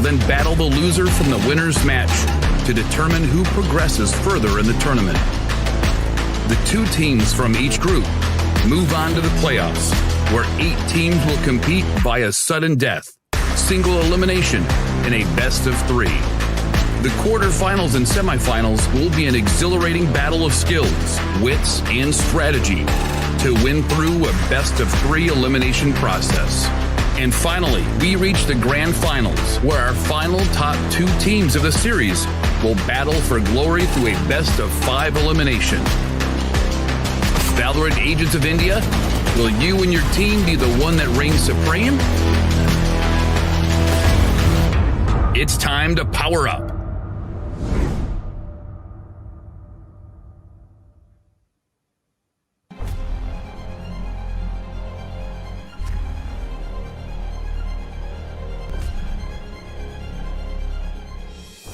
will then battle the loser from the winner's match to determine who progresses further in the tournament. The 2 teams from each group move on to the playoffs, where 8 teams will compete via sudden death, single elimination, in a best-of-3. The quarterfinals and semifinals will be an exhilarating battle of skills, wits, and strategy to win through a best-of-3 elimination process. And finally, we reach the grand finals, where our final top 2 teams of the series will battle for glory through a best-of-5 elimination. Valorant Agents of India, will you and your team be the one that reigns supreme? It's time to power up.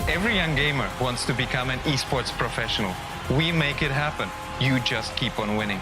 Every young gamer wants to become an esports professional. We make it happen. You just keep on winning.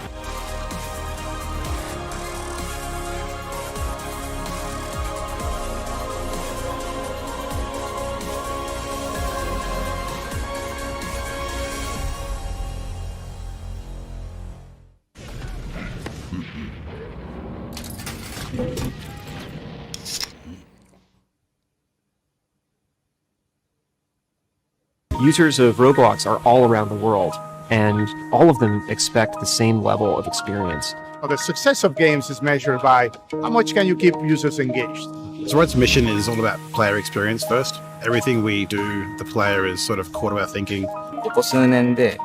Users of Roblox are all around the world, and all of them expect the same level of experience. Well, the success of games is measured by how much can you keep users engaged. Valorant's mission is all about player experience first. Everything we do, the player is sort of core to our thinking. ここ数年で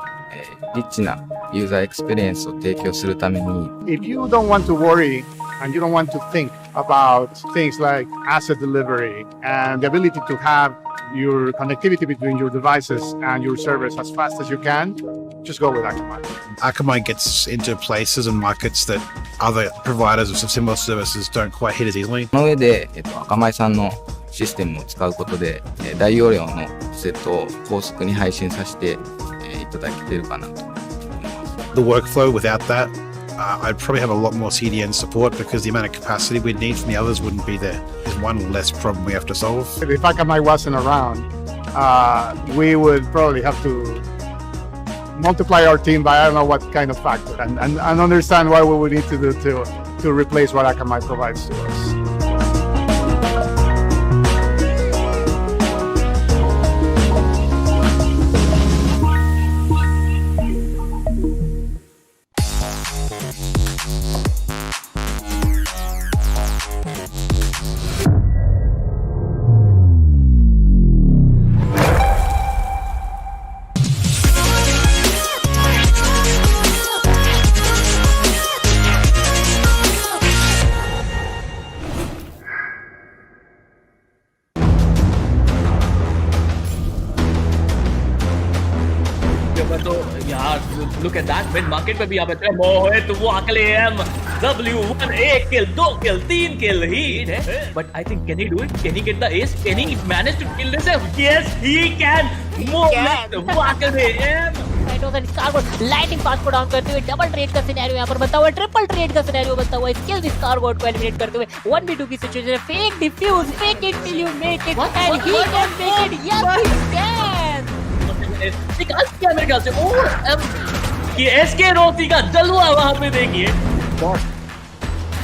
リッチなユーザーエクスペリエンスを提供するために If you don't want to worry and you don't want to think about things like asset delivery and the ability to have your connectivity between your devices and your servers as fast as you can, just go with Akamai. Akamai gets into places and markets that other providers of similar services don't quite hit as easily. その上で、アカマイさんのシステムを使うことで、大容量のセットを高速に配信させて、いただけているかなと思います。The workflow without that, I'd probably have a lot more CDN support because the amount of capacity we'd need from the others wouldn't be there. There's one less problem we have to solve. If Akamai wasn't around, we would probably have to multiply our team by I don't know what kind of factor and understand what we would need to do to replace what Akamai provides to us. Look at that mid market पे भी यहाँ पे मोहित वाकले W1 1 kill 2 kill 3 kill he but I think can he do it? Can he get the ace? Can he manage to kill this? Yes he can. Mohit वाकले lighting पास को down करते हुए double trade का सिनेरियो यहाँ पर बनता हुआ ट्रिपल ट्रेड का सिनेरियो बनता हुआ स्किल दिस कार्गोट को एलिमिनेट करते हुए 1v2 की सिचुएशन है fake defuse fake it till you make it and he can make it yes he can निकाल दिया मेरे ख्याल से और ये एसके रोती का जलवा वहां पे देखिए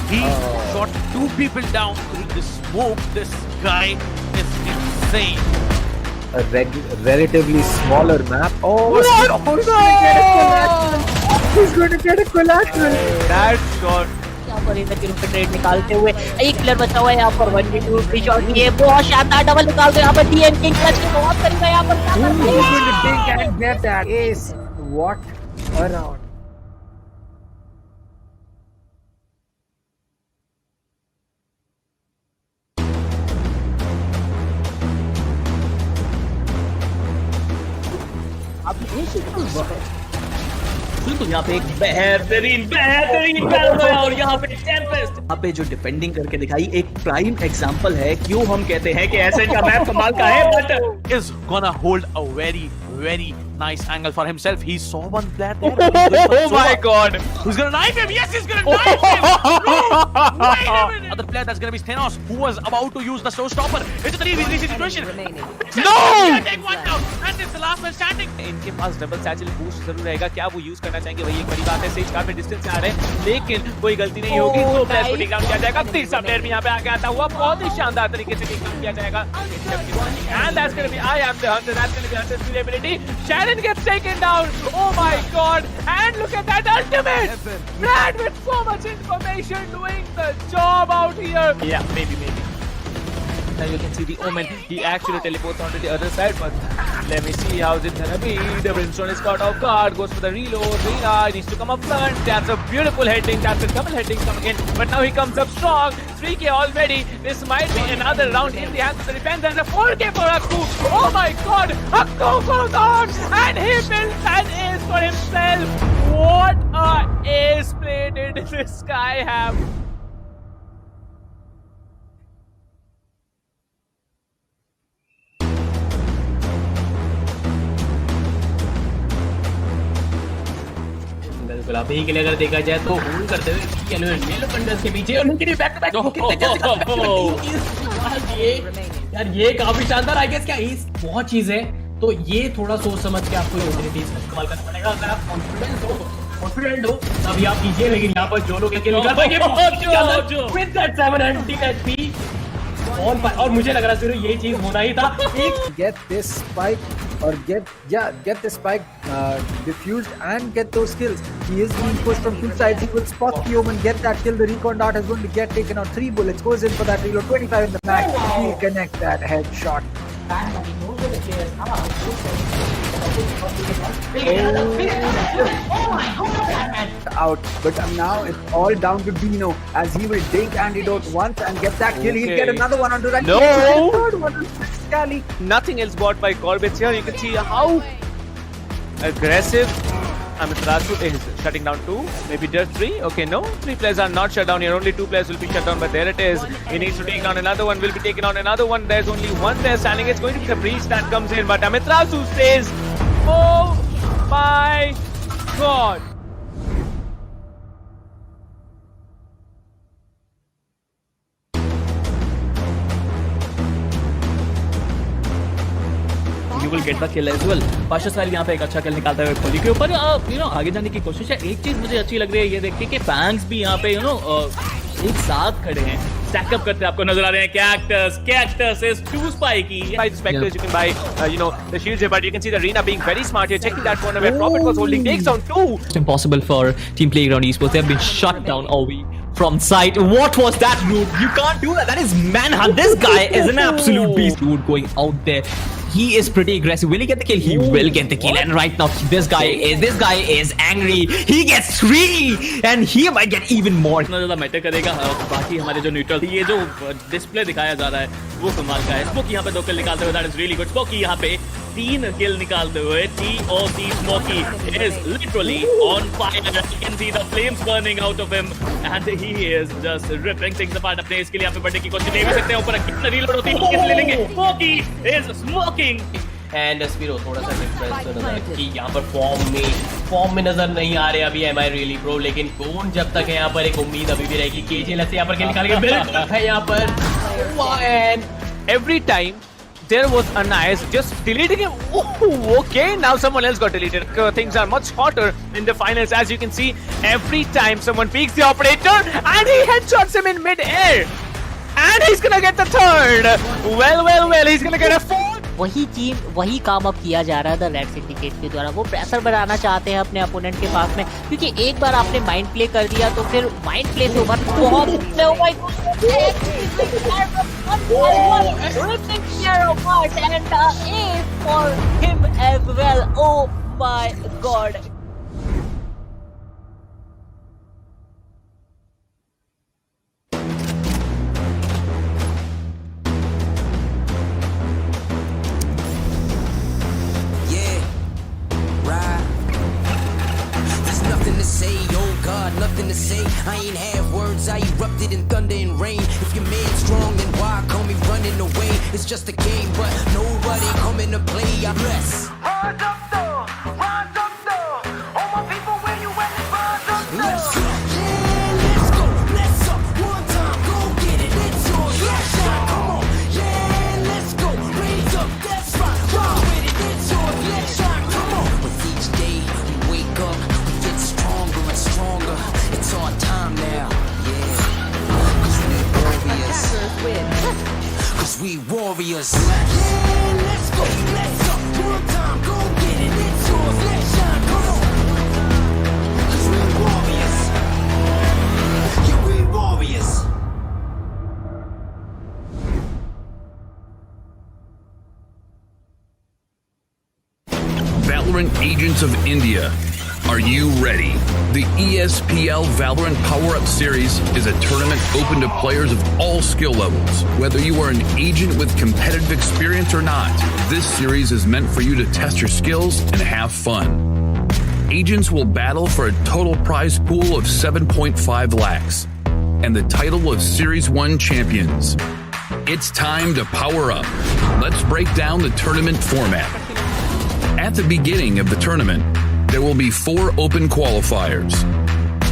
he shot 2 people down through the smoke. This guy is insane. A relatively smaller map. Oh, he's going to get a collateral. That shot. यहाँ पर इधर की रूप में ट्रेड निकालते हुए एक प्लेयर बचा हुआ है यहाँ पर 1v2 फ्री शॉट ये बहुत शानदार डबल निकालते हैं यहाँ पर डीएन किंग क्लच की बहुत करेगा यहाँ पर He's going to dig and get that ace. What a round. बिल्कुल यहाँ पे एक बेहतरीन और यहाँ पे टेम्पेस्ट यहाँ पे जो डिफेंडिंग करके दिखाई एक प्राइम एग्जांपल है क्यों हम कहते हैं कि एसएन का मैप कमाल का है but is gonna hold a very Nice angle for himself. He saw one player there. Oh my god. Who's gonna knife him? Yes, he's gonna knife him. No! Wait a minute. Other player that's gonna be Stenos, who was about to use the showstopper. It's a 3v3 situation. No! Take one down. And it's the last one standing. इनके पास double satchel boost जरूर रहेगा. क्या वो use करना चाहेंगे वही एक बड़ी बात है. सेज काफी डिस्टेंस से आ रहे हैं, लेकिन कोई गलती नहीं होगी. दो प्लेयर को टेक डाउन किया जाएगा. तीसरा प्लेयर भी यहाँ पे आके आता हुआ बहुत ही शानदार तरीके से टेक डाउन किया जाएगा. And that's gonna be I am the hunter. That's gonna be Hunter's durability. Shannon gets taken down. Oh my god. And look at that ultimate. Brad with so much information doing the job out here. Yeah, maybe. Now you can see the Omen. He actually teleports onto the other side, but let me see how's it gonna be. The Brimstone is caught off guard, goes for the reload. Rina needs to come up front. That's a beautiful heading. That's a double heading coming in. But now he comes up strong. 3k already. This might be another round in the hands of the defense. And a 4k for Akku. Oh my god. Akku goes on. And he builds an ace for himself. What a ace play did this guy have. बिल्कुल आप यही के लिए अगर देखा जाए तो hold करते हुए येलो कंडर्स के पीछे और उनके बैक टू बैक यार ये काफी शानदार आई गेस क्या इस बहुत चीज है तो ये थोड़ा सोच समझ के आपको ऑपॉर्चुनिटीज का इस्तेमाल करना पड़ेगा अगर आप कॉन्फिडेंट हो तभी आप कीजिए लेकिन यहाँ पर जो लोग निकाल पाएंगे विद दैट 700 एचपी और मुझे लग रहा है सिर्फ ये चीज होना ही था get this spike or get the spike diffused and get those kills. He is being pushed from two sides. He will spot the Omen, get that kill. The recon dart is going to get taken out. 3 bullets goes in for that reload. 25 in the back. He'll connect that headshot. Out, but now it's all down to Dino as he will dink Antidote once and get that kill. He'll get another one onto that. No! Third one on Scally. Nothing else bought by Corbett here. You can see how aggressive Amiterasu is shutting down 2, maybe just 3. Okay, no, 3 players are not shut down here. Only 2 players will be shut down, but there it is. He needs to take down another one, will be taken on another one. There's only one there standing. It's going to be the breach that comes in, but Amiterasu stays. Oh my god. You will get the kill as well. Pasha साइल यहाँ पे एक अच्छा किल निकालता है खोली के ऊपर आगे जाने की कोशिश है. एक चीज मुझे अच्छी लग रही है ये देख के कि फैंस भी यहाँ पे एक साथ खड़े हैं, स्टैक अप करते आपको नजर आ रहे हैं. Cactus is too spiky. By the specters you can buy the shields here, but you can see the arena being very smart here, checking that corner where Prophet was holding, takes down 2. It's impossible for Team Playground Esports. They have been shut down all week from sight. What was that, dude? You can't do that. That is manhunt. This guy is an absolute beast, dude, going out there. He is pretty aggressive. Will he get the kill? He will get the kill. And right now, this guy is angry. He gets 3, and he might get even more. इतना ज़्यादा matter करेगा. बाकी हमारे जो neutral ये जो display दिखाया जा रहा है वो कमाल का है. स्मोकी यहाँ पे 2 किल निकालते हुए, that is really good. Smoky यहाँ पे 3 किल निकालते हुए. TOC Smokey is literally on fire. You can see the flames burning out of him, and he is just ripping things apart. अपने इसके लिए यहाँ पे बढ़ने की कोशिश नहीं कर सकते. ऊपर कितना रीलोड होती है किस ले लेंगे. Smokey is smoking. And Spiro थोड़ा सा डिफरेंस नजर कि यहाँ पर फॉर्म में नजर नहीं आ रहे अभी एम आई रियली प्रो, लेकिन कौन जब तक है यहाँ पर एक उम्मीद अभी भी रहेगी. केजीएल से यहाँ पर निकाल के बिल्कुल है यहाँ पर. And every time there was a nice just deleting him. Oh, okay, now someone else got deleted. Things are much hotter in the finals, as you can see. Every time someone peeks the operator and he headshots him in mid-air. And he's gonna get the third. Well, he's gonna get a 4th. वही काम अब किया जा रहा है the red syndicate के द्वारा. वो प्रेशर बनाना चाहते हैं अपने अपोनेंट के पास में, क्योंकि एक बार आपने माइंड प्ले कर दिया तो फिर माइंड प्ले से ओवर बहुत for him as well. Oh my god. Nothing to say, I ain't have words, I erupted in thunder and rain. If you're mad strong, then why call me running away? It's just a game, but nobody coming to play. I bless. warriors. Yeah, let's go, let's up. One time, go get it. It's yours, let's shine, come on. 'Cause we warriors. Yeah, we warriors. Valorant Agents of India. Are you ready? The ESPL Valorant PowerUp Series is a tournament open to players of all skill levels. Whether you are an agent with competitive experience or not, this series is meant for you to test your skills and have fun. Agents will battle for a total prize pool of 7.5 lakhs and the title of Series 1 champions. It's time to power up. Let's break down the tournament format. At the beginning of the tournament, there will be 4 open qualifiers.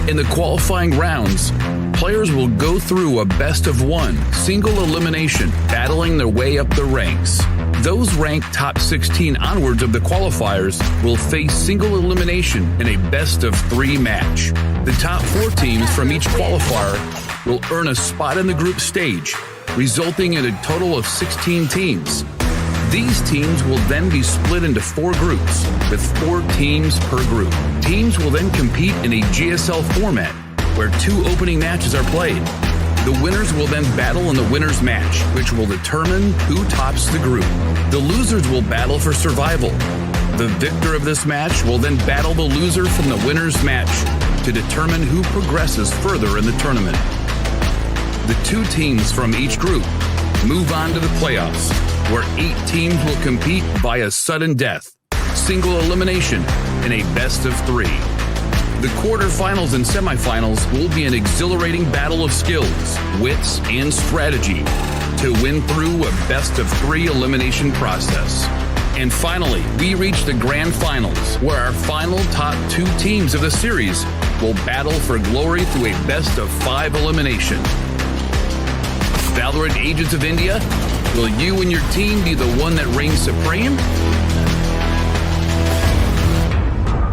In the qualifying rounds, players will go through a best-of-1 single elimination, battling their way up the ranks. Those ranked top 16 onwards of the qualifiers will face single elimination in a best-of-3 match. The top 4 teams from each qualifier will earn a spot in the group stage, resulting in a total of 16 teams. These teams will then be split into 4 groups, with 4 teams per group. Teams will then compete in a GSL format, where 2 opening matches are played. The winners will then battle in the winner's match, which will determine who tops the group. The losers will battle for survival. The victor of this match will then battle the loser from the winner's match to determine who progresses further in the tournament. The 2 teams from each group move on to the playoffs, where 8 teams will compete via sudden death, single elimination, in a best-of-3. The quarterfinals and semifinals will be an exhilarating battle of skills, wits, and strategy to win through a best-of-3 elimination process. And finally, we reach the grand finals, where our final top 2 teams of the series will battle for glory through a best-of-5 elimination. Valorant Agents of India, will you and your team be the one that reigns supreme?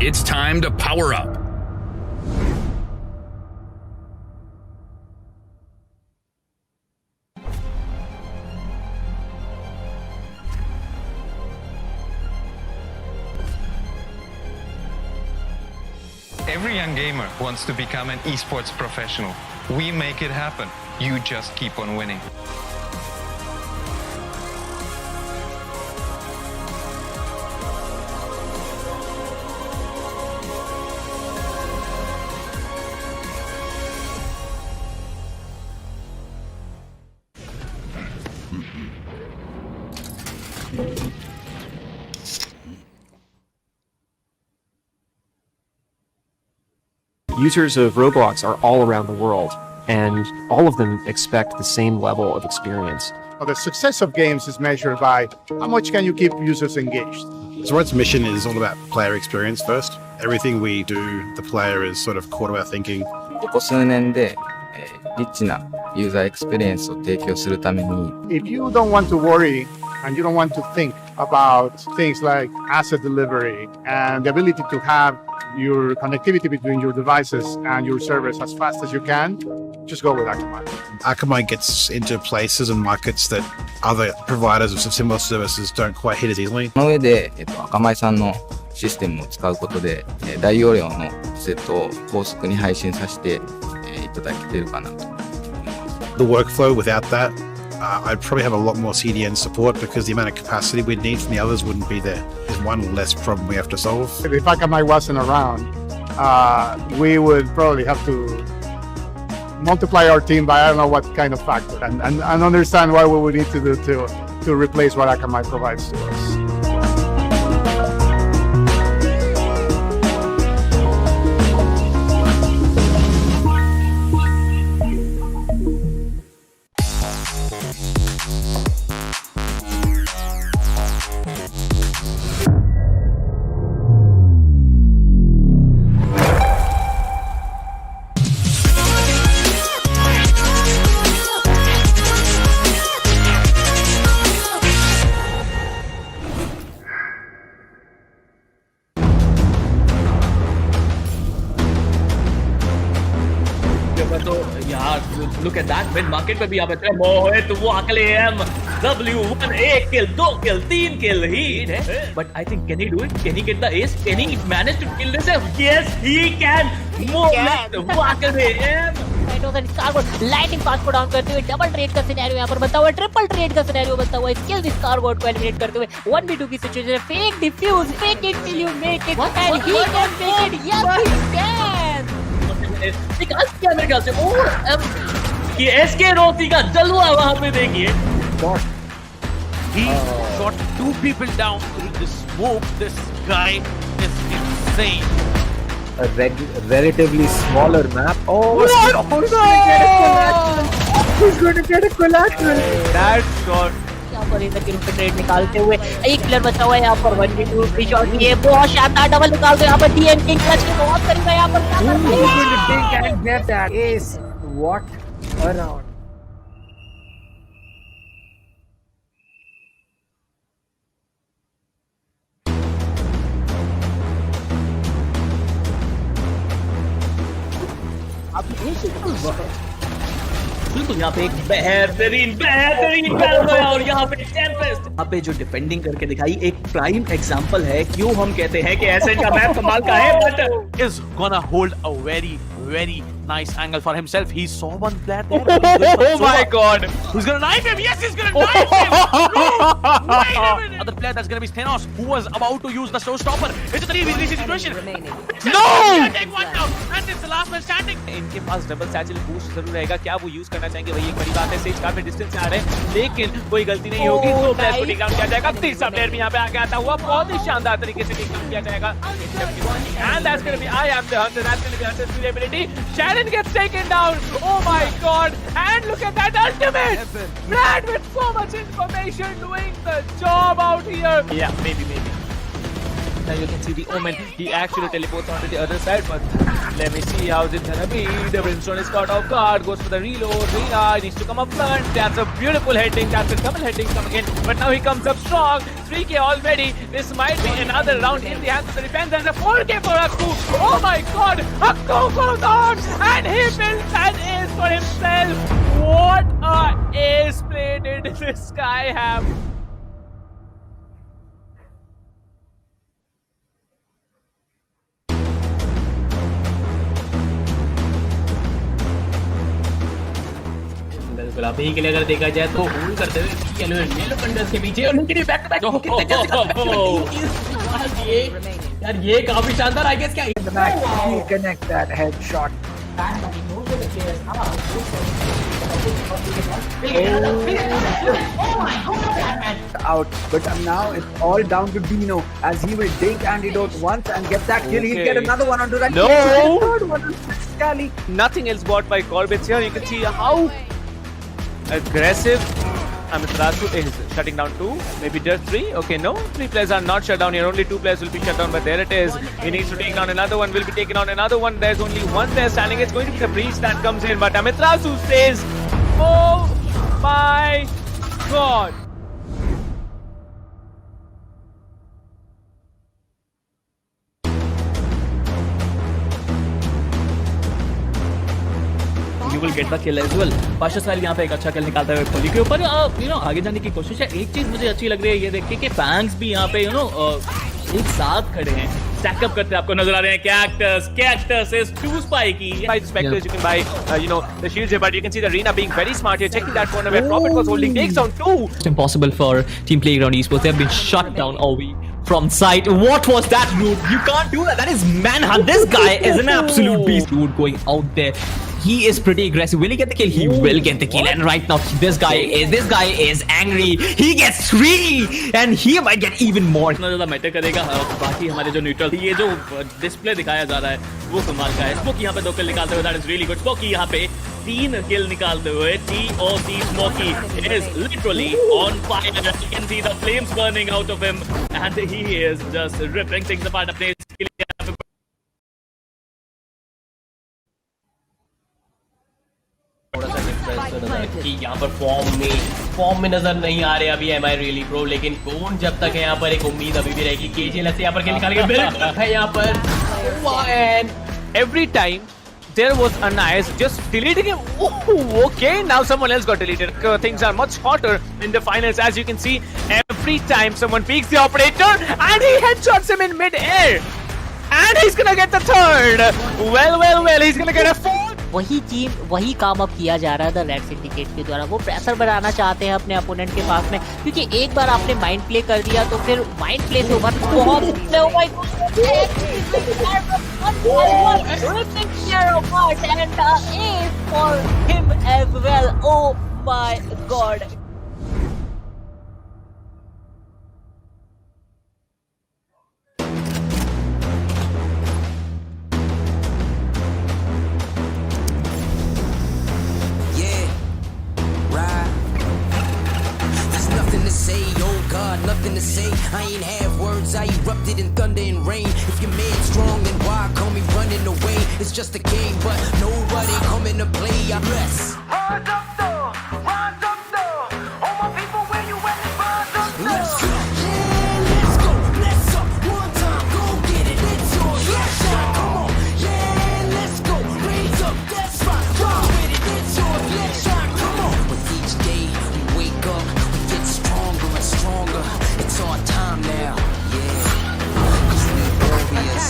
It's time to power up. Every young gamer wants to become an esports professional. We make it happen. You just keep on winning. Users of Roblox are all around the world, and all of them expect the same level of experience. Well, the success of games is measured by how much can you keep users engaged. So RADSyndicate mission is all about player experience first. Everything we do, the player is sort of core to our thinking. ここ数年で、リッチなユーザーエクスペリエンスを提供するために、 If you don't want to worry and you don't want to think about things like asset delivery and the ability to have your connectivity between your devices and your servers as fast as you can, just go with Akamai. Akamai gets into places and markets that other providers of similar services don't quite hit as easily. その上で、Akamai さんのシステムを使うことで、大容量のセットを高速に配信させて、いただけているかなと思います。The workflow without that, I'd probably have a lot more CDN support because the amount of capacity we'd need from the others wouldn't be there. There's one less problem we have to solve. If Akamai wasn't around, we would probably have to multiply our team by I don't know what kind of factor and understand what we would need to do to replace what Akamai provides to us. look at that mid market पे भी यहाँ पे मोहित वो अकेले W1 1 kill 2 kill 3 kill he but I think can he do it, can he get the ace, can he manage to kill this? Yes he can. मोहित वो अकेले lighting पास को डाउन करते हुए डबल ट्रेड का सिनेरियो यहाँ पर बनता हुआ, ट्रिपल ट्रेड का सिनेरियो बनता हुआ, स्किल स्कारगोट को एलिमिनेट करते हुए 1v2 की सिचुएशन है, fake defuse, fake it till you make it and he can make it, yes he can. निकाल दिया मेरे ख्याल से ये एसके रोती का जलवा वहां पे देखिए। He shot 2 people down through the smoke. This guy is insane. A relatively smaller map. Oh, what? He's going to get a collateral. That shot. यहाँ पर इधर की रूट ट्रेड निकालते हुए एक प्लेयर बचा हुआ है यहाँ पर 1v2 की शॉट, ये बहुत शानदार डबल निकालते हुए यहाँ पर डीएन किंग क्लच के बहुत करीब है यहाँ पर। He's going to take and get that ace. What a round. बिल्कुल यहाँ पे एक बेहतरीन battle है और यहाँ पे टेम्पेस्ट यहाँ पे जो डिफेंडिंग करके दिखाई एक प्राइम एग्जांपल है क्यों हम कहते हैं कि ऐसे का मैप कमाल का है but is gonna hold a very nice angle for himself. He saw one player there. Oh my god. Who's gonna knife him? Yes, he's gonna knife him. No, wait a minute. Other player that's gonna be Thanos, who was about to use the showstopper. It's a 3v3 situation. No! Take one down. And it's the last man standing. इनके पास double satchel boost जरूर रहेगा, क्या वो use करना चाहेंगे वही एक बड़ी बात है। सेज काफी डिस्टेंस से आ रहे हैं लेकिन कोई गलती नहीं होगी, दो प्लेयर को टेक डाउन किया जाएगा। तीसरा प्लेयर भी यहाँ पे आगे आता हुआ बहुत ही शानदार तरीके से टेक डाउन किया जाएगा। And that's gonna be I am the hunter. That's gonna be Hunter's durability. Sharon gets taken down. Oh my god. And look at that ultimate. Brad with so much information doing the job out here. Yeah, maybe. Now you can see the Omen. He actually teleports onto the other side, but let me see how's it gonna be. The Brimstone is caught off guard, goes for the reload. Rina needs to come up front. That's a beautiful heading. That's a double heading coming in, but now he comes up strong. 3k already. This might be another round in the hands of the defense. And a 4k for Akku. Oh my god. Akku goes on and he builds an ace for himself. What a ace play did this guy have. बिल्कुल आप ही के लिए अगर देखा जाए तो hold करते हुए येलो पंडर्स के पीछे और उनके लिए बैक टू बैक यार ये काफी शानदार आई गेस क्या He connect that headshot. Out, but now it's all down to Dino as he will take antidote once and get that kill. He'll get another one onto that. No! Third one on Scally. Nothing else bought by Corbett here. You can see how aggressive Amiterasu is shutting down 2, maybe just 3. Okay, no, 3 players are not shut down here. Only 2 players will be shut down, but there it is. He needs to take down another one. Will be taking on another one. There's only one player standing. It's going to be the breach that comes in, but Amiterasu says, "Oh my god." You will get the kill as well. Pasha Sahil यहाँ पे एक अच्छा किल निकालता है खोली के ऊपर। आगे जाने की कोशिश है। एक चीज मुझे अच्छी लग रही है ये देख के कि फैंस भी यहाँ पे एक साथ खड़े हैं, स्टैक अप करते आपको नजर आ रहे हैं। Cactus is 2 spiky. By the specters you can buy the shields here, but you can see the Rina being very smart here, checking that corner where Prophet was holding, takes down 2. It's impossible for Team Playground Esports. They have been shut down all week from sight. What was that, dude? You can't do that. That is manhunt. This guy is an absolute beast, dude, going out there. He is pretty aggressive. Will he get the kill? He will get the kill. And right now, this guy is angry. He gets 3, and he might get even more. इतना ज़्यादा matter करेगा। बाकी हमारे जो neutral ये जो display दिखाया जा रहा है वो कमाल का है। स्मोकी यहाँ पे 2 किल निकालते हुए, that is really good. Smoky यहाँ पे 3 किल निकालते हुए, TOC Smokey is literally on fire. You can see the flames burning out of him, and he is just ripping things apart. अपने इसके लिए थोड़ा सा डिफरेंस कि यहाँ पर फॉर्म में नजर नहीं आ रहे अभी एम आई रियली प्रो, लेकिन कौन जब तक है यहाँ पर एक उम्मीद अभी भी रहेगी। KJL से यहाँ पर खेल निकाल के है यहाँ पर And every time there was a nice just deleting him. Oh, okay, now someone else got deleted. Things are much hotter in the finals, as you can see. Every time someone peeks the operator and he headshots him in mid-air. And he's gonna get the third. Well, he's gonna get a fourth. वही काम अब किया जा रहा था red syndicate के द्वारा। वो प्रेशर बनाना चाहते हैं अपने अपोनेंट के पास में, क्योंकि एक बार आपने माइंड प्ले कर दिया तो फिर माइंड प्ले से ओवर बहुत for him as well. Oh my god. Nothing to say, I ain't have words, I erupted in thunder and rain. If your man's strong, then why call me running away? It's just a game, but nobody coming to play. I bless. Rise up though, all my people where you at, rise up though. Let's go, yeah, let's go, let's up, one time, go get it, it's yours, let's shine, come on, yeah, let's go, raise up, that's right, go with it, it's yours, let's shine, come on. With each day we wake up, we get stronger and stronger. It's our time now, yeah. Cause we warriors.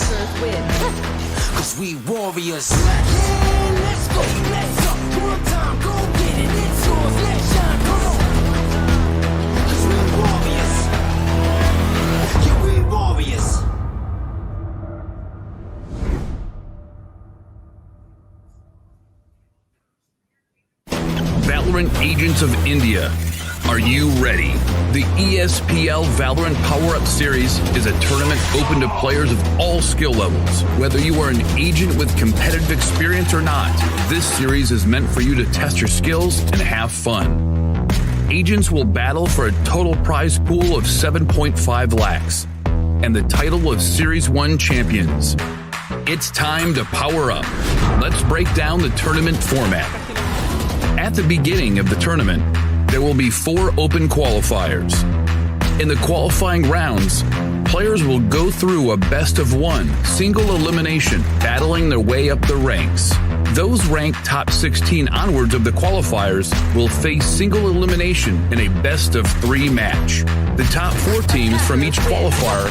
Cause we warriors. Yeah, let's go, let's up, one time, go get it, it's yours, let's shine, come on. Cause we warriors. Yeah, we warriors. Valorant Agents of India. Are you ready? The ESPL Valorant PowerUp Series is a tournament open to players of all skill levels. Whether you are an agent with competitive experience or not, this series is meant for you to test your skills and have fun. Agents will battle for a total prize pool of 7.5 lakhs and the title of Series 1 champions. It's time to power up. Let's break down the tournament format. At the beginning of the tournament, there will be 4 open qualifiers. In the qualifying rounds, players will go through a best-of-1 single elimination, battling their way up the ranks. Those ranked top 16 onwards of the qualifiers will face single elimination in a best-of-3 match. The top 4 teams from each qualifier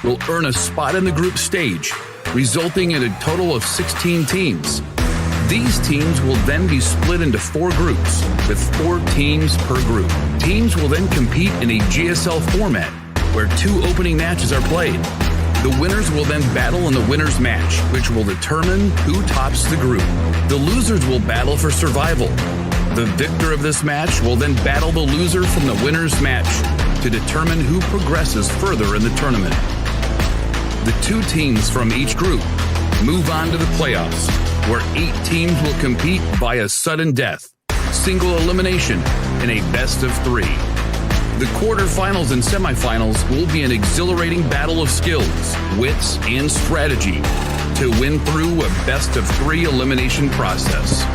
will earn a spot in the group stage, resulting in a total of 16 teams. These teams will then be split into 4 groups, with 4 teams per group. Teams will then compete in a GSL format, where 2 opening matches are played. The winners will then battle in the winner's match, which will determine who tops the group. The losers will battle for survival. The victor of this match will then battle the loser from the winner's match to determine who progresses further in the tournament. The 2 teams from each group move on to the playoffs, where 8 teams will compete via sudden death, single elimination, in a best-of-3. The quarterfinals and semifinals will be an exhilarating battle of skills, wits, and strategy to win through a best-of-3 elimination process.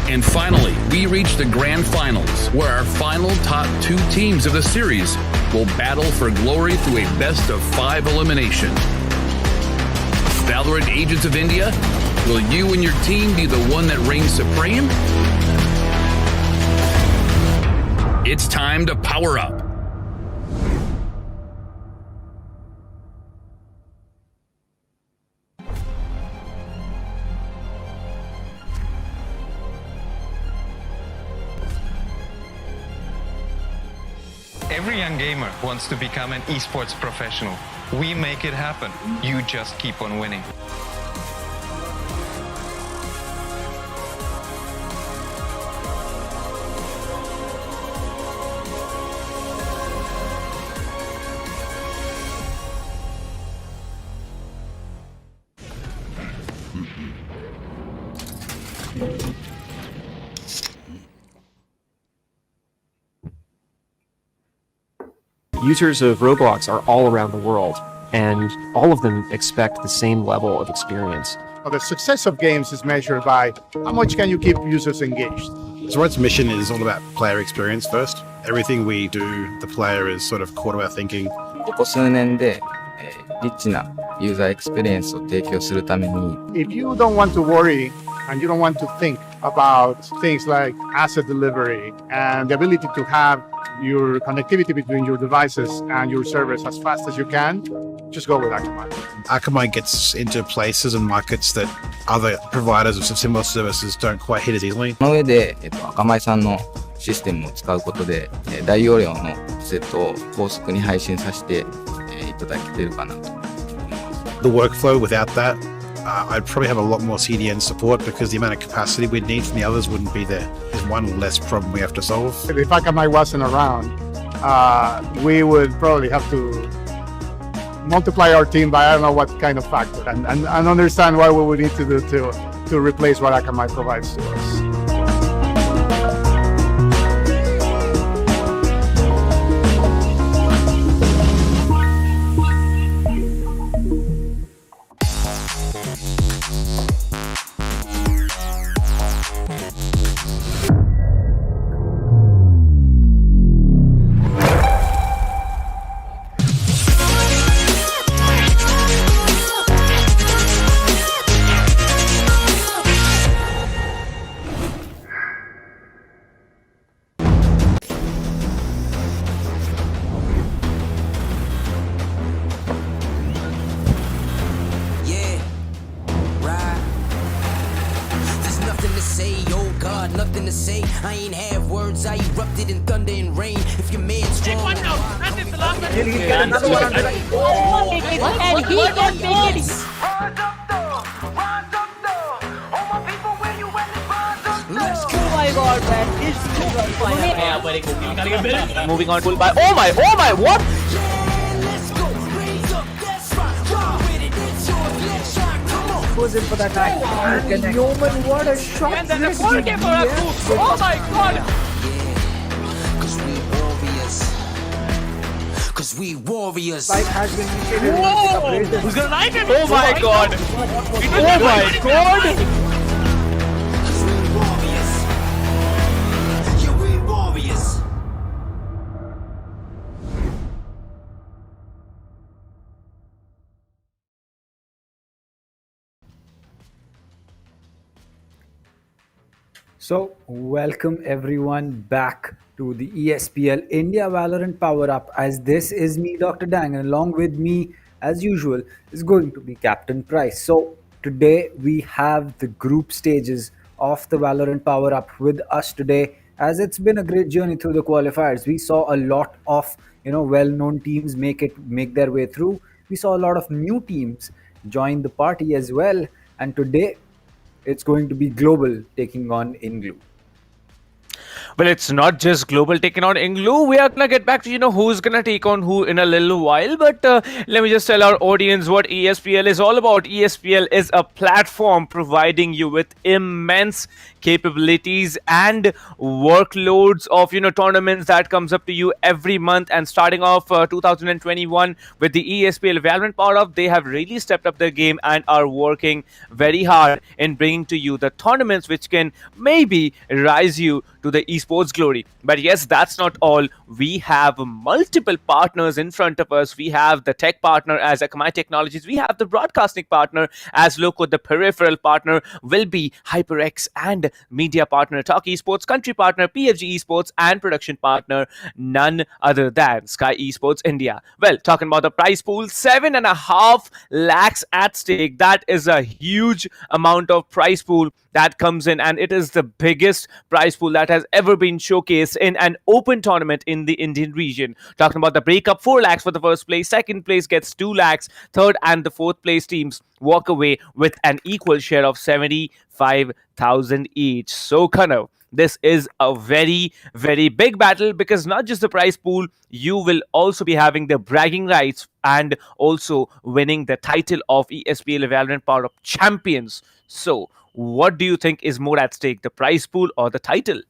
And finally, we reach the grand finals, where our final top 2 teams of the series will battle for glory through a best-of-5 elimination. Valorant Agents of India, will you and your team be the one that reigns supreme? It's time to power up. Every young gamer wants to become an esports professional. We make it happen. You just keep on winning. Users of Roblox are all around the world, and all of them expect the same level of experience. The success of games is measured by how much can you keep users engaged. Zoroark's mission is all about player experience first. Everything we do, the player is sort of core to our thinking. ここ数年で、リッチなユーザーエクスペリエンスを提供するために If you don't want to worry and you don't want to think about things like asset delivery and the ability to have your connectivity between your devices and your servers as fast as you can, just go with Akamai. Akamai gets into places and markets that other providers of similar services don't quite hit as easily. その上で、アカマイさんのシステムを使うことで、大容量のセットを高速に配信させて、いただけてるかなと。The workflow without that, I'd probably have a lot more CDN support because the amount of capacity we'd need from the others wouldn't be there. There's one less problem we have to solve. If Akamai wasn't around, we would probably have to multiply our team by I don't know what kind of factor and understand what we would need to do to replace what Akamai provides to us. Nothing to say. I ain't have words. I erupted in thunder and rain. If your man's strong, Take one down. That is the last one. And he can make it. let's go. Oh my god, man. It's too good. यहाँ पर एक OP निकाल के bill Moving on, pull by. Oh my, what? Let's go. Raise up that spot. Draw with it. It's yours. Let's shine. Come on. Goes in for that attack. Yeoman, what a shot. And then a 4K for a move. Oh my god. Cause we warriors. Cause we warriors. Spike has been initiated. Whoa! Who's gonna knife him? Oh my god. Oh my god. Cause we warriors. Yeah, we warriors. So, welcome everyone back to the ESPL India Valorant PowerUp. As this is me, Dr. Dang, and along with me, as usual, is going to be Captain Price. So, today we have the group stages of the Valorant PowerUp with us today. As it's been a great journey through the qualifiers, we saw a lot of well-known teams make their way through. We saw a lot of new teams join the party as well, and today it's going to be global taking on INGLU. Well, it's not just global taking on INGLU. We are gonna get back to who's gonna take on who in a little while. But let me just tell our audience what ESPL is all about. ESPL is a platform providing you with immense capabilities and workloads of tournaments that comes up to you every month. And starting off 2021 with the ESPL Valorant PowerUp, they have really stepped up their game and are working very hard in bringing to you the tournaments which can maybe rise you to the esports glory. But yes, that's not all. We have multiple partners in front of us. We have the tech partner as Akamai Technologies. We have the broadcasting partner as LOCO. The peripheral partner will be HyperX, and media partner TalkEsport, country partner PFG Esports, and production partner none other than SkyEsports India. Well, talking about the prize pool, 7.5 lakhs at stake. That is a huge amount of prize pool that comes in, and it is the biggest prize pool that has ever been showcased in an open tournament in the Indian region. Talking about the breakup, 4 lakhs for the first place, second place gets 2 lakhs, third and the fourth place teams walk away with an equal share of 75,000 each. So Kanav, this is a very, very big battle, because not just the prize pool, you will also be having the bragging rights and also winning the title of ESPL Valorant PowerUp Champions. So what do you think is more at stake, the prize pool or the title?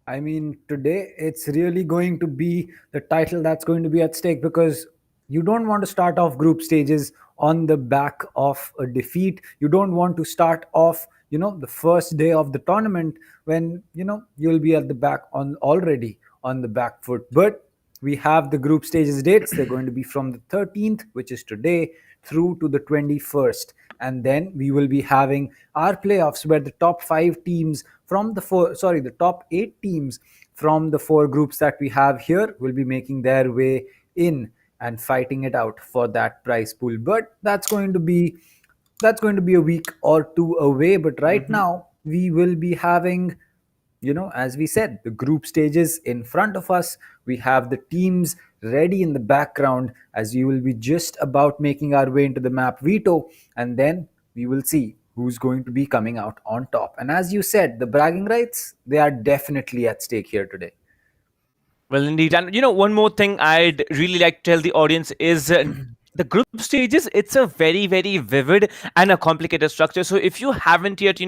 I mean, today it's really going to be the title that's going to be at stake, because you don't want to start off group stages on the back of a defeat. You don't want to start off, the first day of the tournament when, you'll be at the back already on the back foot. But we have the group stages dates. They're going to be from the 13th, which is today, through to the 21st. And then we will be having our playoffs where the top 5 teams from the top 8 teams from the 4 groups that we have here will be making their way in and fighting it out for that prize pool. But that's going to be a week or two away. But right now we will be having, as we said, the group stages in front of us. We have the teams ready in the background as we will be just about making our way into the map veto, and then we will see who's going to be coming out on top. And as you said, the bragging rights, they are definitely at stake here today. Well, indeed. And one more thing I'd really like to tell the audience is the group stages, it's a very, very vivid and a complicated structure. So if you haven't yet,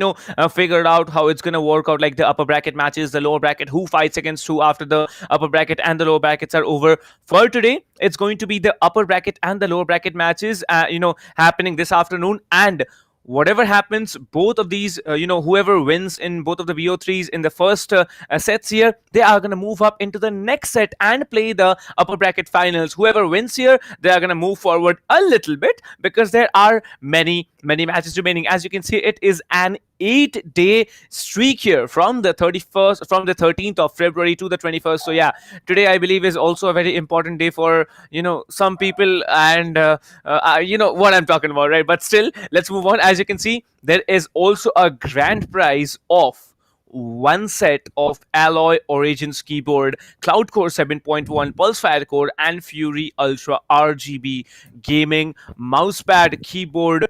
figured out how it's going to work out, like the upper bracket matches, the lower bracket, who fights against who after the upper bracket and the lower brackets are over, for today, it's going to be the upper bracket and the lower bracket matches, happening this afternoon. And whatever happens, both of these, whoever wins in both of the BO3s in the first sets here, they are going to move up into the next set and play the upper bracket finals. Whoever wins here, they are going to move forward a little bit because there are many matches remaining. As you can see, it is an 8-day streak here from the 13th of February to the 21st. So yeah, today I believe is also a very important day for some people, and you know what I'm talking about, right? But still, let's move on. As you can see, there is also a grand prize of one set of Alloy Origins keyboard, Cloud Core 7.1 Pulse Fire Core, and Fury Ultra RGB gaming mousepad, keyboard,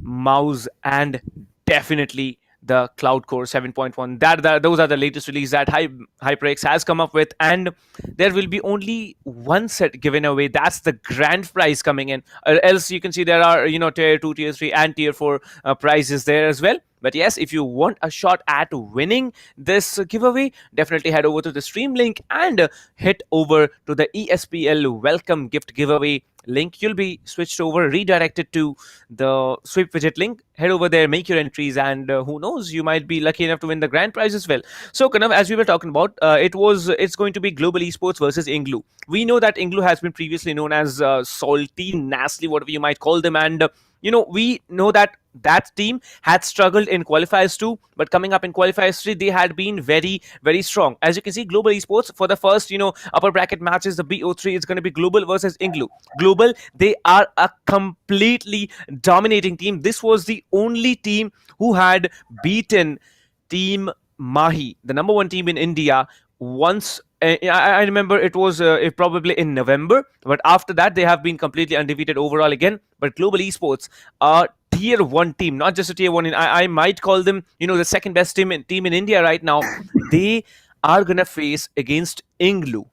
mouse, and definitely the Cloud Core 7.1. Those are the latest release that HyperX has come up with, and there will be only one set given away. That's the grand prize coming in. Else you can see there are tier 2, tier 3, and tier 4 prizes there as well. But yes, if you want a shot at winning this giveaway, definitely head over to the stream link and head over to the ESPL welcome gift giveaway link. You'll be switched over, redirected to the sweep widget link. Head over there, make your entries, and who knows, you might be lucky enough to win the grand prize as well. So Kanav, as we were talking about, it's going to be Global Esports versus INGLU. We know that INGLU has been previously known as Salty, NaCly, whatever you might call them, and we know that team had struggled in qualifiers too, but coming up in qualifiers 3, they had been very, very strong. As you can see, Global Esports for the first, upper bracket matches, the BO3 is going to be Global versus INGLU. Global, they are a completely dominating team. This was the only team who had beaten Team Mahi, the number 1 team in India, once. I remember it was probably in November, but after that they have been completely undefeated overall again. But Global Esports are tier 1 team, not just a tier 1. I might call them, the second best team in India right now. They are gonna face against INGLU,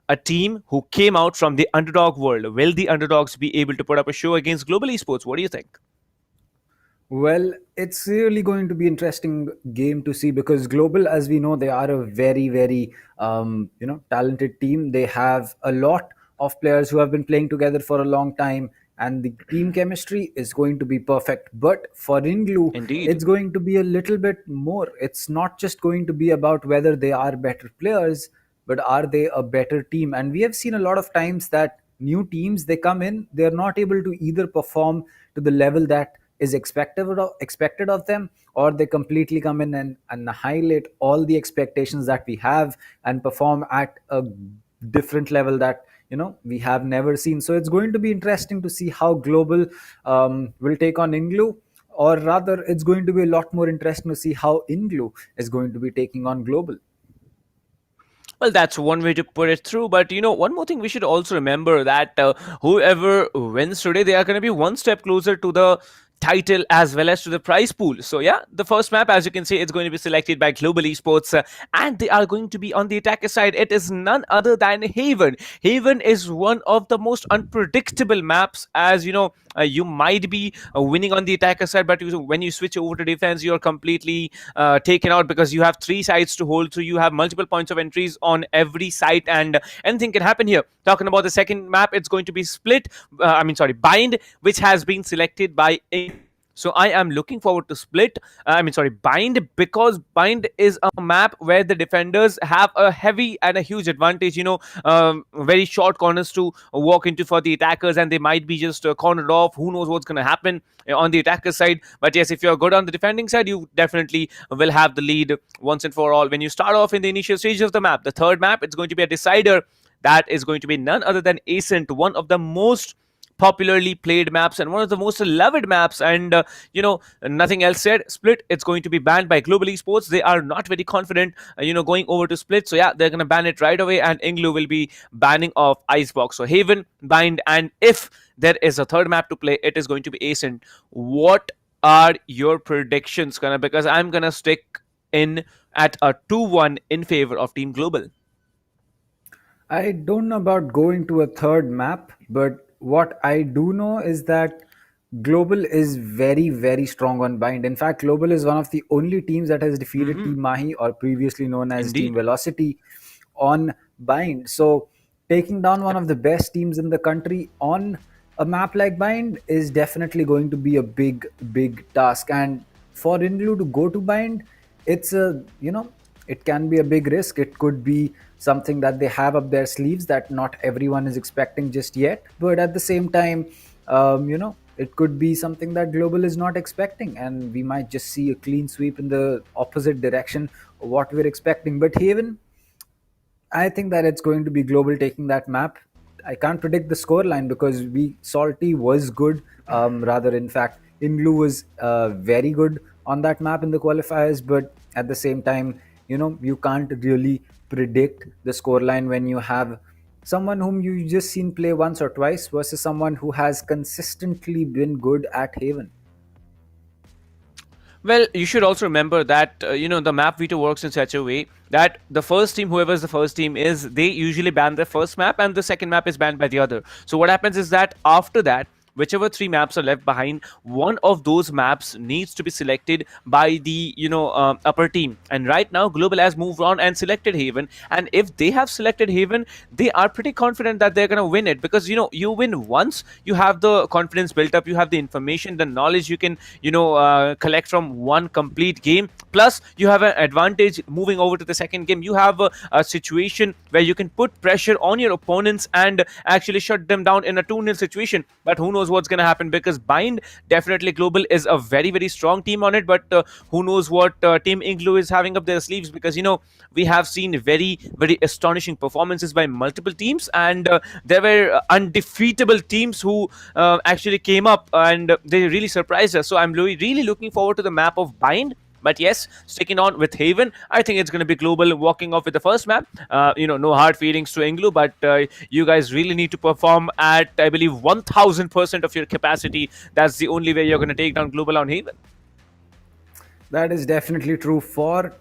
a team who came out from the underdog world. Will the underdogs be able to put up a show against Global Esports? What do you think? Well, it's really going to be interesting game to see because Global, as we know, they are a very, very talented team. They have a lot of players who have been playing together for a long time, and the team chemistry is going to be perfect. But for INGLU, Indeed, it's going to be a little bit more. It's not just going to be about whether they are better players, but are they a better team? And we have seen a lot of times that new teams, they come in, they're not able to either perform to the level that is expected of them, or they completely come in and annihilate all the expectations that we have and perform at a different level that we have never seen. So it's going to be interesting to see how Global will take on INGLU, or rather it's going to be a lot more interesting to see how INGLU is going to be taking on Global. Well, that's one way to put it through. But, one more thing we should also remember that whoever wins today, they are going to be one step closer to the title as well as to the prize pool. So yeah, the first map, as you can see, it's going to be selected by Global Esports, and they are going to be on the attacker side. It is none other than Haven. Haven is one of the most unpredictable maps, as you might be winning on the attacker side, but when you switch over to defense, you're completely taken out because you have 3 sides to hold, so you have multiple points of entries on every side, and anything can happen here. Talking about the second map, it's going to be Bind, which has been selected by So I am looking forward to Split. Bind, because Bind is a map where the defenders have a heavy and a huge advantage. Very short corners to walk into for the attackers, and they might be just cornered off. Who knows what's going to happen on the attacker side? But yes, if you're good on the defending side, you definitely will have the lead once and for all. When you start off in the initial stages of the map, the third map, it's going to be a decider. That is going to be none other than Ascent, one of the most popularly played maps and one of the most loved maps. And nothing else said. Split, it's going to be banned by Global Esports. They are not very confident going over to Split, so yeah, they're going to ban it right away, and INGLU will be banning off Icebox. So Haven, Bind, and if there is a third map to play, it is going to be Ascent. What are your predictions, Kana? Because I'm gonna stick in at a 2-1 in favor of Team Global. I don't know about going to a third map, but what I do know is that Global is very, very strong on Bind. In fact, Global is one of the only teams that has defeated Team Mahi, or previously known as Team Velocity, on Bind. So taking down one of the best teams in the country on a map like Bind is definitely going to be a big, big task. And for INGLU to go to Bind, it's it can be a big risk. It could be something that they have up their sleeves that not everyone is expecting just yet. But at the same time, it could be something that Global is not expecting, and we might just see a clean sweep in the opposite direction of what we're expecting. But Haven, I think that it's going to be Global taking that map. I can't predict the scoreline because Salty was good. In fact, INGLU was very good on that map in the qualifiers. But at the same time, you can't really predict the scoreline when you have someone whom you just seen play once or twice versus someone who has consistently been good at Haven. Well, you should also remember that, the map veto works in such a way that the first team, whoever's the first team is, they usually ban their first map and the second map is banned by the other. So what happens is that after that, whichever 3 maps are left behind, one of those maps needs to be selected by the upper team. And right now Global has moved on and selected Haven, and if they have selected Haven, they are pretty confident that they're going to win it, because you win once, you have the confidence built up, you have the information, the knowledge you can collect from one complete game, plus you have an advantage moving over to the second game. You have a situation where you can put pressure on your opponents and actually shut them down in a 2-0 situation. But who knows what's going to happen, because Bind, definitely Global is a very, very strong team on it, but who knows what Team INGLU is having up their sleeves, because we have seen very, very astonishing performances by multiple teams, and there were undefeatable teams who actually came up and they really surprised us. So I'm really looking forward to the map of Bind. But yes, sticking on with Haven, I think it's going to be Global walking off with the first map. No hard feelings to INGLU, but you guys really need to perform at, I believe, 1000% of your capacity. That's the only way you're going to take down Global on Haven. That is definitely true for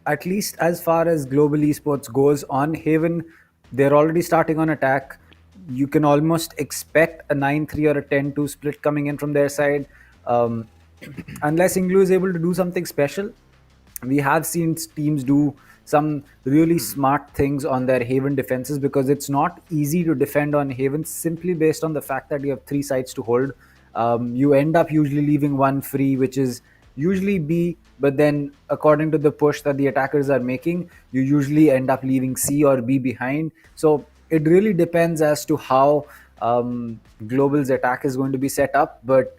at least as far as Global Esports goes. On Haven, they're already starting on attack. You can almost expect a 9-3 or a 10-2 split coming in from their side. Unless INGLU is able to do something special. We have seen teams do some really smart things on their Haven defenses, because it's not easy to defend on Haven simply based on the fact that you have 3 sites to hold. You end up usually leaving one free, which is usually B, but then according to the push that the attackers are making, you usually end up leaving C or B behind. So it really depends as to how Global's attack is going to be set up. But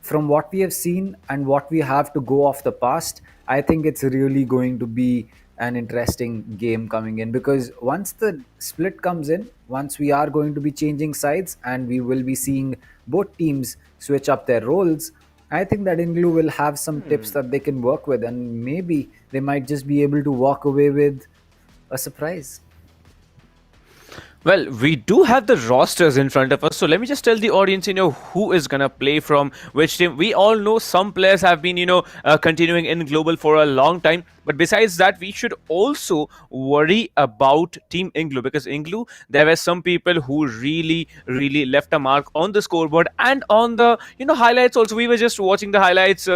from what we have seen and what we have to go off the past, I think it's really going to be an interesting game coming in, because once the split comes in, once we are going to be changing sides and we will be seeing both teams switch up their roles, I think that INGLU will have some tips that they can work with, and maybe they might just be able to walk away with a surprise. Well, we do have the rosters in front of us, so let me just tell the audience, who is gonna play from which team. We all know some players have been, continuing in Global for a long time, but besides that, we should also worry about Team INGLU, because INGLU, there were some people who really, really left a mark on the scoreboard and on the, highlights also. We were just watching the highlights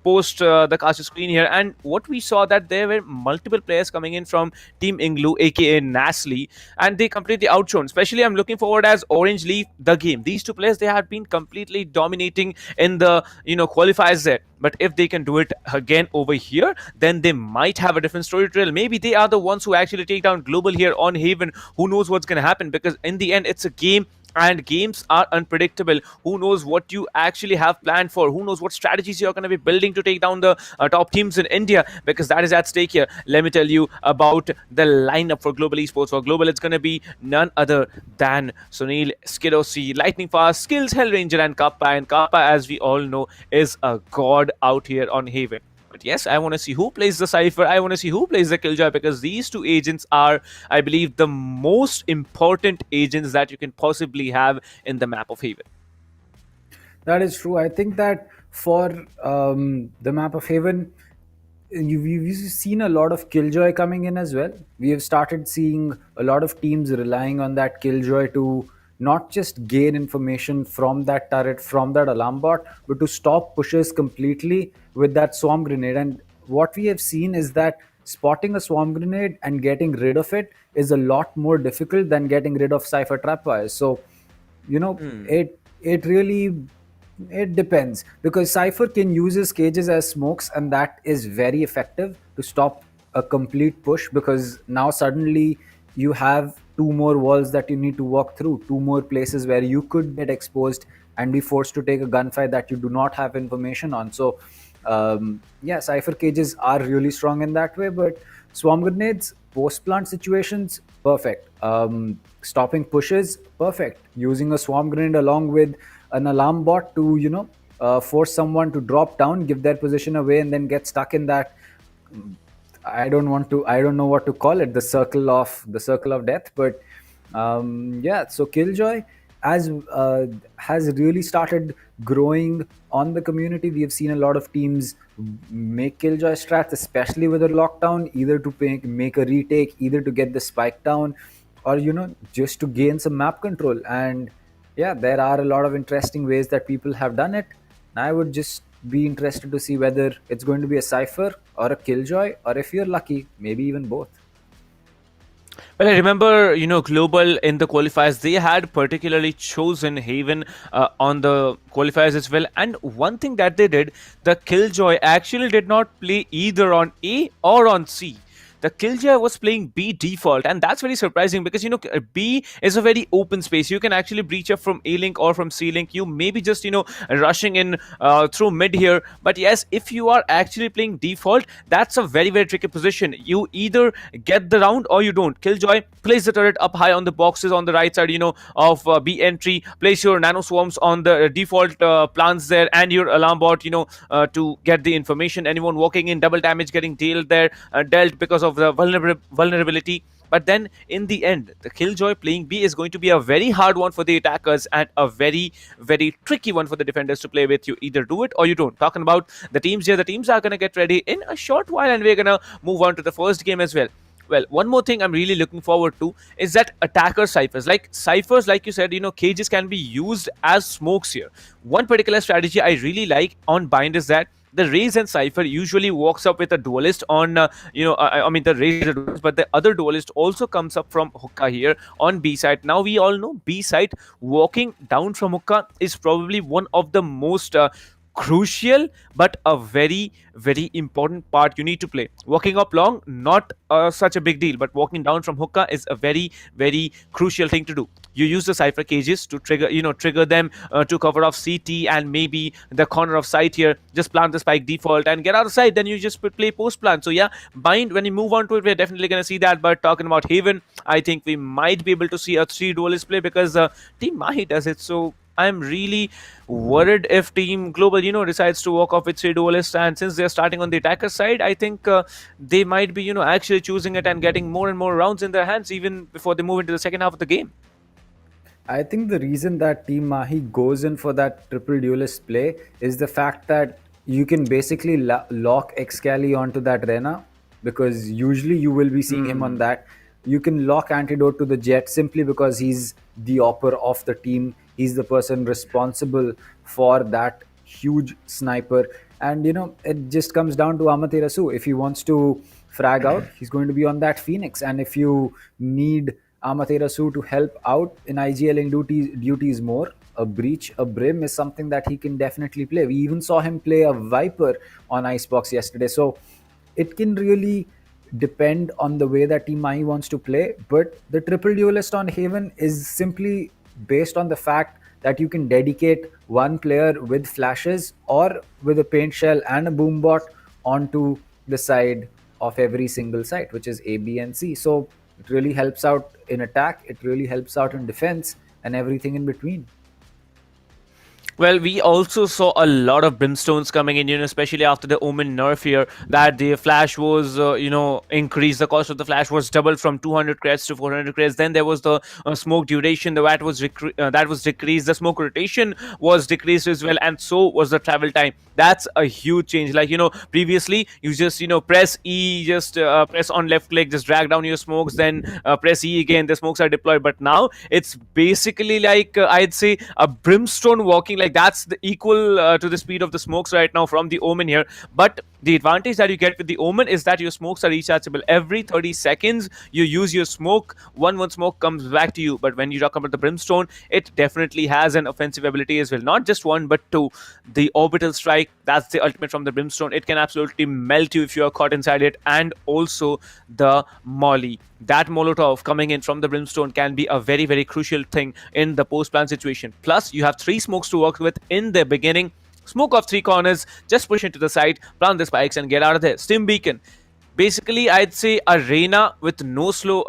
post the caster screen here, and what we saw that there were multiple players coming in from Team INGLU, aka NaCly, and they be completely outshone. Especially, I'm looking forward as Orange leave the game. These two players, they had been completely dominating in the qualifiers there. But if they can do it again over here, then they might have a different story to tell. Maybe they are the ones who actually take down Global here on Haven. Who knows what's going to happen? Because in the end, it's a game, and games are unpredictable. Who knows what you actually have planned for? Who knows what strategies you're going to be building to take down the top teams in India? Because that is at stake here. Let me tell you about the lineup for Global Esports. For Global, it's going to be none other than Sunil, Skidosi, Lightning Fast, Skills, Hellranger, and Kappa. And Kappa, as we all know, is a god out here on Haven. But yes, I want to see who plays the Cypher. I want to see who plays the Killjoy, because these two agents are, I believe, the most important agents that you can possibly have in the map of Haven. That is true. I think that for the map of Haven, we've seen a lot of Killjoy coming in as well. We have started seeing a lot of teams relying on that Killjoy to not just gain information from that turret, from that alarm bot, but to stop pushes completely with that swarm grenade. And what we have seen is that spotting a swarm grenade and getting rid of it is a lot more difficult than getting rid of Cypher trapwires. So, it really, it depends, because Cypher can use his cages as smokes, and that is very effective to stop a complete push, because now suddenly you have two more walls that you need to walk through, two more places where you could get exposed and be forced to take a gunfight that you do not have information on. So Cypher cages are really strong in that way, but swarm grenades, post plant situations, perfect. Stopping pushes, perfect. Using a swarm grenade along with an alarm bot to force someone to drop down, give their position away, and then get stuck in that, I don't know what to call it, the circle of death. But so Killjoy has really started growing on the community. We have seen a lot of teams make Killjoy strats, especially with a lockdown, either to make a retake, either to get the spike down, or just to gain some map control. And there are a lot of interesting ways that people have done it. I would just be interested to see whether it's going to be a Cypher or a Killjoy, or if you're lucky, maybe even both. Well, I remember, Global in the qualifiers, they had particularly chosen Haven on the qualifiers as well. And one thing that they did, the Killjoy actually did not play either on A or on C. The Killjoy was playing B default, and that's very surprising because B is a very open space. You can actually breach up from A link or from C link. You may be just rushing in through mid here, but yes, if you are actually playing default, that's a very, very tricky position. You either get the round or you don't. Killjoy plays the turret up high on the boxes on the right side of B entry, place your nano swarms on the default plants there, and your alarm bot to get the information. Anyone walking in, double damage getting dealt because of the vulnerability. But then in the end, the Killjoy playing B is going to be a very hard one for the attackers and a very, very tricky one for the defenders to play with. You either do it or you don't. Talking about the teams here, the teams are going to get ready in a short while, and we're going to move on to the first game as well. Well, one more thing I'm really looking forward to is that attacker ciphers. Like you said, cages can be used as smokes here. One particular strategy I really like on Bind is that the Raze and Cypher usually walks up with a duelist on, the Raze is a duelist, but the other duelist also comes up from Hookah here on B side. Now we all know B side walking down from Hookah is probably one of the most crucial but a very, very important part you need to play. Walking up long, not such a big deal, but walking down from Hookah is a very, very crucial thing to do. You use the Cypher cages to trigger them to cover off CT and maybe the corner of sight here. Just plant the spike default and get out of sight. Then you just play post plant. So yeah, Bind, when you move on to it, we're definitely going to see that. But talking about Haven, I think we might be able to see a 3 duelist play because Team Mahi does it. So I'm really worried if Team Global, decides to walk off with 3 duelists. And since they're starting on the attacker side, I think they might be, actually choosing it and getting more and more rounds in their hands even before they move into the second half of the game. I think the reason that Team Mahi goes in for that triple duelist play is the fact that you can basically lock Excali onto that Rena, because usually you will be seeing him on that. You can lock Antidote to the Jet simply because he's the opper of the team. He's the person responsible for that huge sniper. And, it just comes down to Amaterasu. If he wants to frag out, he's going to be on that Phoenix. And if you need Amaterasu to help out in IGLing duties more. A breach, a brim is something that he can definitely play. We even saw him play a Viper on Icebox yesterday. So it can really depend on the way that Team Mahi wants to play. But the triple duelist on Haven is simply based on the fact that you can dedicate one player with flashes or with a paint shell and a boom bot onto the side of every single site, which is A, B, and C. So it really helps out in attack, it really helps out in defense, and everything in between. Well, we also saw a lot of brimstones coming in, especially after the Omen nerf here, that the flash was, increased. The cost of the flash was doubled from 200 credits to 400 credits. Then there was the smoke duration, that was decreased. The smoke rotation was decreased as well, and so was the travel time. That's a huge change. Like, previously you just, press E, just press on left click, just drag down your smokes, then press E again, the smokes are deployed. But now it's basically like, I'd say, a brimstone walking. Like, that's the equal to the speed of the smokes right now from the Omen here. But the advantage that you get with the Omen is that your smokes are rechargeable. Every 30 seconds you use your smoke, one smoke comes back to you. But when you talk about the brimstone, it definitely has an offensive ability as well. Not just one, but two. The orbital strike, that's the ultimate from the brimstone. It can absolutely melt you if you are caught inside it. And also the molly, that molotov coming in from the brimstone can be a very, very crucial thing in the post plan situation. Plus you have 3 smokes to work with in the beginning. Smoke off 3 corners, just push into the site, plant the spikes, and get out of there. Stim beacon, basically I'd say a Reyna with no soul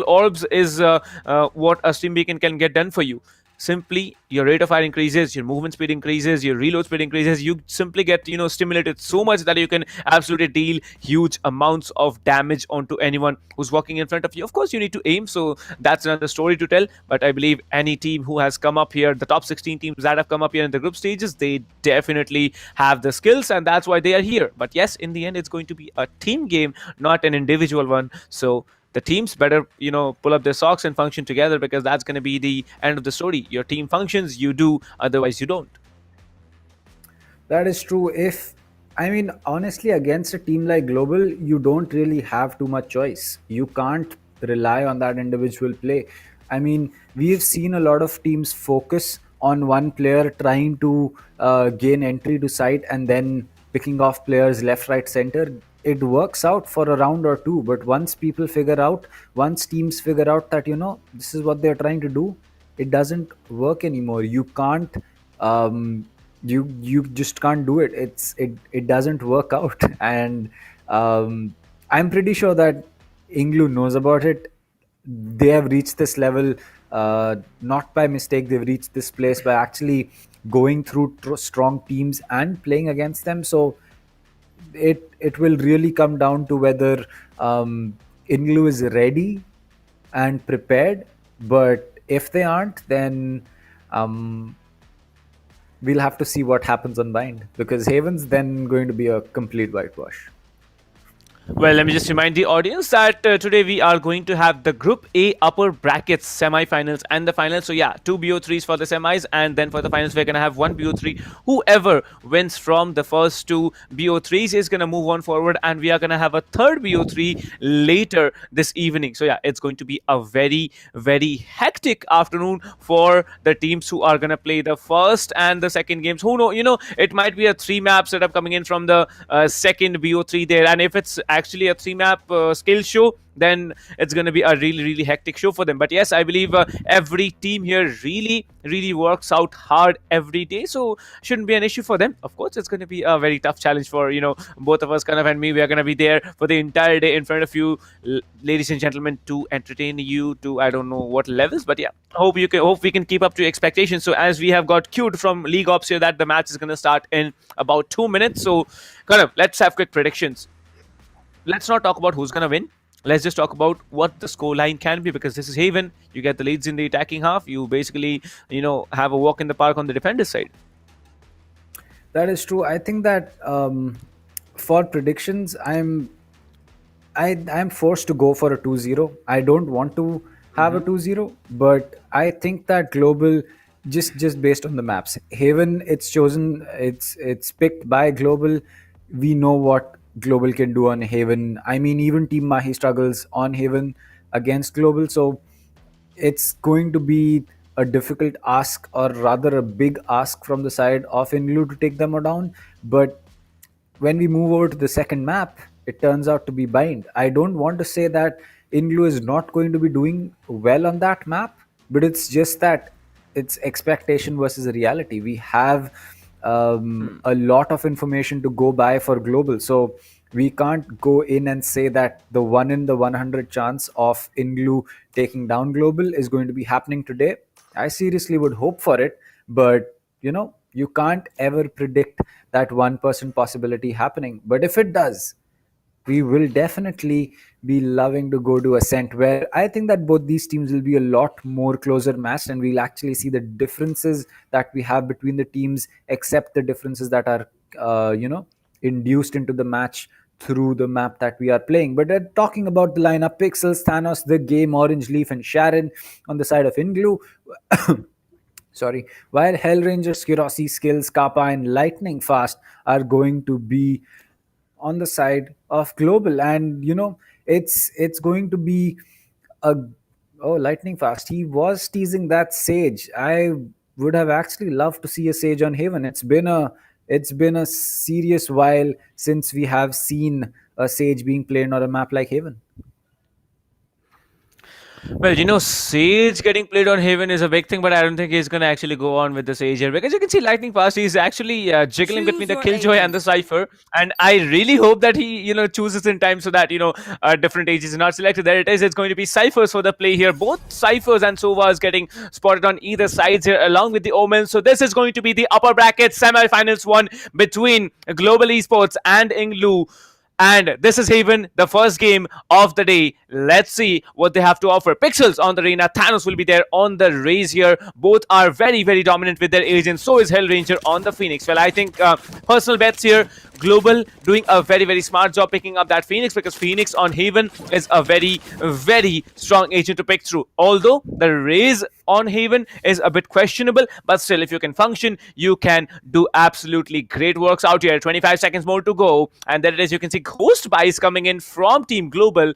orbs is what a stim beacon can get done for you. Simply your rate of fire increases, your movement speed increases, your reload speed increases. You simply get stimulated so much that you can absolutely deal huge amounts of damage onto anyone who's walking in front of you. Of course you need to aim, so that's another story to tell. But I believe any team who has come up here, the top 16 teams that have come up here in the group stages, they definitely have the skills, and that's why they are here. But yes, in the end it's going to be a team game, not an individual one. So the teams better, pull up their socks and function together, because that's going to be the end of the story. Your team functions, you do, otherwise you don't. That is true. Honestly, against a team like Global, you don't really have too much choice. You can't rely on that individual play. We've seen a lot of teams focus on one player trying to gain entry to site and then picking off players left, right, center. It works out for a round or two, but once teams figure out that this is what they're trying to do, it doesn't work anymore. You can't you just can't do it. It doesn't work out. And I'm pretty sure that INGLU knows about it. They have reached this level not by mistake. They've reached this place by actually going through strong teams and playing against them. So it will really come down to whether INGLU is ready and prepared. But if they aren't, then we'll have to see what happens on Bind, because Haven's then going to be a complete whitewash. Well, let me just remind the audience that today we are going to have the Group A upper brackets semi-finals and the finals. So yeah, 2 BO3s for the semis, and then for the finals we're going to have 1 BO3. Whoever wins from the first 2 BO3s is going to move on forward, and we are going to have a third BO3 later this evening. So yeah, it's going to be a very, very hectic afternoon for the teams who are going to play the first and the second games. Who know, it might be a 3-map setup coming in from the second BO3 there, and if it's actually a 3-map skill show, then it's going to be a really, really hectic show for them. But yes, I believe every team here really, really works out hard every day, so shouldn't be an issue for them. Of course, it's going to be a very tough challenge for both of us, Kanav and me. We are going to be there for the entire day in front of you, ladies and gentlemen, to entertain you to I don't know what levels, but yeah, hope we can keep up to expectations. So as we have got cued from League Ops here that the match is going to start in about 2 minutes, so Kanav, let's have quick predictions. Let's not talk about who's going to win. Let's just talk about what the scoreline can be, because this is Haven. You get the leads in the attacking half. You basically, have a walk in the park on the defender side. That is true. I think that for predictions, I'm forced to go for a 2-0. I don't want to have a 2-0, but I think that Global, just based on the maps, Haven, it's chosen, it's picked by Global. We know what Global can do on Haven. Even Team Mahi struggles on Haven against Global. So it's going to be a difficult ask, or rather a big ask from the side of INGLU to take them down. But when we move over to the second map, it turns out to be Bind. I don't want to say that INGLU is not going to be doing well on that map, but it's just that it's expectation versus reality. We have a lot of information to go by for global, so we can't go in and say that the 1 in the 100 chance of INGLU taking down global is going to be happening today. I seriously would hope for it, but you can't ever predict that 1% possibility happening. But if it does, we will definitely be loving to go to Ascent, where I think that both these teams will be a lot more closer matched, and we'll actually see the differences that we have between the teams, except the differences that are induced into the match through the map that we are playing. But talking about the lineup: Pixels, Thanos, The Game, Orange Leaf, and Sharon on the side of INGLU. Sorry, while Hellranger, Skirossi, Skills, Kappa, and Lightning Fast are going to be on the side of global. And it's going to be a Lightning Fast. He was teasing that Sage. I would have actually loved to see a Sage on Haven. It's been a serious while since we have seen a Sage being played on a map like Haven. Well, Sage getting played on Haven is a big thing, but I don't think he's going to actually go on with the Sage here, because you can see Lightning Fast, he's actually jiggling between the Killjoy and the Cypher, and I really hope that he, chooses in time so that, different ages are not selected. There it is, it's going to be Cyphers for the play here. Both Cyphers and Sovas getting spotted on either sides here, along with the Omen. So this is going to be the upper bracket semi-finals one between Global Esports and INGLU. And this is Haven, the first game of the day. Let's see what they have to offer. Pixels on the arena, Thanos will be there on the Raze here. Both are very, very dominant with their agents. So is Hellranger on the Phoenix. Well, I think personal bets here. Global doing a very, very smart job picking up that Phoenix, because Phoenix on Haven is a very, very strong agent to pick through. Although the Raze on Haven is a bit questionable, but still, if you can function, you can do absolutely great works out here. 25 seconds more to go, and there it is. You can see Ghost buys coming in from Team Global.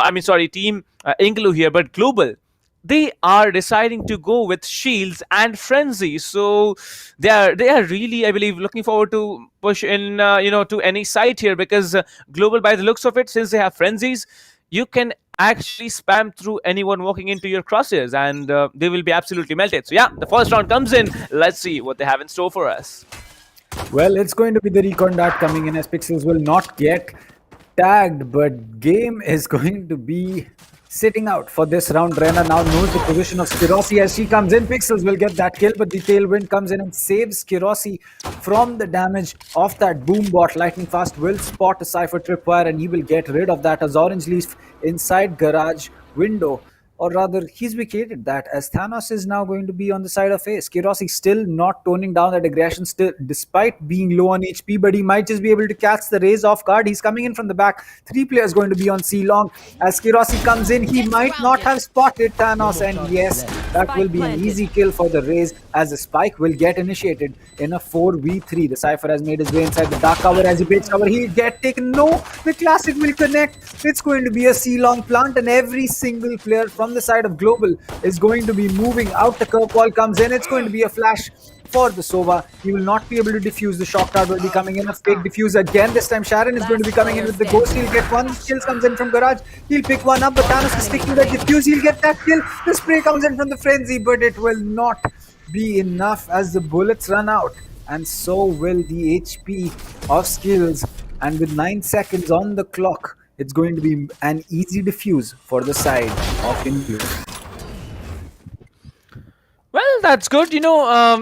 Team INGLU here, but Global, they are deciding to go with Shields and Frenzy. So they are really, I believe, looking forward to push in to any site here, because Global, by the looks of it, since they have Frenzies, you can actually spam through anyone walking into your crosshairs, and they will be absolutely melted. So yeah, the first round comes in. Let's see what they have in store for us. Well, it's going to be the recon dart coming in, as Pixels will not get tagged, but Game is going to be sitting out for this round. Rena now knows the position of Skirossi as she comes in. Pixels will get that kill, but the Tailwind comes in and saves Skirossi from the damage of that boom bot. Lightning Fast will spot a Cypher Tripwire, and he will get rid of that as Orange Leaf inside garage window. Or rather, he's vacated that, as Thanos is now going to be on the side of A. Skirossi still not toning down that aggression, still, despite being low on HP, but he might just be able to catch the Raze off guard. He's coming in from the back. 3 players going to be on C long. As Skirossi comes in, he might not have spotted Thanos, and yes, that will be an easy kill for the Raze, as the spike will get initiated in a 4v3. The Cypher has made his way inside the dark cover. As he baits cover, he'll get taken. No, the Classic will connect. It's going to be a C long plant, and every single player from the side of Global is going to be moving out. The curve ball comes in. It's going to be a flash for the Sova. He will not be able to defuse. The shock dart will be coming in. A fake defuse again. This time Sharon is going to be coming in with the ghost. He'll get one. Kills comes in from garage. He'll pick one up, but Thanos is sticking that defuse. He'll get that kill. The spray comes in from the frenzy, but it will not be enough as the bullets run out, and so will the HP of Skills. And with 9 seconds on the clock, it's going to be an easy defuse for the side of INGLU. Well, that's good.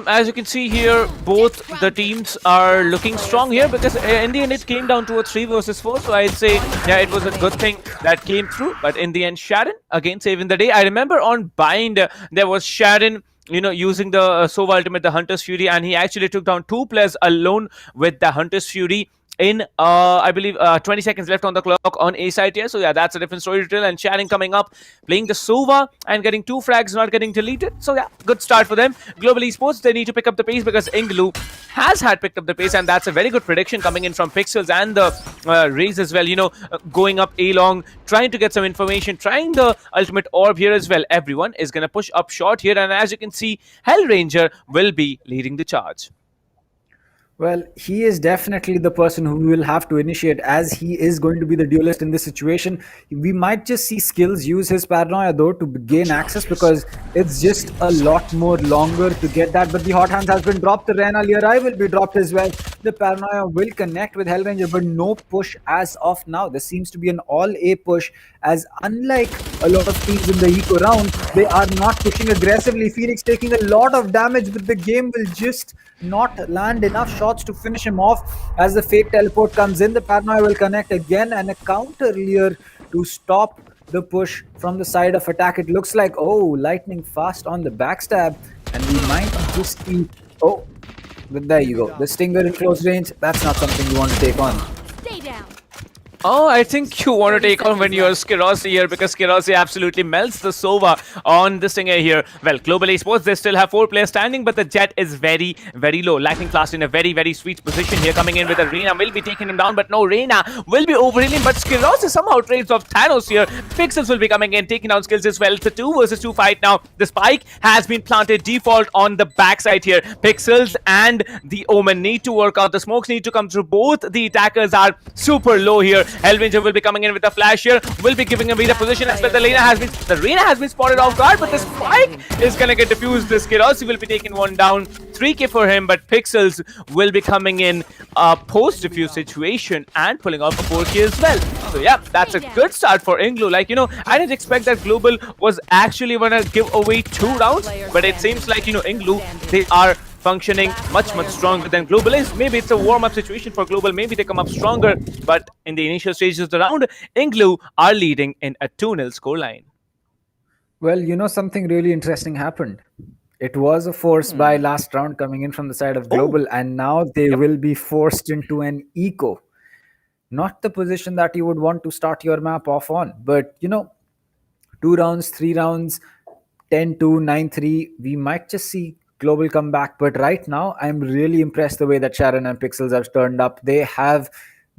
As you can see here, both the teams are looking strong here, because in the end it came down to a 3 versus 4. So I'd say, yeah, it was a good thing that came through. But in the end, Sharon again saving the day. I remember on Bind, there was Sharon, using the Sova ultimate, the Hunter's Fury, and he actually took down 2 players alone with the Hunter's Fury. in I believe 20 seconds left on the clock on A side here. So yeah, that's a different story to tell. And Sharon coming up, playing the Sova and getting 2 frags, not getting deleted. So yeah, good start for them. Global Esports, they need to pick up the pace because INGLU has had picked up the pace, and that's a very good prediction coming in from Pixels and the Rays as well. Going up A long, trying to get some information, trying the ultimate orb here as well. Everyone is gonna push up short here, and as you can see, Hellranger will be leading the charge. Well, he is definitely the person who will have to initiate, as he is going to be the duelist in this situation. We might just see Skills use his paranoia though to gain access, because it's just a lot more longer to get that. But the hot hands has been dropped. The Rena Lirai will be dropped as well. The paranoia will connect with Hellranger, but no push as of now. This seems to be an all-A push, as unlike a lot of teams in the eco round, they are not pushing aggressively. Phoenix taking a lot of damage, but the game will just not land enough shots to finish him off. As the fake teleport comes in, the paranoia will connect again, and a counter Lear to stop the push from the side of attack. It looks like, oh, lightning fast on the backstab, and we might just see, oh, but there you go, the stinger in close range. That's not something you want to take on. Stay down. Oh, I think you want to take on when you're Skirossi here, because Skirossi absolutely melts the Sova on this thing here. Well, Global Esports, they still have 4 players standing, but the Jet is very, very low. Lightning Flash in a very, very sweet position here, coming in with a Reina, will be taking him down, but no, Reina will be overhealing, but Skirossi somehow trades off Thanos here. Pixels will be coming in, taking down Skills as well. It's a 2 versus 2 fight now. The spike has been planted default on the backside here. Pixels and the Omen need to work out. The smokes need to come through. Both the attackers are super low here. Hellranger will be coming in with a flash here, will be giving away the position as well. The Reina has been spotted off guard, but the spike is gonna get diffused. The Skirossi will be taking one down. 3k for him, but Pixels will be coming in post-diffuse situation and pulling off a 4k as well. So yeah, that's a good start for INGLU. I didn't expect that Global was actually gonna give away 2 rounds, but it seems like, INGLU, they are functioning much stronger than Global is. Maybe it's a warm-up situation for Global. Maybe they come up stronger, but in the initial stages of the round, INGLU are leading in a 2-0 scoreline. Well, something really interesting happened. It was a force buy last round coming in from the side of Global, and now they will be forced into an eco. Not the position that you would want to start your map off on, but 2 rounds, 3 rounds, 10-2, 9-3, we might just see Global come back. But right now, I'm really impressed the way that Sharon and Pixels have turned up. They have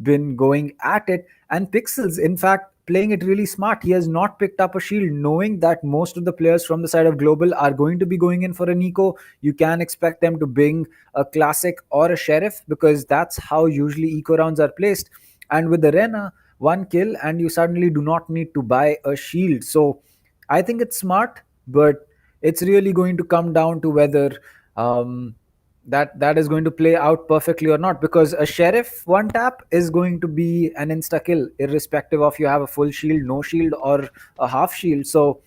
been going at it, and Pixels, in fact, playing it really smart. He has not picked up a shield, knowing that most of the players from the side of Global are going to be going in for an eco. You can expect them to bring a classic or a sheriff, because that's how usually eco rounds are placed. And with the Rena, 1 kill and you suddenly do not need to buy a shield. So I think it's smart, but it's really going to come down to whether that is going to play out perfectly or not, because a sheriff 1 tap is going to be an insta kill, irrespective of you have a full shield, no shield, or a half shield. So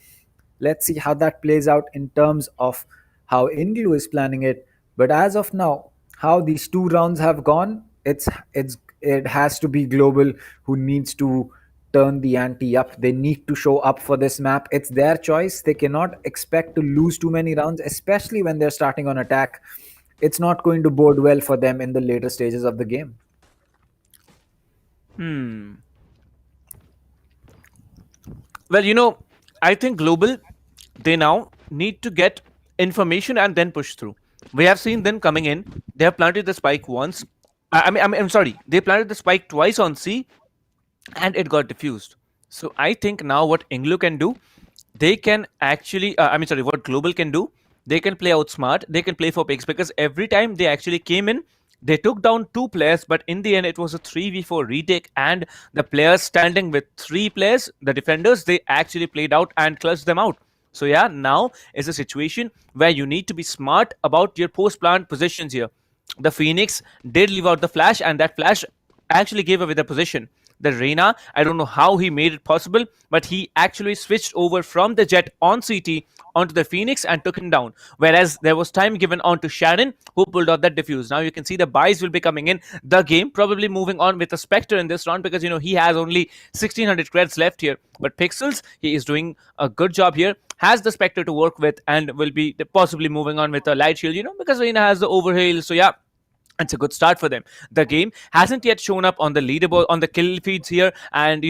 let's see how that plays out in terms of how INGLU is planning it. But as of now, how these 2 rounds have gone, it has to be Global who needs to turn the ante up. They need to show up for this map. It's their choice. They cannot expect to lose too many rounds, especially when they're starting on attack. It's not going to bode well for them in the later stages of the game. Well, I think Global, they now need to get information and then push through. We have seen them coming in. They have planted the spike once. I'm sorry. They planted the spike twice on C, and it got diffused. So I think now what INGLU can do, they can actually, what Global can do, they can play out smart, they can play for picks, because every time they actually came in, they took down 2 players, but in the end it was a 3v4 retake, and the players standing with 3 players, the defenders, they actually played out and clutched them out. So yeah, now is a situation where you need to be smart about your post-plant positions here. The Phoenix did leave out the flash, and that flash actually gave away the position. The Reina, I don't know how he made it possible, but he actually switched over from the Jet on CT onto the Phoenix and took him down. Whereas there was time given on to Sharon, who pulled out that defuse. Now you can see the buys will be coming in the game, probably moving on with a Spectre in this round, because he has only 1600 credits left here. But Pixels, he is doing a good job here, has the Spectre to work with, and will be possibly moving on with a light shield, because Reina has the overhaul. So yeah, It's a good start for them. The game hasn't yet shown up on the leaderboard, on the kill feeds here, and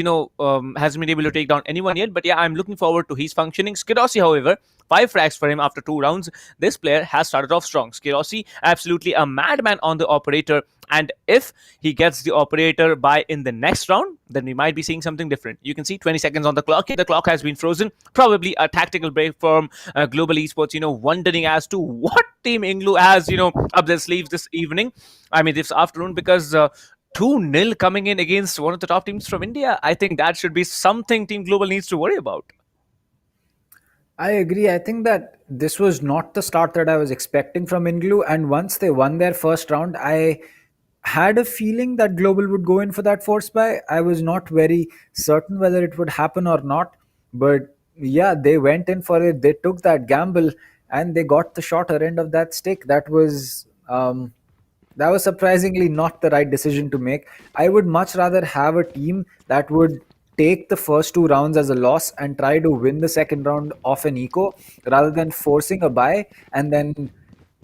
hasn't been able to take down anyone yet. But yeah, I'm looking forward to his functioning. Skirossi, however, 5 frags for him after 2 rounds. This player has started off strong. Skirossi, absolutely a madman on the operator. And if he gets the operator by in the next round, then we might be seeing something different. You can see 20 seconds on the clock. The clock has been frozen. Probably a tactical break from Global Esports, wondering as to what Team INGLU has, up their sleeves this evening. I mean, this afternoon, because 2-0 coming in against one of the top teams from India. I think that should be something Team Global needs to worry about. I agree. I think that this was not the start that I was expecting from INGLU. And once they won their first round, I had a feeling that Global would go in for that force buy. I was not very certain whether it would happen or not. But yeah, they went in for it. They took that gamble and they got the shorter end of that stick. That was surprisingly not the right decision to make. I would much rather have a team that would take the first 2 rounds as a loss and try to win the second round off an eco rather than forcing a buy and then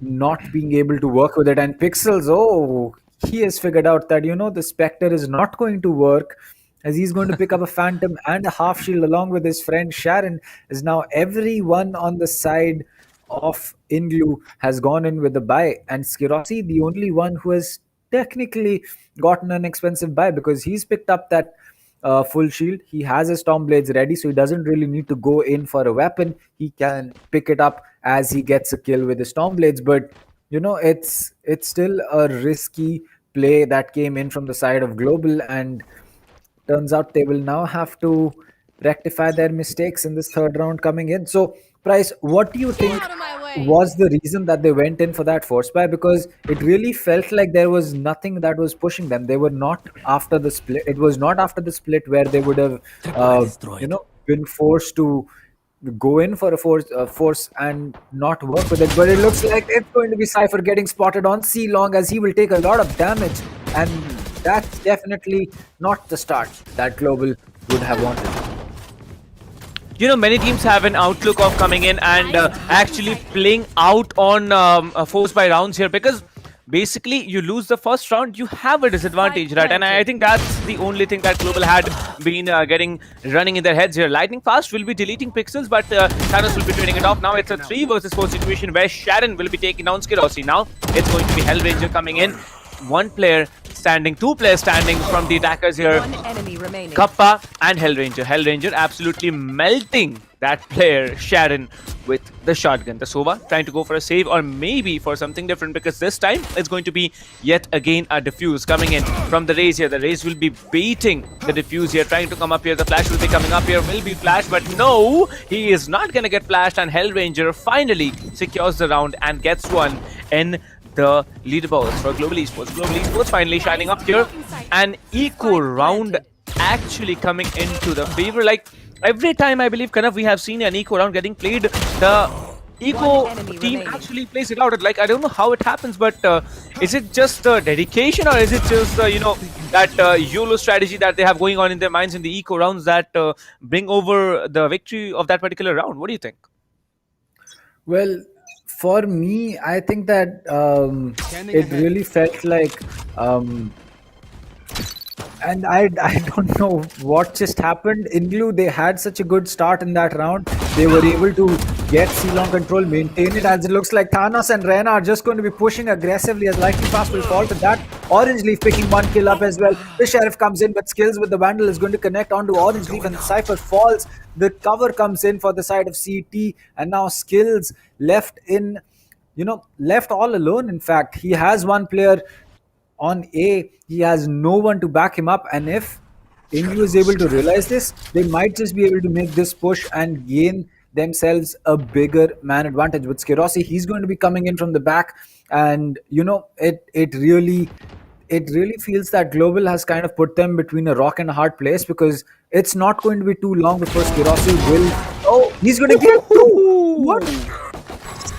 not being able to work with it. And Pixels, he has figured out that, the Spectre is not going to work, as he's going to pick up a Phantom and a half shield along with his friend Sharon. Is now everyone on the side of INGLU has gone in with a buy, and Skirossi, the only one who has technically gotten an expensive buy, because he's picked up that full shield. He has his Storm Blades ready, so he doesn't really need to go in for a weapon. He can pick it up as he gets a kill with his Storm Blades. But it's still a risky play that came in from the side of Global, and turns out they will now have to rectify their mistakes in this third round coming in. So Price, what do you think was the reason that they went in for that force buy? Because it really felt like there was nothing that was pushing them. They were not after the split. It was not after the split where they would have been forced to go in for a force and not work with it. But it looks like it's going to be Cypher getting spotted on C long, as he will take a lot of damage, and that's definitely not the start that Global would have wanted. Many teams have an outlook of coming in and actually playing out on force by rounds here, because basically you lose the first round, you have a disadvantage, right? And I think that's the only thing that Global had been running in their heads here. Lightning Fast will be deleting Pixels, but Thanos will be turning it off. Now it's a 3 versus 4 situation where Sharon will be taking down Skirossi. Now it's going to be Hellranger coming in. 1 player standing, 2 players standing from the attackers here. Kappa and Hellranger. Hellranger absolutely melting that player Sharon with the shotgun. The Sova trying to go for a save, or maybe for something different, because this time it's going to be yet again a defuse coming in from the Raze here. The Raze will be baiting the defuse here, trying to come up here. The flash will be coming up here, will be flashed, but no, he is not going to get flashed, and Hellranger finally secures the round and gets one in the leaderboards for Global Esports. Global Esports finally shining up here. An eco round actually coming into the favor. Like every time, I believe, Kanav, we have seen an eco round getting played, the eco team actually plays it out. Like, I don't know how it happens, but is it just dedication, or is it just that YOLO strategy that they have going on in their minds in the eco rounds that bring over the victory of that particular round? What do you think? Well, for me, I think that it really felt like, and I don't know what just happened. INGLU, they had such a good start in that round. They were able to get C-Long control, maintain it, as it looks like Thanos and Rena are just going to be pushing aggressively, as Lightning Fast will fall to that. Orange Leaf picking 1 kill up as well. The Sheriff comes in, but Skills with the Vandal is going to connect onto Orange Leaf, and Cypher falls. The cover comes in for the side of CT, and now Skills left all alone. In fact, he has 1 player on A. He has no one to back him up, and if INGLU is able to realize this, they might just be able to make this push and gain themselves a bigger man advantage. With Skirossi, he's going to be coming in from the back, and it really feels that Global has kind of put them between a rock and a hard place, because it's not going to be too long before Skirossi will... Oh, he's going to get 2! What?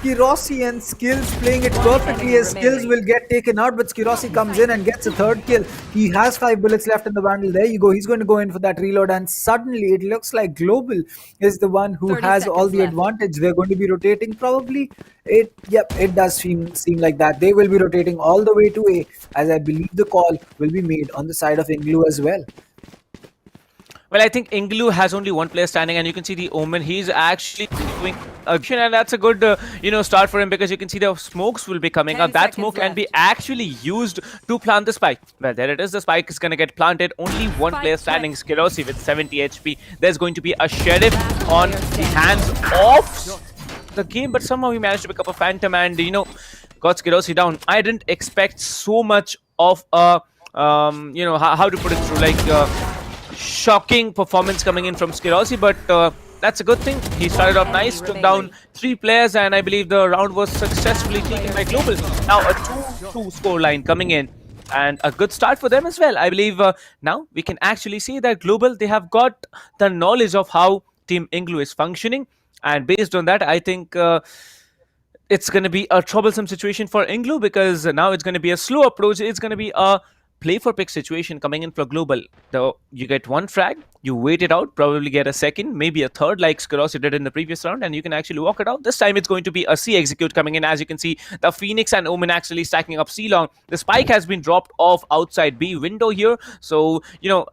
Skirossi and Skills playing it perfectly as Skills will get taken out, but Skirossi comes in and gets a third kill. He has 5 bullets left in the bundle. There you go. He's going to go in for that reload, and suddenly it looks like Global is the one who has all the advantage. They're going to be rotating probably. It does seem like that. They will be rotating all the way to A, as I believe the call will be made on the side of INGLU as well. Well, I think INGLU has only one player standing, and you can see the Omen. He's actually doing action, and that's a good, start for him, because you can see the smokes will be coming up. That smoke can be actually used to plant the spike. Well, there it is. The spike is going to get planted. Only one player standing, Skirossi with 70 HP. There's going to be a Sheriff on the hands of the game, but somehow he managed to pick up a Phantom and, got Skirossi down. I didn't expect so much of a, how to put it through, like, shocking performance coming in from Skirossi, but that's a good thing. He started off nice, took down 3 players, and I believe the round was successfully taken by Global. Now a 2-2 score line coming in, and a good start for them as well. I believe now we can actually see that Global, they have got the knowledge of how Team INGLU is functioning, and based on that, I think it's going to be a troublesome situation for INGLU, because now it's going to be a slow approach. It's going to be a play for pick situation coming in for Global. Though you get 1 frag, you wait it out, probably get a second, maybe a third, like Skirossi did in the previous round, and you can actually walk it out. This time it's going to be a C execute coming in. As you can see, the Phoenix and Omen actually stacking up C long. The spike has been dropped off outside B window here, so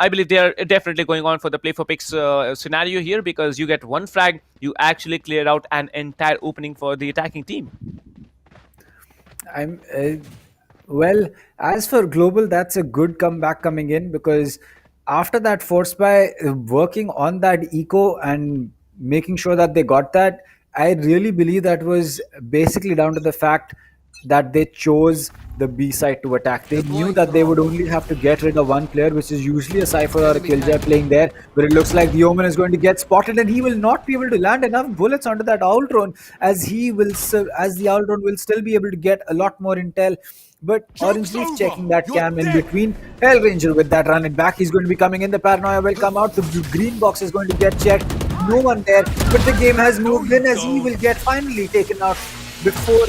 I believe they are definitely going on for the play for picks scenario here, because you get 1 frag, you actually clear out an entire opening for the attacking team. Well, as for Global, that's a good comeback coming in, because after that force by working on that eco and making sure that they got that, I really believe that was basically down to the fact that they chose the B side to attack. They knew that they would only have to get rid of 1 player, which is usually a Cypher or a Killjoy playing there, but it looks like the Omen is going to get spotted, and he will not be able to land enough bullets onto that Owl Drone, as the Owl Drone will still be able to get a lot more intel. But Orange Leaf checking that cam in between. Hell Ranger with that run it back. He's going to be coming in. The Paranoia will come out. The green box is going to get checked. No one there. But the game has moved in, as he will get finally taken out before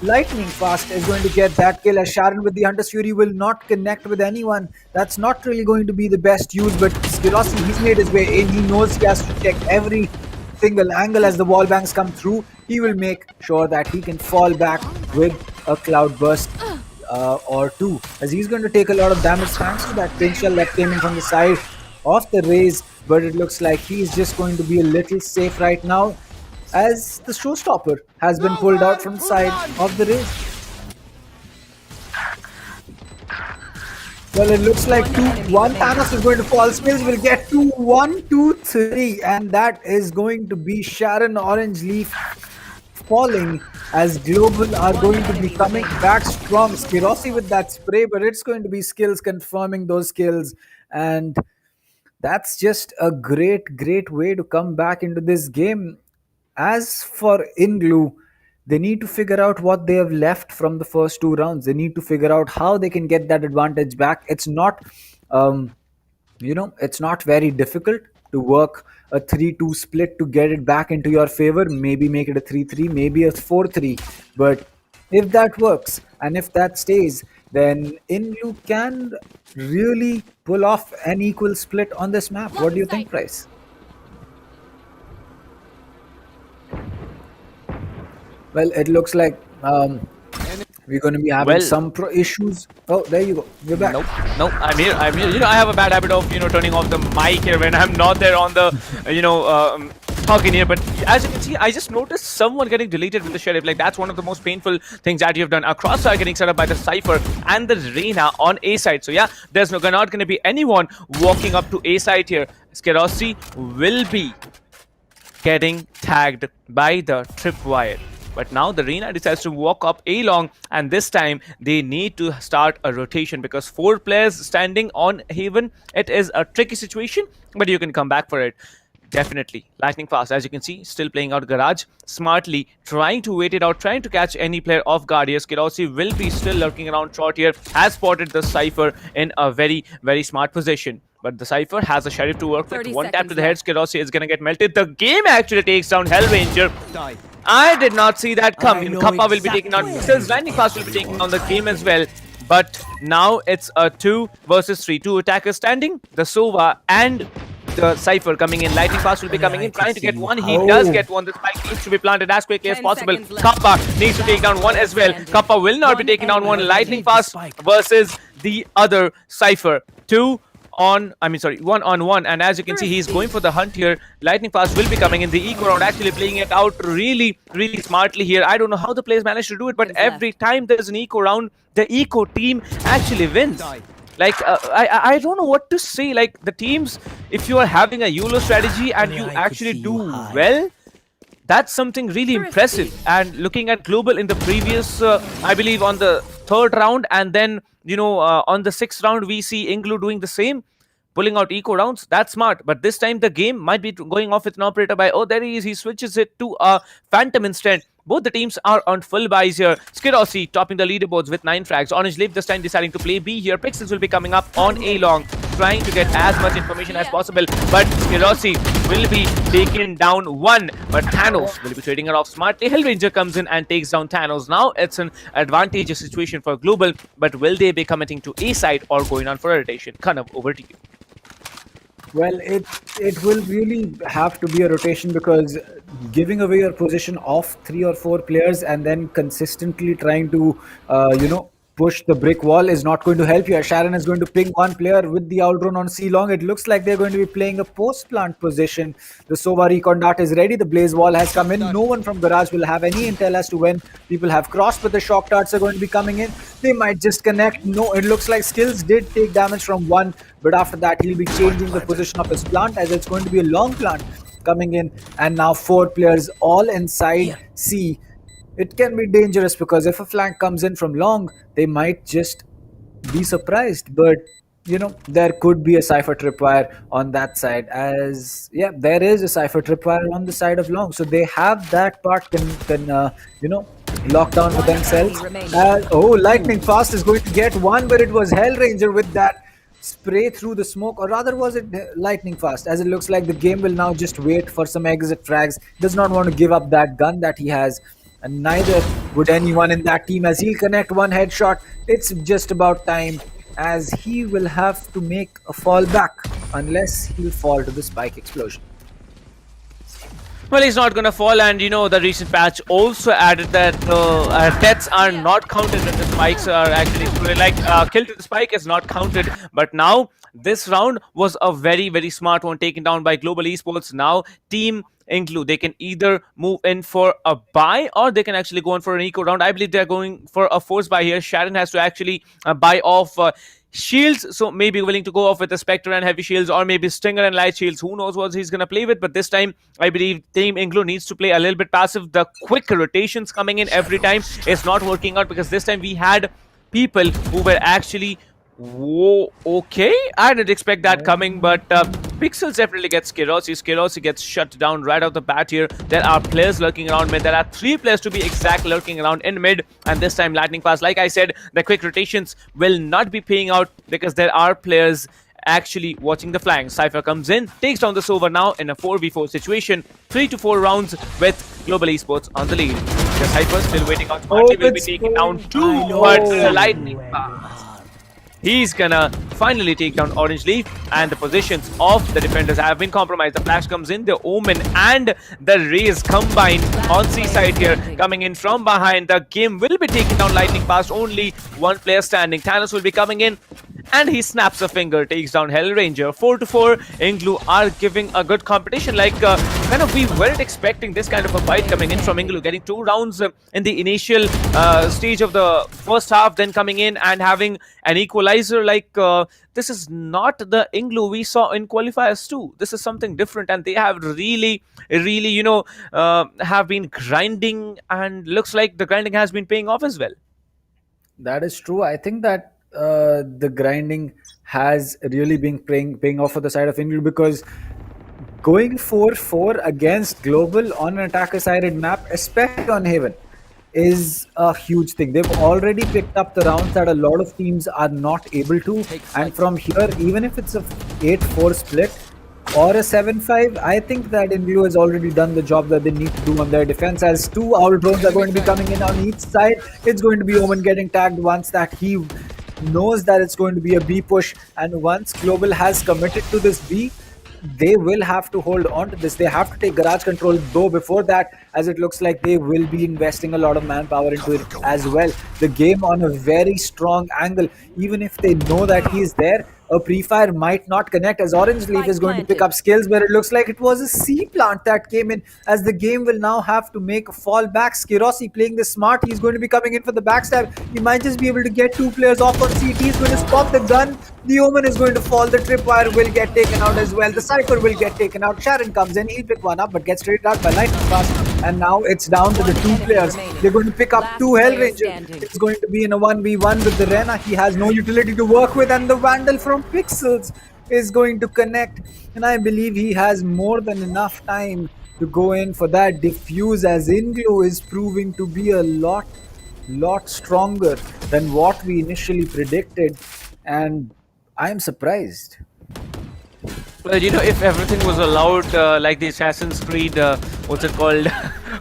Lightning Fast is going to get that kill, as Sharon with the Hunter's Fury will not connect with anyone. That's not really going to be the best use, but Skirossi, he's made his way in. He knows he has to check every single angle as the wall bangs come through. He will make sure that he can fall back with a cloud burst or 2, as he's going to take a lot of damage thanks to that pin shell that came in from the side of the Raze, but it looks like he's just going to be a little safe right now, as the showstopper has been pulled out from the side of the Raze. Well, it looks like 2-1. Thanos is going to fall. Smills will get 2-1, 2-3, and that is going to be Sharon Orange Leaf falling, as Global are going to be coming back strong. Skirossi with that spray, but it's going to be Skills confirming those kills, and that's just a great way to come back into this game. As for INGLU, they need to figure out what they have left from the first 2 rounds. They need to figure out how they can get that advantage back. It's not, it's not very difficult to work a 3-2 split to get it back into your favor. Maybe make it a 3-3, maybe a 4-3. But if that works and if that stays, then INGLU can really pull off an equal split on this map. What do you think, Price? Well, it looks like we're going to be having some issues. Oh, there you go. You're back. Nope. I'm here. I have a bad habit of, turning off the mic here when I'm not there on the, talking here. But as you can see, I just noticed someone getting deleted with the Sheriff. Like, that's one of the most painful things that you've done. A crossfire getting set up by the Cypher and the Reyna on A side. So yeah, there's not going to be anyone walking up to A side here. Skirossi will be getting tagged by the tripwire. But now the Reyna decides to walk up A long, and this time they need to start a rotation, because 4 players standing on Haven, it is a tricky situation, but you can come back for it. Definitely. Lightning Fast, as you can see, still playing out Garage, smartly trying to wait it out, trying to catch any player off guard here. Skirossi will be still lurking around short here, has spotted the Cypher in a very smart position. but the Cypher has a Sheriff to work with. One tap to the head, Skirossi is gonna get melted. The game actually takes down Hellranger. I did not see that coming. Kappa will be taking down Pixels. Lightning Fast will be taking down the game as well. But now it's a 2 versus 3. 2 attackers standing. The Sova and the Cypher coming in. Lightning Fast will be coming in, trying to get one. He does get one. The spike needs to be planted as quickly as possible. Kappa needs to take down one as well. Kappa will not be taking down one. Lightning Fast versus the other Cypher. 1 on 1, and as you can see, he's going for the hunt here. Lightning Fast will be coming in. The eco round actually playing it out really smartly here. I don't know how the players managed to do it, but every time there's an eco round, the eco team actually wins. Like, I don't know what to say. Like, the teams, if you are having a YOLO strategy and you actually do well, that's something really impressive. And looking at Global in the previous, I believe on the 3rd round, and then, you know, on the 6th round, we see INGLU doing the same, pulling out eco rounds. That's smart. But this time the game might be going off with an operator by, oh, there he is. He switches it to a Phantom instead. Both the teams are on full buys here. Skirossi topping the leaderboards with 9 frags. Orange Leaf this time deciding to play B here. Pixels will be coming up on A long, trying to get as much information as possible. But Skirossi will be taken down 1. But Thanos will be trading it off smartly. Hellranger comes in and takes down Thanos. Now it's an advantageous situation for Global. But will they be committing to A side or going on for a rotation? Kanav, over to you. Well, it will really have to be a rotation, because giving away your position off 3 or 4 players and then consistently trying to, push the brick wall is not going to help you. Sharon is going to ping one player with the outrun on C long. It looks like they're going to be playing a post plant position. The Sova recon dart is ready. The blaze wall has come in. No one from Garage will have any intel as to when people have crossed, but the shock darts are going to be coming in. They might just connect. No, it looks like Skills did take damage from one, but after that he'll be changing the position of his plant, as it's going to be a long plant coming in, and now 4 players all inside C. It can be dangerous, because if a flank comes in from long, they might just be surprised. But, you know, there could be a Cypher tripwire on that side, as, yeah, there is a Cypher tripwire on the side of long. So they have that part lock down for themselves. Lightning Fast is going to get one, but it was Hellranger with that spray through the smoke, or rather was it Lightning Fast, as it looks like the game will now just wait for some exit frags. Does not want to give up that gun that he has, and neither would anyone in that team, as he'll connect one headshot. It's just about time, as he will have to make a fall back unless he'll fall to the spike explosion. Well, he's not going to fall, and you know, the recent patch also added that deaths are not counted when the spikes are actually kill to the spike is not counted. But now this round was a very smart one taken down by Global Esports. Now Team INGLU, they can either move in for a buy, or they can actually go in for an eco round. I believe they're going for a force buy here. Sharon has to actually buy off shields, so maybe willing to go off with the Spectre and heavy shields, or maybe Stinger and light shields. Who knows what he's going to play with, but this time I believe Team INGLU needs to play a little bit passive. The quick rotations coming in every time is not working out, because this time we had people who were actually okay. I didn't expect that coming, but Pixels definitely gets Skirossi. Skirossi gets shut down right off the bat here. There are players lurking around mid. There are 3 players to be exact lurking around in mid, and this time Lightning Fast, like I said, the quick rotations will not be paying out, because there are players actually watching the flanks. Cypher comes in, takes down the Sova now in a 4v4 situation. 3 to 4 rounds with Global Esports on the lead. The Cypher still waiting out smartly, will be taking down 2, but Lightning Fast, he's gonna finally take down Orange Leaf, and the positions of the defenders have been compromised. The flash comes in, the Omen and the Raze combined on C side here, coming in from behind. The game will be taking down Lightning Fast. Only one player standing. Thanos will be coming in, and he snaps a finger, takes down Hellranger. 4 to 4. INGLU are giving a good competition. Like, we weren't expecting this kind of a fight coming in from INGLU, getting 2 rounds in the initial stage of the first half, then coming in and having an equalizer. This is not the INGLU we saw in qualifiers 2. This is something different, and they have really have been grinding, and looks like the grinding has been paying off as well. That is true. I think that the grinding has really been paying off for the side of INGLU, because going 4-4 against Global on an attacker-sided map, especially on Haven, is a huge thing. They've already picked up the rounds that a lot of teams are not able to. And from here, even if it's a 8-4 split or a 7-5, I think that INGLU has already done the job that they need to do on their defense, as 2 Owl drones are going to be coming in on each side. It's going to be Omen getting tagged once that he knows that it's going to be a B push, and once Global has committed to this B, they will have to hold on to this. They have to take garage control, though before that, as it looks like they will be investing a lot of manpower into it as well. The game on a very strong angle. Even if they know that he is there, a pre-fire might not connect, as Orange Leaf is going to pick up skills, where it looks like it was a C plant that came in, as the game will now have to make a fall back. Skirossi playing this smart. He's going to be coming in for the backstab. He might just be able to get 2 players off on CT. He's going to spot the gun. The Omen is going to fall. The tripwire will get taken out as well. The Cypher will get taken out. Sharon comes in. He'll pick one up, but gets traded out by Lightning Fast. And now it's down to the 2 players. They're going to pick up 2 Hellranger. It's going to be in a 1v1 with the Rena. He has no utility to work with, and the Vandal from Pixels is going to connect. And I believe he has more than enough time to go in for that diffuse, as INGLU is proving to be a lot stronger than what we initially predicted. And I'm surprised. Well, you know, if everything was allowed like the Assassin's Creed, what's it called,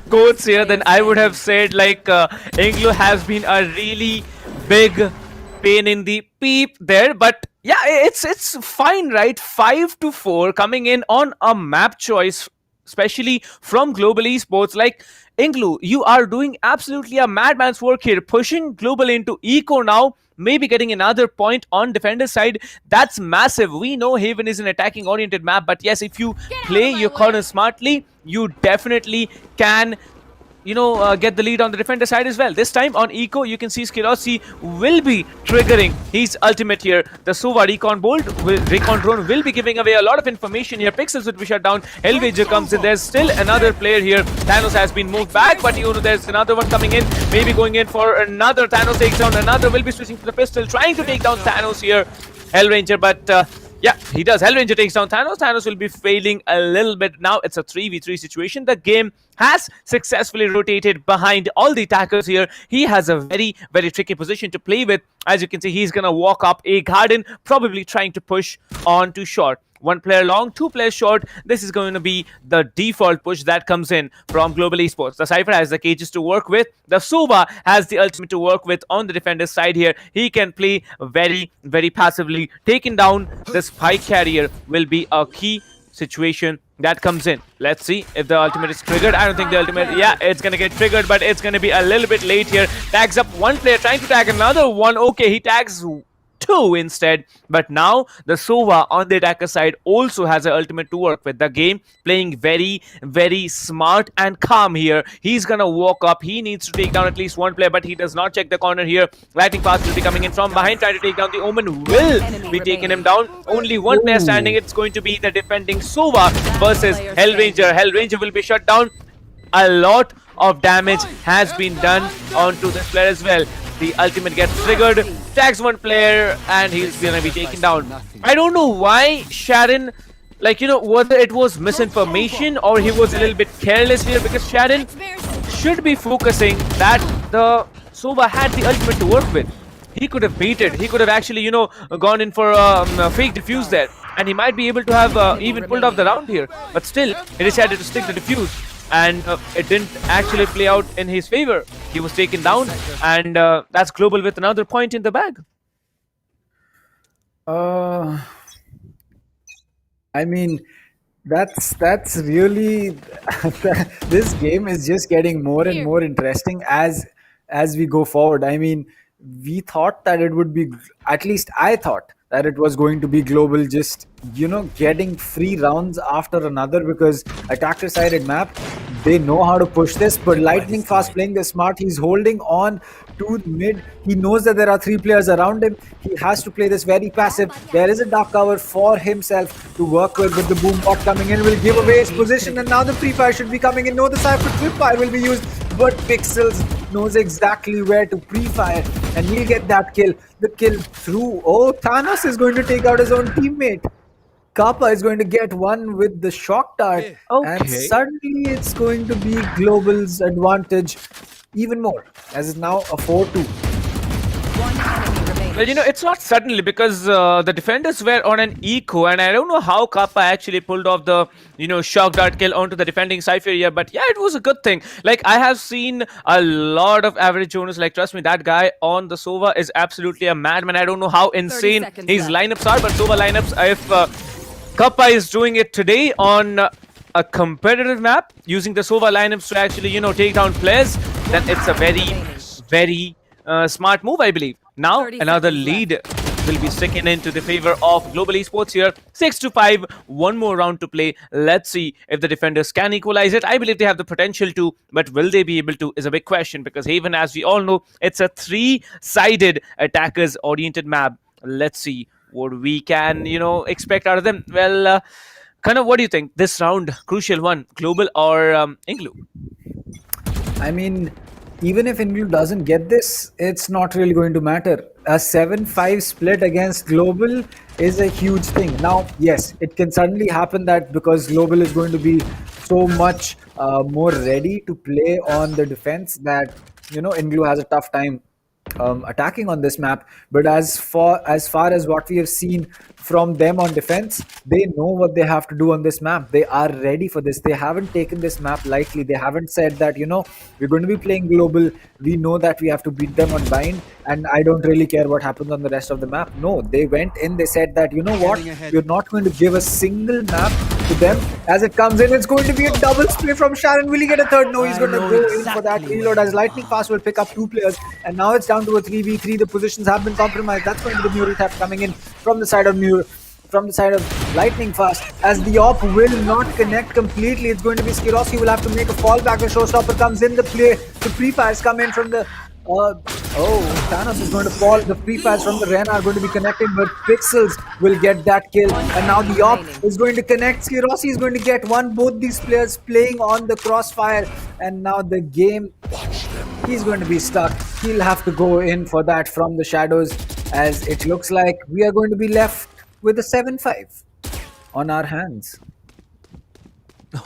codes here, then I would have said like INGLU has been a really big pain in the peep there. But yeah, it's fine, right? 5-4 coming in on a map choice, especially from Global Esports. Like, INGLU, you are doing absolutely a madman's work here, pushing Global into Eco now, maybe getting another point on defender side. That's massive. We know Haven is an attacking oriented map, but yes, if you play your corner smartly, you definitely can, you know, get the lead on the defender side as well. This time on Eco, you can see Skirossi will be triggering his ultimate here. The Sova recon drone will be giving away a lot of information here. Pixels will be shut down. Hellraiser comes in. There's still another player here. Thanos has been moved back, but you know, there's another one coming in. Maybe going in for another. Thanos takes down another. Will be switching to the pistol, trying to take down Thanos here. Hellranger, but yeah, he does. Hellranger takes down Thanos. Thanos will be failing a little bit. Now it's a 3v3 situation. The game has successfully rotated behind all the attackers here. He has a very, very tricky position to play with. As you can see, he's going to walk up a garden, probably trying to push on to short. 1 player long, 2 players short. This is going to be the default push that comes in from Global Esports. The Cypher has the cages to work with. The Sova has the ultimate to work with on the defender's side here. He can play very, very passively. Taking down the spike carrier will be a key situation that comes in. Let's see if the ultimate is triggered. I don't think the ultimate, yeah, it's gonna get triggered, but it's gonna be a little bit late here. Tags up 1 player, trying to tag another one. Okay, he tags 2 instead, but now the Sova on the attacker side also has an ultimate to work with. The game playing very, very smart and calm here. He's gonna walk up. He needs to take down at least 1 player, but he does not check the corner here. Lightning Fast will be coming in from behind, trying to take down the Omen. Will be taking him down. Only 1 player standing. It's going to be the defending Sova versus Hellranger. Hellranger will be shut down. A lot of damage has been done onto this player as well. The ultimate gets triggered, tags 1 player, and he's gonna be taken down. I don't know why Sharon, like, you know, whether it was misinformation or he was a little bit careless here, because Sharon should be focusing that the Sova had the ultimate to work with. He could have baited. He could have actually, you know, gone in for a fake defuse there, and he might be able to have even pulled off the round here. But still, he decided to stick the defuse. And it didn't actually play out in his favor. He was taken down, and that's Global with another point in the bag. I mean, that's really this game is just getting more and more interesting as we go forward. I mean, we thought that it would be, at least I thought that it was going to be Global just, you know, getting free rounds after another, because attacker sided map, they know how to push this. But Lightning Fast playing this smart. He's holding on to the mid. He knows that there are 3 players around him. He has to play this very passive. There is a dark cover for himself to work with the boom bot coming in will give away his position, and now the pre-fire should be coming in. No, the Cypher tripwire will be used, but Pixels knows exactly where to pre-fire, and he'll get that kill. The kill through. Oh, Thanos is going to take out his own teammate. Kappa is going to get 1 with the shock dart, and suddenly it's going to be Global's advantage. even more, as it's now a 4-2. Well, it's not suddenly because the defenders were on an eco, and I don't know how Kappa actually pulled off the, shock dart kill onto the defending Cypher here, but yeah, it was a good thing. Like, I have seen a lot of average owners, like, trust me, that guy on the Sova is absolutely a madman. I don't know how insane his lineups are, but Sova lineups, if Kappa is doing it today on a competitive map, using the Sova lineups to actually, take down players, then it's a very, very smart move, I believe. Now, another lead will be sticking into the favor of Global Esports here. 6-5, one more round to play. Let's see if the defenders can equalize it. I believe they have the potential to, but will they be able to is a big question, because Haven, as we all know, it's a three-sided attackers-oriented map. Let's see what we can, expect out of them. Well, kind of, what do you think? This round, crucial one, Global or INGLU? I mean, even if INGLU doesn't get this, it's not really going to matter. A 7-5 split against Global is a huge thing. Now, yes, it can suddenly happen that because Global is going to be so much more ready to play on the defense that, INGLU has a tough time attacking on this map. But as far as what we have seen from them on defense, they know what they have to do on this map. They are ready for this. They haven't taken this map lightly. They haven't said that, we're going to be playing Global. We know that we have to beat them on bind, and I don't really care what happens on the rest of the map. No, they went in, they said that, we're not going to give a single map to them. As it comes in, it's going to be a double split from Sharon. Will he get a third? No, he's going to go in for that reload, as Lightning Fast will pick up 2 players, and now it's down to a 3v3. The positions have been compromised. That's going to be the Mural Theft coming in from the side of Lightning Fast, as the op will not connect completely. It's going to be Skiros. He will have to make a fallback. The Showstopper comes in the play. The pre-fires come in from the Thanos is going to fall. The pre-fires from the Ren are going to be connected, but Pixels will get that kill. And now the op is going to connect. Skirosi is going to get one. Both these players playing on the crossfire, and now the game, he's going to be stuck. He'll have to go in for that from the shadows, as it looks like we are going to be left with a 7-5 on our hands.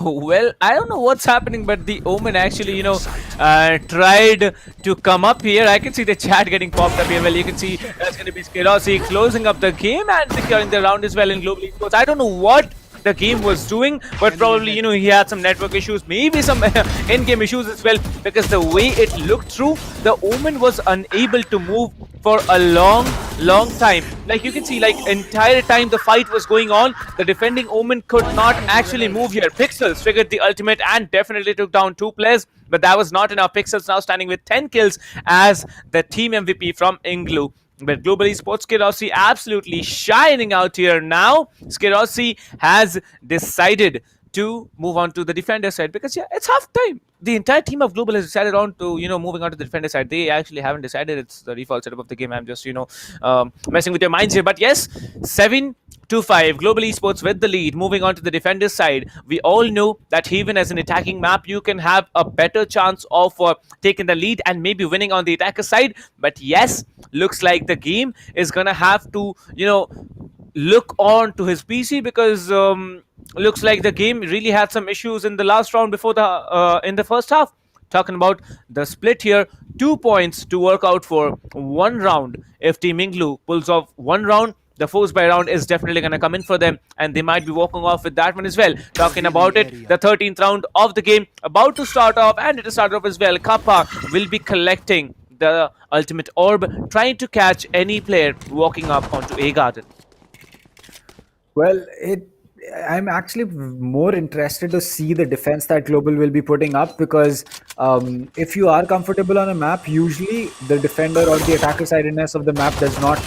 Well, I don't know what's happening, but the Omen actually, tried to come up here. I can see the chat getting popped up here. Well, you can see that's going to be Skirosi closing up the game and securing the round as well in Global Esports. I don't know what the game was doing, but probably, he had some network issues, maybe some in-game issues as well, because the way it looked through, the Omen was unable to move for a long time. Like, you can see, like, entire time the fight was going on, the defending Omen could not actually move here. Pixels triggered the ultimate and definitely took down 2 players, but that was not enough. Pixels now standing with 10 kills as the team MVP from INGLU. But Global Esports, Skirosi absolutely shining out here now. Skirosi has decided to move on to the defender side, because yeah, it's half time. The entire team of Global has decided on to, moving on to the defender side. They actually haven't decided. It's the default setup of the game. I'm just, messing with your minds here. But yes, 7-5, Global Esports with the lead, moving on to the defender side. We all know that even as an attacking map, you can have a better chance of taking the lead and maybe winning on the attacker side. But yes, looks like the game is gonna have to, look on to his PC, because looks like the game really had some issues in the last round before the in the first half. Talking about the split here, 2 points to work out for 1 round. If Team INGLU pulls off 1 round, the force by round is definitely going to come in for them, and they might be walking off with that one as well. Talking about it, the 13th round of the game about to start off, and it will start off as well. Kappa will be collecting the ultimate orb, trying to catch any player walking up onto A Garden. Well, I'm actually more interested to see the defense that Global will be putting up, because if you are comfortable on a map, usually the defender or the attacker sidedness of the map does not,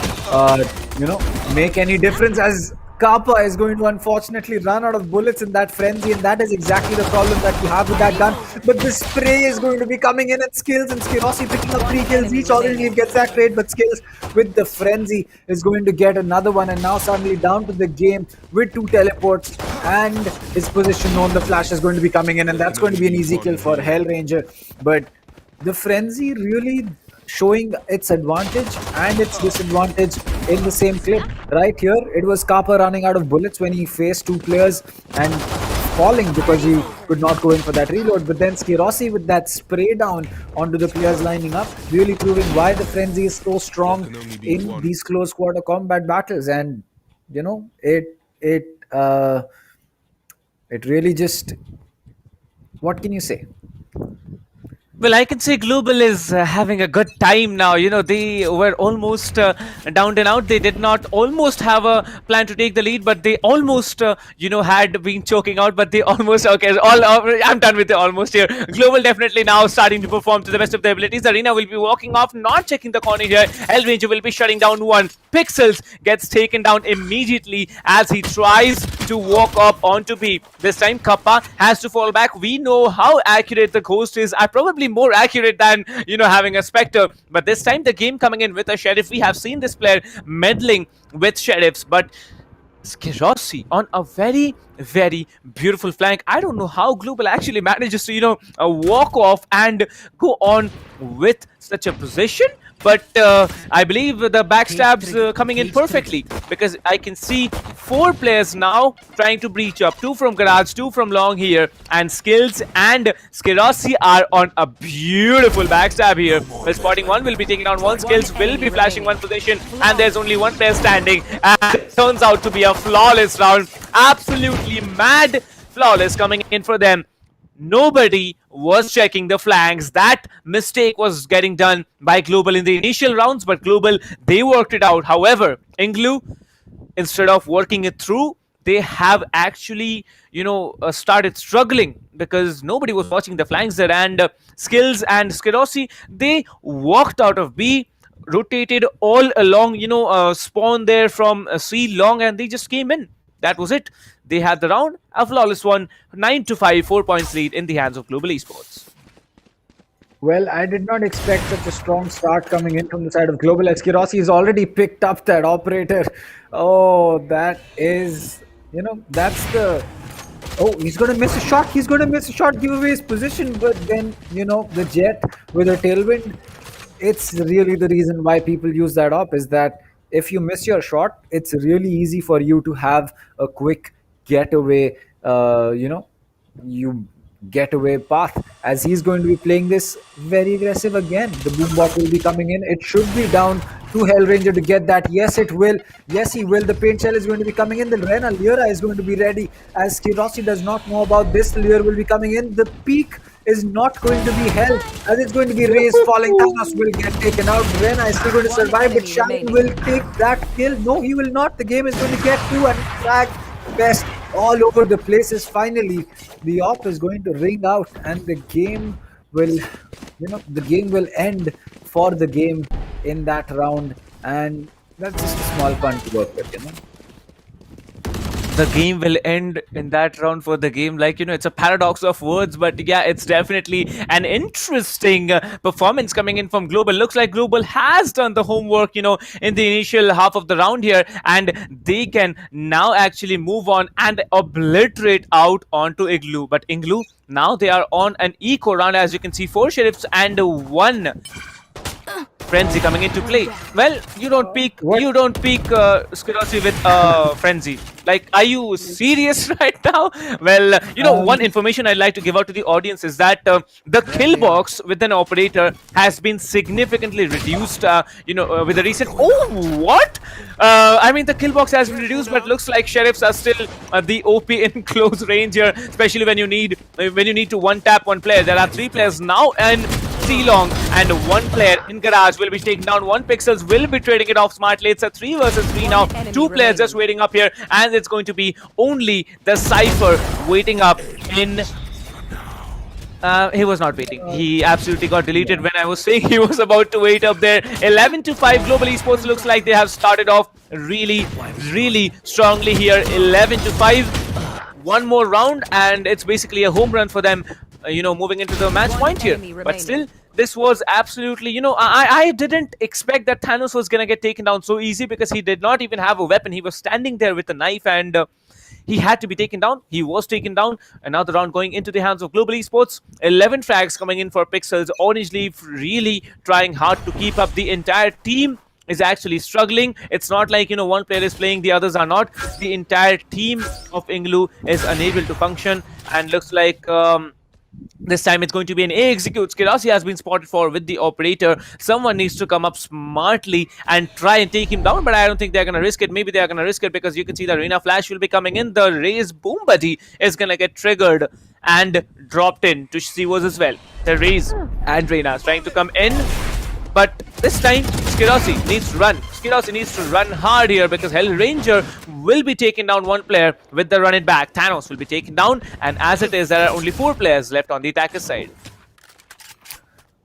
make any difference, as Kappa is going to unfortunately run out of bullets in that frenzy, and that is exactly the problem that you have with that gun. But the spray is going to be coming in at Skills, and Skirosi picking up 3 kills each. Already he gets that trade, but Skills with the frenzy is going to get another one, and now suddenly down to the game with 2 teleports, and his position known. The flash is going to be coming in, and that's going to be an easy kill for Hellranger. But the frenzy really showing its advantage and its disadvantage in the same clip. Right here, it was Kappa running out of bullets when he faced 2 players and falling because he could not go in for that reload. But then SkyEsports with that spray down onto the players lining up, really proving why the frenzy is so strong in these close quarter combat battles. And you know, it really just, what can you say? Well, I can say Global is having a good time now. You know, they were almost down and out. They did not almost have a plan to take the lead, but they almost, had been choking out. But they almost, I'm done with the almost here. Global definitely now starting to perform to the best of their abilities. Arena will be walking off, not checking the corner here. El Ranger will be shutting down one. Pixels gets taken down immediately as he tries to walk up onto B. This time, Kappa has to fall back. We know how accurate the Ghost is. Probably more accurate than having a Spectre, but this time the game coming in with a Sheriff. We have seen this player meddling with Sheriffs, but SkyEsports on a very, very beautiful flank. I don't know how Global actually manages to walk off and go on with such a position, but I believe the backstabs coming in perfectly, because I can see 4 players now trying to breach up. 2 from Garage, 2 from Long here, and Skills and SkyEsports are on a beautiful backstab here. Well, spotting one will be taking down one. Skills will be flashing one position, and there's only one player standing, and it turns out to be a flawless round. Absolutely mad flawless coming in for them. Nobody was checking the flanks. That mistake was getting done by Global in the initial rounds, but Global, they worked it out. However, INGLU, instead of working it through, they have actually, started struggling because nobody was watching the flanks there. And Skills and SkyEsports, they walked out of B, rotated all along, spawn there from C long, and they just came in. That was it. They had the round, a flawless one, 9-5, 4 points lead in the hands of Global Esports. Well, I did not expect such a strong start coming in from the side of Global. SkyEsports has already picked up that operator. Oh, that is, that's the... Oh, he's going to miss a shot. He's going to miss a shot, give away his position. But then, the Jet with a tailwind, it's really the reason why people use that op, is that if you miss your shot, it's really easy for you to have a quick getaway, getaway path, as he's going to be playing this very aggressive again. The Boombot will be coming in. It should be down to Hellranger to get that. Yes, it will. Yes, he will. The paint shell is going to be coming in. The Rena Lyra is going to be ready, as SkyEsports does not know about this. Lyra will be coming in. The peak is not going to be held, as it's going to be raised, falling. Thanos will get taken out. Rena is still going to survive, but Shaman will take that kill. No, he will not. The game is going to get to and frag best all over the places. Finally, the op is going to ring out, and the game will, the game will end for the game in that round, and that's just a small fun to work with, The game will end in that round for the game. It's a paradox of words, but yeah, it's definitely an interesting performance coming in from Global. Looks like Global has done the homework, in the initial half of the round here, and they can now actually move on and obliterate out onto INGLU. But INGLU, now they are on an eco round, as you can see, 4 Sheriffs and 1 Frenzy coming into play. Well, you don't peak SkyEsports with Frenzy. Are you serious right now? Well, one information I'd like to give out to the audience is that the kill box with an operator has been significantly reduced, with the recent... Oh, what? The kill box has been reduced, but looks like Sheriffs are still the OP in close range here, especially when you need to one-tap one player. There are 3 players now, and long, and 1 player in Garage will be taking down. 1 Pixels will be trading it off smartly. It's a 3 versus 3 now. 2 players just waiting up here, and it's going to be only the Cypher waiting up in... he was not waiting. He absolutely got deleted when I was saying he was about to wait up there. 11-5 Global Esports looks like they have started off really, really strongly here. 11-5. 1 more round, and it's basically a home run for them, moving into the match point here. But still, this was absolutely, I didn't expect that Thanos was going to get taken down so easy, because he did not even have a weapon. He was standing there with a knife, and he had to be taken down. He was taken down. Another round going into the hands of Global Esports. 11 frags coming in for Pixels. Orange Leaf really trying hard to keep up. The entire team is actually struggling. It's not like, one player is playing, the others are not. The entire team of INGLU is unable to function, and looks like this time it's going to be an A execute. Skirasi has been spotted for with the operator. Someone needs to come up smartly and try and take him down, but I don't think they're going to risk it. Maybe they're going to risk it because you can see the arena flash will be coming in. The Raze boom buddy is going to get triggered and dropped in to Sivos as well. The Raze and Reina is trying to come in, but this time Skirasi needs to run. Skirasi needs to run hard here because Hell Ranger will be taking down one player with the run it back. Thanos will be taken down, and as it is, there are only 4 players left on the attacker side.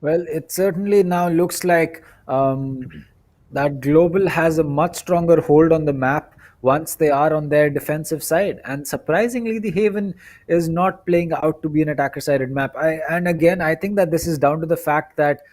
Well, it certainly now looks like that Global has a much stronger hold on the map once they are on their defensive side. And surprisingly, the Haven is not playing out to be an attacker-sided map. And again, I think that this is down to the fact that,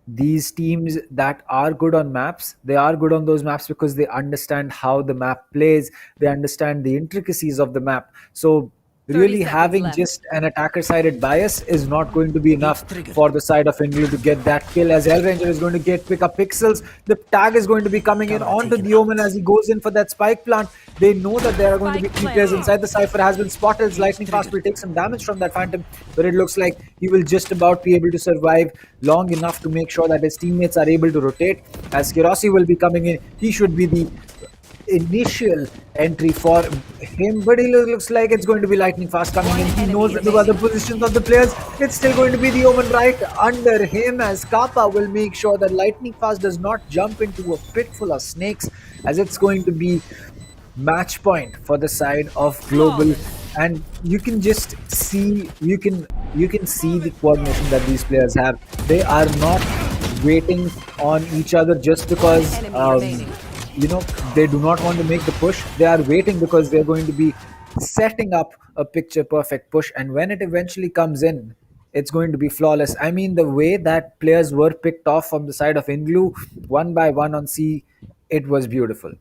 these teams that are good on maps, they are good on those maps because they understand how the map plays, they understand the intricacies of the map. So really having just an attacker-sided bias is not going to be enough for the side of INGLU to get that kill, as Hellranger is going to pick up pixels. The tag is going to be coming in onto the Omen as he goes in for that spike plant. They know that there are going to be 3 players inside. The Cypher has been spotted. Lightning Fast will take some damage from that Phantom, but it looks like he will just about be able to survive long enough to make sure that his teammates are able to rotate. As Kirasi will be coming in, he should be the initial entry for him, but he looks like it's going to be Lightning Fast coming in. He knows the other positions of the players. It's still going to be the Omen right under him, as Kappa will make sure that Lightning Fast does not jump into a pit full of snakes, as it's going to be match point for the side of Global. And you can just see, you can see the coordination that these players have. They are not waiting on each other just because they do not want to make the push. They are waiting because they're going to be setting up a picture perfect push, and when it eventually comes in, it's going to be flawless. I mean, the way that players were picked off from the side of INGLU one by one on C, it was beautiful.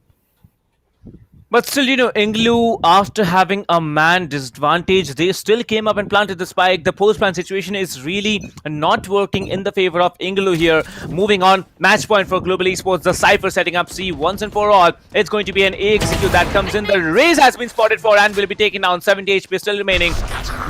But still, INGLU, after having a man disadvantage, they still came up and planted the spike. The post-plant situation is really not working in the favor of INGLU here. Moving on, match point for Global Esports. The Cypher setting up C once and for all. It's going to be an A execute that comes in. The Raze has been spotted for and will be taken down. 70 HP still remaining.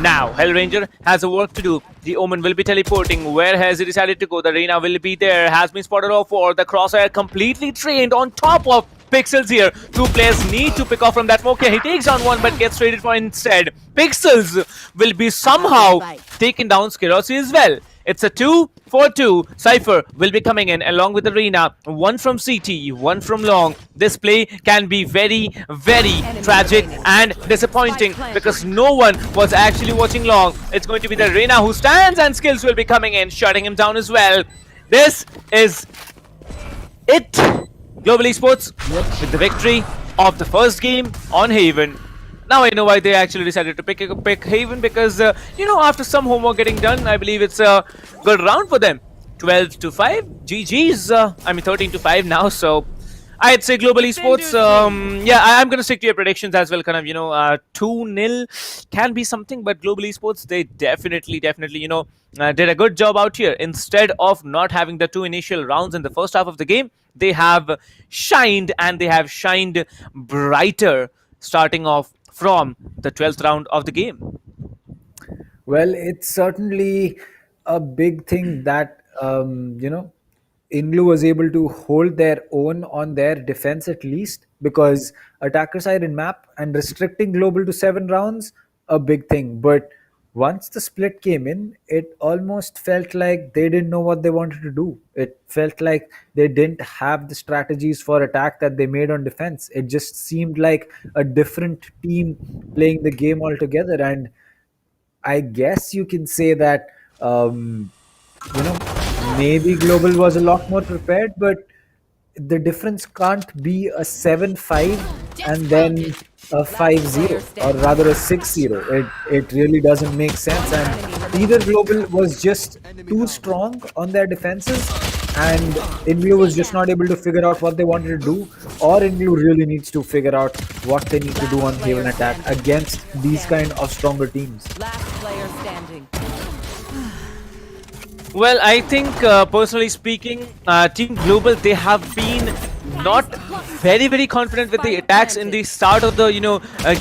Now, Hellranger has a work to do. The Omen will be teleporting. Where has he decided to go? The Reina will be there. Has been spotted off for. The Crosshair completely trained on top of Pixels here. 2 players need to pick off from that smoke. He takes down one but gets traded for instead. Pixels will be somehow taken down. Skirasi as well. It's a 2-4-2. Cypher will be coming in along with Arena. 1 from CT, 1 from Long. This play can be very, very tragic and disappointing because no one was actually watching Long. It's going to be the Arena who stands, and Skills will be coming in, shutting him down as well. This is it. Global Esports with the victory of the first game on Haven. Now I know why they actually decided to pick Haven, because after some homework getting done, I believe it's a good round for them. 12-5, GG's. 13-5 now. So I'd say Global Esports. I'm gonna stick to your predictions as well. 2-0 can be something, but Global Esports, they definitely did a good job out here. Instead of not having the 2 initial rounds in the first half of the game, they have shined, and they have shined brighter starting off from the 12th round of the game. Well, it's certainly a big thing that INGLU was able to hold their own on their defense at least, because attacker side in map and restricting Global to 7 rounds, a big thing. But once the split came in, it almost felt like they didn't know what they wanted to do. It felt like they didn't have the strategies for attack that they made on defense. It just seemed like a different team playing the game altogether. And I guess you can say that, maybe Global was a lot more prepared, but the difference can't be a 7-5 and then a 5-0, or rather a 6-0. It really doesn't make sense. And either Global was just too strong on their defenses and INGLU was just not able to figure out what they wanted to do, or INGLU really needs to figure out what they need to do on Haven attack against these kind of stronger teams. Last player standing. Well, I think personally speaking, Team Global, they have been not very confident with the attacks in the start of the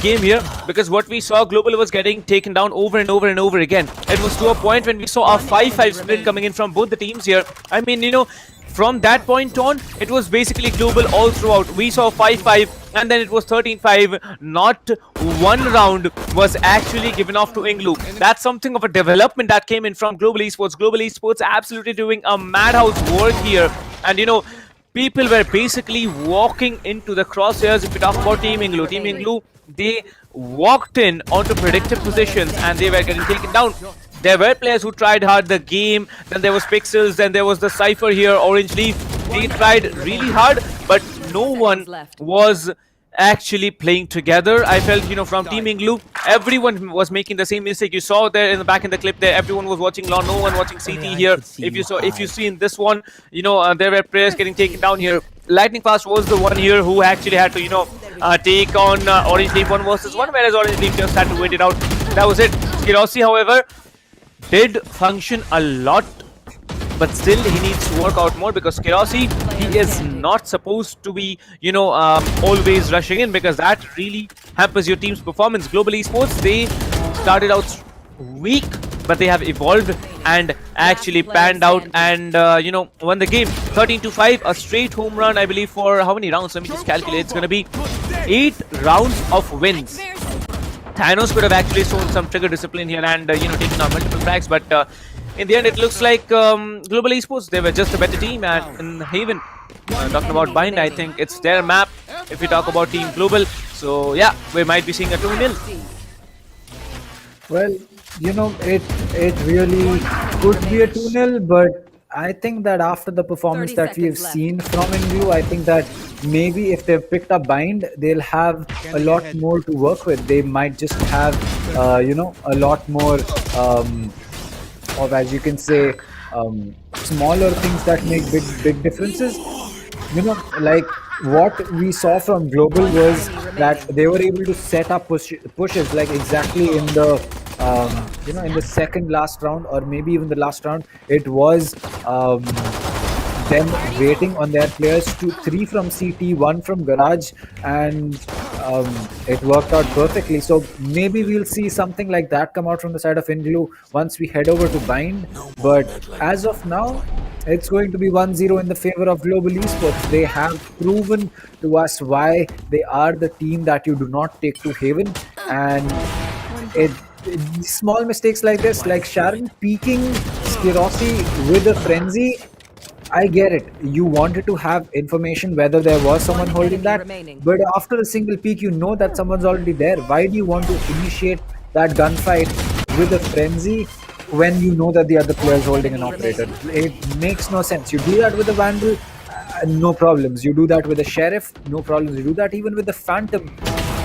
game here, because what we saw, Global was getting taken down over and over again. It was to a point when we saw a 5-5 split coming in from both the teams here. I mean, from that point on, it was basically Global all throughout. We saw 5-5 and then it was 13-5. Not one round was actually given off to INGLU. That's something of a development that came in from Global Esports. Global Esports absolutely doing a madhouse work here. And people were basically walking into the crosshairs. If we talk about Team INGLU, they walked in onto predictive positions and they were getting taken down. There were players who tried hard the game. Then there was Pixels. Then there was the Cypher here, Orange Leaf. They tried really hard, but no one was actually playing together. I felt, from Team INGLU, everyone was making the same mistake. You saw there in the back in the clip there, everyone was watching long, no one watching CT here. If you see in this one, there were players getting taken down here. Lightning Fast was the one here who actually had to, take on Orange Leaf 1 versus 1, whereas Orange Leaf just had to wait it out. That was it. Skirossi, however, did function a lot, but still he needs to work out more, because Skirossi, he is not supposed to be always rushing in, because that really hampers your team's performance. Global Esports, they started out weak, but they have evolved and actually panned out and won the game 13-5, a straight home run, I believe, for how many rounds? Let me just calculate. It's gonna be 8 rounds of wins. Thanos could have actually shown some trigger discipline here and taken on multiple frags, but in the end it looks like Global Esports, they were just a better team. And in Haven, talking about Bind, I think it's their map if we talk about Team Global. So yeah, we might be seeing a 2-0. Well, it really could be a 2-0, but I think that after the performance that we have seen from INGLU, I think that maybe if they've picked up Bind, they'll have a lot more to work with. They might just have, a lot more of, as you can say, smaller things that make big differences. Like what we saw from Global was that they were able to set up pushes like exactly in the in the second last round, or maybe even the last round. It was them waiting on their players to 3 from CT, 1 from Garage, and it worked out perfectly. So maybe we'll see something like that come out from the side of INGLU once we head over to Bind. But as of now, it's going to be 1-0 in the favor of Global Esports. They have proven to us why they are the team that you do not take to Haven, and small mistakes like this, like Sharon peeking Skirossi with a frenzy, I get it. You wanted to have information whether there was someone holding that, but after a single peek, you know that someone's already there. Why do you want to initiate that gunfight with a frenzy when you know that the other player is holding an operator? It makes no sense. You do that with a Vandal, no problems. You do that with a Sheriff, no problems. You do that even with the Phantom,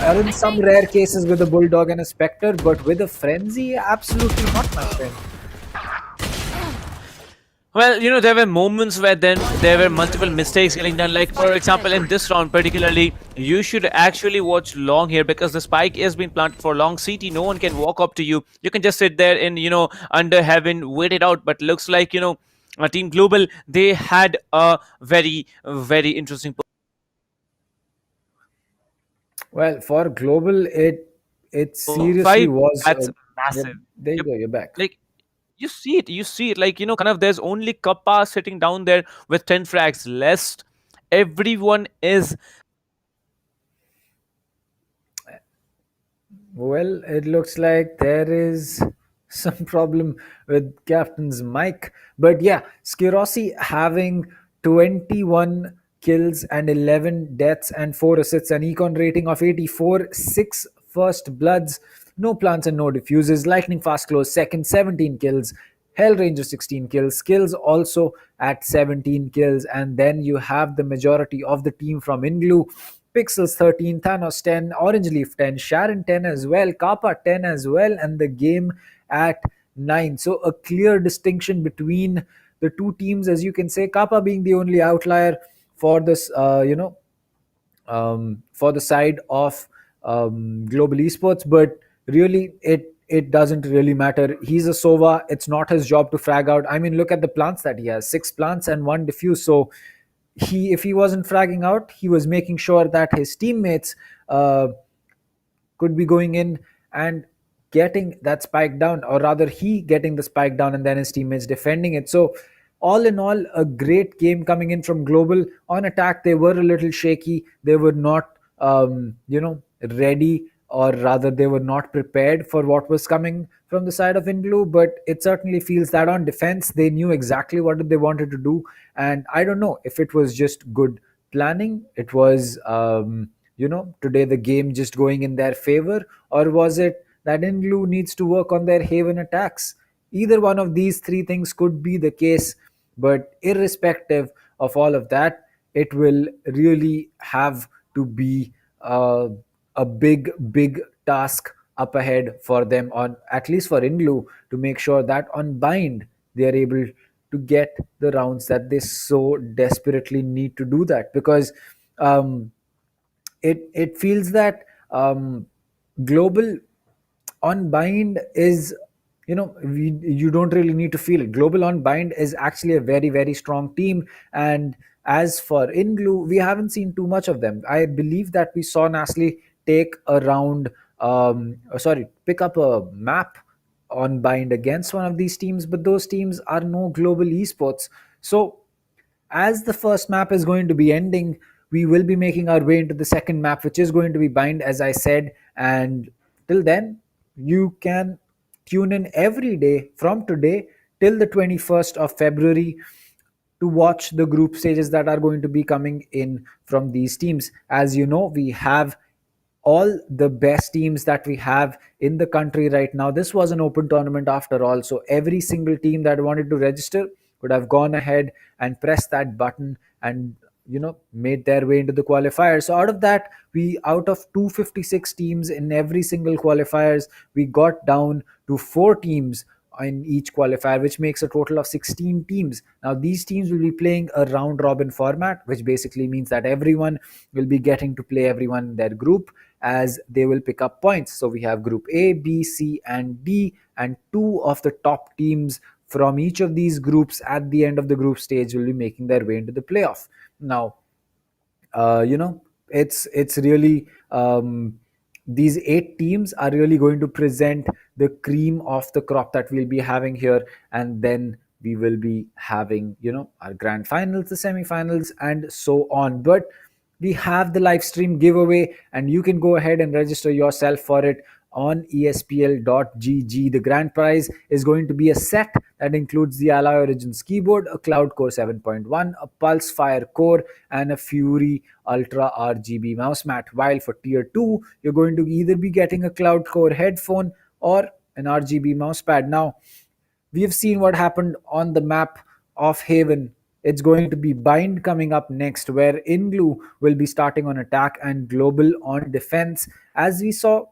or in some rare cases with a Bulldog and a Spectre, but with a Frenzy, absolutely not, my friend. Well, there were moments where then there were multiple mistakes getting done. Like, for example, in this round particularly, you should actually watch long here, because the spike has been planted for long CT. No one can walk up to you. You can just sit there in, under heaven, wait it out. But looks like, Team Global, they had a very interesting. Well, for Global, it seriously was. That's massive. There you go, you're back. Like, you see it, like, kind of there's only Kappa sitting down there with 10 frags less. Everyone is. Well, it looks like there is some problem with Captain's mic. But yeah, Skirossi having 21 kills and 11 deaths and 4 assists, an econ rating of 84, 6 first bloods, no plants and no diffuses. Lightning Fast close second, 17 kills. Hellranger 16 kills. Skills also at 17 kills. And then you have the majority of the team from INGLU. Pixels 13, Thanos 10, Orange Leaf 10, Sharon 10 as well, Kappa 10 as well, and the game at 9. So a clear distinction between the two teams, as you can say. Kappa being the only outlier for this, for the side of Global Esports, but really it doesn't really matter. He's a Sova. It's not his job to frag out. I mean, look at the plants that he has: 6 plants and 1 diffuse. So if he wasn't fragging out, he was making sure that his teammates could be going in and getting that spike down, or rather he getting the spike down and then his teammates defending it. So all in all, a great game coming in from Global. On attack, they were a little shaky. They were not ready, or rather they were not prepared for what was coming from the side of INGLU. But it certainly feels that on defense they knew exactly what they wanted to do. And I don't know if it was just good planning, it was today the game just going in their favor, or was it that INGLU needs to work on their haven attacks? Either one of these three things could be the case, but irrespective of all of that, it will really have to be a big task up ahead for them, on at least for INGLU, to make sure that on bind they are able to get the rounds that they so desperately need to do that. Because it feels that Global on bind is, you don't really need to feel it. Global on bind is actually a very strong team. And as for INGLU, we haven't seen too much of them. I believe that we saw NaCly take a round pick up a map on bind against one of these teams, but those teams are no Global Esports. So as the first map is going to be ending, we will be making our way into the second map, which is going to be bind, as I said. And till then, you can tune in every day from today till the 21st of February to watch the group stages that are going to be coming in from these teams. As you know, we have all the best teams that we have in the country right now. This was an open tournament after all, so every single team that wanted to register could have gone ahead and pressed that button and made their way into the qualifiers. So out of that, out of 256 teams in every single qualifiers, we got down to 4 teams in each qualifier, which makes a total of 16 teams. Now these teams will be playing a round robin format, which basically means that everyone will be getting to play everyone in their group, as they will pick up points. So we have group A, B, C and D, and 2 of the top teams from each of these groups at the end of the group stage will be making their way into the playoff. Now it's really these 8 teams are really going to present the cream of the crop that we'll be having here. And then we will be having our grand finals, the semi-finals and so on. But we have the live stream giveaway, and you can go ahead and register yourself for it on ESPL.gg. The grand prize is going to be a set that includes the Alloy Origins keyboard, a Cloud Core 7.1, a Pulse Fire core, and a Fury Ultra RGB mouse mat. While for tier 2, you're going to either be getting a Cloud Core headphone or an RGB mousepad. Now, we have seen what happened on the map of Haven. It's going to be bind coming up next, where INGLU will be starting on attack and Global on defense. As we saw,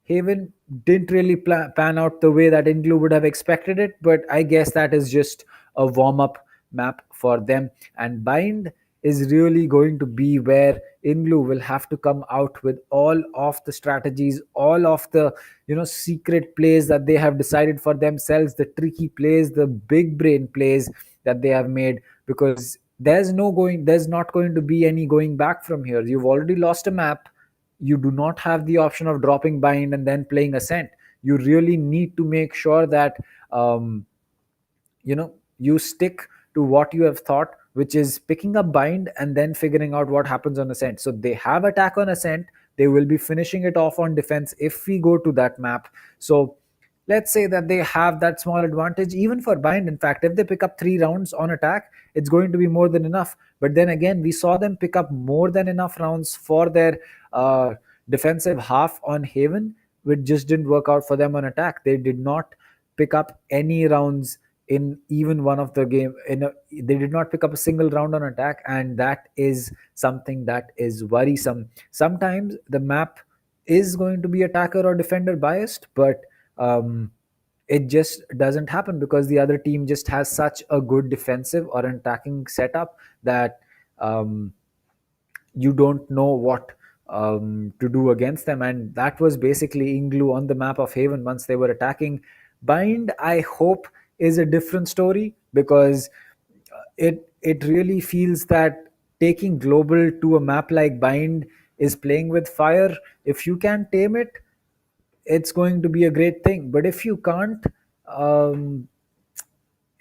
Haven didn't really pan out the way that INGLU would have expected it, but I guess that is just a warm-up map for them. And bind is really going to be where INGLU will have to come out with all of the strategies, all of the secret plays that they have decided for themselves, the tricky plays, the big brain plays that they have made, because there's not going to be any going back from here. You've already lost a map. You do not have the option of dropping bind and then playing Ascent. You really need to make sure that you stick to what you have thought, which is picking up bind and then figuring out what happens on Ascent. So they have attack on Ascent. They will be finishing it off on defense if we go to that map. So let's say that they have that small advantage even for bind. In fact, if they pick up 3 rounds on attack, it's going to be more than enough. But then again, we saw them pick up more than enough rounds for their defensive half on Haven, which just didn't work out for them on attack. They did not pick up any rounds in even one of the game. They did not pick up a single round on attack, and that is something that is worrisome. Sometimes the map is going to be attacker or defender biased, but it just doesn't happen because the other team just has such a good defensive or attacking setup that you don't know what to do against them, and that was basically INGLU on the map of Haven once they were attacking. Bind, I hope, is a different story, because it really feels that taking global to a map like Bind is playing with fire. If you can tame it, it's going to be a great thing. But if you can't,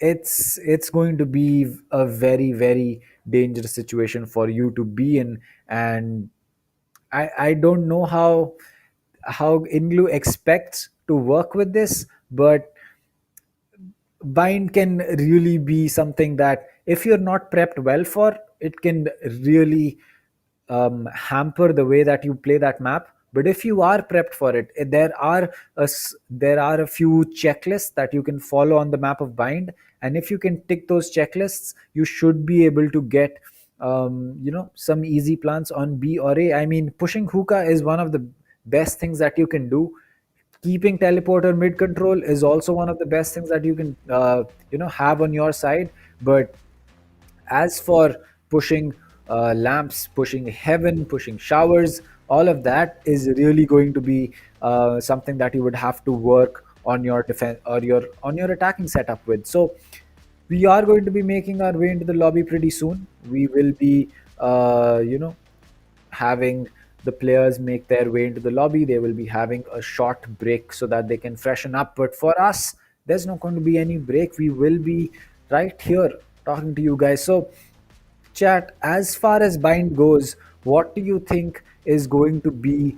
it's going to be a very, very dangerous situation for you to be in. And I don't know how INGLU expects to work with this, but Bind can really be something that, if you're not prepped well for, it can really hamper the way that you play that map. But if you are prepped for it, there are a few checklists that you can follow on the map of Bind, and if you can tick those checklists, you should be able to get some easy plants on B or A. I mean, pushing hookah is one of the best things that you can do. Keeping teleporter mid control is also one of the best things that you can have on your side. But as for pushing lamps, pushing heaven, pushing showers, all of that is really going to be something that you would have to work on your defense or on your attacking setup with. So we are going to be making our way into the lobby pretty soon. We will be having the players make their way into the lobby. They will be having a short break so that they can freshen up. But for us, there's not going to be any break. We will be right here talking to you guys. So chat, as far as Bind goes, what do you think is going to be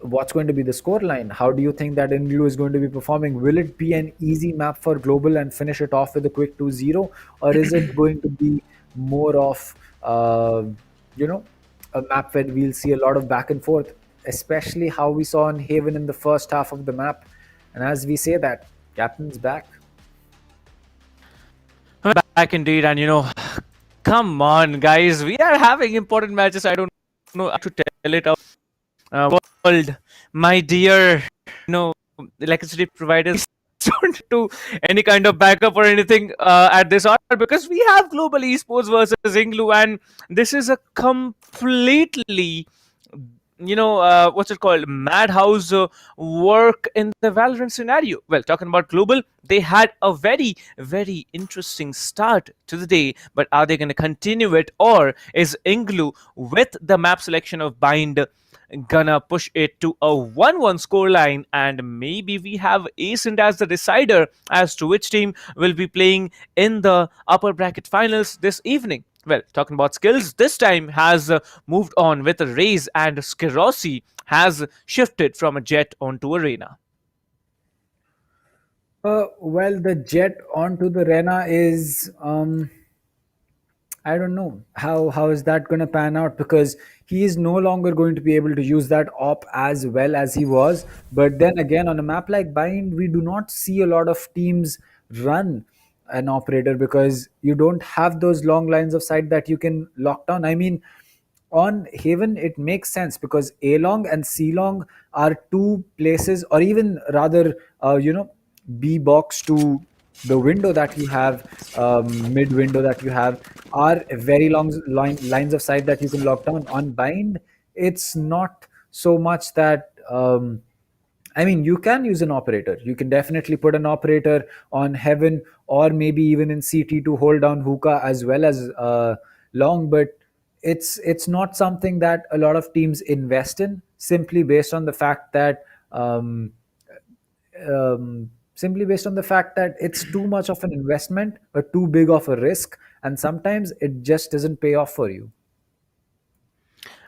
what's going to be the scoreline? How do you think that INGLU is going to be performing? Will it be an easy map for global and finish it off with a quick 2-0, or is it going to be more of a map where we'll see a lot of back and forth, especially how we saw in Haven in the first half of the map? And as we say that, Captain's back. Back indeed, and come on, guys, we are having important matches. I don't know how to tell it out. World, my dear, electricity providers don't do any kind of backup or anything at this hour, because we have global esports versus INGLU, and this is a completely what's it called, madhouse work in the Valorant scenario. Well, talking about global, they had a very, very interesting start to the day, but are they going to continue it, or is INGLU, with the map selection of Bind, gonna push it to a 1-1 scoreline, and maybe we have ASIND as the decider as to which team will be playing in the upper bracket finals this evening? Well, talking about skills, this time has moved on with a Raze, and Skerosi has shifted from a Jet onto a Reyna. Well, the Jet onto the Reyna is I don't know how is that going to pan out, because he is no longer going to be able to use that op as well as he was. But then again, on a map like Bind, we do not see a lot of teams run an operator, because you don't have those long lines of sight that you can lock down. I mean, on Haven, it makes sense because A long and C long are two places, or even rather, B box to the window that you have, mid window that you have, are very long lines of sight that you can lock down. On Bind, it's not so much that. I mean, you can use an operator. You can definitely put an operator on Heaven, or maybe even in CT to hold down hookah as well as long, but it's not something that a lot of teams invest in, simply based on the fact that it's too much of an investment or too big of a risk, and sometimes it just doesn't pay off for you.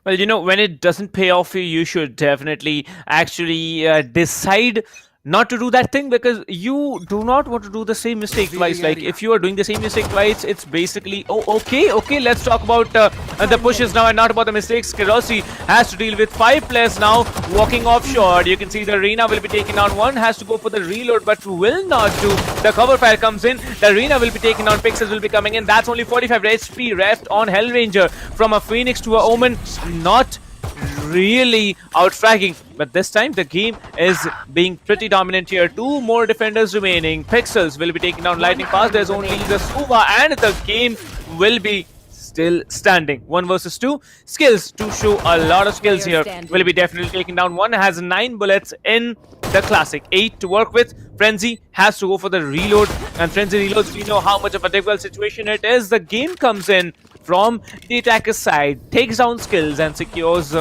Well, when it doesn't pay off for you, you should definitely actually decide not to do that thing, because you do not want to do the same mistake twice. Like, if you are doing the same mistake twice, it's basically, okay, let's talk about the pushes now and not about the mistakes. Skerosi has to deal with 5 players now walking offshore. You can see the Arena will be taken down. One has to go for the reload, but will not do. The cover fire comes in. The Arena will be taken down. Pixels will be coming in. That's only 45 HP left on Hellranger. From a Phoenix to a Omen, not really out-fragging, but this time the game is being pretty dominant here. 2 more defenders remaining. Pixels will be taking down lightning fast. There's only the Suva, and the game will be still standing. 1 versus 2. Skills to show a lot of skills here. Will be definitely taken down. One has 9 bullets in the classic, 8 to work with. Frenzy has to go for the reload, and Frenzy reloads, we know how much of a difficult situation it is. The game comes in from the attacker's side, takes down skills and secures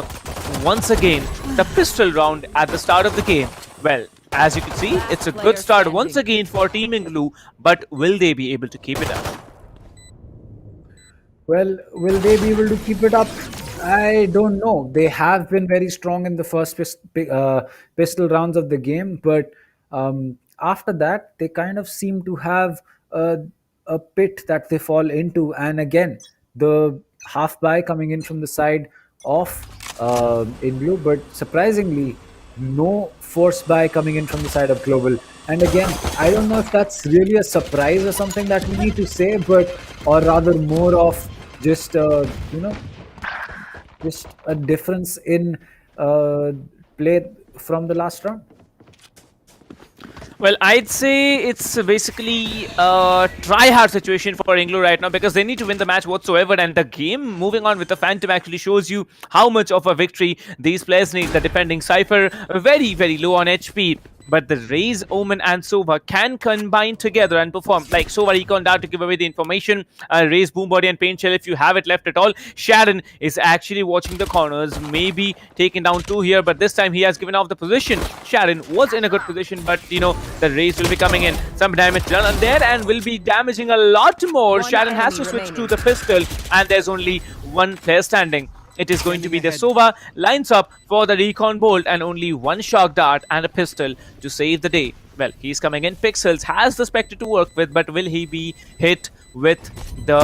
once again the pistol round at the start of the game. Well, as you can see, it's a good start once again for Team INGLU, but will they be able to keep it up? Well, will they be able to keep it up? I don't know. They have been very strong in the first pistol rounds of the game, but after that, they kind of seem to have a pit that they fall into. And again, the half buy coming in from the side of INGLU, but surprisingly, no force buy coming in from the side of Global. And again, I don't know if that's really a surprise or something that we need to say, but or rather more of just just a difference in play from the last round. Well, I'd say it's basically a try-hard situation for INGLU right now, because they need to win the match whatsoever, and the game moving on with the Phantom actually shows you how much of a victory these players need. The defending Cypher very, very low on HP, but the Raze, Omen and Sova can combine together and perform. Like Sova reconned out to give away the information. Raze, Boombody and Paint Shell if you have it left at all. Sharon is actually watching the corners, maybe taking down 2 here, but this time he has given off the position. Sharon was in a good position, but you know, the Raze will be coming in. Some damage done on there and will be damaging a lot more. Sharon has to switch to the pistol, and there's only 1 player standing. It is going to be the Sova, lines up for the recon bolt and only 1 shock dart and a pistol to save the day. Well, he's coming in. Pixels has the Spectre to work with, but will he be hit with the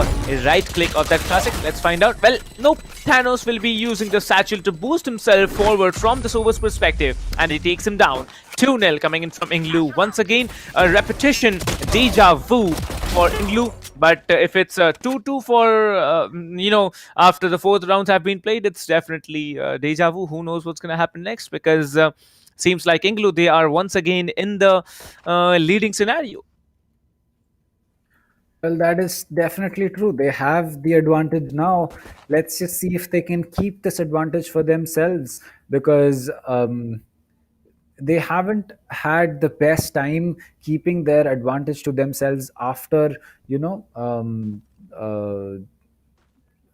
right click of that classic? Let's find out. Well, nope. Thanos will be using the satchel to boost himself forward from the Sova's perspective, and he takes him down. 2-0 coming in from INGLU. Once again, a repetition, deja vu for INGLU. But if it's 2-2 for, you know, after the 4th rounds have been played, it's definitely deja vu. Who knows what's going to happen next? Because seems like INGLU, they are once again in the leading scenario. Well, that is definitely true. They have the advantage now. Let's just see if they can keep this advantage for themselves, because they haven't had the best time keeping their advantage to themselves after, you know,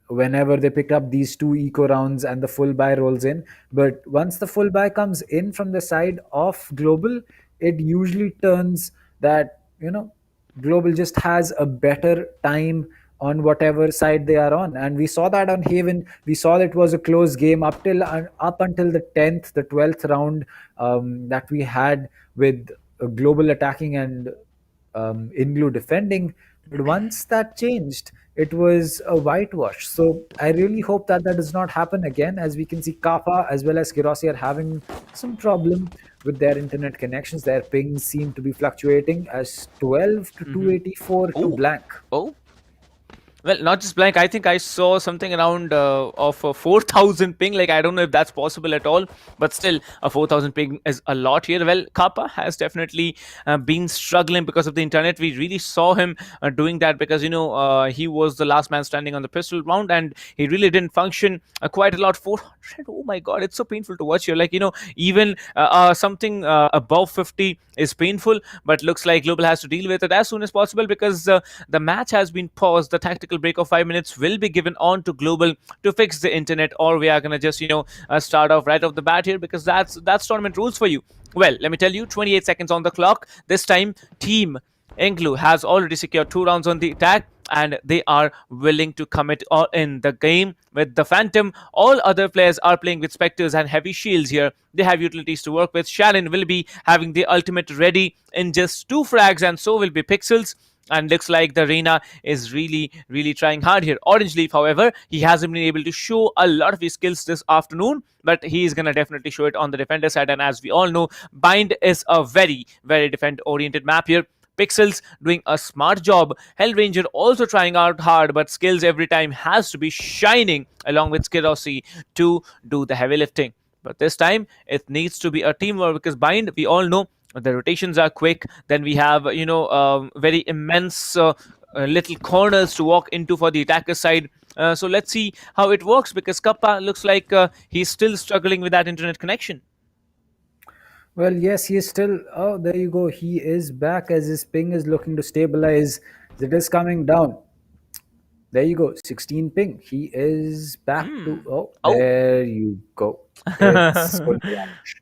whenever they pick up these 2 eco rounds and the full buy rolls in. But once the full buy comes in from the side of Global, it usually turns that, you know, Global just has a better time on whatever side they are on. And we saw that on Haven. We saw that it was a close game up until the 10th, the 12th round that we had with Global attacking and INGLU defending. But once that changed, it was a whitewash. So I really hope that that does not happen again. As we can see, Kappa as well as Kirossi are having some problem with their internet connections. Their pings seem to be fluctuating as 12 to 284 to blank. Oh. Well, not just blank. I think I saw something around of a 4,000 ping. Like, I don't know if that's possible at all, but still, a 4,000 ping is a lot here. Well, Kappa has definitely been struggling because of the internet. We really saw him doing that because, you know, he was the last man standing on the pistol round, and he really didn't function quite a lot. 400. Oh my God, it's so painful to watch here. Like, you know, even something above 50 is painful, but looks like Global has to deal with it as soon as possible because the match has been paused. The tactical break of 5 minutes will be given on to Global to fix the internet, or we are gonna just, you know, start off right off the bat here because that's tournament rules for you. Well, let me tell you, 28 seconds on the clock. This time, Team INGLU has already secured 2 rounds on the attack, and they are willing to commit all in the game with the Phantom. All other players are playing with Spectres and heavy shields here. They have utilities to work with. Sharon will be having the ultimate ready in just 2 frags, and so will be Pixels. And looks like the Reina is really trying hard here. Orange Leaf, however, he hasn't been able to show a lot of his skills this afternoon, but he is going to definitely show it on the defender side. And as we all know, Bind is a very defend-oriented map here. Pixels doing a smart job. Hellranger also trying out hard, but skills every time has to be shining along with Skirossi to do the heavy lifting. But this time, it needs to be a teamwork because Bind, we all know, the rotations are quick. Then we have, you know, very immense little corners to walk into for the attacker side. So let's see how it works, because Kappa looks like he's still struggling with that internet connection. Well, yes, he is still. Oh, there you go. He is back as his ping is looking to stabilize. It is coming down. There you go. 16 ping. He is back to. Oh, there you go. It's going to vanish.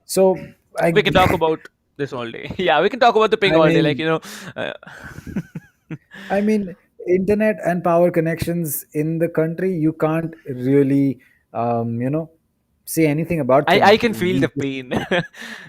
So We can talk about this all day. Yeah, we can talk about the ping all day. Like, I mean, internet and power connections in the country, you can't really, say anything about them. I can feel the pain.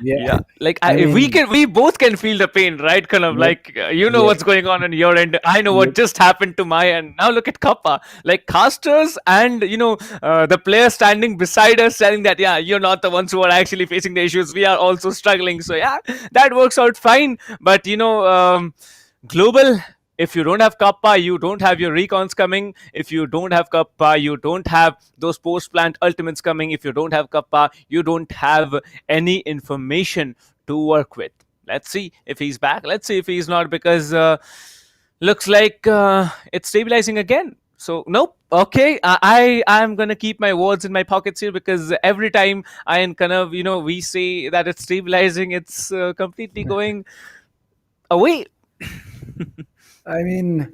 Yeah. Like I mean- we both can feel the pain, right? Kind of Yep. like what's going on your end. I know what just happened to my end. Now look at Kappa, like casters and the player standing beside us telling that you're not the ones who are actually facing the issues. We are also struggling. So yeah, that works out fine. But global. If you don't have Kappa, you don't have your recons coming. If you don't have Kappa, you don't have those post-plant ultimates coming. If you don't have Kappa, you don't have any information to work with. Let's see if he's back. Let's see if he's not, because looks like it's stabilizing again. So nope. Okay, I'm gonna keep my words in my pockets here, because every time we say that it's stabilizing, it's completely going away. I mean,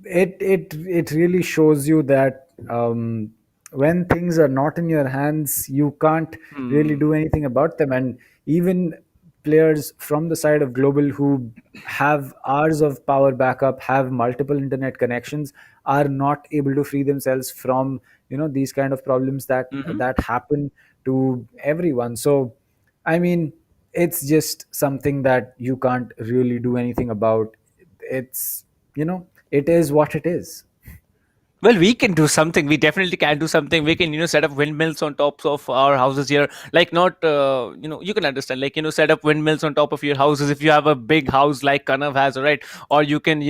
it really shows you that when things are not in your hands, you can't really do anything about them. And even players from the side of global who have hours of power backup, have multiple internet connections, are not able to free themselves from these kind of problems that happen to everyone. So, I mean, it's just something that you can't really do anything about. It's it is what it is. Well, we can do something. We definitely can do something. We can, set up windmills on tops of our houses here. Like, not, you can understand. Like, set up windmills on top of your houses if you have a big house like Kanav has, right? Or you can,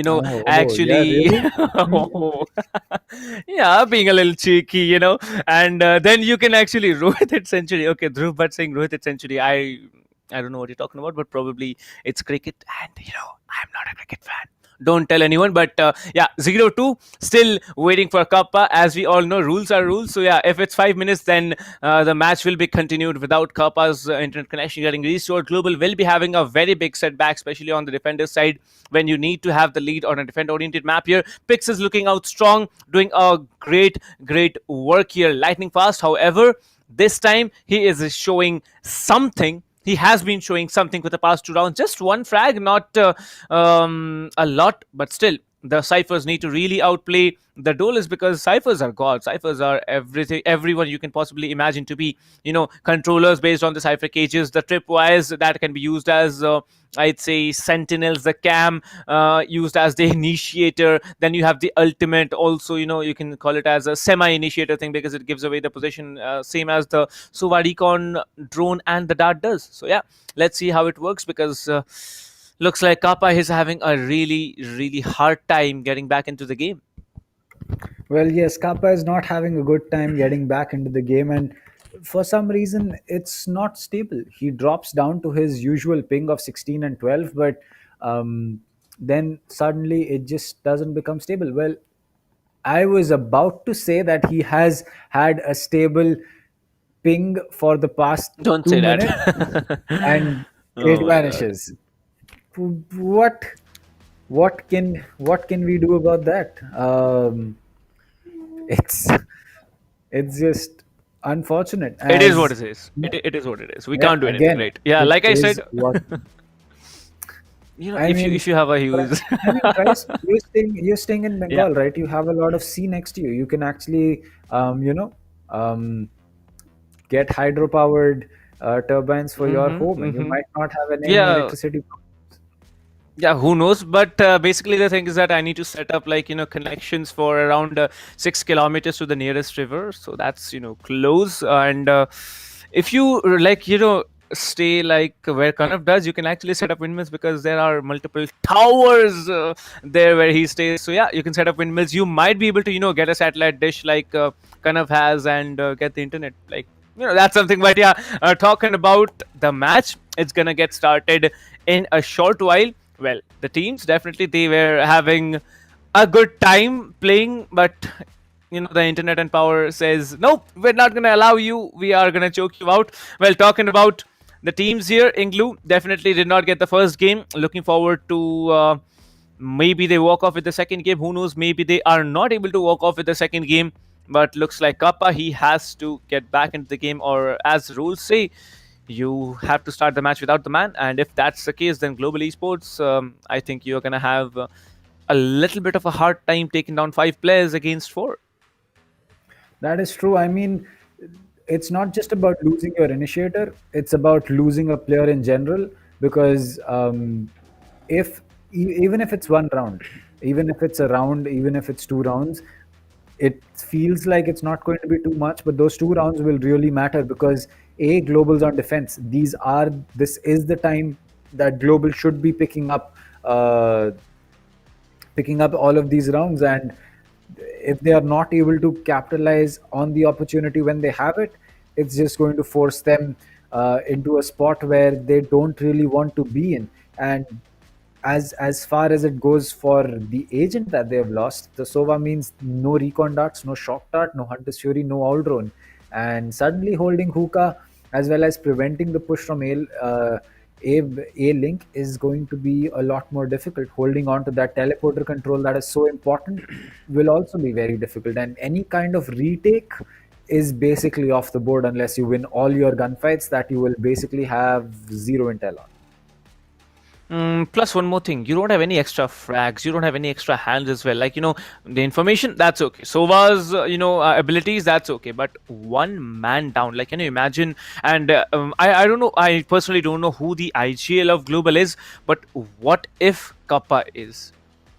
actually, yeah, being a little cheeky, and then you can actually Rohit century. Okay, Dhruv Bhatt saying Rohit century. I don't know what you're talking about, but probably it's cricket, and I'm not a cricket fan. Don't tell anyone, but 0-2, still waiting for Kappa. As we all know, rules are rules. So yeah, if it's 5 minutes, then the match will be continued without Kappa's internet connection getting restored. Global will be having a very big setback, especially on the defender side, when you need to have the lead on a defender-oriented map here. Pix is looking out strong, doing a great work here, lightning fast. However, this time he is showing something. He has been showing something for the past 2 rounds. Just one frag, not a lot, but still, the Cyphers need to really outplay the duelists, because Cyphers are gods. Cyphers are everything, everyone you can possibly imagine to be, controllers based on the Cypher cages, the tripwires that can be used as, I'd say, sentinels, the cam used as the initiator. Then you have the ultimate also, you can call it as a semi-initiator thing, because it gives away the position, same as the Suva Recon drone and the Dart does. So yeah, let's see how it works, because looks like Kappa is having a really hard time getting back into the game. Well, yes, Kappa is not having a good time getting back into the game, and for some reason, it's not stable. He drops down to his usual ping of 16 and 12, but then suddenly it just doesn't become stable. Well, I was about to say that he has had a stable ping for the past Don't 2 say minutes, that. and Oh it my vanishes. What can we do about that? It's just unfortunate. It is what As it is. It is what it is. We yeah, can't do anything, again, right? Yeah, it like I is said, what I mean, if you have a huge, I mean, Bryce, you're staying in Bengal, right? You have a lot of sea next to you. You can actually, get hydro-powered turbines for your home, and you might not have any Yeah. electricity. Yeah, who knows? But basically, the thing is that I need to set up connections for around 6 kilometers to the nearest river. So that's close. And if you stay like where Kanav does, you can actually set up windmills, because there are multiple towers there where he stays. So yeah, you can set up windmills. You might be able to get a satellite dish like Kanav has, and get the internet. Like that's something. But yeah, talking about the match, it's gonna get started in a short while. Well, the teams definitely, they were having a good time playing, but the internet and power says, nope, we're not going to allow you. We are going to choke you out. Well, talking about the teams here, INGLU definitely did not get the first game. Looking forward to maybe they walk off with the second game. Who knows? Maybe they are not able to walk off with the second game. But looks like Kappa, he has to get back into the game, or as rules say, you have to start the match without the man. And if that's the case, then Global Esports, I think you're going to have a little bit of a hard time taking down 5 players against 4. That is true. I mean, it's not just about losing your initiator, it's about losing a player in general, because even if it's one round, even if it's a round, even if it's 2 rounds, it feels like it's not going to be too much, but those 2 rounds will really matter, because Global's on defense. This is the time that Global should be picking up all of these rounds, and if they are not able to capitalize on the opportunity when they have it, it's just going to force them into a spot where they don't really want to be in. And as far as it goes for the agent that they have lost, the Sova means no recon darts, no shock dart, no Hunter's Fury, no all drone. And suddenly holding hookah as well as preventing the push from A link is going to be a lot more difficult. Holding on to that teleporter control that is so important will also be very difficult. And any kind of retake is basically off the board unless you win all your gunfights that you will basically have 0 intel on. Plus one more thing, you don't have any extra frags, you don't have any extra hands as well. Like, the information, that's okay. Sova's, abilities, that's okay. But one man down, like, can you imagine? And I don't know, I personally don't know who the IGL of Global is, but what if Kappa is?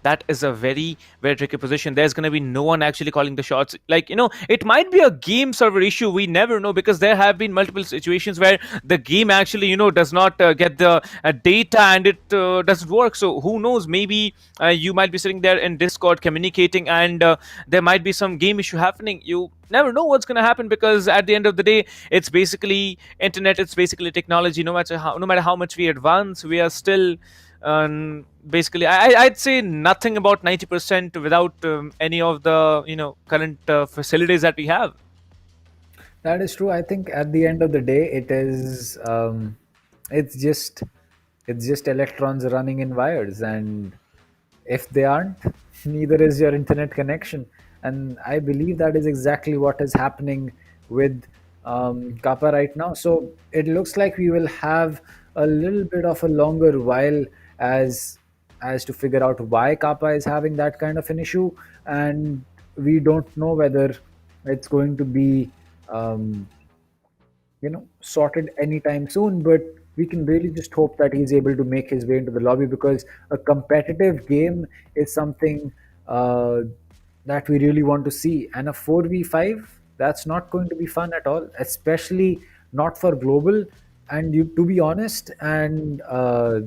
That is a very, very tricky position. There's going to be no one actually calling the shots. Like, it might be a game server issue. We never know, because there have been multiple situations where the game actually, does not get the data and it doesn't work. So who knows? Maybe you might be sitting there in Discord communicating and there might be some game issue happening. You never know what's going to happen, because at the end of the day, it's basically internet. It's basically technology. No matter how much we advance, we are still basically I'd say nothing about 90% without any of the current facilities that we have. That is true. I think at the end of the day, it is it's just electrons running in wires, and if they aren't, neither is your internet connection. And I believe that is exactly what is happening with Kappa right now. So it looks like we will have a little bit of a longer while as to figure out why Kappa is having that kind of an issue, and we don't know whether it's going to be sorted anytime soon, but we can really just hope that he's able to make his way into the lobby, because a competitive game is something that we really want to see, and a 4v5, that's not going to be fun at all, especially not for Global. And to be honest, and it'll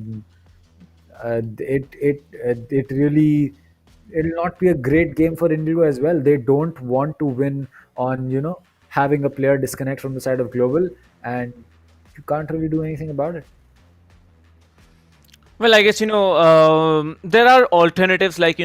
not be a great game for INGLU as well. They don't want to win on having a player disconnect from the side of Global, and you can't really do anything about it. Well, I guess there are alternatives, like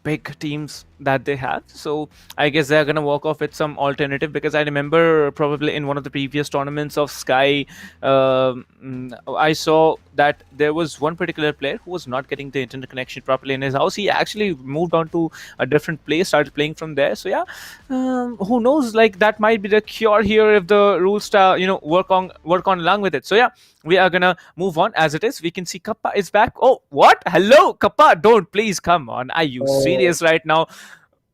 big teams that they have. So I guess they're gonna walk off with some alternative, because I remember probably in one of the previous tournaments of Sky, I saw that there was one particular player who was not getting the internet connection properly in his house. He actually moved on to a different place, started playing from there. So yeah, who knows? Like, that might be the cure here if the rules start, work on along with it. So yeah, we are gonna move on as it is. We can see Kappa is back. Oh, what? Hello, Kappa. Don't, please, come on. Are you serious right now?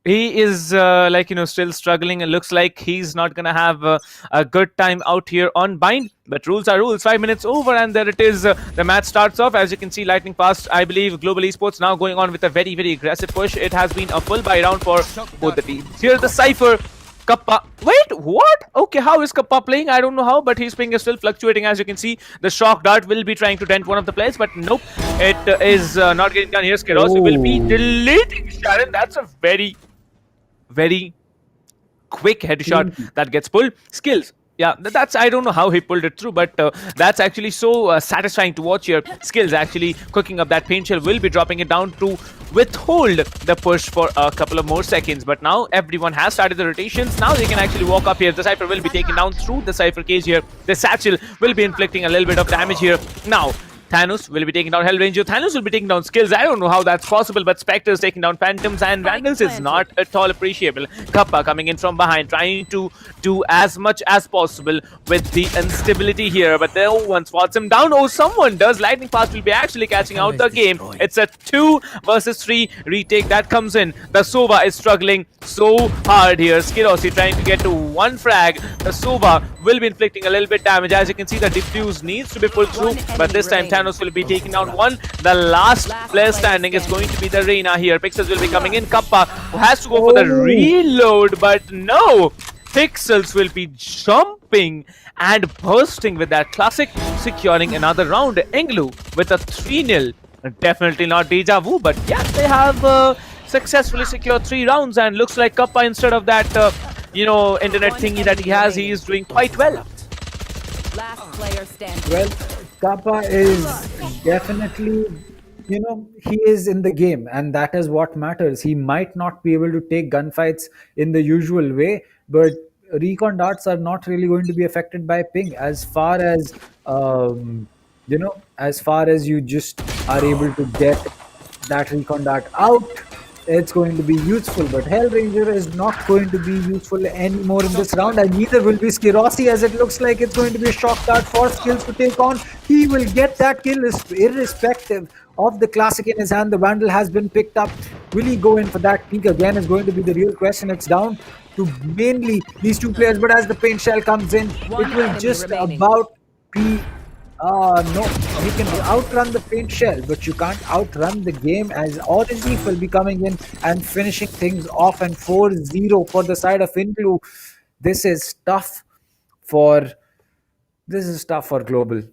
He is still struggling. It looks like he's not gonna have a good time out here on Bind, but rules are rules. 5 minutes over, and there it is. The match starts off. As you can see, lightning fast. I believe Global Esports now going on with a very, very aggressive push. It has been a full buy round for both the teams. Here's the Cypher. Kappa. Wait, what? Okay, how is Kappa playing? I don't know how, but his ping is still fluctuating. As you can see, the shock dart will be trying to dent one of the players, but nope, it is not getting done. Here's Keros, who will be deleting Sharon. That's a very, very quick headshot that gets pulled. Skills. Yeah, that's, I don't know how he pulled it through, but that's actually so satisfying to watch here. Skills actually cooking up that paint shell, will be dropping it down to withhold the push for a couple of more seconds. But now everyone has started the rotations. Now they can actually walk up here. The Cypher will be taken down through the Cypher cage here. The Satchel will be inflicting a little bit of damage here. Now Thanos will be taking down Hellranger. Thanos will be taking down Skills. I don't know how that's possible, but Spectre is taking down Phantoms, and Vandals is not at all appreciable. Kappa coming in from behind, trying to do as much as possible with the instability here, but no one spots him down. Oh, someone does. Lightning Fast will be actually catching out the game. It's a 2 versus 3 retake that comes in. The Sova is struggling so hard here. Skirosi trying to get to one frag. The Sova will be inflicting a little bit damage. As you can see, the defuse needs to be pulled through, but this time Thanos will be taking down one. The last player standing is going to be the Reina here. Pixels will be coming in. Kappa who has to go for the reload, but no. Pixels will be jumping and bursting with that classic, securing another round. INGLU with a 3-0. Definitely not deja vu, but yeah, they have successfully secured 3 rounds, and looks like Kappa, instead of that, internet thingy that he has, he is doing quite well. Last player standing. Well, Kappa is definitely, he is in the game, and that is what matters. He might not be able to take gunfights in the usual way, but recon darts are not really going to be affected by ping as far as as far as you just are able to get that recon dart out. It's going to be useful, but Hellranger is not going to be useful anymore in this round, and neither will be Skirosi, as it looks like it's going to be a shock dart for Skills to take on. He will get that kill irrespective of the classic in his hand. The Vandal has been picked up. Will he go in for that peek again is going to be the real question. It's down to mainly these two players, but as the paint shell comes in, it will just about be no, he can outrun the paint shell, but you can't outrun the game, as Orange Leaf will be coming in and finishing things off, and 4-0 for the side of INGLU. This is tough for Global.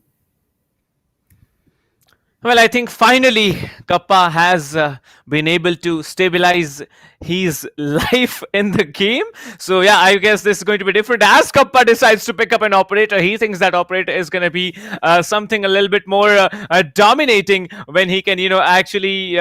Well, I think finally Kappa has been able to stabilize his life in the game. So yeah, I guess this is going to be different. As Kappa decides to pick up an operator, he thinks that operator is going to be something a little bit more dominating when he can, actually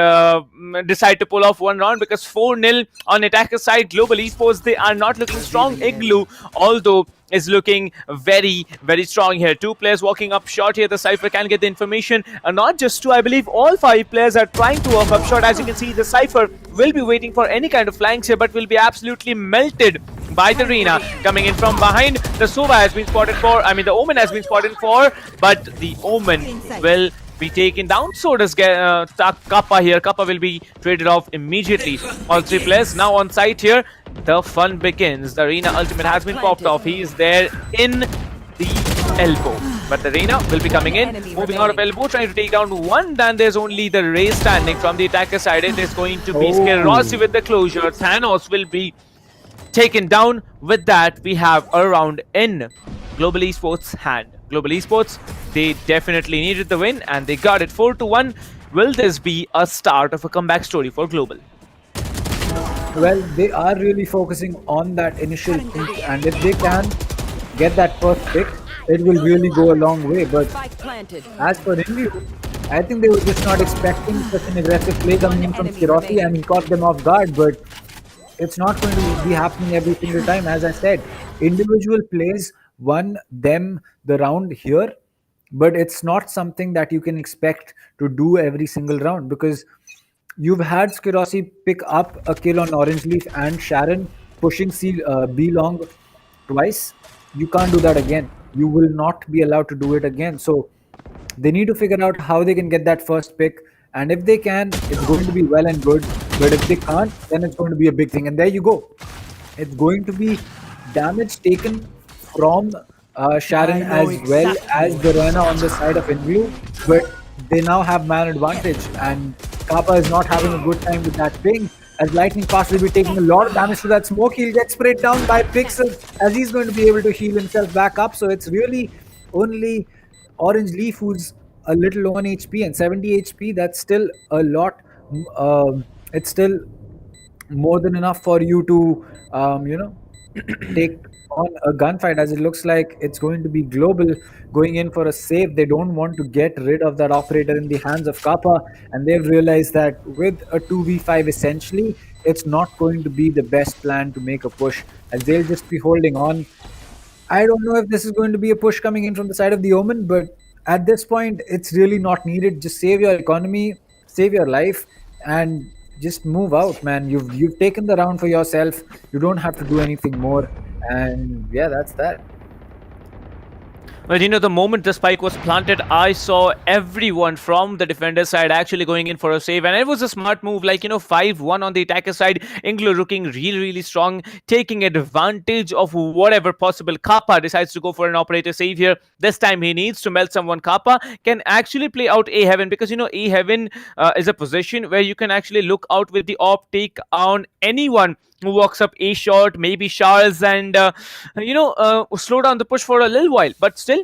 decide to pull off one round, because 4-0 on attacker side. Global Esports, they are not looking strong. INGLU, although, is looking very, very strong here. 2 players walking up short here. The Cypher can get the information. Not just 2, I believe all 5 players are trying to walk up short. As you can see, the Cypher will be waiting for any kind of flanks here, but will be absolutely melted by the Reina. Coming in from behind, the Sova has been spotted for, the Omen has been spotted for, but the Omen will be taken down. So does Kappa here. Kappa will be traded off immediately. All 3 players now on site here. The fun begins. The Reina ultimate has been popped off. He is there in the elbow, but the Reina will be coming in, moving out of elbow, trying to take down one. Then there's only the Ray standing from the attacker side. It is going to be Skirosi with the closure. Thanos will be taken down. With that, we have a round in Global Esports' hand. Global Esports, they definitely needed the win, and they got it 4-1. Will this be a start of a comeback story for Global? Well, they are really focusing on that initial pick, and if they can get that first pick, it will really go a long way. But as for INGLU, I think they were just not expecting such an aggressive play coming in from Skirosi, and he caught them off guard. But it's not going to be happening every single time. As I said, individual plays won them the round here, but it's not something that you can expect to do every single round, because you've had Skirosi pick up a kill on Orange Leaf and Sharon pushing B long twice. You can't do that again. You will not be allowed to do it again. So they need to figure out how they can get that first pick. And if they can, it's going to be well and good. But if they can't, then it's going to be a big thing. And there you go. It's going to be damage taken from Sharon as well as the Reina on the side of INGLU. But they now have man advantage, and Kappa is not having a good time with that ping, as Lightning Fast will be taking a lot of damage to that smoke. He'll get sprayed down by Pixel, as he's going to be able to heal himself back up. So it's really only Orange Leaf who's a little low on HP, and 70 HP, that's still a lot. It's still more than enough for you to take on a gunfight, as it looks like it's going to be global going in for a save. They don't want to get rid of that operator in the hands of Kappa, and they've realized that with a 2v5 essentially, it's not going to be the best plan to make a push, as they'll just be holding on. I don't know if this is going to be a push coming in from the side of the Omen, but at this point, it's really not needed. Just save your economy, save your life, and just move out, man. You've taken the round for yourself. You don't have to do anything more. And yeah, that's that. Well, the moment the spike was planted, I saw everyone from the defender side actually going in for a save. And it was a smart move, 5-1 on the attacker side. INGLU looking really, really strong, taking advantage of whatever possible. Kappa decides to go for an operator save here. This time he needs to melt someone. Kappa can actually play out A Heaven because, A Heaven is a position where you can actually look out with the op, take on anyone who walks up A short, maybe Charles, and slow down the push for a little while. But still,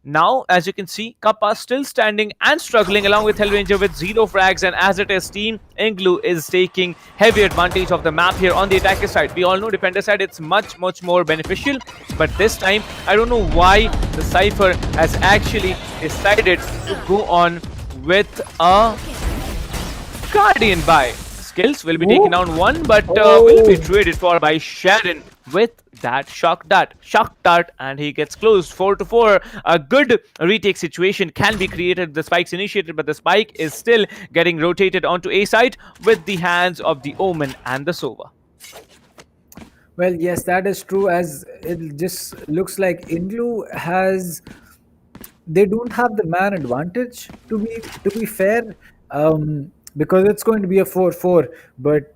now as you can see, Kappa still standing and struggling along with Hellranger with 0 frags, and as it is, Team INGLU is taking heavy advantage of the map here on the attacker side. We all know defender side it's much more beneficial, but this time I don't know why the Cypher has actually decided to go on with a Guardian buy. Skills will be taken down one, but will be traded for by Sharon with that shock dart, and he gets closed 4-4. A good retake situation can be created. The spike's initiated, but the spike is still getting rotated onto A side with the hands of the Omen and the Sova. Well, yes, that is true, as it just looks like INGLU has... They don't have the man advantage, to be fair, because it's going to be a 4-4, but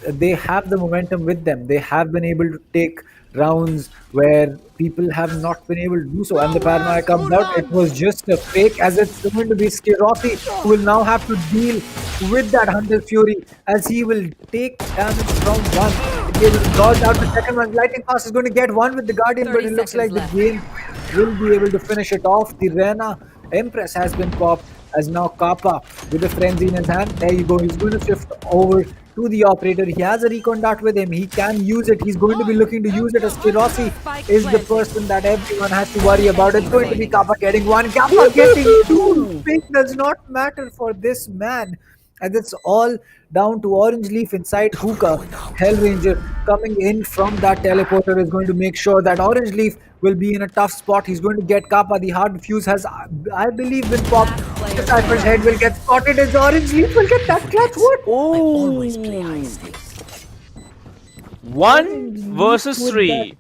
they have the momentum with them. They have been able to take rounds where people have not been able to do so, and the paranoia comes out. It was just a fake, as it's going to be Skirossi who will now have to deal with that Hunter Fury, as he will take damage from one. He'll be able to dodge out the second one. Lightning Fast is going to get one with the Guardian, but it looks like the game will be able to finish it off. The Rena Empress has been popped, as now Kappa with the frenzy in his hand. There you go. He's going to shift over to the operator. He has a recon dart with him. He can use it. He's going to be looking to use it, as Kirossi is the person that everyone has to worry about. It's going to be Kappa getting one. Kappa getting two. Pick does not matter for this man, and it's all down to Orange Leaf inside Hookah. Hellranger coming in from that teleporter is going to make sure that Orange Leaf will be in a tough spot. He's going to get Kappa. The hard fuse has, I believe, been popped. The Cypher's head will get spotted, as Orange Leaf will get that clutch. What? Oh! 1 versus 3.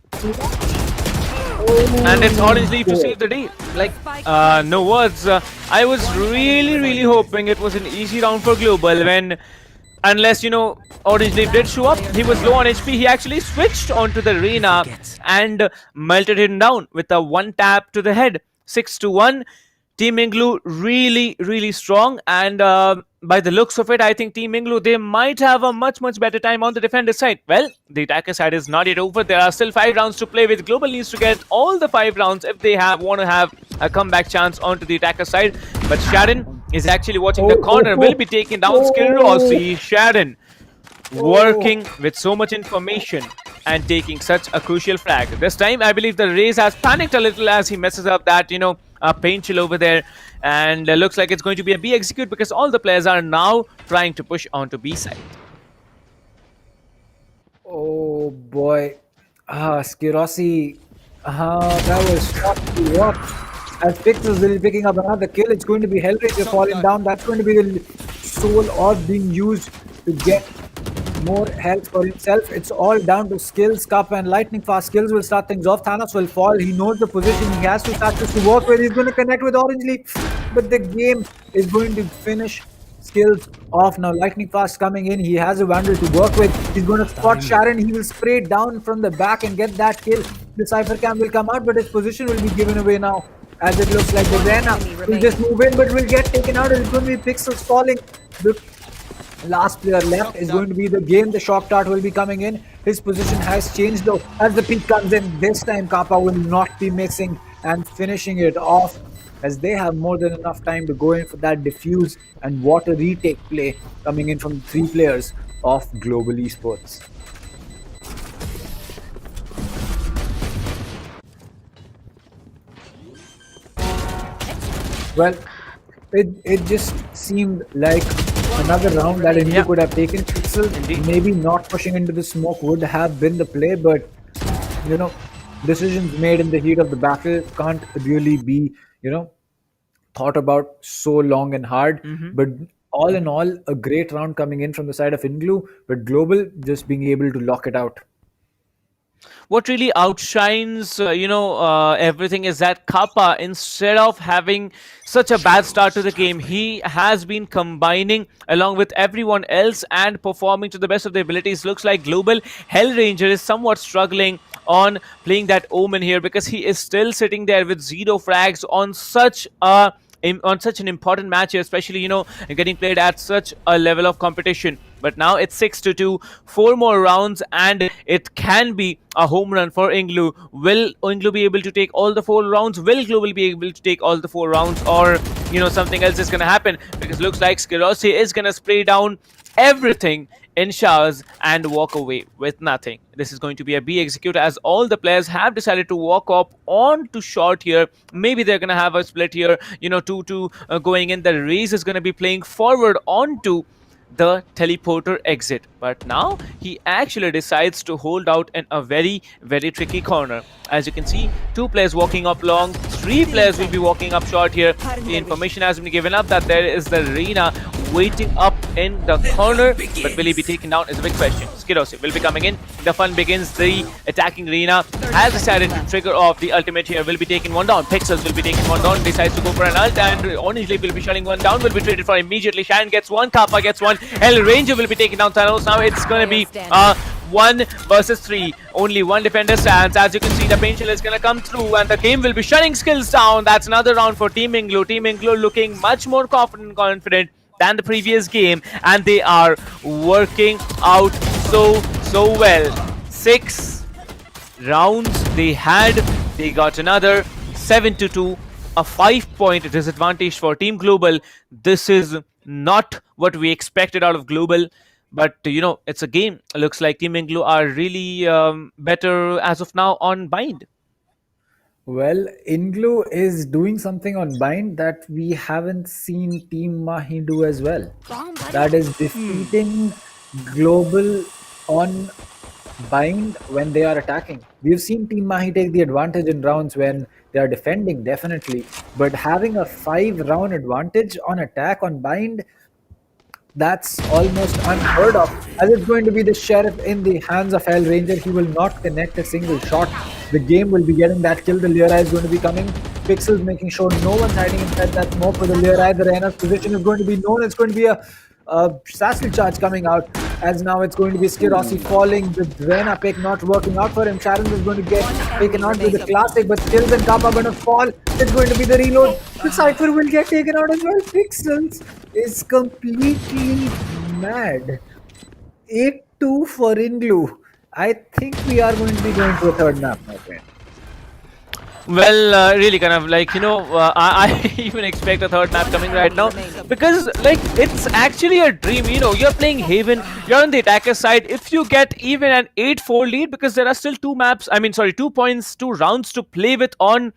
And it's Orange Leaf to save the day. No words. I was really hoping it was an easy round for Global when, unless, Orange Leaf did show up. He was low on HP. He actually switched onto the Reyna and melted him down with a 1 tap to the head. 6-1. Team INGLU really strong, and by the looks of it, I think Team INGLU, they might have a much better time on the defender side. Well, the attacker side is not yet over. There are still 5 rounds to play with. Global needs to get all the 5 rounds if they want to have a comeback chance onto the attacker side. But Sharon is actually watching the corner, will be taking down Skirossi. Sharon working with so much information and taking such a crucial frag. This time, I believe the Raze has panicked a little as he messes up that, paint chill over there, and looks like it's going to be a B execute because all the players are now trying to push onto B side. Oh boy. Skirossi. That was tough to watch. As Pixels will be picking up another kill, it's going to be Hellranger falling down. That's going to be the soul orb being used to get more health for himself. It's all down to skills. Kappa and Lightning Fast skills will start things off. Thanos will fall. He knows the position. He has to start to work with. He's going to connect with Orange Leaf, but the game is going to finish skills off. Now Lightning Fast coming in. He has a Vandal to work with. He's going to spot Sharon. He will spray down from the back and get that kill. The Cypher Cam will come out, but his position will be given away now, as it looks like the Rena will just move in, but will get taken out. It's going to be Pixels falling. The last player left is going to be the game. The shock dart will be coming in. His position has changed though, as the peak comes in. This time Kappa will not be missing and finishing it off, as they have more than enough time to go in for that diffuse and water retake play coming in from the 3 players of Global Esports. Well, it just seemed like another round that India could have taken. Pixel maybe not pushing into the smoke would have been the play, but you know, decisions made in the heat of the battle can't really be, thought about so long and hard. But all in all, a great round coming in from the side of INGLU, but Global just being able to lock it out. What really outshines, everything is that Kappa, instead of having such a bad start to the game, he has been combining along with everyone else and performing to the best of their abilities. Looks like Global Hellranger is somewhat struggling on playing that Omen here because he is still sitting there with 0 frags on such an important match here, especially getting played at such a level of competition. But now it's 6-2, 4 more rounds, and it can be a home run for INGLU. Will INGLU be able to take all the 4 rounds? Will Global be able to take all the 4 rounds? Or, something else is going to happen? Because it looks like Skirossi is going to spray down everything in showers and walk away with nothing. This is going to be a B executor as all the players have decided to walk up on to short here. Maybe they're going to have a split here, 2-2 going in. The Raze is going to be playing forward onto the teleporter exit, but now he actually decides to hold out in a very, very tricky corner. As you can see, 2 players walking up long, 3 players will be walking up short here. The information has been given up that there is the Reina waiting up in the corner, but will he be taken down is a big question. Skirossi will be coming in. The fun begins. The attacking Reina has decided to trigger off the ultimate here. Will be taking 1 down. Pixels will be taking 1 down. Decides to go for an ult, and Onijli will be shutting 1 down. Will be traded for immediately. Sharon gets 1. Kappa gets 1. Hellranger will be taking down Thanos. Now it's going to be 1 versus 3. Only 1 defender stands. As you can see, the pain shell is going to come through, and the game will be shutting skills down. That's another round for Team INGLU. Team INGLU looking much more confident than the previous game, and they are working out so well. 6 rounds they had. They got another 7-2, a 5-point disadvantage for Team Global. This is not what we expected out of Global, but it's a game. Looks like Team INGLU are really better as of now on Bind. Well, INGLU is doing something on Bind that we haven't seen Team Mahi do as well. That is defeating Global on Bind when they are attacking. We've seen Team Mahi take the advantage in rounds when they are defending, definitely. But having a 5-round advantage on attack on Bind, that's almost unheard of. As it's going to be the Sheriff in the hands of Hellranger, he will not connect a single shot. The game will be getting that kill. The Lyra is going to be coming. Pixels making sure no one's hiding inside that smoke for the Lyra. The Reina's position is going to be known. It's going to be a Sassy charge coming out, as now it's going to be Skirossi falling, the Reina pick not working out for him. Sharon is going to get taken out with the classic, but Skills and Kappa are going to fall. It's going to be the reload. The Cypher will get taken out as well. Pixels is completely mad. 8-2 for INGLU. I think we are going to be going to a third map, my friend. Well, really kind of like, I even expect a third map coming right now, because like it's actually a dream. You're playing Haven, you're on the attacker side. If you get even an 8-4 lead, because there are still 2 points, 2 rounds to play with on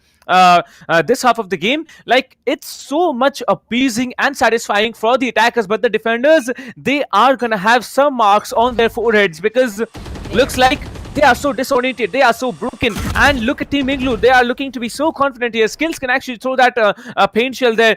this half of the game, like it's so much appeasing and satisfying for the attackers, but the defenders, they are gonna have some marks on their foreheads, because looks like they are so disoriented, they are so broken. And look at Team INGLU, they are looking to be so confident here. Skills can actually throw that paint shell there,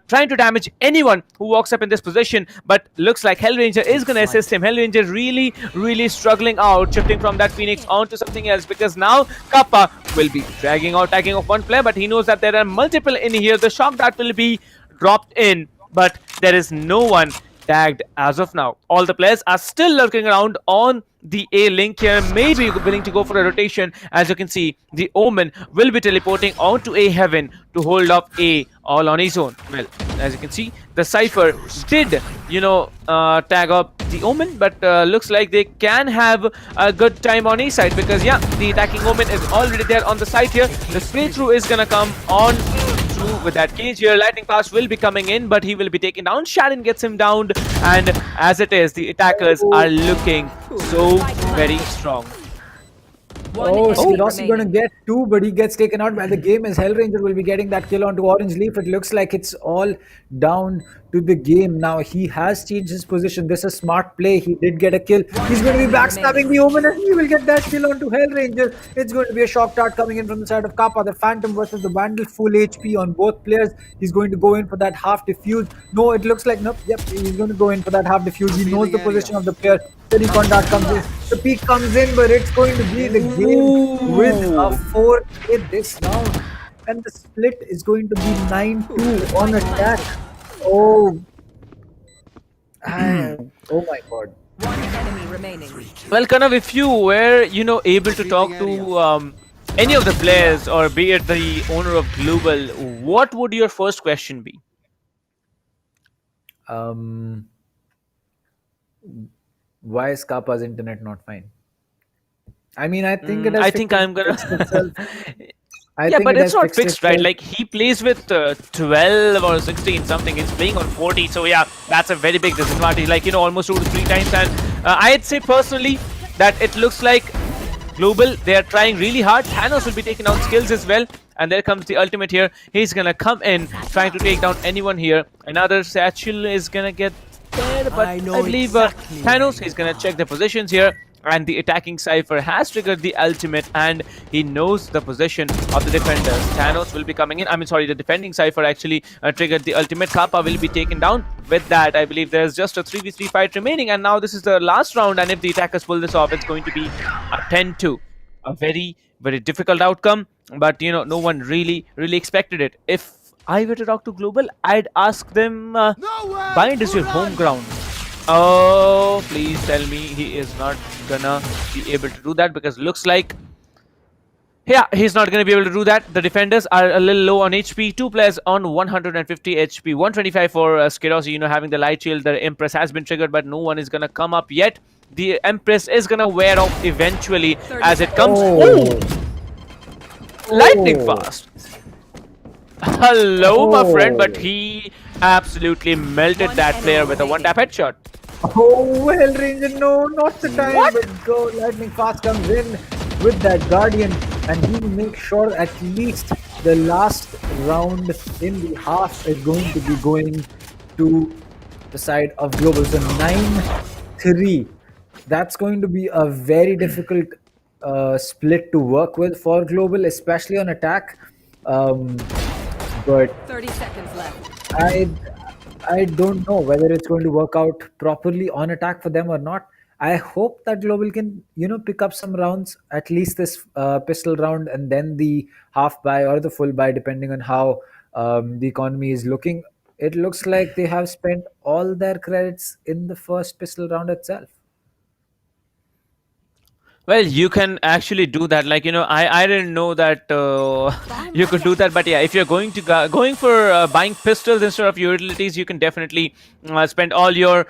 trying to damage anyone who walks up in this position. But looks like Hellranger is going to assist him. Hellranger really struggling out, shifting from that Phoenix onto something else, because now Kappa will be tagging off one player, but he knows that there are multiple in here. The shock that will be dropped in, but there is no one tagged as of now. All the players are still lurking around on the A link here, maybe willing to go for a rotation. As you can see, the Omen will be teleporting onto A Heaven to hold up A all on his own. Well, as you can see, the Cypher did, tag up the Omen, but looks like they can have a good time on A side, because yeah, the attacking Omen is already there on the side here. The spray through is gonna come on through with that cage here. Lightning Fast will be coming in, but he will be taken down. Sharon gets him down, and as it is, the attackers are looking so very strong. Oh, Skidos is going to get two, but he gets taken out by the game as Hellranger will be getting that kill onto Orange Leaf. It looks like it's all down to the game now. He has changed his position. This is a smart play. He did get a kill. He's going to be backstabbing the Omen and he will get that kill onto Hellranger. It's going to be a shock dart coming in from the side of Kappa. The Phantom versus the Vandal, full HP on both players. He's going to go in for that half diffuse. No, it looks like, nope, yep, he's going to go in for that half diffuse. He knows the position of the player. The recon dart comes in. The peak comes in, but it's going to be the game with a 4K this round. And the split is going to be 9-2 on attack. Oh. Oh my god. Well, Kanav, if you were, able to talk to any of the players, or be it the owner of Global, what would your first question be? Why is Kappa's internet not fine? I mean, I think it has I think I'm gonna. Yeah, but it's not fixed, right? Like, he plays with 12 or 16 something. He's playing on 40, so yeah, that's a very big disadvantage. Like, almost 2 to 3 times. And I'd say personally that it looks like Global, they are trying really hard. Thanos will be taking out skills as well. And there comes the ultimate here. He's gonna come in, trying to take down anyone here. Another satchel is gonna get there, but I believe Thanos, he's gonna check the positions here. And the attacking Cypher has triggered the ultimate, and he knows the position of the defenders. Thanos will be coming in. The defending Cypher actually triggered the ultimate. Kappa will be taken down. With that, I believe there's just a 3v3 fight remaining, and now this is the last round, and if the attackers pull this off, it's going to be a 10-2. A very, very difficult outcome, but no one really expected it. If I were to talk to Global, I'd ask them, Bind is your home ground. Oh, please tell me he is not gonna be able to do that, because looks like, yeah, he's not gonna be able to do that. The defenders are a little low on HP. 2 players on 150 HP, 125 for Skidos, having the light shield. The Empress has been triggered, but no one is gonna come up yet. The Empress is gonna wear off eventually as it comes. Oh! Lightning fast. Hello, my friend, but he absolutely melted that player with a one-tap headshot. Oh, Hellranger, no, not the time. What? But go, Lightning Fast comes in with that Guardian, and he makes sure at least the last round in the half is going to be going to the side of Global. So 9-3. That's going to be a very difficult split to work with for Global, especially on attack. But 30 seconds left. I don't know whether it's going to work out properly on attack for them or not. I hope that Global can, pick up some rounds, at least this pistol round, and then the half buy or the full buy, depending on how the economy is looking. It looks like they have spent all their credits in the first pistol round itself. Well, you can actually do that. Like, I didn't know that you could do that. But yeah, if you're going for buying pistols instead of utilities, you can definitely spend all your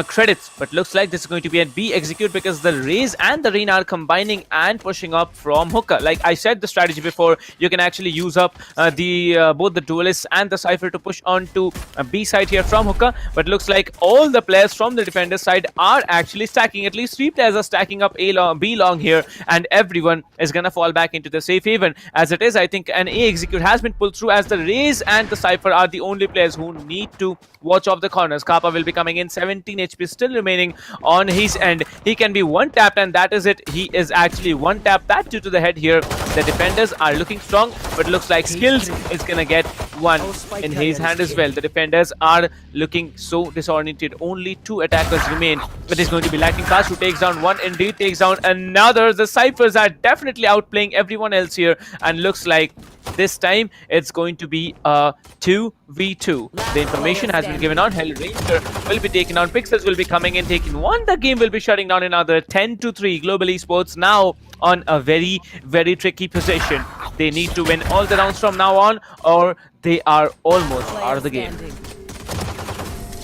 credits. But looks like this is going to be a B execute, because the Raze and the Reina are combining and pushing up from hookah. Like I said, the strategy before, you can actually use up both the duelists and the Cypher to push on to B side here from hookah. But looks like all the players from the defender side are actually stacking. At least 3 players are stacking up B long here, and everyone is gonna fall back into the safe haven. As it is, I think an A execute has been pulled through, as the Raze and the Cypher are the only players who need to watch off the corners. Kappa will be coming in, 17 HP still remaining on his end. He can be one tapped, and that is it. He is actually one tap, that due to the head here. The defenders are looking strong, but looks like Skills is gonna get one in his hand as well. The defenders are looking so disoriented. Only 2 attackers remain. It is going to be Lightning Fast who takes down one, indeed takes down another. The Cyphers are definitely outplaying everyone else here, and looks like this time it's going to be a 2v2. The information has been given on. Hellranger will be taken down. Pixels will be coming in, taking one. The game will be shutting down another. 10-3. Global Esports now on a very, very tricky position. They need to win all the rounds from now on, or they are almost out of the game.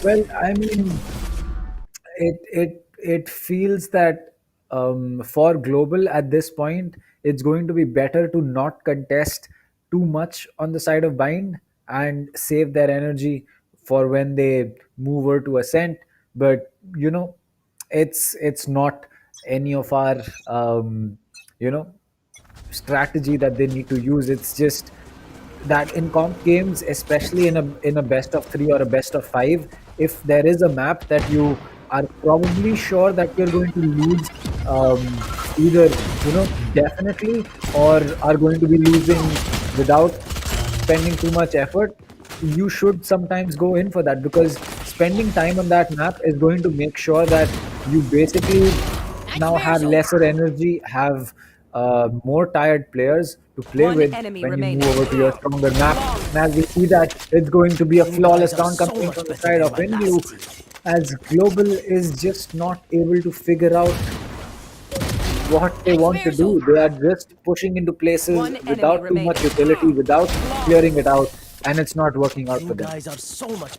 Well, I mean, it feels that for Global at this point, it's going to be better to not contest too much on the side of Bind and save their energy for when they move over to Ascent. But it's not any of our strategy that they need to use. It's just that in comp games, especially in a best of 3 or a best of 5, if there is a map that you are probably sure that you're going to lose, either definitely, or are going to be losing without spending too much effort, you should sometimes go in for that, because spending time on that map is going to make sure that you basically now have lesser energy, have more tired players to play with when you move over to your stronger map. And as we see that, it's going to be a flawless round coming from the side of INGLU, as Global is just not able to figure out what they want to do. They are just pushing into places without too much utility, without clearing it out, and it's not working out for them. Guys are so much.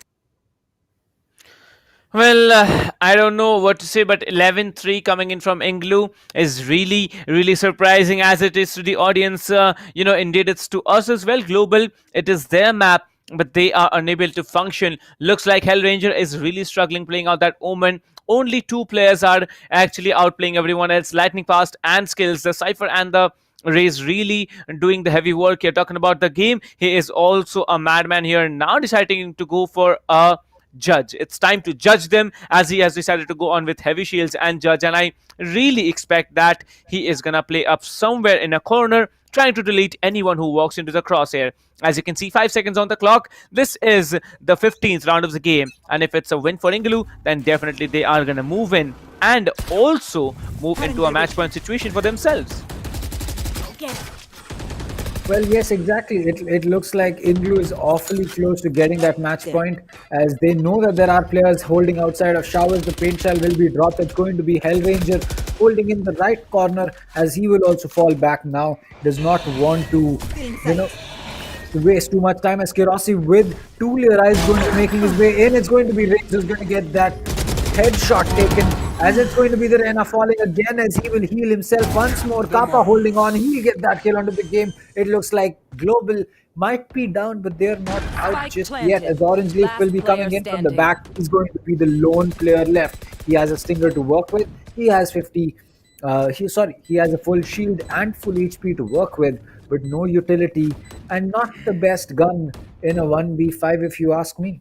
Well, I don't know what to say, but 11-3 coming in from INGLU is really, really surprising, as it is to the audience. Indeed, it's to us as well. Global, it is their map, but they are unable to function. Looks like Hellranger is really struggling playing out that Omen. Only 2 players are actually outplaying everyone else. Lightning Fast and Skills, the Cypher and the Rays really doing the heavy work here. Talking about the game, he is also a madman here, now deciding to go for a judge. It's time to judge them, as he has decided to go on with heavy shields and judge, and I really expect that he is gonna play up somewhere in a corner, trying to delete anyone who walks into the crosshair. As you can see, 5 seconds on the clock. This is the 15th round of the game, and if it's a win for INGLU, then definitely they are gonna move in and also move into a match point situation for themselves. Well, yes, exactly. It looks like INGLU is awfully close to getting that match point, as they know that there are players holding outside of showers. The paint shell will be dropped. It's going to be Hellranger holding in the right corner, as he will also fall back now. Does not want to, waste too much time, as Kirossi with 2 layer eyes going to making his way in. It's going to be Riggs who's going to get that headshot taken, as it's going to be the Reyna falling again, as he will heal himself once more. Kappa holding on, he'll get that kill onto the game. It looks like Global might be down, but they're not out just yet, as Orange Leaf will be coming in from the back. He's going to be the lone player left. He has a stinger to work with. He has 50. He has a full shield and full HP to work with, but no utility, and not the best gun in a 1v5 if you ask me.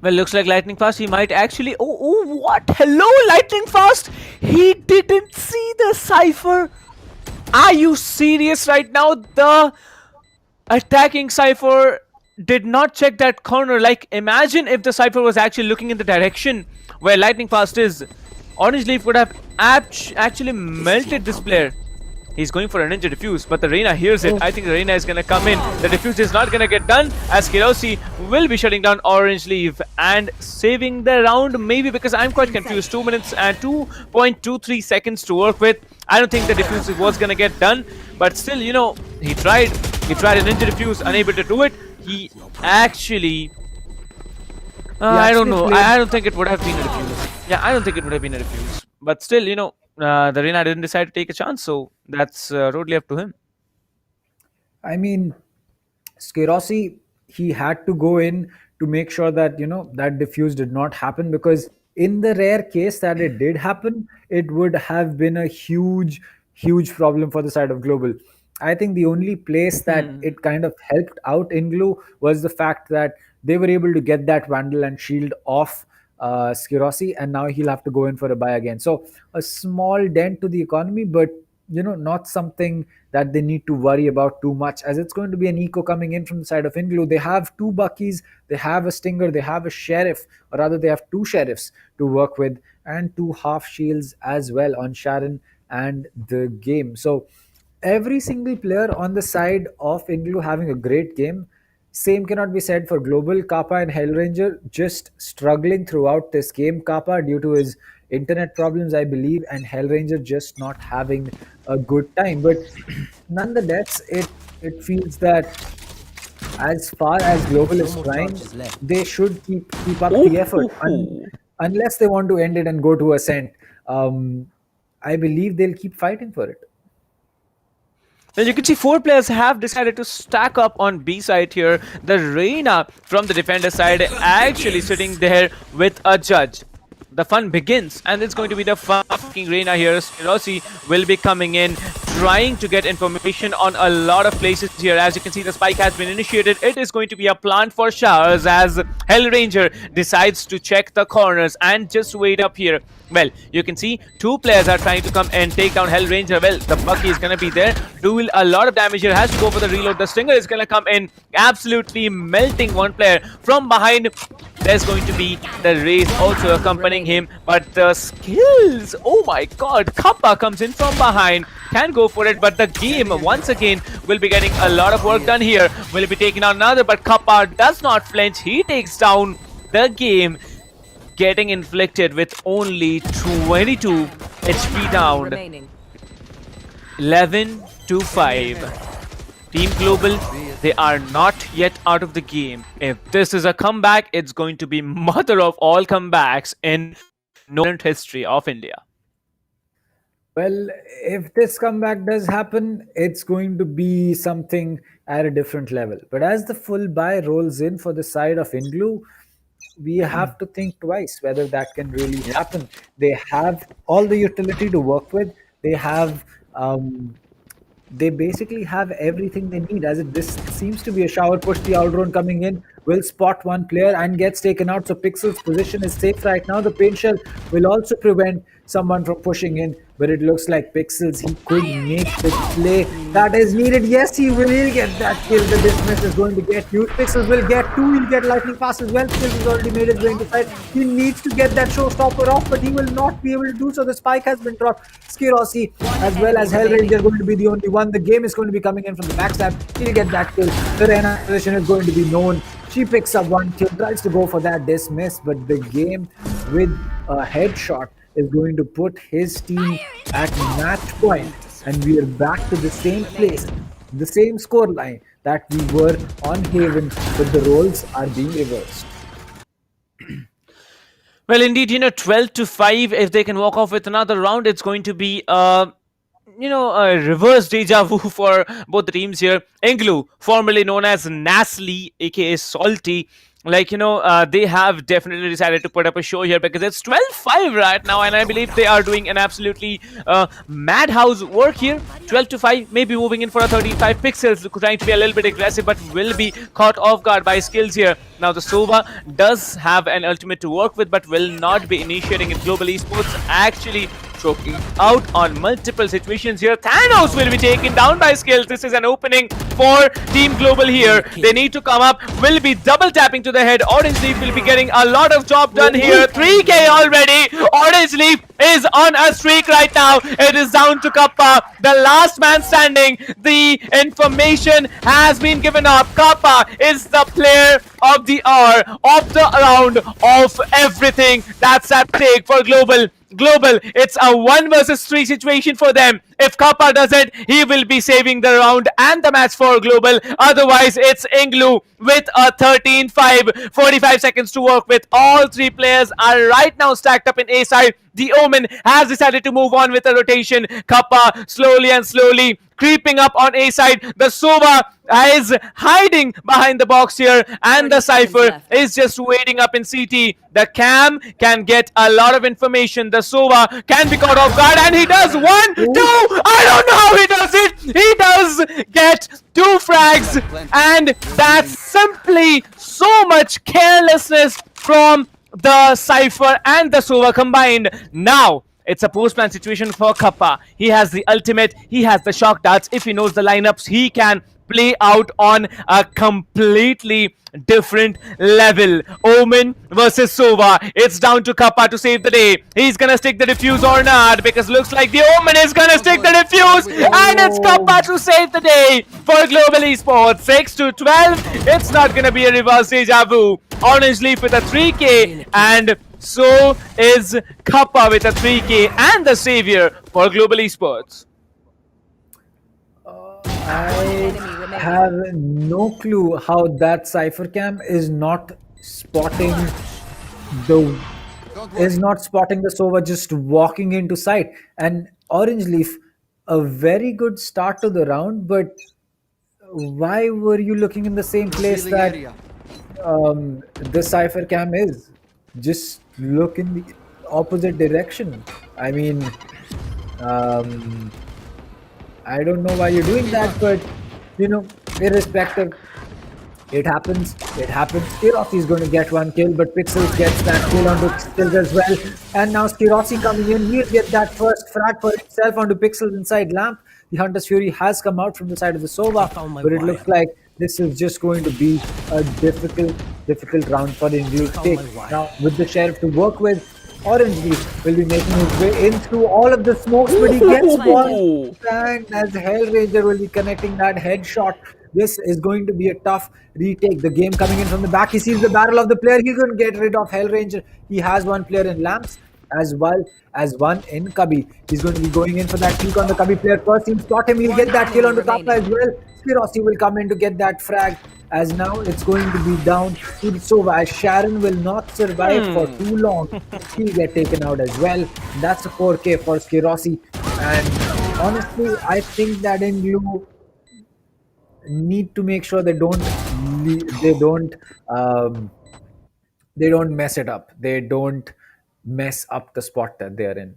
Well, looks like Lightning Fast, he might actually... Oh, what? Hello, Lightning Fast! He didn't see the Cypher! Are you serious right now? The attacking Cypher did not check that corner. Like, imagine if the Cypher was actually looking in the direction where Lightning Fast is. Orange Leaf would have actually melted this player. He's going for a ninja defuse, but the Reyna hears it. I think the Reyna is going to come in. The defuse is not going to get done, as Kirossi will be shutting down Orange Leaf and saving the round, maybe, because I'm quite confused. 2 minutes and 2.23 seconds to work with. I don't think the defuse was going to get done, but still, he tried a ninja defuse, unable to do it. He actually... I don't know. I don't think it would have been a defuse. Yeah, I don't think it would have been a defuse. But still, the Reyna didn't decide to take a chance, so that's totally up to him. I mean, Skirossi, he had to go in to make sure that, that defuse did not happen, because in the rare case that it did happen, it would have been a huge, huge problem for the side of Global. I think the only place that it kind of helped out INGLU was the fact that they were able to get that Vandal and Shield off Skirossi, and now he'll have to go in for a buy again. So a small dent to the economy, but not something that they need to worry about too much, as it's going to be an eco coming in from the side of INGLU. They have 2 Buckies, they have a Stinger, they have a Sheriff, or rather they have 2 Sheriffs to work with, and 2 half shields as well on Sharon and the game. So every single player on the side of INGLU having a great game. Same cannot be said for Global. Kappa and Hellranger just struggling throughout this game. Kappa due to his internet problems, I believe, and Hellranger just not having a good time. But nonetheless, it feels that as far as Global is trying, they should keep up the effort. Unless they want to end it and go to Ascent, I believe they'll keep fighting for it. Well, you can see 4 players have decided to stack up on B side here. The Reyna from the defender side actually sitting there with a judge. The fun begins, and it's going to be the fucking Reyna here. Kirossi will be coming in, trying to get information on a lot of places here. As you can see, the spike has been initiated. It is going to be a plant for showers as Hellranger decides to check the corners and just wait up here. Well, you can see two players are trying to come and take down Hellranger. Well, the Bucky is going to be there, do a lot of damage here, has to go for the reload. The Stinger is going to come in, absolutely melting one player from behind. There's going to be the Raze also accompanying him, but the skills, oh my god, Kappa comes in from behind, can go for it, but the game once again will be getting a lot of work done here. Will be taking out another, but Kappa does not flinch. He takes down the game, getting inflicted with only 22 HP down. 11-5. Team Global, they are not yet out of the game. If this is a comeback, it's going to be mother of all comebacks in known history of India. Well, if this comeback does happen, it's going to be something at a different level. But as the full buy rolls in for the side of INGLU, we have to think twice whether that can really happen. They have all the utility to work with. They have they basically have everything they need. As this seems to be a shower push, the outrun coming in will spot one player and gets taken out. So Pixel's position is safe right now. The paint shell will also prevent someone from pushing in, but it looks like Pixels, he could make the play that is needed. Yes, he will get that kill. The dismiss is going to get huge. Pixels will get two. He'll get lightning fast as well. Pixels has already made his way into side. He needs to get that showstopper off, but he will not be able to do so. The spike has been dropped. Skirossi as well as Hellranger are going to be the only one. The game is going to be coming in from the backstab. He'll get that kill. The Rena position is going to be known. She picks up one kill, tries to go for that dismiss, but the game with a headshot is going to put his team at match point, and we are back to the same place, the same score line that we were on Haven, but the roles are being reversed. Well, indeed, 12-5. If they can walk off with another round, it's going to be a reverse deja vu for both the teams here. INGLU, formerly known as NaCly, aka Salty, they have definitely decided to put up a show here because it's 12-5 right now, and I believe they are doing an absolutely madhouse work here. 12-5, maybe moving in for a 13-5. Pixels trying to be a little bit aggressive, but will be caught off guard by skills here. Now the Sova does have an ultimate to work with, but will not be initiating it. Global Esports actually choking out on multiple situations here. Thanos will be taken down by skills. This is an opening for Team Global here. They need to come up. Will be double tapping to the head. Orange Leaf will be getting a lot of job done here. 3K already. Orange Leaf is on a streak right now. It is down to Kappa, the last man standing. The information has been given up. Kappa is the player of the hour, of the round, of everything. That's at stake for Global. It's a 1 versus 3 situation for them. If Kappa does it, he will be saving the round and the match for Global. Otherwise, it's INGLU with a 13-5. 45 seconds to work with. All three players are right now stacked up in A side. The Omen has decided to move on with a rotation. Kappa slowly and slowly creeping up on A side. The Sova is hiding behind the box here, and the Cypher is just waiting up in CT. The Cam can get a lot of information. The Sova can be caught off guard, and he does 1, 2. I don't know how he does it. He does get 2 frags, and that's simply so much carelessness from the Cypher and the Sova combined. Now it's a post-plan situation for Kappa. He has the ultimate, he has the shock darts. If he knows the lineups, he can play out on a completely different level. Omen versus Sova. It's down to Kappa to save the day. He's gonna stick the defuse or not, because looks like the Omen is gonna stick the defuse, and it's Kappa to save the day for Global Esports. 6-12. It's not gonna be a reverse deja vu. Orange Leaf with a 3K, and so is Kappa with a 3K and the savior for Global Esports. I have no clue how that Cypher Cam is not spotting the Sova just walking into sight. And Orange Leaf, a very good start to the round, but why were you looking in the same place that the Cypher Cam is? Just look in the opposite direction. I mean, I don't know why you're doing that, but irrespective, it happens. It happens. Skirossi is going to get one kill, but Pixels gets that kill onto Pixels as well. And now Skirossi coming in, he'll get that first frag for himself onto Pixels inside Lamp. The Hunter's Fury has come out from the side of the Sova, but it looks like this is just going to be a difficult round for INGLU to take. Now, with the Sheriff to work with, Orange Leaf will be making his way in through all of the smokes, but he gets one bang as Hellraiser will be connecting that headshot. This is going to be a tough retake. The game coming in from the back. He sees the barrel of the player. He's going to get rid of Hellraiser. He has one player in Lamps as well as one in Cubby. He's going to be going in for that peek on the Cubby player first. He'll spot him. He'll get that kill on the Kappa as well. Skirossi will come in to get that frag. As now it's going to be down to the Sova. Sharon will not survive for too long. He'll get taken out as well. That's a 4K for Skirossi. And honestly, I think that INGLU need to make sure they don't mess it up. They don't mess up the spot that they're in.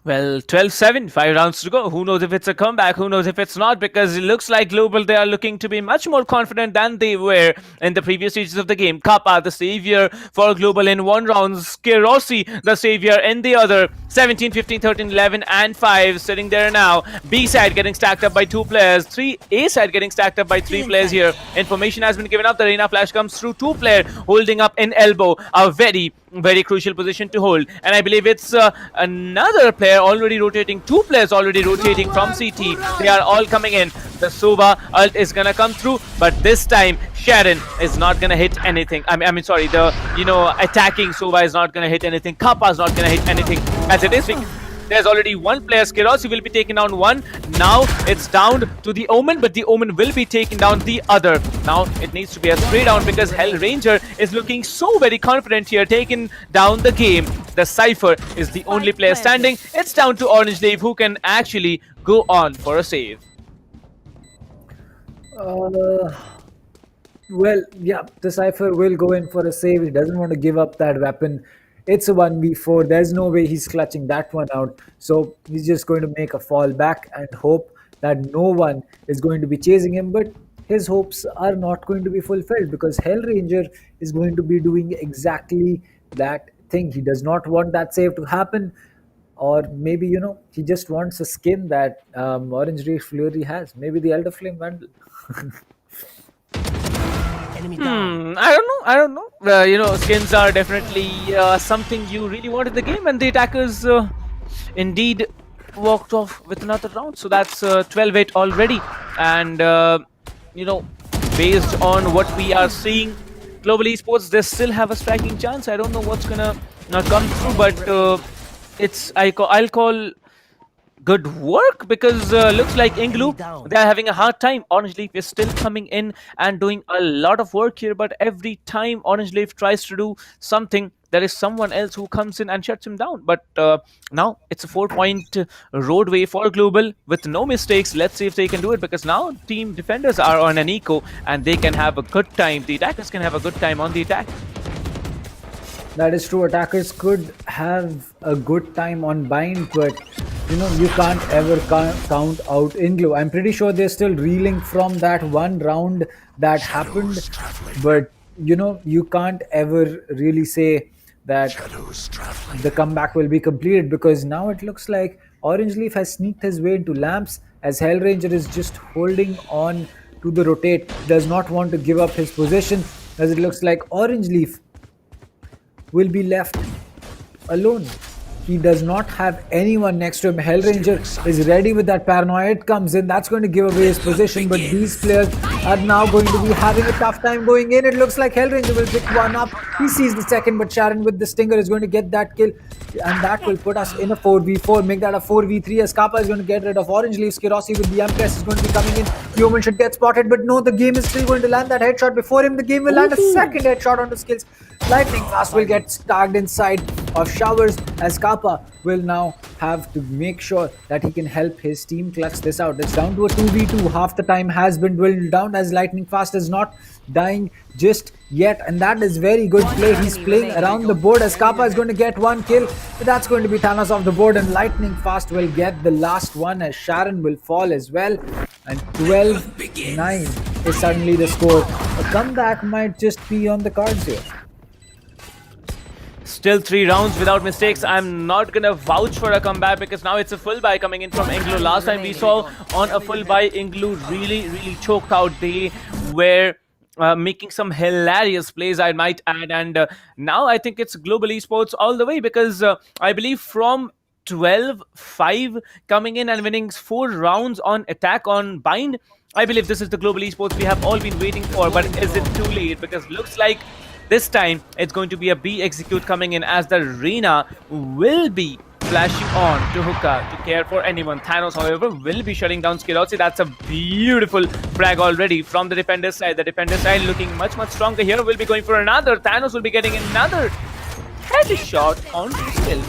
Well, 12-7, 5 rounds to go. Who knows if it's a comeback? Who knows if it's not? Because it looks like Global, they are looking to be much more confident than they were in the previous stages of the game. Kappa, the savior for Global in one round. Skirossi, the savior in the other. 17, 15, 13, 11, and 5 sitting there now. B side getting stacked up by 2 players. A side getting stacked up by 3 players here. Information has been given up. The Arena Flash comes through. 2 player holding up in elbow. A very crucial position to hold. And I believe it's another player already rotating. 2 players already rotating from CT. They are all coming in. The Sova ult is gonna come through, but this time Sharon is not gonna hit anything. I mean, sorry, the attacking Sova is not gonna hit anything. Kappa is not gonna hit anything. As it is, there's already one player. Skirossi will be taking down one. Now it's down to the Omen, but the Omen will be taking down the other. Now it needs to be a spray down because Hellraiser is looking so very confident here, taking down the game. The Cypher is the only player standing. It's down to Orange Leaf, who can actually go on for a save. Well, yeah, the Cypher will go in for a save. He doesn't want to give up that weapon. It's a 1v4. There's no way he's clutching that one out. So he's just going to make a fall back and hope that no one is going to be chasing him. But his hopes are not going to be fulfilled because Hellraiser is going to be doing exactly that thing. He does not want that save to happen. Or maybe, he just wants a skin that Orange Reef Fury has. Maybe the Elder Flame Bundle. I don't know. Skins are definitely something you really want in the game, and the attackers indeed walked off with another round. So that's 12-8 already. And, based on what we are seeing, Global Esports, they still have a striking chance. I don't know what's gonna come through, but I'll call good work because looks like INGLU, they are having a hard time. Orange Leaf is still coming in and doing a lot of work here, but every time Orange Leaf tries to do something, there is someone else who comes in and shuts him down. But now it's a 4-point roadway for Global with no mistakes. Let's see if they can do it, because now team defenders are on an eco and they can have a good time. The attackers can have a good time on the attack. That is true. Attackers could have a good time on bind, but you can't ever count out INGLU. I'm pretty sure they're still reeling from that one round that happened, but you can't ever really say that the comeback will be completed, because now it looks like Orange Leaf has sneaked his way into Lamps as Hellraiser is just holding on to the rotate, does not want to give up his position, as it looks like Orange Leaf will be left alone. He does not have anyone next to him. Hellraiser is ready with that paranoia. It comes in. That's going to give away his position. But these players are now going to be having a tough time going in. It looks like Hellraiser will pick one up. He sees the second, but Sharon with the Stinger is going to get that kill. And that will put us in a 4v4. Make that a 4v3 as Kappa is going to get rid of Orange Leaf. Skirossi with the Empress is going to be coming in. Human should get spotted, but no, the game is still going to land that headshot before him. The game will land a second headshot onto Skills. Lightning Fast will get tagged inside of Showers as Kappa will now have to make sure that he can help his team clutch this out. It's down to a 2v2. Half the time has been dwindled down as Lightning Fast is not dying just yet, and that is very good play. He's playing around the board as Kappa is going to get one kill, but that's going to be Thanos off the board, and Lightning Fast will get the last one as Sharon will fall as well, and 12-9 is suddenly the score. A comeback might just be on the cards here. Still 3 rounds without mistakes. I'm not gonna vouch for a comeback because now it's a full buy coming in from INGLU. Last time we saw on a full buy, INGLU really choked out. They were making some hilarious plays, I might add, and now I think it's Global Esports all the way, because I believe from 12-5 coming in and winning 4 rounds on attack on bind, I believe this is the Global Esports we have all been waiting for. But is it too late? Because looks like this time it's going to be a B execute coming in, as the Reina will be flashing on to Hookah to care for anyone. Thanos, however, will be shutting down Skirotsi. That's a beautiful frag already from the defender side. The defender side looking much stronger here. Will be going for another. Thanos will be getting another headshot onto Skill.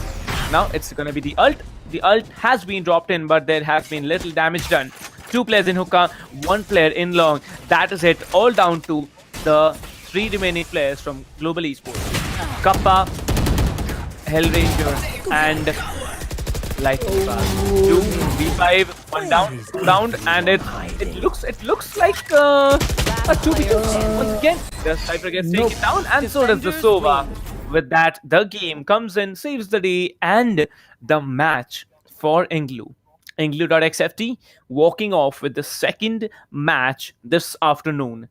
Now it's going to be the ult. The ult has been dropped in, but there has been little damage done. 2 players in Hookah, 1 player in long. That is it. All down to the 3 remaining players from Global Esports. Kappa, Hellranger, and Lightning Fast. 2 v5, 1 down, 2 down, and it looks like a 2v2 once again. The Cypher gets taken down, and so does the Sova. With that, the game comes in, saves the day, and the match for INGLU. INGLU.XFT walking off with the second match this afternoon.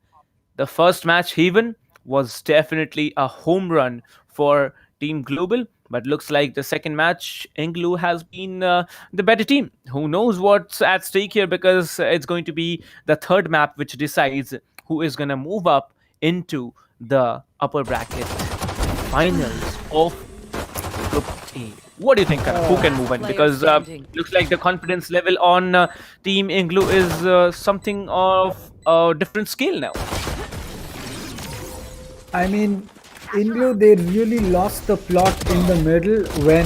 The first match even was definitely a home run for Team Global, but looks like the second match, INGLU has been the better team. Who knows what's at stake here, because it's going to be the third map which decides who is going to move up into the upper bracket finals of Group A. What do you think, Karan? Who can move in? Because looks like the confidence level on Team INGLU is something of a different scale now. I mean, INGLU, they really lost the plot in the middle when,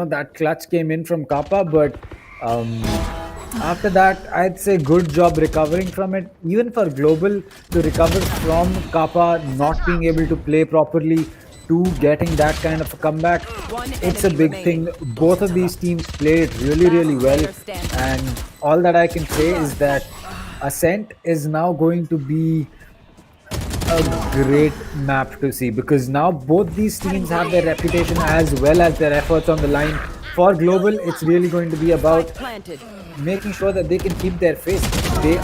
that clutch came in from Kappa. But after that, I'd say good job recovering from it. Even for Global to recover from Kappa not being able to play properly to getting that kind of a comeback, it's a big thing. Both of these teams played really well. And all that I can say is that Ascent is now going to be a great map to see, because now both these teams have their reputation as well as their efforts on the line. For Global, it's really going to be about making sure that they can keep their face. They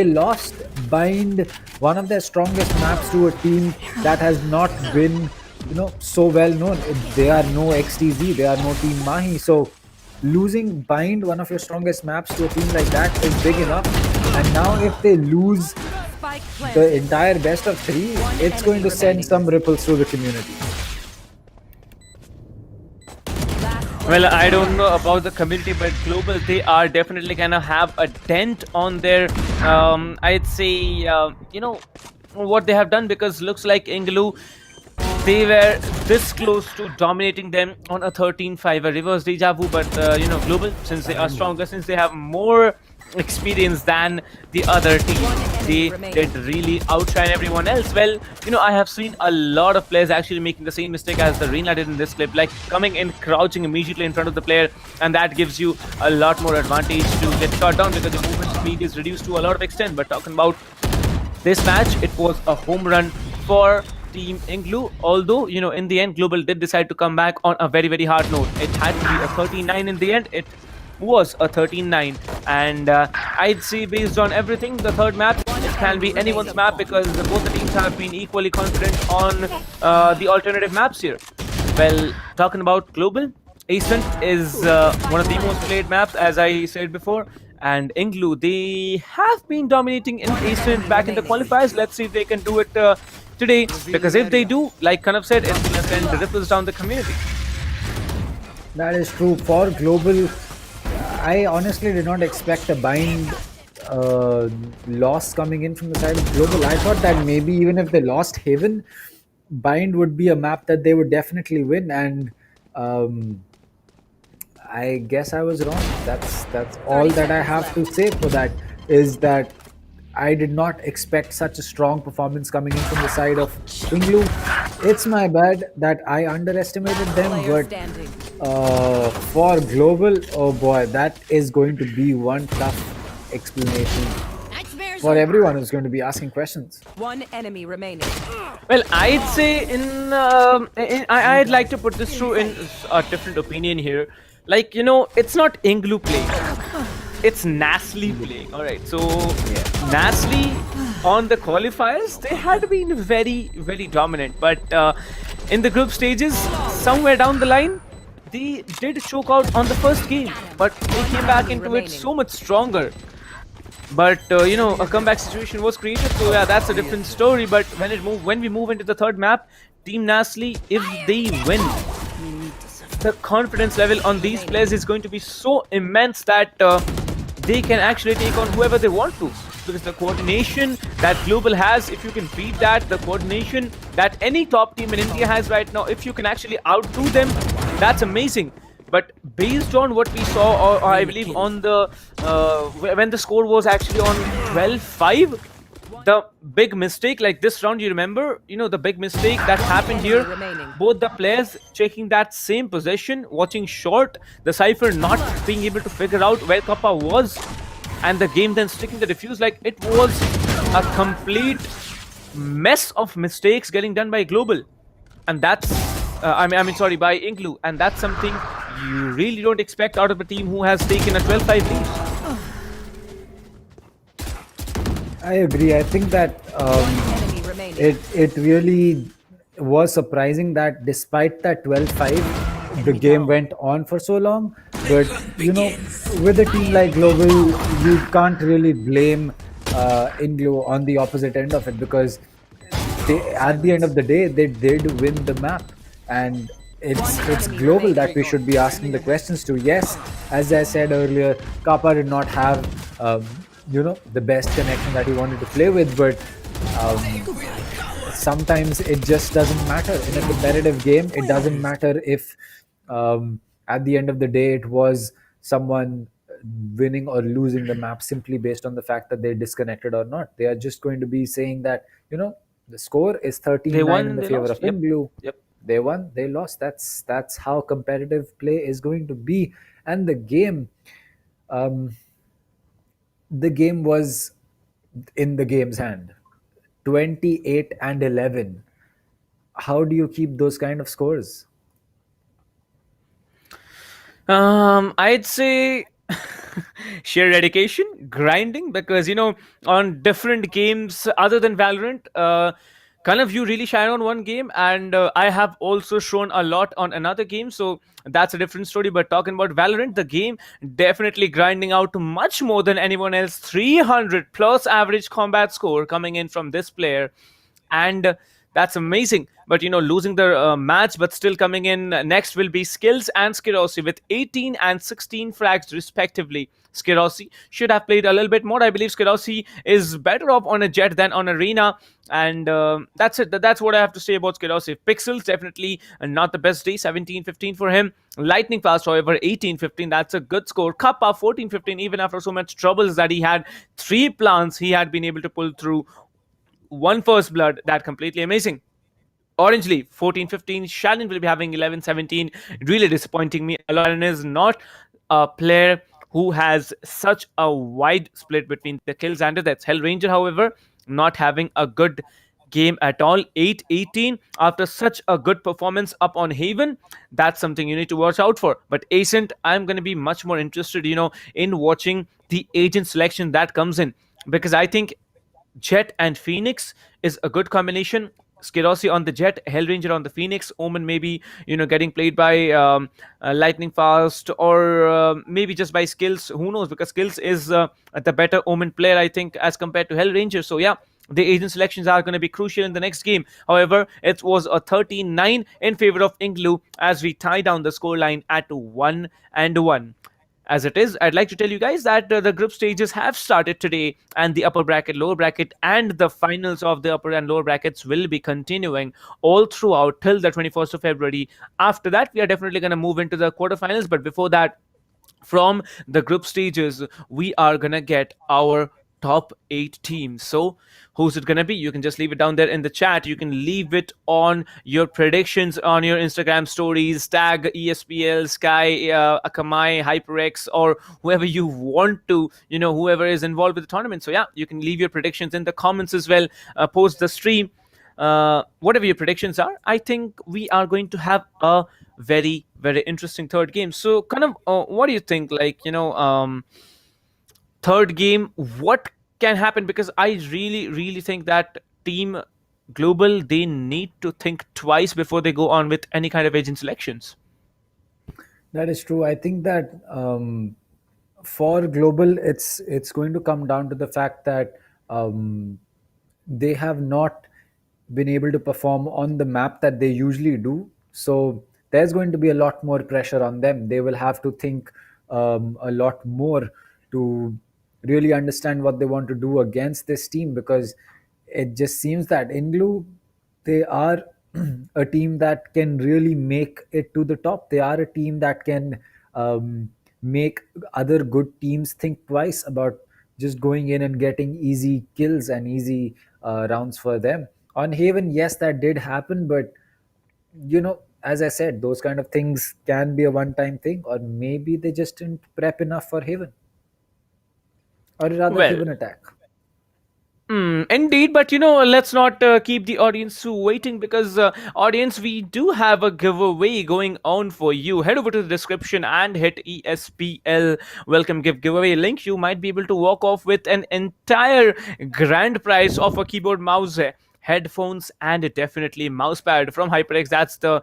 lost Bind, one of their strongest maps, to a team that has not been so well known. They are no XTZ, they are no Team Mahi. So losing Bind, one of your strongest maps, to a team like that is big enough. And now if they lose the entire best of 3, it's going to send some ripples through the community. Well, I don't know about the community, but Global, they are definitely gonna have a dent on their, I'd say, what they have done, because looks like INGLU, they were this close to dominating them on a 13-5, a reverse deja vu. But Global, since they are stronger, since they have more experience than the other team, they did really outshine everyone else. Well, I have seen a lot of players actually making the same mistake as the Reina did in this clip, like coming in, crouching immediately in front of the player, and that gives you a lot more advantage to get shot down, because the movement speed is reduced to a lot of extent. But talking about this match, it was a home run for Team INGLU, although in the end Global did decide to come back on a very hard note. It had to be a 13-9 in the end. It was a 13-9, and I'd say based on everything, the third map, it can be anyone's map, because both the teams have been equally confident on the alternative maps here. Well, talking about Global, Ascent is one of the most played maps, as I said before, and INGLU, they have been dominating in Ascent back in the qualifiers. Let's see if they can do it today, because if they do, like Kanav said, it's going to send ripples down the community. That is true. For Global, I honestly did not expect a Bind loss coming in from the side of Global. I thought that maybe even if they lost Haven, Bind would be a map that they would definitely win, and I guess I was wrong. That's all that I have to say for that, is that I did not expect such a strong performance coming in from the side of INGLU. It's my bad that I underestimated them, but for global, oh boy, that is going to be one tough explanation for everyone who's going to be asking questions. One enemy remaining. Well, I'd say I'd like to put this through in a different opinion here. Like, it's not INGLU playing. It's NaCly playing. Alright, so NaCly on the qualifiers, they had been very, very dominant. But in the group stages, somewhere down the line, they did choke out on the first game. But they came back into it so much stronger. But a comeback situation was created, so yeah, that's a different story. But when we move into the third map, Team NaCly, if they win, the confidence level on these players is going to be so immense that they can actually take on whoever they want to. Because the coordination that Global has, if you can beat that, the coordination that any top team in India has right now, if you can actually outdo them, that's amazing. But based on what we saw, or I believe on the when the score was actually on 12-5, the big mistake, like this round, you remember, the big mistake that happened here, both the players checking that same position, watching short, the Cypher not being able to figure out where Kappa was, and the game then sticking the defuse. Like, it was a complete mess of mistakes getting done by Global, and that's by INGLU, and that's something you really don't expect out of a team who has taken a 12-5 lead. I agree. I think that it really was surprising that despite that 12-5, the game went on for so long. But with a team like Global, you can't really blame INGLU on the opposite end of it, because at the end of the day, they did win the map, and it's Global that we should be asking the questions to. Yes, as I said earlier, Kappa did not have the best connection that he wanted to play with, but sometimes it just doesn't matter in a competitive game. It doesn't matter if at the end of the day it was someone winning or losing the map simply based on the fact that they disconnected or not. They are just going to be saying that the score is 13-9 in the favor of INGLU. Yep. They won, they lost. That's how competitive play is going to be. And the game was in the game's hand. 28-11. How do you keep those kind of scores? I'd say sheer dedication, grinding, because on different games other than Valorant, kind of you really shine on one game, and I have also shown a lot on another game, so that's a different story. But talking about Valorant, the game definitely grinding out much more than anyone else. 300 plus average combat score coming in from this player, and that's amazing. But losing the match, but still coming in next will be Skills and Skirossi with 18 and 16 frags respectively. Skirossi should have played a little bit more. I believe Skirossi is better off on a Jet than on Arena, and that's it. That's what I have to say about Skirossi. Pixels definitely not the best day. 17-15 for him. Lightning Fast, however, 18-15. That's a good score. Kappa 14-15. Even after so much troubles that he had, 3 plants he had been able to pull through. 1 first blood, that completely amazing. Orange Leaf 14-15. Shannon will be having 11-17. Really disappointing me a lot, and is not a player who has such a wide split between the kills and the deaths. Hellranger, however, not having a good game at all. 8-18 after such a good performance up on Haven. That's something you need to watch out for. But Ascent, I'm going to be much more interested, in watching the agent selection that comes in, because I think Jet and Phoenix is a good combination. Skirossi on the Jet, Hellranger on the Phoenix, Omen maybe, getting played by Lightning Fast, or maybe just by Skills. Who knows? Because Skills is the better Omen player, I think, as compared to Hellranger. So yeah, the agent selections are going to be crucial in the next game. However, it was a 13-9 in favor of INGLU as we tie down the scoreline at 1-1. as it is, I'd like to tell you guys that the group stages have started today, and the upper bracket, lower bracket, and the finals of the upper and lower brackets will be continuing all throughout till the 21st of February. After that, we are definitely going to move into the quarterfinals, but before that, from the group stages, we are gonna get our top 8 teams. So who's it gonna be? You can just leave it down there in the chat. You can leave it on your predictions on your Instagram stories, tag ESPL, Sky, Akamai, HyperX, or whoever you want to, whoever is involved with the tournament. So yeah, you can leave your predictions in the comments as well. Post the stream, whatever your predictions are. I think we are going to have a very, very interesting third game. So kind of, what do you think, third game, what can happen? Because I really, really think that team global, they need to think twice before they go on with any kind of agent selections. That is true. I think that for global, it's going to come down to the fact that they have not been able to perform on the map that they usually do. So there's going to be a lot more pressure on them. They will have to think a lot more to really understand what they want to do against this team, because it just seems that INGLU, they are a team that can really make it to the top. They are a team that can make other good teams think twice about just going in and getting easy kills and easy rounds for them. On Haven, yes, that did happen, but as I said, those kind of things can be a one-time thing, or maybe they just didn't prep enough for Haven, or rather Well, Haven attack. Indeed, but let's not keep the audience waiting, because audience, we do have a giveaway going on for you. Head over to the description and hit ESPL welcome giveaway link. You might be able to walk off with an entire grand prize of a keyboard, mouse, headphones, and definitely mousepad from HyperX. That's the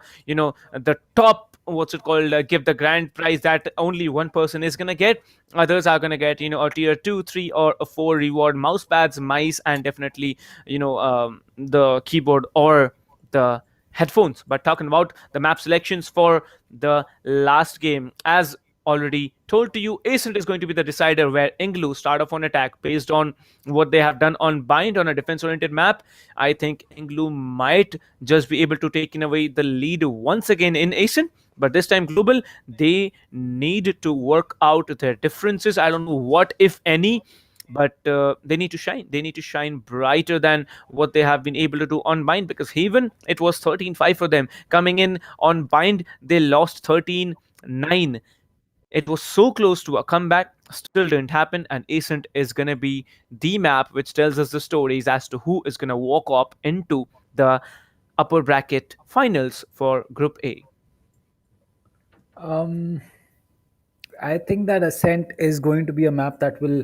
top, what's it called, give the grand prize that only one person is gonna get. Others are gonna get a tier 2, 3, or a 4 reward mousepads, mice, and definitely the keyboard or the headphones. But talking about the map selections for the last game, as already told to you, Ascent is going to be the decider, where INGLU start off on attack based on what they have done on Bind on a defense-oriented map. I think INGLU might just be able to take in away the lead once again in Ascent, but this time global, they need to work out their differences. I don't know what, if any, but they need to shine. They need to shine brighter than what they have been able to do on Bind, because Haven, it was 13-5 for them. Coming in on Bind, they lost 13-9. It was so close to a comeback, still didn't happen, and Ascent is going to be the map which tells us the stories as to who is going to walk up into the upper bracket finals for Group A. I think that Ascent is going to be a map that will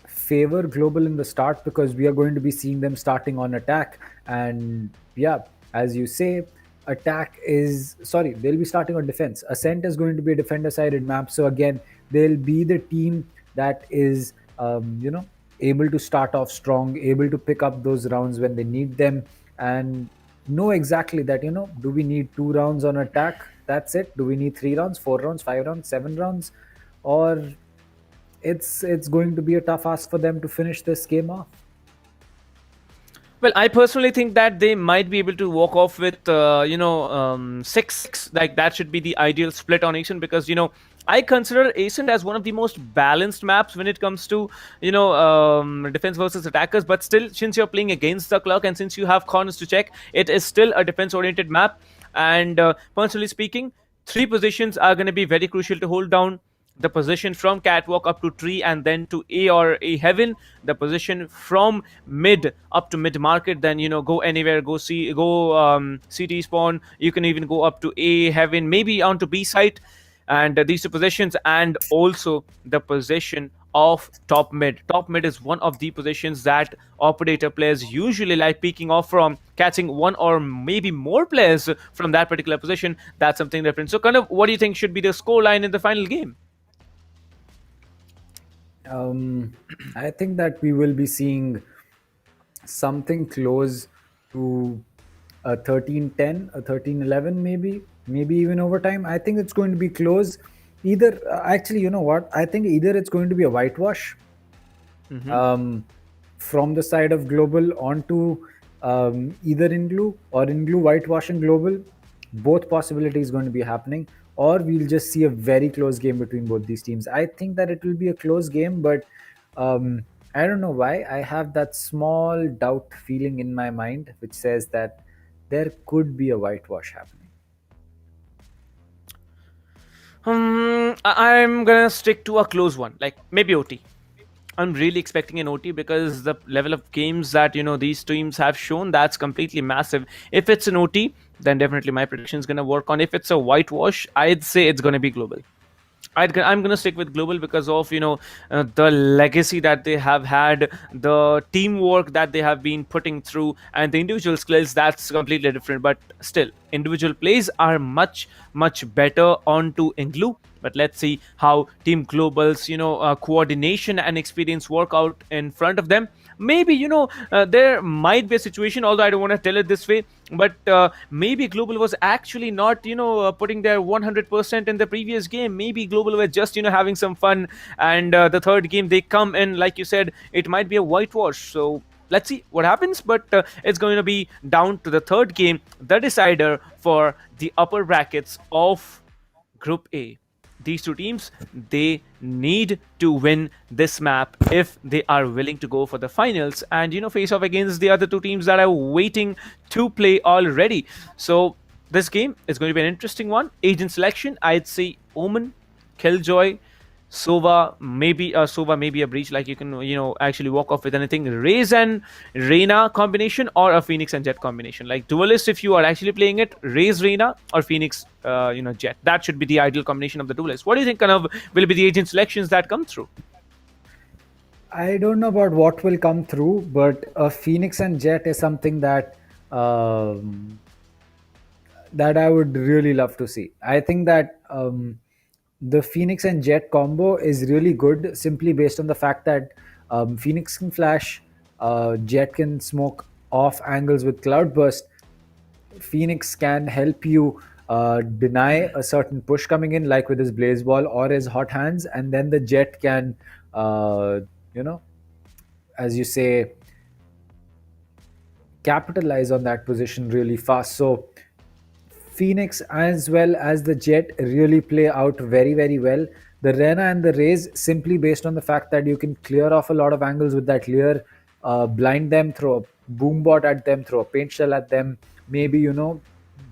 favor global in the start, because we are going to be seeing them starting on attack. And yeah, as you say, they'll be starting on defense. Ascent is going to be a defender-sided map, so again, they'll be the team that is able to start off strong, able to pick up those rounds when they need them, and know exactly that do we need 2 rounds on attack, that's it? Do we need 3 rounds, 4 rounds, 5 rounds, 7 rounds? Or it's going to be a tough ask for them to finish this game off. Well, I personally think that they might be able to walk off with 6. Like, that should be the ideal split on Ascent, because I consider Ascent as one of the most balanced maps when it comes to defense versus attackers. But still, since you're playing against the clock and since you have corners to check, it is still a defense-oriented map. And personally speaking, 3 positions are going to be very crucial to hold down. The position from catwalk up to tree and then to A or A heaven. The position from mid up to mid market, then go anywhere, go CT spawn. You can even go up to A heaven, maybe onto B site. And these 2 positions, and also the position of top mid. Top mid is one of the positions that operator players usually like peeking off from, catching 1 or maybe more players from that particular position. That's something different. So kind of, what do you think should be the score line in the final game? I think that we will be seeing something close to a 13-10, a 13-11, maybe even overtime. I think it's going to be close, Either actually, you know what? I think either it's going to be a whitewash from the side of global onto either INGLU or INGLU whitewashing global. Both possibilities going to be happening, or we'll just see a very close game between both these teams. I think that it will be a close game, but I don't know why. I have that small doubt feeling in my mind which says that there could be a whitewash happening. I'm gonna stick to a close one, like maybe OT. I'm really expecting an OT because the level of games that these teams have shown, that's completely massive. If it's an OT, then definitely my prediction is gonna work on. If it's a whitewash, I'd say it's gonna be global. I'm gonna stick with global because of the legacy that they have had, the teamwork that they have been putting through, and the individual skills. That's completely different. But still, individual plays are much better onto Inglu. But let's see how Team Global's coordination and experience work out in front of them. Maybe there might be a situation, although I don't want to tell it this way, but maybe Global was actually not putting their 100% in the previous game. Maybe Global were just having some fun, and the third game they come in, like you said, it might be a whitewash. So let's see what happens, but it's going to be down to the third game, the decider for the upper brackets of Group A. These two teams, they need to win this map if they are willing to go for the finals and face off against the other two teams that are waiting to play already. So this game is going to be an interesting one. Agent selection, I'd say Omen, Killjoy, Sova, maybe a breach, like you can actually walk off with anything. Raze and Reyna combination, or a Phoenix and Jet combination. Like duelist, if you are actually playing it, Raze Reyna or Phoenix Jet. That should be the ideal combination of the duelist. What do you think kind of will be the agent selections that come through? I don't know about what will come through, but a Phoenix and Jet is something that that I would really love to see. I think that the Phoenix and Jet combo is really good simply based on the fact that Phoenix can flash, Jet can smoke off angles with Cloudburst. Phoenix can help you deny a certain push coming in, like with his Blaze Ball or his Hot Hands, and then the Jet can, as you say, capitalize on that position really fast. So Phoenix as well as the Jet really play out very well. The Rena and the Raze, simply based on the fact that you can clear off a lot of angles with that clear, blind them, throw a boom bot at them, throw a paint shell at them, maybe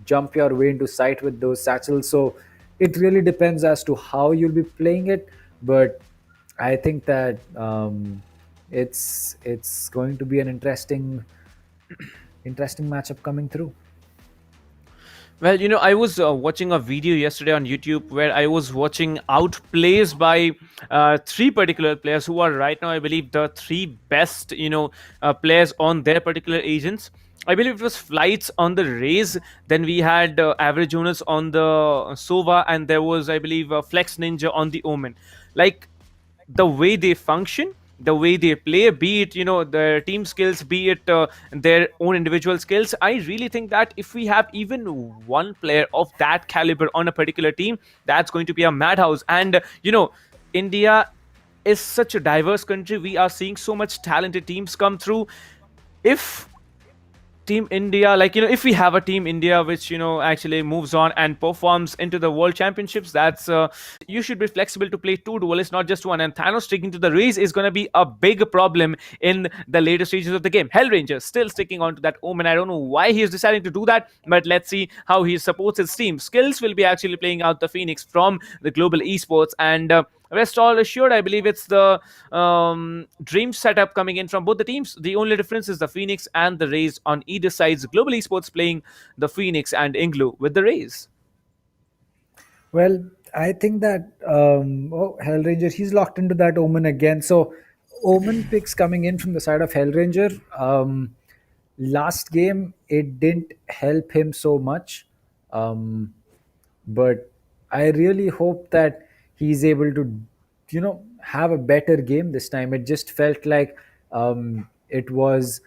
jump your way into sight with those satchels. So it really depends as to how you'll be playing it, but I think that it's going to be an interesting matchup coming through. Well, I was watching a video yesterday on YouTube where I was watching outplays by three particular players who are right now, I believe, the three best, players on their particular agents. I believe it was Flights on the Raze. Then we had Average Jonas on the Sova, and there was, I believe, Flex Ninja on the Omen. Like the way they function, the way they play, be it their team skills, be it their own individual skills, I really think that if we have even one player of that caliber on a particular team, that's going to be a madhouse. And India is such a diverse country. We are seeing so much talented teams come through. If Team India, if we have a Team India which actually moves on and performs into the World Championships, that's you should be flexible to play two duelists, not just one. And Thanos sticking to the Raze is going to be a big problem in the later stages of the game. Hellranger still sticking on to that Omen. I don't know why he is deciding to do that, but let's see how he supports his team. Skills will be actually playing out the Phoenix from the global esports, and rest all assured, I believe it's the dream setup coming in from both the teams. The only difference is the Phoenix and the Raze on either sides. Global Esports playing the Phoenix and INGLU with the Raze. Well, I think that Hellranger, he's locked into that Omen again. So Omen picks coming in from the side of Hellranger. Last game, it didn't help him so much. But I really hope that he's able to, have a better game this time. It just felt like it was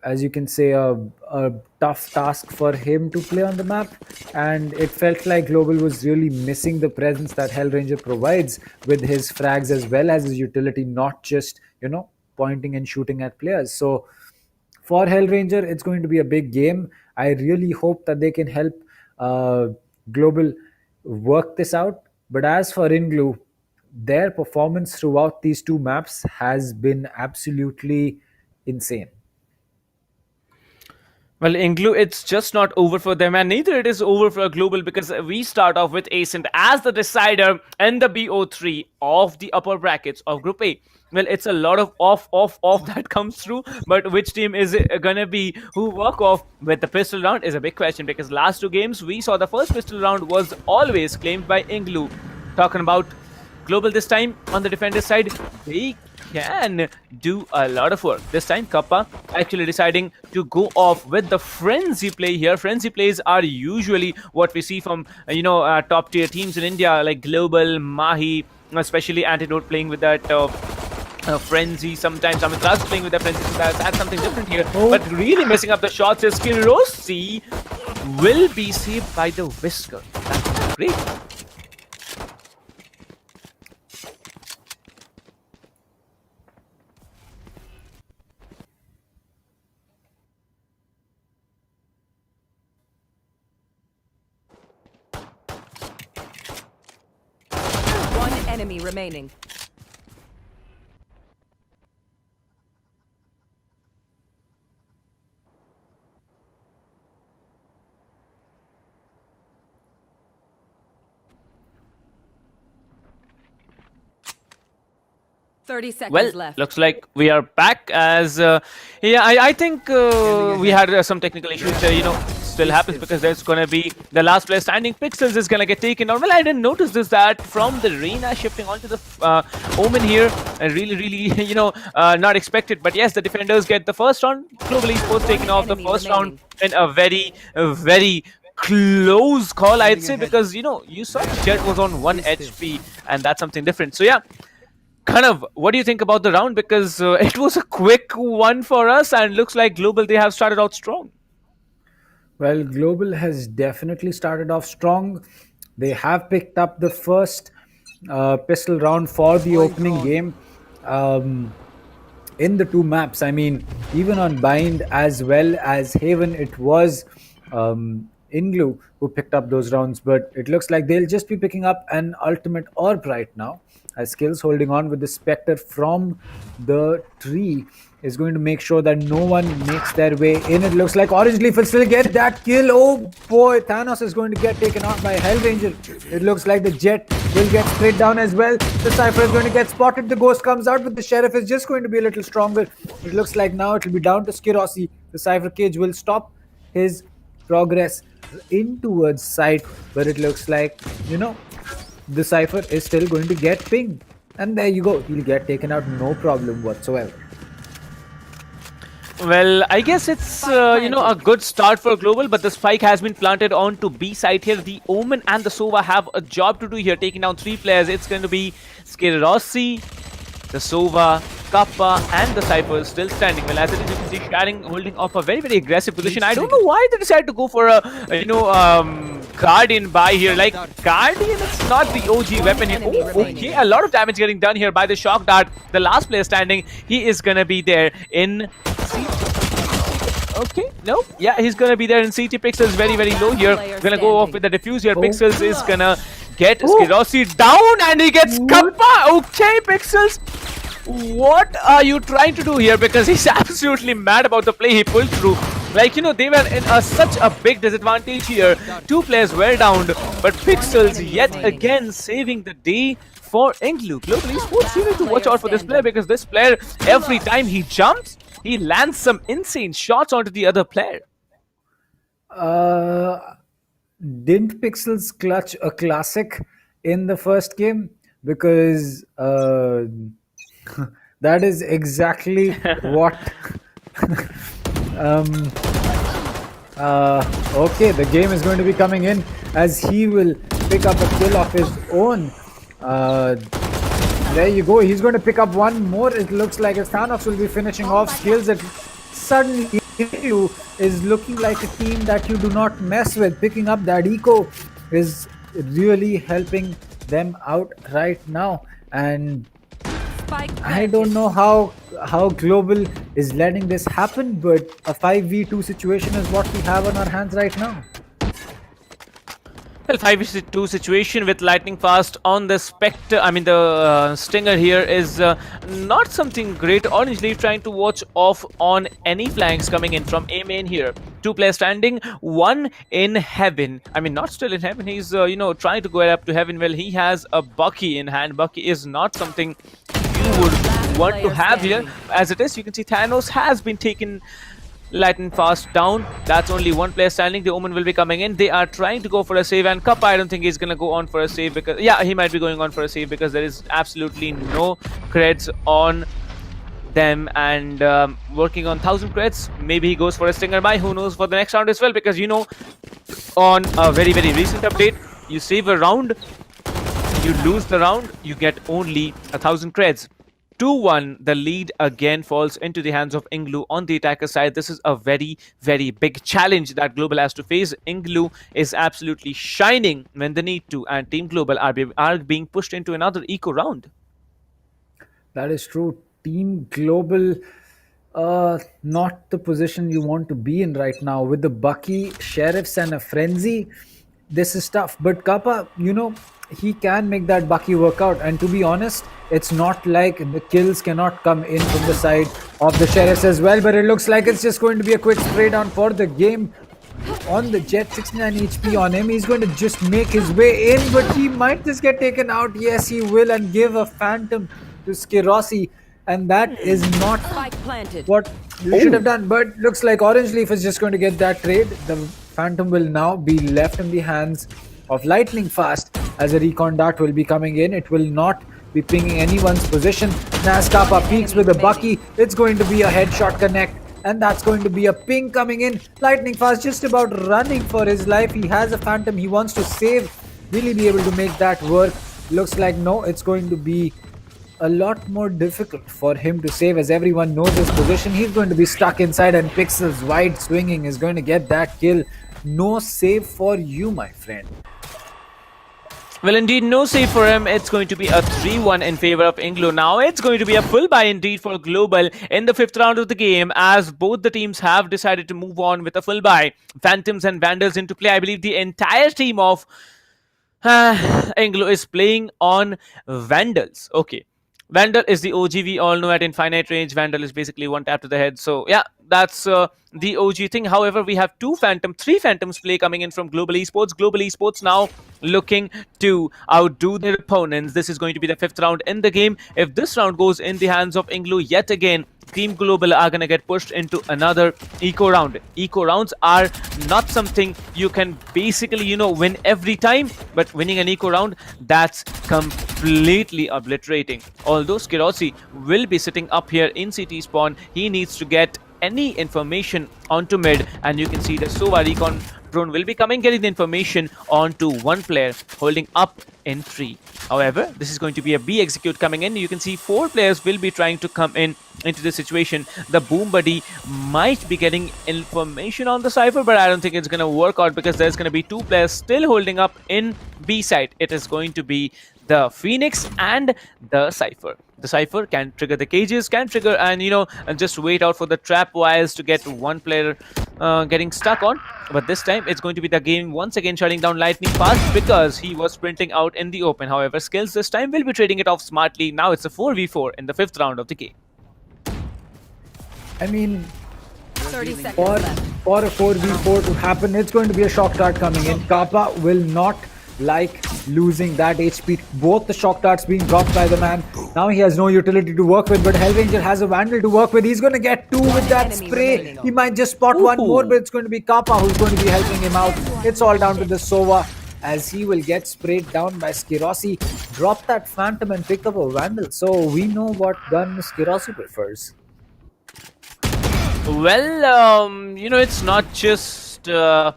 as you can say, a tough task for him to play on the map. And it felt like Global was really missing the presence that Hellranger provides with his frags as well as his utility, not just, pointing and shooting at players. So for Hellranger, it's going to be a big game. I really hope that they can help Global work this out. But as for INGLU, their performance throughout these two maps has been absolutely insane. Well, INGLU, it's just not over for them, and neither it is over for Global, because we start off with Ascent as the decider and the BO3 of the upper brackets of Group A. Well, it's a lot of off that comes through, but which team is it gonna be who walk off with the pistol round is a big question, because last two games we saw the first pistol round was always claimed by INGLU. Talking about Global this time, on the defender side, they can do a lot of work. This time, Kappa actually deciding to go off with the frenzy play here. Frenzy plays are usually what we see from, top tier teams in India, like Global, Mahi, especially Antidote playing with that frenzy. Sometimes Amitraz playing with that frenzy, so that's something different here. But really messing up the shots is Kirosi will be saved by the Whisker. That's great. One enemy remaining. Well, left. Looks like we are back as I think we had some technical issues there, still happens because there's gonna be the last player standing. Pixels is gonna get taken down. Well, I didn't notice this, that from the Reina shifting onto the Omen here, and really not expected. But yes, the defenders get the first round. Global Esports taking off the first round in a very close call, I'd say, because you saw the Jet was on 1 HP, and that's something different. So yeah, kind of, what do you think about the round? Because it was a quick one for us, and looks like Global, they have started out strong. Well, Global has definitely started off strong. They have picked up the first pistol round for the opening game in the two maps. I mean, even on Bind as well as Haven, it was INGLU who picked up those rounds, but it looks like they'll just be picking up an Ultimate Orb right now, as Skills holding on with the Spectre from the tree is going to make sure that no one makes their way in. It looks like Orange Leaf will still get that kill. Oh boy, Thanos is going to get taken out by Hellranger. It looks like the Jet will get sprayed down as well. The Cypher is going to get spotted. The Ghost comes out, but the Sheriff is just going to be a little stronger. It looks like now it will be down to Skirosi. The Cypher Cage will stop his progress in towards site, but it looks like, the Cypher is still going to get pinged. And there you go. He'll get taken out, no problem whatsoever. Well, I guess it's, a good start for Global, but the spike has been planted onto B side here. The Omen and the Sova have a job to do here, taking down 3 players. It's going to be Skirosi, the Sova, Kappa, and the Cypher still standing. Well, as it is, you can see Sharing holding off a very aggressive position. I don't know why they decided to go for a, Guardian buy here. Like, Guardian is not the OG weapon here. Oh, okay, a lot of damage getting done here by the Shock Dart. The last player standing, he is gonna be there in CT. Okay, no, yeah, he's gonna be there in CT. Pixels very low here. Gonna go off with the defuse here. Pixels is gonna get Skirosi down, and he gets Kappa. Okay, Pixels, what are you trying to do here? Because he's absolutely mad about the play he pulled through. Like, they were in such a big disadvantage here. 2 players were downed, but Pixels yet again saving the day for INGLU. Global Esports, you need to watch out for this player, because this player, every time he jumps, he lands some insane shots onto the other player. Didn't Pixels clutch a classic in the first game? Because that is exactly what... okay, the game is going to be coming in as he will pick up a kill of his own. There you go. He's going to pick up one more. It looks like Thanos will be finishing off. Skills that suddenly INGLU is looking like a team that you do not mess with. Picking up that eco is really helping them out right now. And I don't know how Global is letting this happen, but a 5v2 situation is what we have on our hands right now. Well, 5v2 situation with lightning fast on the Spectre. I mean, the Stinger here is not something great. Orange Leaf trying to watch off on any flanks coming in from A main here. 2 players standing, 1 in heaven. I mean, not still in heaven. He's, trying to go up to heaven. Well, he has a Bucky in hand. Bucky is not something you would want to have here. As it is, you can see Thanos has been taken lightning fast down. That's only 1 player standing. The Omen will be coming in. They are trying to go for a save, and Kappa, I don't think he's gonna go on for a save because he might be going on for a save because there is absolutely no creds on them, and working on 1000 creds. Maybe he goes for a Stinger by, who knows, for the next round as well, because on a very recent update, you save a round, you lose the round, you get only 1000 creds. 2-1, the lead again falls into the hands of INGLU on the attacker side. This is a very big challenge that Global has to face. INGLU is absolutely shining when they need to, and Team Global are being pushed into another eco round. That is true. Team Global, not the position you want to be in right now. With the Bucky, Sheriffs and a Frenzy, this is tough. But Kappa, he can make that Bucky work out. And to be honest, it's not like the kills cannot come in from the side of the Sheriffs as well. But it looks like it's just going to be a quick spray down for the game. On the Jet, 69 HP on him. He's going to just make his way in, but he might just get taken out. Yes, he will, and give a Phantom to Skirossi. And that is not what you should have done. But looks like Orange Leaf is just going to get that trade. The Phantom will now be left in the hands of Lightning Fast, as a recon dart will be coming in. It will not be pinging anyone's position. Nazkapa peeks with a Bucky. It's going to be a headshot connect, and that's going to be a ping coming in. Lightning Fast just about running for his life. He has a Phantom he wants to save. Will he be able to make that work? Looks like no. It's going to be a lot more difficult for him to save, as everyone knows his position. He's going to be stuck inside, and Pixels wide swinging is going to get that kill. No save for you, my friend. Well, indeed, no save for him. It's going to be a 3-1 in favor of INGLU. Now, it's going to be a full buy indeed for Global in the 5th round of the game, as both the teams have decided to move on with a full buy. Phantoms and Vandals into play. I believe the entire team of INGLU is playing on Vandals. Okay. Vandal is the OG, we all know, at infinite range. Vandal is basically 1 tap to the head. So, yeah, that's the OG thing. However, we have 3 Phantoms play coming in from Global Esports. Global Esports now looking to outdo their opponents. This is going to be the 5th round in the game. If this round goes in the hands of INGLU yet again, Team Global are going to get pushed into another eco round. Eco rounds are not something you can basically, win every time, but winning an eco round, that's completely obliterating. Although Skirossi will be sitting up here in CT spawn, he needs to get any information onto mid, and you can see the Sova recon drone will be coming, getting the information onto 1 player holding up in 3. However, this is going to be a B execute coming in. You can see 4 players will be trying to come in into this situation. The Boom Buddy might be getting information on the Cypher, but I don't think it's going to work out, because there's going to be 2 players still holding up in B side. It is going to be the Phoenix and the Cypher. The Cypher can trigger the cages, and and just wait out for the trap wires to get 1 player getting stuck on. But this time it's going to be the game once again shutting down Lightning Fast, because he was sprinting out in the open. However, Skills this time will be trading it off smartly. Now it's a 4v4 in the 5th round of the game. I mean, for a 4v4 to happen, it's going to be a shock dart coming in. Kappa will not like losing that HP. Both the shock darts being dropped by the man. Now he has no utility to work with, but Hellranger has a Vandal to work with. He's going to get 2 with that spray. He might just spot 1 more, but it's going to be Kappa who's going to be helping him out. It's all down to the Sova, as he will get sprayed down by Skirossi. Drop that Phantom and pick up a Vandal. So we know what gun Skirossi prefers. Well, it's not just the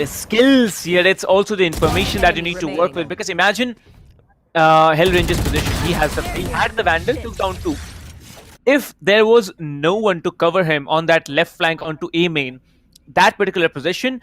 skills here, it's also the information that you need to work with, because imagine Hellranger's position. He had the Vandal, took down 2. if there was no one to cover him on that left flank onto A main, that particular position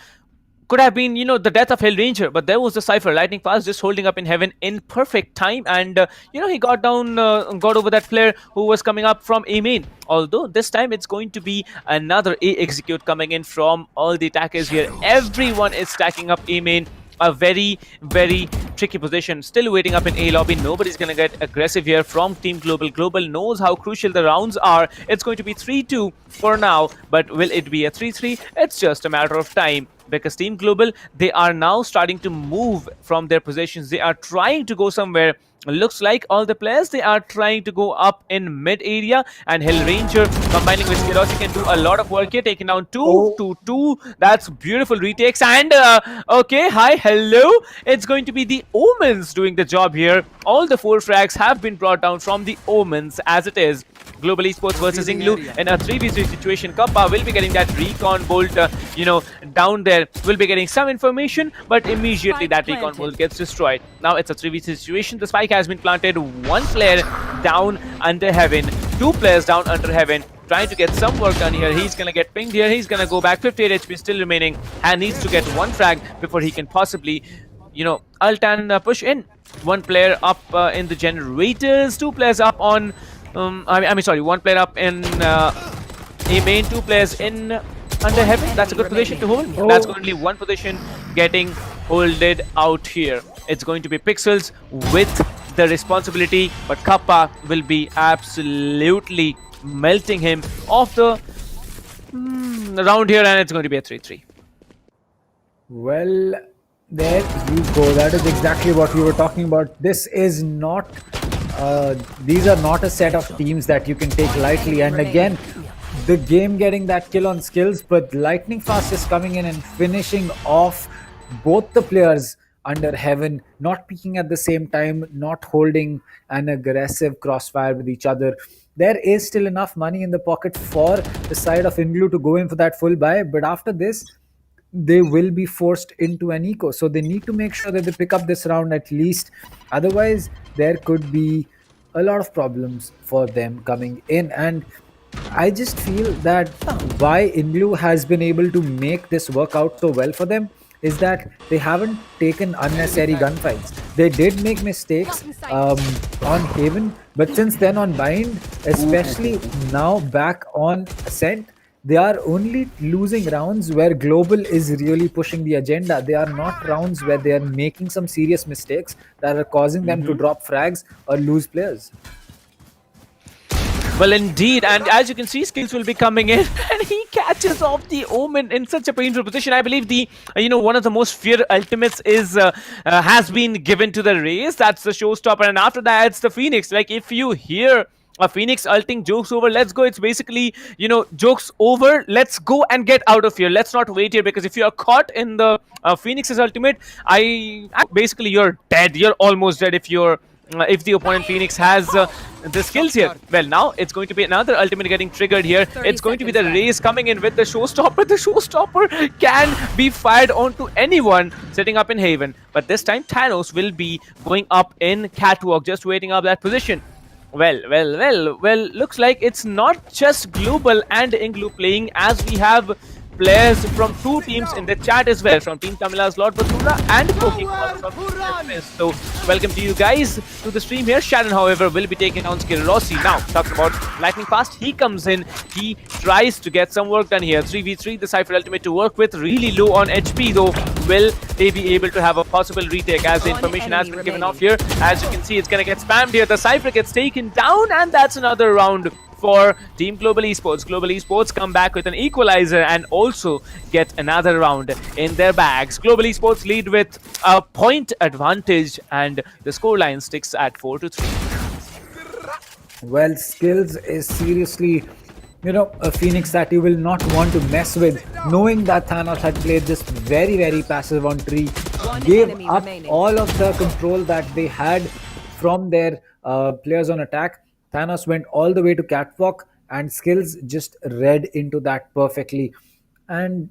could have been, the death of Hell Ranger, but there was the Cypher lightning fast just holding up in heaven in perfect time, and he got down, got over that player who was coming up from A main. Although this time it's going to be another A execute coming in from all the attackers here. Everyone is stacking up A main. A very, very tricky position. Still waiting up in A lobby. Nobody's going to get aggressive here from Team Global. Global knows how crucial the rounds are. It's going to be 3-2 for now, but will it be a 3-3? It's just a matter of time, because Team Global, they are now starting to move from their positions. They are trying to go somewhere. Looks like all the players, they are trying to go up in mid area, and Hell Ranger combining with Skirosi can do a lot of work here, taking down 2. That's beautiful retakes, and okay, hi, hello. It's going to be the Omens doing the job here. All the 4 frags have been brought down from the Omens as it is. Global Esports versus INGLU in a 3v3 situation. Kappa will be getting that recon bolt, down there. Will be getting some information, but immediately that recon bolt gets destroyed. Now it's a 3v3 situation. The spike has been planted. 1 player down under heaven. 2 players down under heaven. Trying to get some work done here. He's gonna get pinged here. He's gonna go back. 58 HP still remaining, and needs to get 1 frag before he can possibly, ult and push in. 1 player up in the generators. 2 players up on. 1 player up in A main, 2 players in under heaven. That's a good position to hold. That's only 1 position getting holded out here. It's going to be Pixels with the responsibility, but Kappa will be absolutely melting him off the round here, and it's going to be a 3-3. Well, there you go. That is exactly what we were talking about. This is not these are not a set of teams that you can take lightly, and again the game getting that kill on skills, but lightning fast is coming in and finishing off both the players under heaven, not peeking at the same time, not holding an aggressive crossfire with each other. There is still enough money in the pocket for the side of INGLU to go in for that full buy, but after this they will be forced into an eco, so they need to make sure that they pick up this round at least. Otherwise there could be a lot of problems for them coming in, and I just feel that why INGLU has been able to make this work out so well for them is that they haven't taken unnecessary gunfights. They did make mistakes on Haven, but since then on Bind, especially now back on Ascent, they are only losing rounds where Global is really pushing the agenda. They are not rounds where they are making some serious mistakes that are causing them to drop frags or lose players. Well, indeed, and as you can see, Skills will be coming in, and he catches off the Omen in such a painful position. I believe the, one of the most feared ultimates is has been given to the Raze. That's the showstopper, and after that, it's the Phoenix. Like, if you hear a Phoenix ulting, joke's over, let's go. It's basically, joke's over, let's go and get out of here. Let's not wait here, because if you are caught in the Phoenix's ultimate, basically you're dead. You're almost dead if you're if the opponent Phoenix has the skills here. Well, now it's going to be another ultimate getting triggered here. It's going to be the Raze coming in with the showstopper. The showstopper can be fired onto anyone sitting up in Haven, but this time Thanos will be going up in Catwalk, just waiting up that position. Well, looks like it's not just Global and INGLU playing, as we have players from 2 teams in the chat as well, from Team Tamila's Lord Basura and Poking. So welcome to you guys to the stream here. Sharon, however, will be taking on Skirosi. Now, talking about lightning fast, he comes in, he tries to get some work done here. 3v3, the Cypher ultimate to work with, really low on HP though. Will they be able to have a possible retake, as the information has been given off here? As you can see, it's gonna get spammed here. The Cypher gets taken down, and that's another round for Team Global Esports. Global Esports come back with an equalizer and also get another round in their bags. Global Esports lead with a point advantage, and the scoreline sticks at 4-3. Well, Skills is seriously, a Phoenix that you will not want to mess with, knowing that Thanos had played just very, very passive on tree, gave up all of the control that they had from their players on attack. Thanos went all the way to Catwalk, and Skills just read into that perfectly. And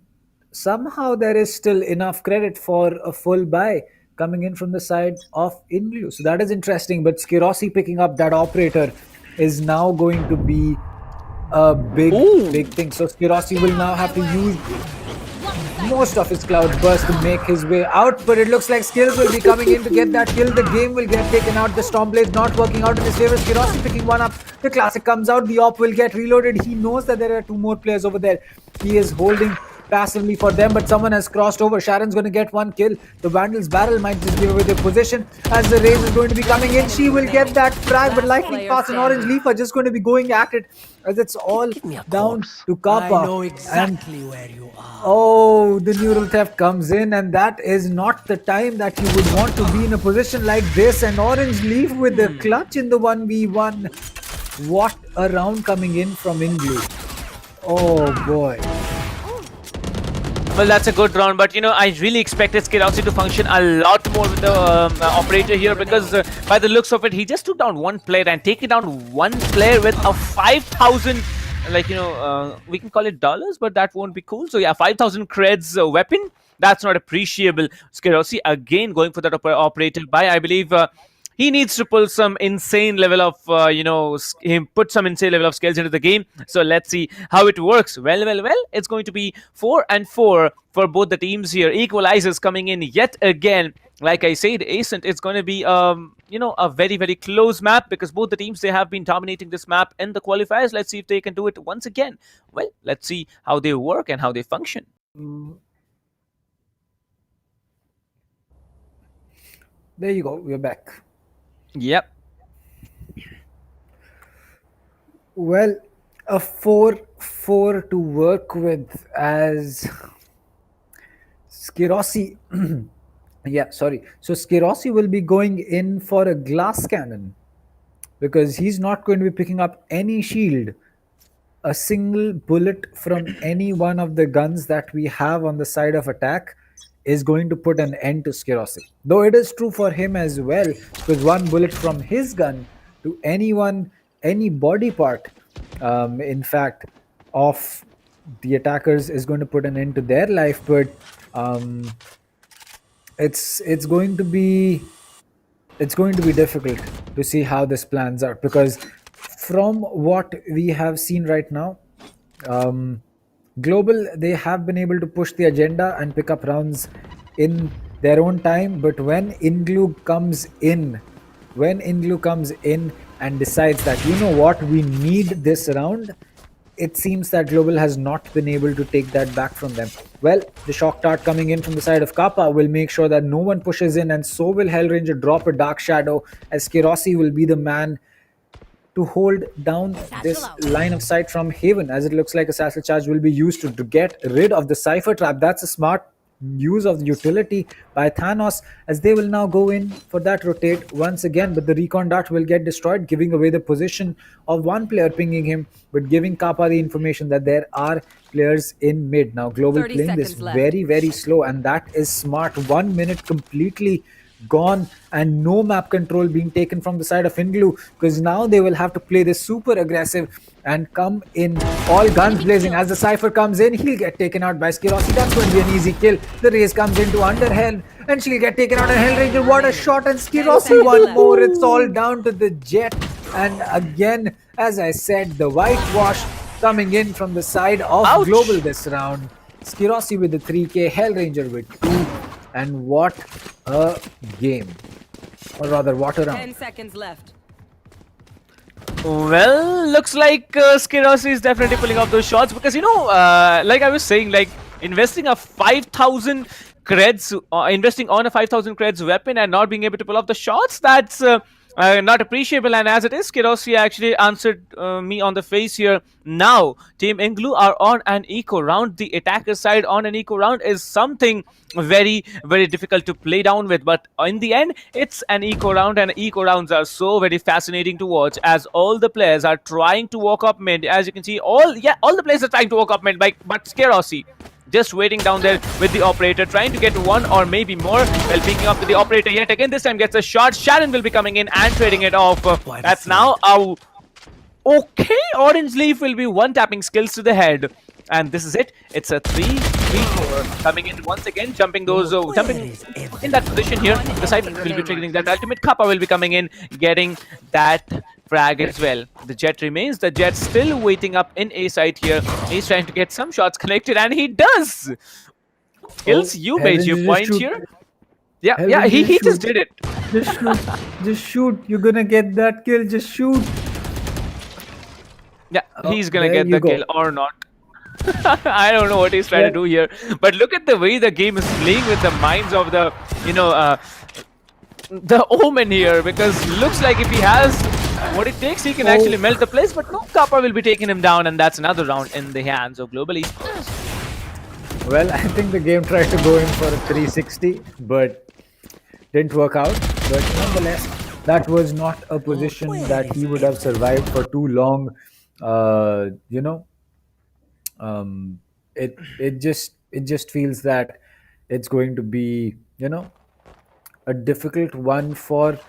somehow there is still enough credit for a full buy coming in from the side of INGLU. So that is interesting. But Skirosi picking up that operator is now going to be a big thing. So Skirossi will now have to use most of his cloud burst to make his way out, but it looks like Skills will be coming in to get that kill. The game will get taken out. The Stormblade's not working out in his favor. Skirossi picking one up. The classic comes out. The op will get reloaded. He knows that there are two more players over there. He is holding passively for them, but someone has crossed over. Sharon's going to get one kill. The Vandal's barrel might just give away their position as the Raze is going to be coming in. She will get that frag, but Lightning Fast and Orange Leaf are just going to be going at it as it's all down to Kappa. I know exactly where you are. Oh, the neural theft comes in, and that is not the time that you would want to be in a position like this. And Orange Leaf with the clutch in the 1v1. What a round coming in from INGLU. Oh boy. Well, that's a good round, but you know, I really expected Skirossi to function a lot more with the operator here, because by the looks of it, he just took down one player and taking down one player with a 5,000, like, you know, we can call it dollars, but that won't be cool. So yeah, 5,000 creds weapon. That's not appreciable. Skirossi again going for that operator buy. I believe he needs to pull some insane level of, put some insane level of skills into the game. So let's see how it works. Well, it's going to be 4-4 for both the teams here. Equalizers coming in yet again. Like I said, Ascent, it's going to be, a very, very close map, because both the teams, they have been dominating this map in the qualifiers. Let's see if they can do it once again. Well, let's see how they work and how they function. There you go. We're back. Yep. Well, a 4-4 to work with as Skirossi. So Skirossi will be going in for a glass cannon, because he's not going to be picking up any shield. A single bullet from any one of the guns that we have on the side of attack is going to put an end to Skirossi. Though it is true for him as well, because one bullet from his gun to anyone, any body part, in fact, of the attackers is going to put an end to their life. But it's going to be difficult to see how this plans out, because from what we have seen right now, Global, they have been able to push the agenda and pick up rounds in their own time, but when INGLU comes in and decides that, you know what, we need this round, it seems that Global has not been able to take that back from them. Well, the Shock Dart coming in from the side of Kappa will make sure that no one pushes in, and so will Hellranger drop a Dark Shadow, as Skirossi will be the man to hold down this line of sight from Haven, as it looks like a Satchel Charge will be used to get rid of the Cypher Trap. That's a smart use of the utility by Thanos, as they will now go in for that rotate once again, but the Recon Dart will get destroyed, giving away the position of one player, pinging him, but giving Kappa the information that there are players in mid. Now Global playing this very, very slow, and that is smart. 1 minute completely gone, and no map control being taken from the side of INGLU, because now they will have to play this super aggressive and come in all guns blazing. As the Cypher comes in, he'll get taken out by Skirossi. That's going to be an easy kill. The Raze comes into Underhand, and she'll get taken out. And Hellranger, what a shot, and Skirossi one more. It's all down to the Jet, and again, as I said, the whitewash coming in from the side of Global this round. Skirossi with the 3k, Hellranger with 2. And what a game. Or rather, what a round. 10 seconds left. Well, looks like Skirossi is definitely pulling off those shots, because, you know, like I was saying, like, investing a 5,000 creds, investing on a 5,000 creds weapon and not being able to pull off the shots, that's not appreciable. And as it is, Skirossi actually answered me on the face here. Now, Team INGLU are on an eco round. The attacker side on an eco round is something very, very difficult to play down with. But in the end, it's an eco round, and eco rounds are so very fascinating to watch, as all the players are trying to walk up mid. As you can see, all the players are trying to walk up mid, but Skirossi just waiting down there with the operator, trying to get one or maybe more. Well, picking up with the operator yet again. This time gets a shot. Sharon will be coming in and trading it off. That's now a okay. Orange Leaf will be one tapping skills to the head, and this is it. It's a 3-3-4 coming in once again, jumping in that position here. The side will be triggering that ultimate. Kappa will be coming in, getting that frag as well. The Jet remains. The Jet still waiting up in A side here. He's trying to get some shots connected, and he does. Kills you, Heaven, your just point shoot. here. Yeah, Heaven, yeah, he shoot. just did it. Just shoot. Just shoot. You're gonna get that kill. Just shoot. Yeah, he's gonna there get you the go. kill or not. I don't know what he's trying to do here, but look at the way the game is playing with the minds of the, the Omen here, because looks like if he has what it takes, he can actually melt the place, but no, Kappa will be taking him down, and that's another round in the hands of Global Esports. Well, I think the game tried to go in for a 360, but didn't work out. But nonetheless, that was not a position that he would have survived for too long. It just feels that it's going to be a difficult one for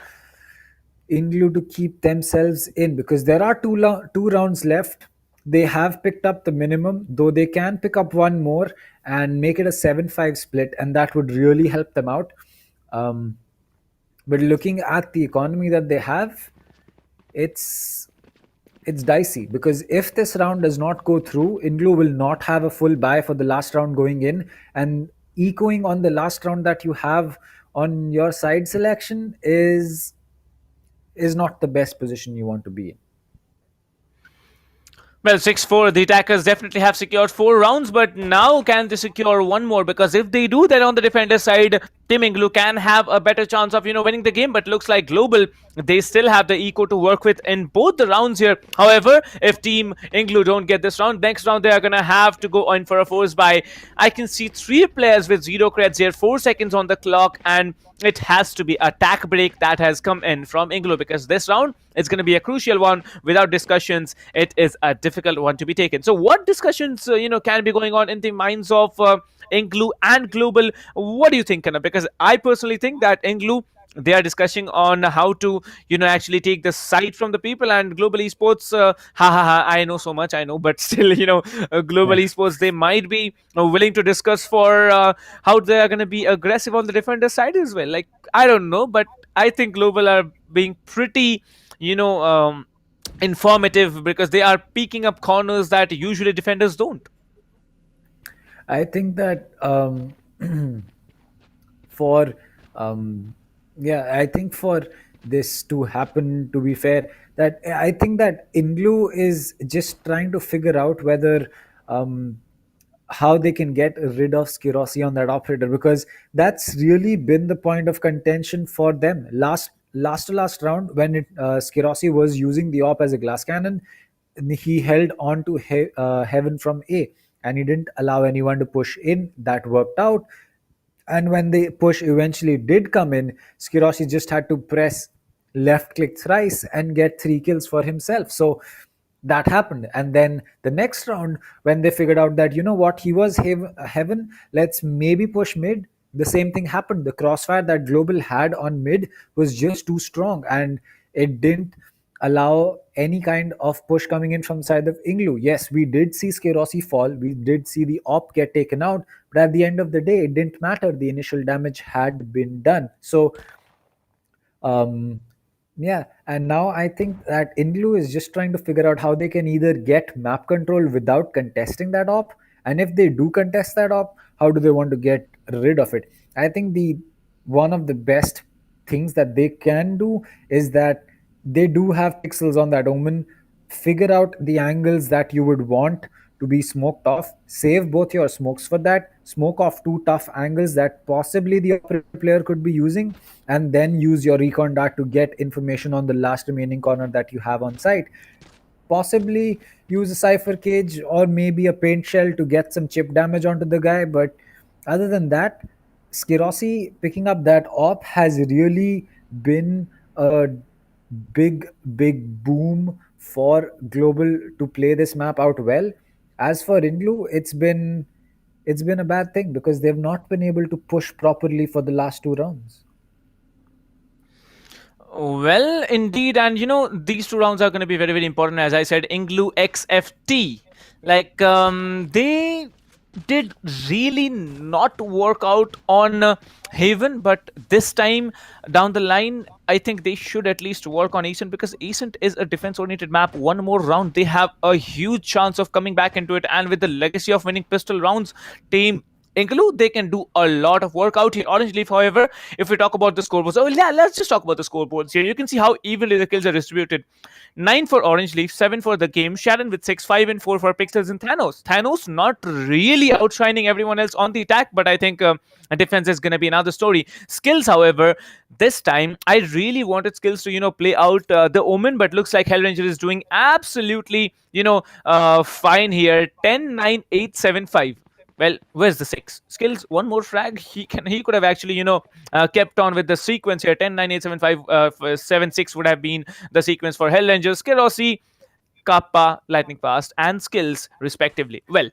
INGLU to keep themselves in, because there are two rounds left. They have picked up the minimum, though they can pick up one more and make it a 7-5 split, and that would really help them out. But looking at the economy that they have, it's dicey, because if this round does not go through, INGLU will not have a full buy for the last round going in, and echoing on the last round that you have on your side selection is not the best position you want to be in. Well, 6-4, the attackers definitely have secured 4 rounds, but now can they secure one more? Because if they do, then on the defender side, Team INGLU can have a better chance of, winning the game. But looks like Global, they still have the eco to work with in both the rounds here. However, if Team INGLU don't get this round, next round they are going to have to go in for a force buy. I can see 3 players with 0 creds here, 4 seconds on the clock, and it has to be a tack break that has come in from INGLU, because this round is going to be a crucial one. Without discussions, it is a difficult one to be taken. So what discussions can be going on in the minds of INGLU and Global? What do you think, Kana? Because I personally think that INGLU, they are discussing on how to actually take the side from the people, and Global Esports, I know so much, I know, but still Global Esports, they might be willing to discuss for how they are going to be aggressive on the defender side as well. Like, I don't know, but I think Global are being pretty informative, because they are picking up corners that usually defenders don't. I think that I think for this to happen, to be fair, that I think that INGLU is just trying to figure out whether how they can get rid of Skirossi on that operator, because that's really been the point of contention for them last round when Skirossi was using the op as a glass cannon. He held on to Heaven from A, and he didn't allow anyone to push in. That worked out. And when the push eventually did come in, Skirossi just had to press left click thrice and get 3 kills for himself. So that happened. And then the next round, when they figured out that, what, he was Heaven, let's maybe push mid, the same thing happened. The crossfire that Global had on mid was just too strong, and it didn't allow any kind of push coming in from the side of INGLU. Yes, we did see Skirossi fall, we did see the op get taken out, but at the end of the day, it didn't matter. The initial damage had been done. So and now I think that INGLU is just trying to figure out how they can either get map control without contesting that op, and if they do contest that op, how do they want to get rid of it? I think one of the best things that they can do is that they do have pixels on that Omen. Figure out the angles that you would want to be smoked off. Save both your smokes for that. Smoke off 2 tough angles that possibly the operator player could be using, and then use your recon dart to get information on the last remaining corner that you have on site. Possibly use a Cypher Cage or maybe a paint shell to get some chip damage onto the guy. But other than that, Skirossi picking up that op has really been a big boom for Global to play this map out well. As for INGLU, it's been a bad thing, because they've not been able to push properly for the last 2 rounds. Well, indeed, and these 2 rounds are going to be very, very important. As I said, INGLU.XFT, like they did really not work out on Haven, but this time down the line, I think they should at least work on Ascent, because Ascent is a defense-oriented map. One more round, they have a huge chance of coming back into it, and with the legacy of winning pistol rounds, Team INGLU, they can do a lot of work out here. Orange Leaf, however, if we talk about the scoreboards, oh yeah, let's just talk about the scoreboards here. You can see how evenly the kills are distributed. 9 for Orange Leaf, 7 for the game. Sharon with 6, 5 and 4 for Pixels and Thanos. Thanos not really outshining everyone else on the attack, but I think defense is going to be another story. Skills, however, this time I really wanted Skills to play out the Omen, but looks like Hellranger is doing absolutely fine here. 10, 9, 8, 7, 5. Well, where's the 6? Skills, one more frag. He could have actually, kept on with the sequence here. 10, 9, 8, 7, 5, 7, 6 would have been the sequence for Hellranger, Skirossi, Kappa, Lightning Fast, and Skills, respectively. Well,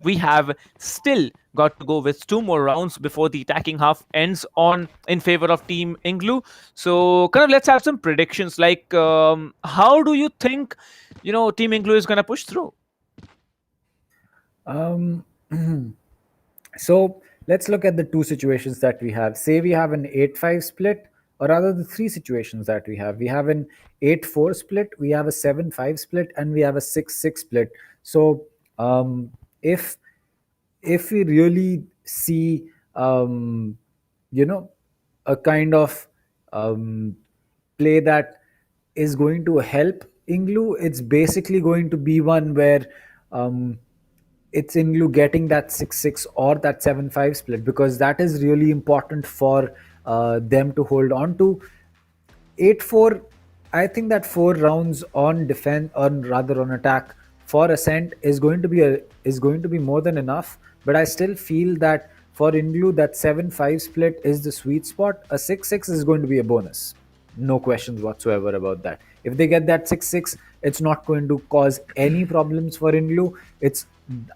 we have still got to go with 2 more rounds before the attacking half ends in favor of Team INGLU. So, kind of let's have some predictions. Like, how do you think, Team INGLU is going to push through? So let's look at the 2 situations that we have. Say we have an 8-5 split, or rather the 3 situations that we have. We have an 8-4 split, we have a 7-5 split, and we have a 6-6 split. So if we really see a kind of play that is going to help INGLU, it's basically going to be one where it's INGLU getting that 6-6 or that 7-5 split, because that is really important for them to hold on to. 8-4, I think that 4 rounds on defense, or rather on attack for Ascent is going to be more than enough. But I still feel that for INGLU, that 7-5 split is the sweet spot. A 6-6 is going to be a bonus. No questions whatsoever about that. If they get that 6-6, it's not going to cause any problems for INGLU.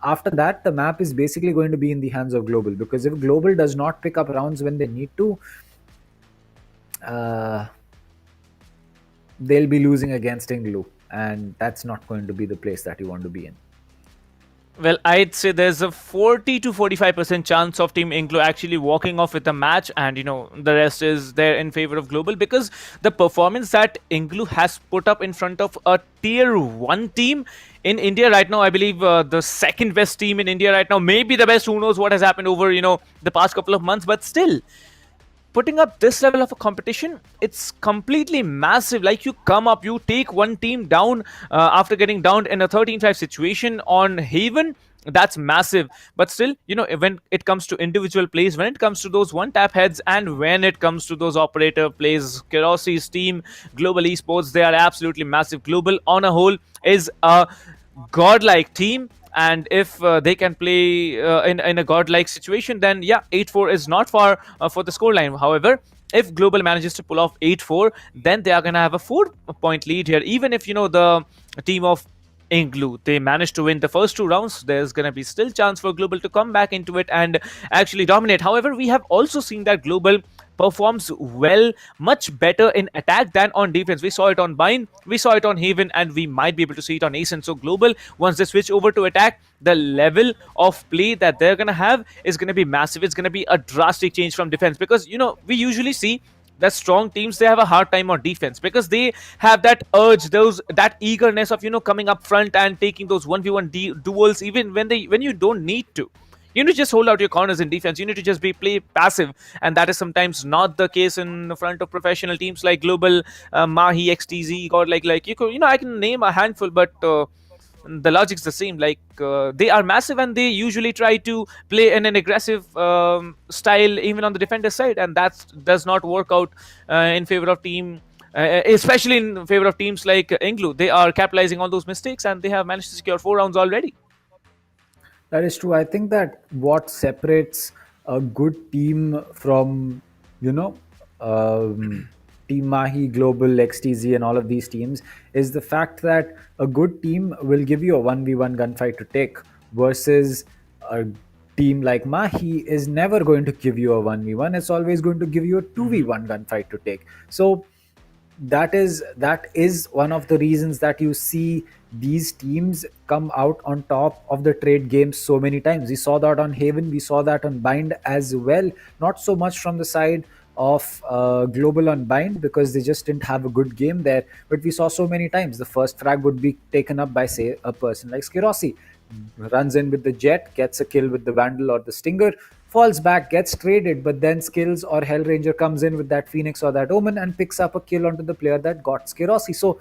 After that, the map is basically going to be in the hands of Global, because if Global does not pick up rounds when they need to, they'll be losing against INGLU, and that's not going to be the place that you want to be in. Well, I'd say there's a 40 to 45% chance of Team INGLU actually walking off with the match, and the rest is there in favor of Global, because the performance that INGLU has put up in front of a tier 1 team in India right now, I believe the second best team in India right now, maybe the best. Who knows what has happened over the past couple of months, but still, putting up this level of a competition, it's completely massive. Like, you come up, you take one team down after getting downed in a 13-5 situation on Haven. That's massive. But still, when it comes to individual plays, when it comes to those one-tap heads, and when it comes to those operator plays, Kerosi's team, Global Esports, they are absolutely massive. Global on a whole is a godlike team. And if they can play in a godlike situation, then yeah, 8-4 is not far for the scoreline. However, if Global manages to pull off 8-4, then they are going to have a 4-point lead here. Even if, the team of INGLU, they managed to win the first 2 rounds, there's going to be still chance for Global to come back into it and actually dominate. However, we have also seen that Global performs well, much better in attack than on defense. We saw it on Bind, we saw it on Haven, and we might be able to see it on Ascent. So Global, once they switch over to attack, the level of play that they're going to have is going to be massive. It's going to be a drastic change from defense, because, we usually see that strong teams, they have a hard time on defense, because they have that urge, that eagerness of coming up front and taking those 1v1 duels, even when you don't need to. You need to just hold out your corners in defense. You need to just play passive, and that is sometimes not the case in the front of professional teams like Global, Mahi, XTZ, or like I can name a handful, but the logic's the same. Like, they are massive, and they usually try to play in an aggressive style even on the defender side, and that does not work out in favor of team. Especially in favor of teams like INGLU. They are capitalizing on those mistakes, and they have managed to secure 4 rounds already. That is true. I think that what separates a good team from, Team Mahi, Global, XTZ, and all of these teams is the fact that a good team will give you a 1v1 gunfight to take, versus a team like Mahi is never going to give you a 1v1. It's always going to give you a 2v1 gunfight to take. So that is one of the reasons that you see these teams come out on top of the trade games so many times. We saw that on Haven, we saw that on Bind as well. Not so much from the side of Global on Bind, because they just didn't have a good game there, but we saw so many times the first frag would be taken up by, say, a person like Skirossi. Runs in with the Jet, gets a kill with the Vandal or the Stinger, falls back, gets traded, but then Skills or Hellranger comes in with that Phoenix or that Omen and picks up a kill onto the player that got Skirossi. So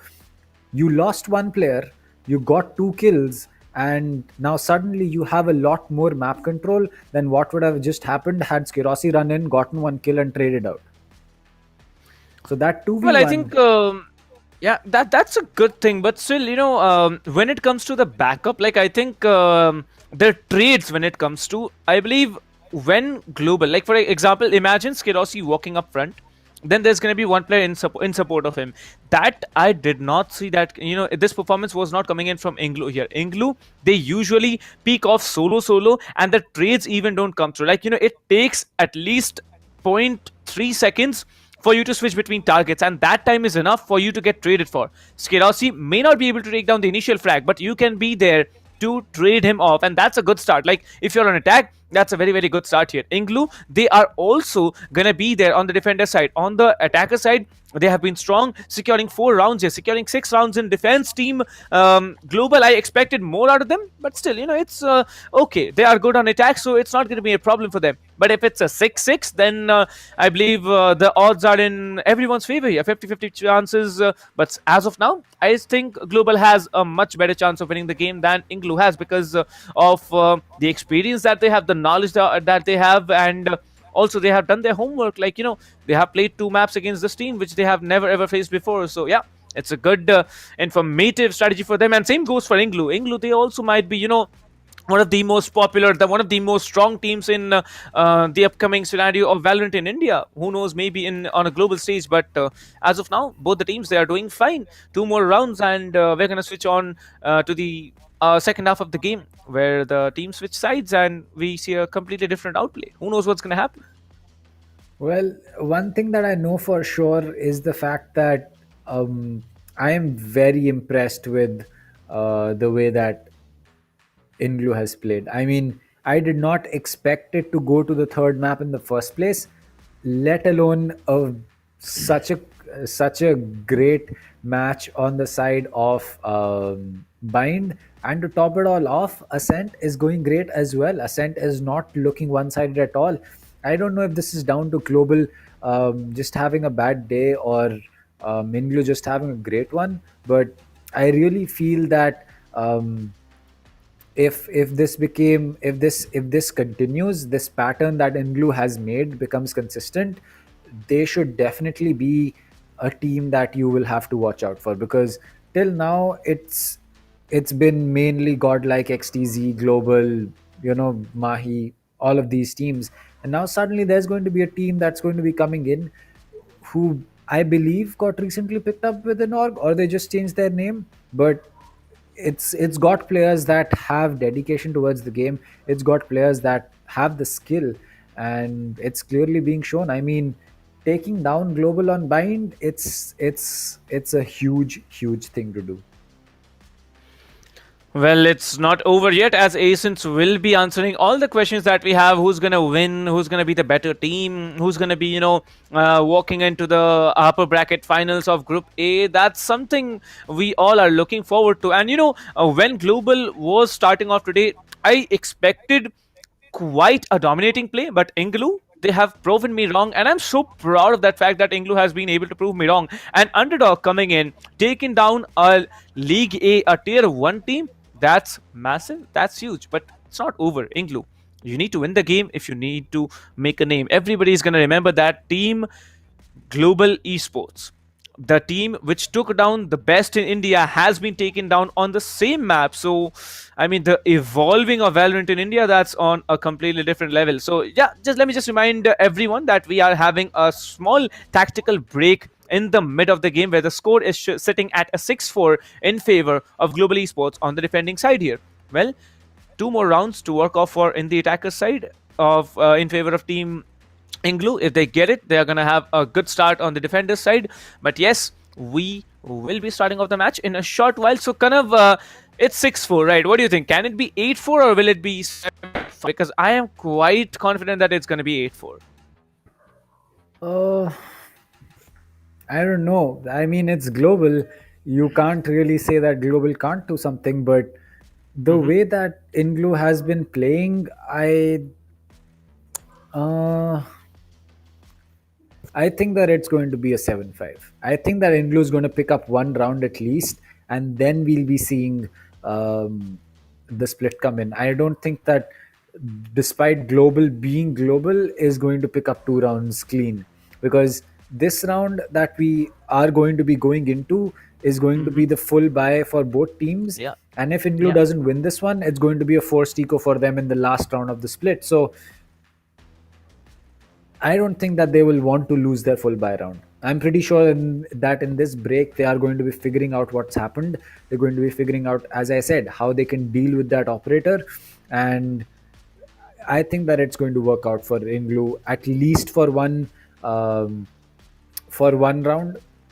you lost one player, you got 2 kills, and now suddenly you have a lot more map control than what would have just happened had Skirossi run in, gotten 1 kill and traded out. So that 2v1... Well, I think... yeah, that's a good thing, but still, when it comes to the backup, like, I think the trades when it comes to, I believe, when Global, like, for example, imagine Skirossi walking up front, then there's going to be one player in support of him. That I did not see that, this performance was not coming in from INGLU here. INGLU, they usually peak off solo, and the trades even don't come through. Like, it takes at least 0.3 seconds for you to switch between targets, and that time is enough for you to get traded for. Skirossi may not be able to take down the initial frag, but you can be there to trade him off, and that's a good start. Like, if you're on attack, that's a very, very good start here. INGLU, they are also gonna be there on the defender side. On the attacker side, they have been strong, securing 4 rounds here, securing 6 rounds in defense. Team Global, I expected more out of them, but still, it's okay. They are good on attack, so it's not going to be a problem for them. But if it's a 6-6, then I believe the odds are in everyone's favor here, 50-50 chances. But as of now, I think Global has a much better chance of winning the game than INGLU has, because of the experience that they have, the knowledge that they have, and also they have done their homework. Like, they have played 2 maps against this team, which they have never ever faced before. So yeah, it's a good informative strategy for them, and same goes for INGLU. INGLU, they also might be, one of the most popular, one of the most strong teams in the upcoming scenario of Valorant in India. Who knows, maybe on a global stage, but as of now, both the teams, they are doing fine. 2 more rounds, and we're going to switch on to the second half of the game, where the team switch sides and we see a completely different outplay. Who knows what's going to happen? Well, one thing that I know for sure is the fact that I am very impressed with the way that INGLU has played. I mean, I did not expect it to go to the 3rd map in the first place, let alone such a great match on the side of Bind. And to top it all off, Ascent is going great as well. Ascent is not looking one-sided at all. I don't know if this is down to Global just having a bad day, or INGLU just having a great one, but I really feel that if this continues, this pattern that INGLU has made becomes consistent, they should definitely be a team that you will have to watch out for, because till now it's been mainly godlike XTZ, Global, Mahi, all of these teams, and now suddenly there's going to be a team that's going to be coming in, who I believe got recently picked up with an org, or they just changed their name, but it's got players that have dedication towards the game. It's got players that have the skill, and it's clearly being shown. I mean, taking down Global on Bind, it's a huge thing to do. Well, it's not over yet, as Ascents will be answering all the questions that we have. Who's going to win? Who's going to be the better team? Who's going to be, walking into the upper bracket finals of Group A? That's something we all are looking forward to. And, when Global was starting off today, I expected quite a dominating play, but INGLU, they have proven me wrong, and I'm so proud of that fact that INGLU has been able to prove me wrong. And Underdog coming in, taking down a League A, a Tier 1 team, that's massive, that's huge, but it's not over. INGLU, you need to win the game if you need to make a name. Everybody is going to remember that team, Global Esports. The team which took down the best in India has been taken down on the same map. So, I mean, the evolving of Valorant in India, that's on a completely different level. So, yeah, let me remind everyone that we are having a small tactical break in the mid of the game, where the score is sitting at a 6-4 in favor of Global Esports on the defending side here. Well, 2 more rounds to work off for in the attacker side of in favor of team INGLU. If they get it, they are going to have a good start on the defender side. But yes, we will be starting off the match in a short while. So Kanav, it's 6-4, right? What do you think? Can it be 8-4 or will it be 7-5? Because I am quite confident that it's going to be 8-4. I don't know. I mean, it's global. You can't really say that global can't do something, but the way that INGLU has been playing, I think that it's going to be a 7-5. I think that INGLU is going to pick up one round at least, and then we'll be seeing the split come in. I don't think that, despite global being global, is going to pick up 2 rounds clean, because this round that we are going to be going into is going to be the full buy for both teams. Yeah. And if INGLU doesn't win this one, it's going to be a forced eco for them in the last round of the split. So I don't think that they will want to lose their full buy round. I'm pretty sure that in this break, they are going to be figuring out what's happened. They're going to be figuring out, as I said, how they can deal with that operator. And I think that it's going to work out for INGLU, at least for one round.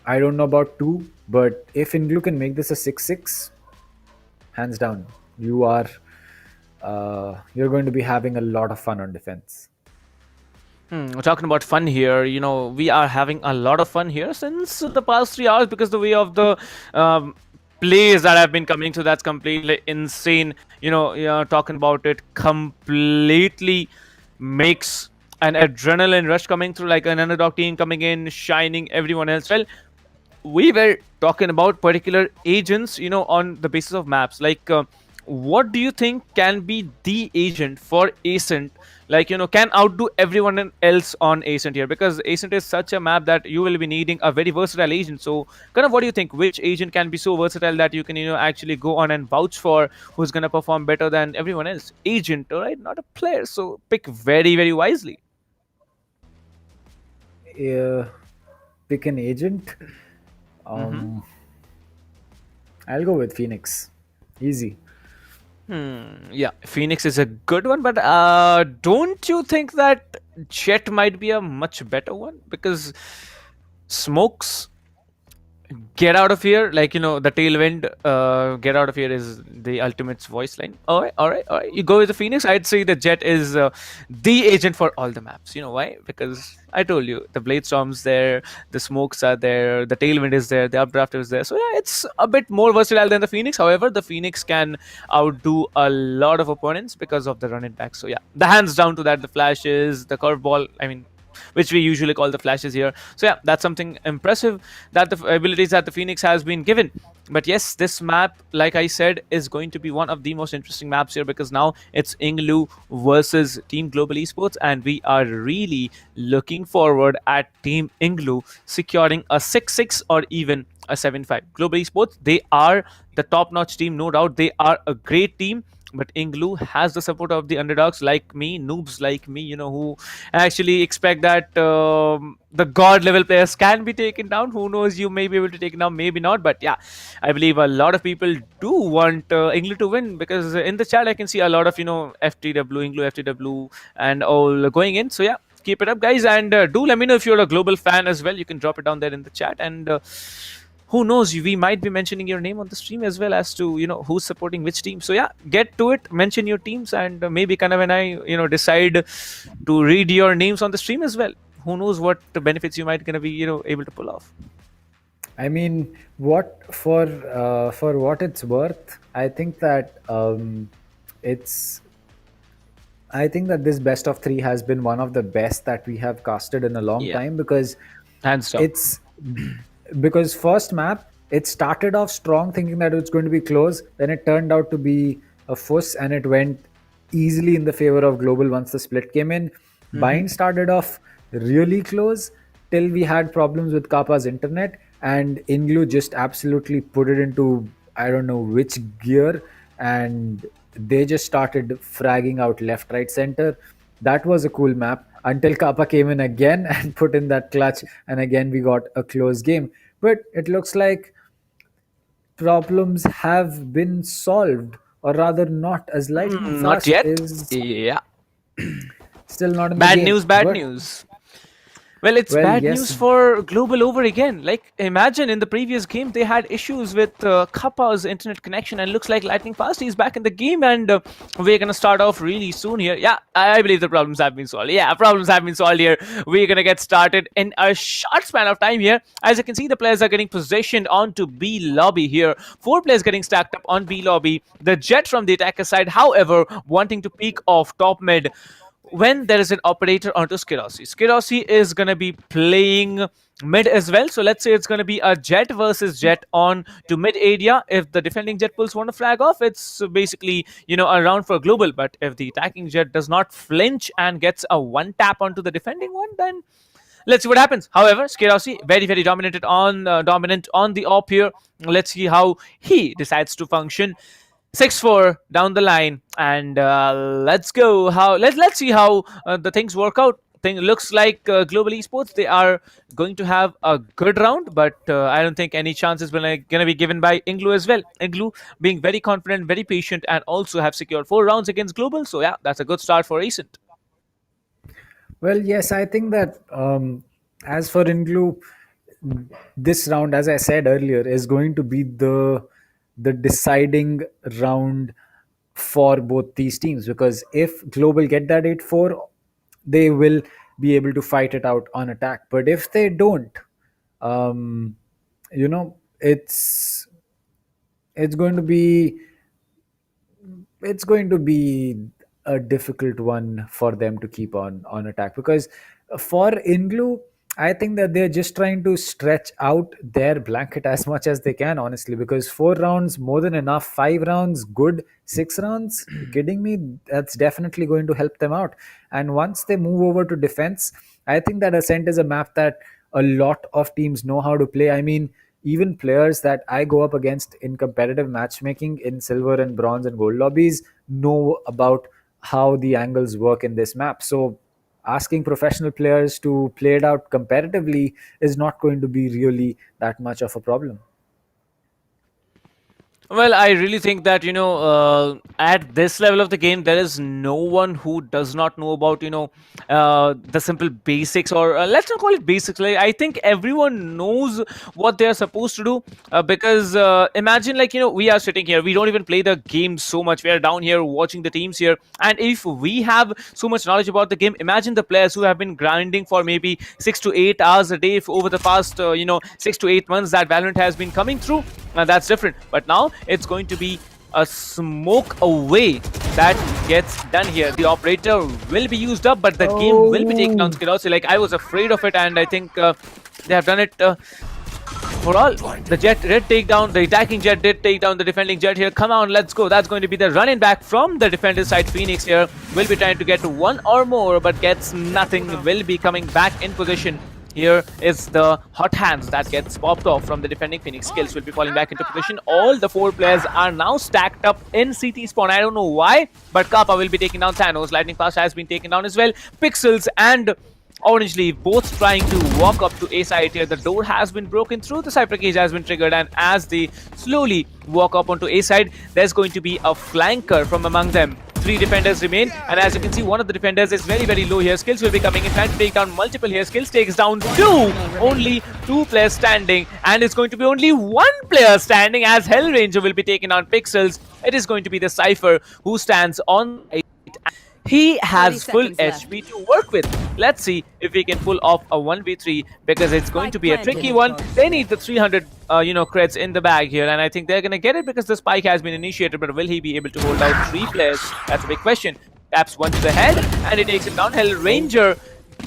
I don't know about 2, but if INGLU can make this a 6-6, hands down, you're going to be having a lot of fun on defense. We're talking about fun here. You know, we are having a lot of fun here since the past 3 hours, because the way of the plays that have been coming through, that's completely insane. You know, talking about it completely makes an adrenaline rush coming through, like an underdog team coming in, shining everyone else. Well, we were talking about particular agents, you know, on the basis of maps. Like, what do you think can be the agent for Ascent? Like, you know, can outdo everyone else on Ascent here? Because Ascent is such a map that you will be needing a very versatile agent. So, kind of, what do you think? Which agent can be so versatile that you can, you know, actually go on and vouch for who's going to perform better than everyone else? Agent, all right? Not a player. So, pick very, very wisely. Pick an agent. I'll go with Phoenix. Easy. Yeah, Phoenix is a good one, but don't you think that Jet might be a much better one? Because Smokes, get out of here, like, you know, the tailwind, get out of here is the ultimate's voice line. All right. You go with the Phoenix. I'd say the Jet is the agent for all the maps. You know why? Because I told you, the Blade Storm's there, the Smokes are there, the tailwind is there, the Updraft is there. So yeah, it's a bit more versatile than the Phoenix. However, the Phoenix can outdo a lot of opponents because of the run it back. So yeah, the hands down to that, the flashes, the curveball, I mean, which we usually call the flashes here. So yeah, that's something impressive, that the abilities that the Phoenix has been given. But yes, this map, like I said, is going to be one of the most interesting maps here, because now it's INGLU versus Team Global Esports, and we are really looking forward at Team INGLU securing a 6-6 or even a 7-5. Global Esports, they are the top-notch team, no doubt. They are a great team. But INGLU has the support of the underdogs like me, noobs like me, you know, who actually expect that the god level players can be taken down. Who knows, you may be able to take it down, maybe not. But yeah, I believe a lot of people do want INGLU to win, because in the chat I can see a lot of, you know, FTW, INGLU, FTW and all going in. So yeah, keep it up, guys. And do let me know if you're a global fan as well. You can drop it down there in the chat. And who knows, we might be mentioning your name on the stream as well, as to, you know, who's supporting which team. So yeah, get to it, mention your teams, and maybe kind of when I, you know, decide to read your names on the stream as well. Who knows what benefits you might gonna be, you know, able to pull off. I mean, for what it's worth, I think that I think that this best of 3 has been one of the best that we have casted in a long time, because hands down. Because first map, it started off strong, thinking that it was going to be close. Then it turned out to be a fuss, and it went easily in the favor of Global once the split came in. Bind started off really close till we had problems with Kappa's internet, and INGLU just absolutely put it into, I don't know which gear, and they just started fragging out left, right, center. That was a cool map until Kappa came in again and put in that clutch, and again we got a close game. But it looks like problems have been solved, or rather not as lightning not fast yet. is Yeah, still not in bad the game. news, bad news. Well, it's Well, bad yes. news for Global over again. Like, imagine in the previous game they had issues with Kappa's internet connection, and looks like Lightning Fast is back in the game, and we're gonna start off really soon here. Yeah, I believe the problems have been solved. Yeah, problems have been solved here. We're gonna get started in a short span of time here. As you can see, the players are getting positioned onto B lobby here. 4 players getting stacked up on B lobby. The Jet from the attacker side, however, wanting to peek off top mid when there is an operator onto Skirossi. Skirossi is going to be playing mid as well. So let's say it's going to be a Jet versus Jet on to mid area. If the defending Jet pulls one flag off, it's basically, a round for Global. But if the attacking Jet does not flinch and gets a one tap onto the defending one, then let's see what happens. However, Skirossi very, very dominant on the op here. Let's see how he decides to function. 6-4 down the line, and let's go. Let's see how the things work out. Looks like Global Esports, they are going to have a good round, but I don't think any chances going to be given by INGLU as well. INGLU being very confident, very patient, and also have secured 4 rounds against Global. So yeah, that's a good start for Ascent. Well, yes, I think that as for INGLU, this round, as I said earlier, is going to be the deciding round for both these teams, because if Global get that 8-4, they will be able to fight it out on attack. But if they don't, it's going to be a difficult one for them to keep on attack, because for INGLU, I think that they're just trying to stretch out their blanket as much as they can, honestly, because 4 rounds more than enough. 5 rounds good. 6 rounds, you kidding me? That's definitely going to help them out. And once they move over to defense, I think that Ascent is a map that a lot of teams know how to play. I mean, even players that I go up against in competitive matchmaking in silver and bronze and gold lobbies know about how the angles work in this map. So asking professional players to play it out competitively is not going to be really that much of a problem. Well, I really think that, at this level of the game, there is no one who does not know about, the simple basics, or let's not call it basics. Like, I think everyone knows what they're supposed to do, because imagine, we are sitting here, we don't even play the game so much. We are down here watching the teams here. And if we have so much knowledge about the game, imagine the players who have been grinding for maybe 6 to 8 hours a day over the past, 6 to 8 months that Valorant has been coming through. That's different. But now it's going to be a smoke away that gets done here. The operator will be used up, but the game will be taken down. Skirossi, I was afraid of it, and I think they have done it for all. The Jet did take down, the attacking Jet did take down the defending Jet here. Come on, let's go. That's going to be the running back from the defender side. Phoenix here will be trying to get one or more, but gets nothing. Will be coming back in position. Here is the hot hands that gets popped off from the defending Phoenix. Skills will be falling back into position. All the 4 players are now stacked up in CT spawn. I don't know why, but Kappa will be taking down Thanos. Lightning Fast has been taken down as well. Pixels and Orange Leaf both trying to walk up to A side here. The door has been broken through. The Cypher cage has been triggered, and as they slowly walk up onto A side, there's going to be a flanker from among them. 3 defenders remain, and as you can see, one of the defenders is very, very low here. Skills will be coming in, trying to take down multiple here. Skills takes down 2. Only 2 players standing, and it's going to be only 1 player standing as Hellranger will be taking on Pixels. It is going to be the Cypher who stands on a... He has full HP to work with. Let's see if he can pull off a 1v3, because it's going to be a tricky one. They need the 300 creds in the bag here, and I think they're going to get it because the spike has been initiated, but will he be able to hold out 3 players? That's a big question. Taps 1 to the head, and he takes it down. Hellranger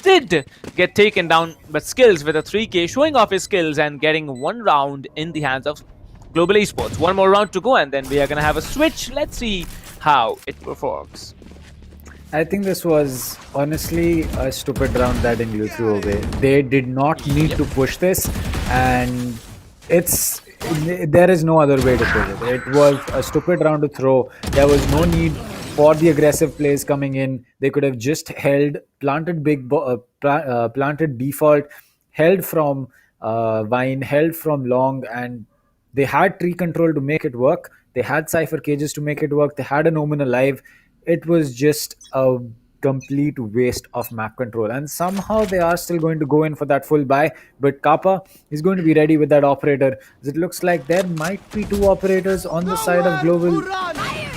did get taken down, but Skills with a 3k showing off his skills and getting 1 round in the hands of Global Esports. 1 more round to go, and then we are going to have a switch. Let's see how it performs. I think this was honestly a stupid round that INGLU threw away. They did not need to push this, and there is no other way to put it. It was a stupid round to throw. There was no need for the aggressive plays coming in. They could have just held, planted planted default, held from Vine, held from long, and they had tree control to make it work. They had Cypher cages to make it work. They had an Omen alive. It was just a complete waste of map control. And somehow they are still going to go in for that full buy. But Kappa is going to be ready with that operator. It looks like there might be two operators on the side of Global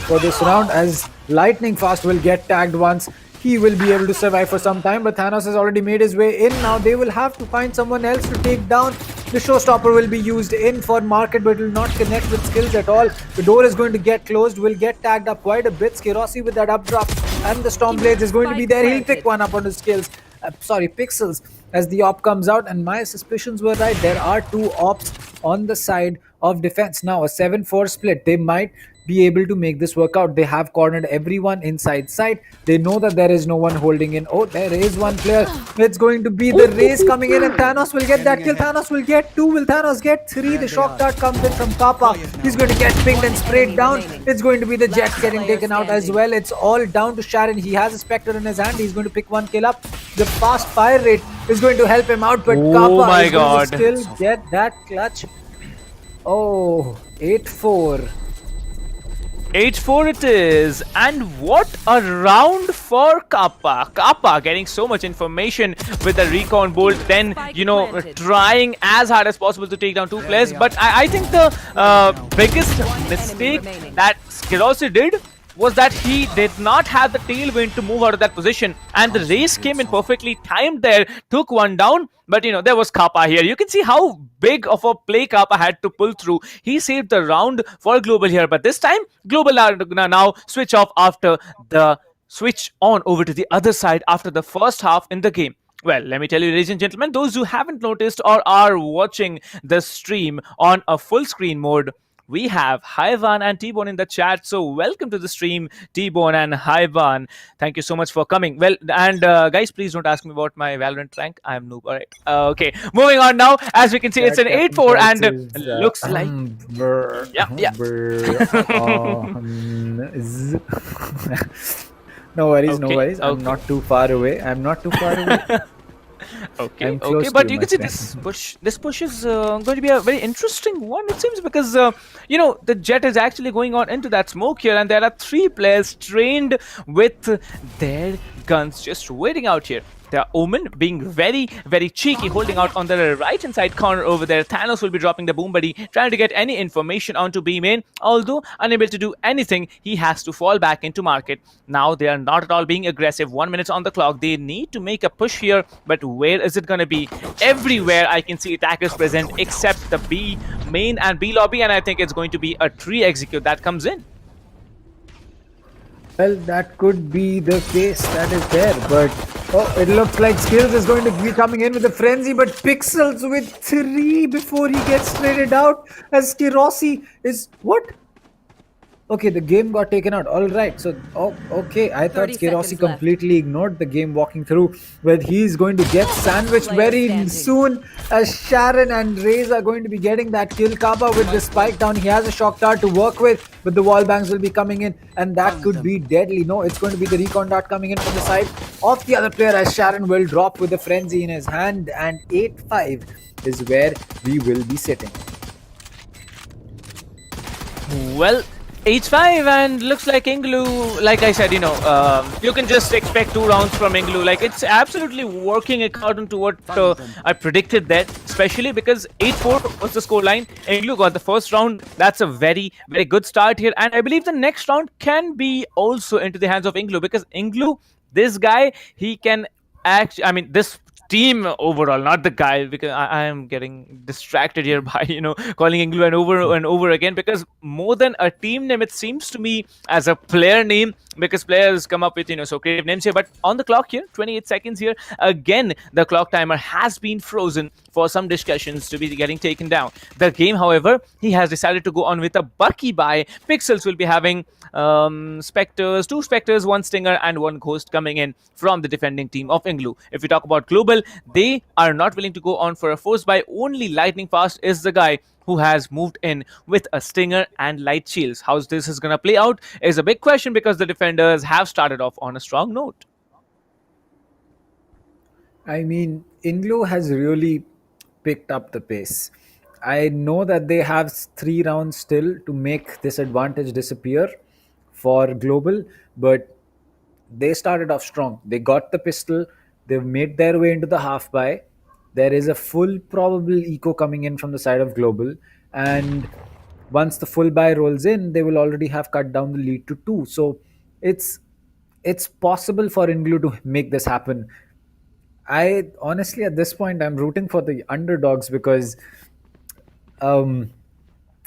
for this round, as Lightning Fast will get tagged once. He will be able to survive for some time, but Thanos has already made his way in. Now they will have to find someone else to take down. The showstopper will be used in for market, but will not connect with skills at all. The door is going to get closed, will get tagged up quite a bit. Skirossi with that up drop, and the Stormblades is going to be there. He'll pick one up on his skills. Pixels, as the op comes out, and my suspicions were right. There are two ops on the side of defense. Now a 7-4 split. They might be able to make this work out. They have cornered everyone inside side. They know that there is no one holding in. Oh, there is one player. It's going to be the race coming in, and Thanos will get that kill. Thanos will get 2. Will Thanos get 3? The shock dart comes in from Kappa. He's going to get pinged and sprayed down. It's going to be the Jet getting taken out as well. It's all down to Sharon. He has a Spectre in his hand. He's going to pick one kill up. The fast fire rate is going to help him out, but Kappa is going to still get that clutch. Oh, 8-4. 8-4 it is, and what a round for Kappa. Kappa getting so much information with the recon bolt, then trying as hard as possible to take down two players. But I think the biggest mistake that Skirossi did was that he did not have the tailwind to move out of that position, and the race came in perfectly timed there, took one down. But there was Kappa here. You can see how big of a play Kappa had to pull through. He saved the round for Global here, but this time Global are now switch off after the switch on over to the other side after the first half in the game. Well, let me tell you, ladies and gentlemen, those who haven't noticed or are watching the stream on a full screen mode, we have Hyvan and T-Bone in the chat. So welcome to the stream, T-Bone and Hyvan. Thank you so much for coming. Well, and guys, please don't ask me about my Valorant rank. I'm noob. All right. Okay. Moving on now. As we can see, it's an 8-4 and looks like... No worries, no worries. I'm not too far away. Okay, but you can see this push is going to be a very interesting one, it seems, because the Jet is actually going on into that smoke here, and there are 3 players trained with their guns just waiting out here. There are Omen being very, very cheeky, holding out on the right-hand side corner over there. Thanos will be dropping the boom buddy, trying to get any information onto B main. Although unable to do anything, he has to fall back into market. Now they are not at all being aggressive. 1 minute on the clock. They need to make a push here, but where is it going to be? Everywhere I can see attackers present except the B main and B lobby, and I think it's going to be a tree execute that comes in. Well, that could be the case that is there, but it looks like Skills is going to be coming in with a frenzy, but Pixels with 3 before he gets traded out, as Skirossi is... What? Okay, the game got taken out. All right. So, okay. I thought Skirossi completely ignored the game walking through, but he's going to get sandwiched very soon, as Sharon and Raze are going to be getting that kill. Kappa with the spike down. He has a shock dart to work with, but the wall bangs will be coming in, and that could be deadly. No, it's going to be the recon dart coming in from the side of the other player, as Sharon will drop with the frenzy in his hand, and 8-5 is where we will be sitting. Well, 8-5, and looks like INGLU, like I said, you can just expect 2 rounds from INGLU. Like, it's absolutely working according to what I predicted there, especially because 8-4 was the scoreline. INGLU got the first round. That's a very, very good start here, and I believe the next round can be also into the hands of INGLU, because INGLU, this guy, he can actually, this team overall, not the guy, because I am getting distracted here by calling England over and over again, because more than a team name, it seems to me as a player name, because players come up with so creative names here. But on the clock here, 28 seconds here, again the clock timer has been frozen for some discussions to be getting taken down. The game, however, he has decided to go on with a Bucky buy. Pixels will be having Spectres, 2 Spectres, 1 Stinger and 1 Ghost coming in from the defending team of INGLU. If we talk about Global, they are not willing to go on for a force buy. Only Lightning Fast is the guy who has moved in with a Stinger and light shields. How this is going to play out is a big question, because the defenders have started off on a strong note. INGLU has really picked up the pace. I know that they have 3 rounds still to make this advantage disappear for Global, but they started off strong. They got the pistol. They've made their way into the half buy. There is a full probable eco coming in from the side of Global, and once the full buy rolls in, they will already have cut down the lead to 2. So it's possible for INGLU to make this happen. I honestly, at this point, I'm rooting for the underdogs because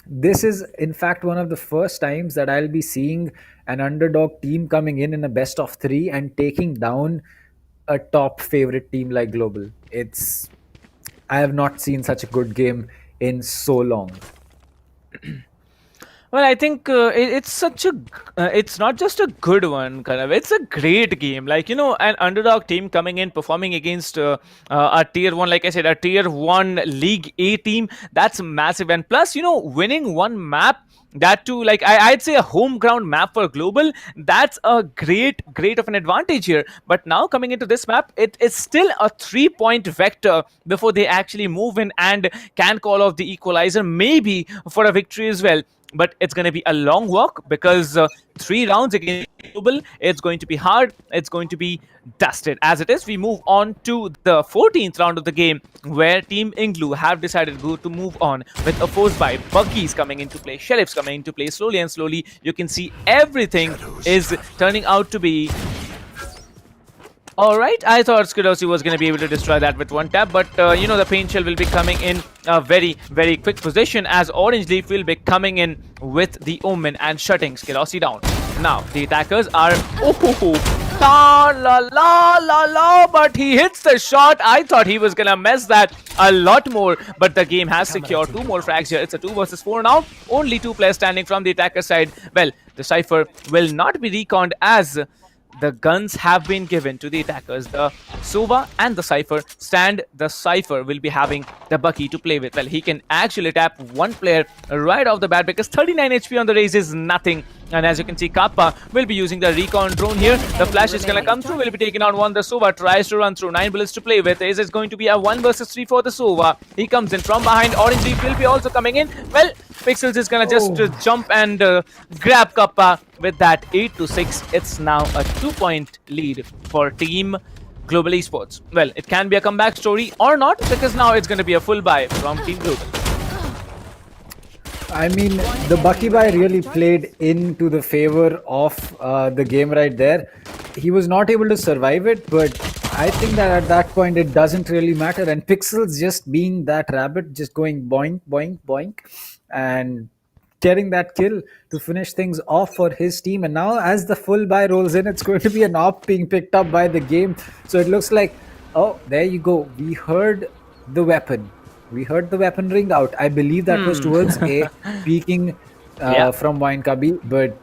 this is, in fact, one of the first times that I'll be seeing an underdog team coming in a best of 3 and taking down a top favorite team like Global. I have not seen such a good game in so long. Well, I think it's such a. It's not just a good one, kind of. It's a great game. Like, an underdog team coming in, performing against a tier 1, like I said, a tier 1 League A team. That's massive. And plus, winning one map, that too, like I'd say a home ground map for Global, that's a great of an advantage here. But now coming into this map, it is still a 3-point vector before they actually move in and can call off the equalizer, maybe for a victory as well. But it's going to be a long walk because 3 rounds against Global, it's going to be hard. It's going to be dusted. As it is, we move on to the 14th round of the game, where Team INGLU have decided to move on with a force by Buggies coming into play, Sheriffs coming into play. Slowly and slowly, you can see everything is turning out to be alright. I thought Skidosi was going to be able to destroy that with one tap, but the Pain Shell will be coming in a very, very quick position, as Orange Leaf will be coming in with the Omen and shutting Skidosi down. Now, the attackers are... but he hits the shot. I thought he was going to mess that a lot more, but the game has secured 2 more frags here. It's a 2 versus 4 now. Only 2 players standing from the attacker side. Well, the Cypher will not be reconned, as the guns have been given to the attackers. The Sova and the Cypher stand. The Cypher will be having the Bucky to play with. Well, he can actually tap one player right off the bat because 39 HP on the Raze is nothing. And as you can see, Kappa will be using the recon drone here. The flash is going to come through, will be taken on one. The Sova tries to run through. 9 bullets to play with. Is going to be a 1 versus 3 for the Sova. He comes in from behind. Orange Leaf will be also coming in. Well, Pixels is going to just jump and grab Kappa with that 8-6. It's now a 2-point lead for Team Global Esports. Well, it can be a comeback story or not, because now it's going to be a full buy from Team Global. I mean, the Bucky buy really played into the favor of the game right there. He was not able to survive it, but I think that at that point it doesn't really matter. And Pixels just being that rabbit, just going boink, boink, boink, and getting that kill to finish things off for his team. And now as the full buy rolls in, it's going to be an op being picked up by the game. So it looks like, oh, there you go. We heard the weapon. We heard the weapon ring out. I believe that was towards a peeking from Wine Cubby. But,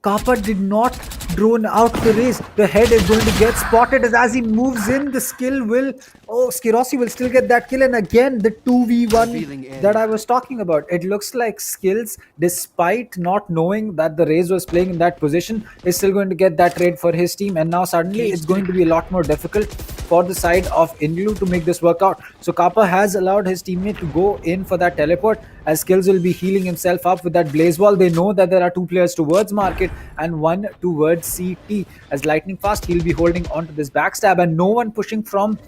Kappa did not drone out the race. The head is going to get spotted as he moves in. The skill will... Oh, Skirosi will still get that kill. And again, the 2v1 that I was talking about. It looks like Skills, despite not knowing that the Raze was playing in that position, is still going to get that trade for his team. And now suddenly it's going to be a lot more difficult for the side of INGLU to make this work out. So Kappa has allowed his teammate to go in for that teleport, as Skills will be healing himself up with that Blaze Wall. They know that there are 2 players towards Market and 1 towards CT. As Lightning Fast, he'll be holding on to this backstab, and no one pushing from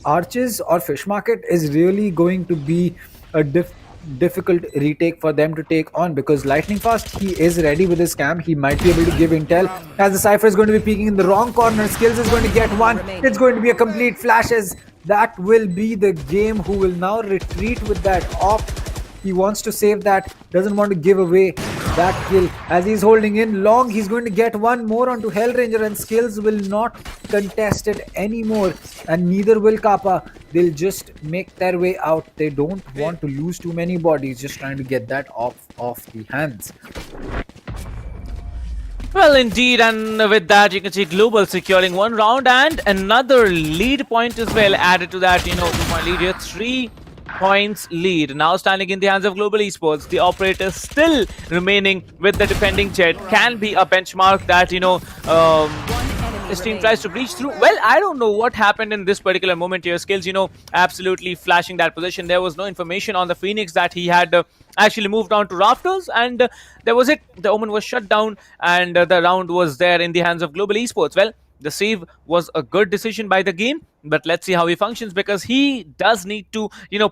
Arches or Fish Market is really going to be a difficult retake for them to take on, because Lightning Fast, he is ready with his cam. He might be able to give intel, as the Cypher is going to be peeking in the wrong corner. Skills is going to get one. It's going to be a complete flash, as that will be the game, who will now retreat with that op. He wants to save that, doesn't want to give away that kill. As he's holding in long, he's going to get one more onto Hellranger, and Skills will not contest it anymore, and neither will Kappa. They'll just make their way out. They don't want to lose too many bodies, just trying to get that off the hands. Well, indeed, and with that, you can see Global securing 1 round and another lead point as well added to that, 2-point lead here. 3 points lead now standing in the hands of Global Esports. The operator still remaining with the defending Jet can be a benchmark that this team tries to breach through. Well, I don't know what happened in this particular moment here. Skills, absolutely flashing that position. There was no information on the Phoenix that he had actually moved on to rafters, and there was it. The Omen was shut down, and the round was there in the hands of Global Esports. Well, the save was a good decision by the game, but let's see how he functions, because he does need to,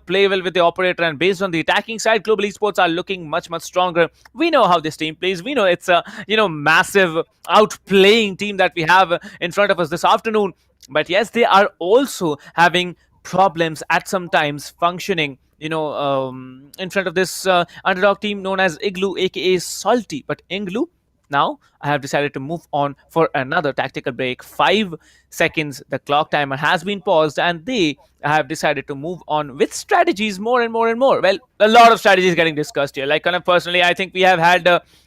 play well with the operator. And based on the attacking side, Global Esports are looking much, much stronger. We know how this team plays. We know it's a, massive outplaying team that we have in front of us this afternoon. But yes, they are also having problems at some times functioning, in front of this underdog team known as INGLU, aka Salty. But INGLU, now I have decided to move on for another tactical break. 5 seconds, the clock timer has been paused, and they have decided to move on with strategies more and more and more. Well, a lot of strategies getting discussed here. Like, kind of personally, I think we have had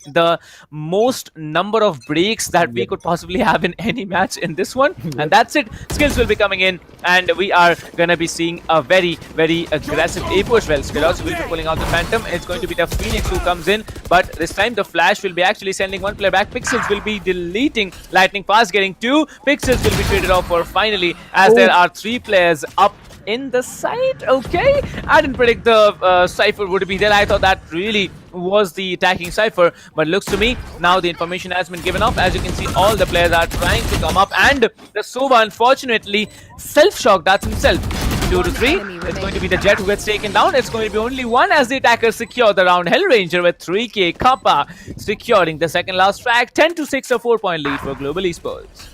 the most number of breaks that we could possibly have in any match in this one. And that's it. Skills will be coming in, and we are going to be seeing a very, very aggressive A push. Well, Skills will be pulling out the Phantom. It's going to be the Phoenix who comes in, but this time the Flash will be actually sending one player back. Pixels will be deleting Lightning Fast, getting 2. Pixels will be traded off for finally, as there are 3 players up in the side. Okay, I didn't predict the Cypher would be there. I thought that really was the attacking Cypher, but looks to me now the information has been given up. As you can see, all the players are trying to come up, and the Sova unfortunately self-shocked. That's himself. 2 to 3. It's going to be the Jet who gets taken down. It's going to be only one as the attackers secure the round. Hellranger with 3k. Kappa securing the second last frag. 10 to 6, a 4-point lead for Global Esports.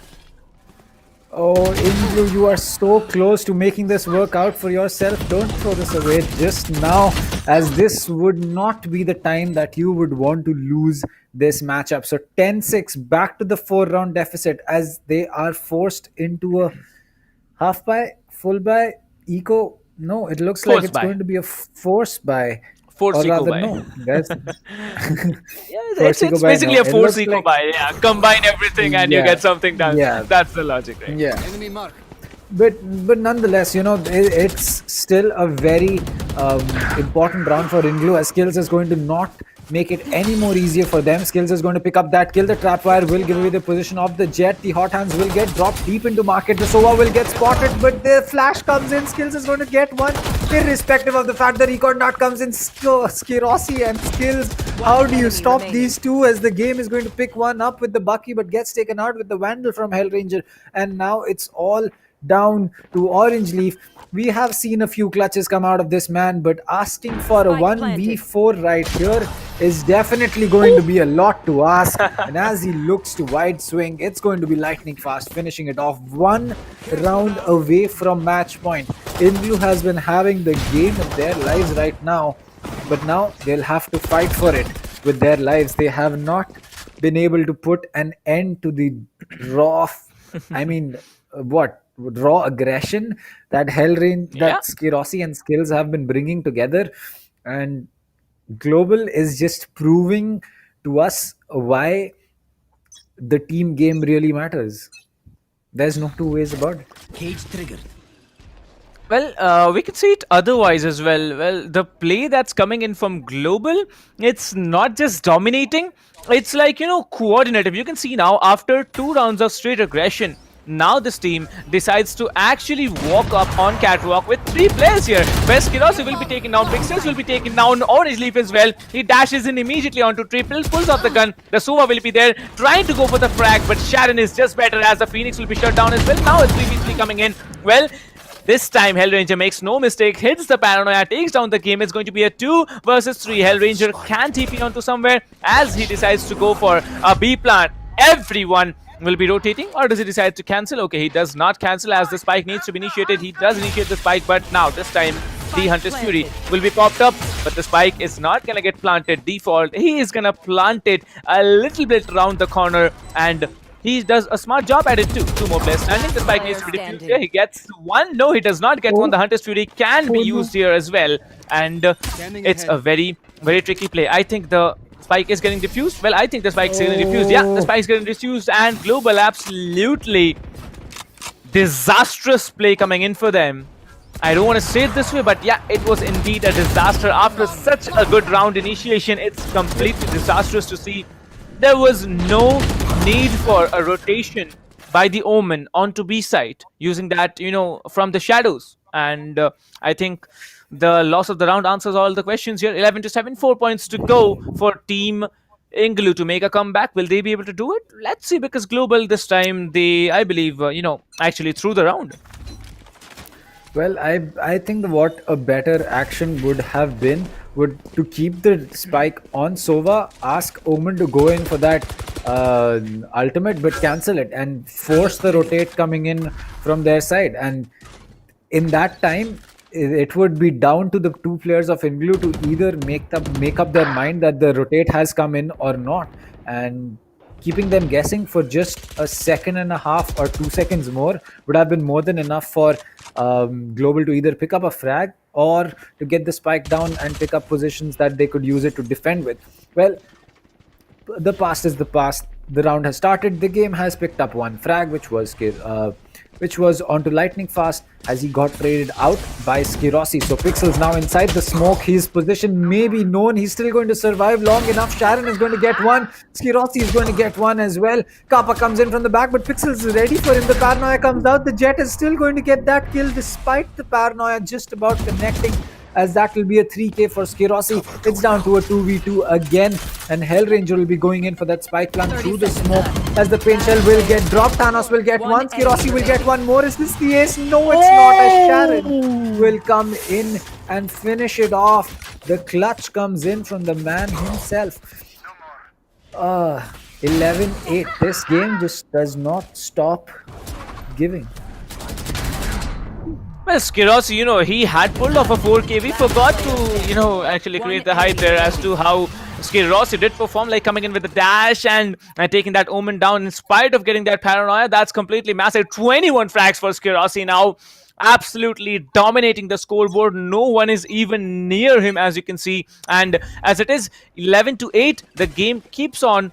Oh, INGLU, you are so close to making this work out for yourself. Don't throw this away just now, as this would not be the time that you would want to lose this matchup. So 10-6, back to the 4-round deficit, as they are forced into a half buy, full buy, eco. No, it looks like it's going to be a force buy. Force eco buy. No, guys. It's basically a force eco buy. Yeah, combine everything and you get something done. Yeah, that's the logic, right? Yeah. Enemy mark. But nonetheless, it's still a very important round for INGLU, as Skills is going to not make it any more easier for them. Skills is going to pick up that kill. The Trapwire will give away the position of the Jet. The Hot Hands will get dropped deep into market. The Sova will get spotted, but the flash comes in. Skills is going to get one, irrespective of the fact the Recon Dart comes in. Skirossi and Skills, how do you stop these two, as the game is going to pick one up with the Bucky, but gets taken out with the Vandal from Hellranger. And now it's all down to Orange Leaf. We have seen a few clutches come out of this man, but asking for a 1v4 right here is definitely going to be a lot to ask. And as he looks to wide swing, it's going to be Lightning Fast finishing it off, 1 round away from match point. INGLU has been having the game of their lives right now, but now they'll have to fight for it with their lives. They have not been able to put an end to the raw, raw aggression that that Skirossi and Skills have been bringing together. And Global is just proving to us why the team game really matters. There's no two ways about it. Cage triggered. Well, we can see it otherwise as well. Well, the play that's coming in from Global, it's not just dominating, it's like, coordinative. You can see now, after 2 rounds of straight aggression, now this team decides to actually walk up on catwalk with 3 players here. Where Skirossi will be taken down, Pixels will be taken down, Orange Leaf as well. He dashes in immediately onto Triple, pulls off the gun. The Sova will be there trying to go for the frag, but Sharon is just better, as the Phoenix will be shut down as well. Now it's 3v3 coming in. Well, this time Hellranger makes no mistake, hits the Paranoia, takes down the game. It's going to be a 2 versus 3. Hellranger can TP onto somewhere as he decides to go for a B plant. Everyone will be rotating, or does he decide to cancel? Okay, he does not cancel, as the spike needs to be initiated. He does initiate the spike, but now this time the Hunter's Fury will be popped up, but the spike is not gonna get planted default. He is gonna plant it a little bit around the corner, and he does a smart job at it too. 2 more players standing. The spike needs to be defused here. He gets 1. No, he does not get 1. The Hunter's Fury can be used here as well, and it's a very, very tricky play. I think the spike is getting diffused. Well, I think the spike is getting diffused. Yeah, the spike is getting diffused, and Global absolutely disastrous play coming in for them. I don't want to say it this way, but yeah, it was indeed a disaster. After such a good round initiation, it's completely disastrous to see. There was no need for a rotation by the Omen onto B side, using that, from the shadows. And I think the loss of the round answers all the questions here. 11-7, 4 points to go for Team INGLU to make a comeback. Will they be able to do it? Let's see, because Global this time, they, I believe, actually threw the round. Well, I think what a better action would have been would to keep the spike on Sova, ask Omen to go in for that ultimate, but cancel it and force the rotate coming in from their side. And in that time, it would be down to the two players of INGLU to either make up their mind that the rotate has come in or not. And keeping them guessing for just a second and a half or 2 seconds more would have been more than enough for Global to either pick up a frag or to get the spike down and pick up positions that they could use it to defend with. Well, the past is the past. The round has started. The game has picked up one frag, which was onto Lightning Fast as he got traded out by Skirossi. So Pixel's now inside the smoke. His position may be known. He's still going to survive long enough. Sharon is going to get one. Skirossi is going to get one as well. Kappa comes in from the back, but Pixel's ready for him. The Paranoia comes out. The Jet is still going to get that kill despite the Paranoia just about connecting, as that will be a 3k for Skirossi. It's down to a 2v2 again, and Hellranger will be going in for that spike plant through the smoke as the paint shell will get dropped. Thanos will get one. Skirossi will get one more. Is this the ace? No, it's not, as Sharon will come in and finish it off. The clutch comes in from the man himself. 11-8. This game just does not stop giving. Well, Skirossi, he had pulled off a 4K. We forgot to, actually create the hype there as to how Skirossi did perform, like coming in with the dash and taking that Omen down in spite of getting that Paranoia. That's completely massive. 21 frags for Skirossi now. Absolutely dominating the scoreboard. No one is even near him, as you can see. And as it is 11-8, the game keeps on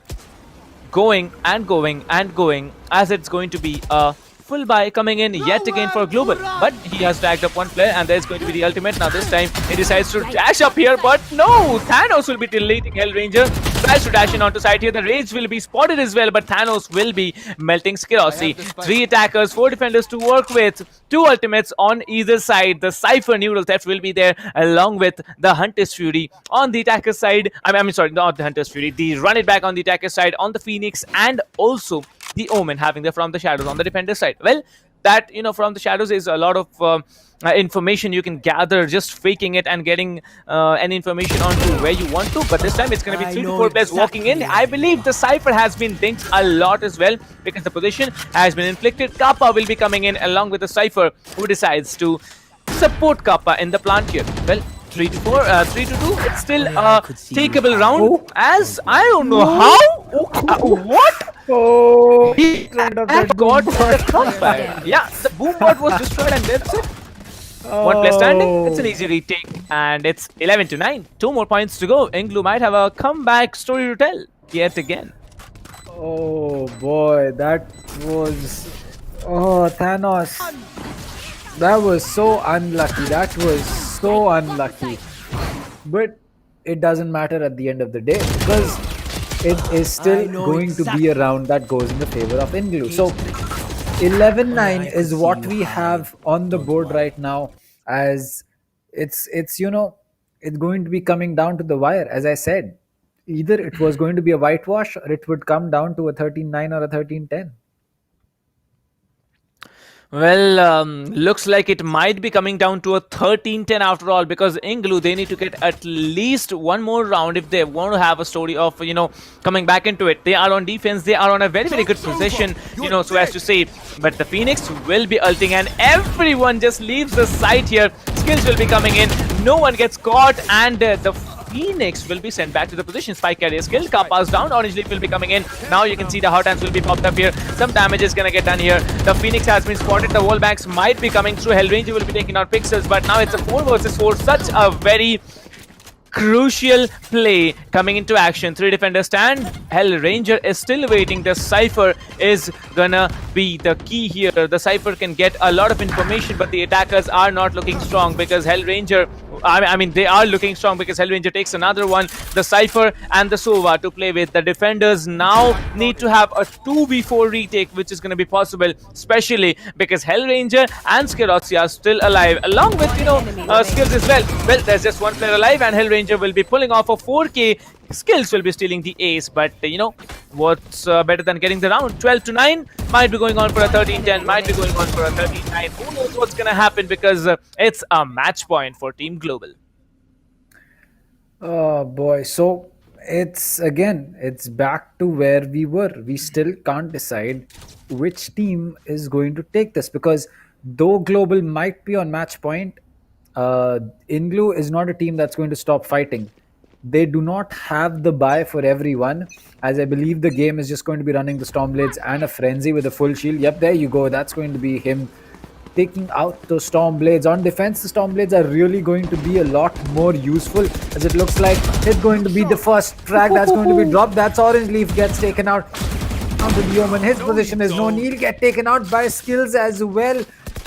going and going and going, as it's going to be a full buy coming in yet again for Global, but he has tagged up one player and there's going to be the ultimate. Now this time he decides to dash up here, but no, Thanos will be deleting Hellranger. Tries to dash in onto side here. The Rage will be spotted as well, but Thanos will be melting Skirossi. 3 attackers, 4 defenders to work with, 2 ultimates on either side. The Cypher Neural Theft will be there along with the Hunter's Fury on the attacker side. I mean, sorry, not the Hunter's Fury, the Run It Back on the attacker side, on the Phoenix, and also the Omen having the From the Shadows on the defender side. Well, that, From the Shadows is a lot of information you can gather just faking it and getting any information onto where you want to, but this time it's going to be 3 to 4 players walking in. I believe the Cypher has been dinked a lot as well because the position has been inflicted. Kappa will be coming in along with the Cypher, who decides to support Kappa in the plant here. Well, 3 to 4, 3 to 2. It's still a takeable round, as I don't know how. What? Oh, he got the comeback. Yeah, the boom bot was destroyed and that's it. One player standing. It's an easy retake, and it's 11-9. 2 more points to go. INGLU might have a comeback story to tell yet again. Oh boy, that was... Oh, Thanos. That was so unlucky. That was so unlucky. But it doesn't matter at the end of the day, because it is still going to be a round that goes in the favor of INGLU. So 11-9 is what we have on the board right now, as it's going to be coming down to the wire. As I said, either it was going to be a whitewash or it would come down to a 13-9 or a 13-10. Well, looks like it might be coming down to a 13-10 after all, because INGLU, they need to get at least one more round if they want to have a story of, coming back into it. They are on defense. They are on a very, very good position, so as to say. But the Phoenix will be ulting and everyone just leaves the site here. Skills will be coming in. No one gets caught, and the Phoenix will be sent back to the position. Spike carrier skill. Kappa's down. Orange Leaf will be coming in. Now you can see the hot hands will be popped up here. Some damage is gonna get done here. The Phoenix has been spotted. The wall banks might be coming through. Hellranger will be taking out Pixels, but now it's a 4 versus 4. Such a very crucial play coming into action. 3 defenders stand. Hellranger is still waiting. The Cypher is gonna be the key here. The Cypher can get a lot of information, but the attackers are not looking strong because Hellranger, I mean, they are looking strong because Hellranger takes another one. The Cypher and the Sova to play with. The defenders now need to have a 2v4 retake, which is going to be possible, especially because Hellranger and Skirossi are still alive, along with, Skills as well. Well, there's just one player alive, and Hellranger will be pulling off a 4K. Skills will be stealing the ace, but what's better than getting the round? 12-9 might be going on for a 13-10, might be going on for a 13-9. Who knows what's gonna happen, because it's a match point for Team Global. Oh boy, so it's back to where we were. We still can't decide which team is going to take this, because though Global might be on match point, INGLU is not a team that's going to stop fighting. They do not have the buy for everyone, as I believe the game is just going to be running the Stormblades and a Frenzy with a full shield. Yep, there you go. That's going to be him taking out the Stormblades. On defense, the Stormblades are really going to be a lot more useful, as it looks like it's going to be the first frag that's going to be dropped. That's Orange Leaf gets taken out. Onto the Omen. His position is known. He'll get taken out by Skills as well.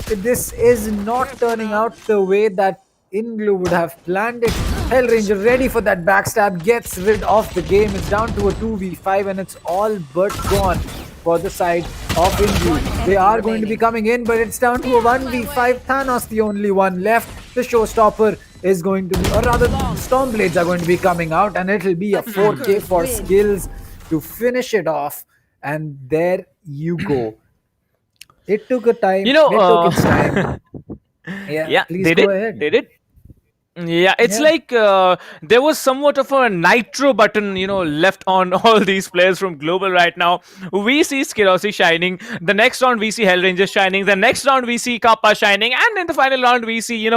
This is not turning out the way that INGLU would have planned it. Hellranger ready for that backstab, gets rid of the game. It's down to a 2v5 and it's all but gone for the side of INGLU. They are going to be coming in, but it's down to a 1v5. Thanos the only one left. The showstopper is going to be, or rather Stormblades are going to be coming out, and it'll be a 4K for Skills to finish it off. And there you go. It took a time. It took its time. Yeah, please go ahead. They did. Yeah, it's like there was somewhat of a nitro button, left on all these players from Global right now. We see Skirossi shining. The next round we see Hellranger shining. The next round we see Kappa shining. And in the final round we see,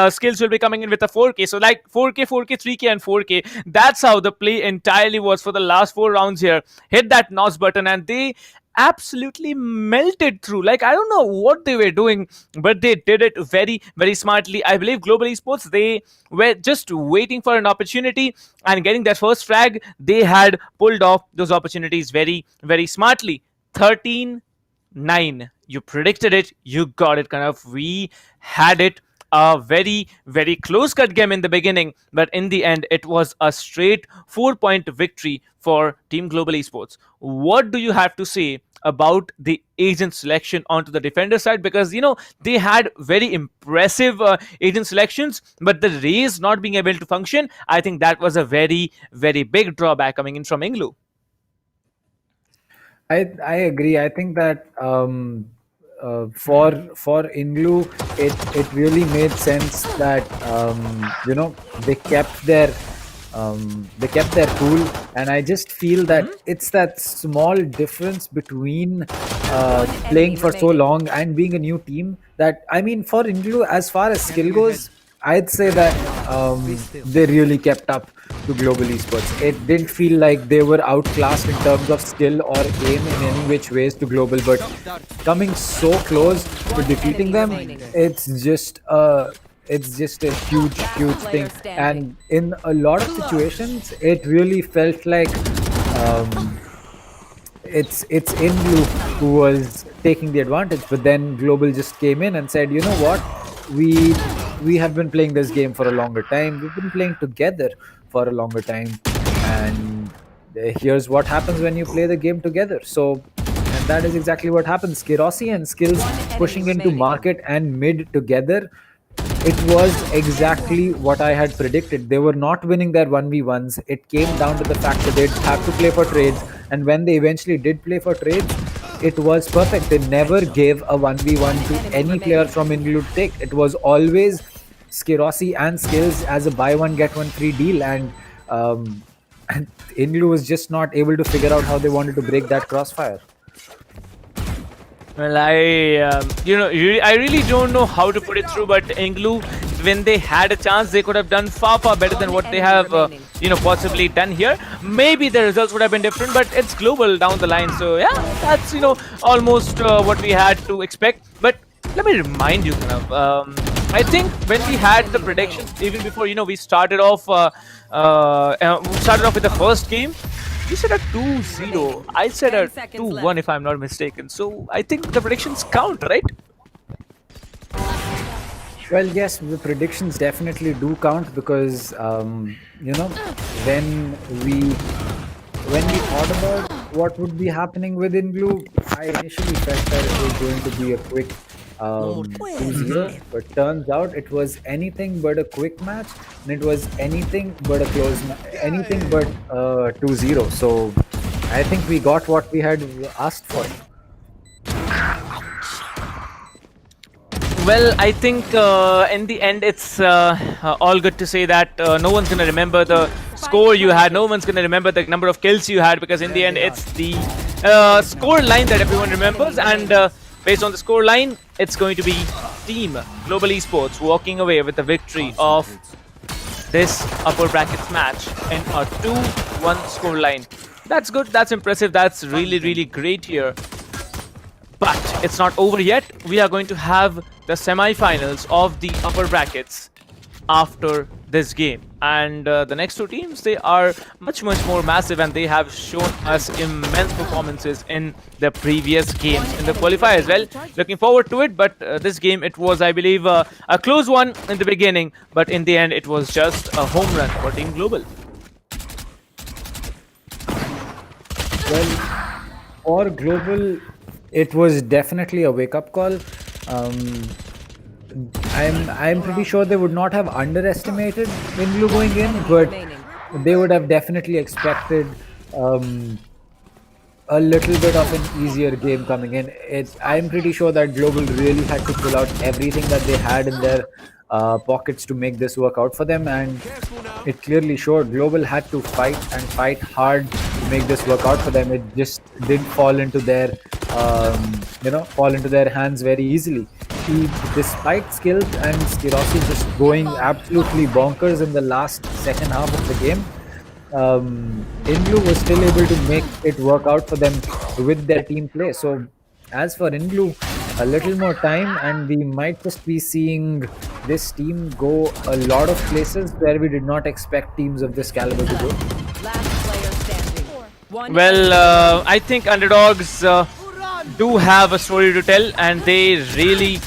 Skills will be coming in with a 4K. So like 4K, 4K, 3K and 4K. That's how the play entirely was for the last 4 rounds here. Hit that NOS button and they absolutely melted through. Like, I don't know what they were doing, but they did it very, very smartly. I believe Global Esports, they were just waiting for an opportunity, and getting that first frag, they had pulled off those opportunities very, very smartly. 13-9. You predicted it, you got it. Kind of, we had it. A very, very close cut game in the beginning, but in the end, it was a straight 4-point victory for Team Global Esports. What do you have to say about the agent selection onto the defender side? Because, they had very impressive agent selections, but the raise not being able to function, I think that was a very, very big drawback coming in from INGLU. I agree. I think that for INGLU, it really made sense that they kept their cool, and I just feel that it's that small difference between playing for so long and being a new team that, I mean, for INGLU, as far as skill goes, I'd say that they really kept up to Global Esports. It didn't feel like they were outclassed in terms of skill or aim in any which ways to Global, but coming so close to defeating them, it's just a huge thing. And in a lot of situations, it really felt like it's INGLU who was taking the advantage, but then Global just came in and said, you know what, we have been playing this game for a longer time. We've been playing together for a longer time, and here's what happens when you play the game together. So, and that is exactly what happens. Skirossi and Skills pushing into market and mid together. It was exactly what I had predicted. They were not winning their 1v1s. It came down to the fact that they'd have to play for trades, and when they eventually did play for trades, it was perfect. They never gave a 1v1 to any player from INGLU to take. It was always Skirossi and Skills as a buy one get one free deal, and INGLU was just not able to figure out how they wanted to break that crossfire. Well, I really don't know how to put it through, but INGLU, when they had a chance, they could have done far better than what they have, possibly done here. Maybe the results would have been different, but it's Global down the line. So yeah, that's almost what we had to expect. But let me remind you, I think when we had the predictions, even before we started off with the first game, we said a 2-0. I said a 2-1 if I'm not mistaken. So I think the predictions count, right? Well, yes, the predictions definitely do count because when we thought about what would be happening with INGLU, I initially felt that it was going to be a quick 2-0, but turns out it was anything but a quick match, and it was anything but a close, anything but 2-0. So I think we got what we had asked for. Well, I think in the end, it's all good to say that no one's going to remember the score you had. No one's going to remember the number of kills you had, because in the end, it's the score line that everyone remembers. And based on the score line, it's going to be Team Global Esports walking away with the victory of this upper brackets match in a 2-1 score line. That's good. That's impressive. That's really, really great here. But it's not over yet. We are going to have the semi-finals of the upper brackets after this game. And the next two teams, they are much more massive, and they have shown us immense performances in the previous games in the qualifiers. Well, looking forward to it, but this game, it was, I believe, a close one in the beginning, but in the end, it was just a home run for Team Global. Well, for Global, it was definitely a wake-up call. I'm pretty sure they would not have underestimated INGLU going in, but they would have definitely expected a little bit of an easier game coming in. I'm pretty sure that Global really had to pull out everything that they had in their pockets to make this work out for them, and it clearly showed. Global had to fight and fight hard to make this work out for them. It just didn't fall into their hands very easily. Despite skills and Skirosi just going absolutely bonkers in the last second half of the game, INGLU was still able to make it work out for them with their team play. So as for INGLU, a little more time and we might just be seeing this team go a lot of places where we did not expect teams of this caliber to go. Well, I think underdogs do have a story to tell, and they really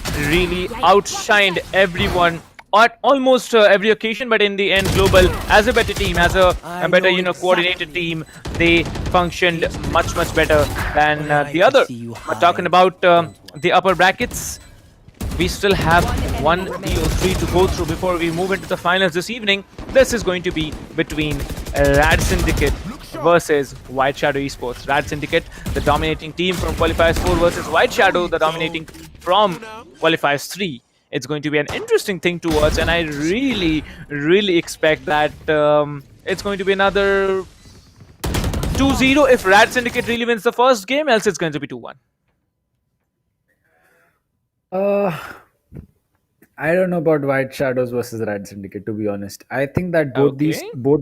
outshined everyone at almost every occasion. But in the end, Global, as a better team, as a better coordinated team, they functioned much better than the other. But talking about the upper brackets, we still have one TO3 to go through before we move into the finals this evening. This is going to be between RADSyndicate versus White Shadow Esports. RADSyndicate, the dominating team from Qualifiers 4, versus White Shadow, the dominating team from Qualifiers 3. It's going to be an interesting thing to watch, and I really expect that it's going to be another 2-0 if RADSyndicate really wins the first game, else it's going to be 2-1. I don't know about White Shadows versus RADSyndicate, to be honest. I think that both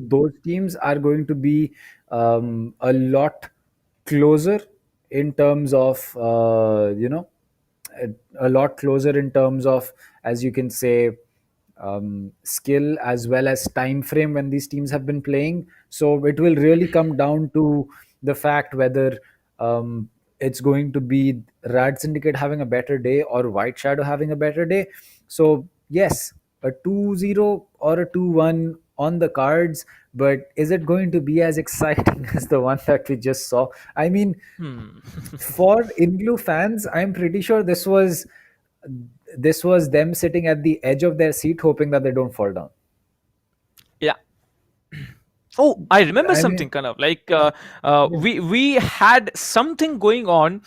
those teams are going to be a lot closer in terms of a lot closer in terms of, as you can say, skill as well as time frame when these teams have been playing. So it will really come down to the fact whether it's going to be RADSyndicate having a better day or White Shadow having a better day. So yes, a 2-0 or a 2-1 on the cards, but is it going to be as exciting as the one that we just saw? I mean, for INGLU fans, I'm pretty sure this was them sitting at the edge of their seat hoping that they don't fall down. Yeah. Oh, I remember something kind of like we had something going on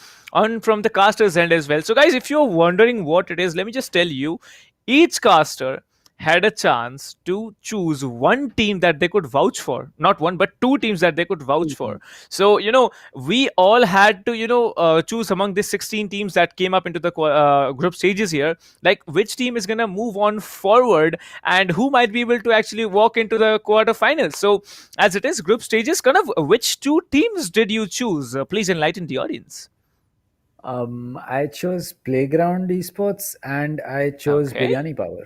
from the casters end as well. So guys, if you're wondering what it is, let me just tell you. Each caster had a chance to choose one team that they could vouch for. Not one, but two teams that they could vouch for. So, we all had to, choose among the 16 teams that came up into the group stages here, like which team is going to move on forward and who might be able to actually walk into the quarterfinals. So, as it is, group stages, kind of which two teams did you choose? Please enlighten the audience. I chose Playground Esports and I chose Okay. Biryani Power.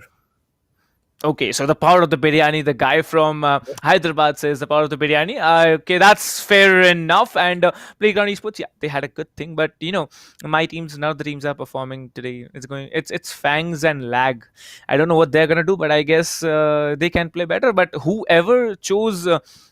Okay, so the power of the biryani, the guy from Hyderabad says the power of the biryani. Okay, that's fair enough. And Playground Esports, yeah, they had a good thing, but my teams, none of the teams are performing today. It's fangs and lag. I don't know what they're gonna do, but I guess they can play better. But whoever chose,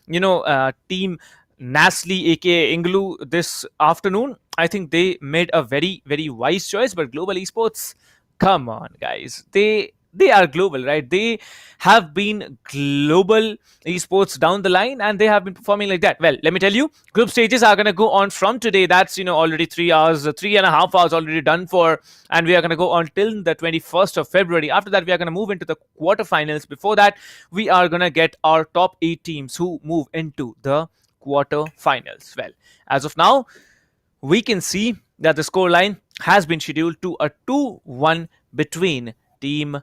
team NaCly, aka INGLU, this afternoon, I think they made a very very wise choice. But Global Esports, come on guys, they are global, right? They have been global esports down the line, and they have been performing like that. Well, let me tell you, group stages are going to go on from today. That's already 3 hours, 3.5 hours already done for, and we are going to go on till the 21st of February. After that, we are going to move into the quarterfinals. Before that, we are going to get our top 8 teams who move into the quarterfinals. Well, as of now, we can see that the scoreline has been scheduled to a 2-1 between team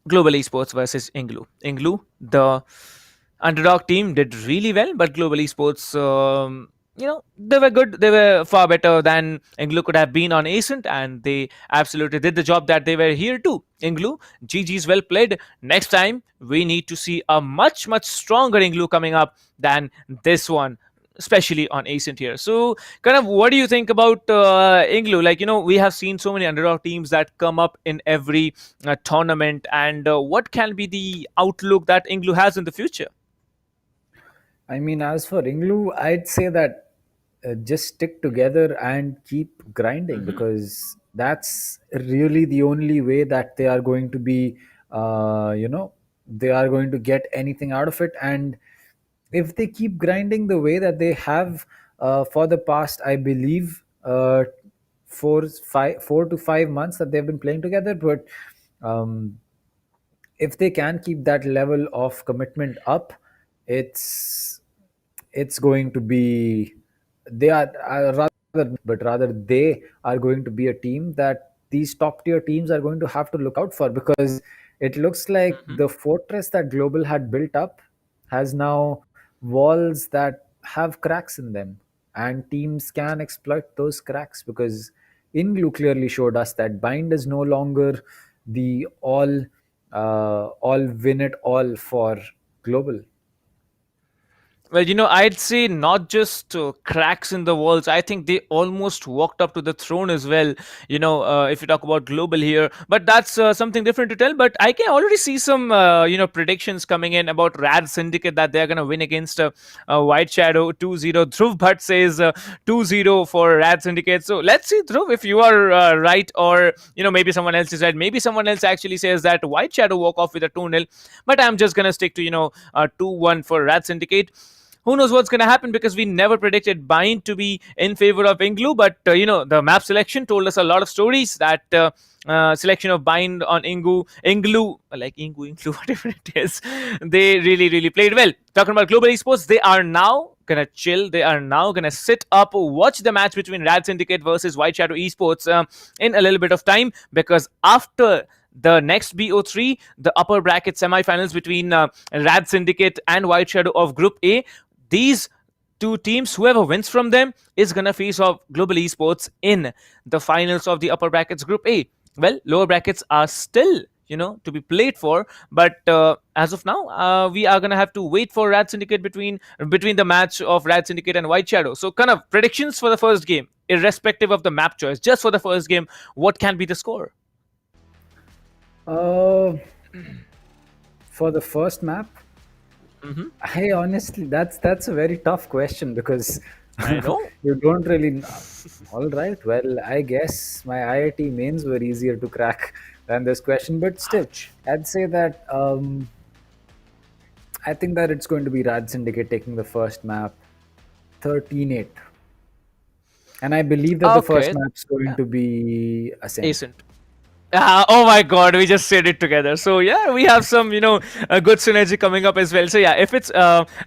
Global Esports versus INGLU. INGLU, the underdog team, did really well, but Global Esports, they were good. They were far better than INGLU could have been on Ascent, and they absolutely did the job that they were here to. INGLU, GG's well played. Next time, we need to see a much, much stronger INGLU coming up than this one, especially on Ascent here. So, kind of, what do you think about INGLU? Like, we have seen so many underdog teams that come up in every tournament, and what can be the outlook that INGLU has in the future? I mean, as for INGLU, I'd say that just stick together and keep grinding, because that's really the only way that they are going to be, they are going to get anything out of it. And if they keep grinding the way that they have for the past, I believe, 4 to 5 months that they've been playing together, but if they can keep that level of commitment up, it's going to be, they are rather they are going to be a team that these top tier teams are going to have to look out for, because it looks like the fortress that Global had built up has now walls that have cracks in them, and teams can exploit those cracks, because INGLU clearly showed us that bind is no longer the all win it all for Global. Well, I'd say not just cracks in the walls. I think they almost walked up to the throne as well. If you talk about Global here, but that's something different to tell. But I can already see some, predictions coming in about RADSyndicate that they're going to win against White Shadow 2-0. Dhruv Bhatt says 2-0 for RADSyndicate. So let's see, Dhruv, if you are right, or maybe someone else is right. Maybe someone else actually says that White Shadow walk off with a 2-0. But I'm just going to stick to 2-1 for RADSyndicate. Who knows what's going to happen, because we never predicted Bind to be in favor of INGLU, but the map selection told us a lot of stories. That selection of Bind on INGLU, whatever it is, they really really played well. Talking about Global Esports, they are now gonna chill. They are now gonna sit up, watch the match between RADSyndicate versus White Shadow Esports in a little bit of time, because after the next BO3, the upper bracket semifinals between RADSyndicate and White Shadow of Group A, these two teams, whoever wins from them is going to face off Global Esports in the finals of the upper brackets Group A. Well, lower brackets are still, to be played for, but as of now, we are going to have to wait for RADSyndicate between the match of RADSyndicate and White Shadow. So, kind of predictions for the first game, irrespective of the map choice, just for the first game, what can be the score? For the first map, I honestly, that's a very tough question, because I know you don't really. All right, well, I guess my IIT mains were easier to crack than this question, but still, I'd say that I think that it's going to be RADSyndicate taking the first map, 13-8, and I believe that the first map's going to be Ascent. Oh my god, we just said it together. So yeah, we have some, a good synergy coming up as well. So yeah, if it's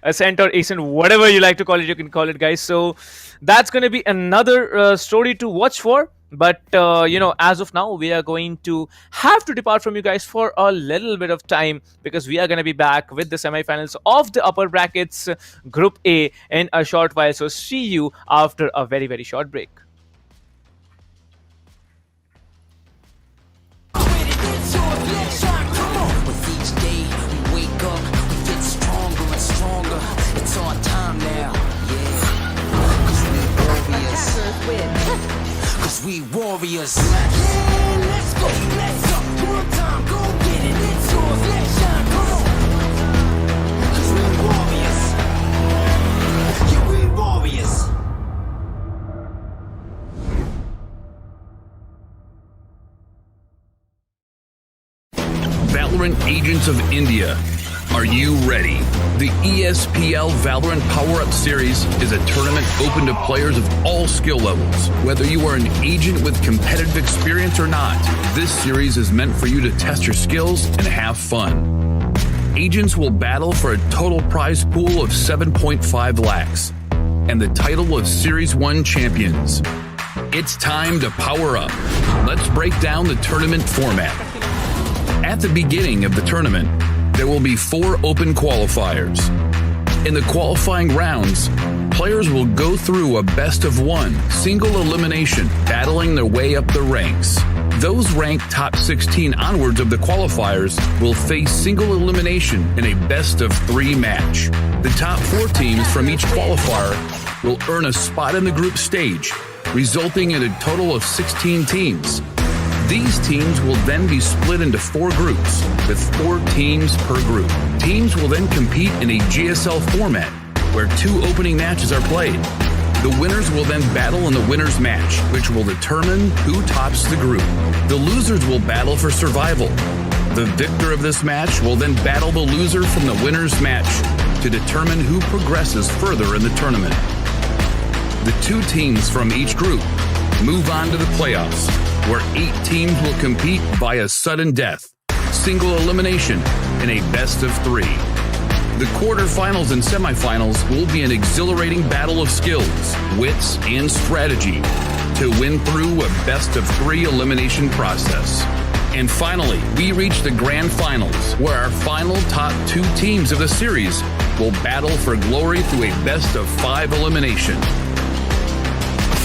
Ascent or Ascent, whatever you like to call it, you can call it, guys. So that's going to be another story to watch for. But, as of now, we are going to have to depart from you guys for a little bit of time, because we are going to be back with the semifinals of the upper brackets Group A in a short while. So see you after a very, very short break. Valorant Agents of India. Are you ready? The ESPL Valorant PowerUp Series is a tournament open to players of all skill levels. Whether you are an agent with competitive experience or not, this series is meant for you to test your skills and have fun. Agents will battle for a total prize pool of 7.5 lakhs and the title of Series 1 champions. It's time to power up. Let's break down the tournament format. At the beginning of the tournament, there will be 4 open qualifiers. In the qualifying rounds, players will go through a best-of-1 single elimination, battling their way up the ranks. Those ranked top 16 onwards of the qualifiers will face single elimination in a best-of-3 match. The top 4 teams from each qualifier will earn a spot in the group stage, resulting in a total of 16 teams. These teams will then be split into 4 groups, with 4 teams per group. Teams will then compete in a GSL format, where 2 opening matches are played. The winners will then battle in the winner's match, which will determine who tops the group. The losers will battle for survival. The victor of this match will then battle the loser from the winner's match to determine who progresses further in the tournament. The 2 teams from each group move on to the playoffs, where 8 teams will compete via sudden death, single elimination, and a best-of-3. The quarterfinals and semifinals will be an exhilarating battle of skills, wits, and strategy to win through a best-of-3 elimination process. And finally, we reach the grand finals, where our final top 2 teams of the series will battle for glory through a best-of-5 elimination.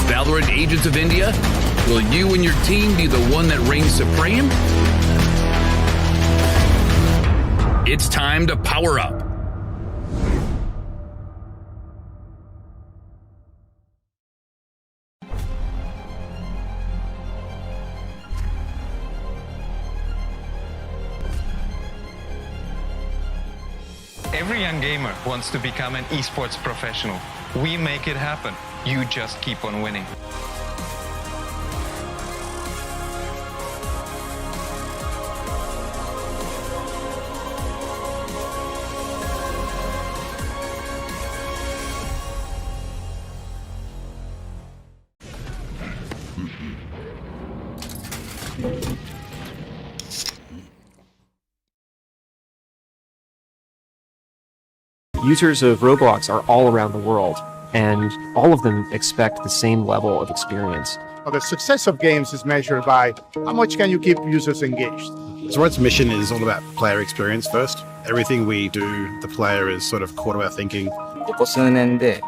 Valorant Agents of India, will you and your team be the one that reigns supreme? It's time to power up. Every young gamer wants to become an esports professional. We make it happen. You just keep on winning. Users of Roblox are all around the world, and all of them expect the same level of experience. Well, the success of games is measured by how much can you keep users engaged. So its mission is all about player experience first. Everything we do, the player is sort of core to our thinking. ここ数年で、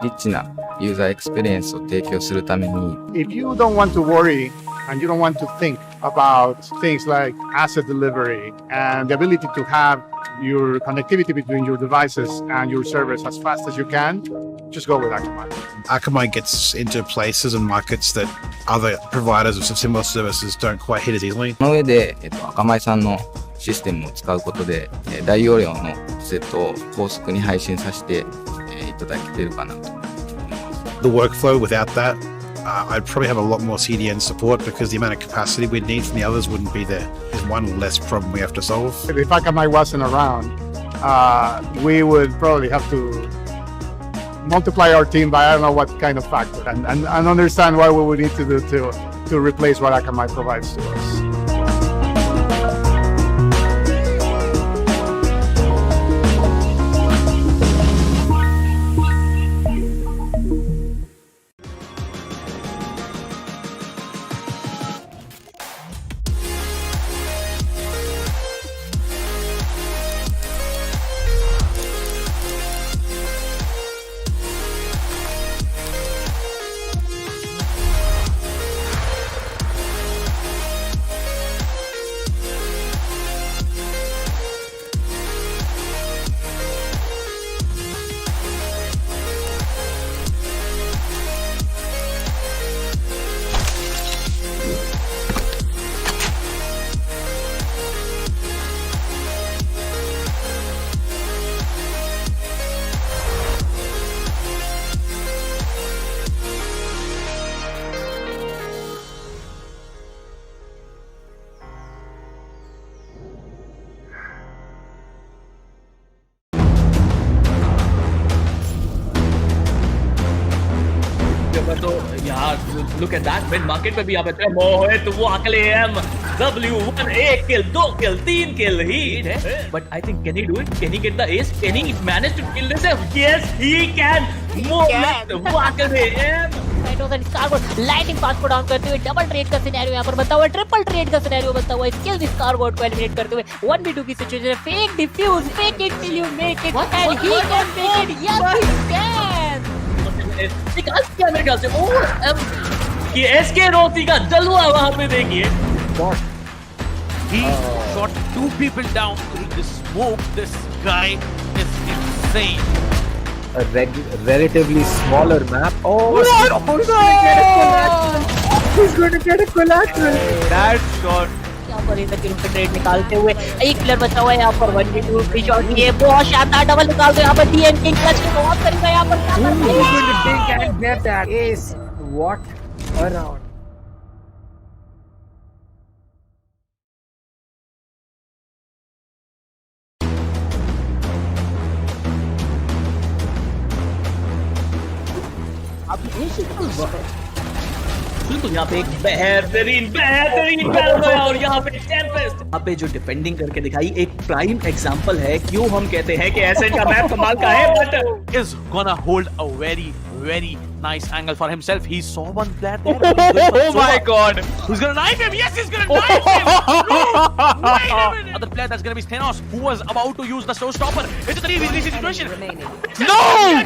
リッチなユーザーエクスペリエンスを提供するために If you don't want to worry and you don't want to think about things like asset delivery and the ability to have your connectivity between your devices and your servers as fast as you can, just go with Akamai. Akamai gets into places and markets that other providers of similar services don't quite hit as easily. その上で、Akamai さんのシステムを使うことで、大容量のセットを高速に配信させて、いただけているかなと。The workflow without that, I'd probably have a lot more CDN support because the amount of capacity we'd need from the others wouldn't be there. There's one less problem we have to solve. If Akamai wasn't around, we would probably have to multiply our team by I don't know what kind of factor and understand what we would need to do to replace what Akamai provides to us. look at that. Mid market पे भी यहाँ पे मोहित वो अकेले W1 एक kill 2 kill 3 kill he but I think can he do it? Can he get the ace? Can he manage to kill this? Yes he can. मोहित वो अकेले lighting पास को डाउन करते हुए डबल ट्रेड का सिनेरियो यहाँ पर बनता हुआ, ट्रिपल ट्रेड का सिनेरियो बनता हुआ, स्किल स्कारगोट को एलिमिनेट करते हुए 1v2 की situation, fake defuse, fake it till you make it and he can make it. Yes he can. निकाल दिया मेरे ख्याल से. ये एसके रोती का जलवा वहां पे देखिए. He shot 2 people down through the smoke. This guy is insane. A relatively smaller map. Oh, he's going to get a collateral. That shot. यहाँ पर इधर किल पे ट्रेड निकालते हुए एक प्लेयर बचा हुआ है यहाँ पर 1v2 फ्री शॉट ये बहुत शानदार डबल निकालते यहाँ पर डीएन किंग क्लच के बहुत करेगा यहाँ पर. He's going to dig and get that ace. What a round. बिल्कुल यहाँ पे एक बेहतरीन और यहाँ पे टेम्पेस्ट यहाँ पे जो डिफेंडिंग करके दिखाई एक प्राइम एग्जांपल है क्यों हम कहते हैं कि एसेंट का मैप कमाल का है but is gonna hold a very nice angle for himself. He saw one player there. Oh my god. Who's gonna knife him? Yes, he's gonna knife him. No, wait a minute. Other player that's gonna be Thanos, who was about to use the showstopper. It's a 3v3 situation. No!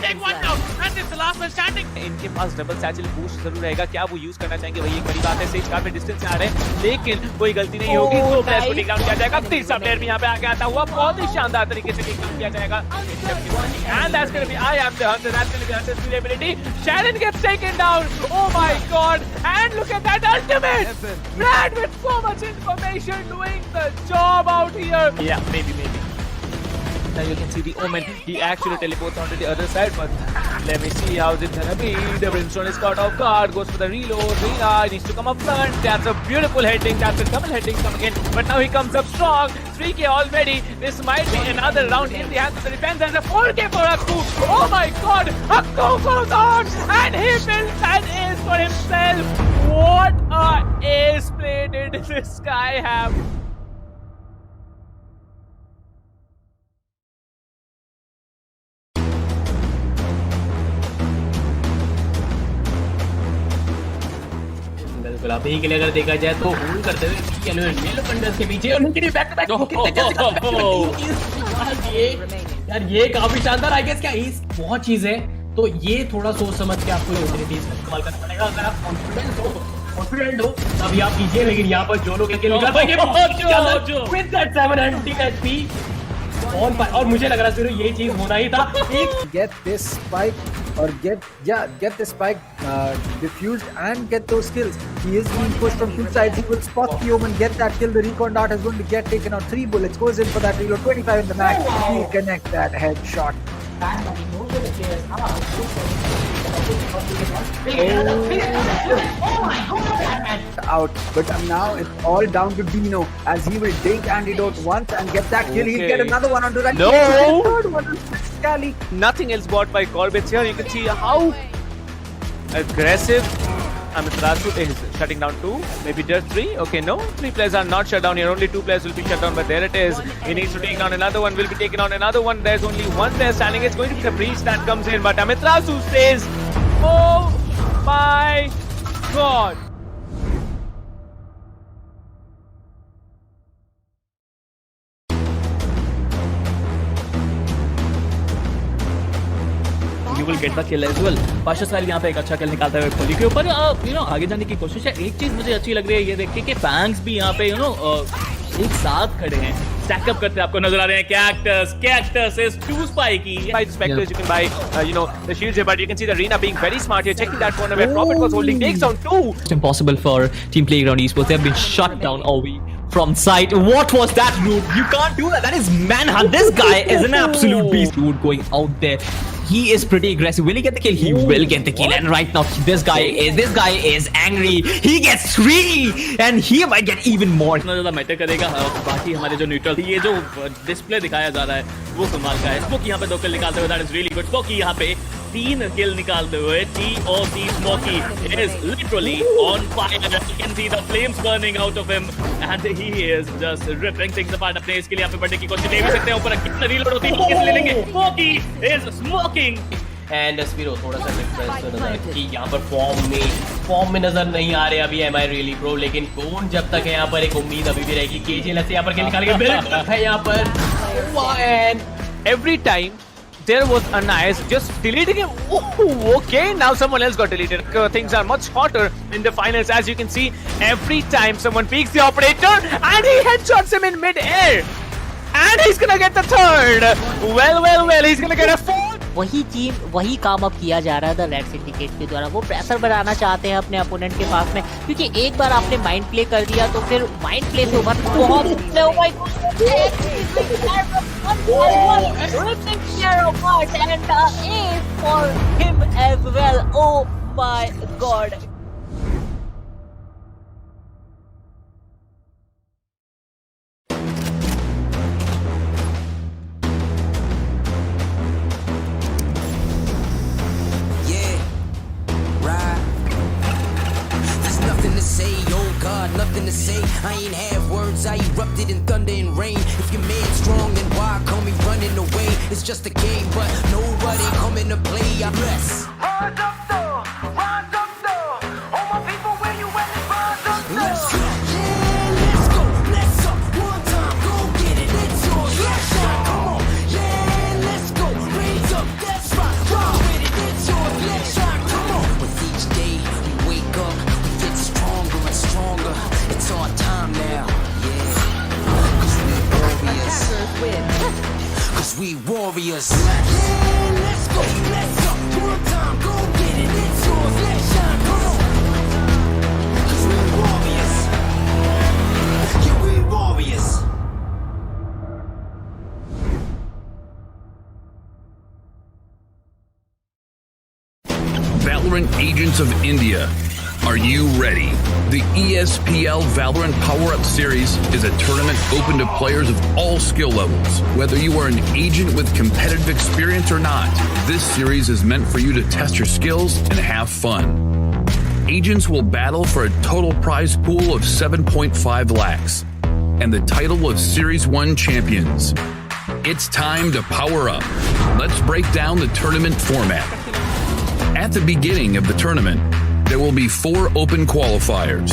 Take one down. And it's the last man standing. इनके पास double satchel boost जरूर रहेगा. क्या वो use करना चाहेंगे वही एक बड़ी बात है. सेज काफी डिस्टेंस से आ रहे हैं लेकिन कोई गलती नहीं होगी. दो प्लेयर्स को टेक डाउन किया जाएगा. तीसरा प्लेयर भी यहाँ पे आके आता हुआ बहुत ही शानदार तरीके से टेक डाउन किया जाएगा. And that's gonna be I am the hunter. That's gonna be Hunter's ability. Shannon gets taken down. Oh my god. And look at that ultimate. Brad with so much information doing the job out here. Yeah, maybe. Now you can see the Omen. He actually teleports onto the other side, but let me see how's it gonna be. The Brimstone is caught off guard, goes for the reload. Rina needs to come up front. That's a beautiful heading. That's a double heading coming in. But now he comes up strong. 3k already. This might be another round in the hands of the defense. And a 4k for Akku. Oh my god. Akku goes on. And he builds an ace for himself. What a ace play did this guy have. गुलाबी के लिए अगर देखा जाए तो hold करते हुए yellow पंडर्स के पीछे उनके लिए बैक टू बैक यार ये काफी शानदार आई गेस क्या बहुत चीज है तो ये थोड़ा सोच समझ के आपको ऑपरेटिव इस्तेमाल करना पड़ेगा. अगर आप कॉन्फिडेंट हो तभी आप कीजिए लेकिन यहाँ पर जो लोग अकेले कर पाएंगे विद दैट 700 HP और मुझे लग रहा है ये चीज होना ही था. Get this spike or get the spike diffused and get those kills. He is being pushed from two sides. He will spot the Omen, get that kill. The recon dart is going to get taken out. 3 bullets goes in for that reload. 25 in the mag. He connects that headshot. Out, but now it's all down to Dino as he will dig antidote once and get that kill. He'll get another one on the right. No! Third one on Scally. Nothing else bought by Corbett here. You can see how aggressive Amiterasu is shutting down 2, maybe just 3. Okay, no, 3 players are not shut down here. Only 2 players will be shut down, but there it is. He needs to take down another one. Will be taking on another one. There's only one player standing. It's going to be the breach that comes in, but Amiterasu says, "Oh my God." You will get the kill as well. Pasha Sahil यहाँ पे एक अच्छा किल निकालता है खोली के ऊपर. आगे जाने की कोशिश है. एक चीज मुझे अच्छी लग रही है ये देख के कि बैंग्स भी यहाँ पे एक साथ खड़े हैं. स्टैकअप करते आपको नजर आ रहे हैं. Cactus is too spiky. By the specters you can buy the shields here, but you can see the Rina being very smart here, checking that corner where Prophet was holding, takes down 2. It's impossible for Team Playground Esports. They have been shut down all week from sight. What was that, dude? You can't do that. That is manhunt. This guy is an absolute beast, dude. Going out there. He is pretty aggressive. Will he get the kill? He will get the kill. And right now, this guy is angry. He gets 3, and he might get even more. इतना ज़्यादा matter करेगा. बाकी हमारे जो neutral ये जो display दिखाया जा रहा है वो कमाल का है. स्पोकी यहाँ पे 2 किल निकालते हुए. That is really good. Spooky यहाँ पे 3 किल निकालते हुए TOC Smokey is literally on fire. You can see the flames burning out of him and he is just ripping things apart. अपने इसके लिए यहाँ पे बढ़ने की कोशिश ले भी सकते हैं, ऊपर रीलोड होती है, किस ले लेंगे? Smokey is smoking. And Spiro थोड़ा सा डिफरेंस नजर कि यहाँ पर फॉर्म में नजर नहीं आ रहे अभी एम आई रियली प्रो, लेकिन कौन जब तक है यहाँ पर एक उम्मीद अभी भी रहेगी। केजीएल से यहाँ पर निकाल के बिल्कुल है यहाँ पर and every time there was a nice just deleting him. Oh, okay, now someone else got deleted. Things are much hotter in the finals, as you can see. Every time someone peeks the operator and he headshots him in mid-air, and he's gonna get the third. Well, he's gonna get a fourth. वही काम अब किया जा रहा है the red syndicate के द्वारा। वो प्रेशर बनाना चाहते हैं अपने अपोनेंट के पास में, क्योंकि एक बार आपने माइंड प्ले कर दिया तो फिर माइंड प्ले से ओवर बहुत for him as well. Oh my god. Nothing to say, I ain't have words, I erupted in thunder and rain. If your man's strong, then why come he running away? It's just a game, but nobody coming to play. I bless. Rise up though, all my people where you at, rise up though. Let's go, yeah, let's go, let's up, one time, go get it, it's yours, let's shine, come on, yeah, let's go, raise up, that's right, go with it, it's yours, let's shine, come on. With each day we wake up, we get stronger and stronger. It's our time now, yeah. Cause we warriors. Cause we warriors. Yeah, let's go, let's up, one time, go get it, it's yours, let's shine, come on. Cause we warriors. Yeah, we warriors. Valorant Agents of India. Are you ready? The ESPL Valorant PowerUp Series is a tournament open to players of all skill levels. Whether you are an agent with competitive experience or not, this series is meant for you to test your skills and have fun. Agents will battle for a total prize pool of 7.5 lakhs and the title of Series 1 champions. It's time to power up. Let's break down the tournament format. At the beginning of the tournament, there will be 4 open qualifiers.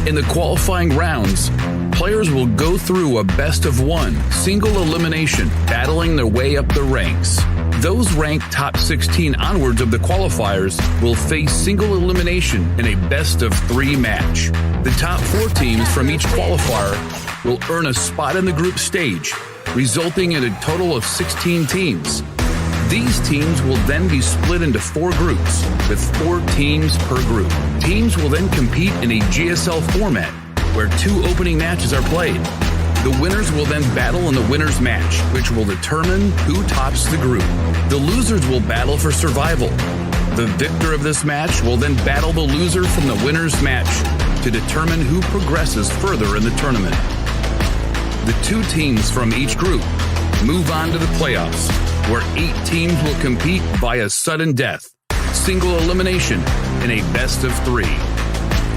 In the qualifying rounds, players will go through a best-of-1 single elimination, battling their way up the ranks. Those ranked top 16 onwards of the qualifiers will face single elimination in a best-of-3 match. The top 4 teams from each qualifier will earn a spot in the group stage, resulting in a total of 16 teams. These teams will then be split into 4 groups, with 4 teams per group. Teams will then compete in a GSL format, where 2 opening matches are played. The winners will then battle in the winner's match, which will determine who tops the group. The losers will battle for survival. The victor of this match will then battle the loser from the winner's match to determine who progresses further in the tournament. The 2 teams from each group move on to the playoffs, where 8 teams will compete via sudden death, single elimination, in a best-of-3.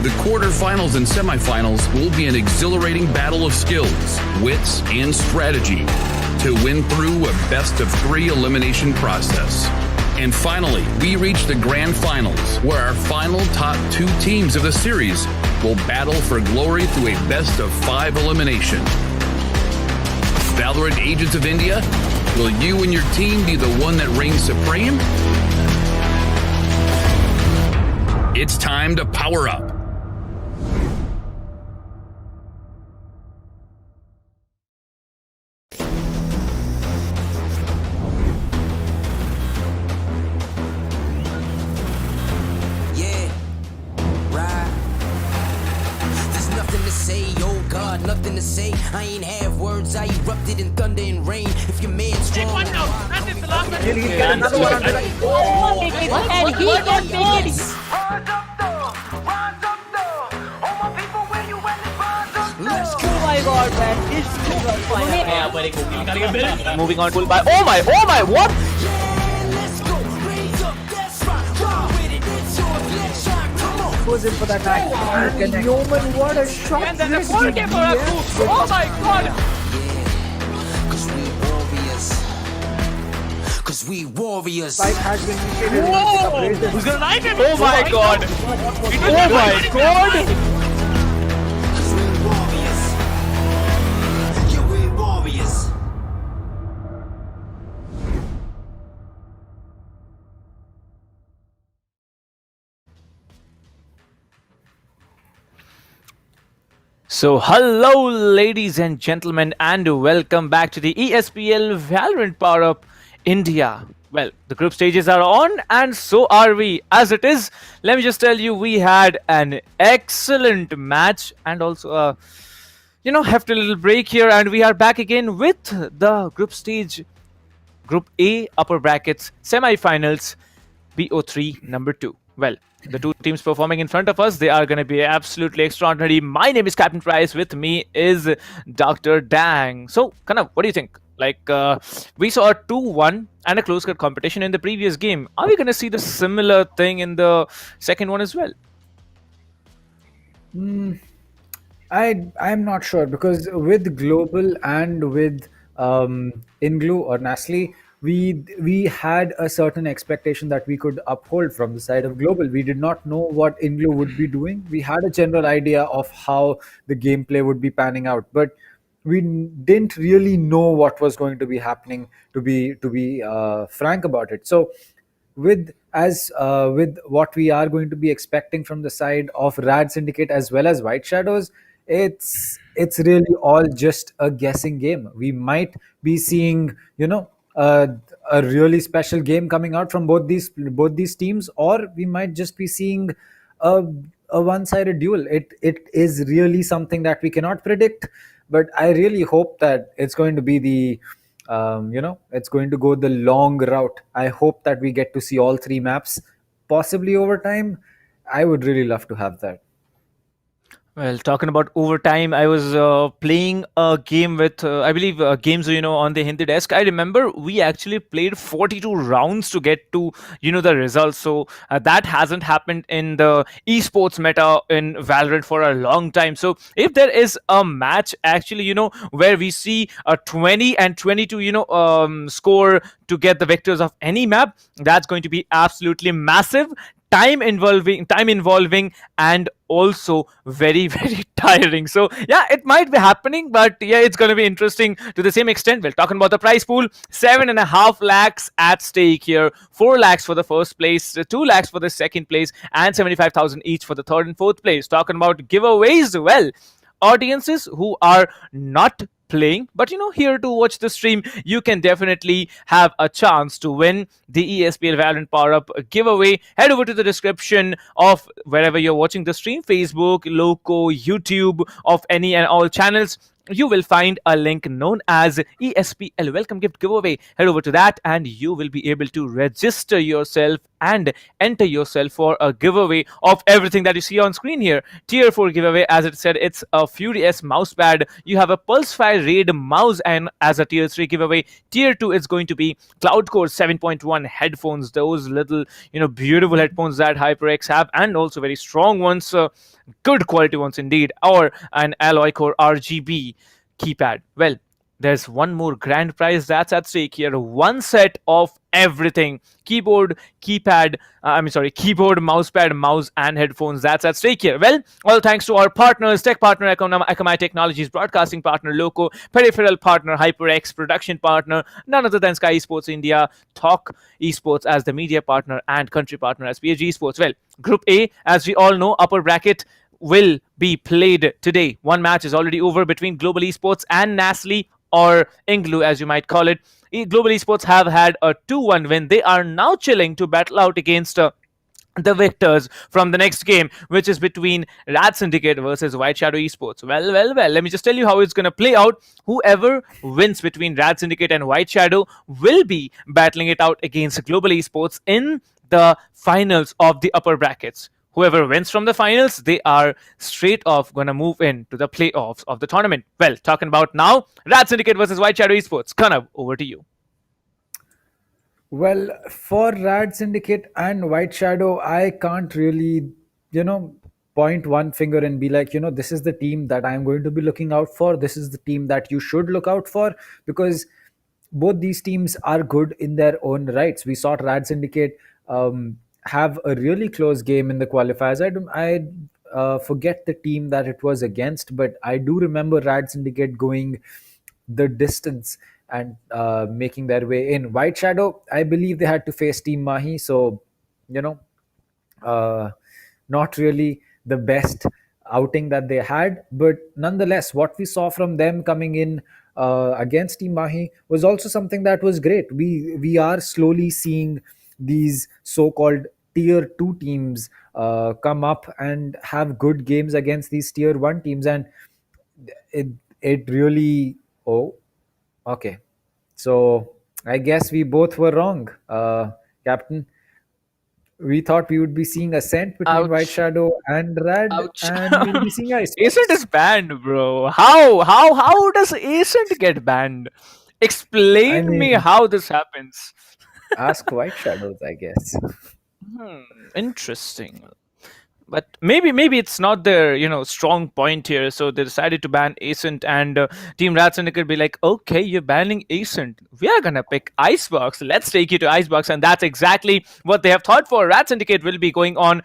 The quarterfinals and semifinals will be an exhilarating battle of skills, wits, and strategy to win through a best-of-3 elimination process. And finally, we reach the grand finals, where our final top 2 teams of the series will battle for glory through a best-of-5 elimination. Valorant Agents of India, will you and your team be the one that reigns supreme? It's time to power up. Yeah, right. There's nothing to say, oh God, nothing to say. I ain't have words, I erupted in thunder and rain. If your man's strong, One down. That is the last one. And he can make it. Oh my god, man, this is on fire. Moving on, pull by. Oh my, what? goes in for that knife. Yeoman, what a shot! And then a This full is game for a BS. coup. Oh my god! Cause we warriors. Cause we warriors. Spike has been initiated. Whoa! Who's gonna knife him? Oh my god! Oh my god! Cause we warriors. Yeah, we warriors. So, hello, ladies and gentlemen, and welcome back to the ESPL Valorant PowerUp India. Well, the group stages are on, and so are we. As it is, let me just tell you, we had an excellent match and also a, hefty little break here, and we are back again with the group stage, Group A, upper brackets, semi-finals, BO3 number 2. Well, the two teams performing in front of us, they are going to be absolutely extraordinary. My name is Captain Price. With me is Dr. Dang. So, Kanav, what do you think? We saw a 2-1 and a close-cut competition in the previous game. Are we going to see the similar thing in the second one as well? I'm not sure, because with Global and with INGLU or NaCly, we had a certain expectation that we could uphold from the side of Global. We did not know what INGLU would be doing. We had a general idea of how the gameplay would be panning out, but we didn't really know what was going to be happening, to be frank about it. So with what we are going to be expecting from the side of RADSyndicate as well as White Shadows, it's really all just a guessing game. We might be seeing a really special game coming out from both these teams, or we might just be seeing a one-sided duel. It is really something that we cannot predict, but I really hope that it's going to be it's going to go the long route. I hope that we get to see all three maps, possibly over time. I would really love to have that. Well, talking about overtime, I was playing a game with, I believe, games, on the Hindi desk. I remember we actually played 42 rounds to get to, the results. So that hasn't happened in the esports meta in Valorant for a long time. So if there is a match actually, where we see a 20 and 22, score to get the vectors of any map, that's going to be absolutely massive. Time involving and also very, very tiring. So yeah, it might be happening, but yeah, it's going to be interesting to the same extent. Well, talking about the prize pool, 7.5 lakhs at stake here, 4 lakhs for the first place, 2 lakhs for the second place, and 75,000 each for the third and fourth place. Talking about giveaways, well, audiences who are not playing but here to watch the stream, you can definitely have a chance to win the ESPL Valorant PowerUp giveaway. Head over to the description of wherever you're watching the stream, Facebook, LOCO, YouTube, of any and all channels. You will find a link known as ESPL Welcome Gift Giveaway. Head over to that and you will be able to register yourself and enter yourself for a giveaway of everything that you see on screen here. Tier 4 giveaway, as it said, it's a Fury S mousepad. You have a Pulsefire Raid mouse, and as a Tier 3 giveaway, Tier 2 is going to be Cloud Core 7.1 headphones. Those little, beautiful headphones that HyperX have, and also very strong ones. Good quality ones indeed, or an Alloy Core RGB keypad. Well, there's one more grand prize that's at stake here. One set of everything: keyboard, keyboard, mousepad, mouse, and headphones. That's at stake here. Well, all thanks to our partners: tech partner Akamai Technologies, broadcasting partner LOCO, Peripheral partner HyperX, production partner none other than SkyEsports India, TalkEsport as the media partner, and country partner as PHG Esports. Well, Group A, as we all know, upper bracket, will be played today. One match is already over between Global Esports and NaCly, or INGLU as you might call it. Global Esports have had a 2-1 win. They are now chilling to battle out against the victors from the next game, which is between RADSyndicate versus White Shadow Esports. Well, let me just tell you how it's going to play out. Whoever wins between RADSyndicate and White Shadow will be battling it out against Global Esports in the finals of the upper brackets. Whoever wins from the finals, they are straight off going to move into the playoffs of the tournament. Well, talking about now, RADSyndicate versus White Shadow Esports. Kanav, over to you. Well, for RADSyndicate and White Shadow, I can't really, point one finger and be like, this is the team that I'm going to be looking out for. This is the team that you should look out for, because both these teams are good in their own rights. We saw RADSyndicate have a really close game in the qualifiers. I forget the team that it was against, but I do remember RADSyndicate going the distance and making their way in. White Shadow, I believe they had to face Team Mahi, so not really the best outing that they had, but nonetheless, what we saw from them coming in against Team Mahi was also something that was great. We are slowly seeing these so-called tier 2 teams come up and have good games against these tier 1 teams, and it really okay, so I guess we both were wrong, Captain. We thought we would be seeing Ascent between White Shadow and Rad, and we'll be seeing Ice. Ascent is banned, bro. How does Ascent get banned? Explain me how this happens. Ask White Shadows, I guess. Interesting. But maybe it's not their strong point here, so they decided to ban Ascent, and Team RADSyndicate be like, okay, you're banning Ascent, we are gonna pick Icebox, let's take you to Icebox. And that's exactly what they have thought for. RADSyndicate will be going on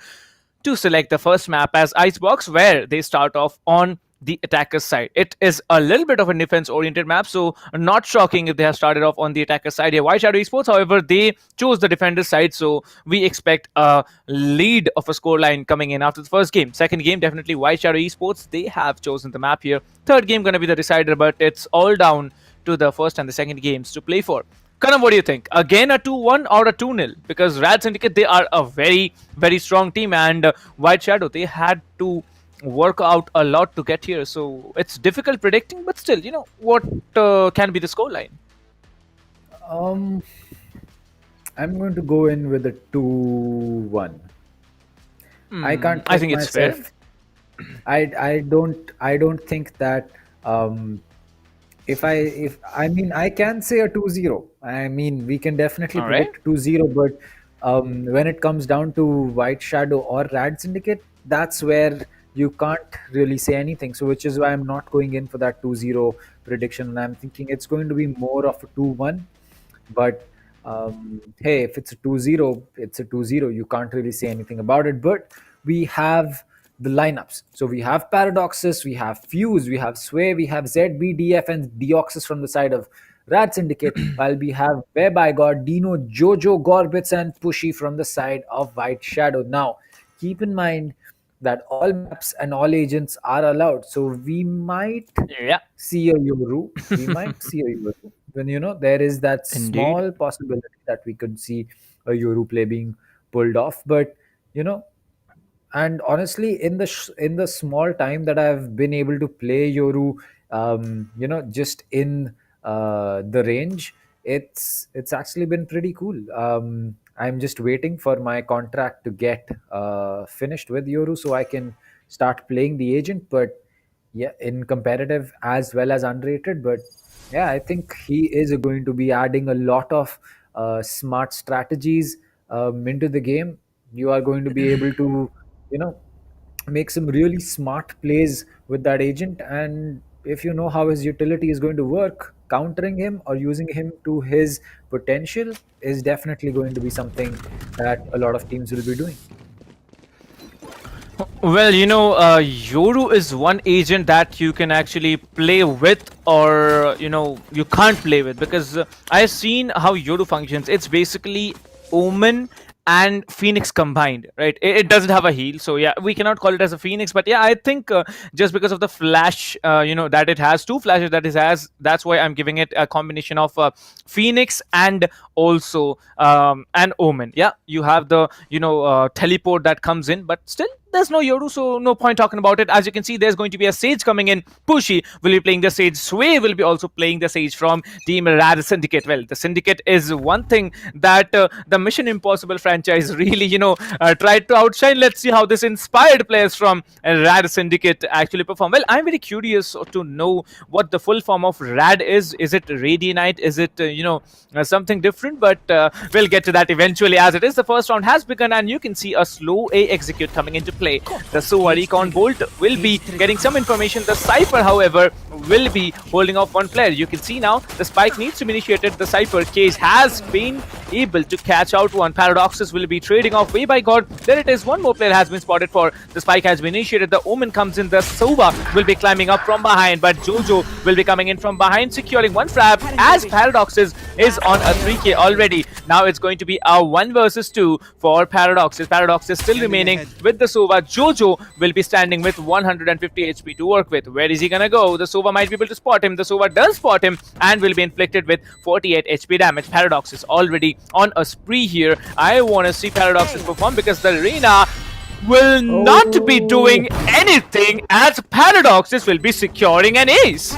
to select the first map as Icebox, where they start off on the attacker's side. It is a little bit of a defense-oriented map, so not shocking if they have started off on the attacker's side here. White Shadow Esports, however, they chose the defender's side, so we expect a lead of a scoreline coming in after the first game. Second game, definitely White Shadow Esports, they have chosen the map here. Third game gonna be the decider, but it's all down to the first and the second games to play for. Karan, what do you think? Again a 2-1 or a 2-0? Because RADSyndicate, they are a very, very strong team, and White Shadow, they had to work out a lot to get here, so it's difficult predicting, but still, what can be the scoreline? I'm going to go in with a 2-1. I think it's fair. I don't think that I can say a 2-0. I mean, we can definitely predict 2-0, but when it comes down to White Shadow or RADSyndicate, that's where you can't really say anything. So which is why I'm not going in for that 2-0 prediction. And I'm thinking it's going to be more of a 2-1. But hey, if it's a 2-0, it's a 2-0. You can't really say anything about it. But we have the lineups. So we have Paradoxus, we have Fuse, we have Sway, we have ZBDF and Deoxys from the side of RADSyndicate, while we have Web I God, Dino, Jojo, Gorbits, and Pushy from the side of White Shadow. Now, keep in mind that all maps and all agents are allowed. So we might see a Yoru. We might see a Yoru. When, there is that small possibility that we could see a Yoru play being pulled off. But, and honestly, in the small time that I've been able to play Yoru, just in the range, it's actually been pretty cool. I'm just waiting for my contract to get finished with Yoru so I can start playing the agent. But yeah, in competitive as well as unrated. But yeah, I think he is going to be adding a lot of smart strategies into the game. You are going to be able to, make some really smart plays with that agent. And if you know how his utility is going to work, countering him or using him to his potential is definitely going to be something that a lot of teams will be doing. Well, Yoru is one agent that you can actually play with, or you can't play with, because I've seen how Yoru functions. It's basically Omen and Phoenix combined, right? It doesn't have a heal, so yeah, we cannot call it as a Phoenix. But yeah, I think just because of the flash, that it has two flashes that it has, that's why I'm giving it a combination of Phoenix and also an Omen. Yeah, you have the teleport that comes in, but still there's no Yoru, so no point talking about it. As you can see, there's going to be a Sage coming in. Pushy will be playing the Sage. Sway will be also playing the Sage from Team RADSyndicate. Well, the Syndicate is one thing that the Mission Impossible franchise really, tried to outshine. Let's see how this inspired players from RADSyndicate actually perform. Well, I'm very curious to know what the full form of Rad is. Is it Radianite? Is it, something different? But we'll get to that eventually. As it is, the first round has begun, and you can see a slow A execute coming into play. The Sova Recon Bolt will be getting some information. The Cypher, however, will be holding off one player. You can see now the spike needs to be initiated. The Cypher case has been able to catch out one. Paradoxes will be trading off way by God. There it is. One more player has been spotted for. The spike has been initiated. The Omen comes in. The Sova will be climbing up from behind, but Jojo will be coming in from behind, securing one frag as Paradoxes is on a 3k already. Now it's going to be a 1 versus 2 for Paradoxes. Paradoxes still remaining with the Sova. Jojo will be standing with 150 HP to work with. Where is he gonna go? The Sova might be able to spot him. The Sova does spot him and will be inflicted with 48 HP damage. Paradoxes already on a spree here. I want to see Paradoxes perform because the arena will not be doing anything as Paradoxes will be securing an ace.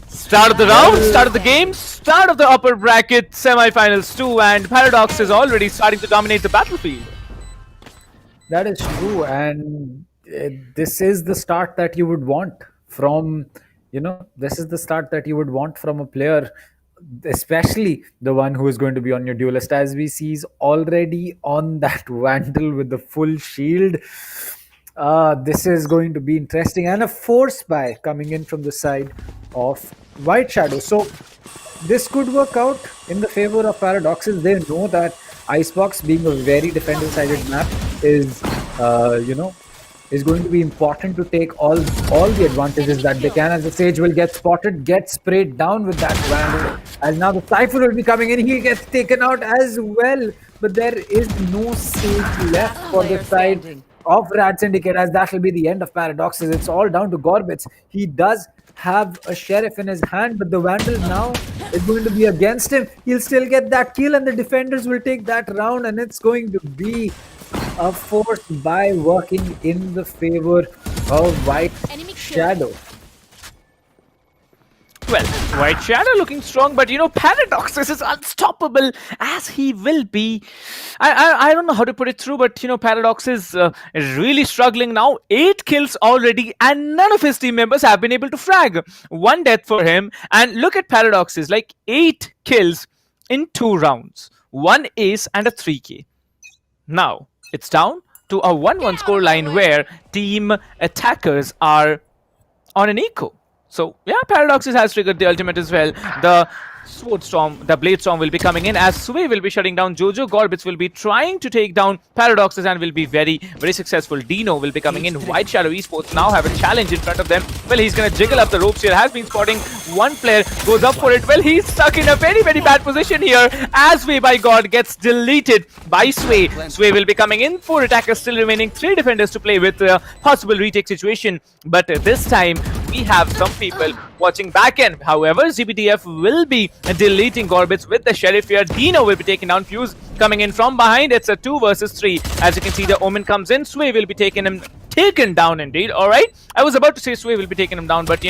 Start of the round, start of the game, start of the upper bracket, semi-finals 2, and Paradox is already starting to dominate the battlefield. That is true, and this is the start that you would want from, this is the start that you would want from a player, especially the one who is going to be on your duelist, as we see is already on that Vandal with the full shield. This is going to be interesting, and a force buy coming in from the side of White Shadow. So this could work out in the favor of Paradoxes. They know that Icebox, being a very defender-sided map, is is going to be important to take all the advantages that they can, as the Sage will get spotted, get sprayed down with that Vandal, as now the Cypher will be coming in. He gets taken out as well, but there is no Sage left for the side of RADSyndicate, as that will be the end of Paradoxes. It's all down to Gorbits. He does have a Sheriff in his hand, but the Vandal now is going to be against him. He'll still get that kill, and the defenders will take that round, and it's going to be a force buy working in the favor of White Shadow. Well, White Shadow looking strong, but Paradoxes is unstoppable, as he will be. I don't know how to put it through, but Paradoxes is really struggling now. 8 kills already, and none of his team members have been able to frag. 1 death for him, and look at Paradoxes, like 8 kills in 2 rounds, 1 ace and a 3k. Now it's down to a 1-1 scoreline where team attackers are on an eco. So yeah, Paradoxes has triggered the ultimate as well. The Sword Storm, the Blade Storm will be coming in as Sway will be shutting down Jojo. Gorbits will be trying to take down Paradoxes and will be very, very successful. Dino will be coming in. White Shadow Esports now have a challenge in front of them. Well, he's going to jiggle up the ropes here. Has been spotting one player, goes up for it. Well, he's stuck in a very, very bad position here as Way by God gets deleted by Sway. Sway will be coming in. 4 attackers still remaining. 3 defenders to play with a possible retake situation. But this time, we have some people watching back end. However, ZBDF will be deleting Gorbits with the Sheriff here. Dino will be taking down Fuse coming in from behind. It's a 2 versus 3. As you can see, the Omen comes in. Sway will be taken down indeed. Alright, I was about to say Sway will be taking him down, but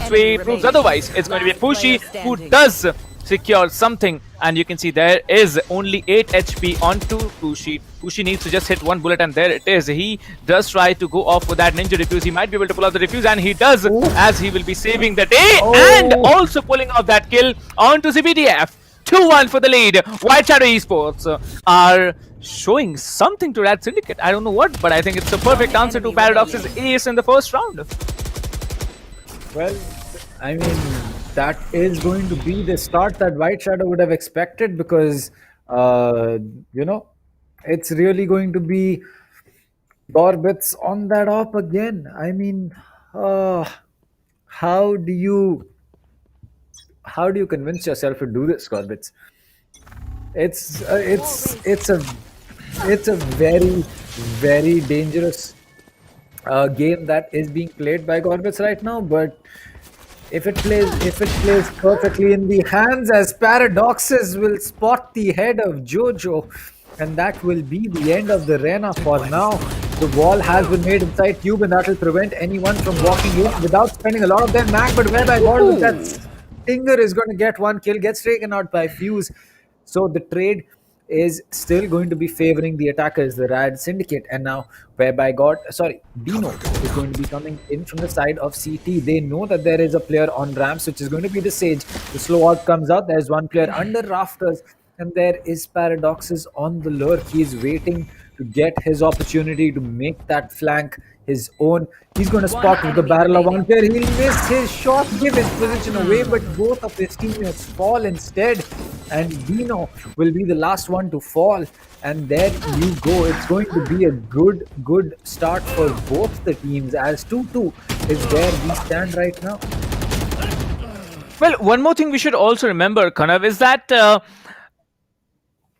Sway proves otherwise. It's going to be Fushi who does secure something, and you can see there is only 8 HP onto Fushi. Fushi needs to just hit 1 bullet, and there it is. He does try to go off with that ninja defuse. He might be able to pull out the defuse, and he does, as he will be saving the day and also pulling out that kill onto ZBDF. 2-1 for the lead. White Shadow Esports are showing something to RADSyndicate. I don't know what, but I think it's a perfect answer to Paradox's ace in the first round. Well, I mean, that is going to be the start that White Shadow would have expected, because it's really going to be Gorbits on that op again. I mean, how do you convince yourself to do this, Gorbits? It's a very, very dangerous game that is being played by Gorbits right now, but if it plays perfectly in the hands, as Paradoxes will spot the head of Jojo, and that will be the end of the arena for now. The wall has been made inside Cube, and that will prevent anyone from walking in without spending a lot of their mag, but whereby God with that Stinger is going to get 1 kill, gets taken out by Fuse. So the trade is still going to be favoring the attackers, the RADSyndicate, and now whereby Dino is going to be coming in from the side of CT. They know that there is a player on ramps, which is going to be the Sage. The slow out comes out. There's one player under rafters, and there is Paradoxes on the lure. He is waiting to get his opportunity to make that flank his own. He's going to spot with the barrel of one player. He'll miss his shot, give his position away, but both of his teammates fall instead. And Dino will be the last one to fall. And there you go. It's going to be a good start for both the teams, as 2-2 is where we stand right now. Well, one more thing we should also remember, Kanav, is that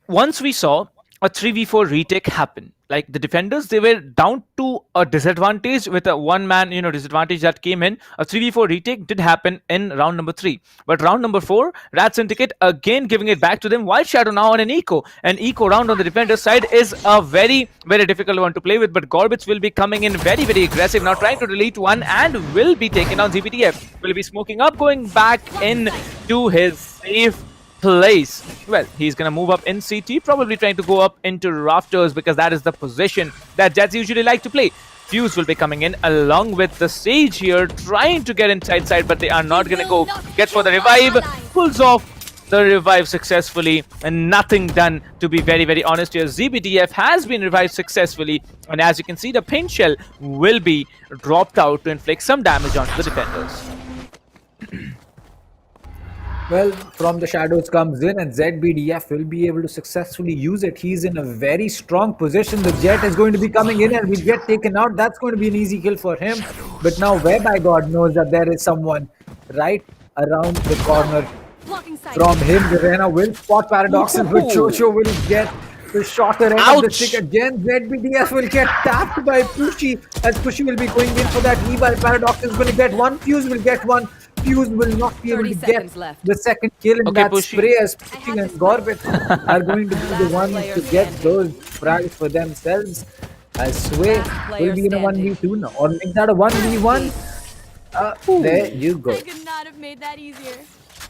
once we saw a 3v4 retake happen, like the defenders, they were down to a disadvantage with a one-man, disadvantage that came in. A 3v4 retake did happen in round number 3. But round number 4, RADSyndicate again giving it back to them. White Shadow now on an eco. An eco round on the defender side is a very, very difficult one to play with. But Gorbits will be coming in very, very aggressive. Now trying to delete one and will be taking down ZBTF. Will be smoking up, going back in to his safe place. Well, he's gonna move up in CT, probably trying to go up into rafters because that is the position that Jets usually like to play. Fuse will be coming in along with the Sage here, trying to get inside side, but they are not gonna go. Gets for the revive, pulls off the revive successfully, and nothing done, to be very, very honest here. ZBTF has been revived successfully, and as you can see, the paint shell will be dropped out to inflict some damage onto the defenders. Well, from the shadows comes in, and ZBDF will be able to successfully use it. He's in a very strong position. The Jet is going to be coming in and will get taken out. That's going to be an easy kill for him. But now, whereby God knows that there is someone right around the corner from him. Verena will spot Paradoxes, but Jojo will get the shorter end of the stick again. ZBDF will get tapped by Pushy, as Pushy will be going in for that E-Ball. Paradox is going to get one. Fuse will get one. Fuse will not be able to get the second kill in that spray, as Pushy and Gorbit are going to be the ones to get those frags for themselves. As Sway will be in a 1v2 now, or make that a 1v1. There you go. I could not have made that easier.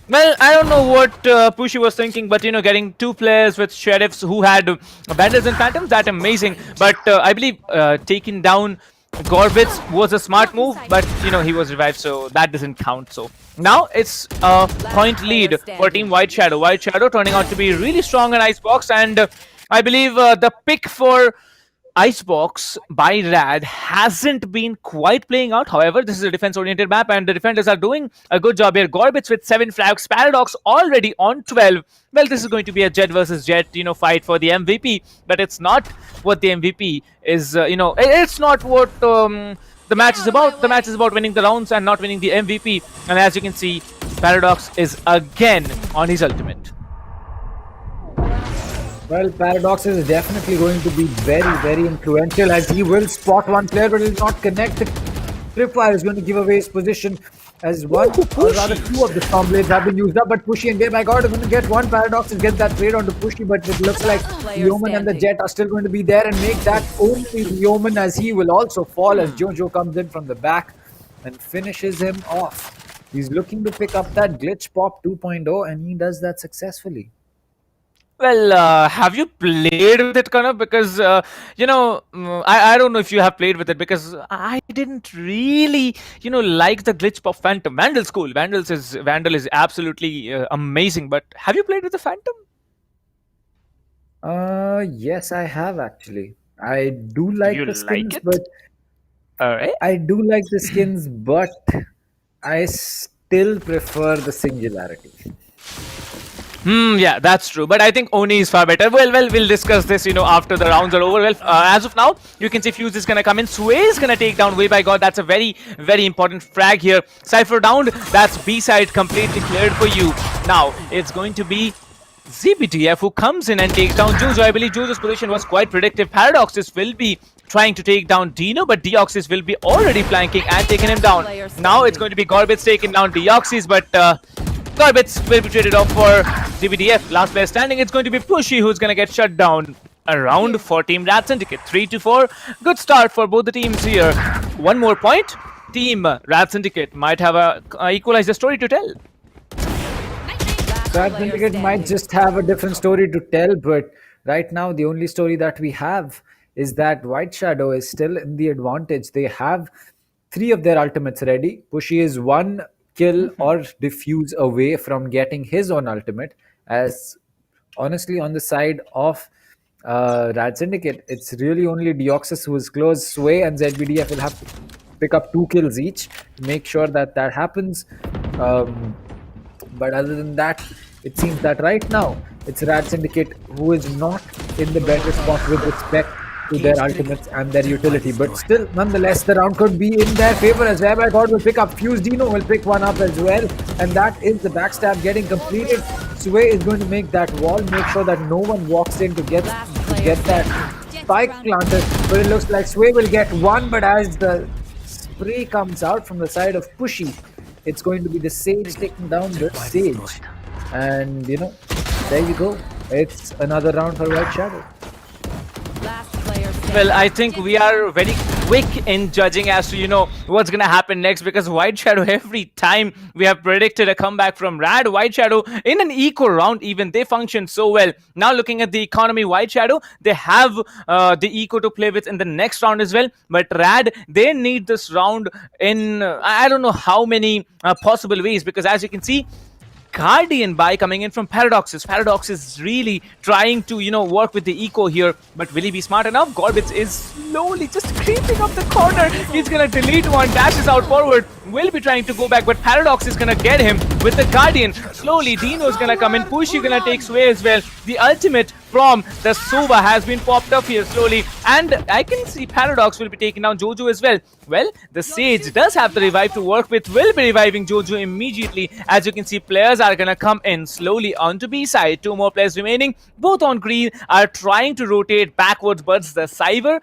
Well, I don't know what Pushy was thinking, but getting two players with sheriffs who had bandits and phantoms, that's amazing. But I believe taking down Gorbits was a smart move, but he was revived, so that doesn't count. So now it's a point lead for Team White Shadow. White Shadow turning out to be really strong in Icebox, and I believe the pick for Icebox by Rad hasn't been quite playing out. However, this is a defense-oriented map, and the defenders are doing a good job here. Gorbits with 7 frags, Paradox already on 12. Well, this is going to be a Jet versus Jet, fight for the MVP, but it's not what the MVP is. It's not what the match is about. The match is about winning the rounds and not winning the MVP. And as you can see, Paradox is again on his ultimate. Well, Paradox is definitely going to be very, very influential, as he will spot one player but will not connect. The Tripwire is going to give away his position, as one or rather two of the Stormblades have been used up, but Pushy and by God are going to get one. Paradox and get that trade onto Pushy, but it looks like Yeoman and the Jet are still going to be there and make that only Yeoman, as he will also fall as Jojo comes in from the back and finishes him off. He's looking to pick up that Glitch Pop 2.0, and he does that successfully. Well, have you played with it, Kanav? Because, I don't know if you have played with it, because I didn't really, like the Glitch Pop Phantom. Vandal's cool. Vandal is absolutely amazing. But have you played with the Phantom? Yes, I have actually. I do like the skins, like it? but Alright. I do like the skins, but I still prefer the Singularity. Yeah, that's true. But I think Oni is far better. Well, we'll discuss this, after the rounds are over. Well, as of now, you can see Fuse is going to come in. Sway is going to take down Way by God. That's a very, very important frag here. Cypher down. That's B-side completely cleared for you. Now, it's going to be ZBTF who comes in and takes down Jojo. I believe Jojo's position was quite predictive. Paradoxes will be trying to take down Dino, but Deoxys will be already flanking and taking him down. Now it's going to be Gorbits taking down Deoxys, but Gorbits will be traded off for ZBDF. Last player standing, it's going to be Pushy who's going to get shut down. Around for Team RADSyndicate. 3-4. Good start for both the teams here. One more point. Team RADSyndicate might have a equalizer story to tell. RADSyndicate might just have a different story to tell, but right now the only story that we have is that White Shadow is still in the advantage. They have 3 of their ultimates ready. Pushy is 1 kill or defuse away from getting his own ultimate, as honestly on the side of Rad Syndicate, it's really only Deoxys who is close. Sway and ZBDF will have to pick up 2 kills each to make sure that that happens. But other than that, it seems that right now it's Rad Syndicate who is not in the better spot with respect to their ultimates and their utility. But still, nonetheless, the round could be in their favor as Rabbi God will pick up Fuse. Dino will pick one up as well. And that is the backstab getting completed. Sway is going to make that wall, make sure that no one walks in to get that spike planted. But it looks like Sway will get one, but as the spray comes out from the side of Pushy, it's going to be the Sage taking down the Sage. And you know, there you go. It's another round for White Shadow. Well, I think we are very quick in judging as to, you know, what's going to happen next, because White Shadow, every time we have predicted a comeback from Rad, White Shadow in an eco round, even they function so well. Now looking at the economy, White Shadow, they have the eco to play with in the next round as well. But Rad, they need this round in, I don't know how many possible ways, because as you can see, Guardian buy coming in from Paradoxes. Paradox is really trying to, you know, work with the eco here, but will he be smart enough? Gorbitz is slowly just creeping up the corner. He's gonna delete one, dashes out forward, will be trying to go back, but Paradox is gonna get him with the Guardian. Slowly, Dino's gonna come in, Pushy gonna take Sway as well. The ultimate from the Sova has been popped up here slowly, and I can see Paradox will be taking down Jojo as well. Well, the Sage does have the revive to work with, will be reviving Jojo immediately. As you can see, players are gonna come in slowly onto B side. 2 more players remaining, both on green, are trying to rotate backwards, but the Cypher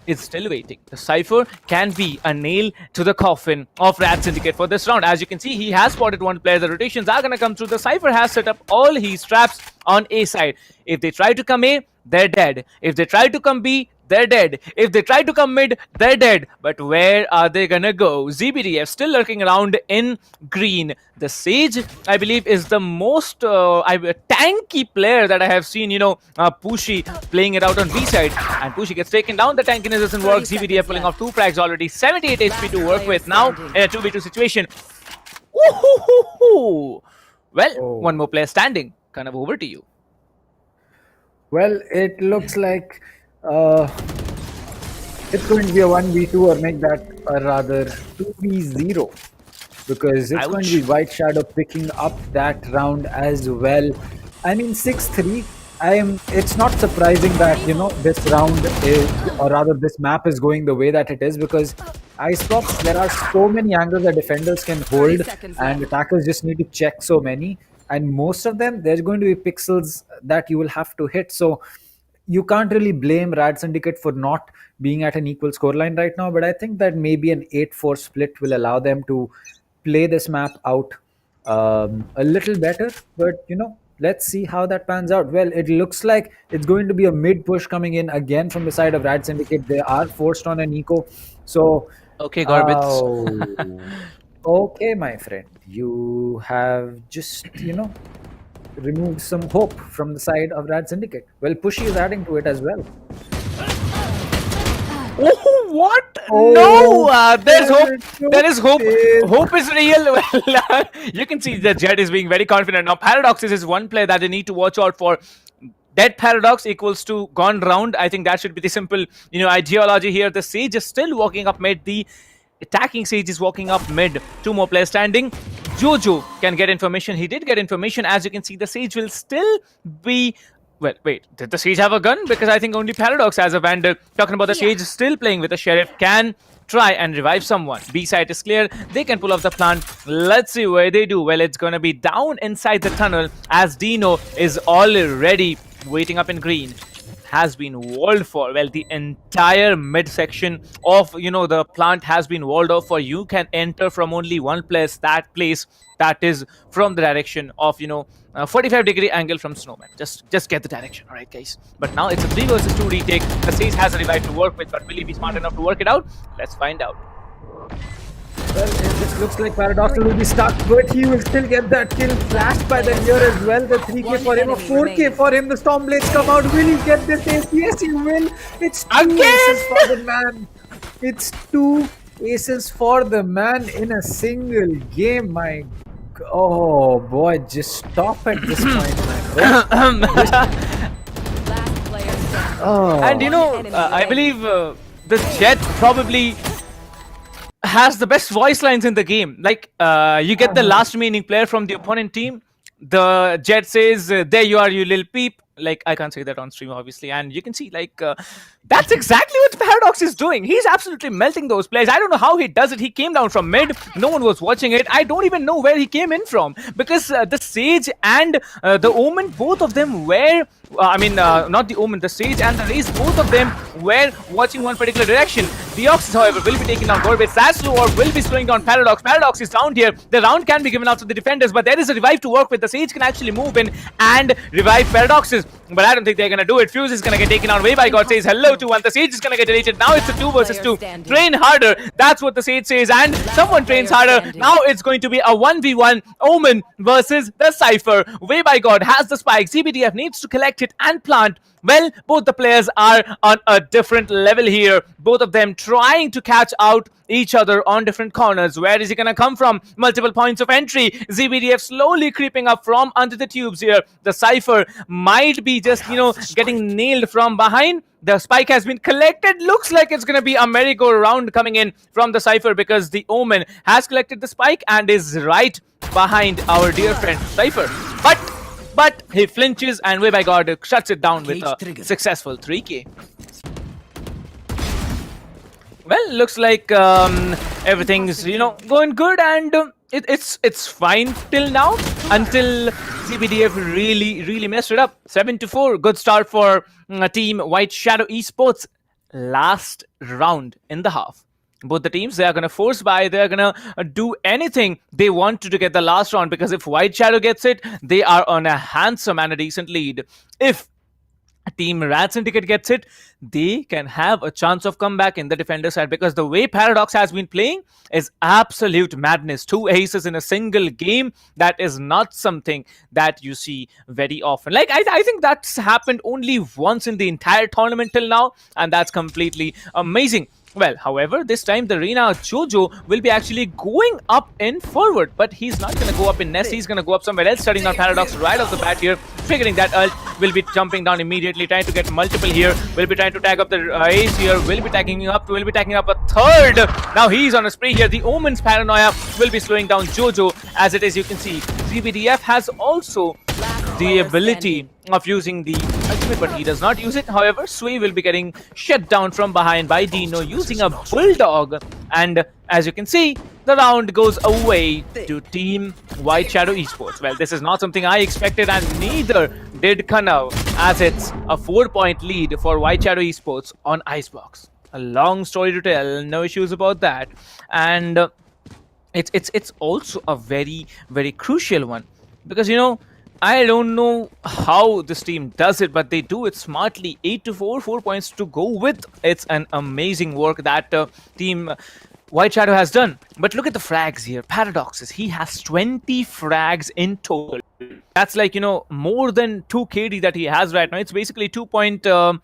is still waiting. The Cypher can be a nail to the coffin of Rad Syndicate for this round. As you can see, he has spotted one player. The rotations are going to come through. The Cypher has set up all his traps on A side. If they try to come A, they're dead. If they try to come B, they're dead. If they try to come mid, they're dead. But where are they gonna go? ZBDF still lurking around in green. The Sage, I believe, is the most tanky player that I have seen, you know, Pushy playing it out on B side. And Pushy gets taken down. The tankiness doesn't work. ZBDF pulling off 2 frags already. 78 HP to work with now in a 2v2 situation. Well, one more player standing. Kind of over to you. Well, it looks like it's going to be a 1v2, or make that a rather 2v0, because it's going to be White Shadow picking up that round as well. I mean, 6-3. It's not surprising that, you know, this round is, or rather this map is going the way that it is, because Icebox, there are so many angles that defenders can hold, and attackers just need to check so many. And most of them, there's going to be pixels that you will have to hit. So you can't really blame Rad Syndicate for not being at an equal scoreline right now. But I think that maybe an 8-4 split will allow them to play this map out a little better. But, you know, let's see how that pans out. Well, it looks like it's going to be a mid push coming in again from the side of Rad Syndicate. They are forced on an eco. So, okay, Gorbitz. Okay, my friend, you have just, you know, removed some hope from the side of Rad Syndicate. Well, Pushy is adding to it as well. Oh, what? No, there's hope. There is hope. Hope is real. Well, you can see that Jet is being very confident. Now, Paradox is one player that they need to watch out for. Dead Paradox equals to gone round. I think that should be the simple, you know, ideology here. The Sage is still walking up mid. The attacking Sage is walking up mid. 2 more players standing. Jojo can get information. He did get information. As you can see, the Sage will still be... Well, wait, did the Sage have a gun? Because I think only Paradox has a Vandal. Talking about the Sage still playing with the Sheriff. Can try and revive someone. B side is clear. They can pull off the plant. Let's see where they do. Well, it's going to be down inside the tunnel, as Dino is already waiting up in green. Has been walled for. Well, the entire mid section of, you know, the plant has been walled off for. You can enter from only one place, that is from the direction of, you know, 45-degree angle from Snowman. Just get the direction, all right, guys. But now it's a 3 versus 2 retake. The Sage has a revive to work with, but will he be smart enough to work it out? Let's find out. Well, it just looks like Paradox will be stuck, but he will still get that kill. Flashed by the gear as well. The 3k for him, a 4k for him. The Stormblades come out. Will he get this ace? Yes, he will. It's 2 aces for the man. It's 2 aces for the man in a single game. My, oh boy, just stop at this point, man. And you know, I believe the Jet probably has the best voice lines in the game. Like, you get the last remaining player from the opponent team. The Jet says, "There you are, you little peep." Like, I can't say that on stream, obviously. And you can see, like, that's exactly what Paradox is doing. He's absolutely melting those players. I don't know how he does it. He came down from mid. No one was watching it. I don't even know where he came in from. Because the Sage and the Omen, both of them were... not the Omen, the Sage and the Raze, both of them were watching one particular direction. Deoxys, however, will be taking down Gorbet. Saslu or will be slowing down Paradox. Paradox is down here. The round can be given out to the defenders, but there is a revive to work with. The Sage can actually move in and revive Paradoxes. But I don't think they're going to do it. Fuse is going to get taken out. Way by God says hello to one. The Sage is going to get deleted. Now it's a 2 versus 2. Train harder. That's what the Sage says. And someone trains harder. Now it's going to be a 1v1 Omen versus the Cypher. Way by God has the spike. CBDF needs to collect it and plant. Well, both the players are on a different level here. Both of them trying to catch out each other on different corners. Where is he going to come from? Multiple points of entry. ZBDF slowly creeping up from under the tubes here. The Cypher might be just, getting nailed from behind. The spike has been collected. Looks like it's going to be a merry-go-round coming in from the Cypher because the Omen has collected the spike and is right behind our dear friend Cypher. But he flinches and Way by God shuts it down with a successful 3K. Well, looks like everything's going good, and it's fine till now until CBDF really messed it up. 7-4, good start for team White Shadow Esports. Last round in the half. Both the teams, they are going to force buy. They are going to do anything they want to get the last round, because if White Shadow gets it, they are on a handsome and a decent lead. If Team RADSyndicate gets it, they can have a chance of comeback in the defender side, because the way Paradox has been playing is absolute madness. 2 aces in a single game, that is not something that you see very often. Like, I think that's happened only once in the entire tournament till now, and that's completely amazing. Well, however, this time the Reina Jojo will be actually going up in forward, but he's not going to go up in nest. He's going to go up somewhere else, shutting down Paradox right off the bat here, triggering that ult. Will be jumping down immediately, trying to get multiple here. Will be trying to tag up the ace here. Will be tagging up a third. Now he's on a spree here. The Omen's paranoia will be slowing down Jojo. As it is, you can see ZBDF has also the ability of using the ultimate, but he does not use it. However, Sway will be getting shut down from behind by Dino using a Bulldog. And as you can see, the round goes away to Team White Shadow Esports. Well, this is not something I expected, and neither did Kanav, as it's a 4-point lead for White Shadow Esports on Icebox. A long story to tell, no issues about that. And it's also a very crucial one, because I don't know how this team does it, but they do it smartly. 8-4, 4 points to go with. It's an amazing work that team White Shadow has done. But look at the frags here. Paradoxes, he has 20 frags in total. That's like, more than 2 KD that he has right now. It's basically 2.4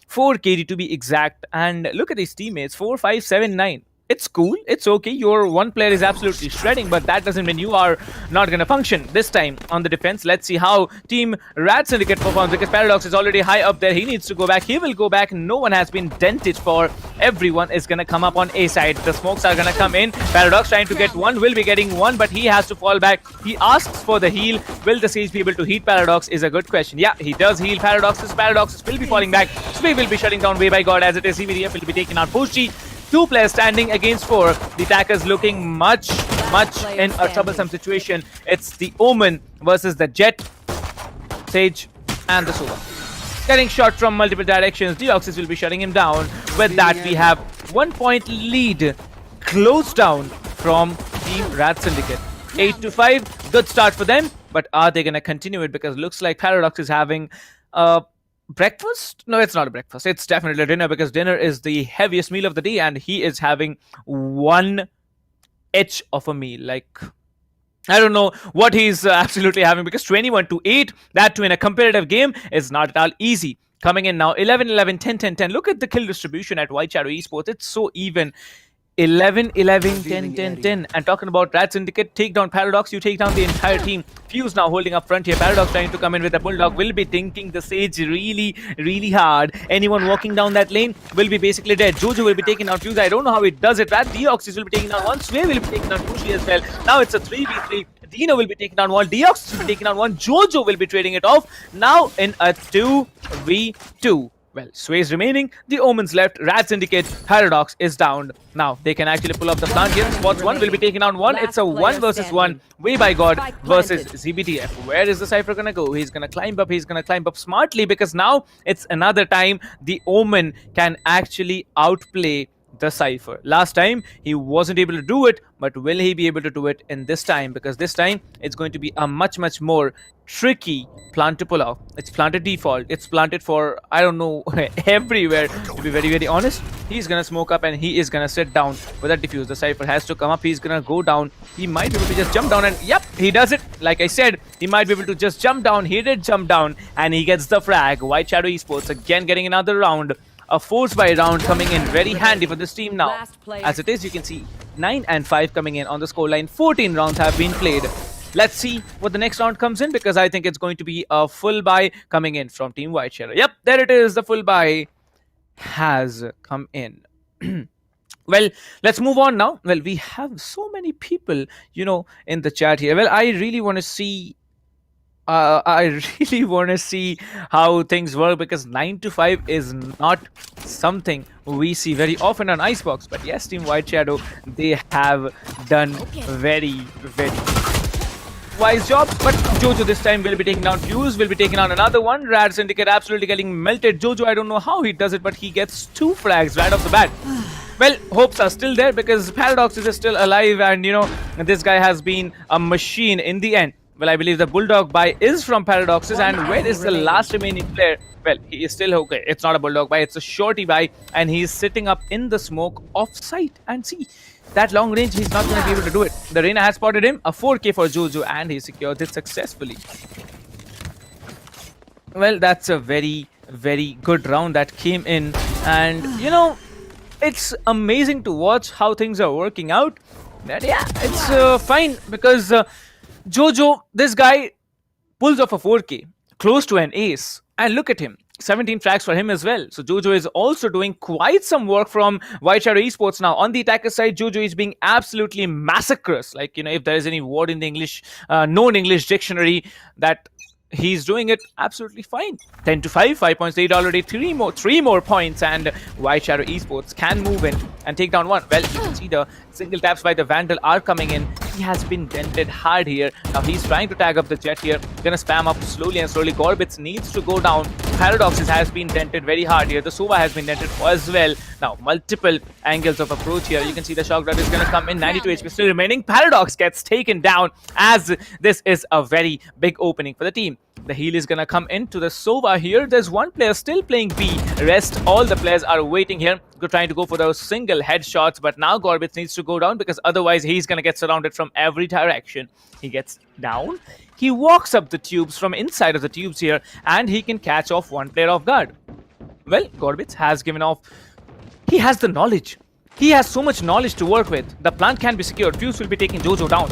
KD to be exact. And look at his teammates, 4, 5, 7, 9. It's cool, it's okay, your one player is absolutely shredding, but that doesn't mean you are not going to function. This time on the defense, let's see how Team RADSyndicate performs, because Paradox is already high up there. He needs to go back. He will go back. No one has been dented for. Everyone is going to come up on A side. The smokes are going to come in. Paradox trying to get one, will be getting one, but he has to fall back. He asks for the heal. Will the Sage be able to heat Paradox is a good question. Yeah, he does heal Paradoxes. Paradoxes will be falling back. Sway will be shutting down Way by God, as it is. CBDF will be taking out Pushi. 2 players standing against 4. The attackers looking much in a troublesome situation. It's the Omen versus the Jet, Sage, and the Sova. Getting shot from multiple directions. Deoxys will be shutting him down. With that, we have 1-point lead closed down from Team RADSyndicate. 8-5, good start for them. But are they going to continue it? Because it looks like Paradox is having breakfast? No, it's not a breakfast. It's definitely dinner, because dinner is the heaviest meal of the day, and he is having 1 etch of a meal. Like, I don't know what he's absolutely having, because 21-8, that too in a competitive game, is not at all easy. Coming in now, 11-11, 10-10-10. Look at the kill distribution at White Shadow Esports. It's so even. 11, 11, 10, 10, 10. And talking about RADSyndicate, take down Paradox, you take down the entire team. Fuse now holding up front here. Paradox trying to come in with a Bulldog, will be thinking the Sage really, really hard. Anyone walking down that lane will be basically dead. Jojo will be taking out Fuse. I don't know how it does it. Deoxys will be taking down one. Sway will be taking down Pushi as well. Now it's a 3v3. Dino will be taking down one. Deoxys will be taking down one. Jojo will be trading it off. Now in a 2v2. Well, Sway's remaining, the Omens left, RADSyndicate, Paradox is down. Now, they can actually pull up the plant here. Spots one will be taking on one. It's a 1 versus 1. Way by God versus ZBTF. Where is the Cypher gonna go? He's gonna climb up. He's gonna climb up smartly because now it's another time the Omen can actually outplay the Cypher. Last time, he wasn't able to do it, but will he be able to do it in this time? Because this time, it's going to be a much more tricky plant to pull off. It's planted default. It's planted for, I don't know, everywhere. To be very honest, he's gonna smoke up and he is gonna sit down with that defuse. The Cypher has to come up. He's gonna go down. He might be able to just jump down and yep, he does it. Like I said, he might be able to just jump down. He did jump down and he gets the frag. White Shadow Esports again getting another round. A force by round coming in very handy for this team now. As it is, you can see 9 and 5 coming in on the scoreline. 14 rounds have been played. Let's see what the next round comes in because I think it's going to be a full buy coming in from Team White Shadow. Yep, there it is. The full buy has come in. Well, let's move on now. Well, we have so many people, you know, in the chat here. Well, I really want to see how things work because 9 to 5 is not something we see very often on Icebox. But yes, Team White Shadow, they have done very wise job. But Jojo this time will be taking down Fuse, will be taking on another one. RADSyndicate absolutely getting melted. Jojo, I don't know how he does it, but he gets 2 frags right off the bat. Well, hopes are still there because Paradox is still alive and, you know, this guy has been a machine in the end. Well, I believe the Bulldog buy is from Paradoxes. And where is the last remaining player? Well, he is still okay. It's not a Bulldog buy, it's a shorty buy. And he's sitting up in the smoke off site. And see, that long range, he's not going to be able to do it. The Reina has spotted him. A 4K for Jojo and he secured it successfully. Well, that's a very good round that came in. And, you know, it's amazing to watch how things are working out. But yeah, it's fine because... Jojo, this guy pulls off a 4K, close to an ace. And look at him, 17 frags for him as well. So Jojo is also doing quite some work from White Shadow Esports now. On the attacker side, Jojo is being absolutely massacrous. Like, you know, if there is any word in the English, known English dictionary, that he's doing it absolutely fine. 10 to 5, 5 points lead already, 3 more points, and White Shadow Esports can move in and take down one. Well, you can see the single taps by the Vandal are coming in. He has been dented hard here. Now he's trying to tag up the Jet here. Gonna spam up slowly and slowly. Gorbits needs to go down. Paradoxes has been dented very hard here. The Sova has been dented as well. Now multiple angles of approach here. You can see the shock dart is gonna come in. 92 HP still remaining. Paradox gets taken down as this is a very big opening for the team. The heal is gonna come into the Sova here. There's one player still playing B. Rest, all the players are waiting here. Trying to go for those single headshots, but now Gorbits needs to go down because otherwise he's gonna get surrounded from every direction. He gets down. He walks up the tubes from inside of the tubes here, and he can catch off one player off guard. Well, Gorbits has given off. He has the knowledge. He has so much knowledge to work with. The plant can be secured. Fuse will be taking Jojo down.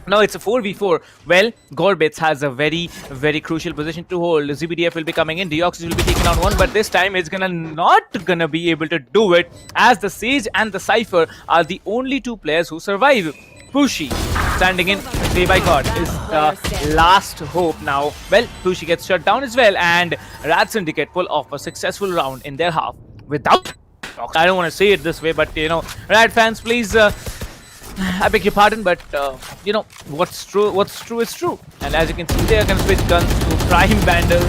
Now it's a 4v4. Well, Gorbits has a very crucial position to hold. ZBDF will be coming in. Deoxys will be taking on one, but this time it's not gonna be able to do it as the Sage and the Cypher are the only 2 players who survive. Pushi standing in. Say by God is the last hope now. Well, Pushi gets shut down as well, and RADSyndicate pull off a successful round in their half without. I don't want to say it this way, but you know, Rad fans, please. I beg your pardon, but you know, what's true is true. And as you can see, they are going to switch guns to Prime Vandals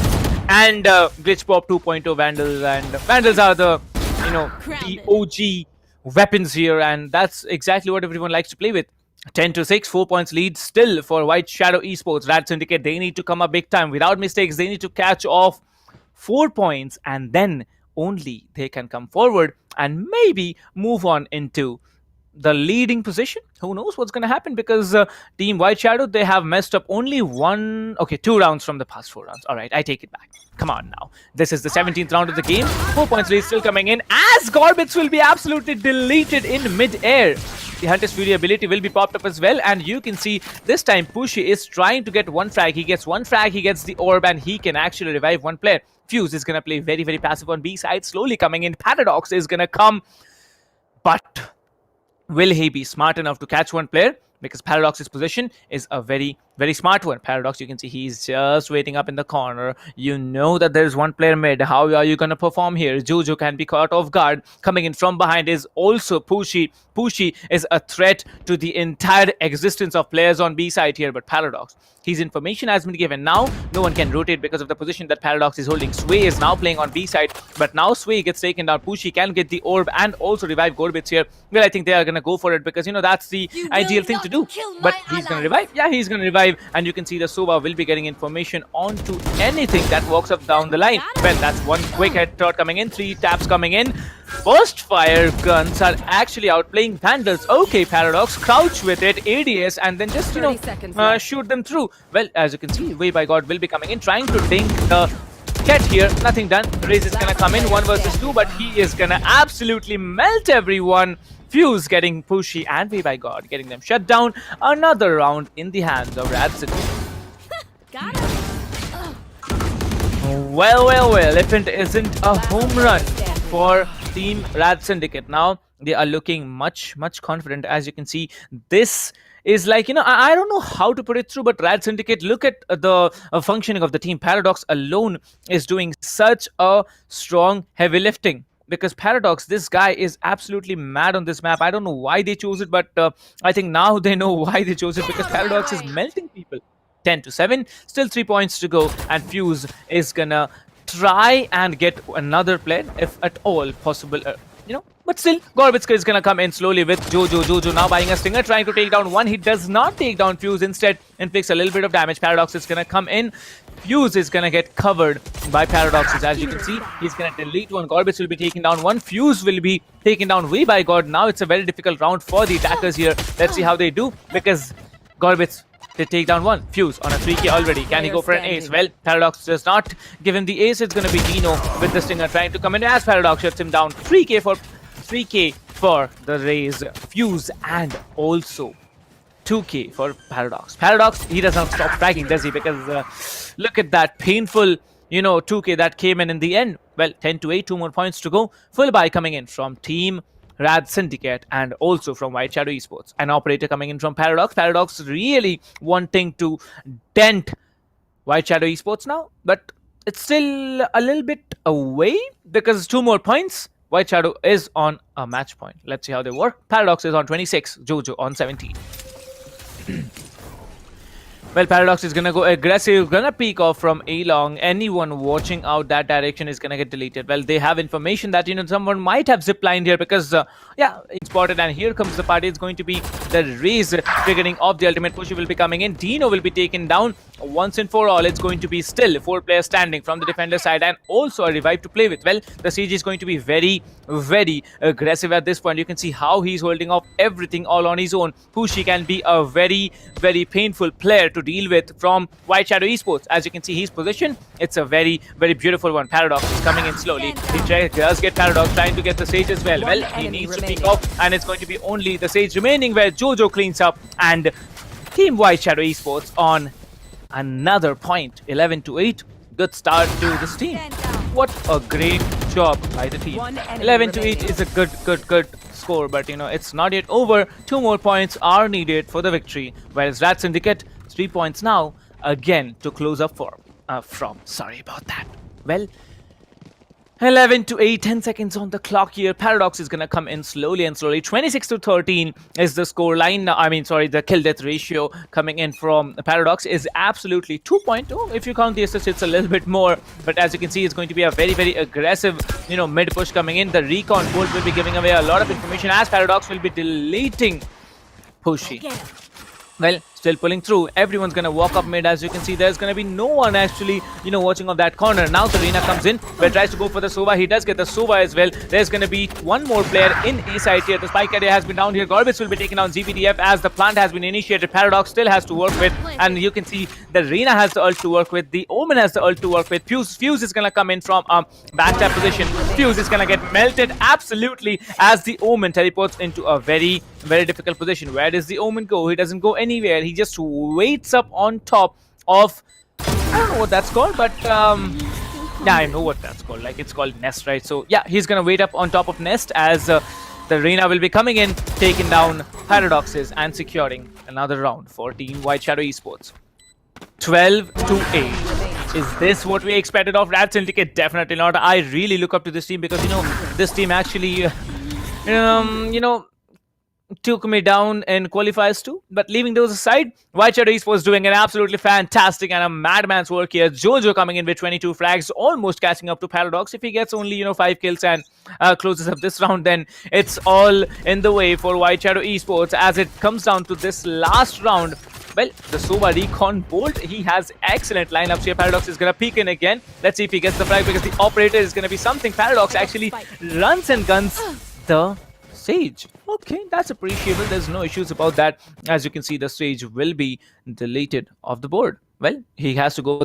and Glitch Pop 2.0 Vandals. And Vandals are the, you know, the OG weapons here, and that's exactly what everyone likes to play with. 10 to 6, 4 points lead still for White Shadow Esports. RADSyndicate, they need to come up big time without mistakes. They need to catch off 4 points, and then only they can come forward and maybe move on into the leading position. Who knows what's going to happen, because Team White Shadow, they have messed up only 2 rounds from the past 4 rounds. All right, I take it back. Come on now. This is the 17th round of the game. 4 points lead still coming in, as Gorbits will be absolutely deleted in mid-air. The Hunter's Fury ability will be popped up as well, and you can see this time Pushy is trying to get one frag. He gets one frag, he gets the orb, and he can actually revive one player. Fuse is going to play very, very passive on B side, slowly coming in. Paradox is going to come, but will he be smart enough to catch one player? Because Paradox's position is a very, very smart one. Paradox, you can see he's just waiting up in the corner. You know that there's one player mid. How are you going to perform here? Jojo can be caught off guard. Coming in from behind is also Pushy. Pushy is a threat to the entire existence of players on B side here, but Paradox, his information has been given. Now, no one can rotate because of the position that Paradox is holding. Sway is now playing on B side, but now Sway gets taken down. Pushy can get the orb and also revive Gorbits here. Well, I think they are going to go for it, because, you know, that's the ideal thing to do. But he's going to revive. Yeah, he's going to revive. And you can see the Soba will be getting information onto anything that walks up down the line. Well, that's one quick headshot coming in. 3 taps coming in. First fire guns are actually outplaying Vandals. Okay, Paradox, crouch with it, ADS, and then just, you know, shoot them through. Well, as you can see, Way by God will be coming in, trying to dink the Ket here. Nothing done. Raze is going to come in 1 versus 2, but he is going to absolutely melt everyone. Fuse getting Pushy and Way by God getting them shut down. Another round in the hands of RADSyndicate. Well, if it isn't a home run for Team RADSyndicate. Now they are looking much confident. As you can see, this is like, you know, I don't know how to put it through, but RADSyndicate, look at the functioning of the team. Paradox alone is doing such a strong heavy lifting. Because Paradox, this guy is absolutely mad on this map. I don't know why they chose it, but I think now they know why they chose it, because Paradox is melting people. 10-7, still 3 points to go, and Fuse is gonna try and get another player, if at all possible. You know, but still, Gorbits is gonna come in slowly with Jojo. Jojo now buying a stinger, trying to take down one. He does not take down Fuse, instead inflicts a little bit of damage. Paradox is gonna come in. Fuse is gonna get covered by Paradoxes. As you can see, he's gonna delete one. Gorbits will be taking down one. Fuse will be taken down Way by God. Now it's a very difficult round for the attackers here. Let's see how they do, because Gorbits, they take down one. Fuse on a 3k already. Can he go for an ace? Well, Paradox does not give him the ace. It's going to be Dino with the stinger trying to come in, as Paradox shuts him down. 3k for the Raze. Fuse, and also 2k for Paradox. Paradox, he does not stop fragging, does he? Because look at that painful, you know, 2k that came in the end. Well, 10-8, 2 more points to go. Full buy coming in from Team RADSyndicate and also from White Shadow Esports. An operator coming in from Paradox. Paradox really wanting to dent White Shadow Esports now, but it's still a little bit away, because 2 more points. White Shadow is on a match point. Let's see how they work. Paradox is on 26, Jojo on 17. Well, Paradox is gonna go aggressive, gonna peek off from A-long. Anyone watching out that direction is gonna get deleted. Well, they have information that, you know, someone might have ziplined here, because yeah, it's spotted, and here comes the party. It's going to be the Raze triggering off the ultimate push. Will be coming in. Dino will be taken down once and for all. It's going to be still 4 players standing from the defender side, and also a revive to play with. Well, the siege is going to be very aggressive at this point. You can see how he's holding off everything all on his own. Pushy can be a very painful player to deal with from White Shadow Esports. As you can see, his position, it's a very beautiful one. Paradox is coming in slowly. He does get Paradox, trying to get the Sage as well. Well, he needs to pick off, and it's going to be only the Sage remaining, where Jojo cleans up, and Team White Shadow Esports on another point. 11-8. Good start to this team. What a great job by the team. 11-8 is a good score, but, you know, it's not yet over. 2 more points are needed for the victory, whereas RADSyndicate 3 points now, again to close up from. Sorry about that. Well, 11-8, 10 seconds on the clock here. Paradox is going to come in slowly. 26-13 is the score line. I mean, sorry, the kill death ratio coming in from Paradox is absolutely 2.2. If you count the assists, it's a little bit more. But as you can see, it's going to be a very aggressive, you know, mid push coming in. The recon bolt will be giving away a lot of information, as Paradox will be deleting Pushy. Well, still pulling through. Everyone's gonna walk up mid. As you can see, there's gonna be no one actually, watching on that corner. Now the Reina comes in, but tries to go for the Sova. He does get the Sova as well. There's gonna be one more player in A side here. The spike area has been down here. Gorbis will be taking down ZBDF as the plant has been initiated. Paradox still has to work with, and you can see the Reina has the ult to work with. The Omen has the ult to work with. Fuse is gonna come in from backstab position. Fuse is gonna get melted absolutely as the Omen teleports into a very, very difficult position. Where does the Omen go? He doesn't go anywhere. He just waits up on top of, I don't know what that's called, but yeah, I know what that's called. Like, it's called Nest, right? So yeah, he's gonna wait up on top of Nest as the Reina will be coming in, taking down Paradoxes and securing another round for Team White Shadow Esports. 12-8. Is this what we expected of RADSyndicate? Definitely not. I really look up to this team because, this team actually, took me down in qualifiers too. But leaving those aside, White Shadow Esports doing an absolutely fantastic and a madman's work here. Jojo coming in with 22 frags, almost catching up to Paradox. If he gets only 5 kills and closes up this round, then it's all in the way for White Shadow Esports as it comes down to this last round. Well, the Sova Recon Bolt, he has excellent lineups here. Paradox is going to peek in again. Let's see if he gets the frag because the operator is going to be something. Paradox actually runs and guns the Sage. Okay, that's appreciable. There's no issues about that. As you can see, the Sage will be deleted off the board. Well, he has to go.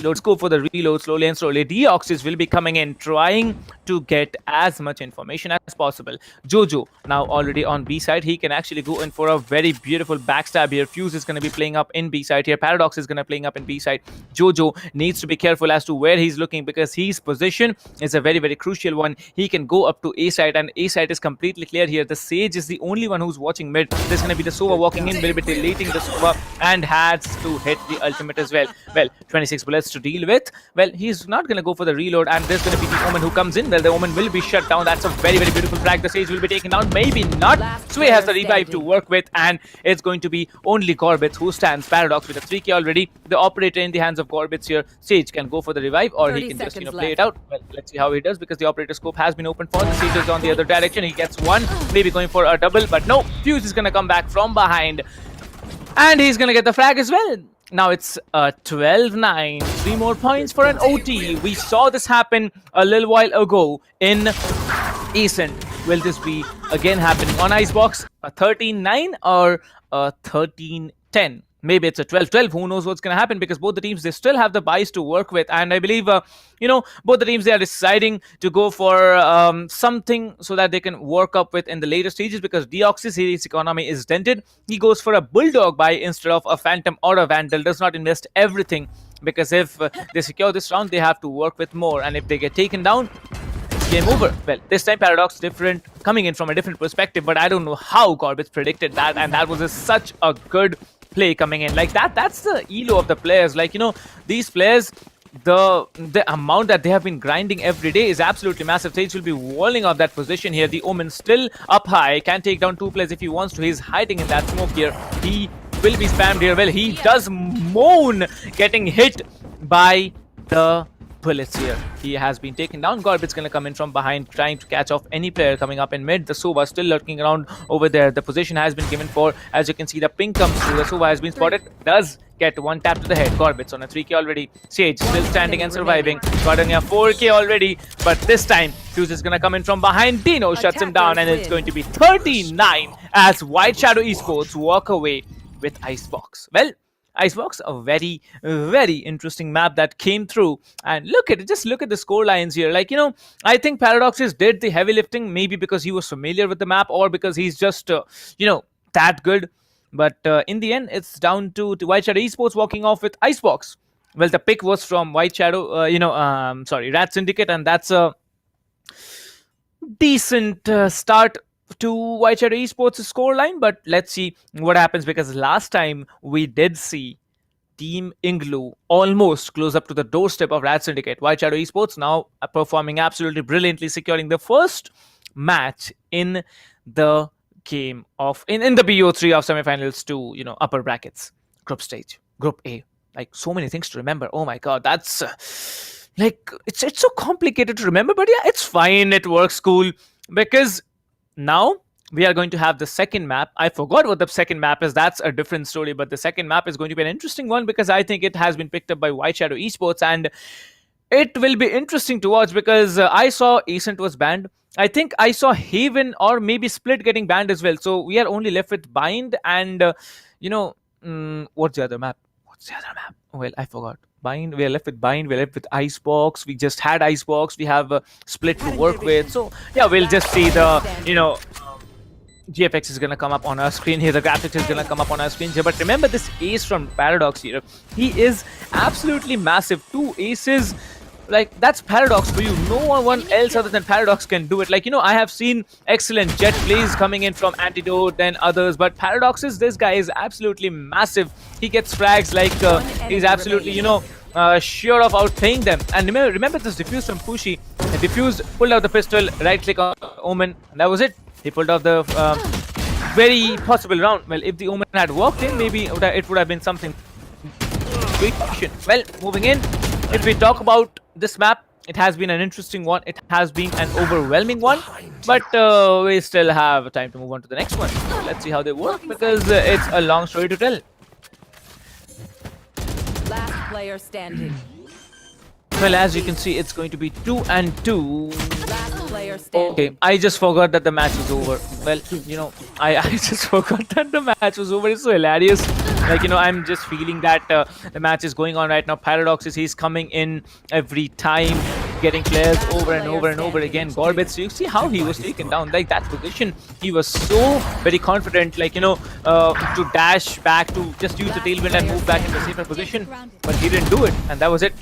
Let's go for the reload slowly and slowly. Deoxys will be coming in, trying to get as much information as possible. Jojo now already on B side. He can actually go in for a very beautiful backstab here. Fuse is going to be playing up in B side here. Paradox is going to be playing up in B side. Jojo needs to be careful as to where he's looking because his position is a very, very crucial one. He can go up to A side and A side is completely clear here. The Sage is the only one who's watching mid. There's going to be the Sova walking in, will be deleting the Sova and has to hit the ultimate as well. Well, 26 bullets to deal with. Well, he's not going to go for the reload and there's going to be the Omen who comes in. Well, the Omen will be shut down. That's a very, very beautiful frag. The Sage will be taken down. Maybe not. Sway has the revive to work with and it's going to be only Gorbits who stands. Paradox with a 3k already. The operator in the hands of Gorbits here. Sage can go for the revive or he can just, play it out. Well, let's see how he does because the operator scope has been opened for. The Sage is on the other direction. He gets one. Maybe going for a double, but no. Fuse is going to come back from behind and he's going to get the frag as well. Now it's 12-9. 3 more points for an OT. We saw this happen a little while ago in Ascent. Will this be again happening on Icebox? A 13-9 or a 13-10? Maybe it's a 12-12. Who knows what's going to happen because both the teams, they still have the buys to work with. And I believe, both the teams, they are deciding to go for something so that they can work up with in the later stages because Deoxys, his economy is dented. He goes for a Bulldog buy instead of a Phantom or a Vandal. Does not invest everything because if they secure this round, they have to work with more. And if they get taken down, it's game over. Well, this time Paradox different, coming in from a different perspective. But I don't know how Gorbits predicted that. And that was such a good play coming in like that's the elo of the players. Like these players, the amount that they have been grinding every day is absolutely massive. Sage will be walling off that position here. The Omen still up high, can take down 2 players if he wants to. He's hiding in that smoke here. He will be spammed here. Well, he does moan getting hit by the bullets here. He has been taken down. Gorbit's gonna come in from behind, trying to catch off any player coming up in mid. The Sova still lurking around over there. The position has been given for, as you can see, the ping comes through. The Sova has been spotted. Does get one tap to the head. Gorbit's on a 3k already. Sage still standing and surviving. Got a 4k already, but this time Fuse is gonna come in from behind. Dino shuts him down and it's going to be 39 as White Shadow Esports walk away with Icebox. Well, Icebox, a very, very interesting map that came through. And look at it, just look at the score lines here. Like, I think Paradoxes did the heavy lifting, maybe because he was familiar with the map or because he's just, that good. But in the end, it's down to White Shadow Esports walking off with Icebox. Well, the pick was from White Shadow, RADSyndicate, and that's a decent start to White Shadow Esports' scoreline, but let's see what happens because last time we did see Team INGLU almost close up to the doorstep of RADSyndicate. White Shadow Esports now performing absolutely brilliantly, securing the first match in the game of in the BO3 of semifinals to upper brackets group stage, Group A. Like so many things to remember. Oh my god, that's it's so complicated to remember, but yeah, it's fine. It works cool because now we are going to have the second map. I forgot what the second map is. That's a different story. But the second map is going to be an interesting one because I think it has been picked up by White Shadow Esports, and it will be interesting to watch because I saw Ascent was banned. I think I saw Haven or maybe Split getting banned as well. So we are only left with Bind and, what's the other map? Well, I forgot. Bind. We are left with Bind. We're left with Icebox. We just had Icebox. We have Split to work with. So yeah, we'll just see the, GFX is going to come up on our screen here. The graphics is going to come up on our screen here. But remember this ace from Paradox here. He is absolutely massive. 2 aces. Like, that's Paradox for you. No one else other than Paradox can do it. Like, I have seen excellent jet plays coming in from Antidote and others. But this guy is absolutely massive. He gets frags like he's absolutely, sure of outplaying them. And remember this defuse from Pushi. Defused, pulled out the pistol, right click on Omen. And that was it. He pulled off the very possible round. Well, if the Omen had walked in, maybe it would have been something. Great question. Well, moving in, if we talk about this map, it has been an interesting one. It has been an overwhelming one. But we still have time to move on to the next one. So let's see how they work because it's a long story to tell. Last player standing. Well, as you can see, it's going to be 2-2. Last player standing. Okay, I just forgot that the match was over. Well, I just forgot that the match was over. It's so hilarious. Like, I'm just feeling that the match is going on right now. Paradox he's coming in every time, getting players over and over and over again. Gorbets, you see how he was taken down. Like, that position, he was so very confident, like, to dash back, to just use the tailwind and move back into a safer position. But he didn't do it, and that was it.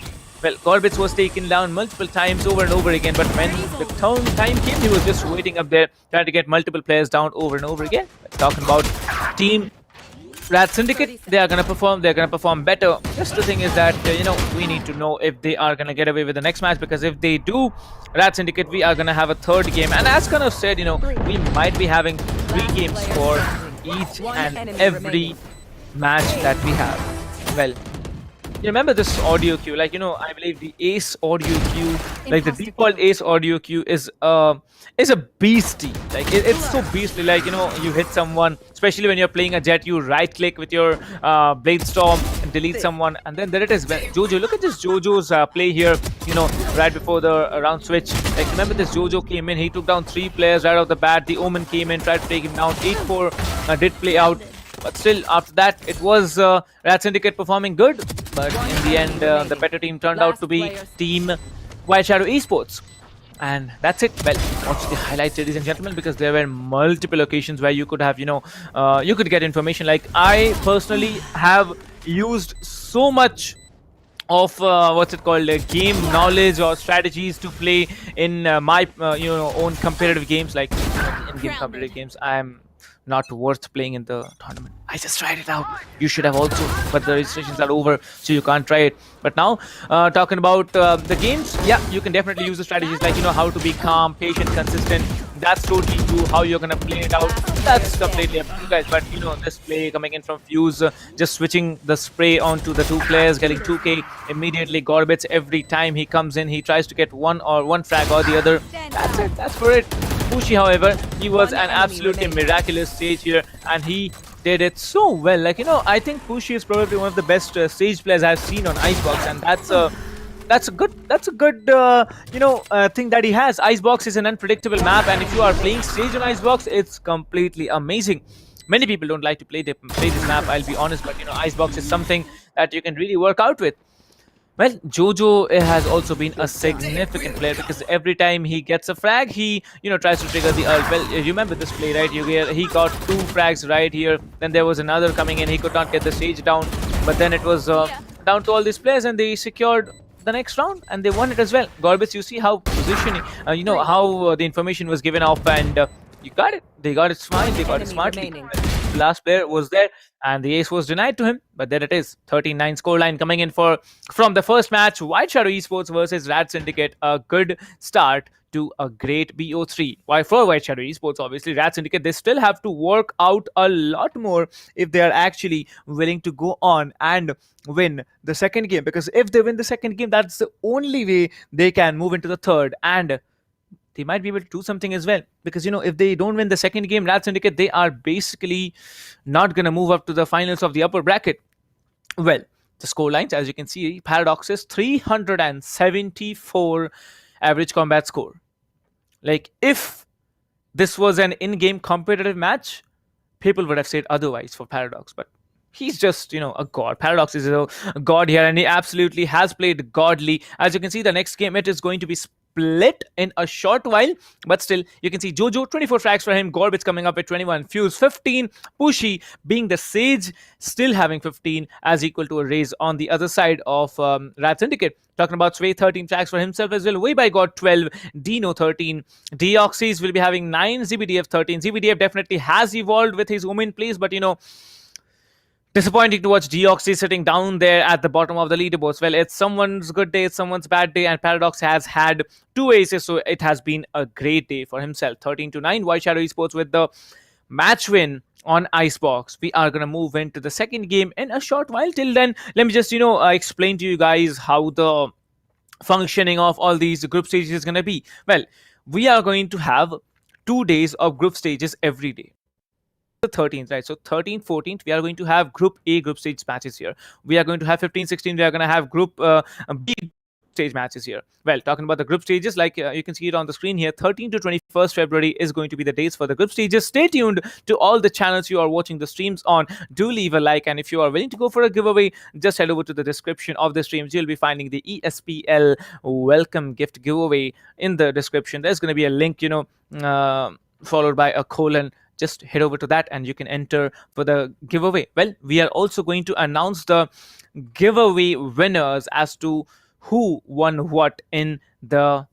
Well, Gorbets was taken down multiple times over and over again, but when the time came, he was just waiting up there, trying to get multiple players down over and over again. Talking about team RADSyndicate, they are going to perform better. Just the thing is that, we need to know if they are going to get away with the next match, because if they do, RADSyndicate, we are going to have a third game. And as kind of said, we might be having 3 games for each and every match that we have. Well, you remember this audio queue, like, I believe the ace audio queue, like the default ace audio queue is a beastie. Like, it's so beastly. Like, you hit someone, especially when you're playing a jet, you right click with your blade storm and delete someone, and then there it is. Jojo, look at this Jojo's play here, right before the round switch. Like, remember this Jojo came in, he took down 3 players right off the bat. The Omen came in, tried to take him down. 8-4 did play out. But still, after that, it was RADSyndicate performing good. But in the end, the better team turned out to be Team White Shadow Esports. And that's it. Well, watch the highlights, ladies and gentlemen, because there were multiple occasions where you could have, you could get information. Like, I personally have used so much of game knowledge or strategies to play in my own competitive games. Like, in game competitive games, I am not worth playing in the tournament. I just tried it out. You should have also, but the registrations are over, so you can't try it. But now, talking about the games, yeah, you can definitely use the strategies, like, how to be calm, patient, consistent. That's totally true. How you're gonna play it out, that's completely up to you guys. But this play coming in from Fuse, just switching the spray onto the 2 players, getting 2k immediately. Gorbets, every time he comes in, he tries to get one frag or the other. That's it. That's for it. Pushi, however, he was an absolutely miraculous stage here, and he did it so well. Like, I think Pushi is probably one of the best stage players I've seen on Icebox, and that's a good thing that he has. Icebox is an unpredictable map, and if you are playing stage on Icebox, it's completely amazing. Many people don't like to play this map, I'll be honest, but Icebox is something that you can really work out with. Well, Jojo has also been a significant player, because every time he gets a frag, he tries to trigger the ult. Well, you remember this play, right? He got 2 frags right here. Then there was another coming in. He could not get the stage down, but then it was down to all these players, and they secured the next round and they won it as well. Gorbets, you see how positioning, how the information was given off, and you got it. They got it smart. They got it smartly. The last player was there, and the ace was denied to him. But there it is, 13-9 scoreline coming in from the first match. White Shadow Esports versus RADSyndicate. A good start to a great BO3. Why for White Shadow Esports? Obviously, RADSyndicate, they still have to work out a lot more if they are actually willing to go on and win the second game. Because if they win the second game, that's the only way they can move into the third. And they might be able to do something as well. Because, if they don't win the second game, RADSyndicate, they are basically not going to move up to the finals of the upper bracket. Well, the score lines, as you can see, Paradox is 374 average combat score. Like, if this was an in-game competitive match, people would have said otherwise for Paradox, but he's just, a god. Paradox is a god here, and he absolutely has played godly. As you can see, the next game, it is going to be split in a short while, but still, you can see Jojo, 24 frags for him, Gorbits coming up with 21, Fuse 15, Pushy being the Sage, still having 15 as equal to a raise on the other side of RADSyndicate. Talking about Sway, 13 frags for himself as well, Way by God 12, Dino 13, Deoxys will be having 9, ZBDF 13. ZBDF definitely has evolved with his women plays, but disappointing to watch Deoxys sitting down there at the bottom of the leaderboards. Well, it's someone's good day, it's someone's bad day, and Paradox has had 2 aces, so it has been a great day for himself. 13-9, White Shadow Esports with the match win on Icebox. We are going to move into the second game in a short while. Till then, let me just, explain to you guys how the functioning of all these group stages is going to be. Well, we are going to have 2 days of group stages every day. The 13th, right? So 13th, 14th, we are going to have Group A group stage matches here. We are going to have 15, 16, we are going to have Group B stage matches here. Well, talking about the group stages, like you can see it on the screen here, 13 to 21st February is going to be the dates for the group stages. Stay tuned to all the channels you are watching the streams on. Do leave a like, and if you are willing to go for a giveaway, just head over to the description of the streams. You'll be finding the ESPL welcome gift giveaway in the description. There's going to be a link, followed by a colon. Just head over to that and you can enter for the giveaway. Well, we are also going to announce the giveaway winners as to who won what in the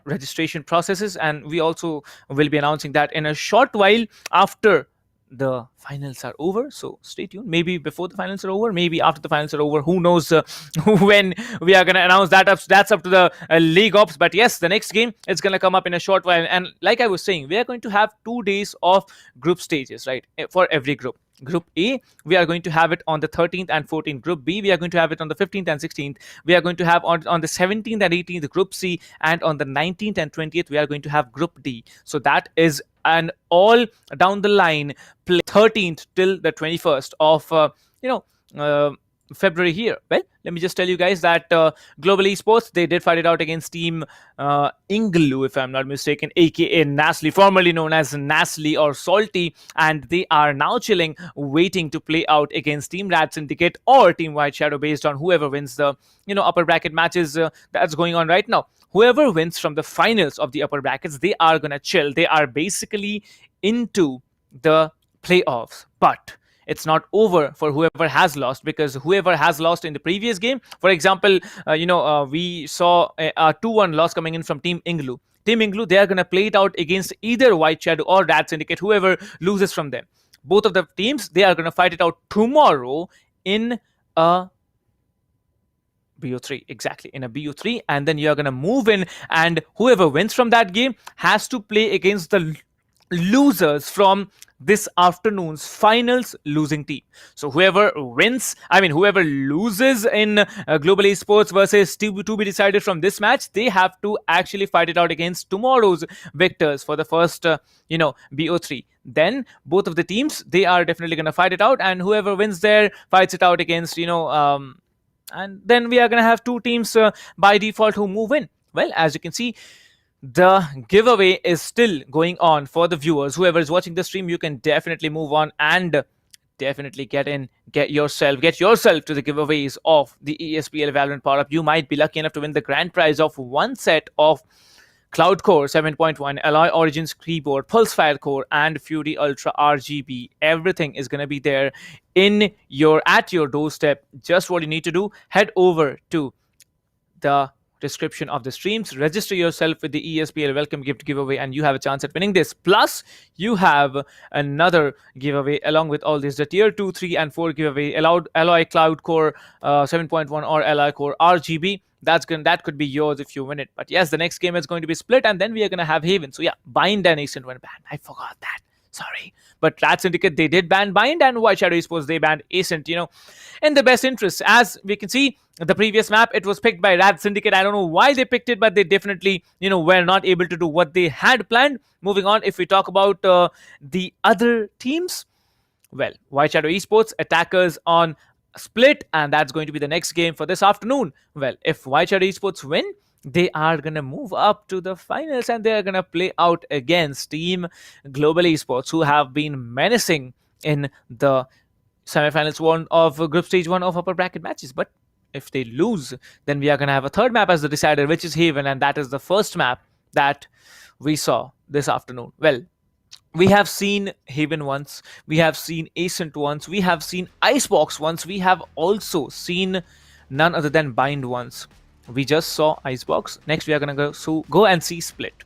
registration processes, and we also will be announcing that in a short while after the finals are over. So stay tuned. Maybe before the finals are over, maybe after the finals are over. Who knows when we are going to announce that. That's up to the league ops. But yes, the next game is going to come up in a short while. And like I was saying, we are going to have 2 days of group stages, right, for every group. Group A, we are going to have it on the 13th and 14th. Group B, we are going to have it on the 15th and 16th. We are going to have on the 17th and 18th Group C, and on the 19th and 20th we are going to have Group D. So that is an all down the line 13th till the 21st of February here. Well, let me just tell you guys that Global Esports, they did fight it out against Team INGLU, if I'm not mistaken, aka NaCly, formerly known as NaCly or Salty, and they are now chilling, waiting to play out against Team RADSyndicate or Team White Shadow, based on whoever wins the upper bracket matches that's going on right now. Whoever wins from the finals of the upper brackets, they are gonna chill. They are basically into the playoffs, but it's not over for whoever has lost, because whoever has lost in the previous game, for example, we saw a 2-1 loss coming in from Team INGLU. Team INGLU, they are going to play it out against either White Shadow or RADSyndicate, whoever loses from them. Both of the teams, they are going to fight it out tomorrow in a BO3, exactly, in a BO3, and then you're going to move in, and whoever wins from that game has to play against the losers from this afternoon's finals losing team. So whoever wins, whoever loses in Global Esports versus to be decided from this match, they have to actually fight it out against tomorrow's victors for the first BO3. Then both of the teams, they are definitely going to fight it out, and whoever wins there fights it out against and then we are going to have 2 teams by default who move in. Well, as you can see, the giveaway is still going on for the viewers. Whoever is watching the stream, you can definitely move on and definitely get yourself to the giveaways of the ESPL Valorant PowerUp. You might be lucky enough to win the grand prize of 1 set of Cloud Core 7.1, Alloy Origins keyboard, Pulsefire Core, and Fury Ultra RGB. Everything is going to be there at your doorstep. Just what you need to do, head over to the description of the streams, register yourself with the ESPL welcome gift giveaway, and you have a chance at winning this. Plus, you have another giveaway along with all this, the tier 2, 3, and 4 giveaway, Alloy Cloud Core 7.1 or Alloy Core RGB. That could be yours if you win it. But yes, the next game is going to be split, and then we are going to have Haven. So yeah, Bind and Instant Win Ban. I forgot that. Sorry. But RADSyndicate, they did ban Bind, and White Shadow Esports, they banned Ascent, in the best interest. As we can see, the previous map, it was picked by RADSyndicate. I don't know why they picked it, but they definitely, were not able to do what they had planned. Moving on, if we talk about the other teams, well, White Shadow Esports, attackers on Split, and that's going to be the next game for this afternoon. Well, if White Shadow Esports win, they are going to move up to the finals, and they are going to play out against Team Global Esports, who have been menacing in the semifinals one of group stage 1 of upper bracket matches. But if they lose, then we are going to have a third map as the decider, which is Haven, and that is the first map that we saw this afternoon. Well, we have seen Haven once, we have seen Ascent once, we have seen Icebox once, we have also seen none other than Bind once. We just saw Icebox. Next, we are going to go and see Split.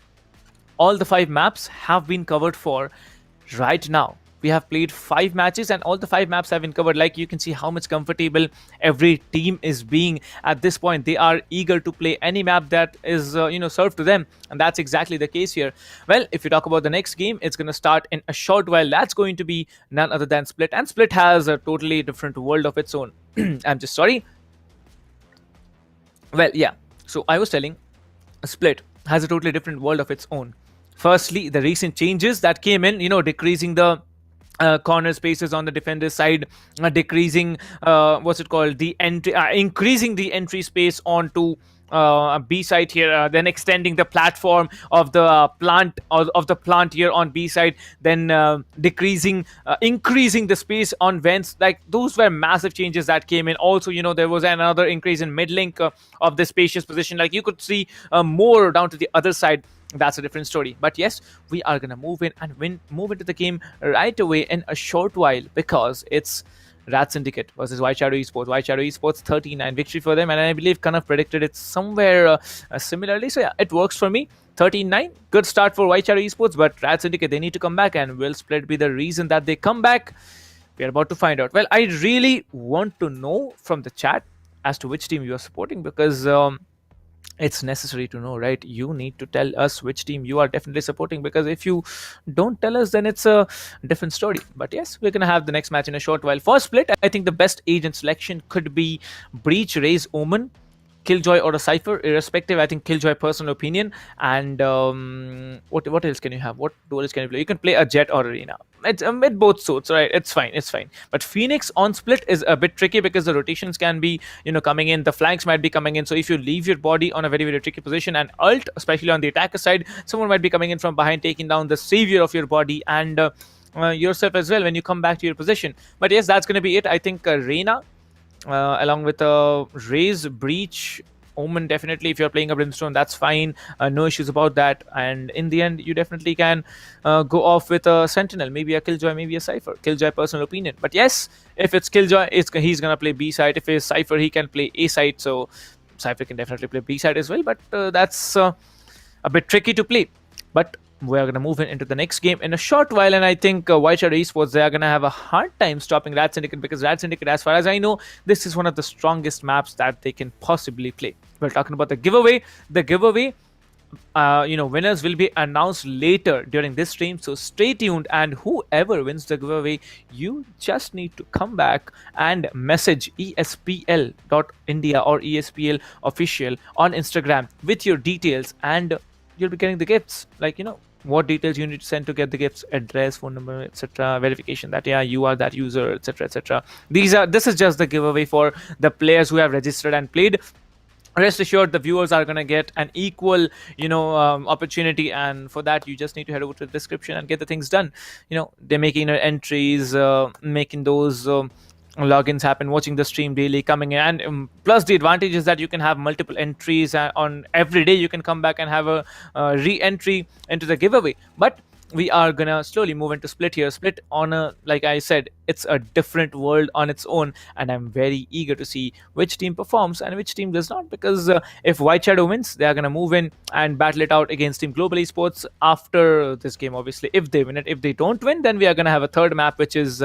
All the 5 maps have been covered for right now. We have played 5 matches, and all the 5 maps have been covered. Like, you can see how much comfortable every team is being at this point. They are eager to play any map that is served to them, and that's exactly the case here. Well, if you talk about the next game, it's going to start in a short while. That's going to be none other than Split, and Split has a totally different world of its own. I'm just sorry. Well, yeah, so I was telling, Split has a totally different world of its own. Firstly, the recent changes that came in, decreasing the corner spaces on the defender side, decreasing the entry, increasing the entry space onto B side here, then extending the platform of the plant here on B side, then increasing the space on vents. Like, those were massive changes that came in. Also, there was another increase in mid link of the spacious position. Like, you could see more down to the other side. That's a different story. But yes, we are gonna move into the game right away in a short while, because it's RADSyndicate versus White Shadow Esports. White Shadow Esports 39 victory for them, and I believe kind of predicted it somewhere similarly. So yeah, it works for me. 13-9, good start for White Shadow Esports, but RADSyndicate, they need to come back, and will Split be the reason that they come back? We are about to find out. Well, I really want to know from the chat as to which team you are supporting, because it's necessary to know, right? You need to tell us which team you are definitely supporting, because if you don't tell us, then it's a different story. But yes, we're gonna have the next match in a short while. For Split, I think the best agent selection could be Breach, Raze, Omen, Killjoy, or a Cypher, irrespective. I think Killjoy, personal opinion. And what else can you have? What duels can you play? You can play a Jet or Arena. It's with both suits, right? It's fine. But Phoenix on Split is a bit tricky, because the rotations can be coming in, the flanks might be coming in. So if you leave your body on a very, very tricky position, and ult, especially on the attacker side, someone might be coming in from behind, taking down the savior of your body, and yourself as well when you come back to your position. But yes, that's going to be it. I think Reyna, along with Raze, Breach, Omen, definitely. If you're playing a Brimstone, that's fine. No issues about that. And in the end, you definitely can go off with a Sentinel, maybe a Killjoy, maybe a Cypher. Killjoy, personal opinion. But yes, if it's Killjoy, he's going to play B side. If it's Cypher, he can play A side. So Cypher can definitely play B side as well. But that's a bit tricky to play. But we're going to move into the next game in a short while, and I think White Shadow Esports, they are going to have a hard time stopping RADSyndicate, because RADSyndicate, as far as I know, this is one of the strongest maps that they can possibly play. We're talking about the giveaway. The giveaway, winners will be announced later during this stream, so stay tuned, and whoever wins the giveaway, you just need to come back and message ESPL.India or ESPL official on Instagram with your details, and you'll be getting the gifts. Like, what details you need to send to get the gifts: address, phone number, etc., verification that you are that user, etc. This is just the giveaway for the players who have registered and played. Rest assured, the viewers are going to get an equal opportunity, and for that you just need to head over to the description and get the things done. They're making entries, making those logins happen, watching the stream daily, coming in, and plus the advantage is that you can have multiple entries on every day. You can come back and have a re-entry into the giveaway. But we are gonna slowly move into Split here. Split, like I said, it's a different world on its own, and I'm very eager to see which team performs and which team does not, because if White Shadow wins, they are gonna move in and battle it out against Team Global Esports after this game, obviously, if they win it. If they don't win, then we are gonna have a third map, which is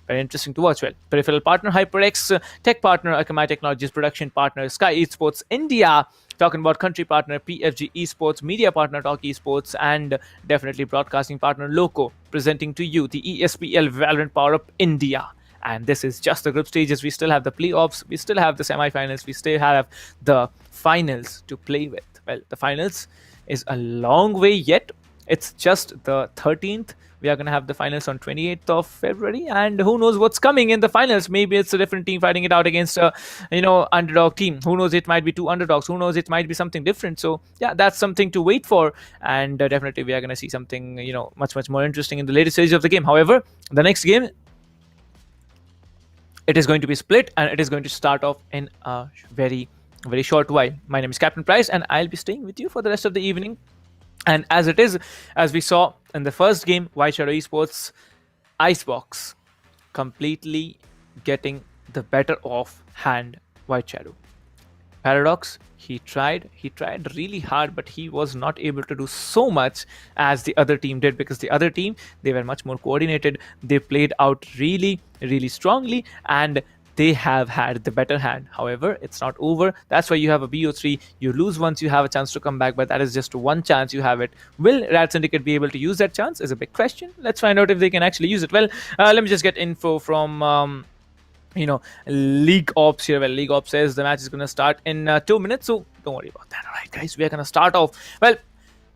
Very interesting to watch. Well, Peripheral partner HyperX, tech partner Akamai Technologies, production partner SkyEsports India, talking about country partner PFG Esports, media partner TalkEsports, and definitely broadcasting partner LOCO, presenting to you the ESPL Valorant PowerUp India. And this is just the group stages. We still have the playoffs, we still have the semi-finals, we still have the finals to play with. Well, the finals is a long way yet. It's just the 13th. We are going to have the finals on 28th of February, and who knows what's coming in the finals. Maybe it's a different team fighting it out against a underdog team. Who knows, it might be two underdogs. Who knows, it might be something different. So yeah, that's something to wait for, and definitely we are going to see something much more interesting in the later stage of the game. However, the next game, it is going to be split, and it is going to start off in a very short while. My name is Captain Price, and I'll be staying with you for the rest of the evening. And as it is, as we saw in the first game, White Shadow Esports Icebox completely getting the better of hand White Shadow. Paradox, he tried really hard, but he was not able to do so much as the other team did, because the other team, they were much more coordinated. They played out really strongly, and they have had the better hand. However, it's not over. That's why you have a BO3. You lose once, you have a chance to come back, but that is just one chance you have it. Will RADSyndicate be able to use that chance is a big question. Let's find out if they can actually use it. Well, let me just get info from League Ops here. Well, League Ops says the match is going to start in 2 minutes, so don't worry about that. All right, guys, we are going to start off. Well,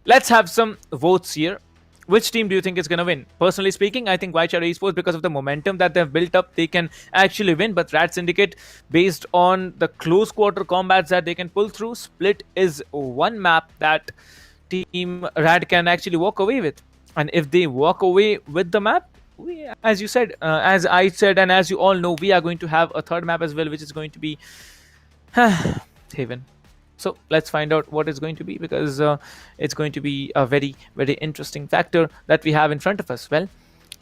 let's have some votes here. Which team do you think is going to win? Personally speaking, I think White Shadow Esports, because of the momentum that they've built up, they can actually win. But RADSyndicate, based on the close quarter combats that they can pull through, Split is one map that Team Rad can actually walk away with. And if they walk away with the map, as you said, as I said, and as you all know, we are going to have a third map as well, which is going to be Haven. So let's find out what it's going to be, because it's going to be a very interesting factor that we have in front of us. Well,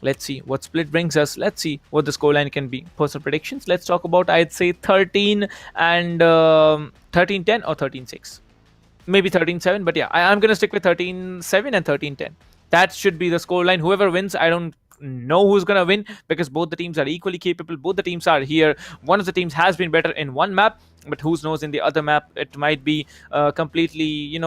let's see what Split brings us. Let's see what the scoreline can be. Personal predictions, let's talk about, I'd say 13 and 13-10 or 13-6. Maybe 13-7, but yeah, I'm going to stick with 13-7 and 13-10. That should be the scoreline. Whoever wins, I don't know who's gonna win, because both the teams are equally capable. Both the teams are here. One of the teams has been better in one map, but who knows, in the other map it might be completely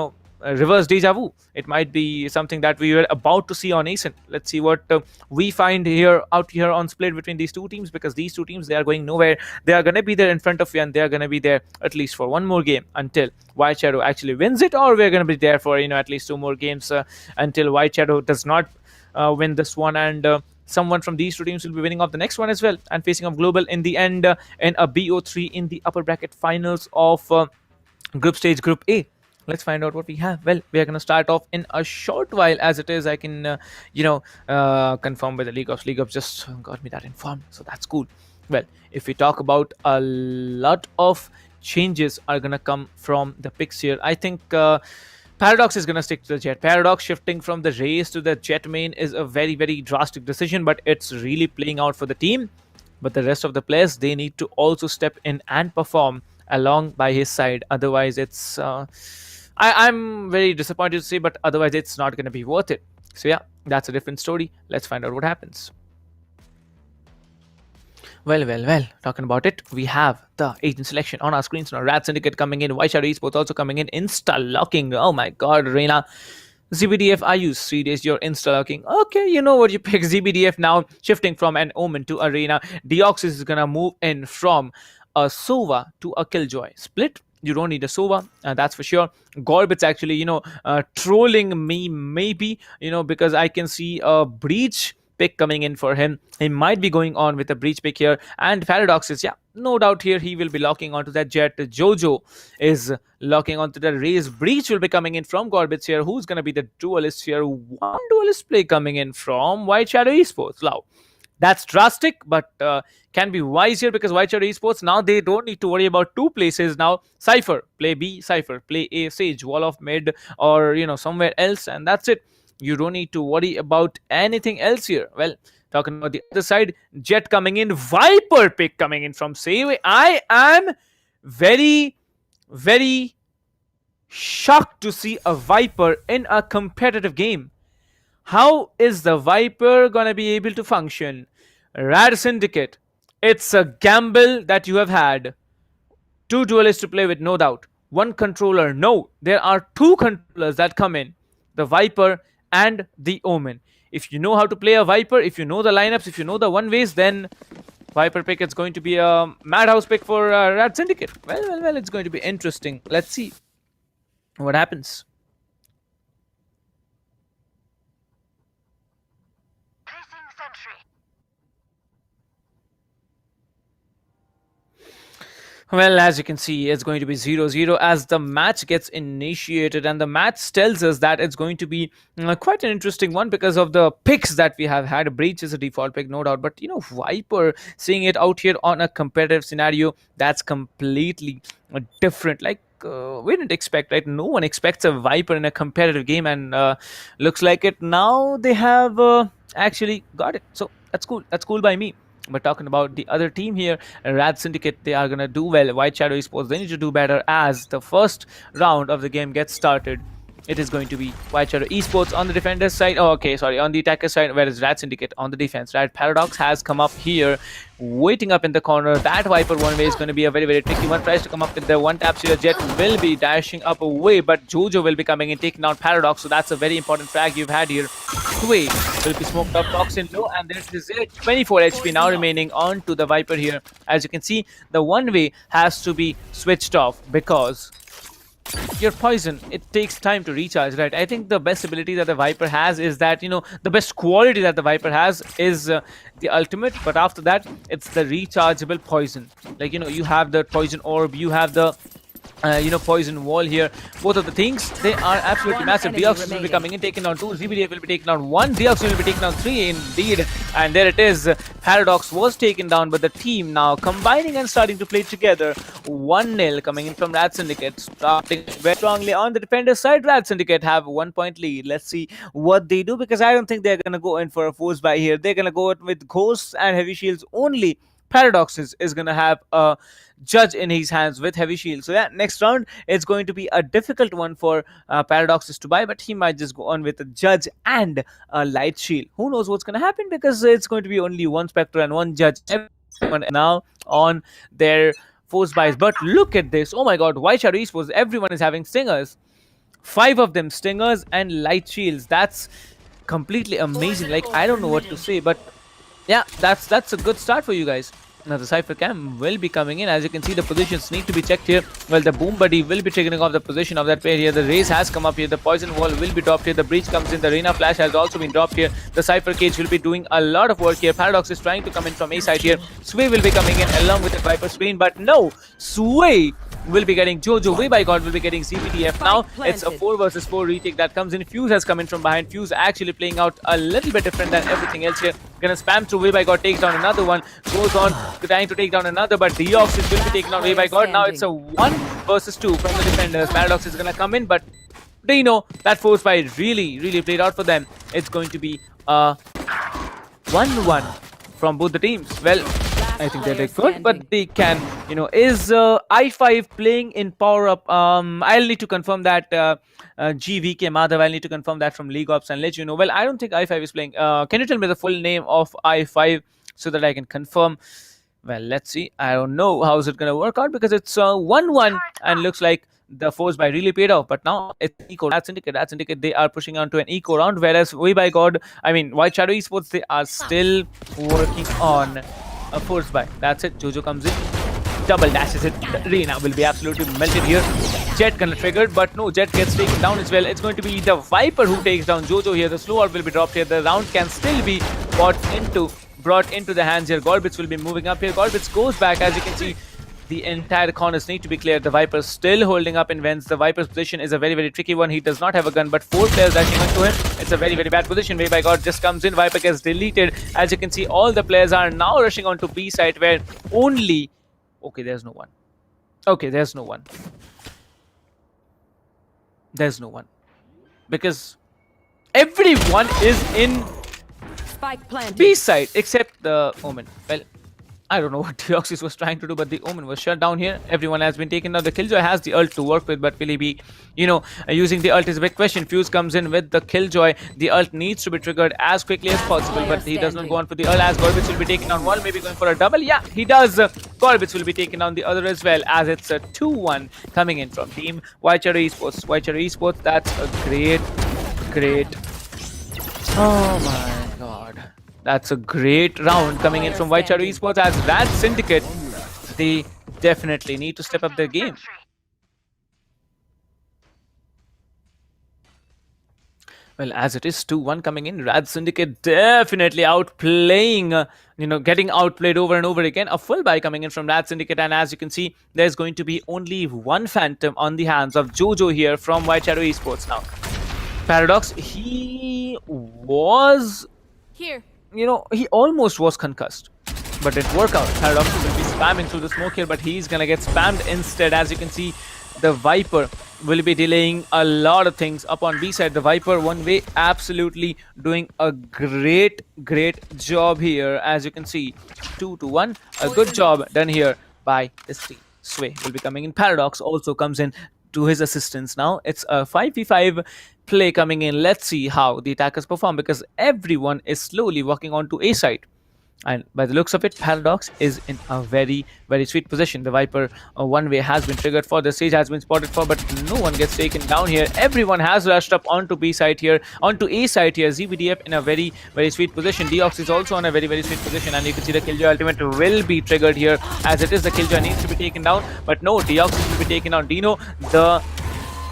reverse deja vu. It might be something that we were about to see on Ascent. Let's see what we find out here on Split between these two teams, because these two teams, they are going nowhere. They are going to be there in front of you, and they are going to be there at least for one more game until White Shadow actually wins it, or we're going to be there for at least 2 more games until White Shadow does not win this one, and someone from these two teams will be winning off the next one as well, and facing off Global in the end in a BO3 in the upper bracket finals of group stage Group A. Let's find out what we have. Well, we are going to start off in a short while. As it is, I can confirm by the League Ops. League Ops just got me that informed, so that's cool. Well, if we talk about, a lot of changes are going to come from the picks here. I think Paradox is going to stick to the Jet. Paradox shifting from the Raze to the Jet main is a very drastic decision, but it's really playing out for the team. But the rest of the players, they need to also step in and perform along by his side. Otherwise, it's I'm very disappointed to say, but otherwise it's not going to be worth it. So yeah, that's a different story. Let's find out what happens. Well, talking about it, we have the agent selection on our screens now. RADSyndicate coming in, White Shadow Esports also coming in, insta-locking. Oh my god, Reina. ZBDF, I use 3 days, you're insta-locking. Okay, you know what, you pick ZBDF now, shifting from an Omen to Arena. Deoxys is gonna move in from a Sova to a Killjoy. Split, you don't need a Sova, that's for sure. Gorbit's actually, trolling me, maybe, because I can see a Breach pick coming in for him. He might be going on with a Breach pick here. And Paradox is, yeah, no doubt here he will be locking onto that Jet. Jojo is locking onto the Raze. Breach will be coming in from Gorbits here. Who's going to be the duelist here? One duelist play coming in from White Shadow Esports. Wow. That's drastic, but can be wise here, because White Shadow Esports, now they don't need to worry about 2 places now. Cypher, play B, Cypher, play A, Sage, wall of mid, or, somewhere else, and that's it. You don't need to worry about anything else here. Well, talking about the other side, Jet coming in, Viper pick coming in from Save. I am very shocked to see a Viper in a competitive game. How is the Viper gonna be able to function Rad Syndicate, it's a gamble that you have had. 2 duelists to play with, no doubt. 1 controller, no. There are 2 controllers that come in, the Viper and the Omen. If you know how to play a Viper, if you know the lineups, if you know the one ways, then Viper pick is going to be a madhouse pick for Rad Syndicate. Well, it's going to be interesting. Let's see what happens. Well, as you can see, it's going to be 0-0 as the match gets initiated, and the match tells us that it's going to be quite an interesting one because of the picks that we have had. Breach is a default pick, no doubt, but you know, Viper, seeing it out here on a competitive scenario, that's completely different. Like, we didn't expect, right? No one expects a Viper in a competitive game, and looks like it now. They have actually got it, so that's cool. That's cool by me. But talking about the other team here, Rad Syndicate, they are gonna do well. White Shadow Esports, they need to do better as the first round of the game gets started. It is going to be White Shadow Esports on the defender side. Oh, okay, sorry, on the attacker side, whereas Rad Syndicate on the defense. Rad Paradox has come up here, waiting up in the corner. That Viper one way is going to be a very, very tricky one. Tries to come up with the one tap shooter. Jet will be dashing up away, but Jojo will be coming in, taking out Paradox. So that's a very important frag you've had here. Sway will be smoked up, Toxin low, and there is 24 HP now remaining on to the Viper here. As you can see, the one way has to be switched off because your poison, it takes time to recharge, right? I think the best ability that the Viper has is that, you know, the best quality that the Viper has is the ultimate, but after that it's the rechargeable poison. Like, you know, you have the poison orb, you have the you know, poison wall here. Both of the things, they are absolutely massive. Deoxys will be coming in, taking on 2. ZBDF will be taking on 1. Deoxys will be taking on 3 indeed. And there it is. Paradox was taken down, but the team now combining and starting to play together. 1-0 coming in from Rad Syndicate. Starting very strongly on the defender side. Rad Syndicate have 1 point lead. Let's see what they do, because I don't think they're going to go in for a force buy here. They're going to go with Ghosts and Heavy Shields only. Paradox is going to have a judge in his hands with Heavy Shield. So yeah, next round it's going to be a difficult one for Paradoxes to buy, but he might just go on with a judge and a light shield. Who knows what's going to happen, because it's going to be only 1 Spectre and 1 judge. Everyone now on their force buys. But look at this. Oh my god, White Shadow Esports, everyone is having stingers. 5 of them stingers and light shields. That's completely amazing. Like, I don't know what to say, but yeah, that's a good start for you guys. Now the Cypher Cam will be coming in. As you can see, the positions need to be checked here. Well, the Boom Buddy will be triggering off the position of that player here. The Raze has come up here. The Poison Wall will be dropped here. The Breach comes in. The Reina Flash has also been dropped here. The Cypher Cage will be doing a lot of work here. Paradox is trying to come in from A side here. Sway will be coming in along with the Viper screen, but no, Sway will be getting Jojo. Way by God will be getting ZBDF. Now it's a 4 versus 4 retake that comes in. Fuse has come in from behind. Fuse actually playing out a little bit different than everything else here. Gonna spam through. Way by God takes down another one. Goes on trying to take down another, but Deoxys will be taken out. Way by God. Now it's a 1 versus 2 from the defenders. Paradox is gonna come in, but they know that force buy really played out for them. It's going to be a 1-1 from both the teams. Well, I think they did good, but they can, you know, is I5 playing in PowerUp? I'll need to confirm that. GVK Madhav, I'll need to confirm that from League Ops and let you know. Well, I don't think I5 is playing. Can you tell me the full name of I5 so that I can confirm? Well, let's see. I don't know how is it going to work out, because it's 1-1 and looks like the force buy really paid off. But now it's Eco. That Syndicate, they are pushing on to an Eco round, whereas Way by God, I mean White Shadow Esports, they are still working on a force buy. That's it. Jojo comes in, double dashes it. Reina will be absolutely melted here. Jet gonna trigger, but no, Jet gets taken down as well. It's going to be the Viper who takes down Jojo here. The slow out will be dropped here. The round can still be brought into the hands here. Golbits will be moving up here. Golbits goes back. As you can see, the entire corners need to be cleared. The Viper's still holding up in vents. The Viper's position is a very tricky one. He does not have a gun, but 4 players rushing onto him. It's a very bad position. Way by God just comes in. Viper gets deleted. As you can see, all the players are now rushing onto B side, where only... Okay, there's no one. Okay, there's no one. There's no one. Because everyone is in B side except the Omen. Well, I don't know what Deoxys was trying to do, but the Omen was shut down here. Everyone has been taken. Now the Killjoy has the ult to work with, but will he be, using the ult is a big question. Fuse comes in with the Killjoy. The ult needs to be triggered as quickly as possible, but he does not go on for the ult as Gorbits will be taken down one, maybe going for a double. Yeah, he does. Gorbits will be taken down the other as well, as it's a 2-1 coming in from Team White Shadow Esports. White Shadow Esports, that's a great. Oh my god. That's a great round coming in from White Shadow Esports as RADSyndicate. They definitely need to step up their game. Well, as it is 2-1 coming in, RADSyndicate definitely outplaying, getting outplayed over and over again. A full buy coming in from RADSyndicate, and as you can see, there's going to be only one Phantom on the hands of Jojo here from White Shadow Esports now. Paradox, he was... Here. He almost was concussed, but it worked out. Paradox will be spamming through the smoke here, but he's gonna get spammed instead. As you can see, the Viper will be delaying a lot of things up on B side. The Viper one way absolutely doing a great job here. As you can see, 2-1, a good job done here by this team. Sway will be coming in. Paradox also comes in to his assistance now. It's a 5v5 play coming in. Let's see how the attackers perform, because everyone is slowly walking on to A side. And by the looks of it, Paradox is in a very sweet position. The Viper one way has been triggered for. The Sage has been spotted for, but no one gets taken down here. Everyone has rushed up onto B side here, onto A side here. ZBDF in a very sweet position. Deox is also on a very sweet position, and you can see the Killjoy ultimate will be triggered here, as it is the Killjoy needs to be taken down. But no, Deox will be taken down. Dino, the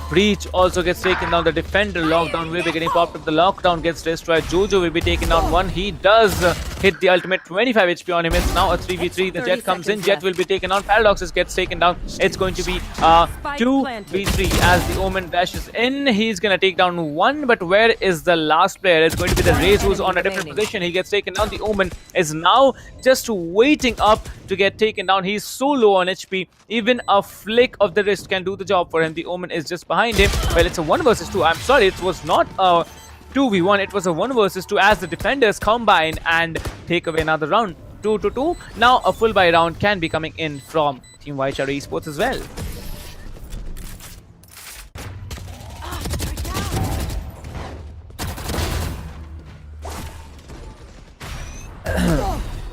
Breach also gets taken down. The Defender lockdown will be getting popped up. The lockdown gets destroyed. Jojo will be taken down one. He does hit the ultimate. 25 HP on him. It's now a 3v3. The Jet comes in. Jet will be taken down. Paradoxes gets taken down. It's going to be 2v3 as the Omen dashes in. He's going to take down one. But where is the last player? It's going to be the Raze, who's on a different position. He gets taken down. The Omen is now just waiting up to get taken down. He's so low on HP. Even a flick of the wrist can do the job for him. The Omen is just behind him. Well, it's a 1 versus 2. I'm sorry, it was not a 2v1. It was a 1 versus 2 as the defenders combine and take away another round. 2-2. Now a full buy round can be coming in from Team White Shadow Esports as well.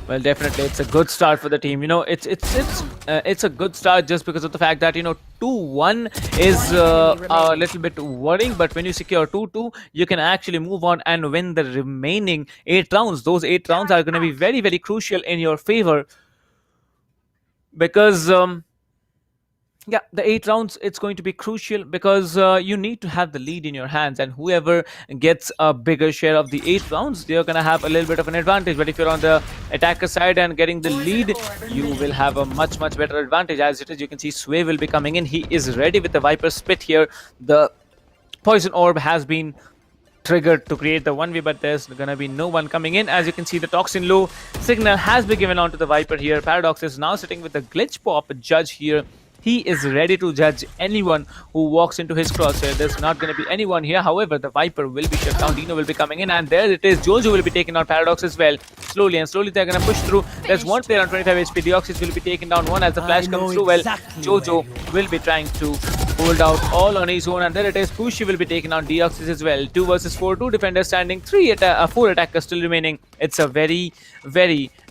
Well, definitely, it's a good start for the team. It's a good start just because of the fact that 2-1 is a little bit worrying, but when you secure 2-2, you can actually move on and win the remaining 8 rounds. Those 8 rounds are going to be very crucial in your favor, because yeah, the 8 rounds, it's going to be crucial because you need to have the lead in your hands, and whoever gets a bigger share of the 8 rounds, they're going to have a little bit of an advantage. But if you're on the attacker side and getting the lead, you will have a much better advantage. As it is, you can see Sway will be coming in. He is ready with the Viper Spit here. The Poison Orb has been triggered to create the 1v, but there's gonna be no one coming in. As you can see, the Toxin Low signal has been given on to the Viper here. Paradox is now sitting with the Glitch Pop Judge here. He is ready to judge anyone who walks into his crosshair. There's not going to be anyone here. However, the Viper will be shut down. Dino will be coming in, and there it is. Jojo will be taking out Paradox as well. Slowly they're going to push through. There's one player on 25 HP. Deoxys will be taken down one as the flash comes through. Well, Jojo will be trying to hold out all on his own, and there it is. Pushi will be taking out Deoxys as well. 2 versus 4, 2 defenders standing, 4 attackers still remaining. It's a very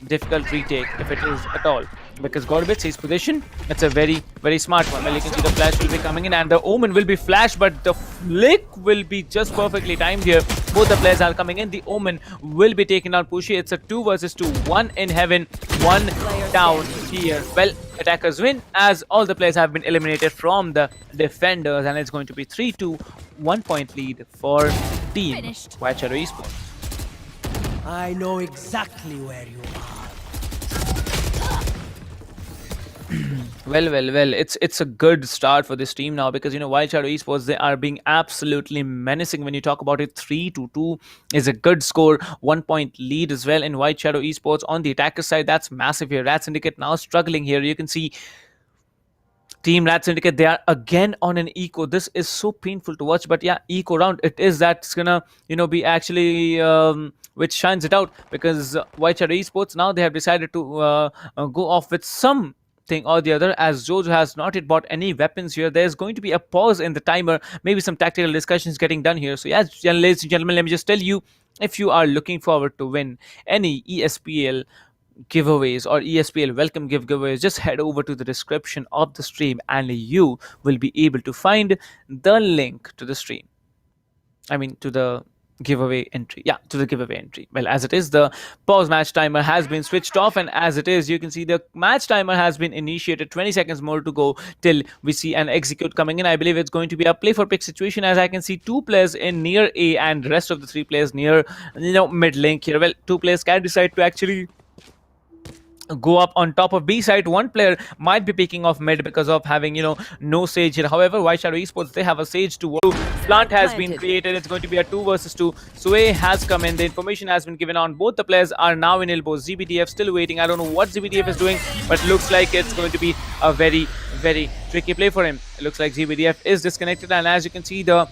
difficult retake, if it is at all, because Gorbits, his position, it's a very smart one. Well, you can see the flash will be coming in, and the Omen will be flashed, but the flick will be just perfectly timed here. Both the players are coming in. The Omen will be taking out Pushi. It's a 2 versus 2, 1 in heaven, 1 down here. Well, attackers win as all the players have been eliminated from the defenders, and it's going to be 3-2, 1 point lead for Team White Shadow Esports. I know exactly where you are. Well, it's a good start for this team now, because White Shadow Esports, they are being absolutely menacing. When you talk about it, 3-2 is a good score. 1 point lead as well in White Shadow Esports. On the attacker side, that's massive here. RADSyndicate now struggling here. You can see Team RADSyndicate, they are again on an eco. This is so painful to watch, but yeah, eco round it is. That's gonna be actually which shines it out, because White Shadow Esports, now they have decided to go off with some thing or the other, as Jojo has not yet bought any weapons here. There's going to be a pause in the timer, maybe some tactical discussions getting done here. So yes, ladies and gentlemen, let me just tell you, if you are looking forward to win any ESPL giveaways or ESPL welcome giveaways, just head over to the description of the stream and you will be able to find the link to the stream. I mean, to the giveaway entry. Yeah, to the giveaway entry. Well, as it is, the pause match timer has been switched off, and as it is, you can see the match timer has been initiated. 20 seconds more to go till we see an execute coming in. I believe it's going to be a play for pick situation, as I can see 2 players in near A and the rest of the 3 players near, mid link here. Well, 2 players can decide to actually go up on top of B side. 1 player might be picking off mid because of having no Sage here. However, White Shadow Esports, they have a Sage to work. Plant has been created. It's going to be a 2 versus 2. Sway has come in. The information has been given on. Both the players are now in elbows. ZBDF still waiting. I don't know what ZBDF is doing, but looks like it's going to be a very, very tricky play for him. It looks like ZBDF is disconnected, and as you can see, the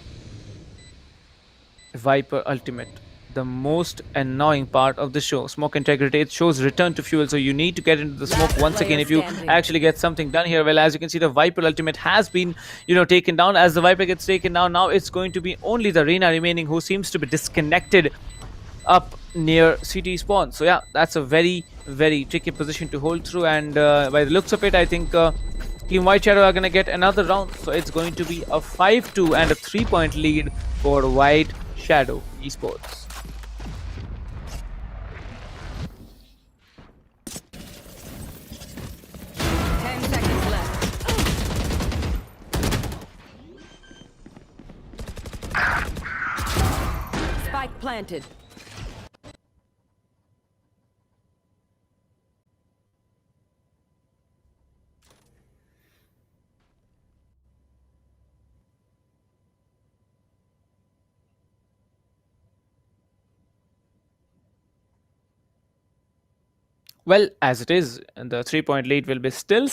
Viper ultimate, the most annoying part of the show. Smoke integrity, it shows return to fuel, so you need to get into the smoke once again if you actually get something done here. Well, as you can see, the Viper ultimate has been taken down. As the Viper gets taken down, now it's going to be only the Reyna remaining, who seems to be disconnected up near CT spawn. So yeah, that's a very, very tricky position to hold through, and by the looks of it, I think Team White Shadow are going to get another round. So it's going to be a 5-2 and a 3-point lead for White Shadow Esports. Spike planted. Well, as it is, the 3-point lead will be still.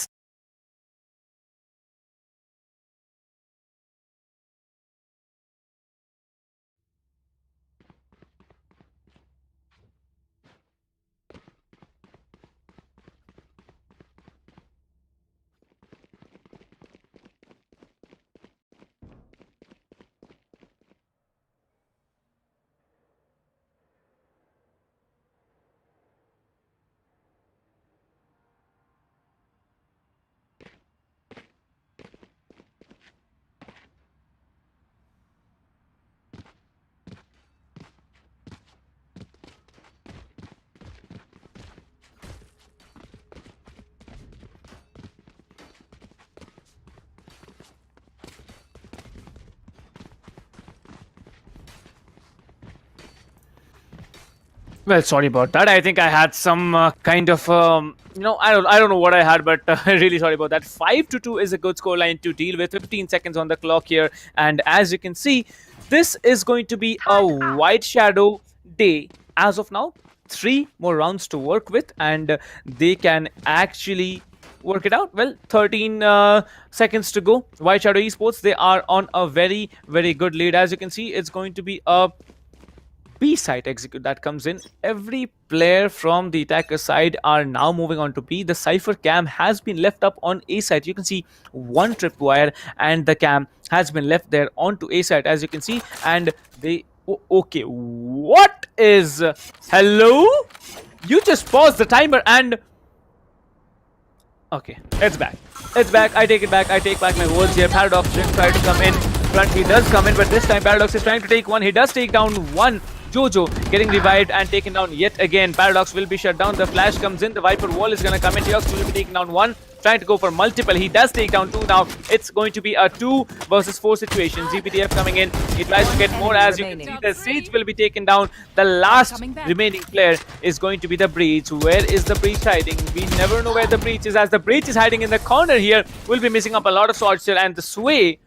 Well, sorry about that. I think I had some kind of, I don't know what I had, but really sorry about that. 5-2 is a good scoreline to deal with. 15 seconds on the clock here, and as you can see, this is going to be a White Shadow day. As of now, 3 more rounds to work with, and they can actually work it out. Well, 13 seconds to go. White Shadow Esports, they are on a very, very good lead. As you can see, it's going to be a B side execute that comes in. Every player from the attacker side are now moving on to B. The Cypher cam has been left up on A side. You can see 1 tripwire and the cam has been left there onto A side, as you can see. And they... okay, what is... hello? You just paused the timer and... okay, it's back. It's back. I take it back. I take back my words here. Paradox didn't try to come in front. He does come in, but this time Paradox is trying to take 1. He does take down 1. Jojo getting revived and taken down yet again. Paradox will be shut down. The flash comes in. The Viper wall is going to come in. Teox will be taking down 1. Trying to go for multiple. He does take down 2 now. It's going to be a 2 versus 4 situation. ZPTF coming in. He tries to get more. As you can see, the Sage will be taken down. The last remaining player is going to be the Breach. Where is the Breach hiding? We never know where the Breach is. As the Breach is hiding in the corner here, we'll be missing up a lot of swords here. And the Sway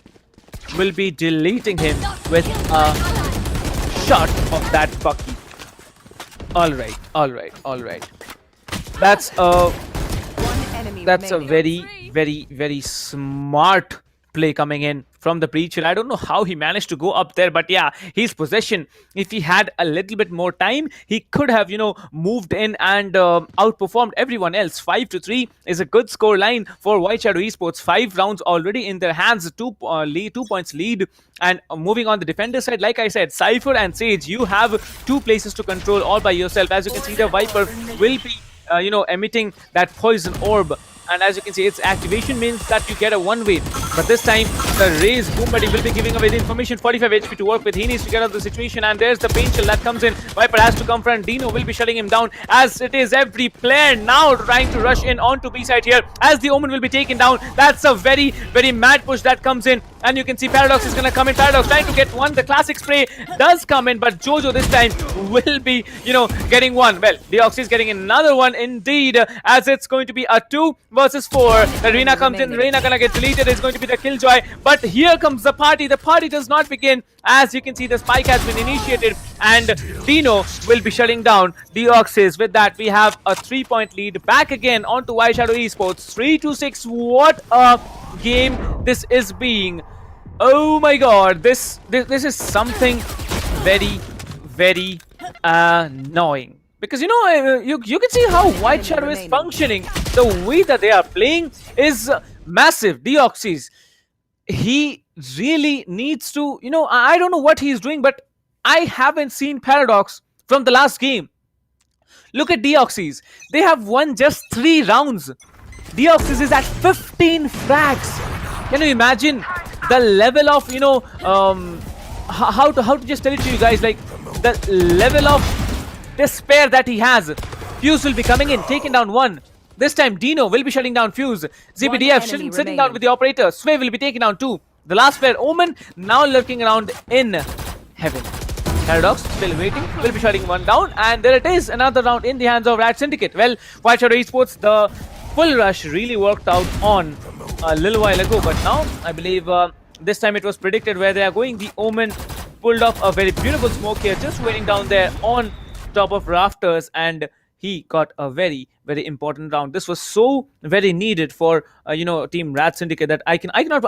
will be deleting him with a shot of that Bucky. Alright. That's a very, very, very smart play coming in from the breach. I don't know how he managed to go up there, but yeah, his possession, if he had a little bit more time, he could have, moved in and outperformed everyone else. 5-3 is a good score line for White Shadow Esports. 5 rounds already in their hands, 2 points lead. And moving on the defender side, like I said, Cypher and Sage, you have 2 places to control all by yourself. As you can see, the Viper will be emitting that poison orb, and as you can see, its activation means that you get a one-way. But this time, the Raze Boom Buddy will be giving away the information. 45 HP to work with. He needs to get out of the situation, and there's the pain chill that comes in. Viper has to confront. Dino will be shutting him down, as it is every player now trying to rush in onto B side here, as the Omen will be taken down. That's a very, very mad push that comes in, and you can see Paradox is going to come in. Paradox trying to get one. The classic spray does come in, but Jojo this time will be, getting one. Well, Deoxy is getting another one indeed, as it's going to be a 2 versus 4. The Reina comes in. Reina gonna get deleted. It's going to be the Killjoy, but here comes the party. The party does not begin. As you can see, the spike has been initiated, and Dino will be shutting down Deoxys. With that, we have a 3-point lead back again onto White Shadow Esports. 3-6. What a game this is being. Oh my god, this is something very, very annoying. Because you can see how White Shadow is functioning. The way that they are playing is massive. Deoxys, he really needs to, I don't know what he's doing, but I haven't seen Paradox from the last game. Look at Deoxys. They have won just 3 rounds. Deoxys is at 15 frags. Can you imagine the level of, how to just tell it to you guys, like the level of despair that he has. Fuse will be coming in, taking down 1. This time Dino will be shutting down Fuse. ZBDF sitting down with the operator. Sway will be taking down 2. The last player, Omen, now lurking around in heaven. Paradox still waiting, will be shutting 1 down, and there it is, another round in the hands of RADSyndicate. Well, White Shadow Esports, the full rush really worked out on a little while ago, but now I believe this time it was predicted where they are going. The Omen pulled off a very beautiful smoke here, just waiting down there on top of rafters, and he got a very, very important round. This was so very needed for Team RADSyndicate that I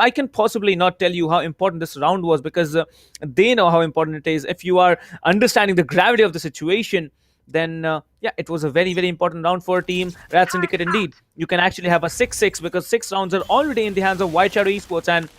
can possibly not tell you how important this round was, because they know how important it is. If you are understanding the gravity of the situation, then yeah, it was a very, very important round for Team RADSyndicate indeed. You can actually have a 6-6 because 6 rounds are already in the hands of White Shadow Esports, and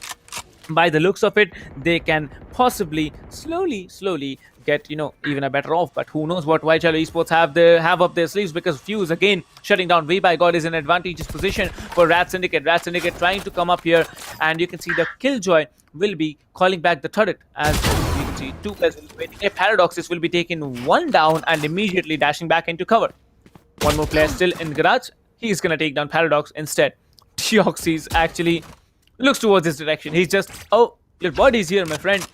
by the looks of it, they can possibly slowly get even a better off. But who knows what White Shadow Esports have up their sleeves, because Fuse again shutting down Way by God is an advantageous position for RADSyndicate. RADSyndicate trying to come up here, and you can see the Killjoy will be calling back the turret, as you can see 2 players waiting. A Paradoxes will be taking 1 down and immediately dashing back into cover. 1 more player still in garage. He's gonna take down Paradox instead. Deoxys actually looks towards this direction. He's just, oh, your body's here, my friend.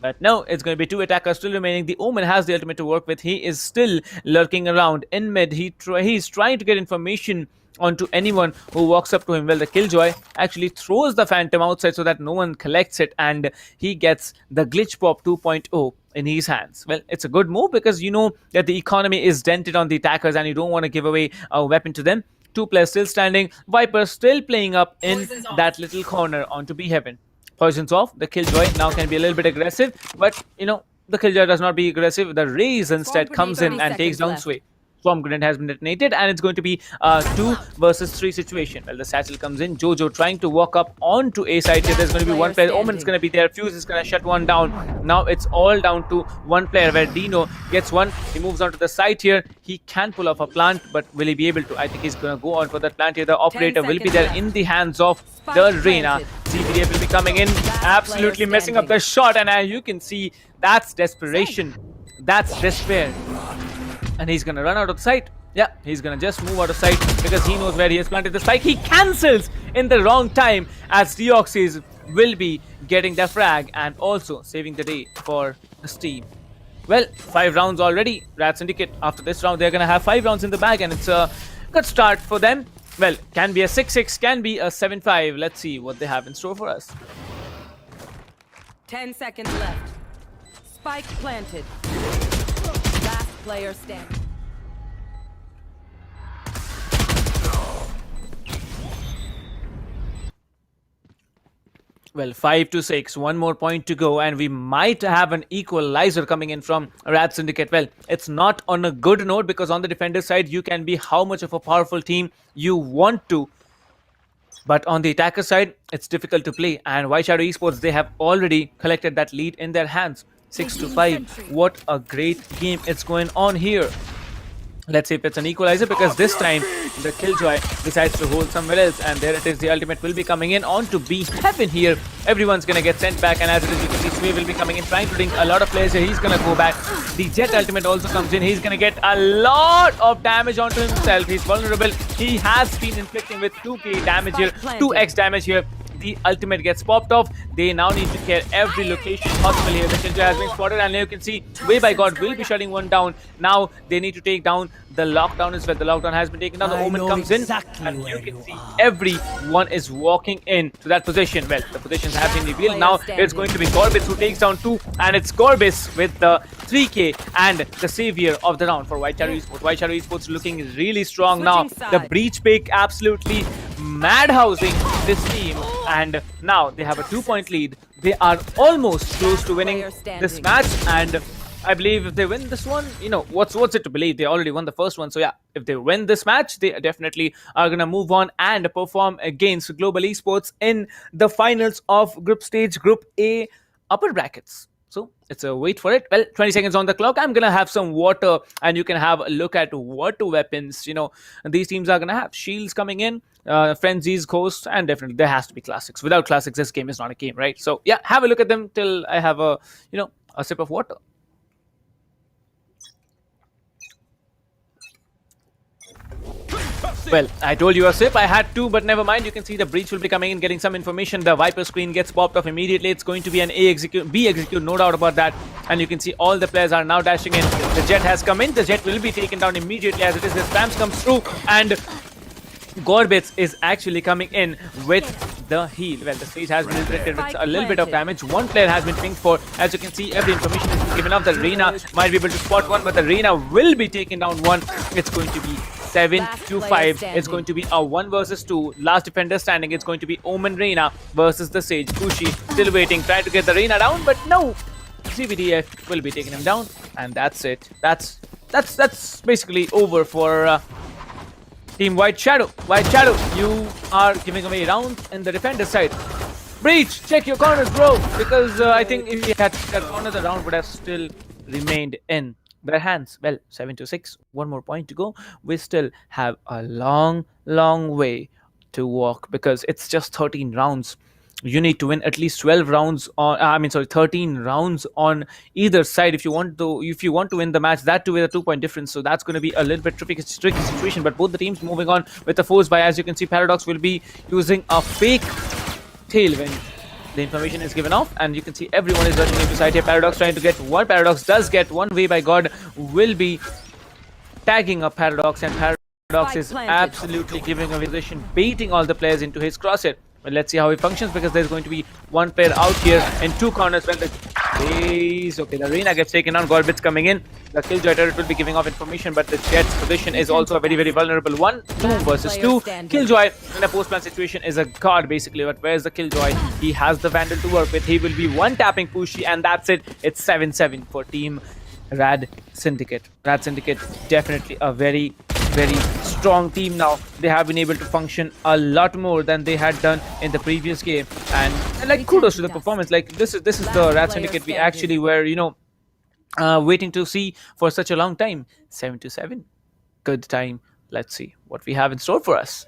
But no, it's going to be 2 attackers still remaining. The Omen has the ultimate to work with. He is still lurking around in mid. He's trying to get information onto anyone who walks up to him. Well, the Killjoy actually throws the Phantom outside so that no one collects it, and he gets the Glitch Pop 2.0 in his hands. Well, it's a good move because you know that the economy is dented on the attackers and you don't want to give away a weapon to them. 2 players still standing. Viper still playing up in that little corner onto B Heaven. Poison's off. The Killjoy now can be a little bit aggressive, but the Killjoy does not be aggressive. The Raze instead comes in and takes down Sway. Swarm Grenade has been detonated, and it's going to be a 2 versus 3 situation. Well, the Satchel comes in. Jojo trying to walk up onto A side here. There's going to be 1 player. Omen's going to be there. Fuse is going to shut 1 down. Now it's all down to 1 player, where Dino gets 1. He moves on to the side here. He can pull off a plant, but will he be able to? I think he's going to go on for that plant here. The operator will be there in the hands of the Reina. CPDF will be coming in, absolutely messing up the shot, and you can see that's desperation. That's despair. And he's gonna run out of sight. Yeah, he's gonna just move out of sight because he knows where he has planted the spike. He cancels in the wrong time, as Deoxys will be getting the frag and also saving the day for the team. Well, 5 rounds already. RADSyndicate, after this round, they're gonna have 5 rounds in the bag, and it's a good start for them. Well, can be a 6-6, can be a 7-5. Let's see what they have in store for us. 10 seconds left. Spike planted. Last player standing. Well, 5-6, one more point to go, and we might have an equalizer coming in from RADSyndicate. Well, it's not on a good note because on the defender side, you can be how much of a powerful team you want to. But on the attacker side, it's difficult to play. And White Shadow Esports, they have already collected that lead in their hands. 6-5. What a great game it's going on here. Let's see if it's an equalizer, because this time the Killjoy decides to hold somewhere else, and there it is. The ultimate will be coming in on to be heaven here. Everyone's gonna get sent back, and as it is, you can see Sway will be coming in, trying to ring a lot of players here. He's gonna go back. The Jet ultimate also comes in. He's gonna get a lot of damage onto himself. He's vulnerable. He has been inflicting with 2k damage here, 2x damage here. The ultimate gets popped off. They now need to clear every location possible here. The Killjoy has been spotted, and you can see Way by God will be shutting one down. Now they need to take down the lockdown as well. The lockdown has been taken down. The Omen comes in, and you can see everyone is walking in to that position. Well, the positions have been revealed. Now it's going to be Gorbis who takes down 2, and it's Gorbis with the 3k and the savior of the round for White Shadow Esports. White Shadow Esports looking really strong now. The breach pick absolutely madhousing this team, and now they have a 2-point lead. They are almost close to winning this match, and I believe if they win this one, you know, what's it to believe? They already won the first one. So yeah, if they win this match, they definitely are gonna move on and perform against Global Esports in the finals of group stage, Group A upper brackets. So it's a wait for it. Well, 20 seconds on the clock. I'm gonna have some water, and you can have a look at what weapons, you know, these teams are gonna have. Shields coming in, frenzies, ghosts, and definitely there has to be classics. Without classics, this game is not a game, right? So yeah, have a look at them till I have a, you know, a sip of water. Well, I told you a sip. I had 2, but never mind. You can see the breach will be coming in, getting some information. The Viper screen gets popped off immediately. It's going to be an A execute, B execute, no doubt about that. And you can see all the players are now dashing in. The Jet has come in. The Jet will be taken down immediately as it is. The spams comes through, and Gorbits is actually coming in with the heal. Well, the stage has been inflicted with a little bit of damage. One player has been pinged for. As you can see, every information has been given up. The Reina might be able to spot one, but the Reina will be taking down one. It's going to be 7-5. It's going to be a 1 versus 2. Last defender standing. It's going to be Omen Reina versus the Sage. Kushi still waiting, trying to get the Reina down, but no. CBDF will be taking him down, and that's it. That's basically over for Team White Shadow. White Shadow, you are giving away rounds in the defender side. Breach, check your corners, bro, because I think if you had that corner, the round would have still remained in their hands. Well, 7-6, one more point to go. We still have a long way to walk because it's just 13 rounds. You need to win at least 12 rounds on 13 rounds on either side if you want to win the match, that too with a 2-point difference. So that's going to be a little bit tricky situation, but both the teams moving on with the force buy. As you can see, Paradox will be using a fake tailwind. The information is given off, and you can see everyone is rushing into side here. Paradox trying to get one. Paradox does get one. Way by God will be tagging up Paradox, and Paradox is absolutely giving a position, baiting all the players into his crosshair. But let's see how he functions, because there's going to be one player out here in 2 corners. When the the Reina gets taken down. Gorbits coming in. The Killjoy turret will be giving off information, but the Jet's position is also a very vulnerable 1-2 versus 2. Killjoy in a post-plan situation is a god basically, but where's the Killjoy? He has the Vandal to work with. He will be one-tapping Pushy, and that's it. It's 7-7 for Team RADSyndicate. RADSyndicate definitely a very strong team now. They have been able to function a lot more than they had done in the previous game, and like kudos to the performance. Like this is the RADSyndicate we actually were, you know, waiting to see for such a long time. 7-7, good time. Let's see what we have in store for us.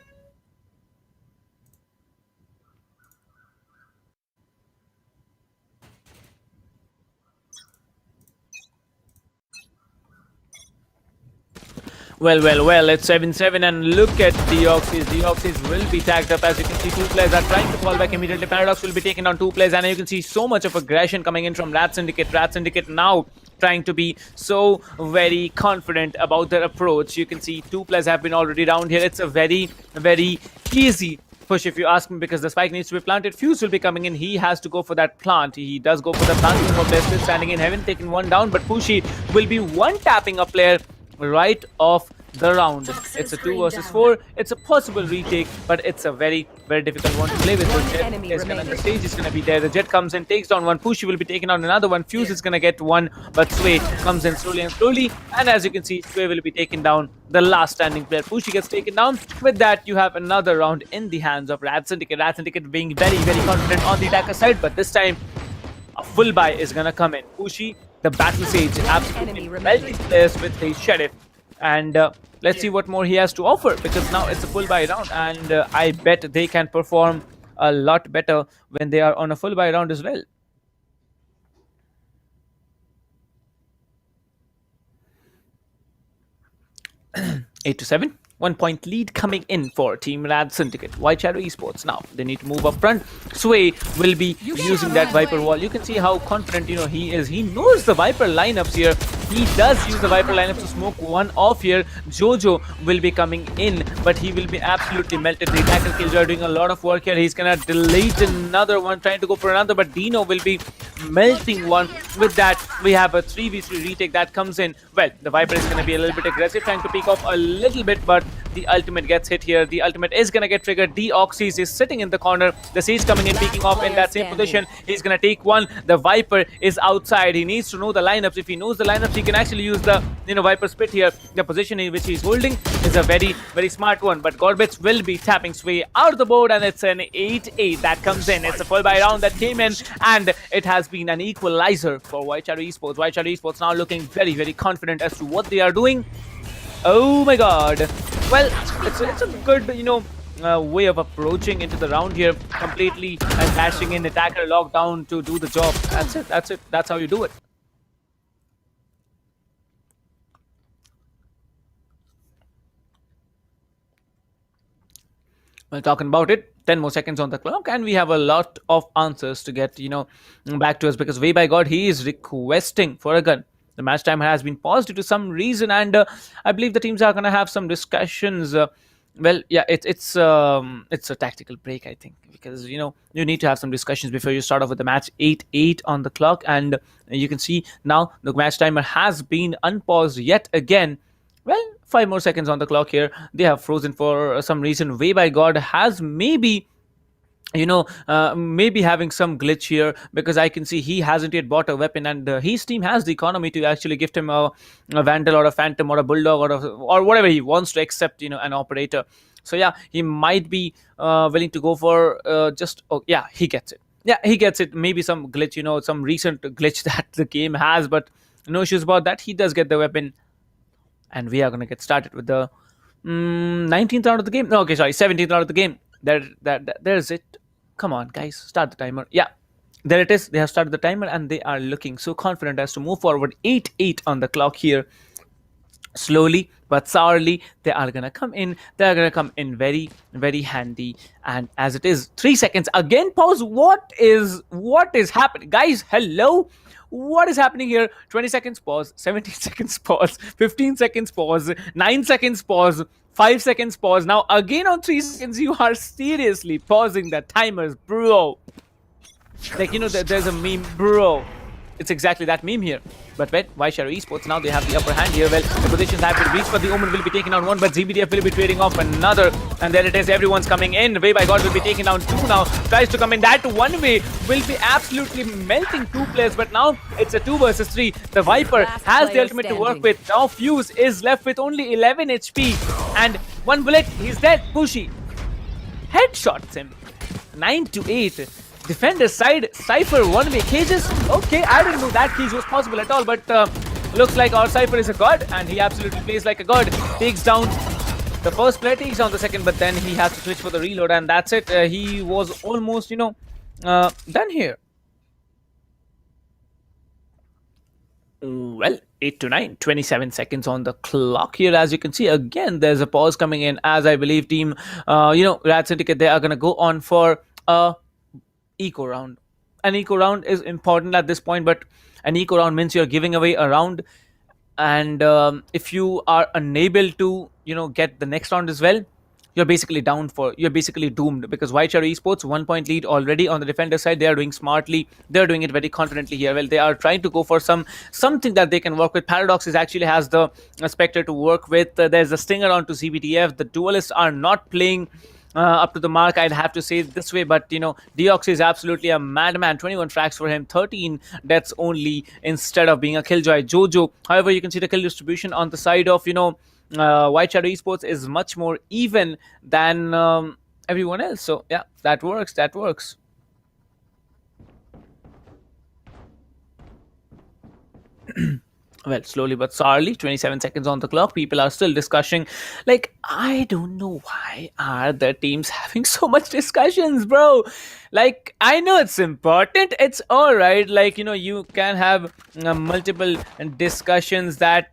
Well, it's 7-7, and look at Deoxys. Deoxys will be tagged up. As you can see, 2 players are trying to fall back immediately. Paradox will be taking down 2 players, and you can see so much of aggression coming in from RADSyndicate. RADSyndicate now trying to be so very confident about their approach. You can see 2 players have been already down here. It's a very easy push if you ask me, because the spike needs to be planted. Fuse will be coming in. He has to go for that plant. He does go for the plant. 2 more players still standing in heaven, taking one down, but Pushy will be one-tapping a player right off the round. It's a 2 versus 4. It's a possible retake, but it's a very, very difficult one to play with. The stage is gonna be there. The Jet comes in, takes down one. Pushy will be taking on another one. Fuse is gonna get one, but Sway comes in slowly and slowly. And as you can see, Sway will be taken down. The last standing player, Pushy, gets taken down. With that, you have another round in the hands of RADSyndicate. RADSyndicate being very, very confident on the attacker side, but this time a full buy is gonna come in. Pushy, the battle sage, absolutely melting players with his sheriff. And let's see what more he has to offer, because now it's a full buy round, and I bet they can perform a lot better when they are on a full buy round as well. Eight to 7. 1 point lead coming in for Team RADSyndicate. White Shadow Esports now. They need to move up front. Sway will be using that Viper wall. You can see how confident he is. He knows the Viper lineups here. He does use the Viper lineups to smoke one off here. Jojo will be coming in, but he will be absolutely melted. The attacker Killjoy doing a lot of work here. He's gonna delete another one, trying to go for another, but Dino will be melting one. With that, we have a 3v3 retake that comes in. Well, the Viper is gonna be a little bit aggressive, trying to peek off a little bit, but the ultimate gets hit here. The ultimate is gonna get triggered. Deoxys is sitting in the corner. The Siege coming in, peeking off in that same position. He's gonna take one. The Viper is outside. He needs to know the lineups. If he knows the lineups, he can actually use the Viper spit here. The position in which he's holding is a very, very smart one. But Gorbits will be tapping Sway out of the board, and it's an 8-8 that comes in. It's a full buy round that came in, and it has been an equalizer for White Shadow Esports. White Shadow Esports now looking very, very confident as to what they are doing. Oh my god. Well, it's a good, way of approaching into the round here, completely and bashing in attacker lockdown to do the job. That's it. That's how you do it. Well, talking about it, 10 more seconds on the clock, and we have a lot of answers to get, back to us, because Way by God, he is requesting for a gun. The match time has been paused due to some reason, and I believe the teams are going to have some discussions. Well, yeah, it's a tactical break, I think, because you need to have some discussions before you start off with the match. 8-8 on the clock, and you can see now the match timer has been unpaused yet again. Well, 5 more seconds on the clock here. They have frozen for some reason. Way by God has maybe maybe having some glitch here, because I can see he hasn't yet bought a weapon, and his team has the economy to actually gift him a Vandal or a Phantom or a Bulldog or whatever he wants to accept, an operator. So yeah, he might be willing to go for he gets it. Yeah, he gets it. Maybe some glitch, some recent glitch that the game has, but no issues about that. He does get the weapon, and we are going to get started with the 19th round of the game. No, okay, sorry, 17th round of the game. There's it. Come on, guys, start the timer. Yeah, there it is. They have started the timer, and they are looking so confident as to move forward. 8-8 on the clock here. Slowly but sourly, they are gonna come in. They are gonna come in very, very handy. And as it is, 3 seconds again. Pause. What is happening, guys? Hello. What is happening here? 20 seconds pause, 17 seconds pause, 15 seconds pause, 9 seconds pause, 5 seconds pause. Now again on 3 seconds, you are seriously pausing the timers, bro. Like, there's a meme, bro. It's exactly that meme here. But White Shadow Esports, now they have the upper hand here. Well, the positions have been reached, but the Omen will be taking down one, but ZBDF will be trading off another. And there it is, everyone's coming in. Way by God will be taking down two now. Tries to come in. That one way will be absolutely melting 2 players, but now it's a 2 versus 3. The Viper has the ultimate to work with. Now Fuse is left with only 11 HP. And 1 bullet, he's dead. Pushy headshots him. 9-8. Defender side, Cypher 1-way cages. Okay, I didn't know that cage was possible at all, but looks like our Cypher is a god, and he absolutely plays like a god. Takes down the first player, takes down the second, but then he has to switch for the reload, and that's it. He was almost, done here. Well, 8-9, 27 seconds on the clock here. As you can see, again, there's a pause coming in, as I believe team, RADSyndicate, they are going to go on for a eco round. An eco round is important at this point, but an eco round means you're giving away a round, and if you are unable to get the next round as well, you're basically doomed, because White Shadow Esports 1 point lead already on the defender side. They are doing smartly, they're doing it very confidently here. Well, they are trying to go for something that they can work with. Paradox is actually has the Spectre to work with. There's a stinger onto CBTF. The duelists are not playing up to the mark, I'd have to say it this way, but Deox is absolutely a madman. 21 frags for him, 13 deaths only instead of being a killjoy. Jojo, however, you can see the kill distribution on the side of White Shadow Esports is much more even than everyone else. So yeah, that works. Well, slowly but surely, 27 seconds on the clock. People are still discussing. Like, I don't know why are the teams having so much discussions, bro. Like, I know it's important. It's all right. Like, you can have multiple discussions that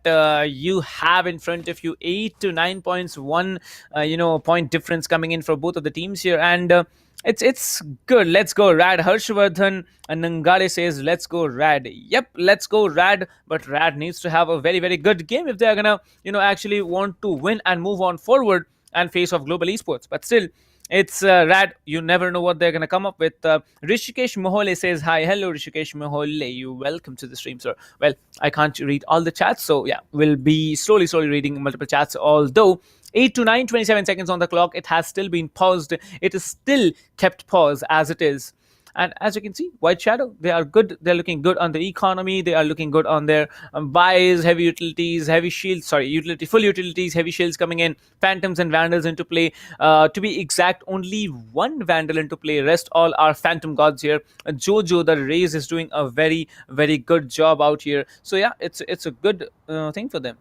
you have in front of you. 8 to 9 points, point difference coming in for both of the teams here. And it's good. Let's go Rad. Harshvardhan and Nangare says let's go Rad. Yep, let's go Rad. But Rad needs to have a very, very good game if they're gonna actually want to win and move on forward and face off global esports. But still, it's Rad. You never know what they're gonna come up with. Rishikesh Mohole says hi. Hello Rishikesh Mohole, you welcome to the stream, sir. Well, I can't read all the chats, so yeah, we'll be slowly reading multiple chats, although 8 to 9, 27 seconds on the clock. It has still been paused. It is still kept pause as it is. And as you can see, White Shadow, they are good. They're looking good on the economy. They are looking good on their buys, heavy utilities, heavy shields, full utilities, heavy shields coming in, Phantoms and Vandals into play. To be exact, only one Vandal into play. Rest all are Phantom Gods here. Jojo, the Raze, is doing a very, very good job out here. So yeah, it's a good thing for them.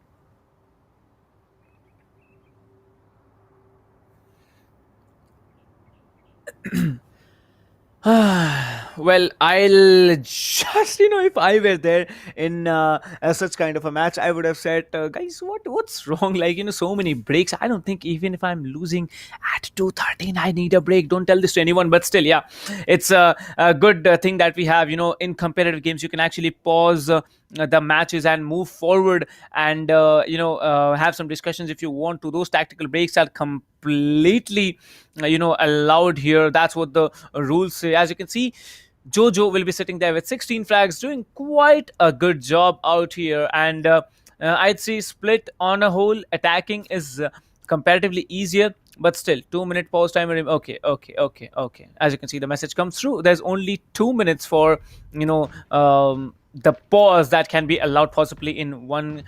Well, I'll just if I were there in such kind of a match, I would have said, guys, what's wrong? Like, so many breaks. I don't think even if I'm losing at 2:13, I need a break. Don't tell this to anyone, but still, yeah, it's a good thing that we have. In competitive games, you can actually pause the matches and move forward and have some discussions if you want to. Those tactical breaks are completely allowed here. That's what the rules say. As you can see, Jojo will be sitting there with 16 frags, doing quite a good job out here. And I'd say Split on a whole, attacking is comparatively easier, but still 2-minute pause timer. Okay. As you can see, the message comes through. There's only 2 minutes for the pause that can be allowed possibly in one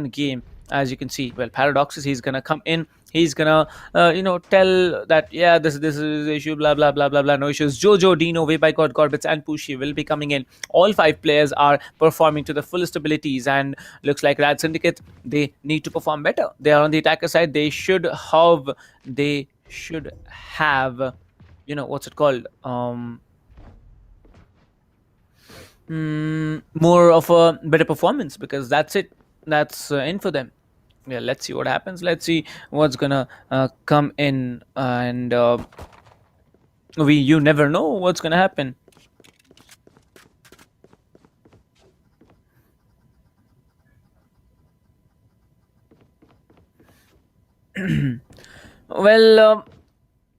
game. As you can see, well, Paradox is he's gonna come in. He's gonna tell that this is the issue, blah blah blah blah blah, no issues. Jojo, Dino, Way by God, Gorbits, and Pushi will be coming in. All 5 players are performing to the fullest abilities, and looks like RADSyndicate, they need to perform better. They are on the attacker side. They should have what's it called, more of a better performance, because that's in for them. Yeah, let's see what happens. Let's see what's gonna come in, and you never know what's gonna happen. Well,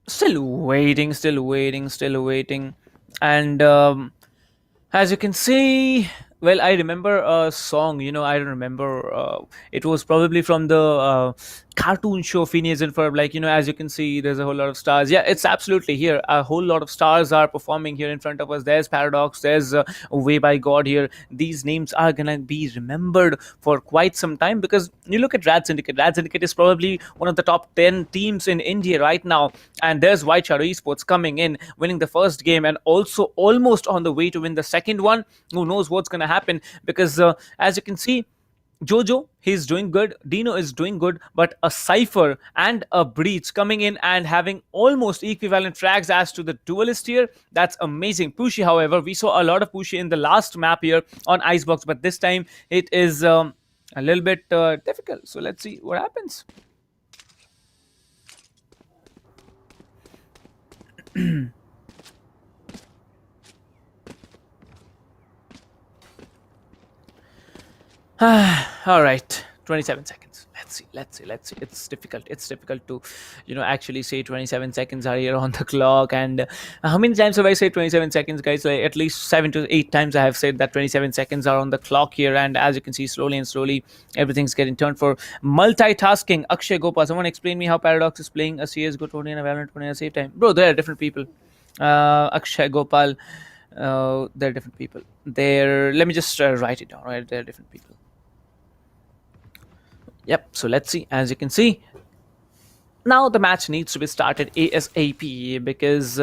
still waiting, and as you can see, well, I remember a song, I don't remember, it was probably from the cartoon show Phineas and Ferb. Like, as you can see, there's a whole lot of stars. Yeah, it's absolutely here. A whole lot of stars are performing here in front of us. There's Paradox, there's Way by God here. These names are gonna be remembered for quite some time, because you look at RADSyndicate. RADSyndicate is probably one of the top 10 teams in India right now, and there's White Shadow Esports coming in, winning the first game, and also almost on the way to win the second one. Who knows what's gonna happen, because as you can see, Jojo, he's doing good. Dino is doing good, but a Cypher and a Breach coming in and having almost equivalent frags as to the duelist here. That's amazing. Pushi, however, we saw a lot of Pushi in the last map here on Icebox, but this time it is a little bit difficult. So let's see what happens. All right, 27 seconds. let's see. It's difficult to, actually say 27 seconds are here on the clock. And how many times have I said 27 seconds, guys? So at least 7 to 8 times I have said that 27 seconds are on the clock here. And as you can see, slowly everything's getting turned for multitasking. Akshay Gopal, someone explain me how Paradox is playing a CS:GO tourney and a Valorant tourney at the same time. Bro, they are different people. Akshay Gopal, they're different people. Let me just write it down, right? They're different people. Yep, so let's see. As you can see, now the match needs to be started ASAP because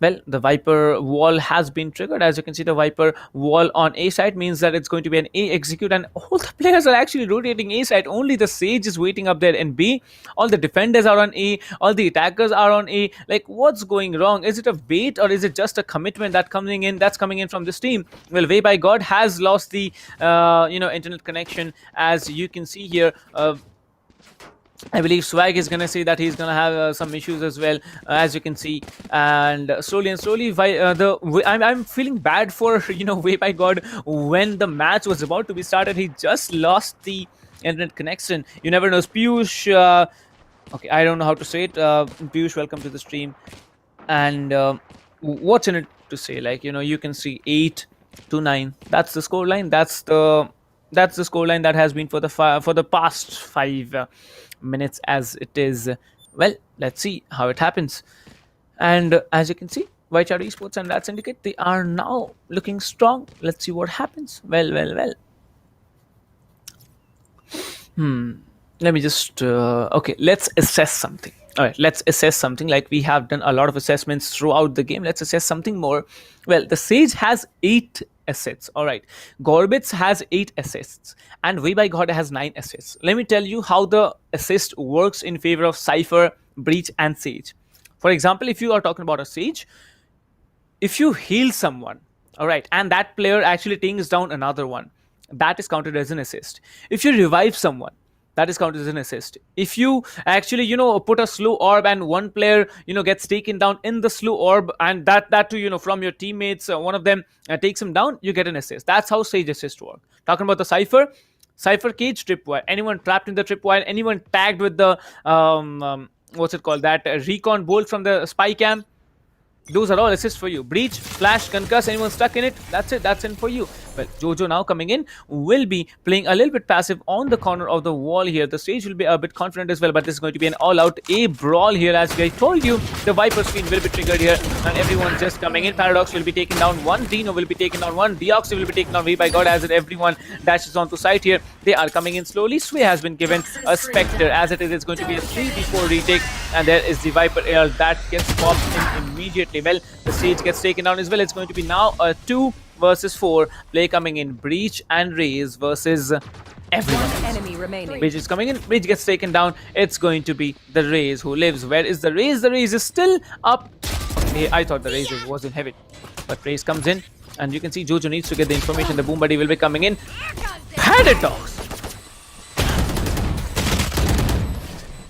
well, the Viper wall has been triggered. As you can see, the Viper wall on A side means that it's going to be an A execute, and all the players are actually rotating A side. Only the Sage is waiting up there in B. All the defenders are on A. All the attackers are on A. Like, what's going wrong? Is it a bait or is it just a commitment that's coming in from this team? Well, Way by God has lost the internet connection, as you can see here. I believe Swag is going to say that he's going to have some issues as well, as you can see. And slowly, I'm feeling bad for, Way by God. When the match was about to be started, he just lost the internet connection. You never know. Piyush, okay, I don't know how to say it. Piyush, welcome to the stream. And what's in it to say? Like, you can see 8-9. That's the scoreline. That's the scoreline that has been for the past 5 minutes as it is. Well, let's see how it happens. And as you can see, White Shadow Esports and RADSyndicate, they are now looking strong. Let's see what happens. Well. Let me just okay, let's assess something. All right, let's assess something. Like, we have done a lot of assessments throughout the game. Let's assess something more. Well, the Sage has 8 assists. All right, Gorbitz has 8 assists, and Way by God has 9 assists. Let me tell you how the assist works in favor of Cypher, Breach, and Sage. For example, if you are talking about a Sage, if you heal someone, all right, and that player actually takes down another one, that is counted as an assist. If you revive someone, that is counted as an assist. If you actually, put a slow orb and one player, gets taken down in the slow orb, and that too, from your teammates, one of them takes him down, you get an assist. That's how Sage assist work. Talking about the Cypher cage, tripwire. Anyone trapped in the tripwire, anyone tagged with the, what's it called? That recon bolt from the spy cam. Those are all assists for you. Breach, flash, concuss, anyone stuck in it, that's it, that's in for you. Well, Jojo now coming in will be playing a little bit passive on the corner of the wall here. The Sage will be a bit confident as well, but this is going to be an all-out A brawl here. As I told you, the Viper screen will be triggered here, and everyone's just coming in. Paradox will be taken down 1, Dino will be taken down 1, Deoxy will be taken down. Way by God, as everyone dashes onto site here. They are coming in slowly. Sway has been given a Spectre. As it is, it's going to be a 3v4 retake, and there is the Viper AR that gets popped in immediately. Well, the Sage gets taken down as well. It's going to be now a 2 versus 4 play coming in. Breach and Raze versus everyone. Enemy remaining. Breach is coming in. Breach gets taken down. It's going to be the Raze who lives. Where is the Raze? The Raze is still up. Okay, I thought the Raze was in heaven, but Raze comes in, and you can see Jojo needs to get the information. The Boom Buddy will be coming in. Paradox.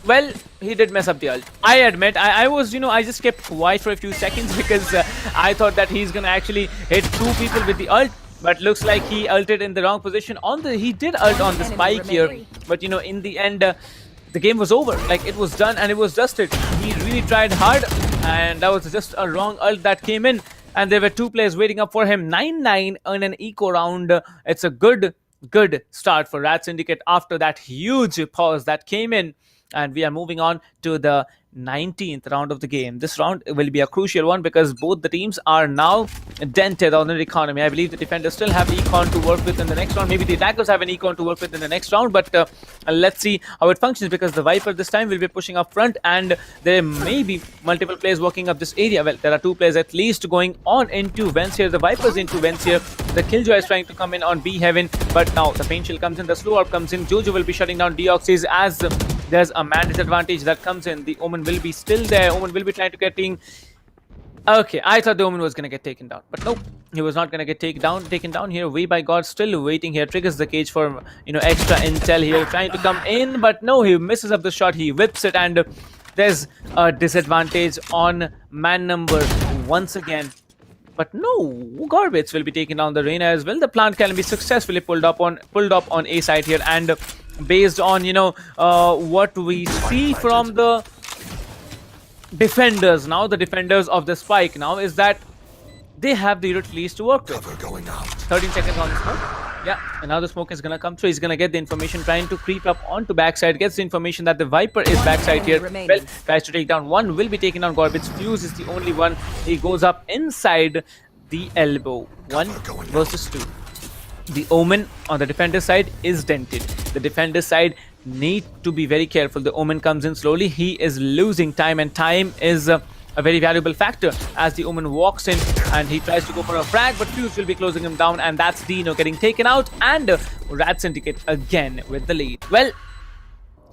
Well, he did mess up the ult. I admit, I was, I just kept quiet for a few seconds because I thought that he's gonna actually hit 2 people with the ult, but looks like he ulted in the wrong position. He did ult on the spike here, but in the end, the game was over. Like, it was done and it was dusted. He really tried hard, and that was just a wrong ult that came in, and there were 2 players waiting up for him. 9-9 in an eco round. It's a good start for RADSyndicate after that huge pause that came in. And we are moving on to the 19th round of the game. This round will be a crucial one because both the teams are now dented on their economy. I believe the defenders still have econ to work with in the next round. Maybe the attackers have an econ to work with in the next round, but let's see how it functions, because the Viper this time will be pushing up front, and there may be multiple players walking up this area. Well, there are 2 players at least going on into vents here. The Viper's into vents here. The Killjoy is trying to come in on B heaven, but now the Pain Shield comes in, the Slow Orb comes in. Jojo will be shutting down Deoxys as there's a man disadvantage that comes in. The Omen will be still there. Omen will be trying to get in. Okay, I thought the Omen was going to get taken down, but nope, he was not going to get taken down here. Way by God still waiting here, triggers the cage for extra intel here, trying to come in, but no, he misses up the shot. He whips it, and there's a disadvantage on man number once again. But no, Gorbits will be taking down the Reina as well. The plant can be successfully pulled up on A side here, and based on what we see from the defenders now, the defenders of the Spike now, is that they have the release to work with. 13 seconds on the smoke. Yeah, and now the smoke is gonna come through. He's gonna get the information, trying to creep up onto backside. Gets the information that the Viper is backside here. Well, tries to take down one. Will be taken down. Gorbits. Fuse is the only one. He goes up inside the elbow. 1 versus 2. The Omen on the defender side is dented. The defender side need to be very careful. The Omen comes in slowly. He is losing time, and time is a very valuable factor as the Omen walks in and he tries to go for a frag, but Fuse will be closing him down, and that's Dino getting taken out, and RADSyndicate again with the lead. Well,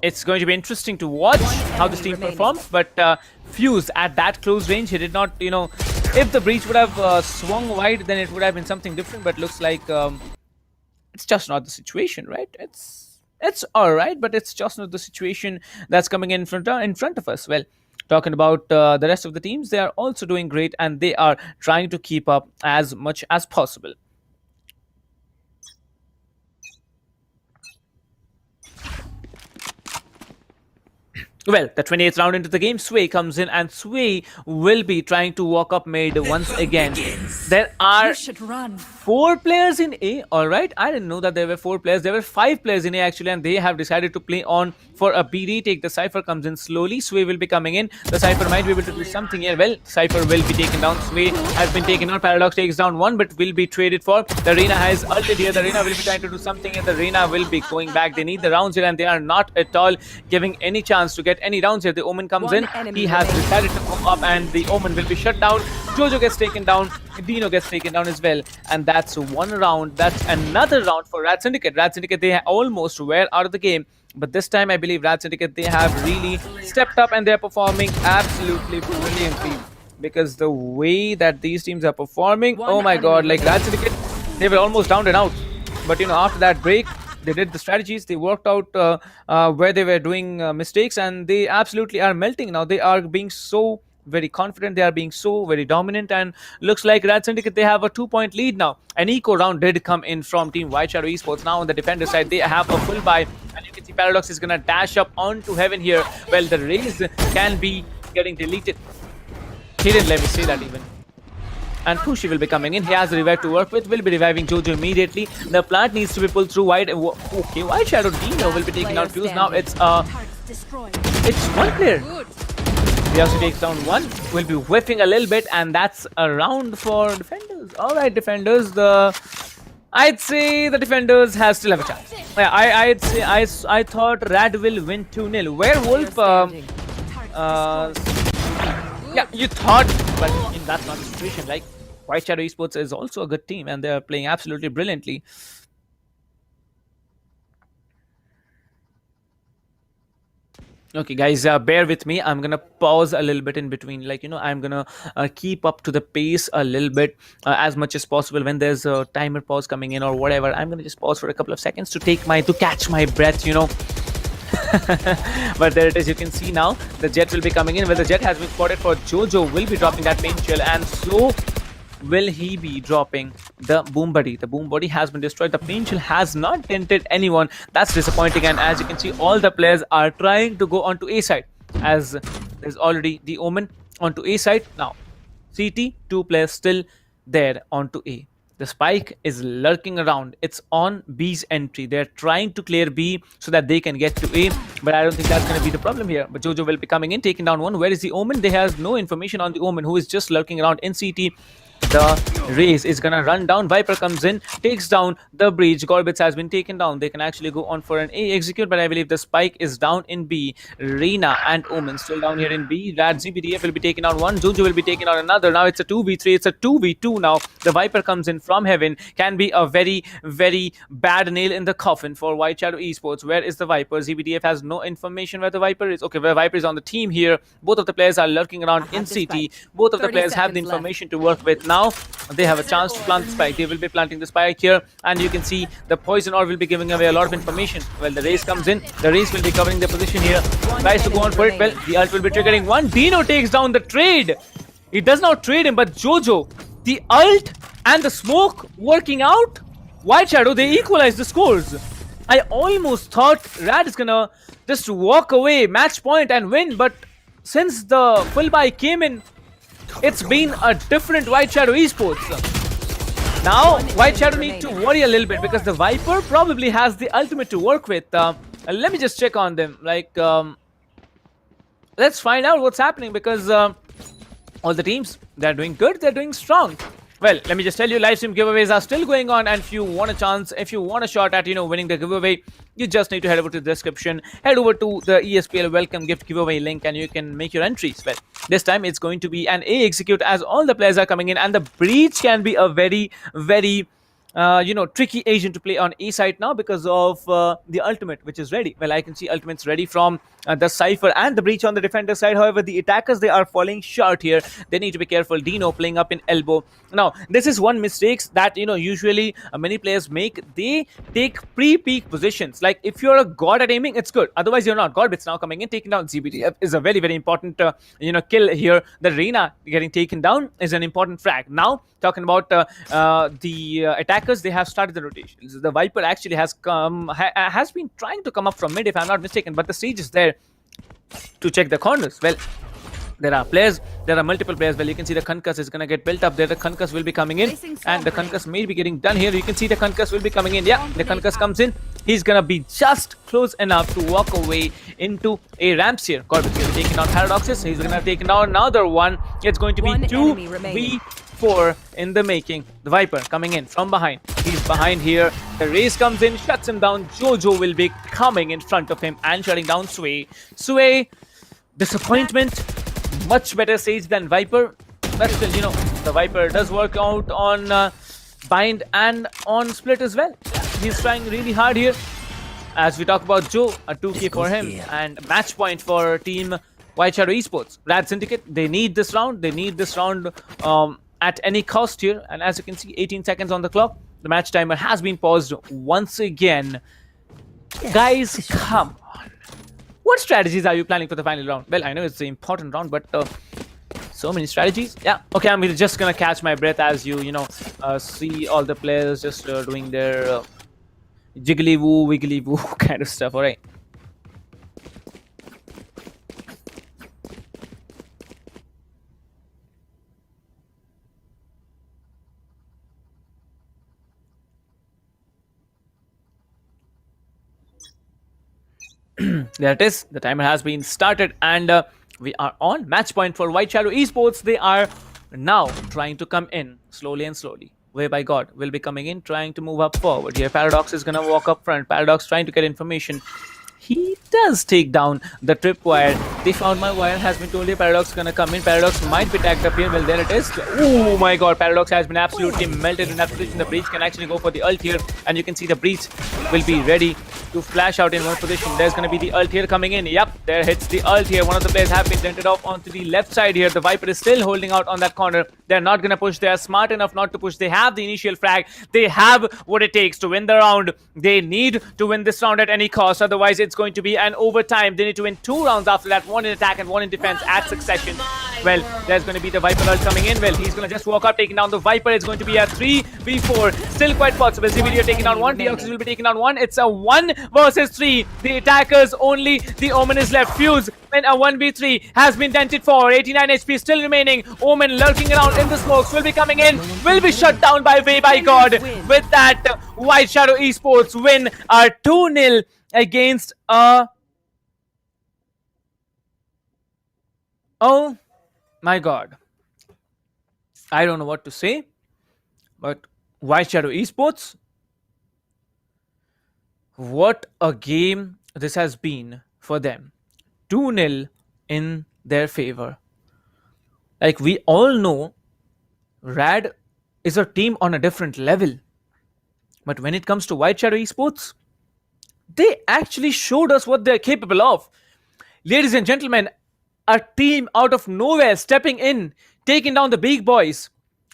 it's going to be interesting to watch how this team performs, but Fuse at that close range, he did not, if the breach would have swung wide, then it would have been something different, but looks like it's just not the situation, right? It's all right, but it's just not the situation that's coming in front of us. Well, talking about the rest of the teams, they are also doing great, and they are trying to keep up as much as possible. Well, the 28th round into the game, Sway comes in, and Sway will be trying to walk up mid once again. There are 4 players in A, alright. I didn't know that there were 4 players. There were 5 players in A actually, and they have decided to play on for a B retake. The Cypher comes in slowly. Sway will be coming in. The Cypher might be able to do something here. Well, Cypher will be taken down. Sway has been taken out. Paradox takes down one, but will be traded for. The Reina has ulted here. The Reina will be trying to do something, and the Reina will be going back. They need the rounds here, and they are not at all giving any chance to get any rounds here. The Omen comes in. He has decided to come up, and the Omen will be shut down. Jojo gets taken down. Dino gets taken down as well, and that's one round. That's another round for RADSyndicate. RADSyndicate, they almost were out of the game, but this time I believe RADSyndicate, they have really stepped up, and they're performing absolutely brilliantly, because the way that these teams are performing, oh my god, like RADSyndicate, they were almost down and out, but after that break, they did the strategies, they worked out where they were doing mistakes, and they absolutely are melting now. They are being so very confident, they are being so very dominant, and looks like RADSyndicate, they have a 2-point lead now. An eco round did come in from Team White Shadow Esports. Now on the defender side, they have a full buy, and you can see Paradox is gonna dash up onto Heaven here. Well, the raise can be getting deleted. He didn't let me say that even. And Pushi will be coming in. He has a revive to work with. Will be reviving Jojo immediately. The plant needs to be pulled through wide. Okay, White Shadow Dino will be taking out Fuse. Now it's one player. He also takes down one. Will be whiffing a little bit, and that's a round for defenders. All right, defenders. I'd say the defenders still have a chance. Yeah, I'd say I thought Rad will win 2-0. Werewolf. Yeah, you thought, but that's not the situation. Like, White Shadow Esports is also a good team, and they are playing absolutely brilliantly. Okay, guys, bear with me. I'm gonna pause a little bit in between. Like, I'm gonna keep up to the pace a little bit as much as possible. When there's a timer pause coming in or whatever, I'm gonna just pause for a couple of seconds to catch my breath. But there it is. You can see now the Jet will be coming in. Well, the Jet has been spotted for Jojo. Will be dropping that main chill, and so will he be dropping the boom body. The boom body has been destroyed. The main chill has not dented anyone. That's disappointing. And as you can see, all the players are trying to go onto A side, as there's already the Omen onto A side. Now CT, 2 players still there onto A. The Spike is lurking around. It's on B's entry. They're trying to clear B so that they can get to A, but I don't think that's going to be the problem here. But Jojo will be coming in, taking down one. Where is the Omen? They have no information on the Omen, who is just lurking around in CT. The race is gonna run down. Viper comes in, takes down the breach. Gorbits has been taken down. They can actually go on for an A execute, but I believe the Spike is down in B. Reina and Omen still down here in B. RADSyndicate will be taking out one. Jojo will be taking out another. Now it's a 2v3. It's a 2v2 now. The Viper comes in from Heaven. Can be a very, very bad nail in the coffin for White Shadow Esports. Where is the Viper? ZBDF has no information where the Viper is. Okay, where Viper is on the team here. Both of the players are lurking around in CT. Both of the players have the information to work with. Now they have a chance to plant the spike. They will be planting the spike here, and you can see the poison orb will be giving away a lot of information. Well, the race comes in. The race will be covering the position here. Tries to go on for it. Well, the ult will be triggering one. Dino takes down the trade. He does not trade him, but Jojo The ult and the smoke working out. White Shadow, they equalize the scores. I almost thought Rad is gonna just walk away, match point and win, but since the full buy came in, it's been a different White Shadow Esports. Now, White Shadow need to worry a little bit because the Viper probably has the ultimate to work with. Let me just check on them. Like, let's find out what's happening because all the teams, they're doing good, they're doing strong. Well, let me just tell you, live stream giveaways are still going on, and if you want a chance, if you want a shot at, winning the giveaway, you just need to head over to the description, head over to the ESPL welcome gift giveaway link, and you can make your entries. Well, this time it's going to be an A execute as all the players are coming in, and the breach can be a very, very tricky agent to play on A side now because of the ultimate, which is ready. Well, I can see ultimates ready from the Cypher and the breach on the defender side. However, the attackers, they are falling short here. They need to be careful. Dino playing up in elbow. Now, this is one mistake that, usually many players make. They take pre-peak positions. Like, if you're a god at aiming, it's good. Otherwise, you're not. Godbits now coming in, taking down ZBDF is a very, very important, kill here. The Reina getting taken down is an important frag. Now, talking about the attackers, they have started the rotations. The Viper actually has has been trying to come up from mid, if I'm not mistaken, but the Siege is there to check the corners. Well, there are players, there are multiple players. Well, you can see the Concuss is going to get built up there. The Concuss will be coming in, and the Concuss may be getting done here. You can see the Concuss will be coming in. Yeah, the Concuss comes in. He's going to be just close enough to walk away into a ramps here. Corbett will be taking down Paradoxes. He's going to have taken down another one. It's going to be 2v4 in the making. The Viper coming in from behind. He's behind here. The Raze comes in, shuts him down. Jojo will be coming in front of him and shutting down Sway. Sway, disappointment. Much better Sage than Viper. But still, the Viper does work out on Bind and on Split as well. He's trying really hard here. As we talk about Joe, a 2k for him and match point for team White Shadow Esports. RADSyndicate, they need this round. They need this round at any cost here. And as you can see, 18 seconds on the clock. The match timer has been paused once again. Guys, come on. What strategies are you planning for the final round? Well, I know it's the important round, but so many strategies. Yeah, okay, I'm just gonna catch my breath as you see all the players just doing their jiggly woo, wiggly woo kind of stuff. All right. There it is. The timer has been started and we are on match point for White Shadow Esports. They are now trying to come in slowly and slowly. Whereby God will be coming in, trying to move up forward. Here, Paradox is going to walk up front. Paradox trying to get information. He does take down the tripwire. They found my wire, has been told here. Paradox is going to come in. Paradox might be tagged up here. Well, there it is. Oh my god, Paradox has been absolutely melted in that position. The Breach can actually go for the ult here. And you can see the Breach will be ready to flash out in one position. There's going to be the ult here coming in. Yep, there hits the ult here. One of the players have been dented off onto the left side here. The Viper is still holding out on that corner. They're not going to push. They are smart enough not to push. They have the initial frag. They have what it takes to win the round. They need to win this round at any cost. Otherwise, it's going to be an overtime. They need to win 2 rounds after that. 1 in attack and 1 in defense at succession. Well, there's going to be the Viper ult coming in. Well, he's going to just walk up, taking down the Viper. It's going to be a 3v4. Still quite possible. ZVDO taking down 1. Deoxys will be taking down 1. It's a 1 versus 3. The attackers, only the Omen is left. Fuse and a 1v3 has been dented for. 89 HP still remaining. Omen lurking around in the smokes will be coming in. Will be shut down by God. With that, White Shadow Esports win a 2-0 against oh my god. I don't know what to say, but White Shadow Esports, what a game this has been for them. 2-0 in their favor. Like, we all know Rad is a team on a different level. But when it comes to White Shadow Esports, they actually showed us what they're capable of. Ladies and gentlemen, a team out of nowhere stepping in, taking down the big boys.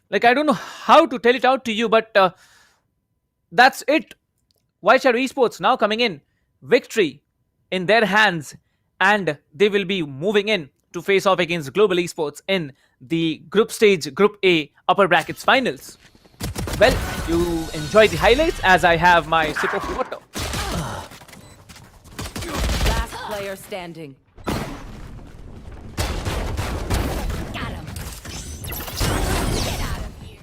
Like, I don't know how to tell it out to you, but that's it. White Shadow Esports now coming in. Victory in their hands. And they will be moving in to face off against Global Esports in the group stage, Group A, upper brackets finals. Well, you enjoy the highlights as I have my sip of water. Last player standing. Got him. Get out of here.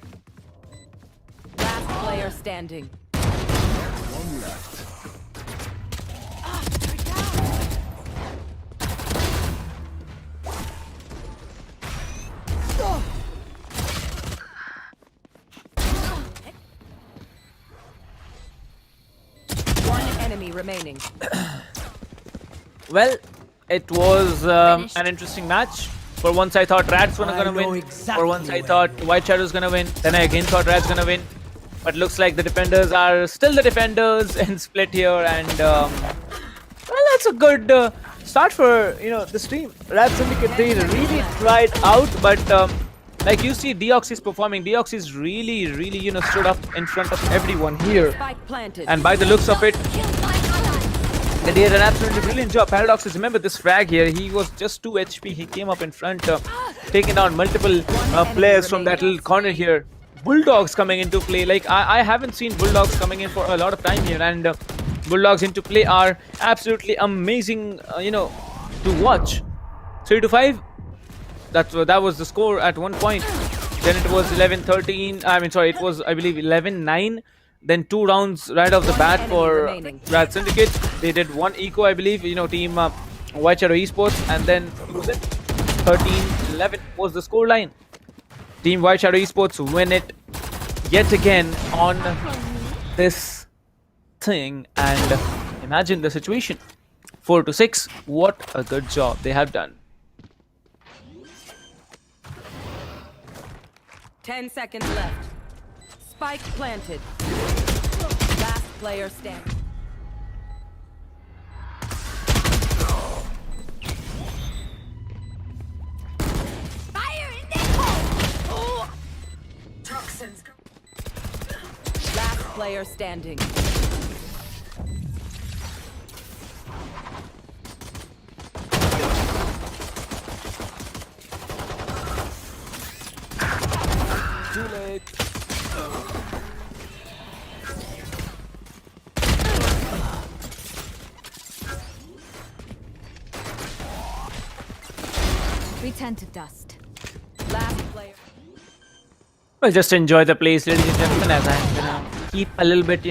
Last player standing. One left. One enemy remaining. Well, it was an interesting match. For once I thought Rads were gonna win. For once I thought White Shadow's gonna win. Then I again thought Rads gonna win. But looks like the defenders are still the defenders and split here. And well, that's a good start for this team. RADSyndicate, they really tried out, but like you see, Deox is performing. Deox is really stood up in front of everyone here. Spike planted. And by the looks of it, they did an absolutely brilliant job. Paradox is, remember this frag here, he was just 2 HP. He came up in front, taking down multiple players from that little corner here. Bulldogs coming into play. Like, I haven't seen Bulldogs coming in for a lot of time here. And Bulldogs into play are absolutely amazing, to watch. 3-5. That was the score at one point. Then it was 11-13. I mean, sorry, it was, I believe, 11-9. Then 2 rounds right off the bat for RADSyndicate. They did 1 eco, I believe, team White Shadow Esports. And then 13-11 was the scoreline. Team White Shadow Esports win it yet again on this thing. And imagine the situation. 4-6. What a good job they have done. 10 seconds left. Spike planted. Last player standing. Fire in the hole! Toxins. Last player standing. Too late. Return to dust. Last player. Well, just enjoy the place, ladies and gentlemen, as I'm gonna keep a little bit,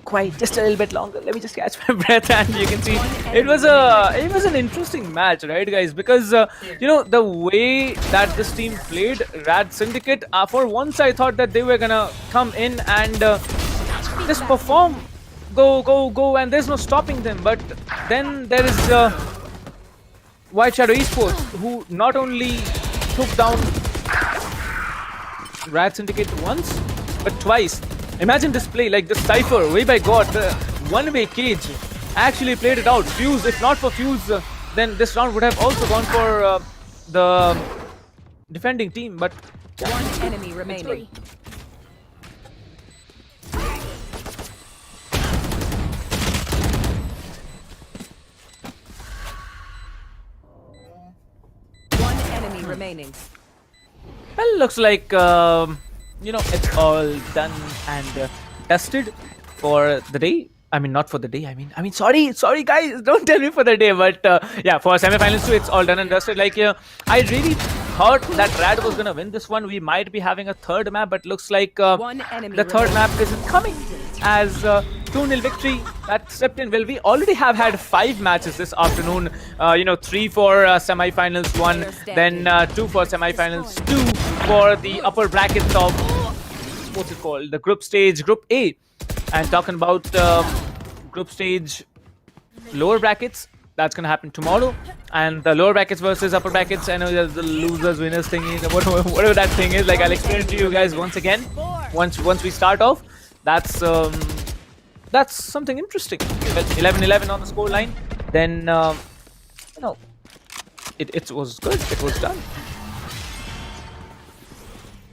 quiet just a little bit longer. Let me just catch my breath, and you can see it was an interesting match, right, guys? Because the way that this team played, RADSyndicate, for once I thought that they were gonna come in and just perform, go, and there's no stopping them. But then there is White Shadow Esports, who not only took down RADSyndicate once, but twice. Imagine this play, like the Cypher, way by God, the one-way cage actually played it out. Fuse, if not for Fuse, then this round would have also gone for the defending team, but... One enemy remaining. One enemy remaining. Well, looks like, it's all done and dusted for the day. I mean, not for the day. I mean, sorry, guys. Don't tell me for the day. But yeah, for semifinals too, it's all done and dusted. Like, I really thought that Rad was gonna win this one. We might be having a third map, but looks like the third map isn't coming as 2-0 victory that stepped in. Well, we already have had 5 matches this afternoon. 3 for semifinals, 1, then 2 for semifinals, 2 for the upper brackets of what's it called, the group stage, Group A. And talking about group stage lower brackets, that's gonna happen tomorrow. And the lower brackets versus upper brackets, I know there's the losers winners thing, whatever that thing is. Like, I'll explain it to you guys once again once we start off. That's something interesting. 11-11 on the score line. Then it was good. It was done.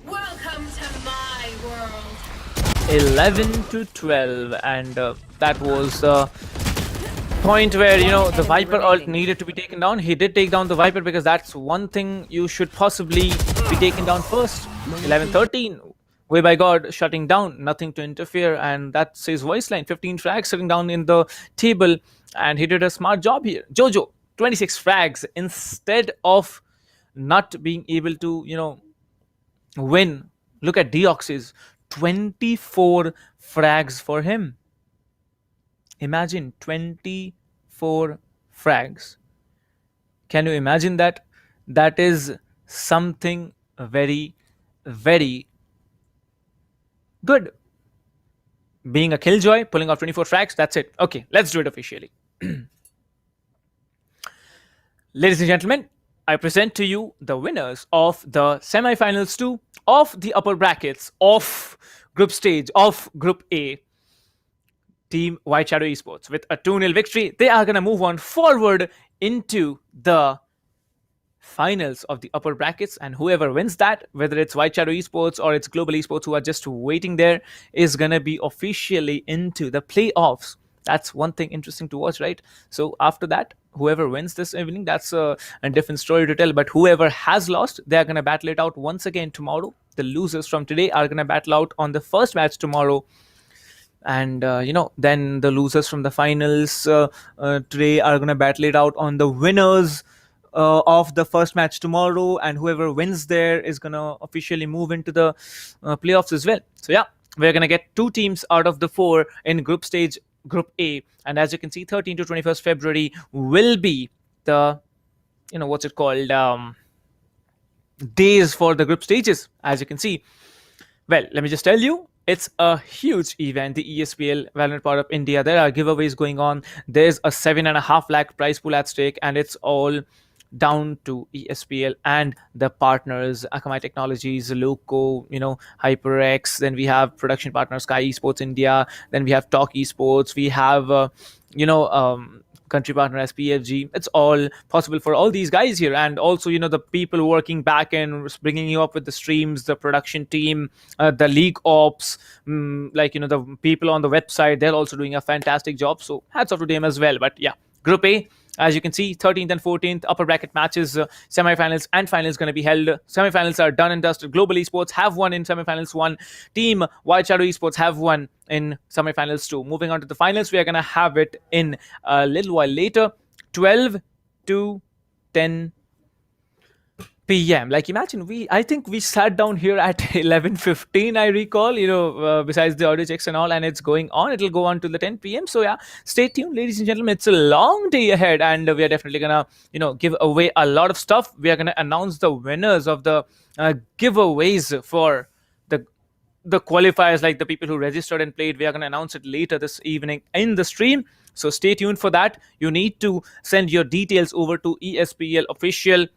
Welcome to my world. 11-12, and that was point where, you know, the Viper ult needed to be taken down. He did take down the Viper because that's one thing you should possibly be taken down first. 11-13. Way by God, shutting down, nothing to interfere, and that's his voice line. 15 frags sitting down in the table, and he did a smart job here. Jojo, 26 frags instead of not being able to, you know, win. Look at Deoxys, 24 frags for him. Imagine 24 frags. Can you imagine that? That is something very, very good. Being a killjoy, pulling off 24 frags, that's it. Okay, let's do it officially. Ladies and gentlemen, I present to you the winners of the semi-finals 2 of the upper brackets of group stage of Group A. Team White Shadow Esports with a 2-0 victory. They are going to move on forward into the finals of the upper brackets, and whoever wins that, whether it's White Shadow Esports or it's Global Esports who are just waiting there, is going to be officially into the playoffs. That's one thing interesting to watch, right? So after that, whoever wins this evening, that's a different story to tell. But whoever has lost, they're going to battle it out once again tomorrow. The losers from today are going to battle out on the first match tomorrow. And, you know, then the losers from the finals today are going to battle it out on the winners of the first match tomorrow. And whoever wins there is going to officially move into the playoffs as well. So, yeah, we're going to get 2 teams out of the 4 in group stage, Group A. And as you can see, 13 to 21st February will be the, you know, what's it called, days for the group stages, as you can see. Well, let me just tell you, it's a huge event, the ESPL Valorant PowerUp India. There are giveaways going on. There's a 7.5 lakh prize pool at stake, and it's all down to ESPL and the partners, Akamai Technologies, LOCO, you know, HyperX. Then we have production partner SkyEsports India. Then we have TalkEsport. We have, you know, country partner SPFG. It's all possible for all these guys here, and also, you know, the people working back and bringing you up with the streams, the production team, the league ops, like, you know, the people on the website, they're also doing a fantastic job, so hats off to them as well. But yeah, Group A, as you can see, 13th and 14th upper bracket matches, semi-finals and finals going to be held. Semi-finals are done and dusted. Global Esports have won in semi-finals 1. Team White Shadow Esports have won in semi-finals 2. Moving on to the finals, we are going to have it in a little while later, 12 to 10 p.m. Like, imagine, I think we sat down here at 11:15, I recall, you know, besides the audio checks and all, and it's going on. It'll go on to the 10 p.m. So yeah, stay tuned, ladies and gentlemen. It's a long day ahead, and we are definitely gonna, you know, give away a lot of stuff. We are gonna announce the winners of the giveaways for the qualifiers, like the people who registered and played. We are gonna announce it later this evening in the stream. So stay tuned for that. You need to send your details over to ESPL Official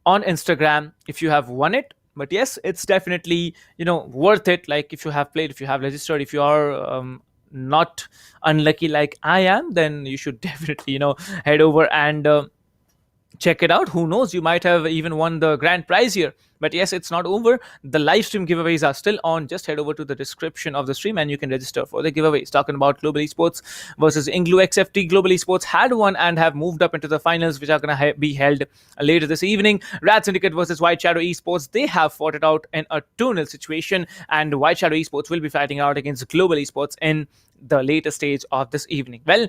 on Instagram if you have won it. But yes, it's definitely, you know, worth it. Like, if you have played, if you have registered, if you are not unlucky like I am, then you should definitely, you know, head over and check it out. Who knows, you might have even won the grand prize here. But yes, it's not over. The live stream giveaways are still on. Just head over to the description of the stream and you can register for the giveaways. Talking about Global Esports versus INGLU.XFT. Global Esports had won and have moved up into the finals, which are going to be held later this evening. RADSyndicate versus White Shadow Esports. They have fought it out in a 2-0 situation, and White Shadow Esports will be fighting out against Global Esports in the later stage of this evening. Well,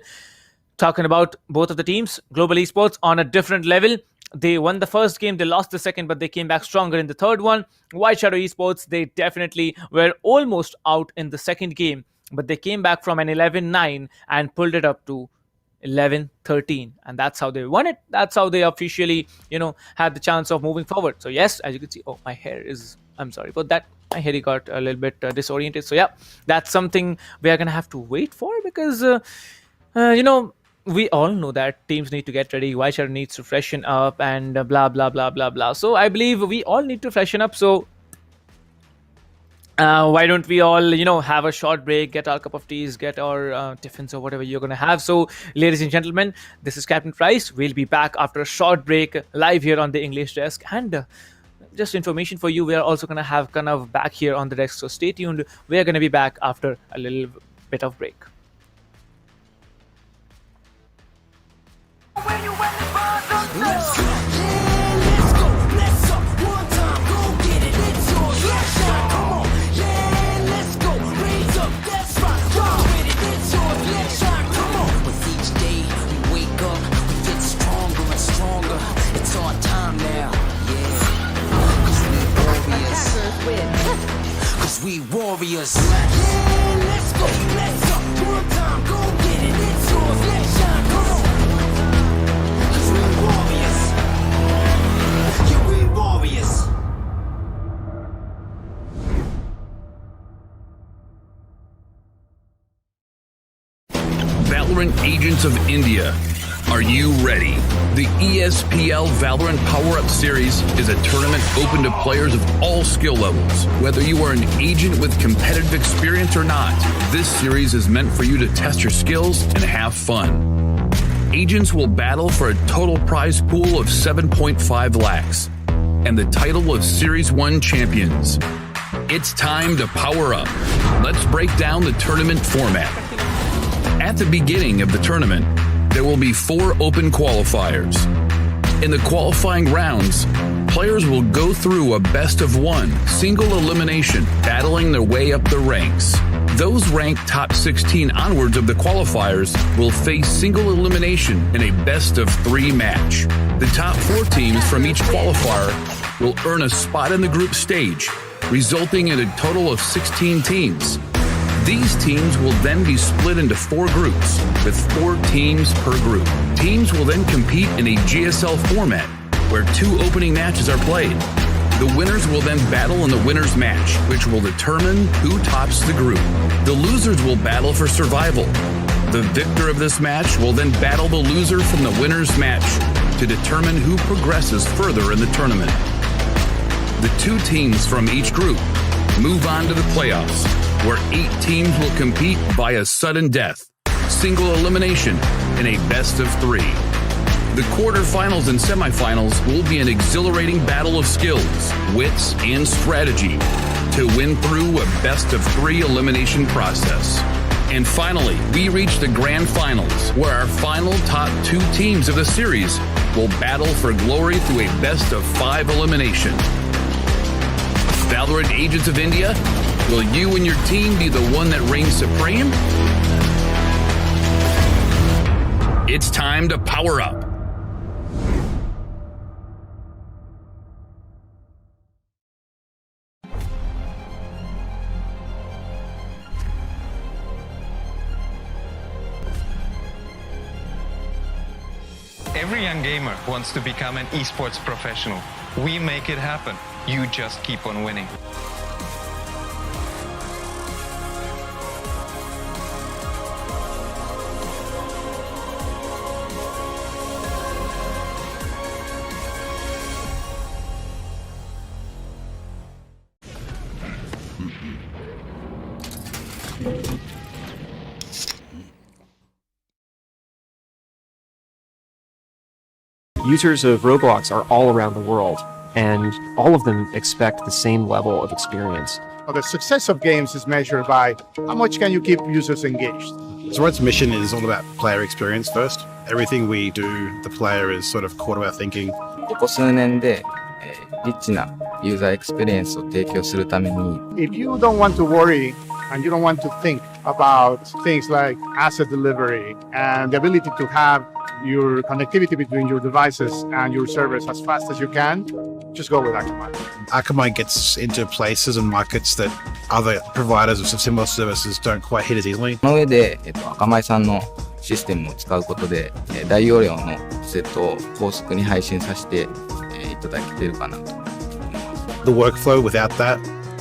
talking about both of the teams, Global Esports on a different level. They won the first game, they lost the second, but they came back stronger in the third one. White Shadow Esports, they definitely were almost out in the second game, but they came back from an 11-9 and pulled it up to 11-13, and that's how they won it. That's how they officially, you know, had the chance of moving forward. So yes, as you can see, oh, my hair is, I'm sorry for that, my hair got a little bit disoriented. So yeah, that's something we are gonna have to wait for, because you know, we all know that teams need to get ready, White Shadow needs to freshen up, and blah blah blah blah blah. So I believe we all need to freshen up. So why don't we all, you know, have a short break, get our cup of teas, get our tiffins or whatever you're gonna have. So ladies and gentlemen, this is Captain Price. We'll be back after a short break live here on the English desk, and just information for you, we are also gonna have kind of back here on the desk, so stay tuned. We are gonna be back after a little bit of break. Let's go. Yeah, let's go. Let's up. One time, go get it. It's yours. Let's shine. Come on. Yeah, let's go. Raise up. That's right. Ride with it. It's yours. Let's shine. Come on. With each day we wake up, we get stronger and stronger. It's our time now. Yeah. Cause we warriors. Cause we warriors. Yeah, let's go. Let's up. One time, go get it. It's yours. Let's shine. Come on. Cause we warriors. Yeah, we warriors. Valorant Agents of India. Are you ready? The ESPL Valorant PowerUp Series is a tournament open to players of all skill levels. Whether you are an agent with competitive experience or not, this series is meant for you to test your skills and have fun. Agents will battle for a total prize pool of 7.5 lakhs and the title of Series 1 champions. It's time to power up. Let's break down the tournament format. At the beginning of the tournament, there will be 4 open qualifiers. In the qualifying rounds, players will go through a best-of-1 single elimination, battling their way up the ranks. Those ranked top 16 onwards of the qualifiers will face single elimination in a best-of-3 match. The top 4 teams from each qualifier will earn a spot in the group stage, resulting in a total of 16 teams. These teams will then be split into 4 groups, with 4 teams per group. Teams will then compete in a GSL format, where 2 opening matches are played. The winners will then battle in the winner's match, which will determine who tops the group. The losers will battle for survival. The victor of this match will then battle the loser from the winner's match to determine who progresses further in the tournament. The 2 teams from each group move on to the playoffs, where 8 teams will compete via sudden death, single elimination, and a best-of-3. The quarterfinals and semifinals will be an exhilarating battle of skills, wits, and strategy to win through a best-of-3 elimination process. And finally, we reach the grand finals, where our final top 2 teams of the series will battle for glory through a best-of-5 elimination. Valorant Agents of India, will you and your team be the one that reigns supreme? It's time to power up. Every young gamer wants to become an esports professional. We make it happen. You just keep on winning. Users of Roblox are all around the world, and all of them expect the same level of experience. Well, the success of games is measured by how much can you keep users engaged. Zoroark's mission is all about player experience first. Everything we do, the player is sort of core to our thinking. ここ数年で、リッチなユーザーエクスペリエンスを提供するために If you don't want to worry and you don't want to think about things like asset delivery and the ability to have your connectivity between your devices and your servers as fast as you can, just go with Akamai. Akamai gets into places and markets that other providers of similar services don't quite hit as easily. その上で、アカマイさんのシステムを使うことで、大容量のセットを高速に配信させて、いただけているかなと。The workflow without that,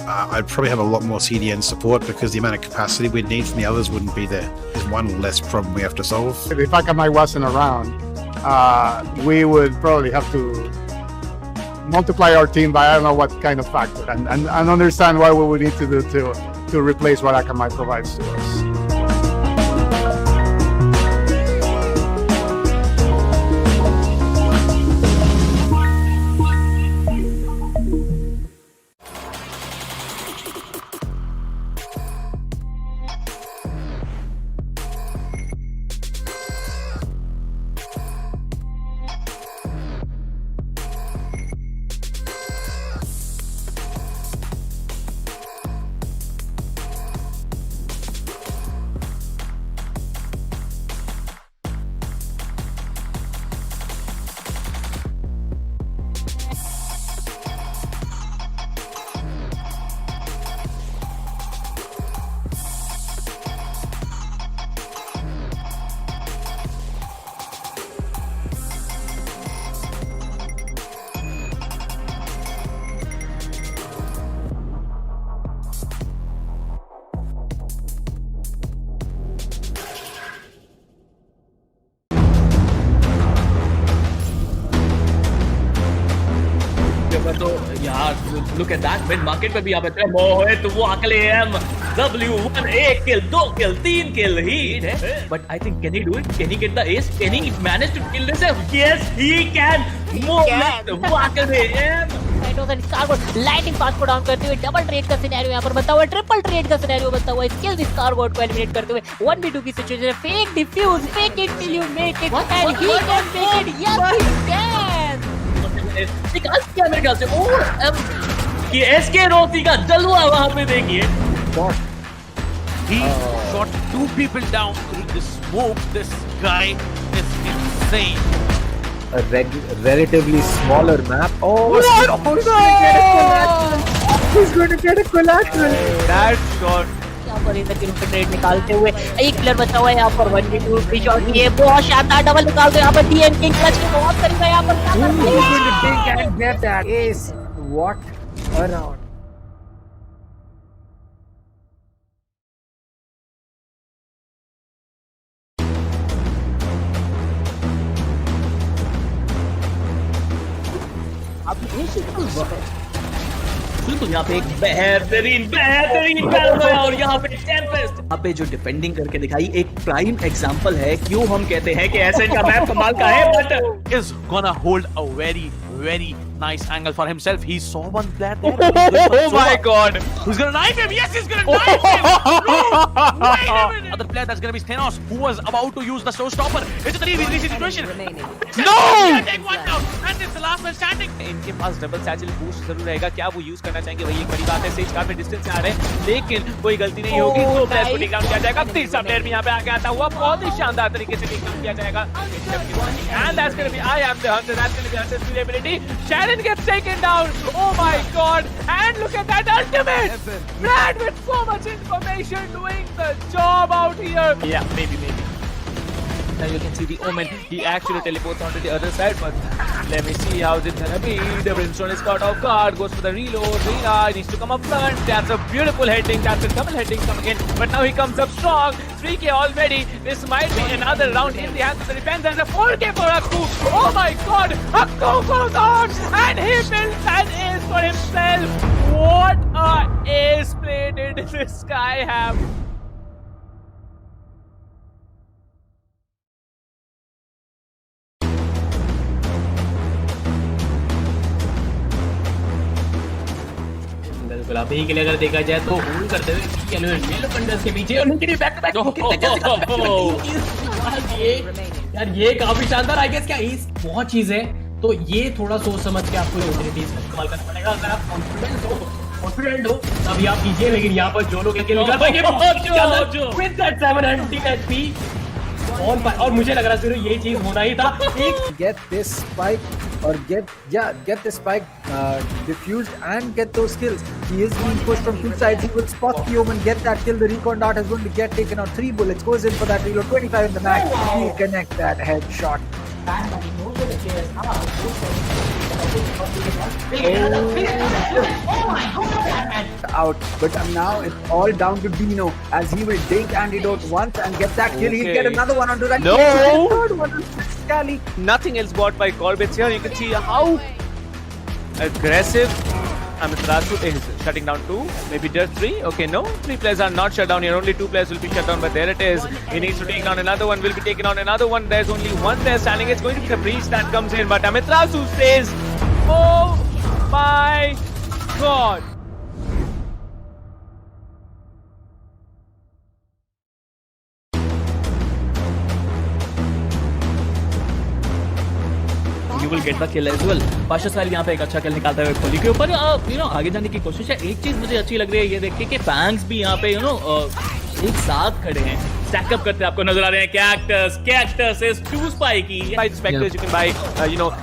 I'd probably have a lot more CDN support because the amount of capacity we'd need from the others wouldn't be there. There's one less problem we have to solve. If Akamai wasn't around, we would probably have to multiply our team by I don't know what kind of factor and understand what we would need to do to replace what Akamai provides to us. Look at that, mid market पे भी यहाँ पे मोहित वो अकेले W1 1 kill 2 kill 3 kill heat है. But I think can he do it? Can he get the ace? Can he manage to kill this? Yes, he can. मोहित वो अकेले lighting पास को डाउन करते हुए डबल ट्रेड का सिनेरियो यहाँ पर बनता हुआ, ट्रिपल ट्रेड का सिनेरियो बनता हुआ, स्किल्स स्कारबोर्ड को एलिमिनेट करते हुए 1v2 की सिचुएशन है. Fake defuse, fake it till you make it and he can make it. Yes he can. निकाल क्या मेरे ख्याल से ये एसके रोती का जलवा वहां पे देखिए. He shot 2 people down through the smoke. This guy is insane. A relatively smaller map. Oh, he's going to get a collateral. That shot. यहाँ पर इधर किलो पे ट्रेड निकालते हुए एक प्लेयर बचा हुआ है यहाँ पर 1v2 फ्री शॉट. ये बहुत शानदार डबल निकालते हैं यहाँ पर डीएन किंग क्लच के बहुत करीब है यहाँ पर. He's going to dig and get that ace. What a round. बिल्कुल यहाँ पे एक बेहतरीन और यहाँ पे टेम्पेस्ट. यहाँ पे जो डिफेंडिंग करके दिखाई एक प्राइम एग्जांपल है क्यों हम कहते हैं कि एसएन का मैप कमाल का है. But is gonna hold a very nice angle for himself. He saw one player there. Oh my god. Who's gonna knife him? Yes, he's gonna knife him. No, wait a minute. Other player that's gonna be Thanos, who was about to use the showstopper. It's a 3v3 situation. No! Take one down, and it's the last one standing. इनके पास double satchel boost जरूर रहेगा. क्या वो use करना चाहेंगे वही एक बड़ी बात है. सेज काफी डिस्टेंस से आ रहे हैं लेकिन कोई गलती नहीं होगी. दो प्लेयर को टेक डाउन किया जाएगा. तीसरा प्लेयर भी यहाँ पे आके आता हुआ बहुत ही शानदार तरीके से टेक डाउन किया जाएगा. And that's gonna be I am the hunter. That's gonna be Hunter's durability. Shannon gets taken down. Oh my god. And look at that ultimate. Brad with so much information doing the job out here. Yeah, maybe. Now you can see the Omen. He actually teleports onto the other side, but let me see how's it gonna be. The Brimstone is caught off guard, goes for the reload. Rina needs to come up front. That's a beautiful heading. That's a double heading coming in, but now he comes up strong. 3k already. This might be another round in the hands of the defense, and a 4k for Akku. Oh my god! Akku goes on, and he builds an ace for himself. What a ace play did this guy have? गुलाबी के लिए अगर देखा जाए तो hold करते हुए yellow पंडर्स के पीछे उनके लिए बैक टू बैक. यार ये काफी शानदार. आई गेस क्या बहुत चीज है तो ये थोड़ा सोच समझ के आपको ऑपर्चुनिटीज का इस्तेमाल करना पड़ेगा. अगर आप कॉन्फिडेंट हो तभी आप कीजिए. लेकिन यहाँ पर जो लोग अकेले कर पाएंगे विद दैट 700 HP और मुझे लग रहा है सिर्फ ये चीज होना ही था. Get this spike or get the spike diffused and get those kills. He is being pushed from two sides. He will spot the Omen, get that kill. The recon dart is going to get taken out. 3 bullets goes in for that reload. 25 in the mag. He'll connect that headshot. Out, but now it's all down to Dino as he will dig antidote once and get that kill. He'll get another one onto that. No! Third one on Scally. Nothing else bought by Corbett here. You can see how aggressive Amiterasu is shutting down 2, maybe just 3. Okay, no, 3 players are not shut down here. Only 2 players will be shut down, but there it is. He needs to take down another one. Will be taken on another one. There's only one player standing. It's going to be the breach that comes in, but Amiterasu says, "Oh my god!" You will get the kill as well. Pasha Sahil यहाँ पे एक अच्छा किल निकालता है खोली के ऊपर. आगे जाने की कोशिश है. एक चीज मुझे अच्छी लग रही है ये देख के कि फैंग्स भी यहाँ पे एक साथ खड़े हैं. स्टैक अप करते आपको नजर आ रहे हैं. Cactus is too spiky. By the specters, you can buy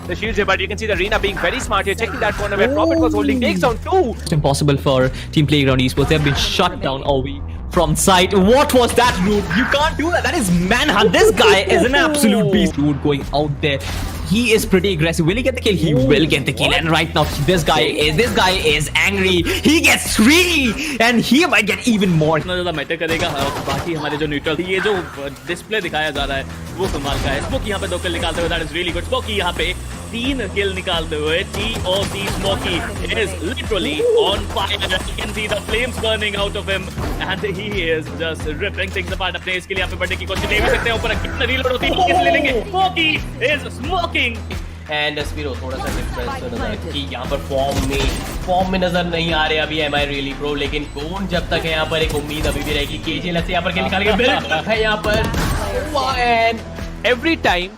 the shields here, but you can see the Rina being very smart here, checking that corner where Prophet was holding. Takes down 2. It's impossible for Team Playground Esports. They have been shut down all week from sight. What was that, dude? You can't do that. That is manhunt. This guy is an absolute beast, dude. Going out there. He is pretty aggressive. Will he get the kill? He will get the kill. And right now, this guy is angry. He gets 3, and he might get even more. इतना ज़्यादा matter करेगा. बाकी हमारे जो neutral ये जो display दिखाया जा रहा है वो कमाल का है. स्पोकी यहाँ पे 2 किल निकालते हुए. That is really good. Spooky यहाँ पे 3 किल निकालते हुए TOC Smokey is literally on fire. You can see the flames burning out of him and he is just ripping things apart. अपने इसके लिए यहाँ पे बढ़ने की कोशिश नहीं भी सकते हैं, ऊपर कितना रीलोड होती है किस ले लेंगे. Smokey is smoking. And Spiro थोड़ा सा डिफरेंस नजर है कि यहाँ पर फॉर्म में नजर नहीं आ रहे अभी एम आई रियली प्रो, लेकिन कौन जब तक है यहाँ पर एक उम्मीद अभी भी रहेगी. केजीएल से यहाँ पर किल निकाल के बिल्कुल है यहाँ पर. And every time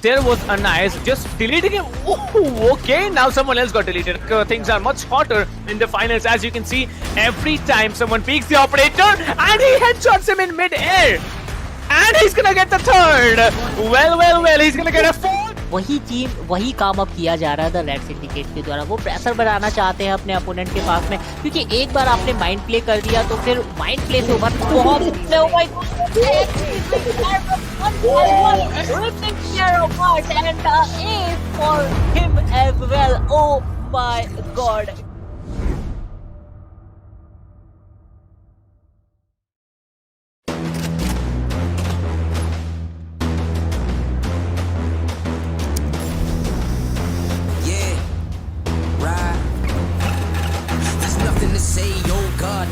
there was a nice just deleting him. Oh, okay, now someone else got deleted. Things are much hotter in the finals, as you can see. Every time someone peeks the operator and he headshots him in mid-air, and he's gonna get the third. Well, he's gonna get a fourth. वही काम अब किया जा रहा है the red syndicate के द्वारा. वो प्रेशर बनाना चाहते हैं अपने अपोनेंट के पास में, क्योंकि एक बार आपने माइंड प्ले कर दिया तो फिर माइंड प्ले से उभर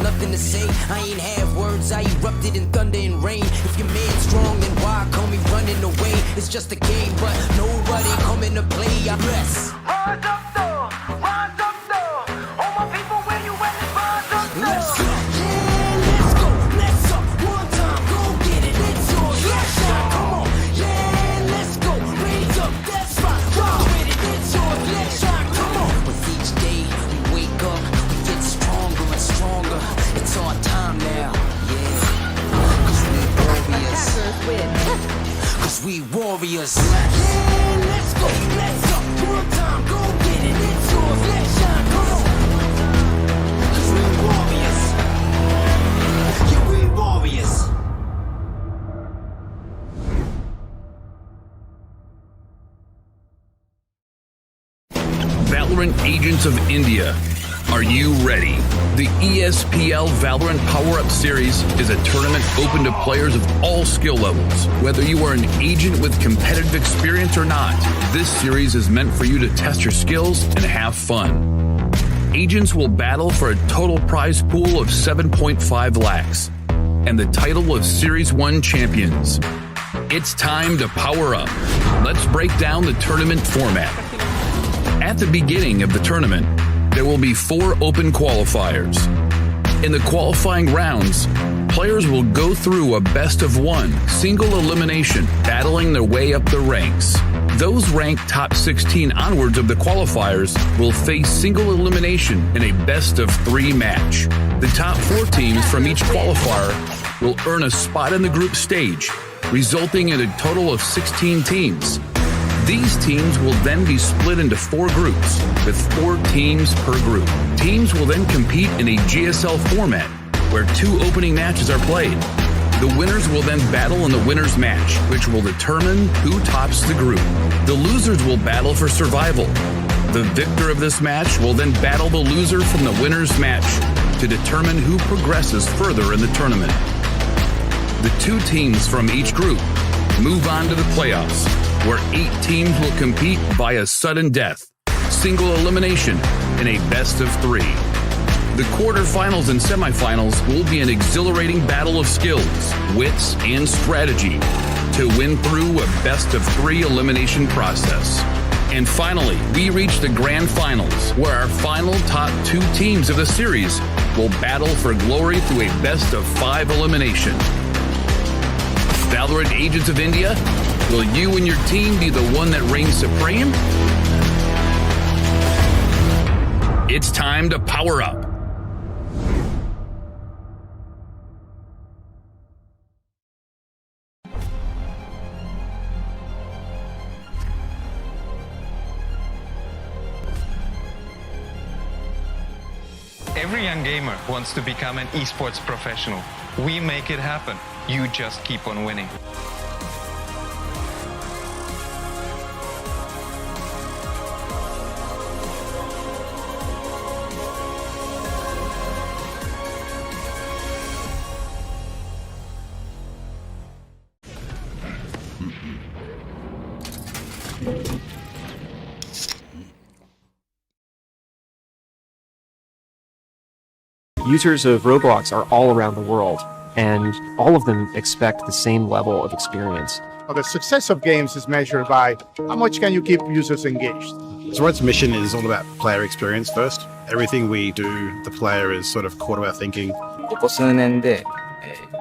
nothing to say. I ain't have words, I erupted in thunder and rain. If your man's strong, then why call me running away? It's just a game, but nobody coming to play. I bless. Rise up though, all my people where you at, rise up though. Let's go, yeah, let's go, let's up, one time, go get it, it's yours, let's shine, come on, yeah, let's go, raise up, that's right, go with it, it's yours, let's shine, come on. With each day we wake up, we get stronger and stronger. It's our time now, yeah. Cause we warriors. Cause we warriors. Yeah, let's go, let's up, one time, go get it, it's yours, let's shine, come on. Cause we warriors. Yeah, we warriors. Valorant Agents of India. Are you ready? The ESPL Valorant PowerUp Series is a tournament open to players of all skill levels. Whether you are an agent with competitive experience or not, this series is meant for you to test your skills and have fun. Agents will battle for a total prize pool of 7.5 lakhs and the title of Series 1 champions. It's time to power up. Let's break down the tournament format. At the beginning of the tournament, there will be 4 open qualifiers. In the qualifying rounds, players will go through a best-of-1 single elimination, battling their way up the ranks. Those ranked top 16 onwards of the qualifiers will face single elimination in a best-of-3 match. The top 4 teams from each qualifier will earn a spot in the group stage, resulting in a total of 16 teams. These teams will then be split into 4 groups, with 4 teams per group. Teams will then compete in a GSL format, where 2 opening matches are played. The winners will then battle in the winner's match, which will determine who tops the group. The losers will battle for survival. The victor of this match will then battle the loser from the winner's match to determine who progresses further in the tournament. The 2 teams from each group move on to the playoffs, where 8 teams will compete via sudden death, single elimination, and a best-of-3. The quarterfinals and semifinals will be an exhilarating battle of skills, wits, and strategy to win through a best-of-3 elimination process. And finally, we reach the grand finals, where our final top 2 teams of the series will battle for glory through a best-of-5 elimination. Valorant Agents of India, will you and your team be the one that reigns supreme? It's time to power up. Every young gamer wants to become an esports professional. We make it happen. You just keep on winning. Users of Roblox are all around the world, and all of them expect the same level of experience. Well, the success of games is measured by how much can you keep users engaged. So Red's mission is all about player experience first. Everything we do, the player is sort of core to our thinking. ここ数年で、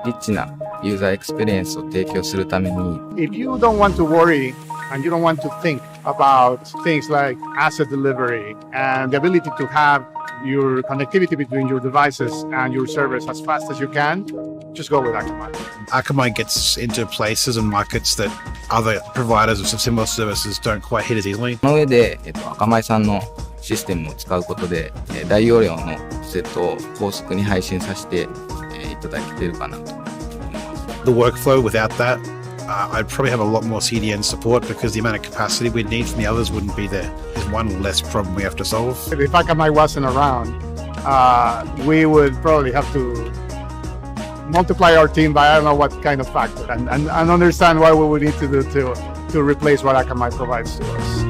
リッチなユーザーエクスペリエンスを提供するために If you don't want to worry and you don't want to think about things like asset delivery and the ability to have your connectivity between your devices and your servers as fast as you can, just go with Akamai. Akamai gets into places and markets that other providers of similar services don't quite hit as easily. その上で、アカマイさんのシステムを使うことで、大容量のセットを高速に配信させて、いただけているかなと。The workflow without that, I'd probably have a lot more CDN support because the amount of capacity we'd need from the others wouldn't be there. There's one less problem we have to solve. If Akamai wasn't around, we would probably have to multiply our team by I don't know what kind of factor and understand what we would need to do to replace what Akamai provides to us.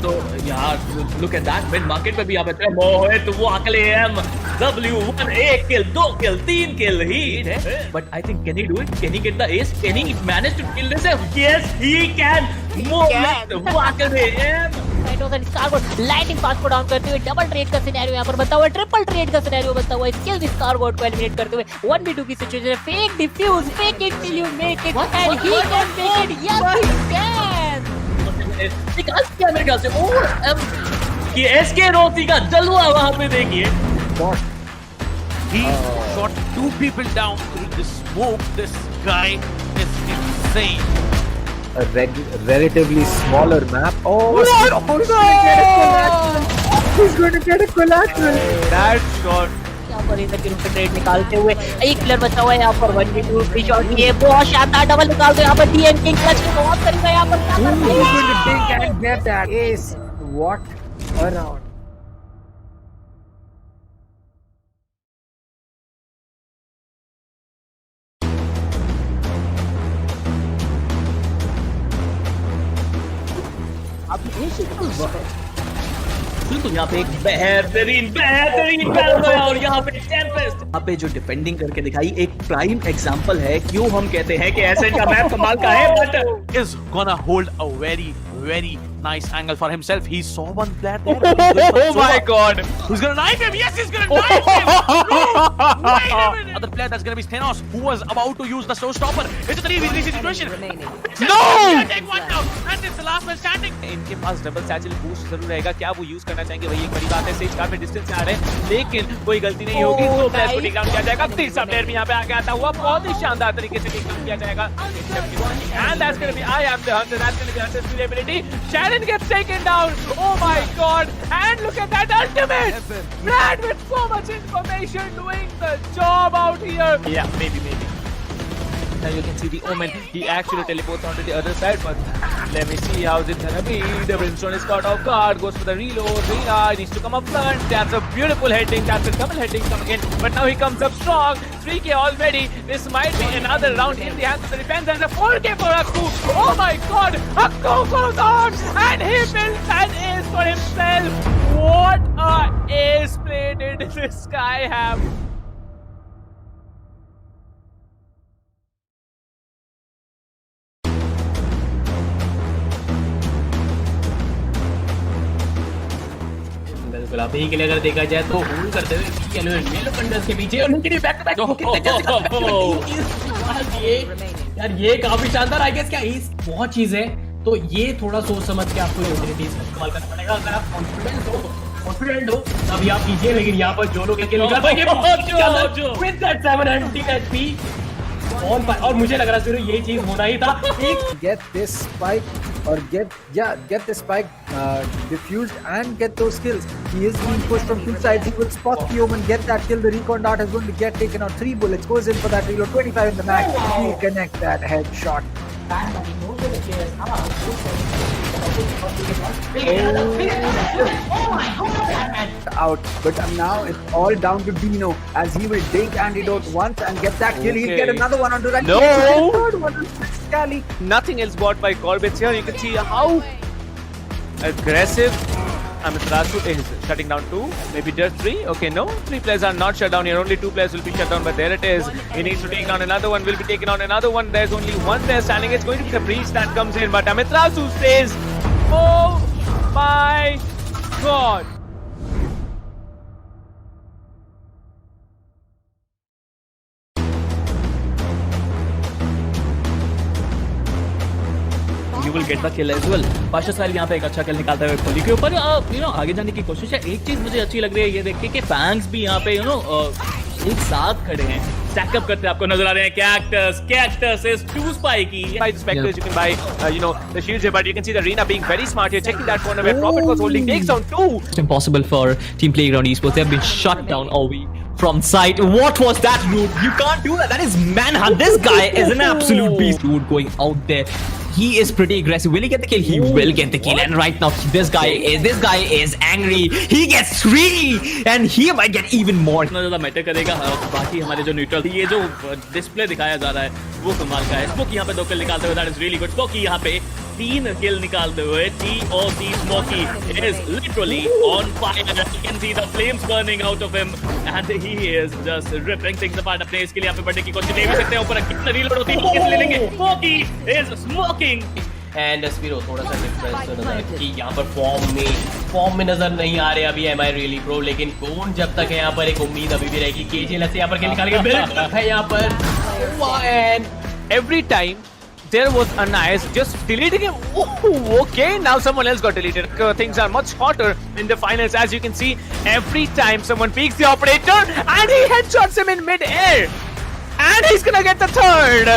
तो यार look at that mid market पे भी यहाँ पे मोहित वो अकेले W1 1 kill 2 kill 3 kill he but I think can he do it? Can he get the ace? Can he manage to kill this? Yes he can. मोहित वो अकेले lighting पास को डाउन करते हुए डबल ट्रेड का सिनेरियो यहाँ पर बनता हुआ, ट्रिपल ट्रेड का सिनेरियो बनता हुआ, स्किल दिस स्कारबोर्ड को एलिमिनेट करते हुए 1v2 की सिचुएशन है. Fake defuse, fake it till you make it and he can make it. Yes he can. निकाल दिया मेरे ख्याल से. और ये एसके रोती का जलवा वहां पे देखिए. He shot 2 people down through the smoke. This guy is insane. A relatively smaller map. Oh, he's going to get a collateral. That shot. यहाँ पर इधर की ट्रेड निकालते हुए एक प्लेयर बचा हुआ है यहाँ पर 1v2 फ्री शॉट ये बहुत शानदार डबल निकाल दो यहाँ पर डीएम किंग क्लच के बहुत करीब है यहाँ पर. He's going to dig and get that ace. What a round. बिल्कुल यहाँ पे एक बेहतरीन बैटल है और यहाँ पे टेम्पेस्ट यहाँ पे जो डिफेंडिंग करके दिखाई एक प्राइम एग्जांपल है. क्यों हम कहते हैं कि ऐसे का मैप कमाल का है but is gonna hold a very nice angle for himself. He saw one player there. Oh my god. Who's gonna knife him? Yes, he's gonna knife him. No, wait a minute. Other player that's gonna be Thanos, who was about to use the showstopper. It's a 3v3 situation. No! Take one down, and it's the last man standing. इनके पास double satchel boost जरूर रहेगा. क्या वो use करना चाहेंगे वही एक बड़ी बात है. सेज काफी डिस्टेंस से आ रहे हैं लेकिन कोई गलती नहीं होगी. तो प्लेयर को टेक डाउन किया जाएगा. तीसरा प्लेयर भी यहाँ पे आके आता हुआ बहुत ही शानदार तरीके से टेक डाउन किया जाएगा. And that's gonna be I am the hunter. That's gonna be hunter's durability. Shannon gets taken down. Oh my god. And look at that ultimate. Brad with so much information doing the job out here. Yeah, maybe. Now you can see the Omen. He actually teleports onto the other side, but let me see how's it gonna be. The Brimstone is caught off guard, goes for the reload. Rina needs to come up front. That's a beautiful heading. That's a double heading coming in, but now he comes up strong. 3k already. This might be another round in the hands of the defense, and a 4k for Akku. Oh my god! Akku goes on, and he builds an ace for himself. What a ace play did this guy have? अभी के लिए अगर देखा जाए तो hold करते हुए yellow कंडर्स के पीछे उनके लिए बैक टू बैक यार ये काफी शानदार आई गेस क्या बहुत चीज है तो ये थोड़ा सोच समझ के आपको यूटिलिटीज का इस्तेमाल करना पड़ेगा अगर आप कॉन्फिडेंट हो तभी आप कीजिए लेकिन यहाँ पर जो लोग निकल पाएंगे विद दैट 700 HP और मुझे लग रहा है ये चीज होना ही था get this spike or get the spike diffused and get those kills. He is being pushed from two sides. He will spot the omen, get that kill. The recon dart is going to get taken out. 3 bullets goes in for that reload. 25 in the mag. He connect that headshot. Out, but now it's all down to Dino as he will dig antidote once and get that kill. He'll get another one onto right. No, third one on Scally. Nothing else bought by Corbett here. You can see how aggressive Amiterasu is shutting down 2, maybe just 3. Okay, no, 3 players are not shut down here. Only 2 players will be shut down, but there it is. He needs to take down another one. Will be taken on another one. There's only one there standing. It's going to be the breach that comes in, but Amiterasu says, "Oh my God." You will get the kill as well. Pasha Sahil यहाँ पे एक अच्छा किल निकालता है खोली के ऊपर आगे जाने की कोशिश है. एक चीज मुझे अच्छी लग रही है ये देख के कि फैंस भी यहाँ पे एक साथ खड़े हैं, स्टैक अप करते आपको नजर आ रहे हैं. Cactus is too spiky. By the specters you can buy the shields here, but you can see the arena being very smart here, checking that corner where Prophet was holding, takes down 2. It's impossible for Team Playground Esports. They have been shut down all week from sight. What was that, dude? You can't do that. That is manhunt. This guy is an absolute beast, dude. Going out there. He is pretty aggressive. Will he get the kill? He will get the kill. And right now, this guy is angry. He gets 3, and he might get even more. इतना ज़्यादा matter करेगा. बाकी हमारे जो neutral ये जो display दिखाया जा रहा है वो कमाल का है. स्मोकी यहाँ पे 2 किल निकालते हुए, that is really good. Smoky यहाँ पे 3 किल निकालते हुए. TOC Smokey is literally on fire. You can see the flames burning out of him, and he is just ripping things apart. अपने इसके लिए यहाँ पे बढ़ने की कोशिश नहीं भी सकते हैं. ऊपर कितना रीलोड होती है किस ले लेंगे. Smokey is smoking. And Spiro थोड़ा सा डिफरेंस नजर कि यहाँ पर फॉर्म में नजर नहीं आ रहे अभी एम आई रियली प्रो, लेकिन कौन जब तक है यहाँ पर एक उम्मीद अभी भी रहेगी. केजीएल से यहाँ पर खेल निकाल के है यहाँ पर and Every time there was a nice just deleting him. Oh, okay, now someone else got deleted. Things are much hotter in the finals, as you can see. Every time someone peeks the operator and he headshots him in mid-air, and he's gonna get the third.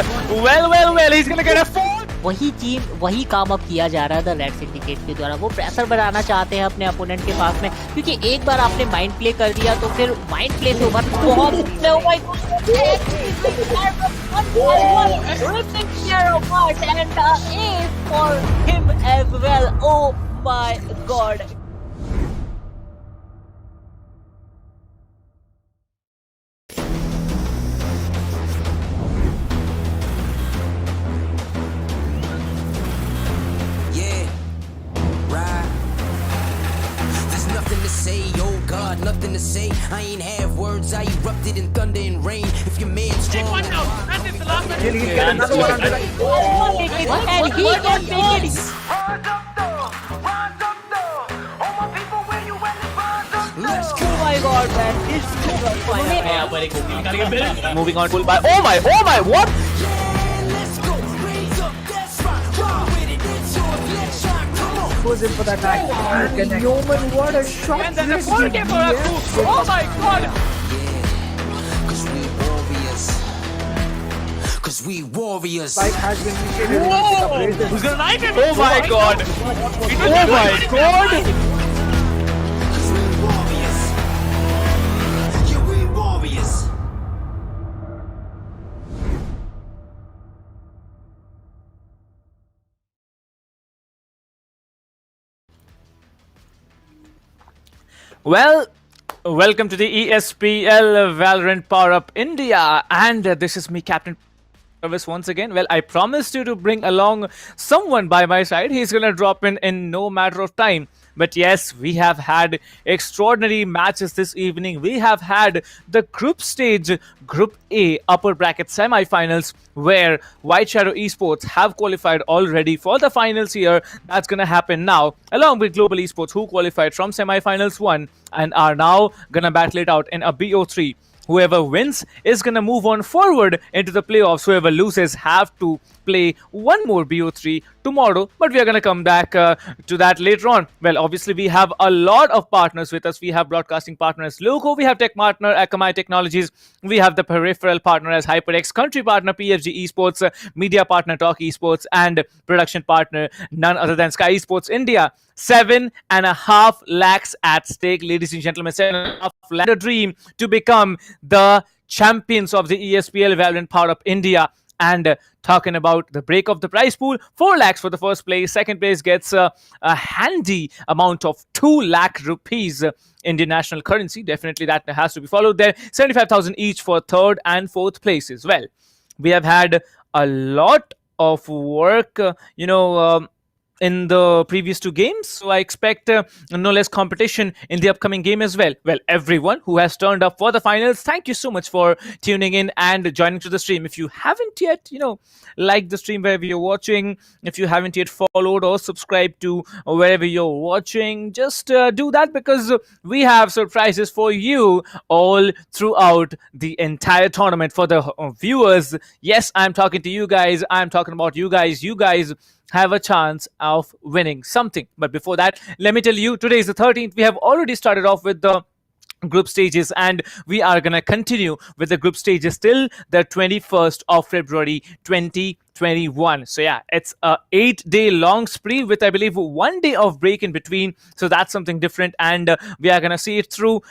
Well, he's gonna get a 4. वही काम अब किया जा रहा है the red syndicate के द्वारा. वो प्रेशर बनाना चाहते हैं अपने अपोनेंट के पास में, क्योंकि एक बार आपने माइंड प्ले कर दिया तो फिर माइंड प्ले से उभर nothing to say. I ain't have words. I erupted in thunder and rain. If your man's strong, one now. And it's the last one. He'll get another one under right. And he can make it. Let's go. Oh my God, man! This is on fire. यहाँ पर एक opening निकाल के Moving on, pull by. Oh my! What? Let's go. Raise up. That's right. Roll with it. It's yours. Let's shine. Come on. Goes in for that knife. Yeoman, what a shot! And then the 4K for us. Oh my God! Cause we warriors. Cause we warriors. Spike has been initiated. Who's gonna knife him? Oh my God! Oh my God! Cause we warriors. Yeah, we warriors. Well, welcome to the ESPL Valorant PowerUp India, and this is me, Captain service once again. Well, I promised you to bring along someone by my side. He's gonna drop in no matter of time. But yes, we have had extraordinary matches this evening. We have had the group stage, Group A upper bracket semi-finals, where White Shadow Esports have qualified already for the finals here. That's gonna happen now, along with Global Esports, who qualified from semi-finals 1 and are now gonna battle it out in a BO3. Whoever wins is going to move on forward into the playoffs. Whoever loses have to play one more BO3 tomorrow, but we are going to come back to that later on. Well, obviously, we have a lot of partners with us. We have broadcasting partners LOCO, we have tech partner Akamai Technologies, we have the Peripheral partner as HyperX, country partner PFG Esports, media partner TalkEsport, and production partner none other than SkyEsports India. 7.5 lakhs at stake, ladies and gentlemen. 7.5 lakhs. A dream to become the champions of the ESPL Valorant PowerUp India. And talking about the break of the prize pool, 4 lakhs for the first place. Second place gets a handy amount of 2 lakh rupees Indian national currency. Definitely that has to be followed there. 75,000 each for third and fourth places. Well, we have had a lot of work, in the previous 2 games, so I expect no less competition in the upcoming game as well. Well, everyone who has turned up for the finals, thank you so much for tuning in and joining to the stream. If you haven't yet, liked the stream wherever you're watching, if you haven't yet followed or subscribed to wherever you're watching, just do that, because we have surprises for you all throughout the entire tournament. For the viewers, yes, I'm talking to you guys, I'm talking about you guys. You guys have a chance of winning something. But before that, let me tell you, today is the 13th. We have already started off with the group stages, and we are going to continue with the group stages till the 21st of February 2021. So yeah, it's a 8-day long spree with, I believe, 1 day of break in between. So that's something different, and we are going to see it through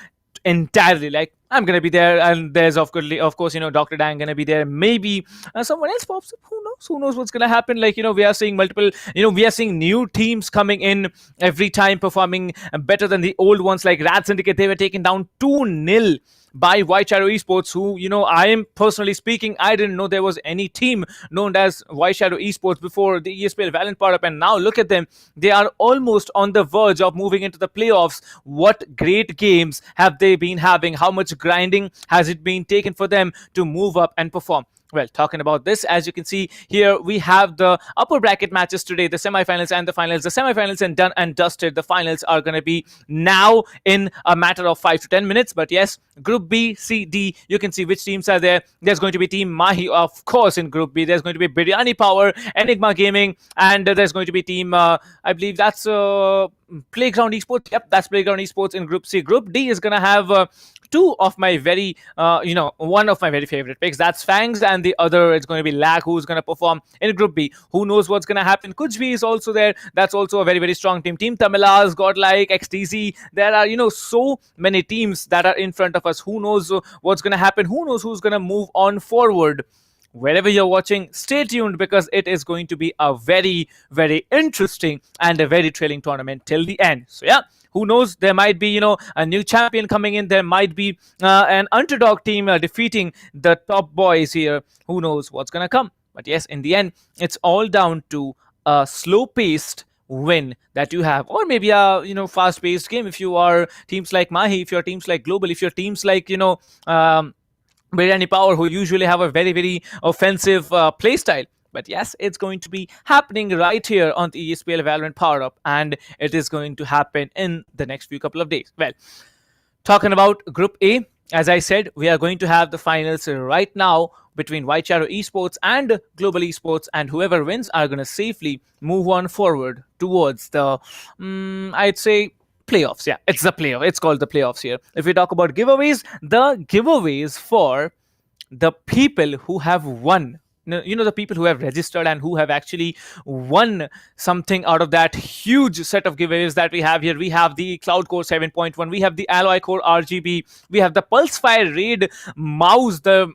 entirely. Like, I'm gonna be there, and there's of course Dr. Dan gonna be there. Maybe someone else pops up. Who knows what's gonna happen? Like, we are seeing multiple, we are seeing new teams coming in every time, performing better than the old ones. Like RADSyndicate, they were taken down 2-0 by White Shadow Esports, who, I am personally speaking, I didn't know there was any team known as White Shadow Esports before the ESPL Valorant PowerUp, and now look at them. They are almost on the verge of moving into the playoffs. What great games have they been having? How much grinding has it been taken for them to move up and perform? Well, talking about this, as you can see here, we have the upper bracket matches today, the semifinals and the finals. The semifinals and done and dusted. The finals are going to be now in a matter of 5 to 10 minutes. But yes, Group B, C, D, you can see which teams are there. There's going to be Team Mahi, of course, in Group B. There's going to be Biryani Power, Enigma Gaming, and there's going to be Team, I believe that's Playground Esports. Yep, that's Playground Esports in Group C. Group D is going to have two of my very, one of my very favorite picks. That's Fangs, and the other is going to be Lag, who's going to perform in Group B. Who knows what's going to happen? Kujvi is also there. That's also a very, very strong team. Team Tamilas, Godlike, XTZ. There are, so many teams that are in front of us. Who knows what's going to happen? Who knows who's going to move on forward? Wherever you're watching, stay tuned, because it is going to be a very, very interesting and a very thrilling tournament till the end. So yeah, who knows? There might be, a new champion coming in. There might be an underdog team defeating the top boys here. Who knows what's going to come? But yes, in the end, it's all down to a slow-paced win that you have, or maybe a fast-paced game if you are teams like Mahi, if you're teams like Global, if you're teams like Biryani Power, who usually have a very, very offensive play style. But yes, it's going to be happening right here on the ESPL Valorant PowerUp, and it is going to happen in the next few couple of days. Well, talking about Group A, as I said, we are going to have the finals right now between White Shadow Esports and Global Esports, and whoever wins are going to safely move on forward towards the, I'd say, playoffs. Yeah, it's the playoff. It's called the playoffs here. If we talk about giveaways, the giveaways for the people who have won, the people who have registered and who have actually won something out of that huge set of giveaways that we have here. We have the Cloud Core 7.1, we have the Alloy Core RGB, we have the Pulsefire Raid mouse, the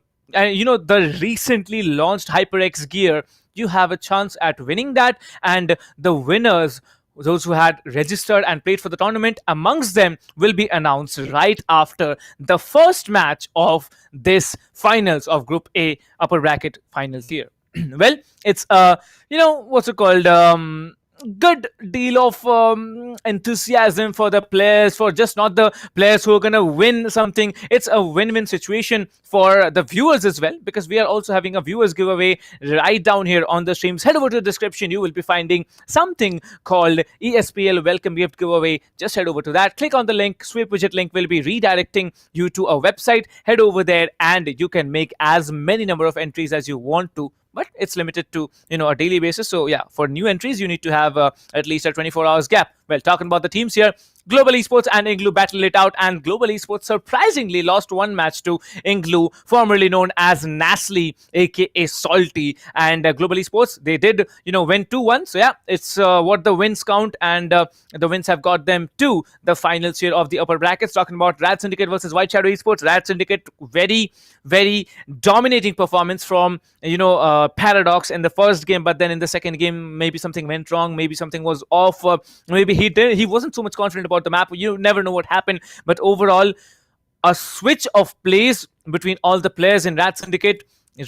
recently launched HyperX gear. You have a chance at winning that, and the winners those who had registered and played for the tournament amongst them will be announced right after the first match of this finals of Group A upper bracket finals here. Well, it's what's it called, good deal of enthusiasm for the players, for just not the players who are gonna win something. It's a win-win situation for the viewers as well, because we are also having a viewers giveaway right down here on the streams. Head over to the description, you will be finding something called ESPL Welcome Gift Giveaway. Just head over to that, click on the link, swipe widget link will be redirecting you to a website. Head over there and you can make as many number of entries as you want to, but it's limited to a daily basis. So yeah, for new entries you need to have at least a 24 hours gap. Well, talking about the teams here, Global Esports and INGLU battled it out, and Global Esports surprisingly lost one match to INGLU, formerly known as NaCly, aka Salty. And Global Esports, they did win 2-1. So yeah, it's what the wins count, and the wins have got them to the finals here of the upper brackets. Talking about RADSyndicate versus White Shadow Esports, RADSyndicate, very very dominating performance from Paradox in the first game, but then in the second game maybe something went wrong, maybe something was off, maybe he wasn't so much confident about the map. You never know what happened, but overall a switch of plays between all the players in RADSyndicate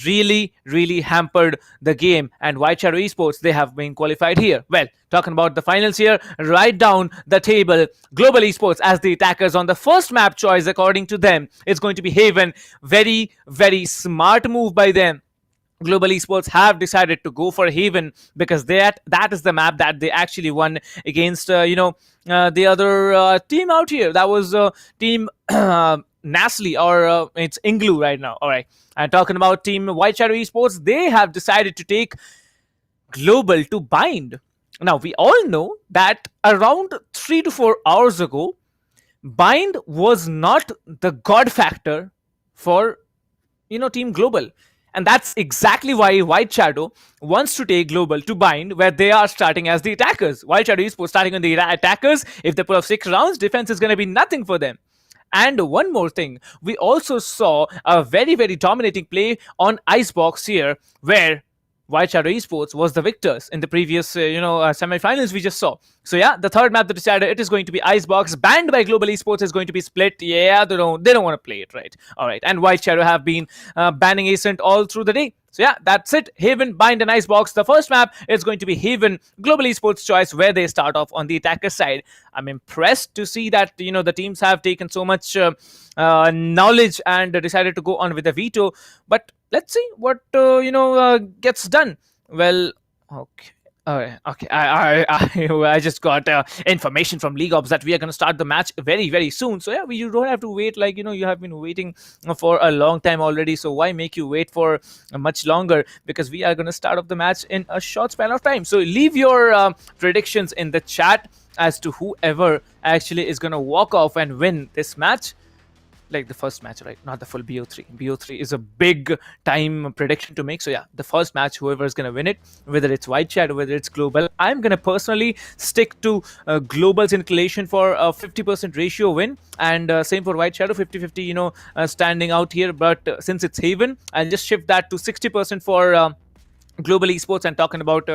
really hampered the game, and White Shadow Esports, they have been qualified here. Well, talking about the finals here, right down the table, Global Esports as the attackers on the first map choice, according to them, it's going to be Haven. Very very smart move by them. Global Esports have decided to go for Haven because that is the map that they actually won against the other team out here. That was team NaCly, or it's INGLU right now. All right, and talking about team White Shadow Esports, they have decided to take Global to Bind. Now we all know that around 3 to 4 hours ago, Bind was not the god factor for team Global. And that's exactly why White Shadow wants to take Global to Bind, where they are starting as the attackers. White Shadow Esports starting on the attackers. If they pull off 6 rounds, defense is going to be nothing for them. And one more thing, we also saw a very very dominating play on Icebox here, where White Shadow Esports was the victors in the previous semi-finals we just saw. So yeah, the third map that decided, it is going to be Icebox. Banned by Global Esports is going to be split. Yeah, they don't want to play it, right? All right, and White Shadow have been banning Ascent all through the day. So yeah, that's it. Haven, Bind and Icebox. The first map is going to be Haven, Global Esports choice, where they start off on the attacker side. I'm impressed to see that the teams have taken so much knowledge and decided to go on with a veto. But let's see what gets done. Well, okay. Okay. I just got information from League Ops that we are going to start the match very very soon. So yeah, you don't have to wait like you have been waiting for a long time already. So why make you wait for much longer? Because we are going to start off the match in a short span of time. So leave your predictions in the chat as to whoever actually is going to walk off and win this match. Like the first match, right? Not the full BO3. BO3 is a big time prediction to make. So yeah, the first match, whoever is going to win it, whether it's White Shadow, whether it's Global, I'm going to personally stick to Global's inclination for a 50% ratio win, and same for White Shadow, 50-50, standing out here. But since it's Haven, I'll just shift that to 60% for Global Esports. And talking about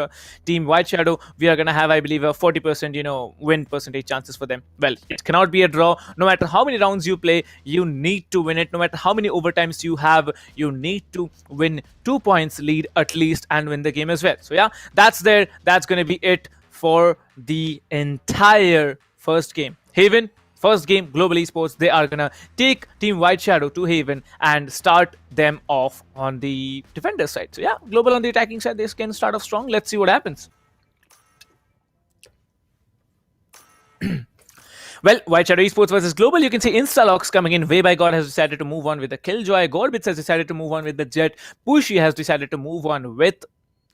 team White Shadow, we are going to have, I believe, a 40% win percentage chances for them. Well, it cannot be a draw. No matter how many rounds you play, you need to win it. No matter how many overtimes you have, you need to win 2 points lead at least and win the game as well. So yeah, that's going to be it for the entire first game. Haven, first game, Global Esports, they are gonna take Team White Shadow to Haven and start them off on the defender side. So yeah, Global on the attacking side, they can start off strong. Let's see what happens. Well, White Shadow Esports versus Global, you can see Instalocks coming in. Way by God has decided to move on with the Killjoy. Gorbits has decided to move on with the Jet. Pushy has decided to move on with...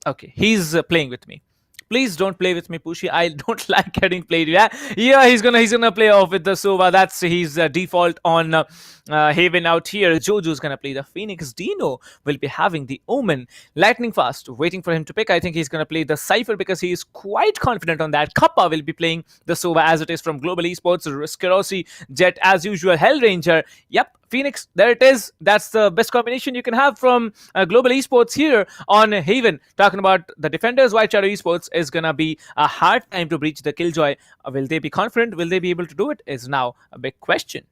Okay, he's playing with me. Please don't play with me, Pushy. I don't like getting played. Yeah, he's gonna play off with the Sova. That's his default on Haven out here. Jojo's gonna play the Phoenix. Dino will be having the Omen. Lightning Fast, waiting for him to pick. I think he's gonna play the Cypher because he is quite confident on that. Kappa will be playing the Sova as it is from Global Esports. Skerosi, Jet as usual. Hellranger. Yep. Phoenix, there it is. That's the best combination you can have from Global Esports here on Haven. Talking about the defenders, White Shadow Esports is going to be a hard time to breach the Killjoy. Will they be confident? Will they be able to do it? Is now a big question.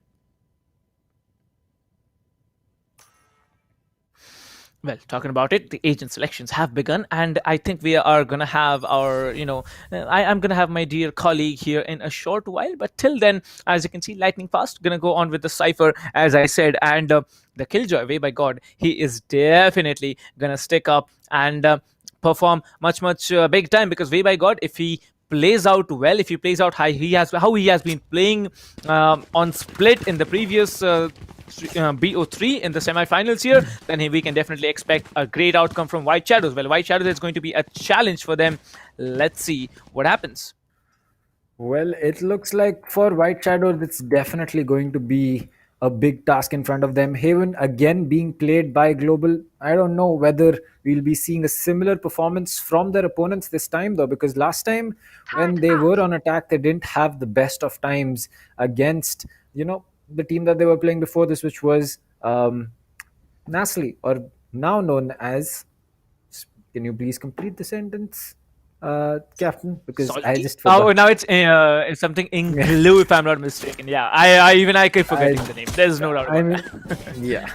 Well, talking about it, the agent selections have begun, and I think we are going to have our, I'm going to have my dear colleague here in a short while. But till then, as you can see, lightning fast, going to go on with the Cypher, as I said, and the Killjoy, way by God, he is definitely going to stick up and perform much big time, because way by God, if he plays out well, if he plays out how he has been playing on Split in the previous BO3 in the semi-finals here, then we can definitely expect a great outcome from White Shadows. Well, White Shadows is going to be a challenge for them. Let's see what happens. Well, it looks like for White Shadows, it's definitely going to be a big task in front of them. Haven again being played by Global. I don't know whether we'll be seeing a similar performance from their opponents this time, though, because last time when they were on attack, they didn't have the best of times against, the team that they were playing before this, which was NaCly, or now known as... Can you please complete the sentence, Captain? Because Salty? I just forgot. Oh, now it's something INGLU, if I'm not mistaken. Yeah, I keep forgetting the name. There's no doubt about that. Yeah.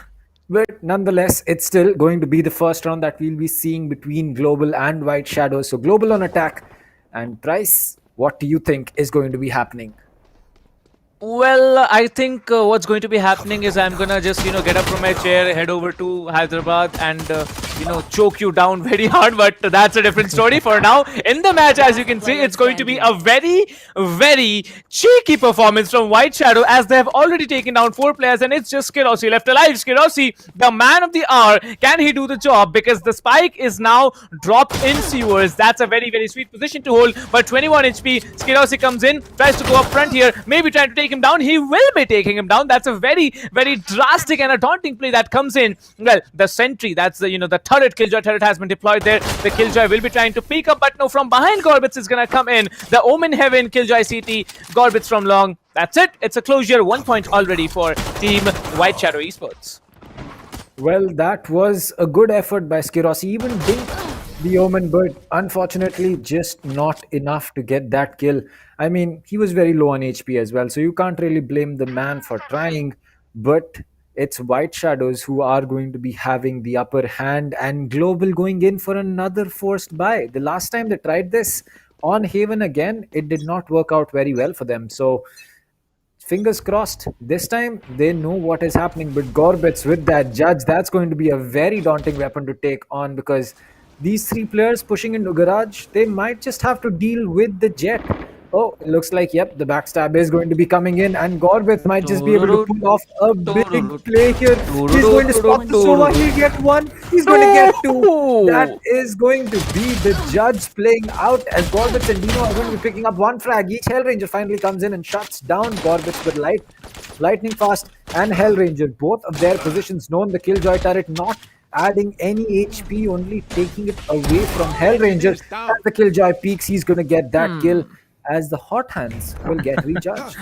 But nonetheless, it's still going to be the first round that we'll be seeing between Global and White Shadows. So Global on attack. And Price, what do you think is going to be happening? Well, I think what's going to be happening is I'm gonna just get up from my chair, head over to Hyderabad, and choke you down very hard. But that's a different story. For now, in the match, as you can see, it's going to be a very cheeky performance from White Shadow, as they have already taken down 4 players, and it's just Skirossi left alive. Skirossi, the man of the hour, can he do the job? Because the spike is now dropped in sewers. That's a very sweet position to hold. But 21 HP, Skirossi comes in, tries to go up front here, maybe trying to take him down. He will be taking him down. That's a very drastic and a daunting play that comes in. Well, the sentry, that's the turret, Killjoy turret has been deployed there. The Killjoy will be trying to peek up, but no, from behind Gorbitz is gonna come in. The Omen Heaven, Killjoy CT, Gorbitz from long. That's it. It's a closure. 1 point already for Team White Shadow Esports. Well, that was a good effort by Skirossi. Even dinked the Omen, but unfortunately just not enough to get that kill. I mean, he was very low on HP as well, so you can't really blame the man for trying, but it's White Shadows who are going to be having the upper hand, and Global going in for another forced buy. The last time they tried this on Haven again, it did not work out very well for them, so fingers crossed. This time they know what is happening, but Gorbitz with that judge, that's going to be a very daunting weapon to take on, because these 3 players pushing into garage, they might just have to deal with the jet. Oh, it looks like, yep, the backstab is going to be coming in, and Gorbitz might just be able to pull off a big play here. He's going to spot the Sova. He'll get 1. He's going to get 2. That is going to be the judge playing out, as Gorbitz and Dino are going to be picking up 1 frag. Each Hellranger finally comes in and shuts down Gorbitz with lightning fast and Hellranger. Both of their positions known. The Killjoy turret not adding any HP, only taking it away from Hellranger. As the Killjoy peaks, he's going to get that kill, as the hot hands will get recharged.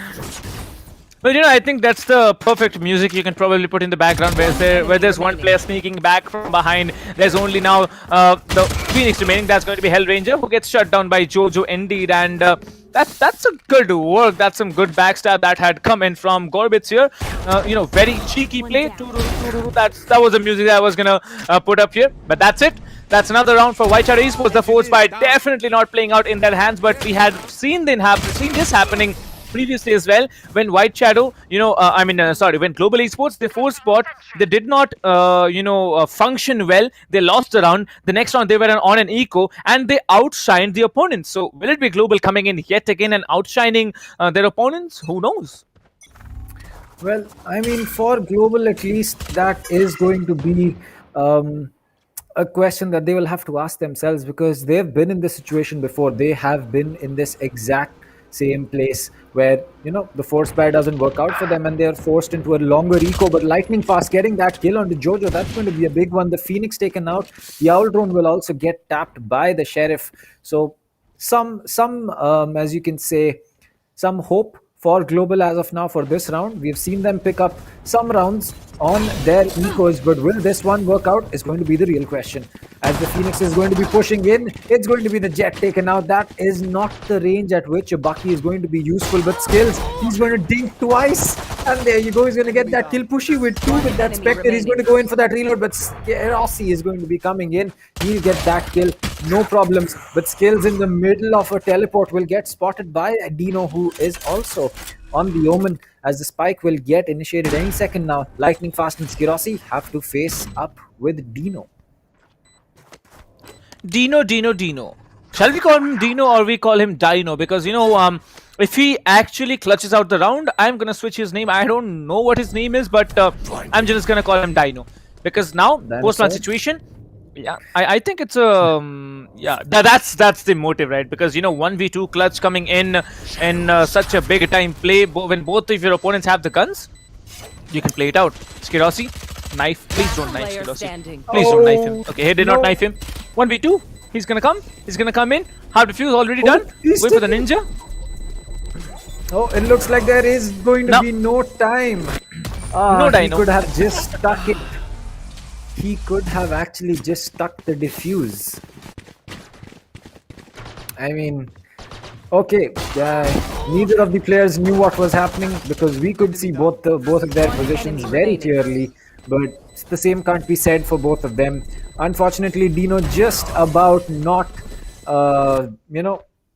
Well, I think that's the perfect music you can probably put in the background, where there's one player sneaking back from behind. There's only now the Phoenix remaining. That's going to be Hellranger, who gets shut down by Jojo indeed, and that's a good work. That's some good backstab that had come in from Gorbitz here. Very cheeky play. That was the music that I was gonna put up here, but that's it. That's another round for White Shadow Esports. The force by definitely not playing out in their hands, but we had seen this happening previously as well, when White Shadow, when Global Esports, the force spot, they did not, function well. They lost the round. The next round, they were on an eco, and they outshined the opponents. So, will it be Global coming in yet again and outshining their opponents? Who knows? Well, I mean, for Global at least, that is going to be a question that they will have to ask themselves, because they've been in this situation before. They have been in this exact same place where the force buy doesn't work out for them and they're forced into a longer eco. But lightning fast getting that kill onto Jojo, that's going to be a big one. The Phoenix taken out. The Owl drone will also get tapped by the Sheriff. So some as you can say, some hope for Global as of now for this round. We've seen them pick up some rounds on their ecos, but will this one work out is going to be the real question. As the Phoenix is going to be pushing in, it's going to be the Jet taken out. That is not the range at which a Bucky is going to be useful, but skills, he's going to dink twice, and there you go, he's going to get that kill. Pushy with 2 with that Spectre, he's going to go in for that reload, but Rossi is going to be coming in, he'll get that kill, no problems, but skills in the middle of a teleport will get spotted by Dino, who is also on the Omen, as the spike will get initiated any second now. Lightning Fast and Skirossi have to face up with Dino. Dino. Shall we call him Dino or we call him Dino? Because, if he actually clutches out the round, I'm going to switch his name. I don't know what his name is, but I'm just going to call him Dino. Because now, post-round situation, yeah, I think it's that's the motive, right? Because 1v2 clutch coming in such a big time play, when both of your opponents have the guns, you can play it out. Skirossi, knife, please don't knife Skirossi. Please don't knife him. Okay, he did not knife him. 1v2, he's gonna come in. Hard defuse already done. Wait for the ninja. Oh, it looks like there is going to be no time. No Dino. He could have just stuck it. He could have actually just stuck the defuse. I mean, okay, neither of the players knew what was happening, because we could see both of their positions very clearly, but the same can't be said for both of them. Unfortunately, Dino just about not,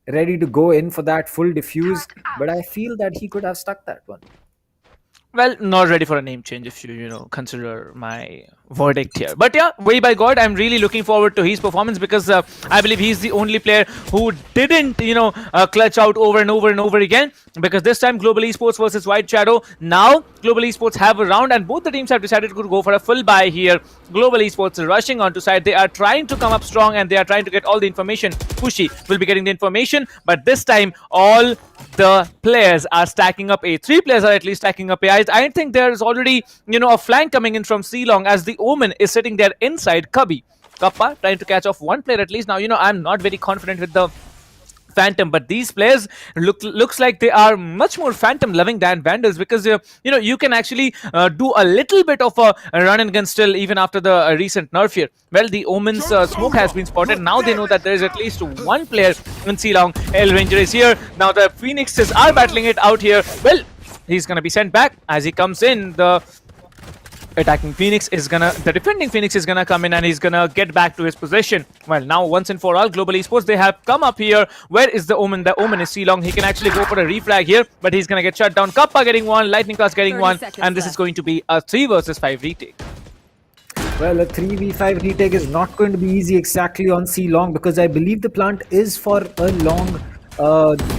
ready to go in for that full defuse, but I feel that he could have stuck that one. Well, not ready for a name change if you consider my verdict here. But yeah, way by God, I'm really looking forward to his performance, because I believe he's the only player who didn't, clutch out over and over and over again. Because this time, Global Esports versus White Shadow. Now, Global Esports have a round, and both the teams have decided to go for a full buy here. Global Esports is rushing onto side. They are trying to come up strong, and they are trying to get all the information. Pushy will be getting the information, but this time, all the players are stacking up A. 3 players are at least stacking up A. I think there is already, a flank coming in from Ceylon, as the Omen is sitting there inside Cubby. Kappa trying to catch off one player at least. Now, I'm not very confident with the Phantom, but these players looks like they are much more Phantom loving than Vandals, because you can actually do a little bit of a run and gun still even after the recent nerf here. Well, the Omen's smoke has been spotted. Now they know that there is at least one player in Ceylon. El Ranger is here. Now the Phoenixes are battling it out here. Well, he's gonna be sent back as he comes in. The defending Phoenix is gonna come in, and he's gonna get back to his position. Well, now once and for all, Global Esports, they have come up here. Where is the Omen? The Omen is Ceylon. He can actually go for a refrag here, but he's gonna get shut down. Kappa getting one, Lightning Class getting one, and this is going to be a 3 versus 5 retake. Well, a 3v5 retake is not going to be easy exactly on Ceylon, because I believe the plant is for a long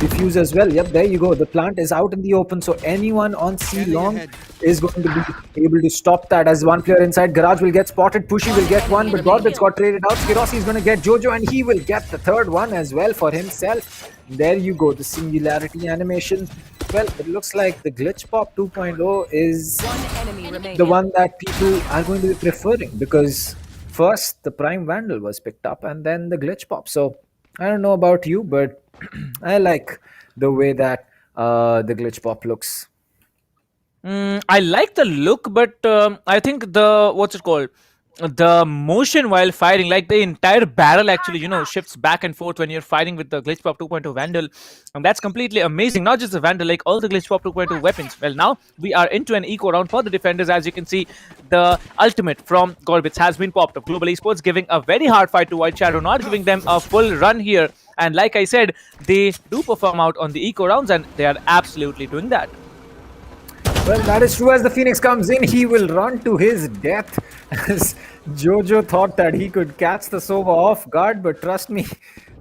diffuse as well. Yep, there you go. The plant is out in the open, so anyone on C-Long is going to be able to stop that. As one player inside, Garage will get spotted, Pushy will get one, but Gorbit's got traded out. Skirossi is going to get Jojo, and he will get the third one as well for himself. There you go, the singularity animation. Well, it looks like the Glitch Pop 2.0 is the one that people are going to be preferring, because first the Prime Vandal was picked up and then the Glitch Pop. So I don't know about you, but I like the way that the Glitch Pop looks. I like the look, but I think the motion while firing, like the entire barrel actually, shifts back and forth when you're fighting with the Glitch Pop 2.0 Vandal. And that's completely amazing. Not just the Vandal, like all the Glitch Pop 2.0 weapons. Well, now we are into an eco round for the defenders. As you can see, the ultimate from Gorbitz has been popped up. Global Esports giving a very hard fight to White Shadow, not giving them a full run here. And like I said, they do perform out on the eco rounds, and they are absolutely doing that. Well, that is true. As the Phoenix comes in, he will run to his death. As Jojo thought that he could catch the Sova off guard, but trust me,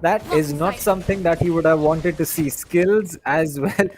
that is not something that he would have wanted to see. Skills as well,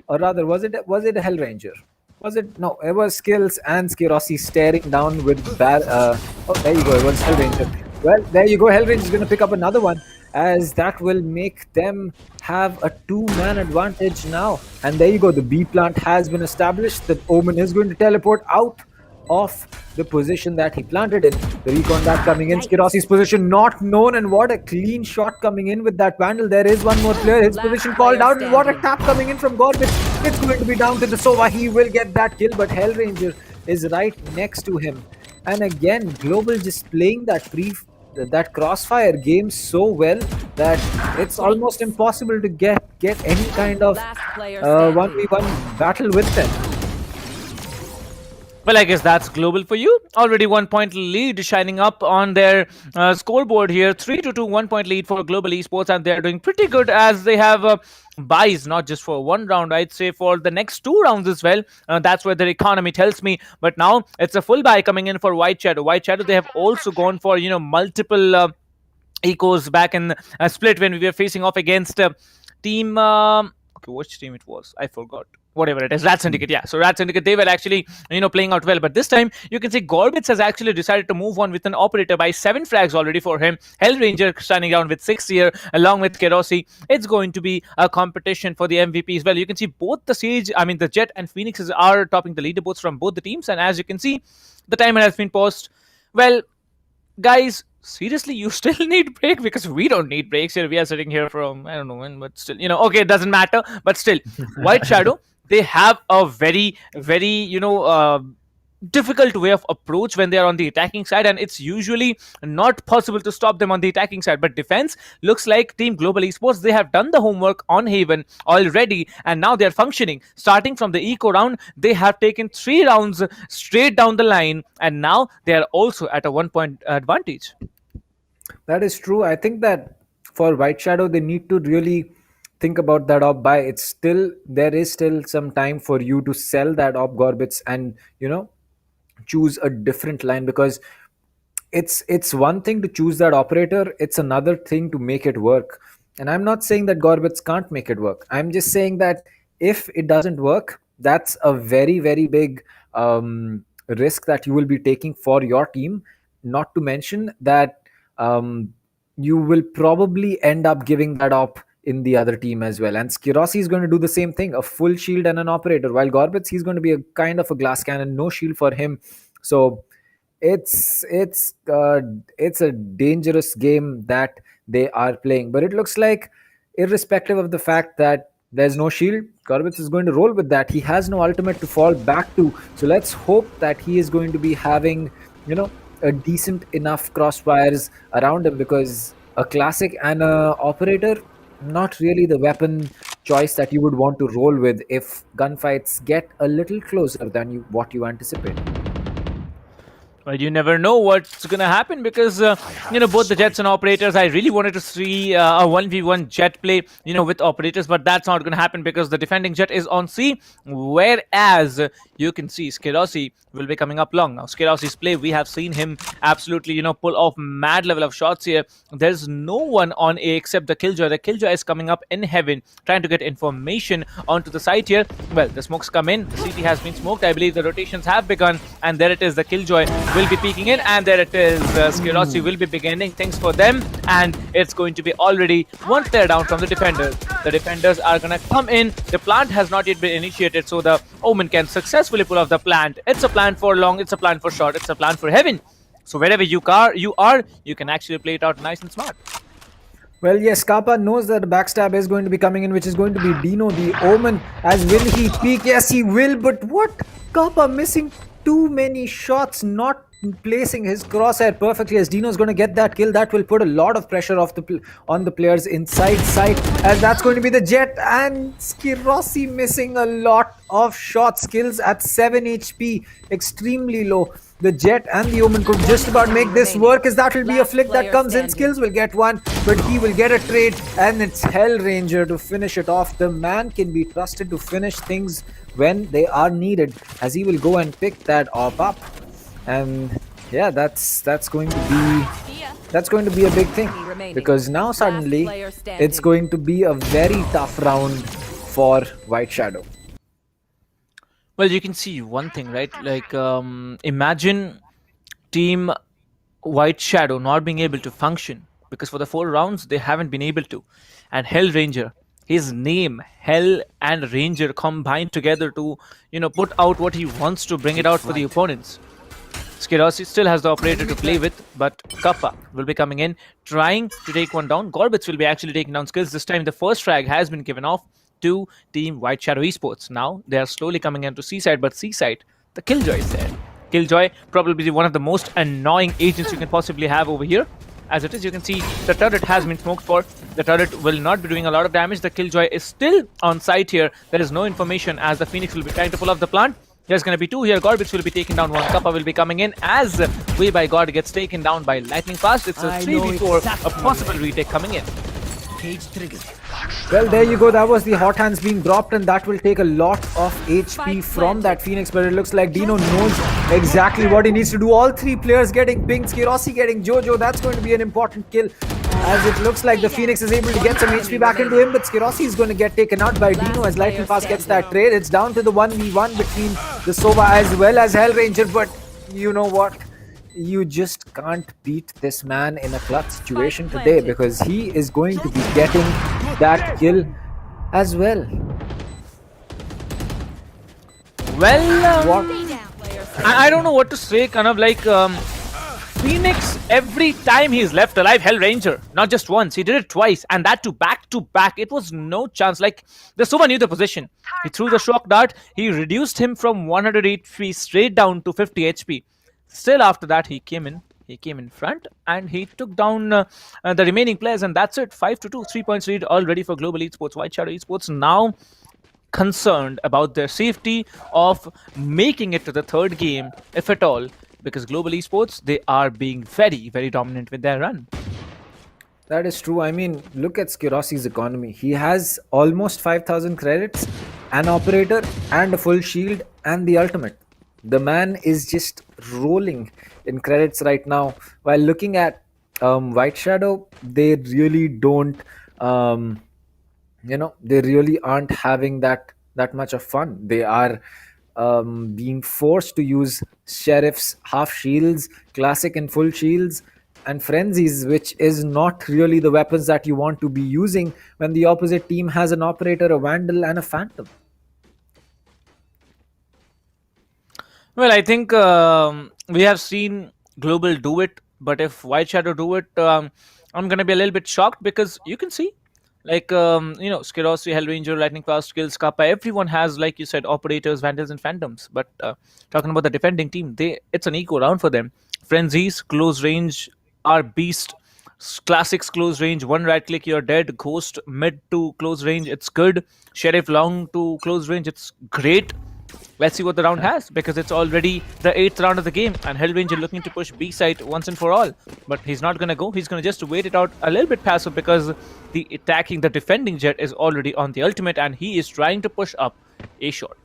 or rather, was it a Hellranger? Was it? No, it was Skills and Skirossi staring down with oh, there you go, it was Hellranger. Well, there you go, Hellranger is going to pick up another one, as that will make them have a 2-man advantage now. And there you go, the B plant has been established. The Omen is going to teleport out of the position that he planted in. The recon that coming in, Skirossi's position not known, and what a clean shot coming in with that vandal. There is one more player, his position called out, and what a tap coming in from Gorbit. It's going to be down to the Sova. He will get that kill, but Hellranger is right next to him. And again, Global just playing that crossfire game so well that it's almost impossible to get any kind of 1v1 battle with them. Well, I guess that's Global for you. Already 1 point lead shining up on their scoreboard here. 3-2, 1 point lead for Global Esports, and they're doing pretty good as they have buys, not just for one round, I'd say for the next 2 rounds as well. That's what their economy tells me. But now it's a full buy coming in for White Shadow. White Shadow, they have also gone for, multiple ecos back in split when we were facing off against team... okay, which team it was? I forgot. Whatever it is, RADSyndicate, yeah. So RADSyndicate, they were actually, playing out well. But this time, you can see Gorbits has actually decided to move on with an operator by 7 frags already for him. Hellranger standing down with 6 here, along with Kerossi. It's going to be a competition for the MVP as well. You can see both the Jet and Phoenixes are topping the leaderboards from both the teams. And as you can see, the timer has been paused. Well, guys, seriously, you still need break, because we don't need breaks here. We are sitting here from, I don't know when, but still, okay, it doesn't matter. But still, White Shadow, they have a very, very, difficult way of approach when they are on the attacking side, and it's usually not possible to stop them on the attacking side. But defense looks like Team Global Esports, they have done the homework on Haven already, and now they're functioning. Starting from the eco round, they have taken 3 rounds straight down the line, and now they are also at a 1 point advantage. That is true. I think that for White Shadow, they need to really think about that op buy. There is still some time for you to sell that op Gorbits and choose a different line, because it's one thing to choose that operator, it's another thing to make it work. And I'm not saying that Gorbits can't make it work. I'm just saying that if it doesn't work, that's a very, very big risk that you will be taking for your team. Not to mention that you will probably end up giving that op in the other team as well. And Skirossi is going to do the same thing, a full shield and an operator, while Gorbits, he's going to be a kind of a glass cannon, no shield for him. So it's a dangerous game that they are playing. But it looks like, irrespective of the fact that there's no shield, Gorbits is going to roll with that. He has no ultimate to fall back to. So let's hope that he is going to be having, a decent enough crossfires around him, because a classic and a operator, not really the weapon choice that you would want to roll with if gunfights get a little closer than what you anticipate. Well, you never know what's going to happen, because, both the Jets and operators, I really wanted to see a 1v1 Jet play, with operators, but that's not going to happen because the defending Jet is on C, whereas you can see Skirossi will be coming up long. Now, Skirossi's play, we have seen him absolutely, pull off mad level of shots here. There's no one on A except the Killjoy. The Killjoy is coming up in heaven, trying to get information onto the site here. Well, the smokes come in, the CT has been smoked, I believe the rotations have begun, and there it is, the Killjoy will be peeking in, and there it is, Skirossi will be beginning things for them, and it's going to be already 1 player down from the defenders. The defenders are going to come in. The plant has not yet been initiated, so the Omen can successfully pull off the plant. It's a plan for long, it's a plan for short, it's a plan for heaven. So wherever you are, you can actually play it out nice and smart. Well, yes, Kappa knows that the backstab is going to be coming in, which is going to be Dino, the Omen. As will he peek? Yes, he will, but what? Kappa missing too many shots, not placing his crosshair perfectly, as Dino's going to get that kill. That will put a lot of pressure on the players inside site, as that's going to be the Jet, and Skirossi missing a lot of shot skills at 7 HP, extremely low. The Jet and the Omen could just about make this work, as that will be a flick that comes in. Skills will get one, but he will get a trade, and it's Hellranger to finish it off. The man can be trusted to finish things when they are needed, as he will go and pick that op up. And yeah, that's going to be a big thing, because now suddenly it's going to be a very tough round for White Shadow. Well, you can see one thing, right? Like, imagine Team White Shadow not being able to function, because for the 4 rounds they haven't been able to. And Hellranger, his name, Hell and Ranger, combined together to, put out what he wants to bring it out for the opponents. Skirossi still has the operator to play with, but Kappa will be coming in, trying to take one down. Gorbits will be actually taking down Skills. This time the first frag has been given off to Team White Shadow Esports. Now they are slowly coming into Seaside, but Seaside, the Killjoy is there. Killjoy, probably one of the most annoying agents you can possibly have over here. As it is, you can see the turret has been smoked for. The turret will not be doing a lot of damage. The Killjoy is still on site here. There is no information as the Phoenix will be trying to pull off the plant. There's going to be two here. Gorbits will be taking down one. Kappa will be coming in as Way by God gets taken down by lightning fast. It's a 3v4, a possible retake coming in. Cage trigger. Well, there you go. That was the hot hands being dropped, and that will take a lot of HP from that Phoenix. But it looks like Dino knows exactly what he needs to do. All three players getting pinged. Skirossi getting Jojo. That's going to be an important kill, as it looks like the Phoenix is able to get some HP back into him. But Skirossi is going to get taken out by Dino as Lightning Fast gets that trade. It's down to the 1v1 between the Sova as well as Hellranger. But you know what? You just can't beat this man in a clutch situation today, because he is going to be getting that kill as well. Well, I don't know what to say. Kind of like Phoenix, every time he's left alive, Hellranger, not just once, he did it twice, and that to back. It was no chance. Like, the Sova knew the position. He threw the shock dart. He reduced him from 108 HP straight down to 50 HP. Still, after that, he came in front, and he took down the remaining players, and that's it. 5-2, 3 points lead already for Global Esports. White Shadow Esports now concerned about their safety of making it to the third game, if at all, because Global Esports, they are being very, very dominant with their run. That is true. I mean, look at Skirossi's economy. He has almost 5,000 credits, an operator, and a full shield, and the ultimate. The man is just rolling in credits right now. While looking at White Shadow, they really don't, they really aren't having that much of fun. They are being forced to use Sheriff's half shields, classic and full shields, and frenzies, which is not really the weapons that you want to be using when the opposite team has an operator, a vandal, and a phantom. Well, I think we have seen Global do it, but if White Shadow do it, I'm going to be a little bit shocked, because you can see, like, Skirossi, Hellranger, Lightning Fast, Skills, Kappa, everyone has, like you said, operators, vandals, and phantoms. But talking about the defending team, it's an eco round for them. Frenzies, close range, are beast. Classics, close range, one right click, you're dead. Ghost, mid to close range, it's good. Sheriff, long to close range, it's great. Let's see what the round has, because it's already the 8th round of the game, and Hellranger looking to push B side once and for all. But he's not going to go. He's going to just wait it out a little bit passive, because the defending Jet is already on the ultimate, and he is trying to push up A short.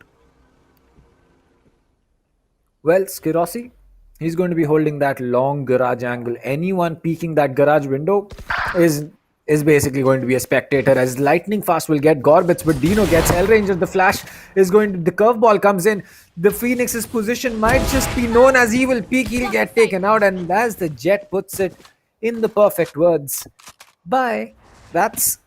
Well, Skirossi, he's going to be holding that long garage angle. Anyone peeking that garage window is basically going to be a spectator, as Lightning Fast will get Gorbits, but Dino gets Hellranger. The flash is going to, the curveball comes in. The Phoenix's position might just be known as he will peek, he'll get taken out, and as the Jet puts it in the perfect words, bye. That's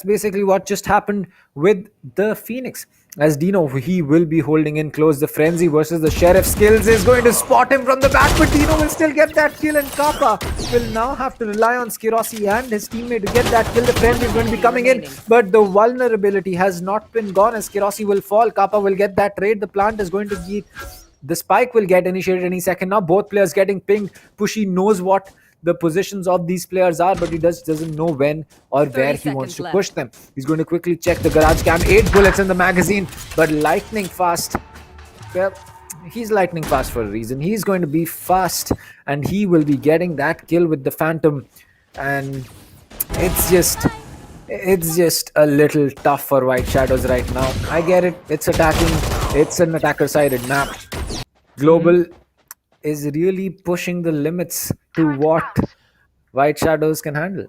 basically what just happened with the Phoenix. As Dino, he will be holding in close. The frenzy versus the Sheriff. Skills is going to spot him from the back, but Dino will still get that kill, and Kappa will now have to rely on Skirossi and his teammate to get that kill. The frenzy is going to be coming in, but the vulnerability has not been gone, as Skirossi will fall. Kappa will get that trade. The plant is going to get, the spike will get initiated any second. Now both players getting pinged. Pushy knows what the positions of these players are, but he doesn't know when or where he wants to push them. He's going to quickly check the garage cam. 8 bullets in the magazine, but Lightning Fast, well, he's Lightning Fast for a reason. He's going to be fast, and he will be getting that kill with the Phantom, and it's just a little tough for White Shadows right now. I get it. It's attacking. It's an attacker-sided map. Global is really pushing the limits to what White Shadows can handle.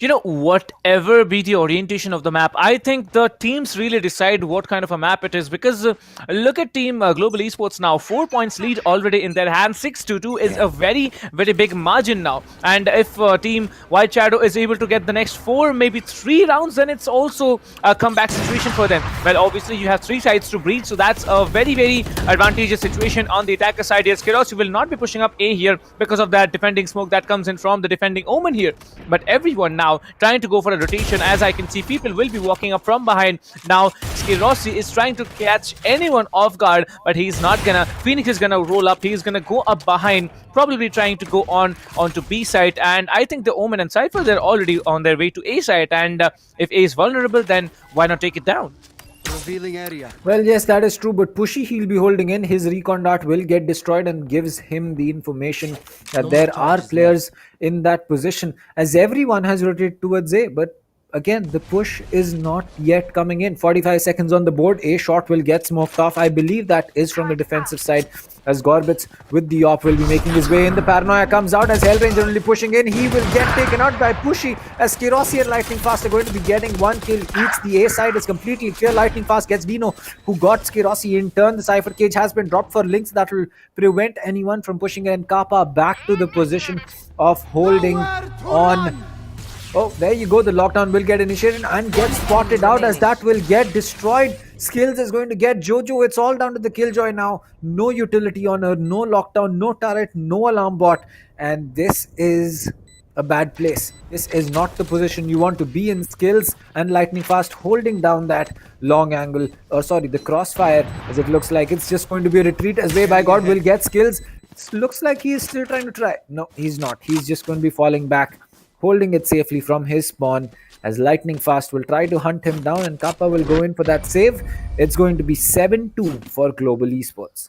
You know, whatever be the orientation of the map, I think the teams really decide what kind of a map it is, because look at team Global Esports now, 4 points lead already in their hands. 6-2 is a very, very big margin now. And if team White Shadow is able to get the next 4, maybe 3 rounds, then it's also a comeback situation for them. Well, obviously you have 3 sides to breach, so that's a very, very advantageous situation on the attacker side here. SkyEsports will not be pushing up A here because of that defending smoke that comes in from the defending Omen here. But everyone now trying to go for a rotation. As I can see, people will be walking up from behind. Now SkyEsports is trying to catch anyone off guard, but he's not gonna. Phoenix is gonna roll up. He's gonna go up behind, probably trying to go onto B side. And I think the Omen and Cypher, they're already on their way to A side. And if A is vulnerable, then why not take it down? Revealing area. Well, yes, that is true, but Pushy, he'll be holding in. His recon dart will get destroyed and gives him the information that there are players in that position, as everyone has rotated towards A. But again, the push is not yet coming in. 45 seconds on the board. A shot will get smoked off. I believe that is from the defensive side, as Gorbits with the op will be making his way in. The paranoia comes out as Hellranger will be pushing in. He will get taken out by Pushy, as Kirosi and Lightning Fast are going to be getting 1 kill each. The A side is completely clear. Lightning Fast gets Dino, who got Kirosi in turn. The Cypher cage has been dropped for Lynx. That will prevent anyone from pushing in. Kappa back to the position of holding on. Oh, there you go. The lockdown will get initiated and get spotted out, as that will get destroyed. Skills is going to get Jojo. It's all down to the Killjoy now. No utility on her, no lockdown, no turret, no alarm bot. And this is a bad place. This is not the position you want to be in. Skills and Lightning Fast holding down that long angle, or sorry, the crossfire, as it looks like it's just going to be a retreat, as Way by God will get Skills. Looks like he is still trying to try. No, he's not. He's just going to be falling back, holding it safely from his spawn, as Lightning Fast will try to hunt him down, and Kappa will go in for that save. It's going to be 7-2 for Global Esports.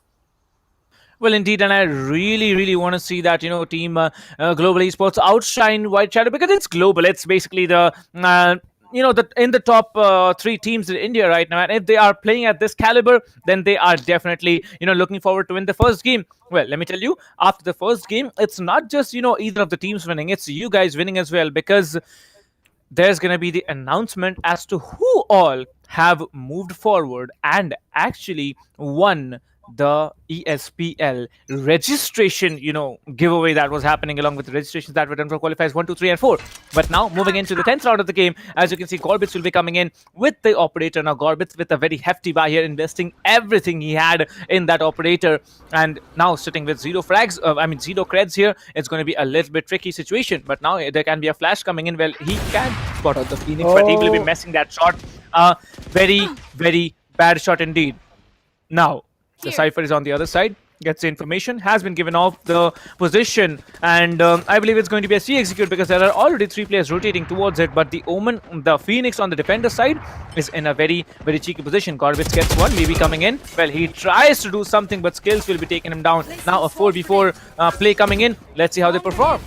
Well, indeed, and I really, really want to see that, you know, team Global Esports outshine White Shadow, because it's global. It's basically the in the top 3 teams in India right now, and if they are playing at this caliber, then they are definitely, you know, looking forward to win the first game. Well, let me tell you, after the first game, it's not just, you know, either of the teams winning, it's you guys winning as well, because there's going to be the announcement as to who all have moved forward and actually won the ESPL registration, you know, giveaway that was happening, along with the registrations that were done for qualifiers 1, 2, 3, and 4. But now, moving into the 10th round of the game, as you can see, Gorbits will be coming in with the operator. Now, Gorbits with a very hefty buy here, investing everything he had in that operator, and now sitting with 0 frags, 0 creds here. It's going to be a little bit tricky situation, but now there can be a flash coming in. Well, he can spot out the Phoenix, but he will be messing that shot. Very, very bad shot indeed. Now, the Cypher is on the other side, gets the information, has been given off the position, and I believe it's going to be a C execute, because there are already 3 players rotating towards it. But the Omen, the Phoenix on the defender side, is in a very, very cheeky position. Gorbits gets one, maybe coming in. Well, he tries to do something, but Skills will be taking him down. Now a 4v4 play coming in. Let's see how they perform.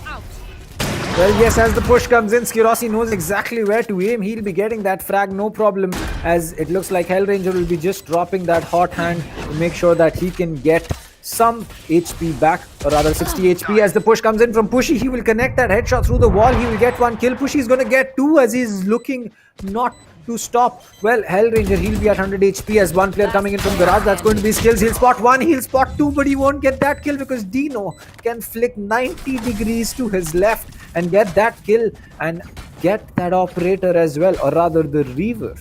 Well, yes, as the push comes in, Skirosi knows exactly where to aim. He'll be getting that frag, no problem, as it looks like Hellranger will be just dropping that hot hand to make sure that he can get some HP back, or rather 60 HP. As the push comes in from Pushy, he will connect that headshot through the wall. He will get 1 kill. Pushy is going to get 2, as he's looking not to stop. Well, Hellranger, he'll be at 100 HP, as 1 player coming in from Garage. That's going to be Skills. He'll spot 1, he'll spot 2, but he won't get that kill, because Dino can flick 90 degrees to his left and get that kill and get that operator as well, or rather the Reaver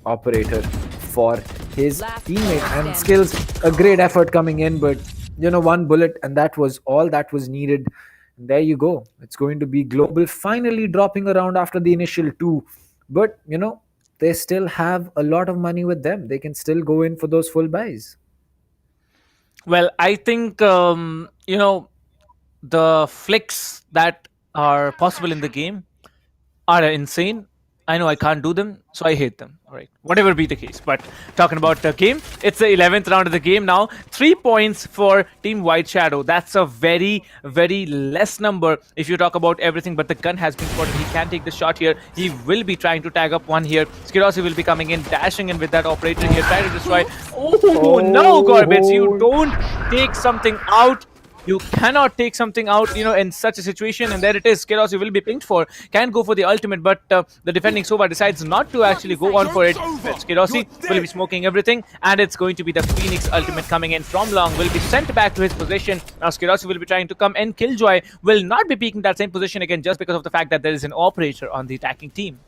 operator for his teammate. And Skills, a great effort coming in, but you know, 1 bullet, and that was all that was needed. And there you go. It's going to be Global finally dropping around after the initial 2, but you know, they still have a lot of money with them. They can still go in for those full buys. Well, I think you know, the flicks that are possible in the game are insane. I know I can't do them, so I hate them. All right, whatever be the case. But talking about the game, it's the 11th round of the game now. 3 points for Team White Shadow. That's a very, very less number if you talk about everything. But the gun has been spotted. He can take the shot here. He will be trying to tag up one here. Skirosi will be coming in, dashing in with that operator here, trying to destroy. Oh no, Gorbits, you don't take something out. You cannot take something out, in such a situation. And there it is. Skyrosi will be pinged for. Can go for the ultimate, but the defending Sova decides not to actually go on for it. Skyrosi will be smoking everything, and it's going to be the Phoenix ultimate coming in from long. Will be sent back to his position. Now Skyrosi will be trying to come in. Killjoy will not be peeking that same position again, just because of the fact that there is an operator on the attacking team.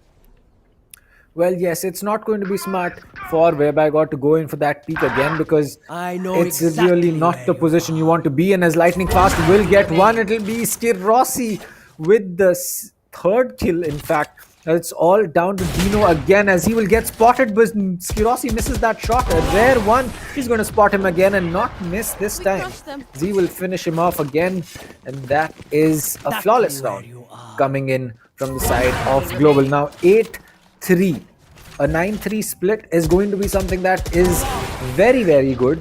Well, yes, it's not going to be smart for Whereby God to go in for that peak again, because it's really not the position you want to be in, as Lightning Fast will get one. It'll be Skyrosi with the third kill, in fact. It's all down to Dino again, as he will get spotted, but Skyrosi misses that shot. A rare one. He's going to spot him again and not miss this time. Z will finish him off again, and that is a flawless round coming in from the side of Global. Now 8-3. A 9-3 split is going to be something that is very, very good,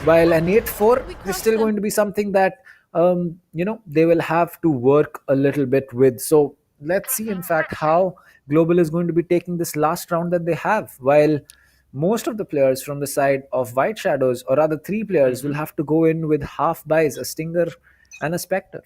while an 8-4 is still going to be something that they will have to work a little bit with. So let's see, in fact, how Global is going to be taking this last round that they have, while most of the players from the side of White Shadows, or rather 3 players, will have to go in with half buys, a Stinger and a Spectre.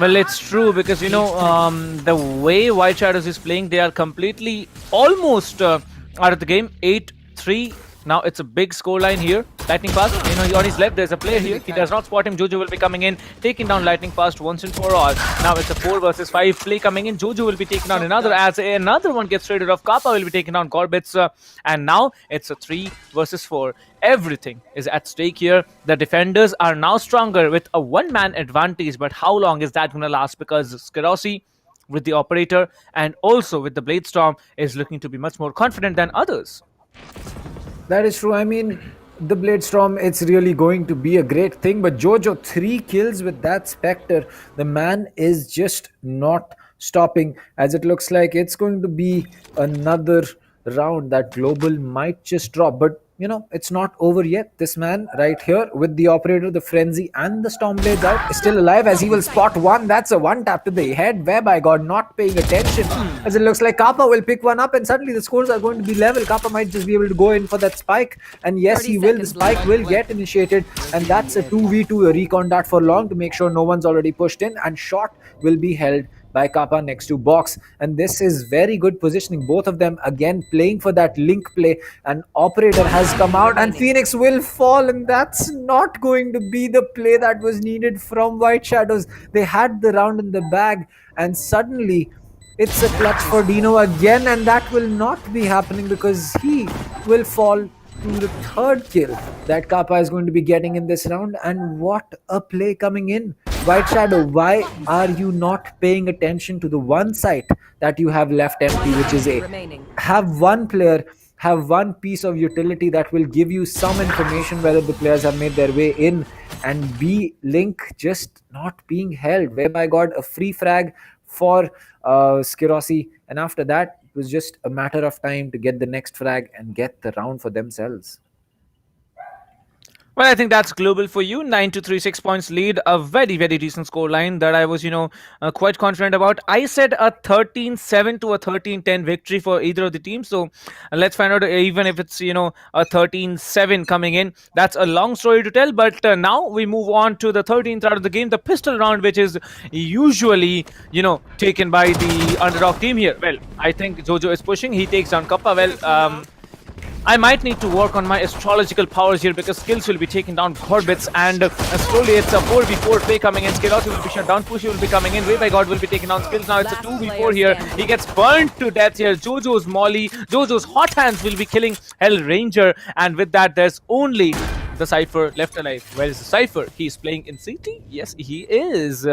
Well, it's true, because the way White Shadows is playing, they are completely almost out of the game. 8-3. Now it's a big scoreline here. Lightning Fast, on his left there's a player here. He does not spot him. Jojo will be coming in, taking down Lightning Fast once and for all. Now it's a 4 versus 5 play coming in. Jojo will be taking down another, as another one gets traded off. Kappa will be taking down Gorbits, and now it's a 3 versus 4. Everything is at stake here. The defenders are now stronger with a one-man advantage, but how long is that going to last? Because Skyrosi, with the operator and also with the Blade Storm, is looking to be much more confident than others. That is true. I mean, the Blade Storm, it's really going to be a great thing, but Jojo, 3 kills with that Spectre. The man is just not stopping, as it looks like it's going to be another round that Global might just drop. But it's not over yet. This man right here with the operator, the Frenzy, and the Stormblades out is still alive, as he will spot one. That's a one tap to the head. Whereby God not paying attention, as it looks like Kappa will pick one up, and suddenly the scores are going to be level. Kappa might just be able to go in for that spike, and yes, he will. The spike will get initiated, and that's a 2v2, a recon dart for long to make sure no one's already pushed in, and shot will be held by Kappa next to box. And this is very good positioning. Both of them again playing for that link play. An operator has come out, and Phoenix will fall, and that's not going to be the play that was needed from White Shadows. They had the round in the bag, and suddenly it's a clutch for Dino again, and that will not be happening, because he will fall to the third kill that Kappa is going to be getting in this round. And what a play coming in. White Shadow, why are you not paying attention to the one site that you have left empty, which is A? Have one player, have one piece of utility that will give you some information whether the players have made their way in, and B, Link just not being held. Whereby God, a free frag for Skyrosi, and after that it was just a matter of time to get the next frag and get the round for themselves. Well, I think that's Global for you. 9-3, 6 points lead. A very, very decent scoreline that I was, quite confident about. I said a 13-7 to a 13-10 victory for either of the teams. So let's find out, even if it's, a 13-7 coming in. That's a long story to tell. But now we move on to the 13th round of the game, the pistol round, which is usually, taken by the underdog team here. Well, I think Jojo is pushing. He takes down Kappa. Well, I might need to work on my astrological powers here, because skills will be taking down Gorbits, and slowly it's a 4v4 play coming in. Skyrosi will be shut down, Pushy will be coming in, Whereby God will be taking down skills. Now it's a 2v4 here. He gets burnt to death here. Jojo's Molly, Jojo's Hot Hands will be killing Hell Ranger, and with that there's only the Cypher left alive. Where is the Cypher? He's playing in CT? Yes, he is.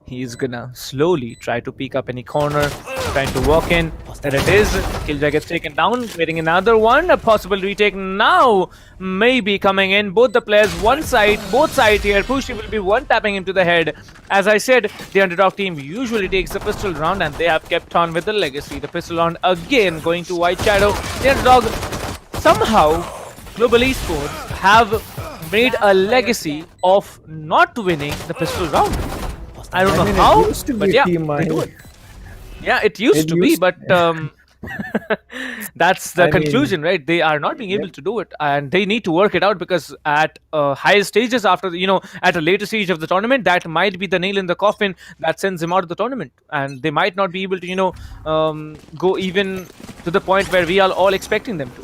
He's gonna slowly try to peek up any corner, trying to walk in. There it is. Killjoy gets taken down, waiting another one. A possible retake now, maybe coming in. Both the players, one side, both sides here. Pushy will be one tapping him to the head. As I said, the underdog team usually takes the pistol round, and they have kept on with the legacy. The pistol round again going to White Shadow. The underdog, somehow, Global Esports have made a legacy of not winning the pistol round. I don't know how, but yeah, they do it. Yeah, it used to be, but That's the conclusion, right? They are not being able to do it, and they need to work it out, because at higher stages, after at a later stage of the tournament, that might be the nail in the coffin that sends them out of the tournament, and they might not be able to go even to the point where we are all expecting them to.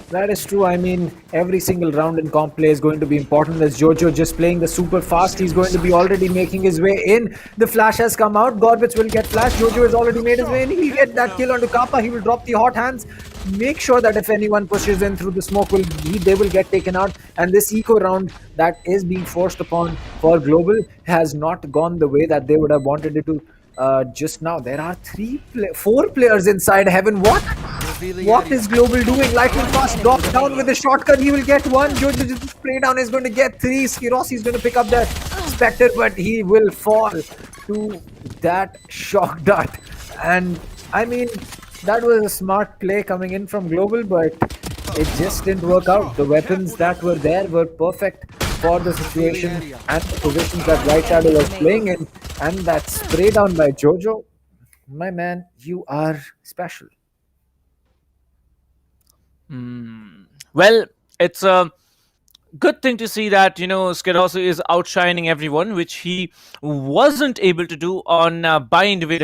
That is true. I mean, every single round in comp play is going to be important. As Jojo just playing the super fast, he's going to be already making his way in. The flash has come out. Gorbitz will get flash. Jojo has already made his way in. He'll get that kill onto Kappa. He will drop the hot hands. Make sure that if anyone pushes in through the smoke, they will get taken out. And this eco round that is being forced upon for Global has not gone the way that they would have wanted it to. Just now, there are 4 players inside heaven. What is Global doing? Lightning fast drop down with a shotgun. He will get 1. Jojo just play down is going to get 3. Skirosi is going to pick up that Spectre, but he will fall to that shock dart. And I mean, that was a smart play coming in from Global, but it just didn't work out. The weapons that were there were perfect for the situation and the positions that White Shadow was playing in, and that spray down by Jojo, my man, you are special. Well, it's a good thing to see that Skirosi is outshining everyone, which he wasn't able to do on Bind. If we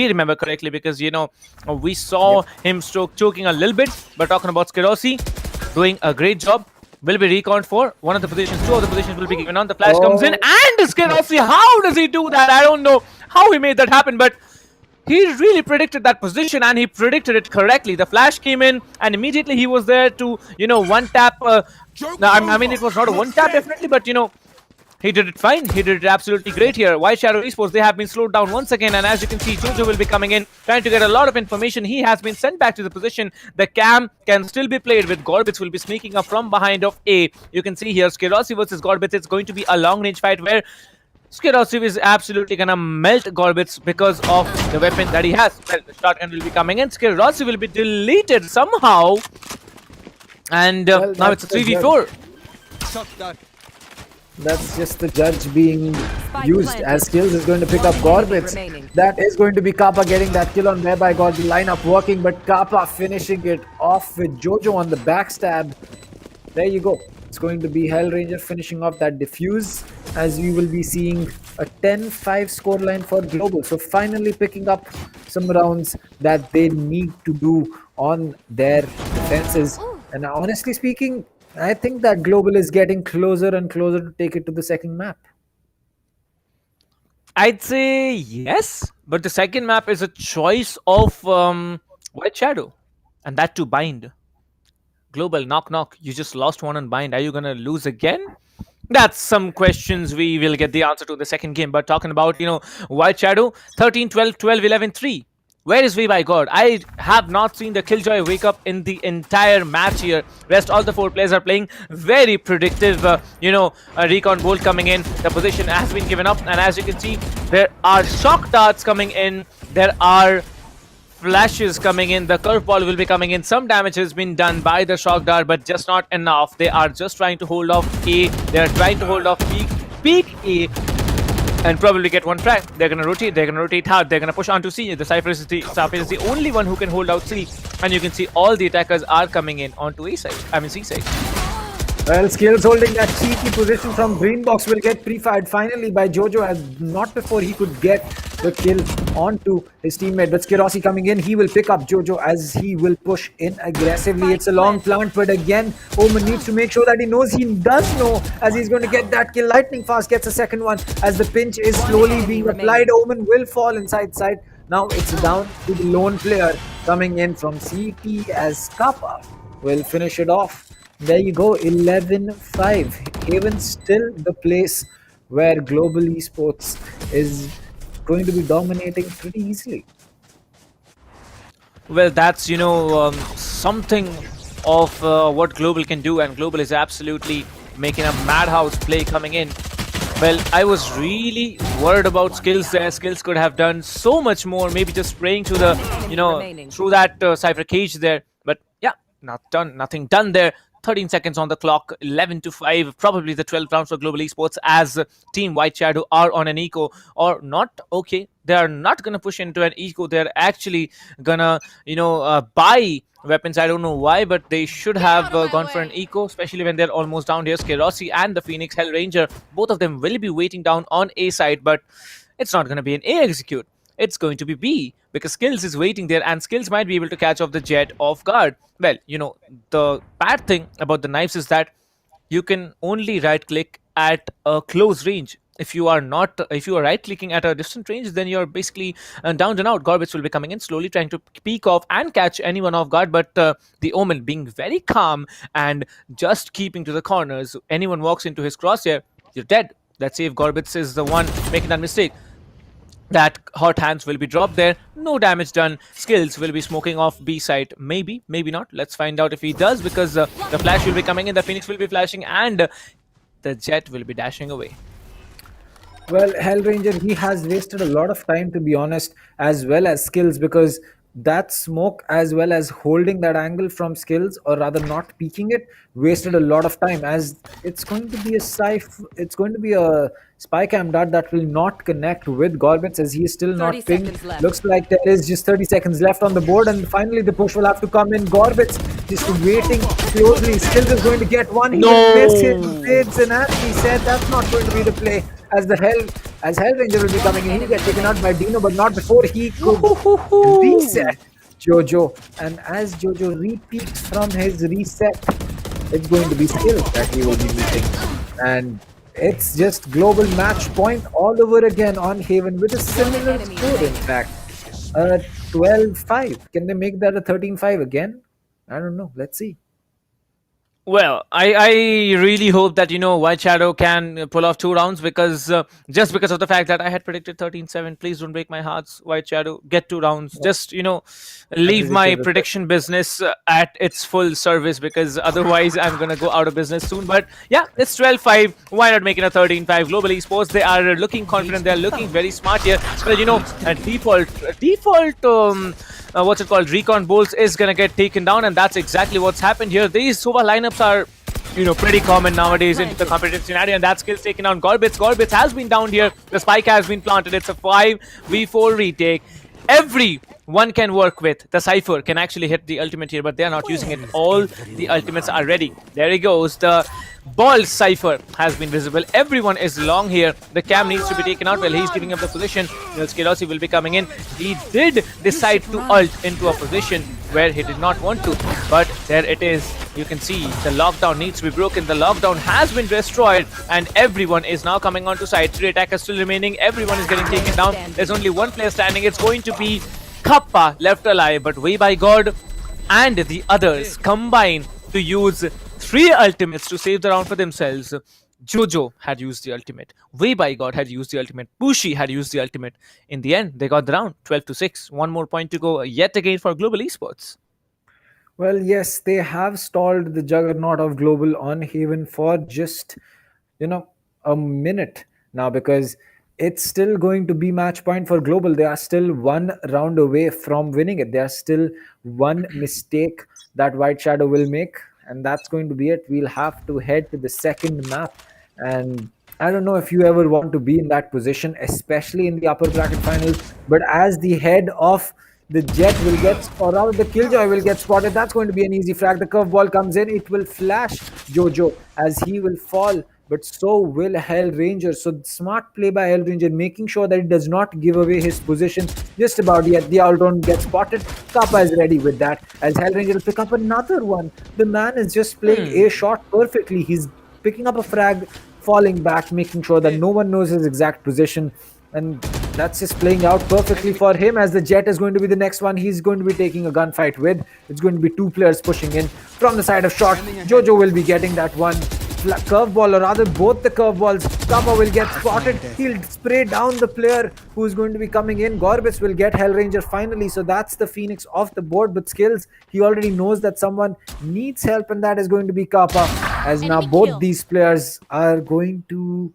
remember correctly, because we saw him choking a little bit. But talking about Skirosi, doing a great job. Will be reconned for one of the positions. 2 of the positions will be given on. The flash comes in, and Skirosi, how does he do that? I don't know how he made that happen, but he really predicted that position, and he predicted it correctly. The flash came in, and immediately he was there to one tap. I mean, it was not a one tap definitely, but he did it fine. He did it absolutely great here. White Shadow Esports, they have been slowed down once again, and as you can see, Jojo will be coming in, trying to get a lot of information. He has been sent back to the position. The cam can still be played with Gorbitz will be sneaking up from behind of A. You can see here, Skirosi versus Gorbitz. It's going to be a long-range fight where Skirosi is absolutely gonna melt Gorbitz because of the weapon that he has. Well, the shotgun will be coming in. Skirosi will be deleted somehow, and now it's a 3v4. That's just the judge being used as skills. Is going to pick up Gorbitz. That is going to be Kappa getting that kill on Whereby got the lineup working, but Kappa finishing it off with Jojo on the backstab. There you go. It's going to be Hellranger finishing off that defuse, as we will be seeing a 10-5 scoreline for Global. So finally picking up some rounds that they need to do on their defenses. And honestly speaking, I think that Global is getting closer and closer to take it to the second map. I'd say yes, but the second map is a choice of White Shadow, and that to Bind. Global, knock. You just lost one on Bind. Are you gonna lose again? That's some questions we will get the answer to in the second game. But talking about White Shadow, 13, 12, 12, 11, 3. Where is We by God? I have not seen the Killjoy wake up in the entire match here. Rest all the 4 players are playing very predictive. A recon bolt coming in. The position has been given up, and as you can see, there are shock darts coming in. There are flashes coming in. The curveball will be coming in. Some damage has been done by the shock dart, but just not enough. They are just trying to hold off A. They are trying to hold off peak A, and probably get one frag. They're gonna rotate. They're gonna rotate hard. They're gonna push onto C. The Cypher is the only one who can hold out C, and you can see all the attackers are coming in onto A side. I mean C side. Well, Skills holding that cheeky position from Green Box will get pre-fired finally by Jojo, as not before he could get the kill onto his teammate. But Skirosi coming in, he will pick up Jojo as he will push in aggressively. It's a long plant, but again, Omen needs to make sure that he knows. He does know, as he's going to get that kill. Lightning Fast gets a second one as the pinch is slowly being applied. Omen will fall inside side. Now it's down to the lone player coming in from CT as Kappa will finish it off. There you go, 11-5. Haven still the place where Global Esports is going to be dominating pretty easily. Well, that's something of what Global can do, and Global is absolutely making a madhouse play coming in. Well, I was really worried about Skills there. Skills could have done so much more, maybe just spraying to the through that Cypher cage there. But yeah, nothing done there. 13 seconds on the clock, 11-5, probably the 12th round for Global Esports as Team White Shadow are on an eco or not. Okay, they are not going to push into an eco. They're actually going to, buy weapons. I don't know why, but they should have gone for an eco, especially when they're almost down here. Skerossi and the Phoenix Hellranger, both of them will be waiting down on A side, but it's not going to be an A execute. It's going to be B because Skills is waiting there and Skills might be able to catch off the Jet off guard. Well, the bad thing about the knives is that you can only right click at a close range. If you are right clicking at a distant range, then you're basically down and out. Gorbits will be coming in slowly, trying to peek off and catch anyone off guard, but the Omen being very calm and just keeping to the corners. Anyone walks into his crosshair, you're dead. Let's see if Gorbits is the one making that mistake. That hot hands will be dropped there. No damage done. Skills will be smoking off B side. Maybe, maybe not. Let's find out if he does, because the flash will be coming in. The Phoenix will be flashing and the Jet will be dashing away. Well, Hellranger, he has wasted a lot of time, to be honest, as well as Skills, because that smoke as well as holding that angle from Skills, or rather not peeking it, wasted a lot of time, as it's going to be a spy cam dart that will not connect with Gorbits, as he is still not pinged. Looks like there is just 30 seconds left on the board, and finally the push will have to come in. Gorbits just waiting closely. Skills is going to get one. He missed his bids, and as he said, that's not going to be the play. As Hellranger will be coming in, he'll get taken out by Dino, but not before he could reset Jojo. And as Jojo repeats from his reset, it's going to be Skills that he will be meeting. And it's just global match point all over again on Haven with a similar score, in fact. 12-5. Can they make that a 13-5 again? I don't know. Let's see. Well, I really hope that, White Shadow can pull off 2 rounds, because just because of the fact that I had predicted 13-7. Please don't break my hearts, White Shadow. Get 2 rounds. Just, leave my prediction business at its full service, because otherwise I'm going to go out of business soon. But yeah, it's 12-5. Why not make it a 13-5? Global Esports, they are looking confident. They're looking very smart here. But, a default what's it called, Recon Bolts is gonna get taken down, and that's exactly what's happened here. These Sova lineups are pretty common nowadays into the competitive scenario, and that Skills taken down Gorbits. Gorbits has been down here. The spike has been planted. It's a 5v4 retake. Everyone can work with. The Cypher can actually hit the ultimate here, but they're not using it. All the ultimates are ready. There he goes. The Ball Cypher has been visible. Everyone is long here. The cam needs to be taken out. Well, he's giving up the position. Skerossi will be coming in. He did decide to ult into a position where he did not want to, but there it is. You can see the lockdown needs to be broken. The lockdown has been destroyed, and everyone is now coming onto site. 3 attackers still remaining. Everyone is getting taken down. There's only one player standing. It's going to be Kappa left alive, but Way by God and the others combine to use 3 ultimates to save the round for themselves. Jojo had used the ultimate. Way by God had used the ultimate. Bushi had used the ultimate. In the end, they got the round 12-6. 1 more point to go yet again for Global Esports. Well, yes, they have stalled the juggernaut of Global on Haven for just, a minute now, because it's still going to be match point for Global. They are still 1 round away from winning it. There are still 1 mistake that White Shadow will make, and that's going to be it. We'll have to head to the second map, and I don't know if you ever want to be in that position, especially in the upper bracket finals, but as the head of the Jet will get, or rather the Killjoy will get spotted, that's going to be an easy frag. The curveball comes in, it will flash Jojo as he will fall, but so will Hellranger. So smart play by Hellranger, making sure that he does not give away his position just about yet. The Aldron gets spotted. Kappa is ready with that, as Hellranger will pick up another one. The man is just playing a shot perfectly. He's picking up a frag, falling back, making sure that no one knows his exact position. And that's just playing out perfectly for him, as the Jet is going to be the next one he's going to be taking a gunfight with. It's going to be 2 players pushing in from the side of short. Jojo will be getting that one curveball, or rather both the curveballs. Kappa will get spotted. He'll spray down the player who's going to be coming in. Gorbits will get Hellranger finally. So that's the Phoenix off the board. But Skills, he already knows that someone needs help, and that is going to be Kappa, as now both these players are going to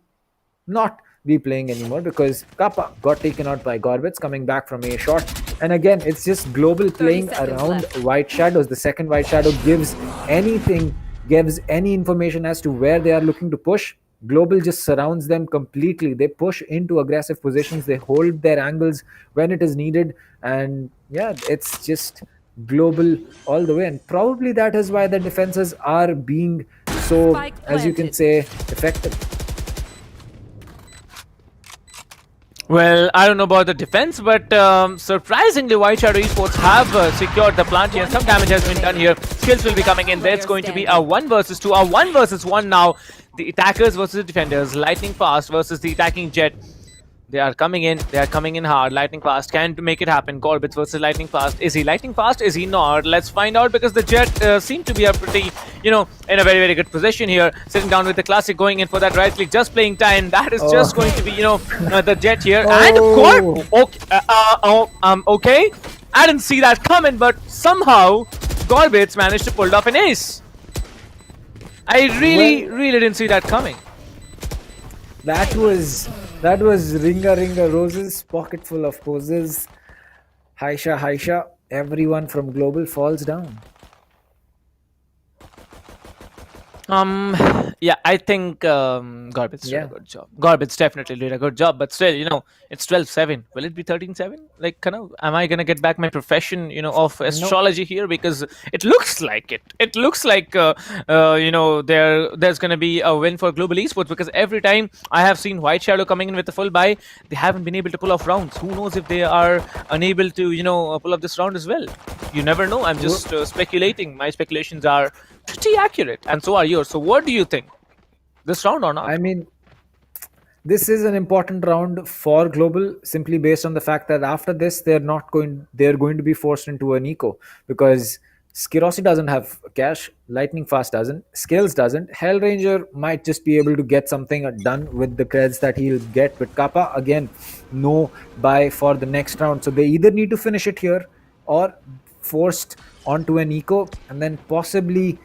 not be playing anymore, because Kappa got taken out by Gorbits coming back from a shot. And again, it's just Global playing around White Shadows. The second White Shadow gives anything gives any information as to where they are looking to push, Global just surrounds them completely. They push into aggressive positions. They hold their angles when it is needed. And yeah, it's just Global all the way. And probably that is why the defenses are being so, as you can say, effective. Well, I don't know about the defense, but surprisingly, White Shadow Esports have secured the plant here. Some damage has been done here. Skills will be coming in. There's going to be a 1 versus 2, a 1 versus 1 now. The attackers versus the defenders. Lightning Fast versus the attacking Jet. They are coming in. They are coming in hard. Lightning Fast can't make it happen. Gorbits versus Lightning Fast. Is he Lightning Fast? Is he not? Let's find out, because the Jet seem to be a pretty, in a very, very good position here. Sitting down with the Classic, going in for that right click, just playing time. That is just going to be, the Jet here. And Gorb. Okay. Okay. I didn't see that coming, but somehow Gorbits managed to pull off an ace. I really didn't see that coming. That was Ringa Roses, pocket full of poses. Haisha, everyone from Global falls down. Yeah, I think Gorbits did a good job. Gorbits definitely did a good job, but still, it's 12-7. Will it be 13-7? Like, am I gonna get back my profession, of astrology here? Because it looks like it. It looks like, there's gonna be a win for Global Esports, because every time I have seen White Shadow coming in with the full buy, they haven't been able to pull off rounds. Who knows if they are unable to, pull off this round as well? You never know. I'm just speculating. My speculations are pretty accurate, and so are yours. So what do you think? This round or not? I mean, this is an important round for Global, simply based on the fact that after this they're going to be forced into an eco, because Skirossi doesn't have cash, Lightning Fast doesn't, Skills doesn't, Hellranger might just be able to get something done with the creds that he'll get, but Kappa, again, no buy for the next round. So they either need to finish it here or forced onto an eco, and then possibly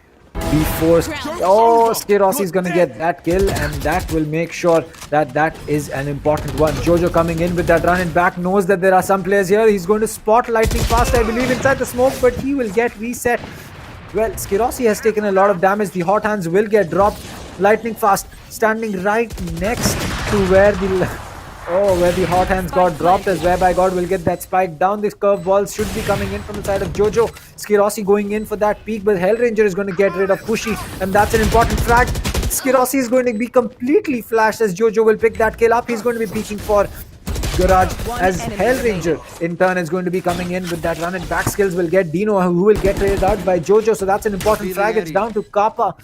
be forced. Oh, Skirossi is going to get that kill, and that will make sure that is an important one. Jojo coming in with that run and back, knows that there are some players here. He's going to spot Lightning Fast, I believe, inside the smoke, but he will get reset. Well, Skirossi has taken a lot of damage. The hot hands will get dropped. Lightning Fast standing right next to where the hot hands got dropped, as whereby God will get that spike down. This curve balls should be coming in from the side of Jojo. Skirossi going in for that peak, but Hellranger is going to get rid of Pushy, and that's an important frag. Skirossi is going to be completely flashed as Jojo will pick that kill up. He's going to be peeking for Garage, as Hellranger in turn is going to be coming in with that run, and back skills will get Dino, who will get raided out by Jojo. So that's an important frag. It's down to Kappa.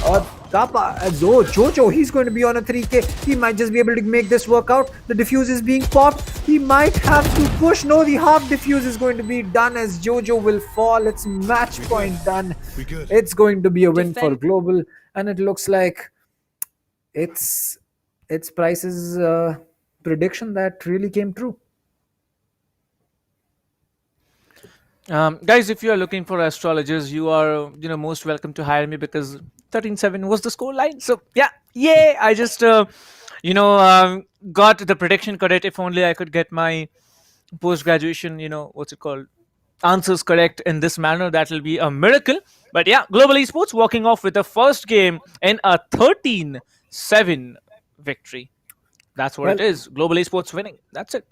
Or Kappa, Jojo, he's going to be on a 3k. He might just be able to make this work out. The defuse is being popped. He might have to push. No, the half defuse is going to be done as Jojo will fall. It's match point done. It's going to be a win for Global, and it looks like it's Price's prediction that really came true. Guys, if you are looking for astrologers, you are most welcome to hire me, because 13-7 was the score line. So yeah, I just got the prediction correct. If only I could get my post-graduation answers correct in this manner, that will be a miracle. But yeah, Global Esports walking off with the first game in a 13-7 victory. That's what it is. Global Esports winning. That's it.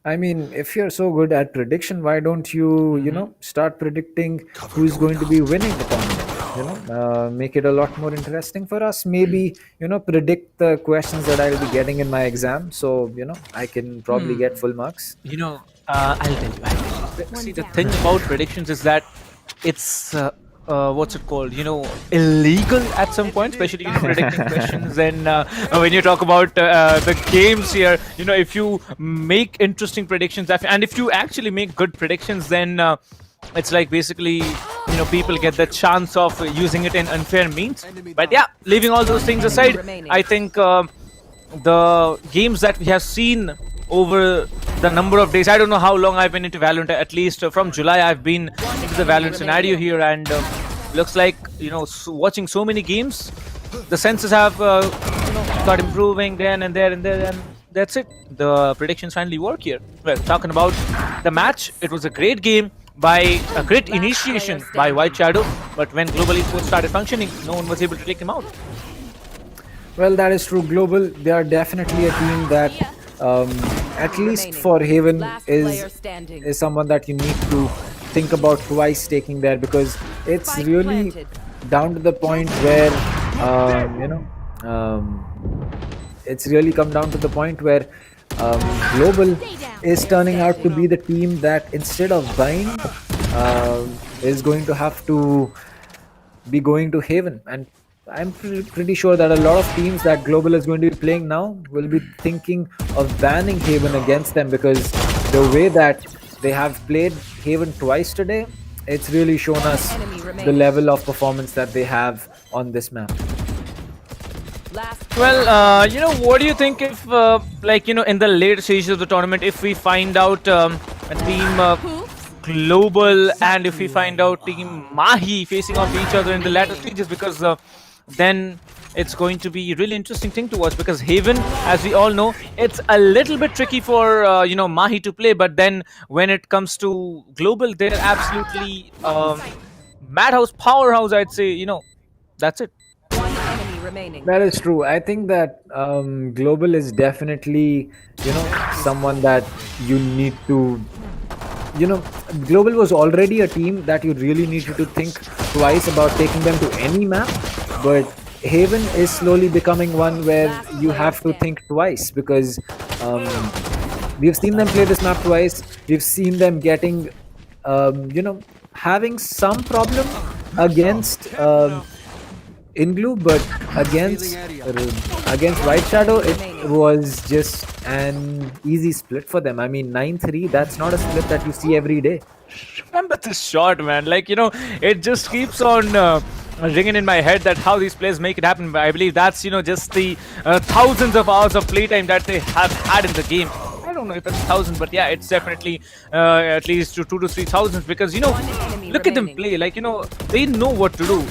I mean, if you're so good at prediction, why don't you, start predicting who's going to be winning the tournament? Make it a lot more interesting for us. Maybe, predict the questions that I'll be getting in my exam. So, I can probably get full marks. I'll tell you. See, the thing about predictions is that it's illegal at some point, especially predicting questions. And when you talk about the games here, if you make interesting predictions, and if you actually make good predictions, then it's like basically people get the chance of using it in unfair means. But yeah, leaving all those things aside, I think the games that we have seen over the number of days, I don't know how long I've been into Valorant, at least from July I've been into the Valorant scenario here, and looks like watching so many games, the senses have got improving then and there and there, and that's it. The predictions finally work here. Well, talking about the match, it was a great game. by a great initiation by White Shadow, but when Global Esports started functioning, no one was able to take them out. Well, that is true. Global, they are definitely a team that, at least for Haven, is someone that you need to think about twice taking there, because it's really down to the point where, it's really come down to the point where Global is turning out to be the team that, instead of buying, is going to have to be going to Haven. And I'm pretty sure that a lot of teams that Global is going to be playing now will be thinking of banning Haven against them, because the way that they have played Haven twice today, it's really shown us the level of performance that they have on this map. Well, what do you think if, in the later stages of the tournament, if we find out a team Global and if we find out team Mahi facing off each other in the latter stages, because then it's going to be a really interesting thing to watch, because Haven, as we all know, it's a little bit tricky for Mahi to play, but then when it comes to Global, they're absolutely madhouse, powerhouse, I'd say. That's it. That is true. I think that Global is definitely, someone that you need to, Global was already a team that you really needed to think twice about taking them to any map, but Haven is slowly becoming one where you have to think twice, because we've seen them play this map twice. We've seen them getting, having some problem against INGLU, but against White Shadow, it was just an easy split for them. I mean, 9-3, that's not a split that you see every day. Remember this shot, man. It just keeps on ringing in my head that how these players make it happen. But I believe that's, just the thousands of hours of playtime that they have had in the game. I don't know if it's 1,000, but yeah, it's definitely at least 2,000 to 3,000, because, look at them play. They know what to do,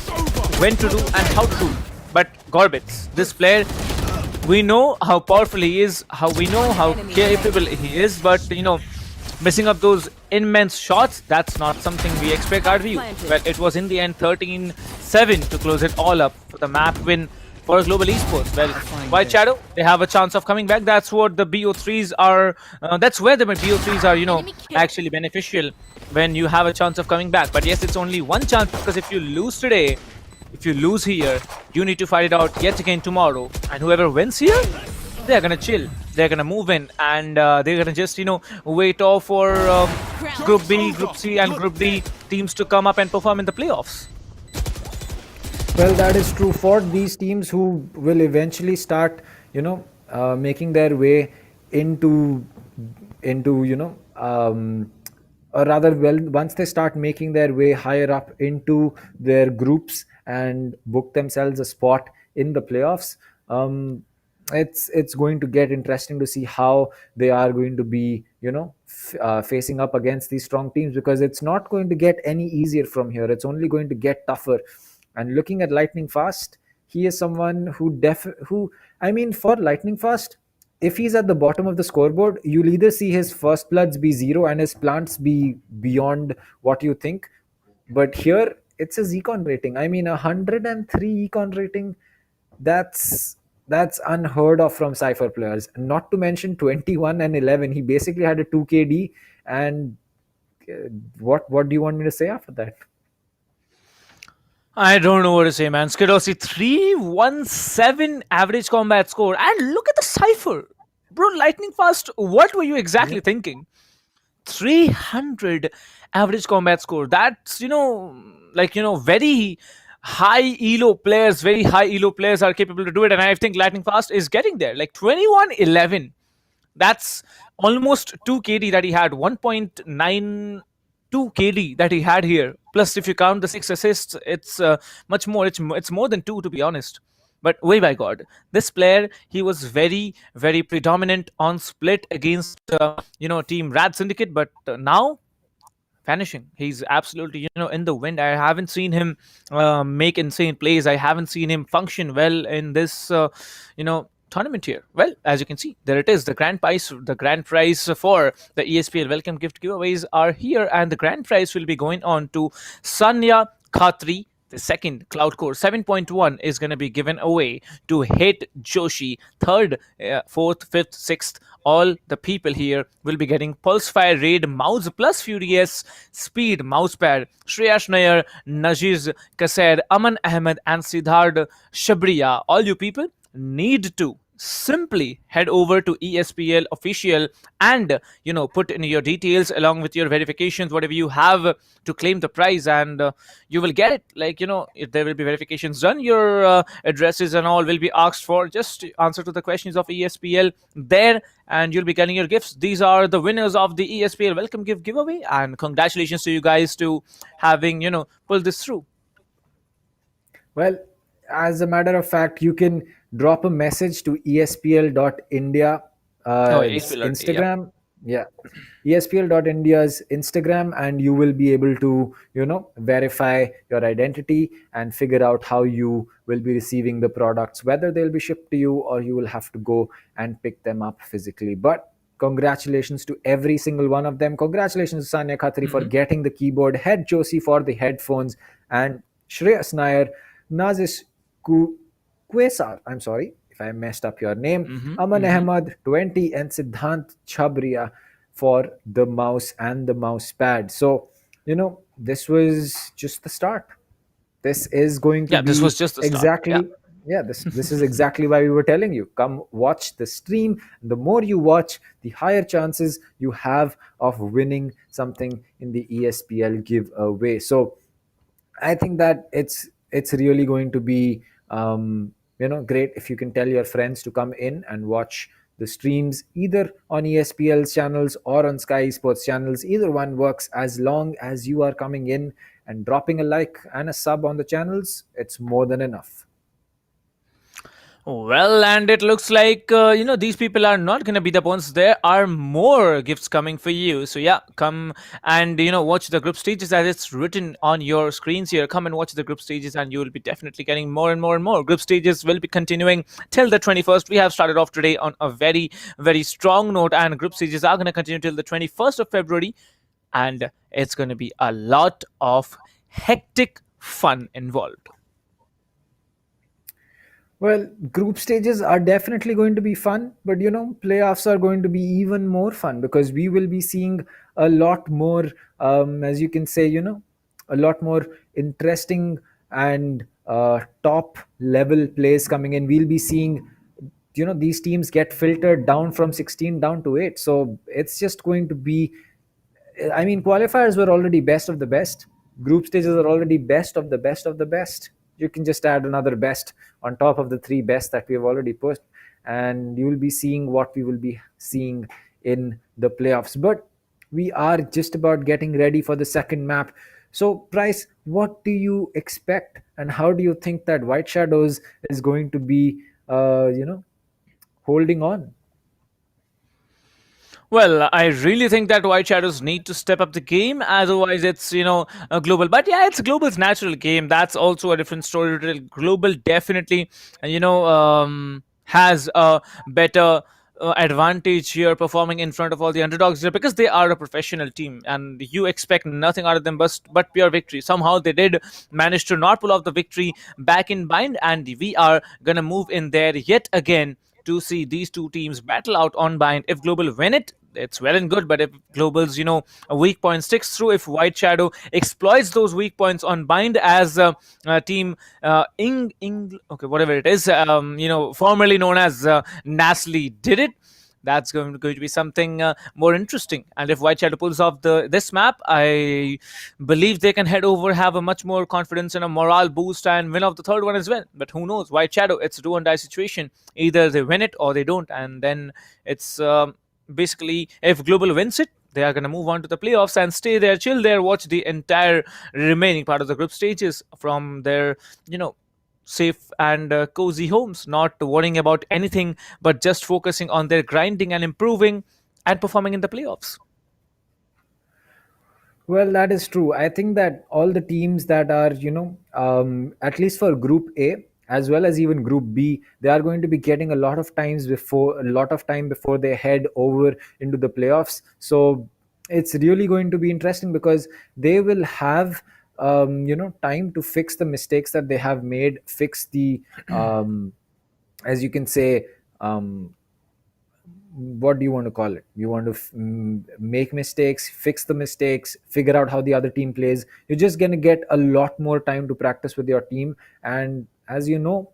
when to do, and how to do. But Gorbits, this player, we know how powerful he is, we know how capable he is, but, missing up those immense shots, that's not something we expect out of you. Well, it was in the end 13-7 to close it all up for the map win for Global Esports. Well, White Shadow, they have a chance of coming back. That's what the BO3s are, that's where the BO3s are, actually beneficial, when you have a chance of coming back. But yes, it's only one chance, because if you lose today, if you lose here, you need to fight it out yet again tomorrow. And whoever wins here, they're gonna chill. They're gonna move in, and they're gonna just, wait off for Group B, Group C, and Group D teams to come up and perform in the playoffs. Well, that is true for these teams who will eventually start, making their way into or rather, well, once they start making their way higher up into their groups and book themselves a spot in the playoffs, it's going to get interesting to see how they are going to be, facing up against these strong teams, because it's not going to get any easier from here. It's only going to get tougher. And looking at Lightning Fast, he is someone who for Lightning Fast, if he's at the bottom of the scoreboard, you'll either see his first bloods be 0 and his plants be beyond what you think. But here, it's his econ rating. I mean, 103 econ rating, that's unheard of from Cypher players. Not to mention 21 and 11. He basically had a 2 KD. And what do you want me to say after that? I don't know what to say, man. Skidossi, 317 average combat score. And look at the Cypher. Bro, Lightning Fast, what were you exactly thinking? 300 average combat score. That's, very high elo players are capable to do it. And I think Lightning Fast is getting there. 21-11. That's almost 2 KD that he had. 1.92 KD that he had here. Plus, if you count the 6 assists, it's much more. It's more than 2, to be honest. But way by God, this player, he was very, very predominant on split against, team RADSyndicate. But now, vanishing. He's absolutely, in the wind. I haven't seen him make insane plays. I haven't seen him function well in this, tournament here? Well, as you can see, there it is. The grand prize for the ESPL Welcome Gift giveaways are here, and the grand prize will be going on to Sanya Khatri. The second Cloud Core 7.1 is going to be given away to Hit Joshi. Third, fourth, fifth, sixth, all the people here will be getting Pulsefire Raid mouse plus Furious Speed mousepad. Shreyash Nair, Najiz Kaser, Aman Ahmed, and Siddharth Shabriya. All you people need to simply head over to ESPL official and put in your details along with your verifications, whatever you have to claim the prize, and you will get it. If there will be verifications done, your addresses and all will be asked for. Just answer to the questions of ESPL there and you'll be getting your gifts. These are the winners of the ESPL Welcome Gift giveaway, and congratulations to you guys to having pulled this through. Well, as a matter of fact, you can drop a message to ESPL.India Instagram. Yeah, ESPL.India's Instagram, and you will be able to, verify your identity and figure out how you will be receiving the products, whether they'll be shipped to you or you will have to go and pick them up physically. But congratulations to every single one of them. Congratulations to Sanya Khatri for getting the keyboard, Head Josie for the headphones, and Shreyas Nair, Nazis Quesar, I'm sorry if I messed up your name, Aman Ahmad 20, and Siddhant Chabriya for the mouse and the mouse pad. So, this was just the start. This is going to be this was just the start. Exactly. This is exactly why we were telling you, come watch the stream. The more you watch, the higher chances you have of winning something in the ESPL giveaway. So I think that it's really going to be great if you can tell your friends to come in and watch the streams either on ESPL's channels or on SkyEsports channels. Either one works, as long as you are coming in and dropping a like and a sub on the channels. It's more than enough. Well, and it looks like, these people are not going to be the ones. There are more gifts coming for you. So, yeah, come and, watch the group stages as it's written on your screens here. Come and watch the group stages and you will be definitely getting more and more and more. Group stages will be continuing till the 21st. We have started off today on a very, very strong note, and group stages are going to continue till the 21st of February. And it's going to be a lot of hectic fun involved. Well, group stages are definitely going to be fun, but playoffs are going to be even more fun because we will be seeing a lot more, as you can say, a lot more interesting and top level plays coming in. We'll be seeing, these teams get filtered down from 16 down to 8. So it's just going to be, qualifiers were already best of the best. Group stages are already best of the best of the best. You can just add another best on top of the 3 best that we have already put, and you will be seeing what we will be seeing in the playoffs. But we are just about getting ready for the second map. So, Price, what do you expect, and how do you think that White Shadows is going to be, holding on? Well, I really think that White Shadows need to step up the game. Otherwise, it's, a global. But yeah, it's global's natural game. That's also a different story. Global definitely, has a better advantage here performing in front of all the underdogs here because they are a professional team and you expect nothing out of them but pure victory. Somehow they did manage to not pull off the victory back in Bind, and we are going to move in there yet again to see these two teams battle out on Bind. If Global win it, it's well and good, but if Global's, a weak point sticks through, if White Shadow exploits those weak points on Bind as team whatever it is, formerly known as NaCly did it, that's going to be something more interesting. And if White Shadow pulls off this map, I believe they can head over, have a much more confidence and a morale boost, and win off the third one as well. But who knows? White Shadow, it's a do or die situation. Either they win it or they don't, and then it's basically, if Global wins it, they are going to move on to the playoffs and stay there, chill there, watch the entire remaining part of the group stages from their, safe and cozy homes, not worrying about anything but just focusing on their grinding and improving and performing in the playoffs. Well, that is true. I think that all the teams that are, at least for Group A, as well as even Group B, they are going to be getting a lot of time before they head over into the playoffs. So it's really going to be interesting because they will have time to fix the mistakes that they have made, fix the as you can say, what do you want to call it? You want to make mistakes, fix the mistakes, figure out how the other team plays. You're just going to get a lot more time to practice with your team. And as you know,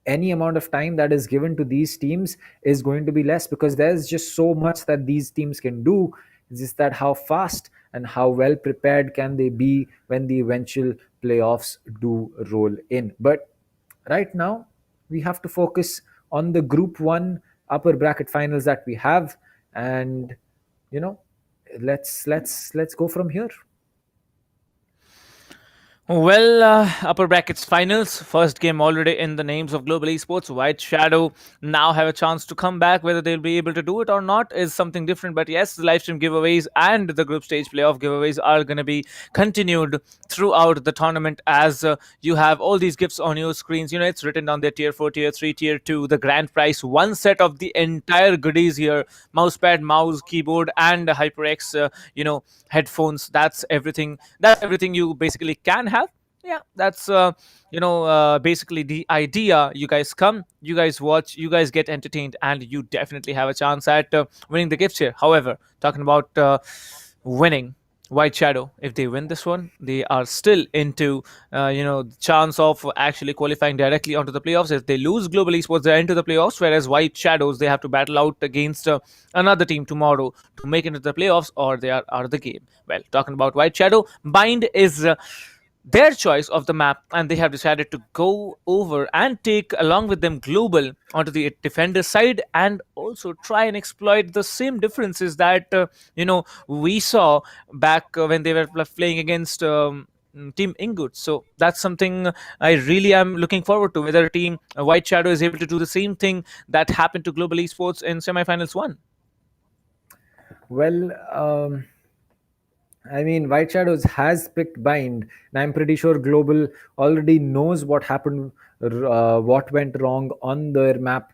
any amount of time that is given to these teams is going to be less, because there's just so much that these teams can do. It's just that how fast and how well prepared can they be when the eventual playoffs do roll in. But right now, we have to focus on the Group 1 upper bracket finals that we have, and let's go from here. Well, upper brackets finals, first game already in the names of Global Esports. White Shadow now have a chance to come back. Whether they'll be able to do it or not is something different. But yes, the live stream giveaways and the group stage playoff giveaways are going to be continued throughout the tournament, as you have all these gifts on your screens. It's written down there: Tier 4, Tier 3, Tier 2. The grand prize, one set of the entire goodies here: mousepad, mouse, keyboard, and HyperX, headphones. That's everything. That's everything you basically can have. Yeah, that's basically the idea. You guys come, you guys watch, you guys get entertained, and you definitely have a chance at winning the gifts here. However, talking about winning, White Shadow, if they win this one, they are still into the chance of actually qualifying directly onto the playoffs. If they lose, Global Esports, they're into the playoffs, whereas White Shadows, they have to battle out against another team tomorrow to make it into the playoffs, or they are out of the game. Well, talking about White Shadow, Bind is their choice of the map, and they have decided to go over and take along with them Global onto the defender side, and also try and exploit the same differences that we saw back when they were playing against Team Ingut. So that's something I really am looking forward to, whether Team White Shadow is able to do the same thing that happened to Global Esports in semifinals 1. Well, I mean, White Shadows has picked Bind, and I'm pretty sure Global already knows what happened, what went wrong on their map,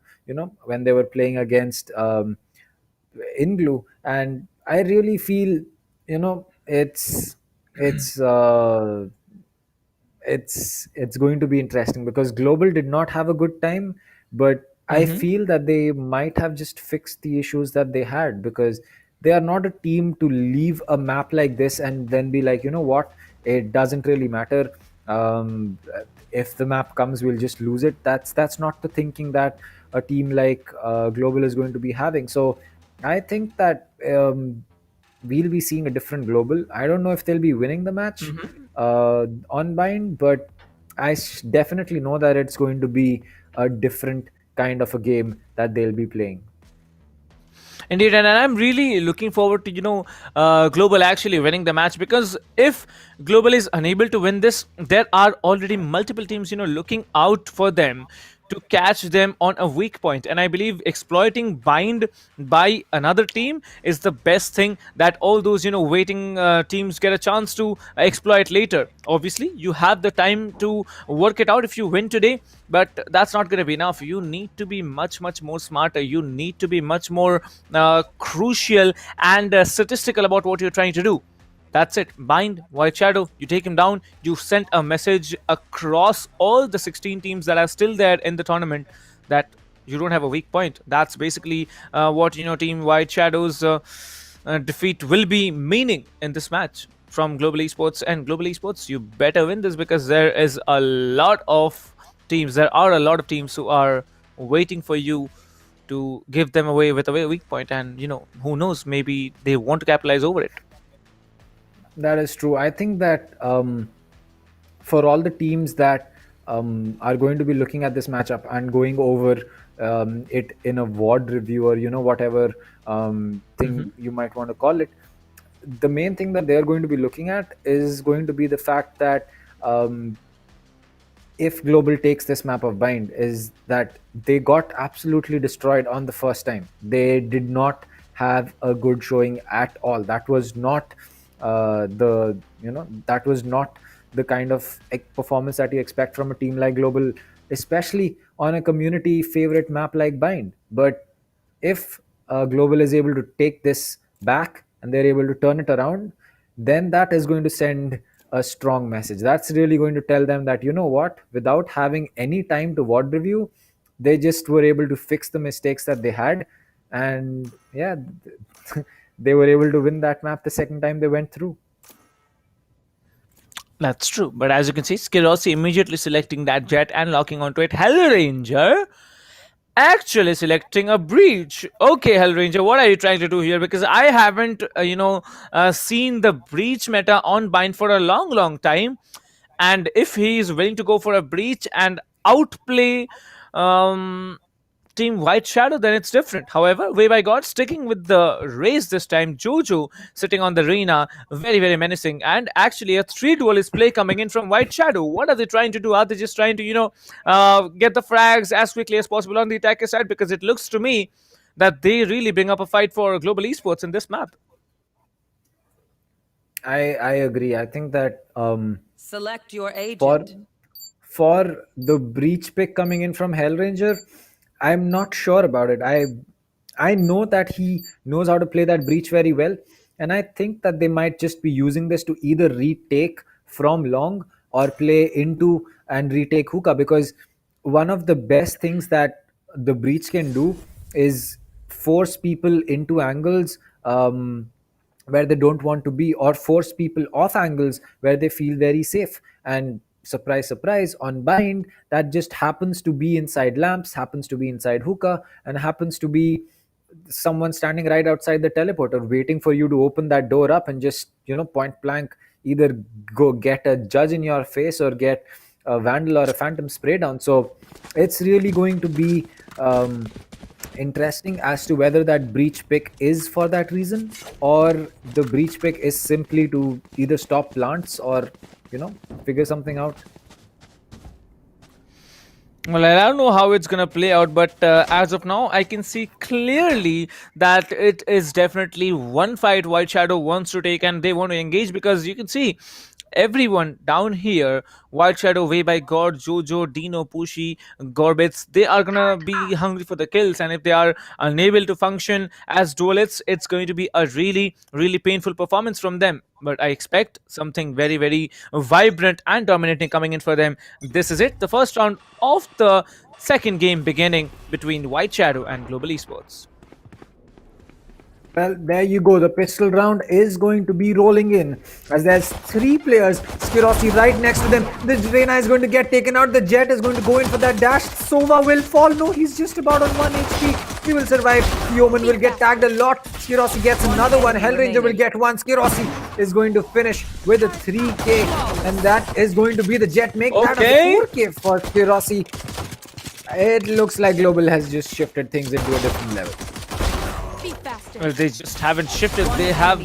when they were playing against INGLU. And I really feel, it's going to be interesting, because Global did not have a good time, but I feel that they might have just fixed the issues that they had, because they are not a team to leave a map like this and then be like, what, it doesn't really matter. If the map comes, we'll just lose it. That's not the thinking that a team like Global is going to be having. So I think that we'll be seeing a different Global. I don't know if they'll be winning the match on Bind, but I definitely know that it's going to be a different kind of a game that they'll be playing. Indeed, and I'm really looking forward to Global actually winning the match, because if Global is unable to win this, there are already multiple teams looking out for them to catch them on a weak point. And I believe exploiting Bind by another team is the best thing that all those waiting teams get a chance to exploit later. Obviously, you have the time to work it out if you win today, but that's not going to be enough. You need to be much more smarter. You need to be much more crucial and statistical about what you're trying to do. That's it. Bind, White Shadow, you take him down. You sent a message across all the 16 teams that are still there in the tournament that you don't have a weak point. That's basically what Team White Shadow's defeat will be meaning in this match from Global Esports. And Global Esports, you better win this, because there is a lot of teams. There are a lot of teams who are waiting for you to give them away with a weak point, and who knows, maybe they want to capitalize over it. That is true. I think that for all the teams that are going to be looking at this matchup and going over it in a WOD review, or whatever thing you might want to call it, the main thing that they're going to be looking at is going to be the fact that if Global takes this map of Bind, is that they got absolutely destroyed on the first time. They did not have a good showing at all. That was not that was not the kind of performance that you expect from a team like Global, especially on a community favorite map like Bind. But if Global is able to take this back and they're able to turn it around, then that is going to send a strong message. That's really going to tell them that, you know what, without having any time to WOD review, they just were able to fix the mistakes that they had. And yeah, they were able to win that map the second time they went through. That's true. But as you can see, Skirossi immediately selecting that jet and locking onto it. Hellranger actually selecting a breach. Okay, Hellranger, what are you trying to do here? Because I haven't, seen the breach meta on Bind for a long time. And if he is willing to go for a breach and outplay Team White Shadow, then it's different. However, Way by God sticking with the race this time. Jojo sitting on the arena, very menacing. And actually a 3 duelist play coming in from White Shadow. What are they trying to do? Are they just trying to, get the frags as quickly as possible on the attacker side? Because it looks to me that they really bring up a fight for global esports in this map. I agree. I think that Select your agent. For the breach pick coming in from Hellranger, I'm not sure about it. I know that he knows how to play that breach very well, and I think that they might just be using this to either retake from long or play into and retake hookah, because one of the best things that the breach can do is force people into angles where they don't want to be, or force people off angles where they feel very safe. And surprise, on Bind, that just happens to be inside lamps, happens to be inside hookah, and happens to be someone standing right outside the teleporter waiting for you to open that door up and just, point blank, either go get a judge in your face or get a vandal or a phantom spray down. So it's really going to be interesting as to whether that breach pick is for that reason, or the breach pick is simply to either stop plants or figure something out. Well, I don't know how it's going to play out, but as of now, I can see clearly that it is definitely one fight White Shadow wants to take, and they want to engage, because you can see everyone down here, White Shadow, Way by God, Jojo, Dino, Pushi, Gorbits, they are gonna be hungry for the kills, and if they are unable to function as duelists, it's going to be a really painful performance from them. But I expect something very vibrant and dominating coming in for them. This is it, the first round of the second game beginning between White Shadow and Global Esports. Well, there you go. The pistol round is going to be rolling in as there's 3 players. Skirossi right next to them. The Reyna is going to get taken out. The Jet is going to go in for that dash. Sova will fall. No, he's just about on 1 HP. He will survive. Yeoman will get tagged a lot. Skirossi gets another one. Hellranger will get one. Skirossi is going to finish with a 3k, and that is going to be the Jet. Make that a 4k for Skirossi. It looks like Global has just shifted things into a different level. Well, they just haven't shifted. They have,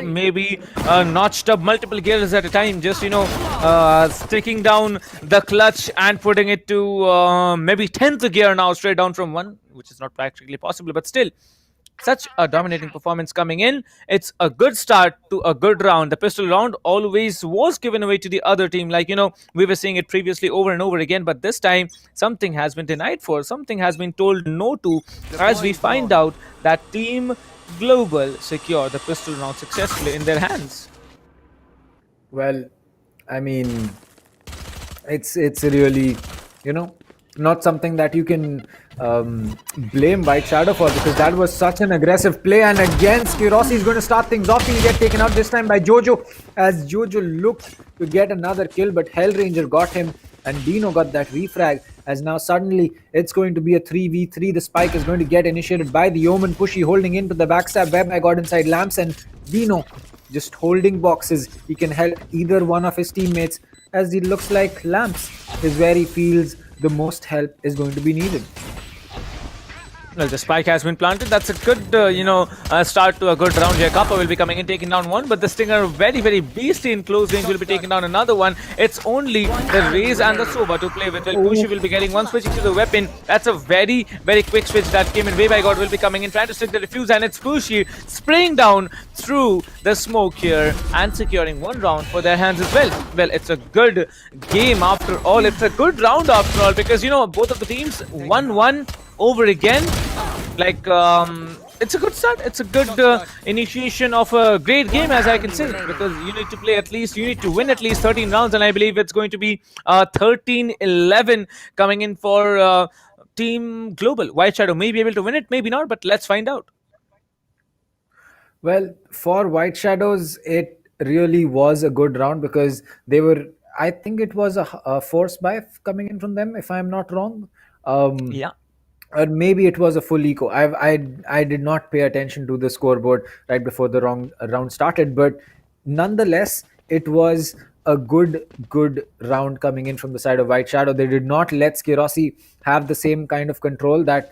maybe notched up multiple gears at a time. Just, sticking down the clutch and putting it to maybe 10th gear now, straight down from 1, which is not practically possible. But still, such a dominating performance coming in. It's a good start to a good round. The pistol round always was given away to the other team. Like, we were seeing it previously over and over again. But this time, something has been denied for. Something has been told no to. As we find out that Team Global secure the pistol round successfully in their hands. Well, I mean, it's really, not something that you can blame White Shadow for, because that was such an aggressive play. And again, Skirossi is going to start things off. He'll get taken out this time by Jojo, as Jojo looked to get another kill, but Hellranger got him and Dino got that refrag, as now suddenly it's going to be a 3v3. The spike is going to get initiated by the Yeoman. Pushy holding into the backstab. Web I got inside lamps, and Dino just holding boxes. He can help either one of his teammates, as it looks like lamps is where he feels the most help is going to be needed. Well, the spike has been planted. That's a good, start to a good round here. Kappa will be coming in, taking down one, but the Stinger, very, very beastly in close range, will be taking down another one. It's only the Raze and the Soba to play with. Well, Kushi will be getting one, switching to the weapon. That's a very, very quick switch that came in. Way by God will be coming in, trying to stick the defuse, and it's Kushi spraying down through the smoke here and securing one round for their hands as well. Well, it's a good game after all. It's a good round after all because, both of the teams 1-1 over again. It's a good start. It's a good initiation of a great game, as I can say, because you need to win at least 13 rounds, and I believe it's going to be 13-11 coming in for Team Global. White Shadow may be able to win it, maybe not, but let's find out. Well, for White Shadows, it really was a good round because they were, I think it was a force buy coming in from them, if I'm not wrong. Yeah. Or maybe it was a full eco. I did not pay attention to the scoreboard right before the round started, but nonetheless, it was a good round coming in from the side of White Shadow. They did not let Skirossi have the same kind of control that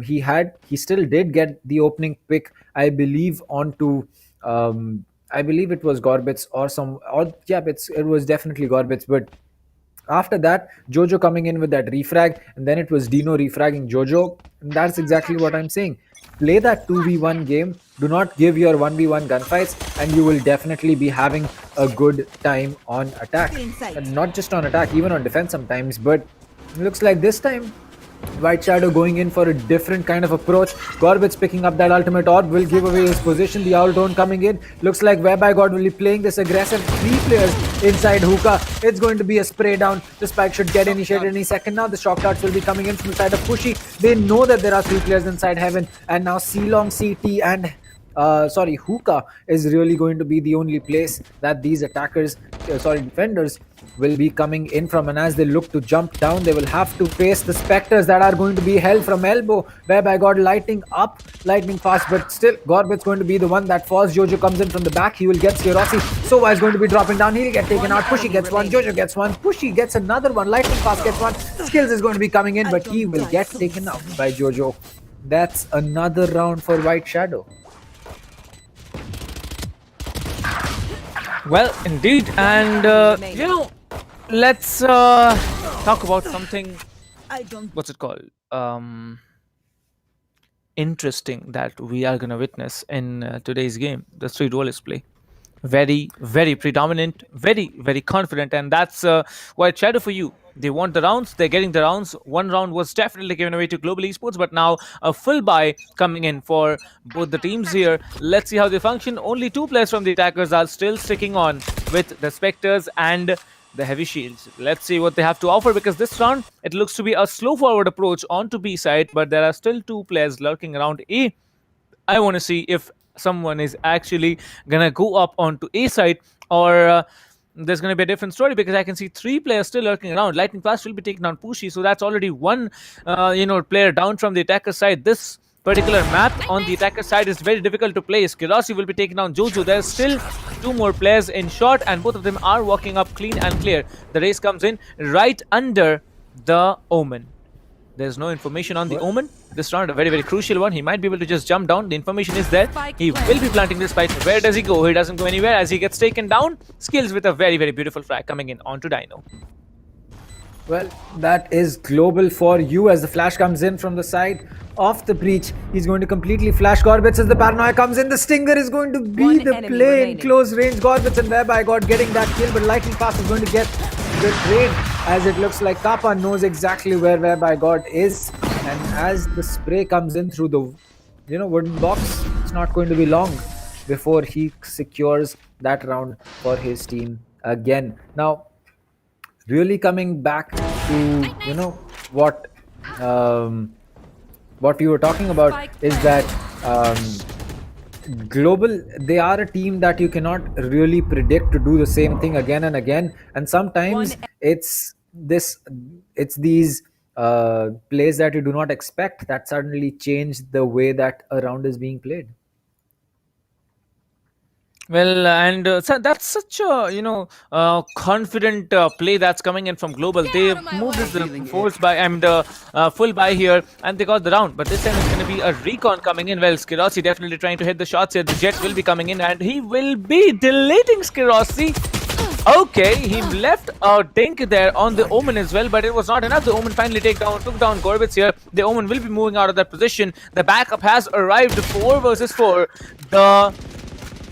he had. He still did get the opening pick, I believe, onto I believe it was Gorbits it was definitely Gorbits, but after that, Jojo coming in with that refrag, and then it was Dino refragging Jojo. And that's exactly what I'm saying. Play that 2v1 game. Do not give your 1v1 gunfights, and you will definitely be having a good time on attack. And not just on attack, even on defense sometimes. But it looks like this time, White Shadow going in for a different kind of approach. Gorbits picking up that ultimate orb will give away his position. The Owl Drone coming in. Looks like Whereby God will be playing this aggressive. 3 players inside Hookah. It's going to be a spray down. The spike should get initiated any second now. The shock darts will be coming in from the side of Pushy. They know that there are 3 players inside Heaven. And now C-Long, CT and Hookah is really going to be the only place that these defenders will be coming in from, and as they look to jump down, they will have to face the Spectres that are going to be held from elbow, whereby God lightning fast, but still Gorbit's going to be the one that falls. Jojo comes in from the back, he will get Skirossi. Sova is going to be dropping down, he'll get taken out. Pushy gets one, Jojo gets one, Pushy gets another one, lightning fast gets one, Skills is going to be coming in, but he will get taken out by Jojo. That's another round for White Shadow. Well, indeed, and let's talk about something. What's it called? Interesting that we are gonna witness in today's game. The 3 duelist play. Very, very predominant, very, very confident, and that's White Shadow for you. They want the rounds, they're getting the rounds. One round was definitely given away to Global Esports, but now a full buy coming in for both the teams here. Let's see how they function. Only 2 players from the attackers are still sticking on with the Spectres and the Heavy Shields. Let's see what they have to offer, because this round, it looks to be a slow forward approach onto B side, but there are still 2 players lurking around A. I want to see if someone is actually gonna go up onto A side, or there's going to be a different story, because I can see 3 players still lurking around. Lightning Fast will be taking down Pushy, so that's already 1 player down from the attacker side. This particular map on the attacker side is very difficult to play. Skirossi will be taking down Jojo. There's still 2 more players in short, and both of them are walking up clean and clear. The race comes in right under the Omen. There's no information on the Omen. This round, a very, very crucial one. He might be able to just jump down. The information is there. He will be planting this spike. Where does he go? He doesn't go anywhere as he gets taken down. Skills with a very, very beautiful frag coming in onto Dino. Well, that is Global for you as the flash comes in from the side of the breach. He's going to completely flash Gorbits as the paranoia comes in. The Stinger is going to be the play in close range. Gorbits and Whereby God getting that kill, but Lightning Fast is going to get the trade, as it looks like Kappa knows exactly where Whereby God is, and as the spray comes in through the wooden box, it's not going to be long before he secures that round for his team again. Now, really coming back to what we were talking about is that Global, they are a team that you cannot really predict to do the same thing again and again, and sometimes it's these plays that you do not expect that suddenly change the way that a round is being played. Well, and so that's such a confident play that's coming in from Global. They moved the force by the full buy here, and they got the round. But this time it's going to be a recon coming in. Well, Skirossi definitely trying to hit the shots here. The Jet will be coming in, and he will be deleting Skirossi. Okay, he left a dink there on the Omen as well, but it was not enough. The Omen finally took down Gorbitz here. The Omen will be moving out of that position. The backup has arrived. 4 versus 4. The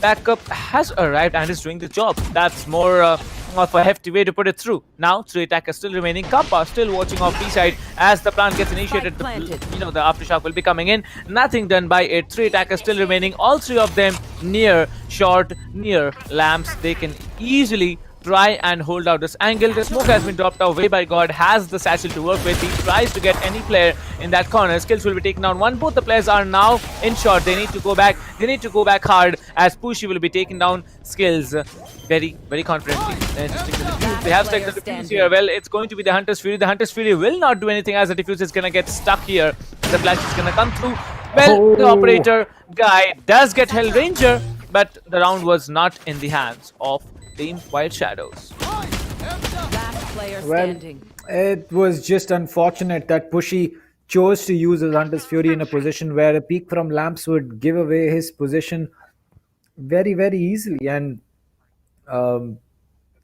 backup has arrived and is doing the job. That's more of a hefty way to put it through. Now, 3 attackers still remaining. Kappa still watching off B side as the plant gets initiated. The aftershock will be coming in. Nothing done by it. 3 attackers still remaining. All 3 of them near short, near lamps. They can easily try and hold out this angle. The smoke has been dropped away by God, has the satchel to work with. He tries to get any player in that corner. Skills will be taken down. Both the players are now in short. They need to go back. They need to go back hard as Pushy will be taking down Skills very, very confidently. They have selected the defuse here. Well, it's going to be the Hunter's Fury. The Hunter's Fury will not do anything as the defuse is going to get stuck here. The flash is going to come through. Well, the operator guy does get Hell Ranger, but the round was not in the hands of Team White Shadows. Well, it was just unfortunate that Pushy chose to use his Hunter's Fury in a position where a peek from lamps would give away his position very, very easily, and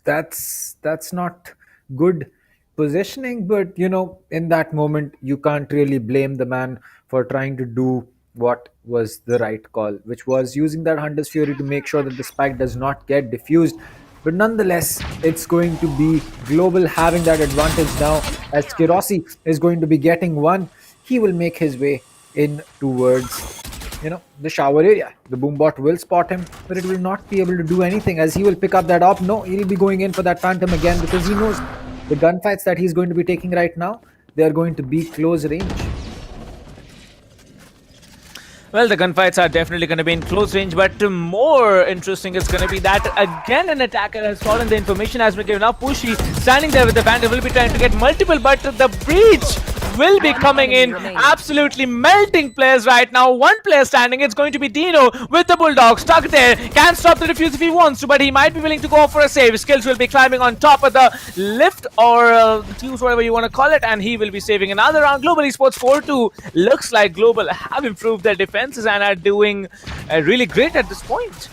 that's not good positioning. But in that moment, you can't really blame the man for trying to do what was the right call, which was using that Hunter's Fury to make sure that the spike does not get diffused. But nonetheless, it's going to be Global having that advantage now, as Skirossi is going to be getting one. He will make his way in towards the shower area. The Boombot will spot him, but it will not be able to do anything, as he will pick up that op. No, he'll be going in for that Phantom again, because he knows the gunfights that he's going to be taking right now, they are going to be close range. Well, the gunfights are definitely going to be in close range, but more interesting is going to be that again an attacker has fallen. The information has been given up. Pushy standing there with the Phantom will be trying to get multiple, but the breach will be coming in, absolutely melting players right now. 1 player standing. It's going to be Dino with the Bulldog stuck there. Can't stop the defuse if he wants to, but he might be willing to go for a save. Skills will be climbing on top of the lift or fuse, whatever you want to call it, and he will be saving another round. Global Esports 4-2. Looks like Global have improved their defenses and are doing really great at this point.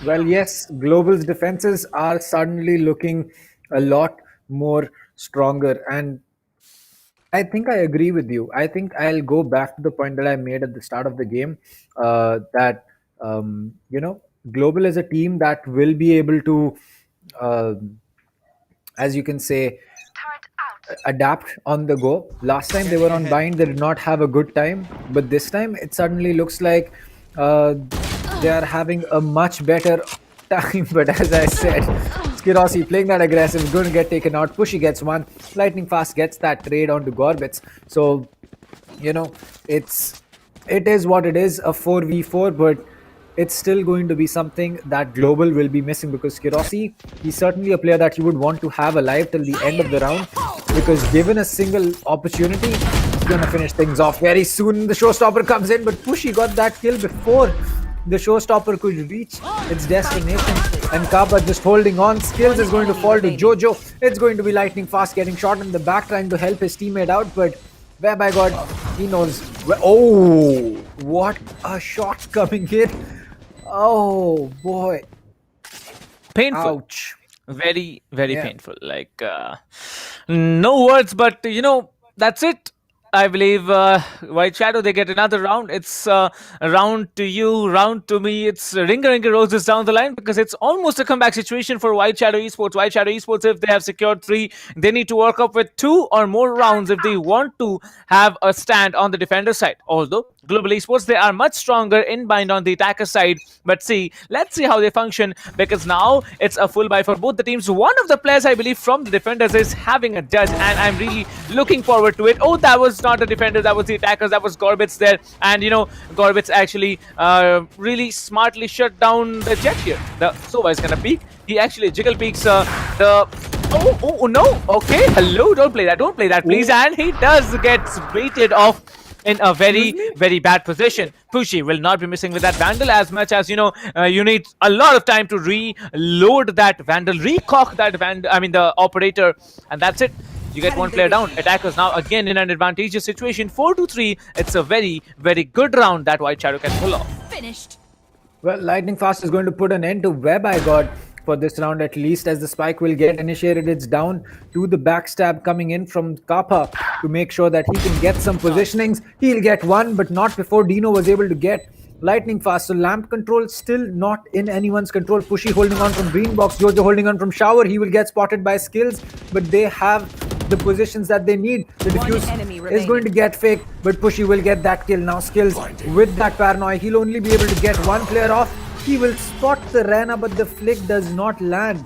Well, yes, Global's defenses are suddenly looking a lot more stronger, and I think I agree with you. I think I'll go back to the point that I made at the start of the game, that Global is a team that will be able to, as you can say, adapt on the go. Last time they were on bind, they did not have a good time, but this time it suddenly looks like they are having a much better time. But as I said, Skirossi playing that aggressive is going to get taken out. Pushy gets one. Lightning Fast gets that trade onto Gorbitz. So, it is what it is, a 4v4, but it's still going to be something that Global will be missing, because Skirossi, he's certainly a player that you would want to have alive till the end of the round, because given a single opportunity, he's going to finish things off very soon. The showstopper comes in, but Pushy got that kill before the showstopper could reach its destination, and Kappa just holding on. Skills is going to fall to Jojo. It's going to be Lightning Fast getting shot in the back, trying to help his teammate out, but where by God, he knows where. Oh, what a shot coming in. Oh boy, painful. Ouch. Very, very painful. Like no words, but that's it. I believe White Shadow, they get another round. It's a round to you, round to me. It's ringer roses down the line, because it's almost a comeback situation for White Shadow Esports. White Shadow Esports, if they have secured 3, they need to work up with 2 or more rounds if they want to have a stand on the defender side. Although Global Esports, they are much stronger in bind on the attacker side. But let's see how they function, because now it's a full buy for both the teams. One of the players, I believe, from the defenders is having a judge, and I'm really looking forward to it. Oh, that was not a defender, that was the attackers, that was Gorbitz there. And Gorbitz actually really smartly shut down the Jet here. The Sova is gonna peek. He actually jiggle peeks Oh no, okay, hello, don't play that please. And he does get baited off in a very bad position. Pushy will not be missing with that Vandal as much as, you need a lot of time to reload that Vandal, recock that Vandal, I mean the operator, and that's it. You get one player down. Attackers now again in an advantageous situation. 4-3. It's a very good round that White Shadow can pull off. Finished. Well, Lightning Fast is going to put an end to Web, I got, for this round at least, as the spike will get initiated. It's down to the backstab coming in from Kappa to make sure that he can get some positionings. He'll get one, but not before Dino was able to get Lightning Fast. So lamp control still not in anyone's control. Pushy holding on from Green Box, Jojo holding on from Shower. He will get spotted by Skills, but they have the positions that they need. The defuse is going to get fake, but Pushy will get that kill. Now Skills with that paranoia, he'll only be able to get one player off. He will spot the Rena, but the flick does not land,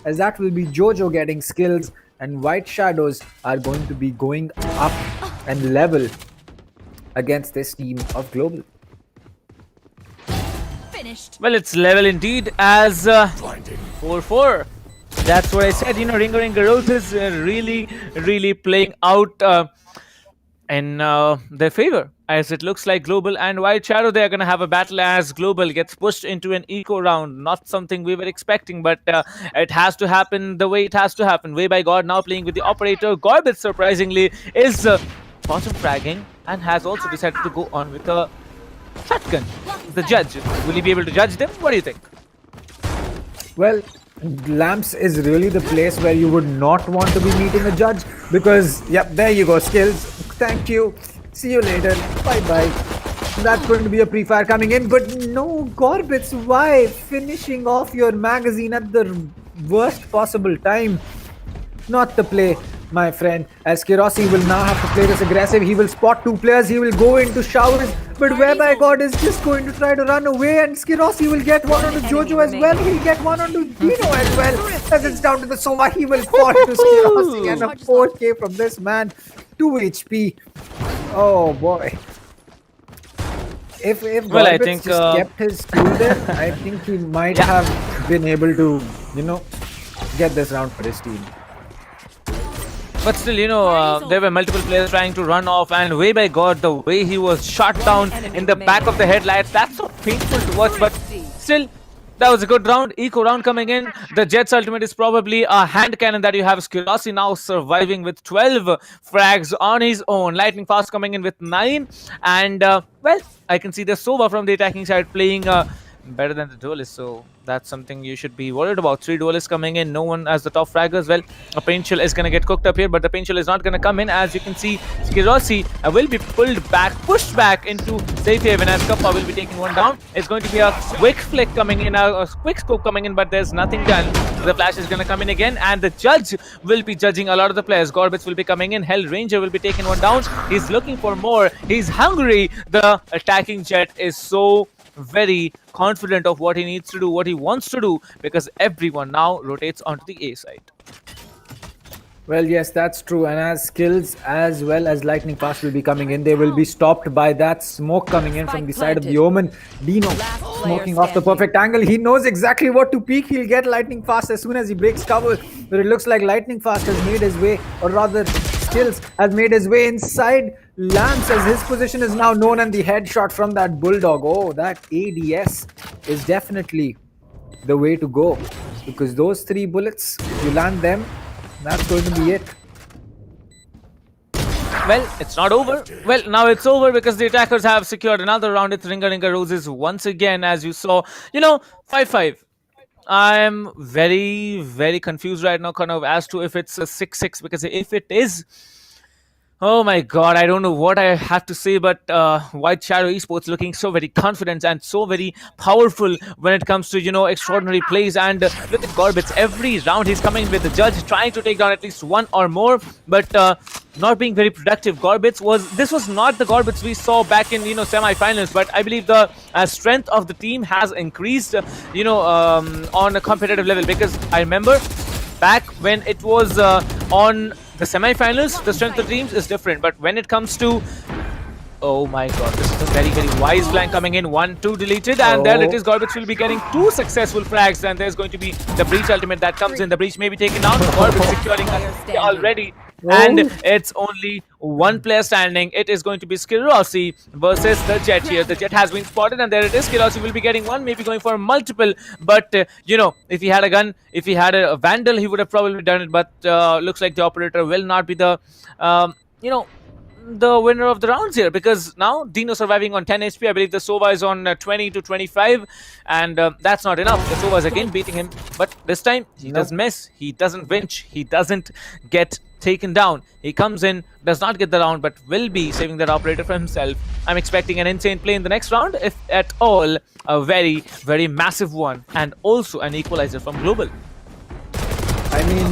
as that will be Jojo getting Skills, and White Shadows are going to be going up and level against this team of Global. Finished. Well, it's level indeed as 4-4. That's what I said. Ringo Rose is really playing out in their favor, as it looks like Global and White Shadow, they are going to have a battle as Global gets pushed into an eco round. Not something we were expecting, but it has to happen the way it has to happen. Way by God now playing with the operator. Gorbit, surprisingly, is bottom fragging and has also decided to go on with a shotgun. The judge, will he be able to judge them? What do you think? Well, Lamps is really the place where you would not want to be meeting a judge, because, yep, there you go, Skills. Thank you. See you later. Bye-bye. That's going to be a pre-fire coming in, but no, Gorbits, why? Finishing off your magazine at the worst possible time. Not the play, my friend. As Kirossi will now have to play this aggressive. He will spot two players. He will go into showers. But Where by God is just going to try to run away, and Skirossi will get one onto Jojo as well. He'll get one onto Dino as well. As it's down to the Soma, he will fall to Skirossi, and a 4K from this man. 2 HP. Oh boy. If well, I Gorbits think just kept his skill there, I think he might have been able to, get this round for his team. But still, there were multiple players trying to run off, and Way by God, the way he was shot down in the back of the headlights, that's so painful to watch. But still, that was a good round. Eco round coming in. The Jet's ultimate is probably a hand cannon that you have. Skirossi now surviving with 12 frags on his own. Lightning Fast coming in with 9. And, well, I can see the Sova from the attacking side playing better than the duelist, so that's something you should be worried about. 3 duelists coming in, no one as the top fragger as well. A Painchill is going to get cooked up here, but the Painchill is not going to come in. As you can see, Skirossi will be pulled back, pushed back into safe haven, as Kappa will be taking one down. It's going to be a quick flick coming in, a quick scope coming in, but there's nothing done. The flash is going to come in again, and the judge will be judging a lot of the players. Gorbits will be coming in. Hell Ranger will be taking one down. He's looking for more. He's hungry. The attacking Jet is so very confident of what he needs to do, what he wants to do, because everyone now rotates onto the A side. Well, yes, that's true. And as Skills as well as Lightning Fast will be coming in, they will be stopped by that smoke coming in from the side of the Omen. Dino smoking off the perfect angle. He knows exactly what to peek. He'll get Lightning Fast as soon as he breaks cover. But it looks like Lightning Fast has made his way, or rather Skills has made his way inside Lance, as his position is now known, and the headshot from that Bulldog. Oh, that ADS is definitely the way to go, because those 3 bullets, you land them, that's going to be it. Well, it's not over. Well, now it's over because the attackers have secured another round. It's Ringa Roses once again, as you saw. 5-5. I'm very confused right now, kind of, as to if it's a 6-6, because if it is, oh my God, I don't know what I have to say, but White Shadow Esports looking so very confident and so very powerful when it comes to, extraordinary plays. And with the Gorbits, every round he's coming with the judge, trying to take down at least one or more, but not being very productive. This was not the Gorbits we saw back in, semi-finals, but I believe the strength of the team has increased, on a competitive level, because I remember back when it was on the semi-finals, the strength of the teams is different. But when it comes to, oh my God, this is a very wise flank coming in. 1-2 deleted, and there it is. Gorbits will be getting 2 successful frags, and there's going to be the Breach ultimate that comes in. The Breach may be taken down. Gorbits securing already and it's only one player standing. It is going to be Skirossi versus the Jet here. The Jet has been spotted, and there it is. Skirossi will be getting one, maybe going for multiple. But if he had a gun, if he had a Vandal, he would have probably done it. But looks like the operator will not be the the winner of the rounds here, because now Dino surviving on 10 HP. I believe the Sova is on 20 to 25, and that's not enough. The Sova is again beating him, but this time he doesn't miss, he doesn't winch, he doesn't get taken down. He comes in, does not get the round, but will be saving that operator for himself. I'm expecting an insane play in the next round, if at all a very, very massive one, and also an equalizer from Global. I mean,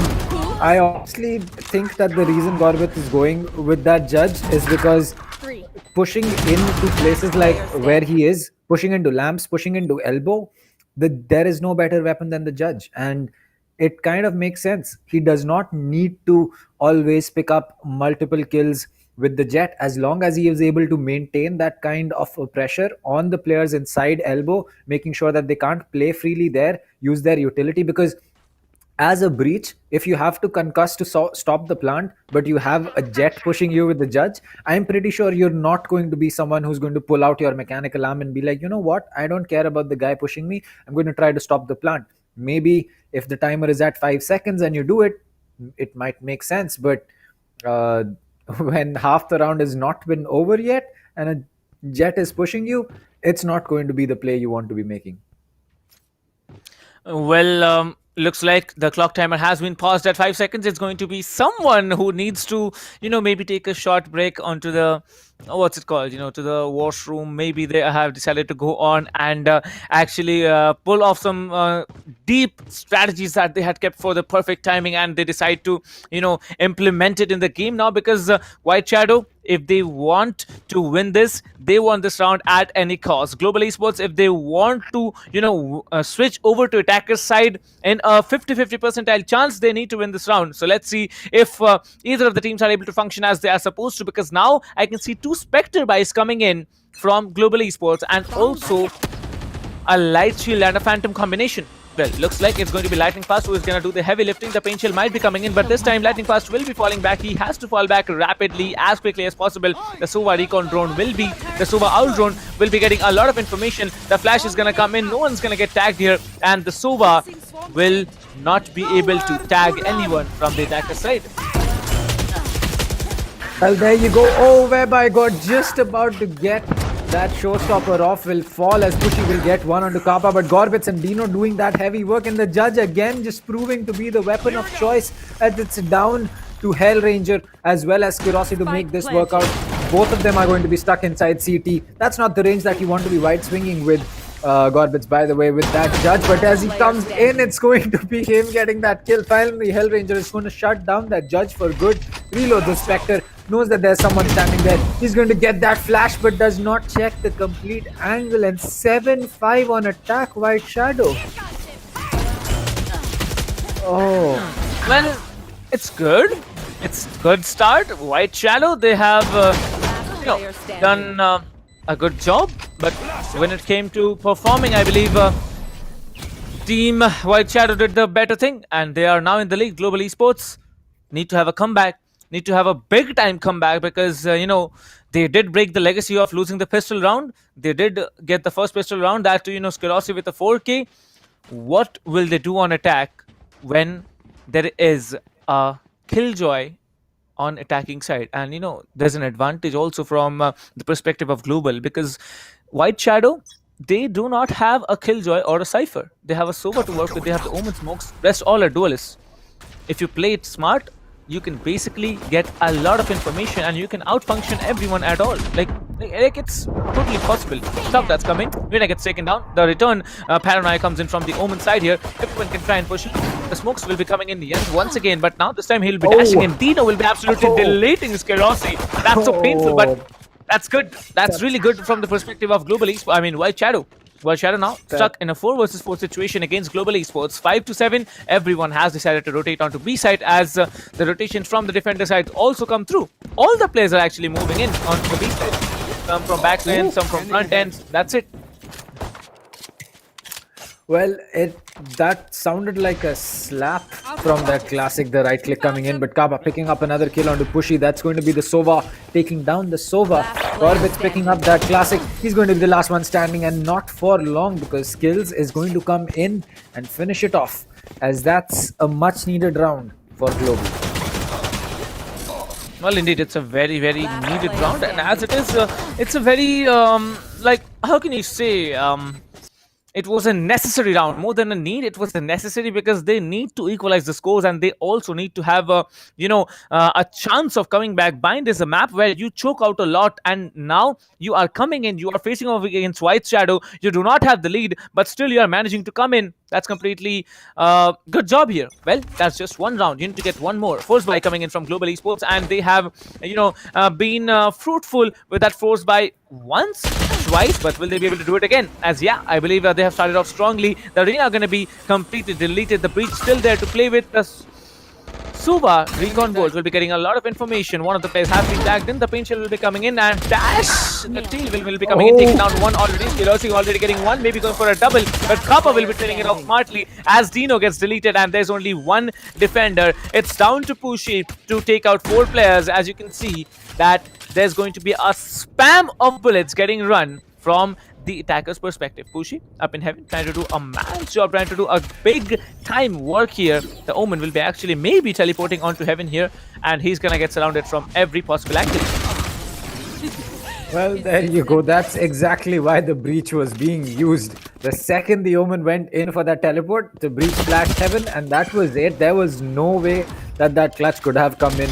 I honestly think that the reason Gorbit is going with that judge is because pushing into places like where he is, pushing into lamps, pushing into elbow, there is no better weapon than the judge. And it kind of makes sense. He does not need to always pick up multiple kills with the Jet, as long as he is able to maintain that kind of pressure on the players inside elbow, making sure that they can't play freely there, use their utility. Because as a breach, if you have to concuss to stop the plant, but you have a Jet pushing you with the judge, I'm pretty sure you're not going to be someone who's going to pull out your mechanical arm and be like, you know what, I don't care about the guy pushing me, I'm going to try to stop the plant. Maybe if the timer is at 5 seconds and you do it, it might make sense. But when half the round has not been over yet and a Jet is pushing you, it's not going to be the play you want to be making. Well, looks like the clock timer has been paused at 5 seconds. It's going to be someone who needs to, maybe take a short break onto the, what's it called, to the washroom. Maybe they have decided to go on and actually pull off some deep strategies that they had kept for the perfect timing, and they decide to, implement it in the game now, because White Shadow, if they want to win this, they want this round at any cost. Global Esports, if they want to, switch over to attacker's side in a 50-50 percentile chance, they need to win this round. So let's see if either of the teams are able to function as they are supposed to, because now I can see 2 Spectre buys coming in from Global Esports, and also a Light Shield and a Phantom combination. Well, looks like it's going to be Lightning Fast who is going to do the heavy lifting. The Pain Shield might be coming in, but this time Lightning Fast will be falling back. He has to fall back rapidly, as quickly as possible. The Sova Recon drone will be, the Sova Owl drone will be getting a lot of information. The Flash is going to come in, no one's going to get tagged here, and the Sova will not be able to tag anyone from the attacker side. Well, there you go. Oh, whereby got just about to get that showstopper off, will fall as Pushy will get one onto Kappa, but Gorbits and Dino doing that heavy work, and the judge again just proving to be the weapon of choice, as it's down to Hellranger as well as Skirossi to make this work out. Both of them are going to be stuck inside CT. That's not the range that you want to be wide swinging with Gorbits, by the way, with that judge, but as he comes in, it's going to be him getting that kill. Finally, Hellranger is going to shut down that judge for good. Reload the Spectre, knows that there's someone standing there. He's going to get that flash, but does not check the complete angle, and 7-5 on attack, White Shadow. Oh. Well, it's good. It's good start. White Shadow, they have done a good job, but when it came to performing, I believe Team White Shadow did the better thing, and they are now in the league. Global Esports need to have a comeback, need to have a big time comeback, because they did break the legacy of losing the pistol round. They did get the first pistol round, that to Skirossi with a 4K. What will they do on attack when there is a Killjoy on attacking side? And there's an advantage also from the perspective of Global, because White Shadow, they do not have a Killjoy or a Cypher. They have a Sova to work with, they have the Omen Smokes, rest all are duelists. If you play it smart, you can basically get a lot of information and you can outfunction everyone at all. Like it's totally possible. Stuff that's coming. When I get taken down, the return Paranoia comes in from the Omen side here. Everyone can try and push it. The smokes will be coming in the end once again, but now this time he'll be dashing in. Dino will be absolutely deleting Skirossi. That's so painful, but that's good. That's really good from the perspective of Global Esports. I mean, White Shadow. White Shadow now stuck in a 4 versus 4 situation against Global Esports. 5-7. Everyone has decided to rotate onto B side, as the rotations from the defender side also come through. All the players are actually moving in onto the B side. Some from back end, some from front ends. That's it. Well, that sounded like a slap from that classic, the right click coming in, but Kaba picking up another kill onto Pushy. That's going to be the Sova taking down the Sova. Gorbit's picking up that classic. He's going to be the last one standing, and not for long, because Skills is going to come in and finish it off, as that's a much needed round for Global. Well, indeed, it's a very, very needed round, and as it is, it's a very, like, how can you say, it was a necessary round. More than a need, it was a necessary, because they need to equalize the scores, and they also need to have a a chance of coming back. Bind is a map where you choke out a lot, and now you are coming in, you are facing off against White Shadow. You do not have the lead, but still you are managing to come in. That's completely good job here. Well, that's just one round. You need to get one more. Force buy coming in from Global Esports, and they have been fruitful with that force buy once, twice, but will they be able to do it again? As I believe they have started off strongly. The arena are going to be completely deleted. The breach still there to play with. Suba, Recon Bolt will be getting a lot of information. One of the players has been tagged in. The paint shell will be coming in, and Dash, the team will be coming in, taking down one already. Kirosi already getting one, maybe going for a double, but Kappa will be turning it off smartly as Dino gets deleted, and there's only one defender. It's down to Pushy to take out 4 players. As you can see that there's going to be a spam of bullets getting run from the attacker's perspective. Pushy up in heaven, trying to do a man's job, trying to do a big time work here. The Omen will be actually maybe teleporting onto heaven here, and he's gonna get surrounded from every possible angle. Well, there you go. That's exactly why the breach was being used. The second the Omen went in for that teleport, the breach flashed heaven, and that was it. There was no way that clutch could have come in.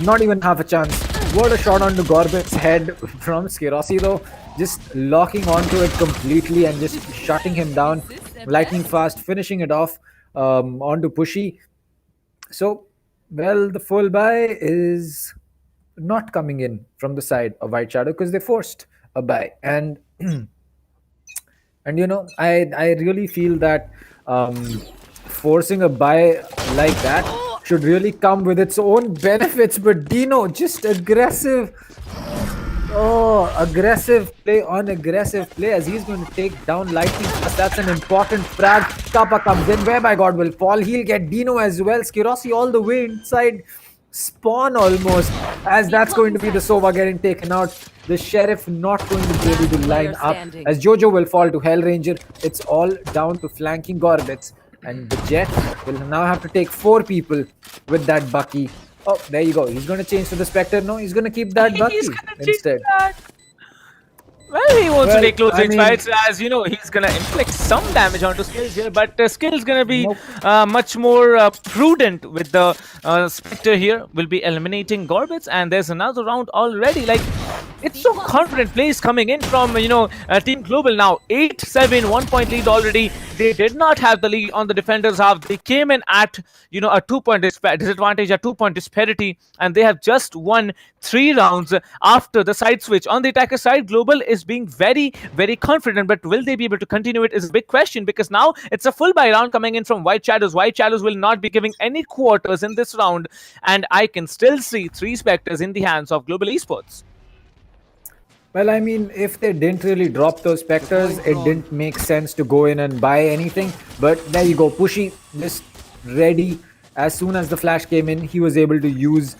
Not even half a chance. What a shot onto Gorbit's head from Skirosi though. Just locking onto it completely and just shutting him down. Lightning fast, finishing it off onto Pushy. So, well, the full buy is not coming in from the side of White Shadow because they forced a buy. And and I really feel that forcing a buy like that should really come with its own benefits. But Dino, just aggressive play on aggressive play as he's going to take down Lightning. That's an important frag. Kappa comes in, whereby God will fall. He'll get Dino as well. Skirosi all the way inside spawn almost, as that's going to be the Sova getting taken out. The Sheriff not going to be able to line up, as Jojo will fall to Hellranger. It's all down to flanking Gorbits, and the Jet will now have to take 4 people with that Bucky. Oh, there you go. He's going to change to the Spectre. No, he's going to keep that Bucky instead. Well, he wants to take close range fights, as you know, he's gonna inflict some damage onto Skills here, but Skills gonna be much more prudent with the Spectre here. Will be eliminating Gorbits, and there's another round already. Like, it's so confident plays coming in from Team Global now. 8-7, 1 point lead already. They did not have the lead on the defenders half. They came in at a 2-point disadvantage, a 2-point disparity, and they have just won 3 rounds after the side switch. On the attacker side, Global is being very, very confident, but will they be able to continue it is a big question, because now it's a full buy round coming in from White Shadows. White Shadows will not be giving any quarters in this round, and I can still see 3 Spectres in the hands of Global Esports. Well, I mean, if they didn't really drop those Spectres, it didn't make sense to go in and buy anything. But there you go, Pushy just ready. As soon as the flash came in, he was able to use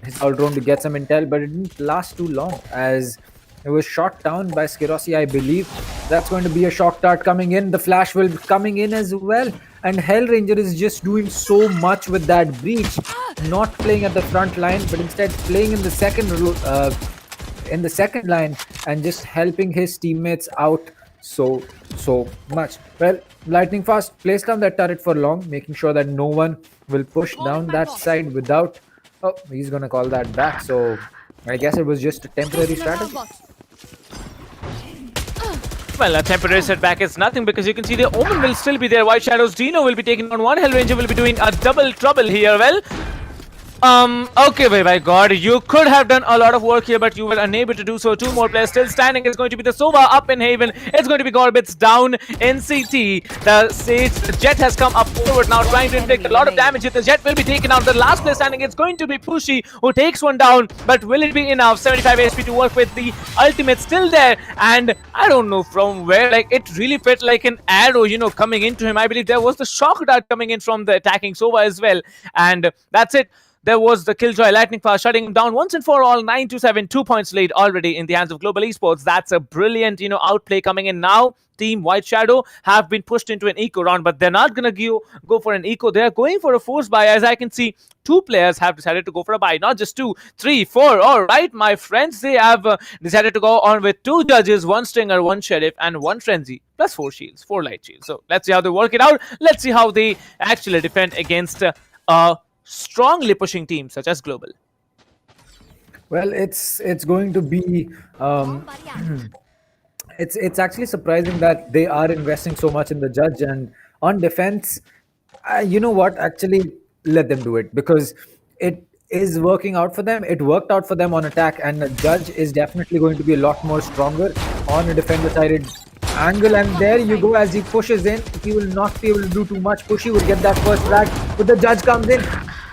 his ult drone to get some intel, but it didn't last too long, as it was shot down by Skirosi, I believe. That's going to be a shock dart coming in. The flash will be coming in as well. And Hellranger is just doing so much with that breach. Not playing at the front line, but instead playing in the second line and just helping his teammates out so much. Well, Lightning Fast placed down that turret for long, making sure that no one will push down that side without... Oh, he's going to call that back. So I guess it was just a temporary strategy. Well, a temporary setback is nothing, because you can see the Omen will still be there. White Shadows, Dino will be taking on one. Hellranger will be doing a double trouble here. Well, Okay, by God, you could have done a lot of work here, but you were unable to do so. Two more players still standing. It's going to be the Sova up in Haven. It's going to be Gorbits down in CT. The Sage Jet has come up forward now, trying to inflict a lot of damage. The Jet will be taken out. The last player standing, it's going to be Pushy, who takes one down, but will it be enough? 75 HP to work with. The ultimate still there, and I don't know from where, like, it really felt like an arrow, you know, coming into him. I believe there was the shock dart coming in from the attacking Sova as well, and that's it. There was the Killjoy Lightning Fast shutting him down once and for all. 9-7, 2 points lead already in the hands of Global Esports. That's a brilliant, you know, outplay coming in now. Team White Shadow have been pushed into an eco round, but they're not gonna go for an eco. They're going for a force buy. As I can see, 2 players have decided to go for a buy, not just 2, 3, 4. All right, my friends, they have decided to go on with 2 judges, 1 Stinger, 1 Sheriff, and 1 Frenzy, plus 4 shields, 4 light shields. So let's see how they work it out. Let's see how they actually defend against a strongly pushing teams such as Global. Well, it's going to be it's actually surprising that they are investing so much in the judge, and on defense, you know what, actually let them do it, because it is working out for them. It worked out for them on attack, and the judge is definitely going to be a lot more stronger on a defender sided angle. And there you go, as he pushes in, he will not be able to do too much. Pushy will get that first flag, but the judge comes in,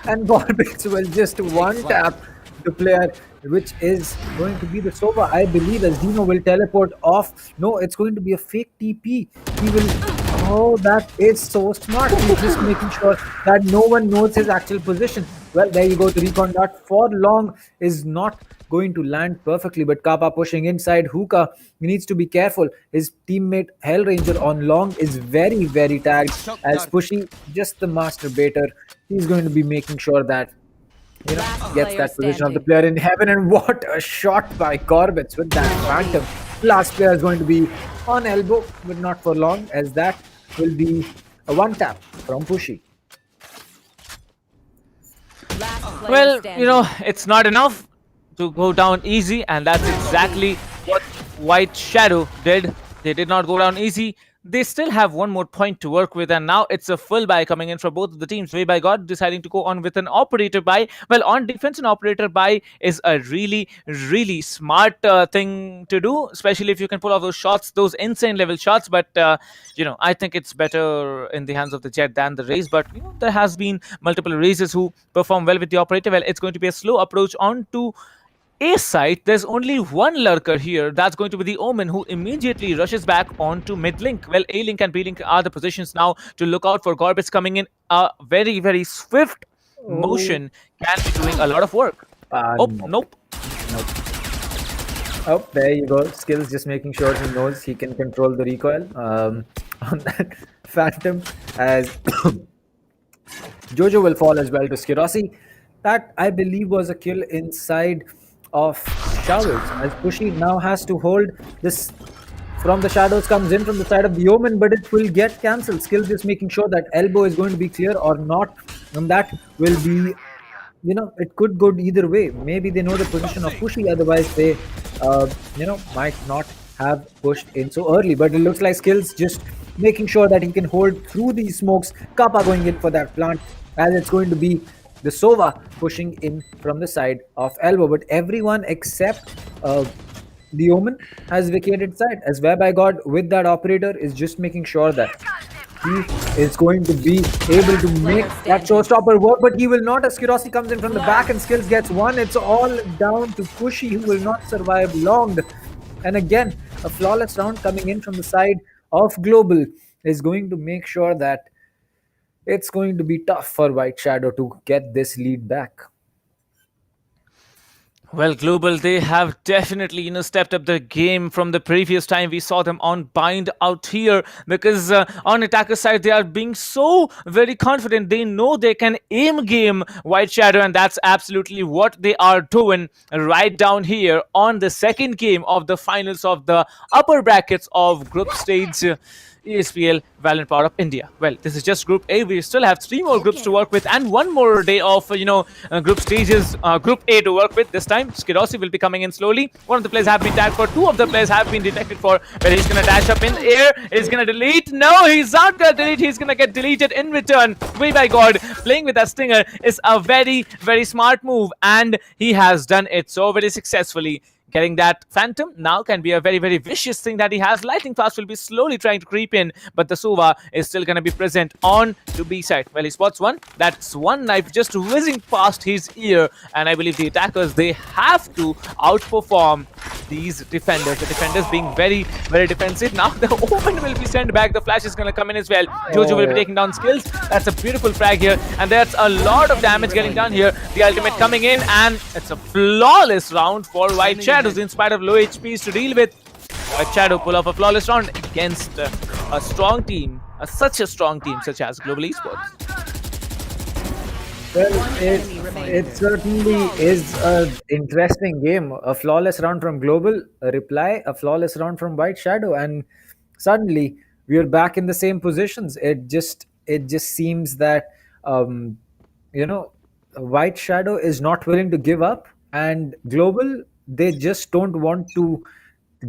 and Gorbits will just one tap the player, which is going to be the Sova. I believe as Dino will teleport off. No, it's going to be a fake TP. He will... Oh, that is so smart. He's just making sure that no one knows his actual position. Well, there you go. The recon dart for long is not going to land perfectly, but Kappa pushing inside. Hookah, he needs to be careful. His teammate Hellranger on long is very, very tagged, as Pushy, just the master baiter. He's going to be making sure that, you know, gets that position of the player in heaven. And what a shot by Gorbits with that phantom. Last player is going to be on elbow, but not for long, as that will be a one tap from Pushy. Well, you know, it's not enough to go down easy, and that's exactly what White Shadow did. They did not go down easy. They still have 1 more point to work with, and now it's a full buy coming in for both of the teams. Way by God deciding to go on with an operator buy. Well, on defense, an operator buy is a really, really smart thing to do, especially if you can pull off those shots, those insane level shots. But you know, I think it's better in the hands of the Jet than the Raze. But you know, there has been multiple Razes who perform well with the operator. Well, it's going to be a slow approach onto A side. There's only 1 lurker here. That's going to be the Omen, who immediately rushes back onto mid link. Well, A link and B link are the positions now to look out for. Gorbits coming in. A very, very swift motion can be doing a lot of work. Nope. Oh, there you go. Skills just making sure he knows he can control the recoil on that Phantom, as Jojo will fall as well to Skirossi. That, I believe, was a kill inside of Shadows, as Pushy now has to hold this from the Shadows, comes in from the side of the Omen, but it will get cancelled. Skills just making sure that elbow is going to be clear or not, and that will be, you know, it could go either way. Maybe they know the position of Pushy, otherwise they you know, might not have pushed in so early. But it looks like Skills just making sure that he can hold through these smokes. Kappa going in for that plant, as it's going to be the Sova pushing in from the side of elbow. But everyone except the Omen has vacated side, as Whereby God with that operator is just making sure that he is going to be able to make that showstopper work, but he will not, as Skirossi comes in from the back and Skills gets 1. It's all down to Pushy, who will not survive long. And again, a flawless round coming in from the side of Global is going to make sure that it's going to be tough for White Shadow to get this lead back. Well, Global, they have definitely, you know, stepped up the game from the previous time we saw them on Bind out here, because on attacker side, they are being so very confident. They know they can aim game White Shadow, and that's absolutely what they are doing right down here on the second game of the finals of the upper brackets of group stage. ESPL Valorant PowerUp India. Well, this is just Group A. We still have 3 more groups to work with and 1 more day of group stages. Group A to work with. This time, Skirossi will be coming in slowly. One of the players have been tagged for. 2 of the players have been detected for. Where he's gonna dash up in air. He's gonna delete. No, he's not gonna delete. He's gonna get deleted in return. Way by God, playing with that stinger is a very, very smart move, and he has done it so very successfully. Getting that Phantom now can be a very, very vicious thing that he has. Lightning Fast will be slowly trying to creep in, but the Suva is still going to be present on to B side. Well, he spots one. That's one knife just whizzing past his ear, and I believe the attackers, they have to outperform these defenders. The defenders being very, very defensive. Now the Omen will be sent back. The flash is going to come in as well. Jojo will be taking down skills. That's a beautiful frag here, and that's a lot of damage getting done here. The ultimate coming in, and it's a flawless round for White Shadows in spite of low HPs to deal with. White Shadow pull off a flawless round against a strong team, such a strong team such as Global Esports. Well, it certainly is an interesting game. A flawless round from Global, a reply, a flawless round from White Shadow, and suddenly we're back in the same positions. It just seems that White Shadow is not willing to give up, and Global, they just don't want to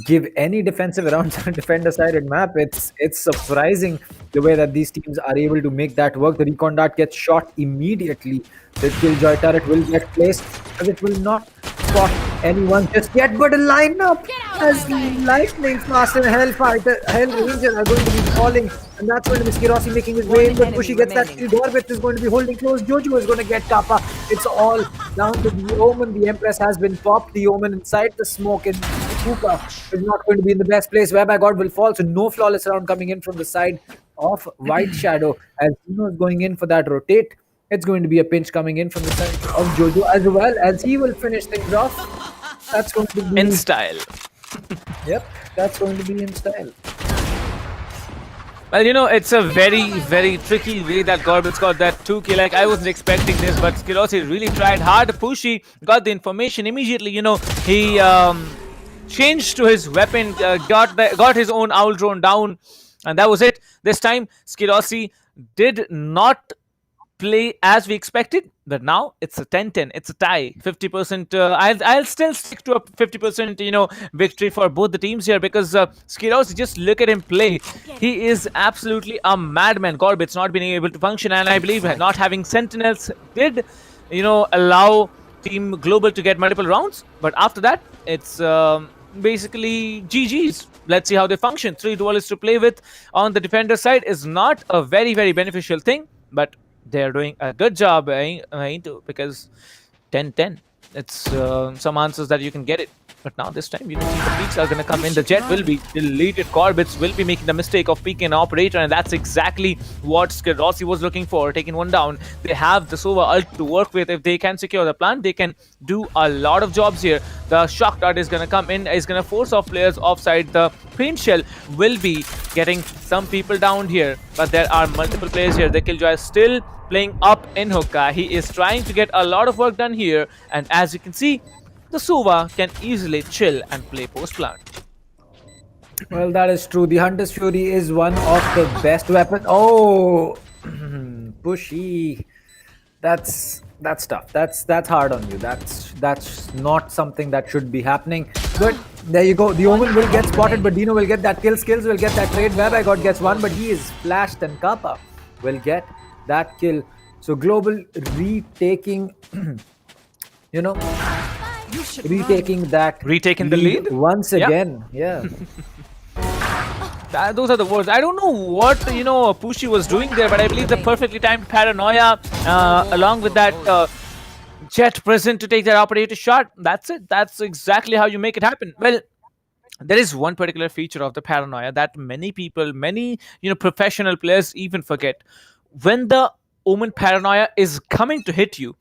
give any defensive rounds on defender-sided map. It's surprising the way that these teams are able to make that work. The recon dart gets shot immediately. The Killjoy turret will get placed, but it will not spot anyone just yet. But a lineup as Lightning Fast and Hellranger are going to be falling, and that's going to be Skirossi making his way in. But Pushy gets that kill. Gorbit is going to be holding close. Jojo is going to get Kappa. It's all down to the Omen. The Empress has been popped. The Omen inside the smoke, and Kuka is not going to be in the best place. Whereby God will fall. So no flawless round coming in from the side of White Shadow, as Dino is going in for that rotate. It's going to be a pinch coming in from the side of Jojo, as well as he will finish things off. That's going to be in style. Yep, that's going to be in style. Well, it's a very, very tricky way that Gorbit's got that 2K. Like, I wasn't expecting this, but Skirossi really tried hard. Pushy got the information immediately. He changed to his weapon, got his own owl drone down, and that was it. This time, Skirossi did not play as we expected, but now it's a 10-10. It's a tie. 50%. I'll still stick to a 50% victory for both the teams here, because Skirossi, just look at him play. He is absolutely a madman. Gorbit's not being able to function, and I believe not having sentinels did allow Team Global to get multiple rounds, but after that it's basically GG's. Let's see how they function. 3 duelists to play with on the defender side is not a very, very beneficial thing, but they're doing a good job because 10-10. It's some answers that you can get it. But now this time, the peaks are going to come in. The Jet will be deleted. Gorbits will be making the mistake of peeking an operator, and that's exactly what Skirossi was looking for, taking one down. They have the Sova ult to work with. If they can secure the plant, they can do a lot of jobs here. The Shock Dart is going to come in, is going to force off players offside. The Paint Shell will be getting some people down here, but there are multiple players here. The Killjoy is still playing up in hookah. He is trying to get a lot of work done here, and as you can see, the Suva can easily chill and play post-plant. Well, that is true. The Hunter's Fury is one of the best weapons. Oh, Pushy. That's tough. That's hard on you. That's not something that should be happening. But there you go. The Omen will get spotted, but Dino will get that kill. Skills will get that trade. Whereby God gets one, but he is flashed, and Kappa will get that kill. So Global retaking, retaking the lead once again. Yeah. Those are the words. I don't know what Pushy was doing there, but I believe the perfectly timed paranoia, along with that Jet present to take that operator shot. That's it. That's exactly how you make it happen. Well, there is one particular feature of the paranoia that many people, many professional players even forget. When the Omen paranoia is coming to hit you,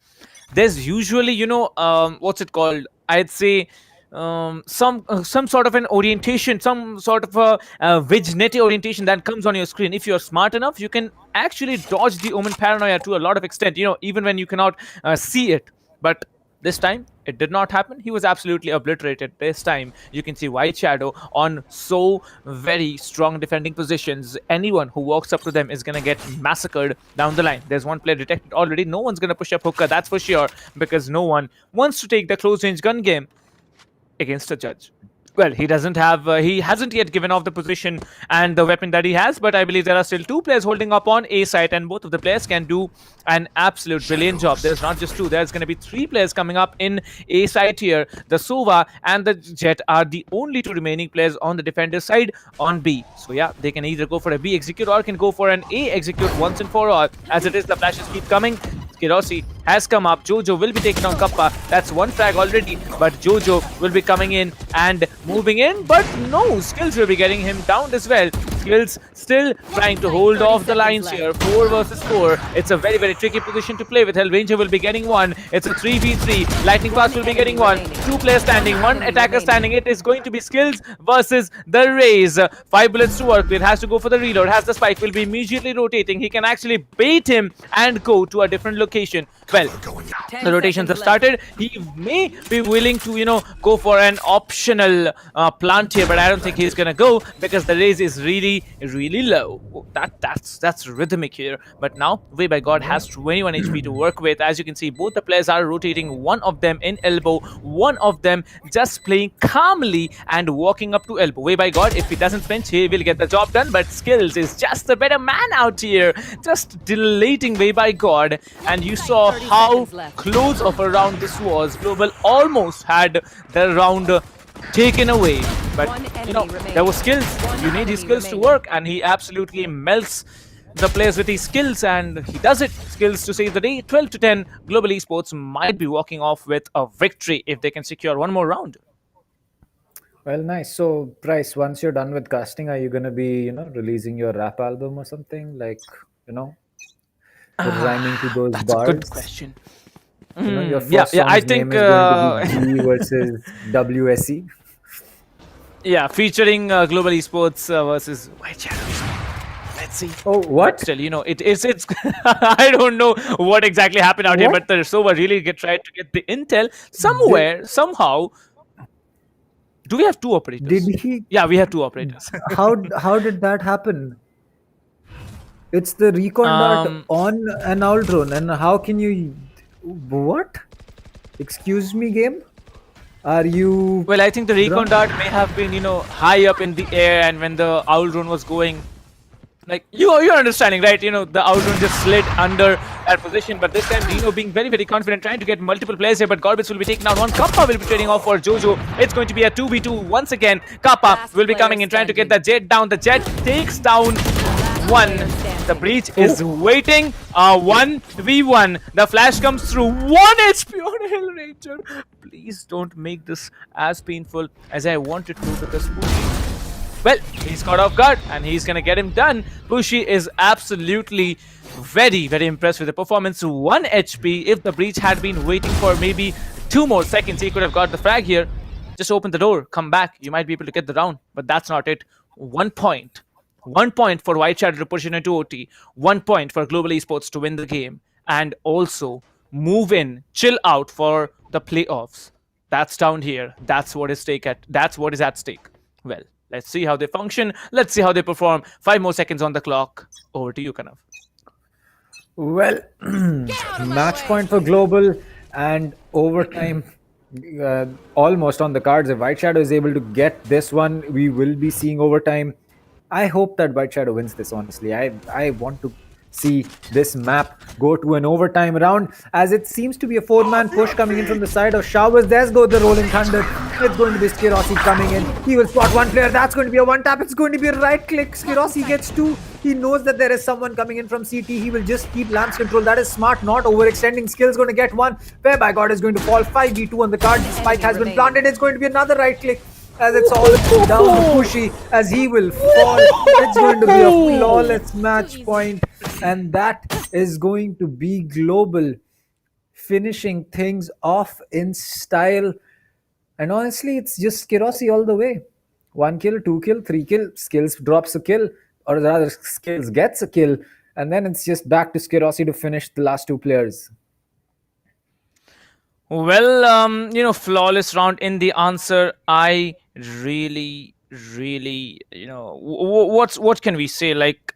there's usually what's it called? I'd say some sort of an orientation, some sort of a vigilante orientation that comes on your screen. If you're smart enough, you can actually dodge the Omen paranoia to a lot of extent, even when you cannot see it. But this time, It did not happen. He was absolutely obliterated. This time, you can see White Shadow on so very strong defending positions. Anyone who walks up to them is going to get massacred down the line. There's one player detected already. No one's going to push up Hookah, that's for sure, because no one wants to take the close range gun game against a judge. Well, he hasn't yet given off the position and the weapon that he has, but I believe there are still two players holding up on A site, and both of the players can do an absolute brilliant job. There's not just two, there's going to be three players coming up in A site here. The Sova and the Jet are the only two remaining players on the defender's side on B. So yeah, they can either go for a B execute or can go for an A execute once and for all. As it is, the flashes keep coming. Kirosi has come up. Jojo will be taking on Kappa. That's one frag already, but Jojo will be coming in and moving in, but no, Skills will be getting him down as well. Skills still trying to hold off the lines here. 4 versus 4. It's a very, very tricky position to play with. Hellranger will be getting one. It's a 3v3. Lightning Fast will be getting one. Two players standing, one attacker standing. It is going to be Skills versus the Raze. 5 bullets to work with. Has to go for the reload. Has the spike. Will be immediately rotating. He can actually bait him and go to a different location. Well, the rotations have started. He may be willing to, go for an optional plant here, but I don't think he's gonna go because the Raze is really, really low. Oh, that's rhythmic here. But now, Way by God has 21 HP to work with. As you can see, both the players are rotating. One of them in elbow, one of them just playing calmly and walking up to elbow. Way by God, if he doesn't flinch, he will get the job done. But Skills is just a better man out here, just delating Way by God. And you saw how close of a round this was. Global almost had the round taken away, but there was Skills. You need his skills to work, and he absolutely melts the players with his skills, and he does it. Skills to save the day. 12 to 10. Global Esports might be walking off with a victory if they can secure one more round. Well, nice. So, Bryce, once you're done with casting, are you going to be, releasing your rap album or something? Like, rhyming to those that's bars? A good question. Your first song's I think name is going to be G versus WSE. Yeah, featuring Global Esports versus White Shadows. Let's see. Oh, what? But still, it's. I don't know what exactly happened out here, but the Sova really tried to get the intel somewhere, somehow. Do we have two operators? Did he? Yeah, we have two operators. How did that happen? It's the recon dart on an owl drone, and how can you? What? Excuse me, game? Are you? Well, I think the recon dart may have been, high up in the air, and when the owl drone was going, like you're understanding, right? The owl drone just slid under that position. But this time, Dino being very, very confident, trying to get multiple players here. But Gorbis will be taking out one. Kappa will be trading off for Jojo. It's going to be a 2v2 once again. Kappa will be coming in, trying to get the Jet down. The Jet takes down one. The breach is waiting. 1v1. The flash comes through. 1 HP on Hellranger. Please don't make this as painful as I want it to, because Pushy, well, he's caught off guard and he's gonna get him done. Pushy is absolutely very, very impressed with the performance. 1 HP. If the breach had been waiting for maybe 2 more seconds, he could have got the frag here. Just open the door, come back. You might be able to get the round, but that's not it. 1 point. 1 point for White Shadow to push in into OT. 1 point for Global Esports to win the game. And also move in, chill out for the playoffs. That's down here. That's what is at stake. Well, let's see how they function. Let's see how they perform. 5 more seconds on the clock. Over to you, Kanav. Well, match point for Global and overtime almost on the cards. If White Shadow is able to get this one, we will be seeing overtime. I hope that White Shadow wins this, honestly. I want to see this map go to an overtime round, as it seems to be a 4-man push coming in from the side of Showers. There's go the Rolling Thunder. It's going to be Skirossi coming in. He will spot one player. That's going to be a one tap. It's going to be a right click. Skirossi gets 2. He knows that there is someone coming in from CT. He will just keep Lamps control. That is smart, not overextending. Skill's going to get 1. Whereby God is going to fall. 5v2 on the card. The spike has been planted. It's going to be another right click, as it's all down to Pushy, as he will fall. It's going to be a flawless match point, and that is going to be Global finishing things off in style. And honestly, it's just Skirossi all the way. 1 kill, 2 kill, 3 kill. Skills drops a kill, or rather Skills gets a kill, and then it's just back to Skirossi to finish the last 2 players. Well, flawless round in the answer. I really, really, what can we say? Like,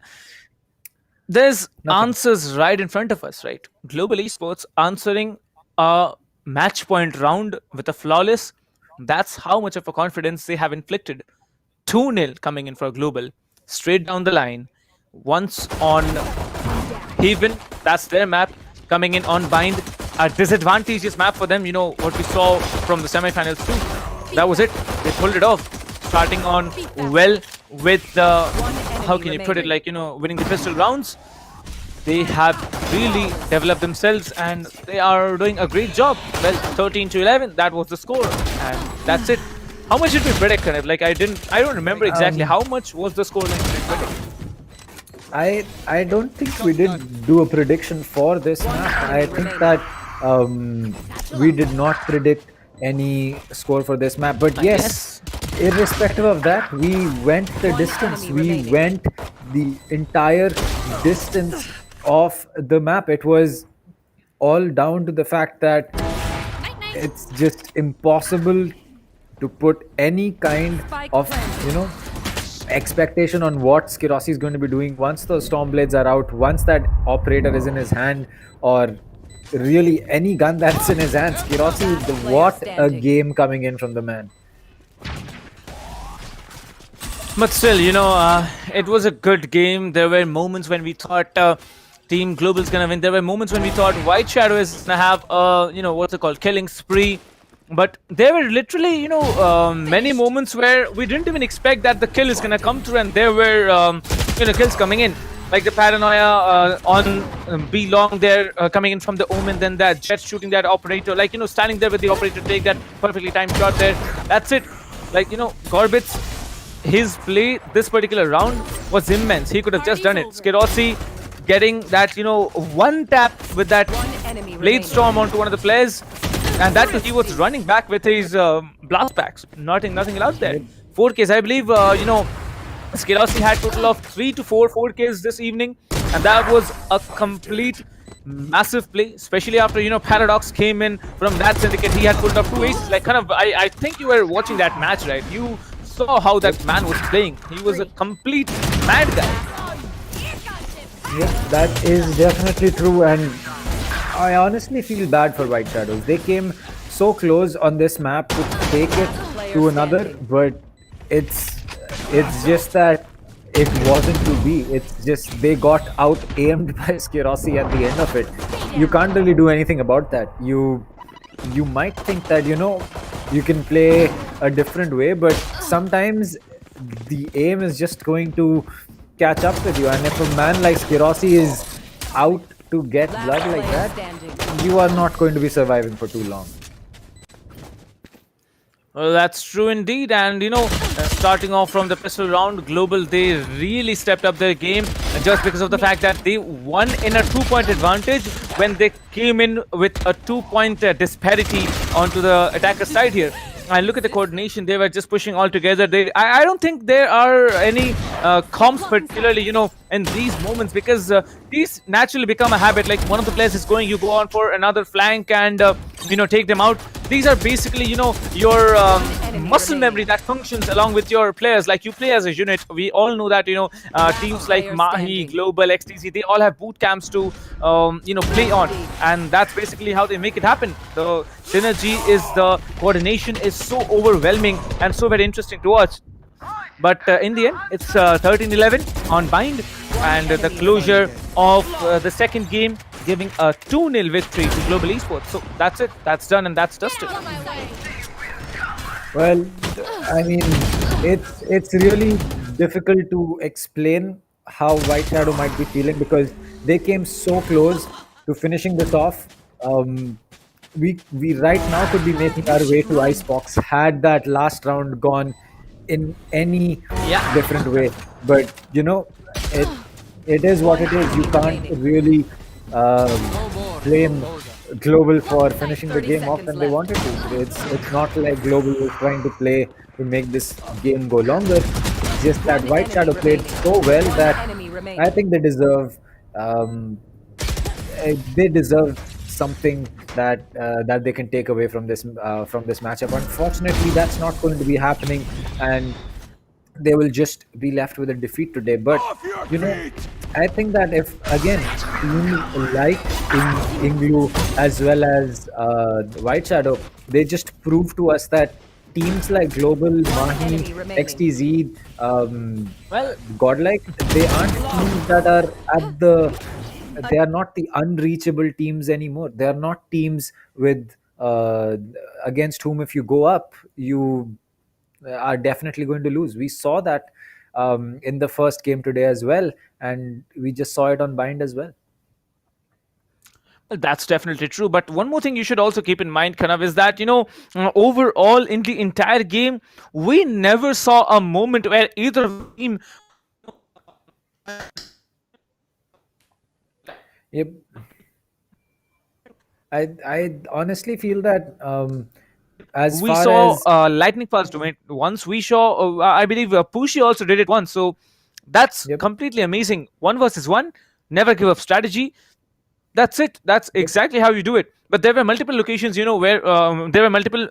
there's answers right in front of us, right? Global Esports answering a match point round with a flawless. That's how much of a confidence they have inflicted. 2-0 coming in for Global, straight down the line. Once on Haven, that's their map, coming in on Bind. A disadvantageous map for them, what we saw from the semifinals too. That was it. They pulled it off. Starting on well with the, how can you put it, like, winning the pistol rounds. They have really developed themselves and they are doing a great job. Well, 13-11, that was the score. And that's it. How much did we predict, Kanev? Like, I don't remember exactly. How much was the score line we predict? I don't think we did do a prediction for this map. I think that we did not predict any score for this map. But yes, irrespective of that, we went the distance. We went the entire distance of the map. It was all down to the fact that it's just impossible to put any kind of, expectation on what Skirossi is going to be doing once the Stormblades are out, once that operator is in his hand, or really any gun that's in his hand. Skirossi, what a game coming in from the man. But still, it was a good game. There were moments when we thought Team Global's gonna win. There were moments when we thought White Shadow is gonna have what's it called, killing spree. But there were literally, many moments where we didn't even expect that the kill is gonna come through, and there were, kills coming in, like the Paranoia on B long there, coming in from the Omen, then that Jet shooting that operator, like, standing there with the operator, take that perfectly timed shot there. That's it. Like, Gorbitz, his play this particular round was immense. He could have just done it. Skirossi getting that, one tap with that Blade Storm onto one of the players. And that he was running back with his blast packs. Nothing out there. 4Ks, I believe, Skirossi had total of 3 to 4 4Ks this evening. And that was a complete massive play, especially after, Paradox came in from that Syndicate. He had pulled up 2 aces. Like, I think you were watching that match, right? You saw how that man was playing. He was a complete mad guy. Yeah, that is definitely true. And I honestly feel bad for White Shadows. They came so close on this map to take it to another, but it's just that it wasn't to be. It's just they got out-aimed by Skirossi at the end of it. You can't really do anything about that. You might think that, you can play a different way, but sometimes the aim is just going to catch up with you. And if a man like Skirossi is out to get blood like that, you are not going to be surviving for too long. Well, that's true indeed. And, starting off from the pistol round, Global, they really stepped up their game just because of the fact that they won in a 2-point advantage when they came in with a 2-point disparity onto the attacker side here. And look at the coordination. They were just pushing all together. I don't think there are any comps, particularly, in these moments, because these naturally become a habit. Like, one of the players is going, you go on for another flank and, take them out. These are basically, your muscle memory that functions along with your players. Like, you play as a unit. We all know that, teams like Mahi, Global, XTC, they all have boot camps to, play on. And that's basically how they make it happen. The synergy is, the coordination is so overwhelming and so very interesting to watch. But in the end, it's 13-11 on Bind, and the closure of the second game, giving a 2-0 victory to Global Esports. So that's it. That's done and that's dusted. Well, I mean, it's really difficult to explain how White Shadow might be feeling, because they came so close to finishing this off. We right now could be making our way to Icebox had that last round gone in any different way. But it is what it is. You can't really blame Global for finishing the game off when they wanted to. It's not like Global was trying to play to make this game go longer. It's just that White Shadow played so well that I think they deserve something that they can take away from this matchup. Unfortunately, that's not going to be happening, and they will just be left with a defeat today. But I think that if again teams like INGLU as well as White Shadow, they just prove to us that teams like Global, Mahi, XTZ, Godlike, they aren't teams that are they are not the unreachable teams anymore. They are not teams with against whom if you go up, you are definitely going to lose. We saw that in the first game today as well, and we just saw it on Bind as well. Well, that's definitely true. But one more thing you should also keep in mind, Kanav, is that, overall in the entire game, we never saw a moment where either team. Yep. I honestly feel that as we far saw as lightning fast doing it once. We saw, I believe, Pushi also did it once. So that's completely amazing. 1v1, never give up strategy. That's it. That's exactly how you do it. But there were multiple locations, where there were multiple,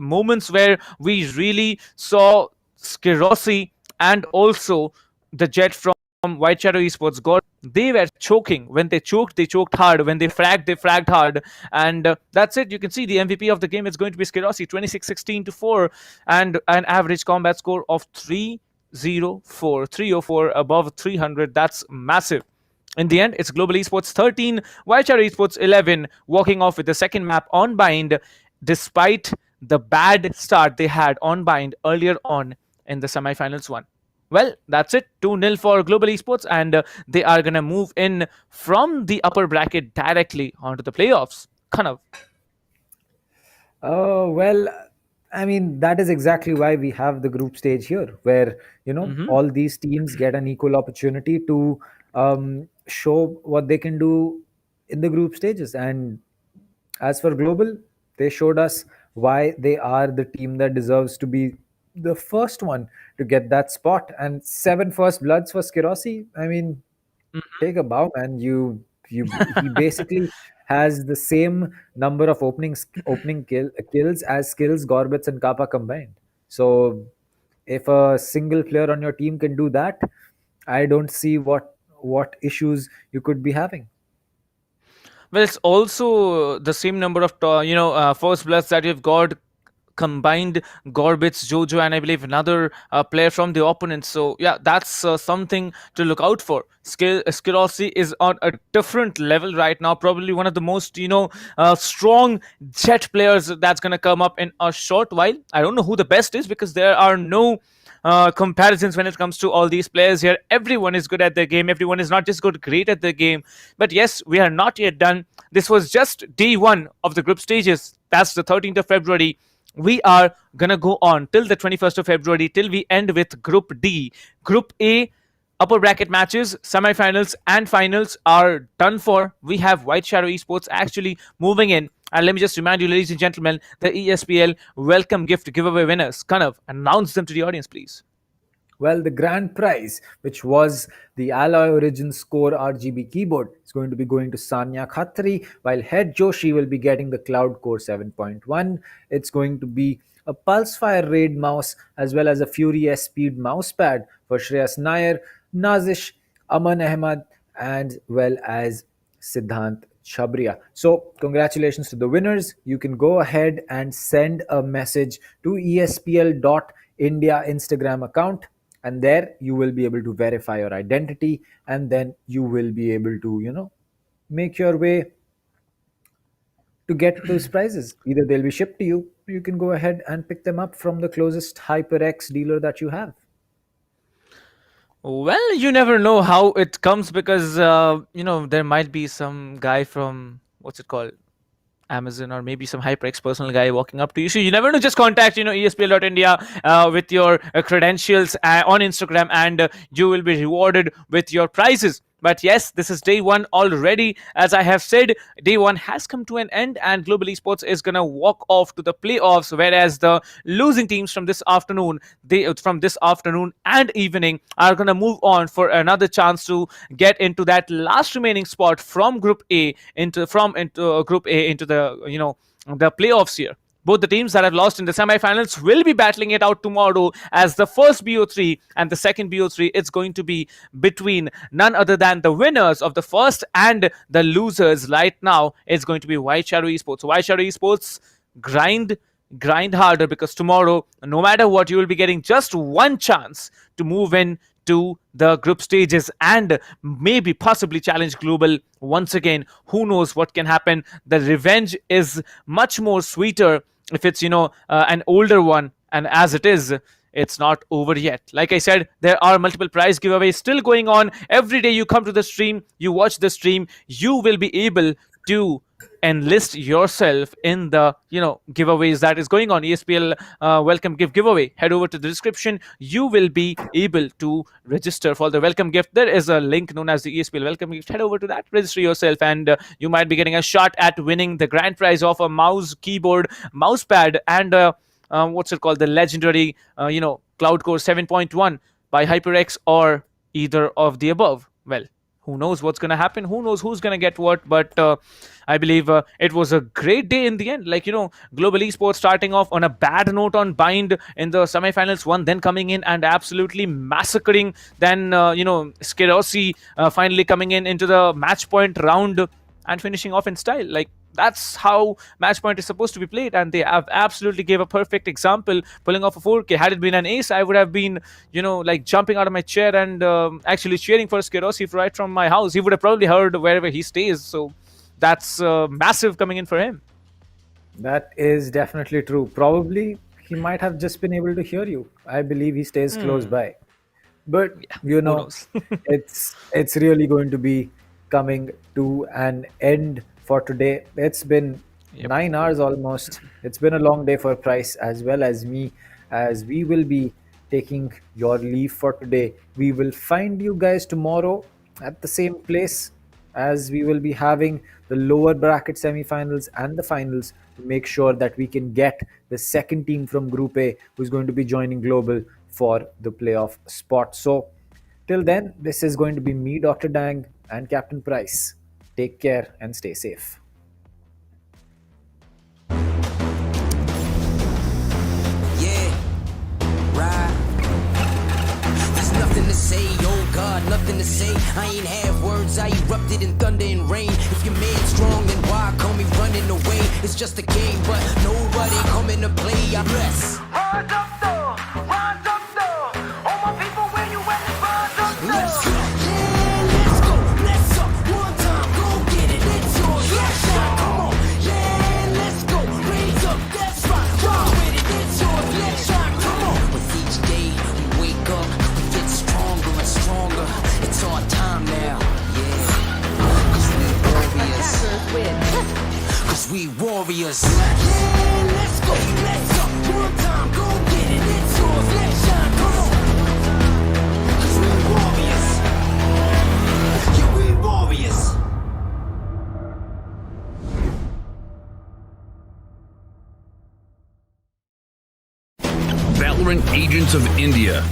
moments where we really saw Skirosi and also the Jet from White Shadow Esports. God, they were choking. When they choked hard. When they fragged hard. And that's it. You can see the MVP of the game is going to be Skirosi, 26-16-4, and an average combat score of 304 above 300. That's massive. In the end, it's Global Esports 13, White Shadow Esports 11, walking off with the second map on Bind, despite the bad start they had on Bind earlier on in the semifinals one. Well, that's it. 2-0 for Global Esports, and they are going to move in from the upper bracket directly onto the playoffs. Kanav. Well, I mean, that is exactly why we have the group stage here, where, all these teams get an equal opportunity to show what they can do in the group stages. And as for Global, they showed us why they are the team that deserves to be the first one to get that spot. And 7 first bloods for Skirosi. I mean, take a bow, man. He basically has the same number of opening kills as Skills, Gorbets, and Kappa combined. So if a single player on your team can do that, I don't see what issues you could be having. Well, it's also the same number of first bloods that you've got combined, Gorbits, Jojo, and I believe another player from the opponent. So yeah, that's something to look out for. Skirosi is on a different level right now. Probably one of the most strong Jet players that's going to come up in a short while. I don't know who the best is, because there are no comparisons when it comes to all these players here. Everyone is good at their game. Everyone is not just great at their game. But yes, we are not yet done. This was just day 1 of the group stages. That's the 13th of February. We are gonna go on till the 21st of February, till we end with Group D. Group A, upper bracket matches, semifinals and finals are done for. We have White Shadow Esports actually moving in. And let me just remind you, ladies and gentlemen, the ESPL welcome gift giveaway winners. Kanav, announce them to the audience, please. Well, the grand prize, which was the Alloy Origin Score RGB keyboard, is going to be going to Sanya Khatri, while Head Joshi will be getting the Cloud Core 7.1. It's going to be a Pulsefire Raid mouse as well as a Fury S-Speed mousepad for Shreyas Nair, Nazish, Aman Ahmad, and well as Siddhant Chabria. So congratulations to the winners. You can go ahead and send a message to ESPL.India Instagram account, and there you will be able to verify your identity, and then you will be able to, make your way to get those prizes. Either they'll be shipped to you, or you can go ahead and pick them up from the closest HyperX dealer that you have. Well, you never know how it comes, because there might be some guy from Amazon, or maybe some HyperX personal guy walking up to you. So you never know. Just contact ESPL.India with your credentials on Instagram, and you will be rewarded with your prizes. But yes, this is day one already. As I have said, day one has come to an end, and Global Esports is going to walk off to the playoffs, whereas the losing teams from this afternoon and evening are going to move on for another chance to get into that last remaining spot from Group A into the the playoffs here. Both the teams that have lost in the semifinals will be battling it out tomorrow, as the first BO3 and the second BO3 is going to be between none other than the winners of the first and the losers. Right now, it's going to be White Shadow Esports. So White Shadow Esports, grind harder, because tomorrow, no matter what, you will be getting just one chance to move in to the group stages and maybe possibly challenge Global once again. Who knows what can happen? The revenge is much more sweeter if it's an older one, and as it is, it's not over yet. Like I said, there are multiple prize giveaways still going on. Every day you come to the stream, you watch the stream, you will be able to enlist yourself in the giveaways that is going on. ESPL welcome gift giveaway. Head over to the description. You will be able to register for the welcome gift. There is a link known as the ESPL welcome gift. Head over to that, register yourself, and you might be getting a shot at winning the grand prize of a mouse, keyboard, mousepad, and the legendary Cloud Core 7.1 by HyperX, or either of the above. Well, who knows what's going to happen? Who knows who's going to get what? But I believe it was a great day in the end. Global Esports starting off on a bad note on Bind in the semifinals one, then coming in and absolutely massacring. Then, Skerosi finally coming into the match point round and finishing off in style. That's how match point is supposed to be played, and they have absolutely gave a perfect example, pulling off a 4K. Had it been an ace, I would have been, jumping out of my chair and actually cheering for Skerosi right from my house. He would have probably heard wherever he stays, so that's massive coming in for him. That is definitely true. Probably he might have just been able to hear you. I believe he stays close by. But, it's really going to be coming to an end for today. It's been 9 hours almost. It's been a long day for Price as well as me, as we will be taking your leave for today. We will find you guys tomorrow at the same place, as we will be having the lower bracket semifinals and the finals to make sure that we can get the second team from Group A who's going to be joining Global for the playoff spot. So till then, this is going to be me, Dr. Dang, and Captain Price. Take care and stay safe. Nothing to say, oh God, nothing to say. I ain't have words, I erupted in thunder and rain. If your man's strong, then why call me running away? It's just a game, but nobody coming to play. I bless. Rise up though, all my people, where you at? Rise up though. Let's go, yeah, let's go, let's up. One time, go get it, it's yours. Let's shine, come on, yeah, let's go. Raise up, that's right, run with it, it's yours. Let's shine, come on. With each day we wake up, stronger and stronger. It's our time now, yeah. Cause we warriors. Cause we warriors. Yeah, let's go, let's up. One time, go get it, it's yours. Let's shine, come on. Cause we warriors. Yeah, we warriors. Valorant Agents of India.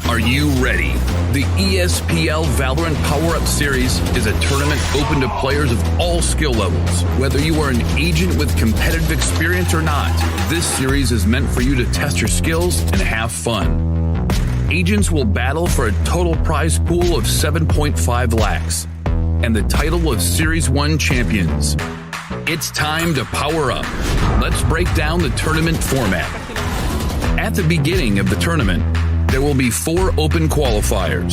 Are you ready? The ESPL Valorant PowerUp Series is a tournament open to players of all skill levels. Whether you are an agent with competitive experience or not, this series is meant for you to test your skills and have fun. Agents will battle for a total prize pool of 7.5 lakhs and the title of Series 1 champions. It's time to power up. Let's break down the tournament format. At the beginning of the tournament, there will be 4 open qualifiers.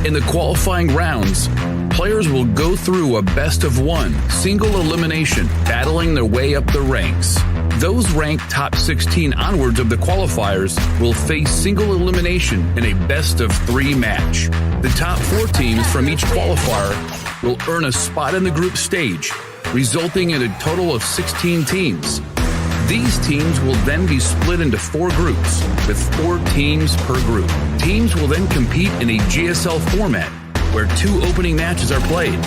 In the qualifying rounds, players will go through a best-of-1 single elimination, battling their way up the ranks. Those ranked top 16 onwards of the qualifiers will face single elimination in a best-of-3 match. The top 4 teams from each qualifier will earn a spot in the group stage, resulting in a total of 16 teams. These teams will then be split into 4 groups, with 4 teams per group. Teams will then compete in a GSL format, where 2 opening matches are played.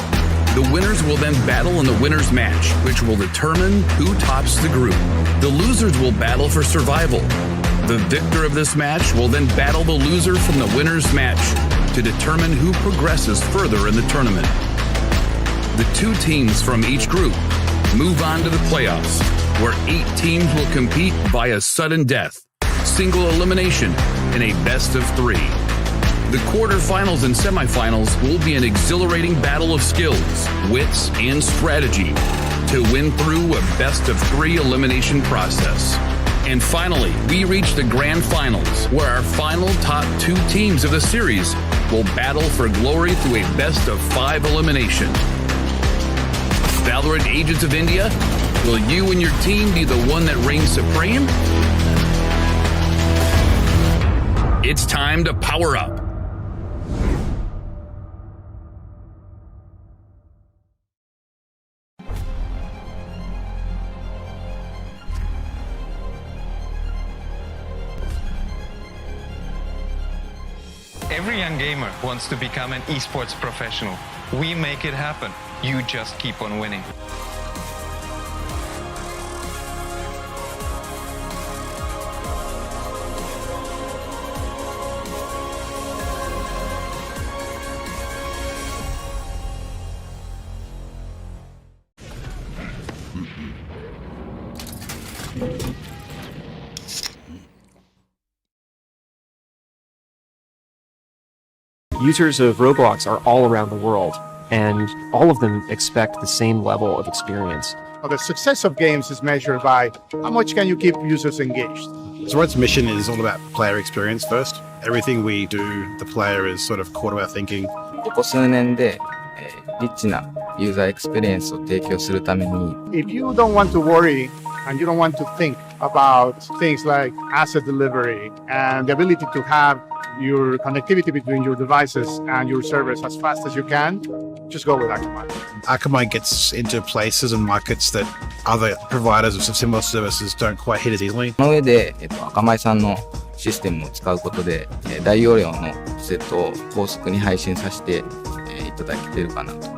The winners will then battle in the winners match, which will determine who tops the group. The losers will battle for survival. The victor of this match will then battle the loser from the winners match to determine who progresses further in the tournament. The 2 teams from each group move on to the playoffs, where 8 teams will compete via sudden death, single elimination, in a best of 3. The quarterfinals and semifinals will be an exhilarating battle of skills, wits, and strategy to win through a best of 3 elimination process. And finally, we reach the grand finals, where our final top 2 teams of the series will battle for glory through a best of 5 elimination. Valorant Agents of India, will you and your team be the one that reigns supreme? It's time to power up. Every young gamer wants to become an esports professional. We make it happen. You just keep on winning. Users of Roblox are all around the world, and all of them expect the same level of experience. The success of games is measured by how much can you keep users engaged. Zoroark's mission is all about player experience first. Everything we do, the player is sort of core to our thinking. ここ数年で、リッチなユーザーエクスペリエンスを提供するために、 If you don't want to worry and you don't want to think about things like asset delivery and the ability to have your connectivity between your devices and your servers as fast as you can, just go with Akamai. Akamai gets into places and markets that other providers of similar services don't quite hit as easily. その上で、アカマイさんのシステムを使うことで、大容量のセットを高速に配信させて、いただけているかなと。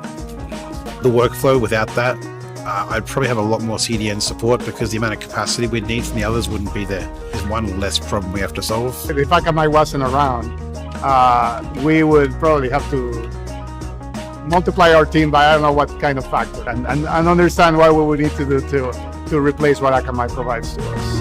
The workflow without that, I'd probably have a lot more CDN support because the amount of capacity we'd need from the others wouldn't be there. There's one less problem we have to solve. If Akamai wasn't around, we would probably have to multiply our team by I don't know what kind of factor and understand what we would need to do to replace what Akamai provides to us.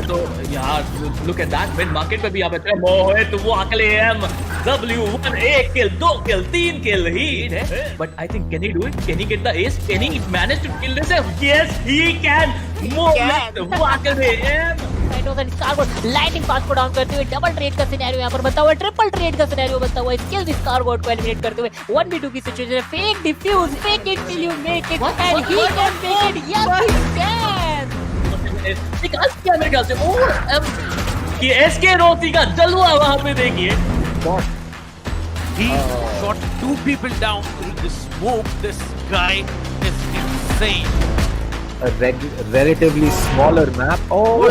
तो यार look at that mid market पे भी आप इतने मोहित वो अकेले W1 1 kill 2 kill 3 kill he but I think can he do it? Can he get the ace? Can he manage to kill this? Yes he can. मोहित वो अकेले lighting पास को डाउन करते हुए डबल ट्रेड का सिनेरियो यहाँ पर बनता हुआ, ट्रिपल ट्रेड का सिनेरियो बनता हुआ, स्किल स्कारबोर्ड को एलिमिनेट करते हुए 1v2 की सिचुएशन है, fake defuse, fake it till you make it and he can make it, yes he can. एक आज क्या मेरे ख्याल से और ये एसके रोती का जलवा वहां पे देखिए। He shot 2 people down through the smoke. This guy is insane. A relatively smaller map. Oh,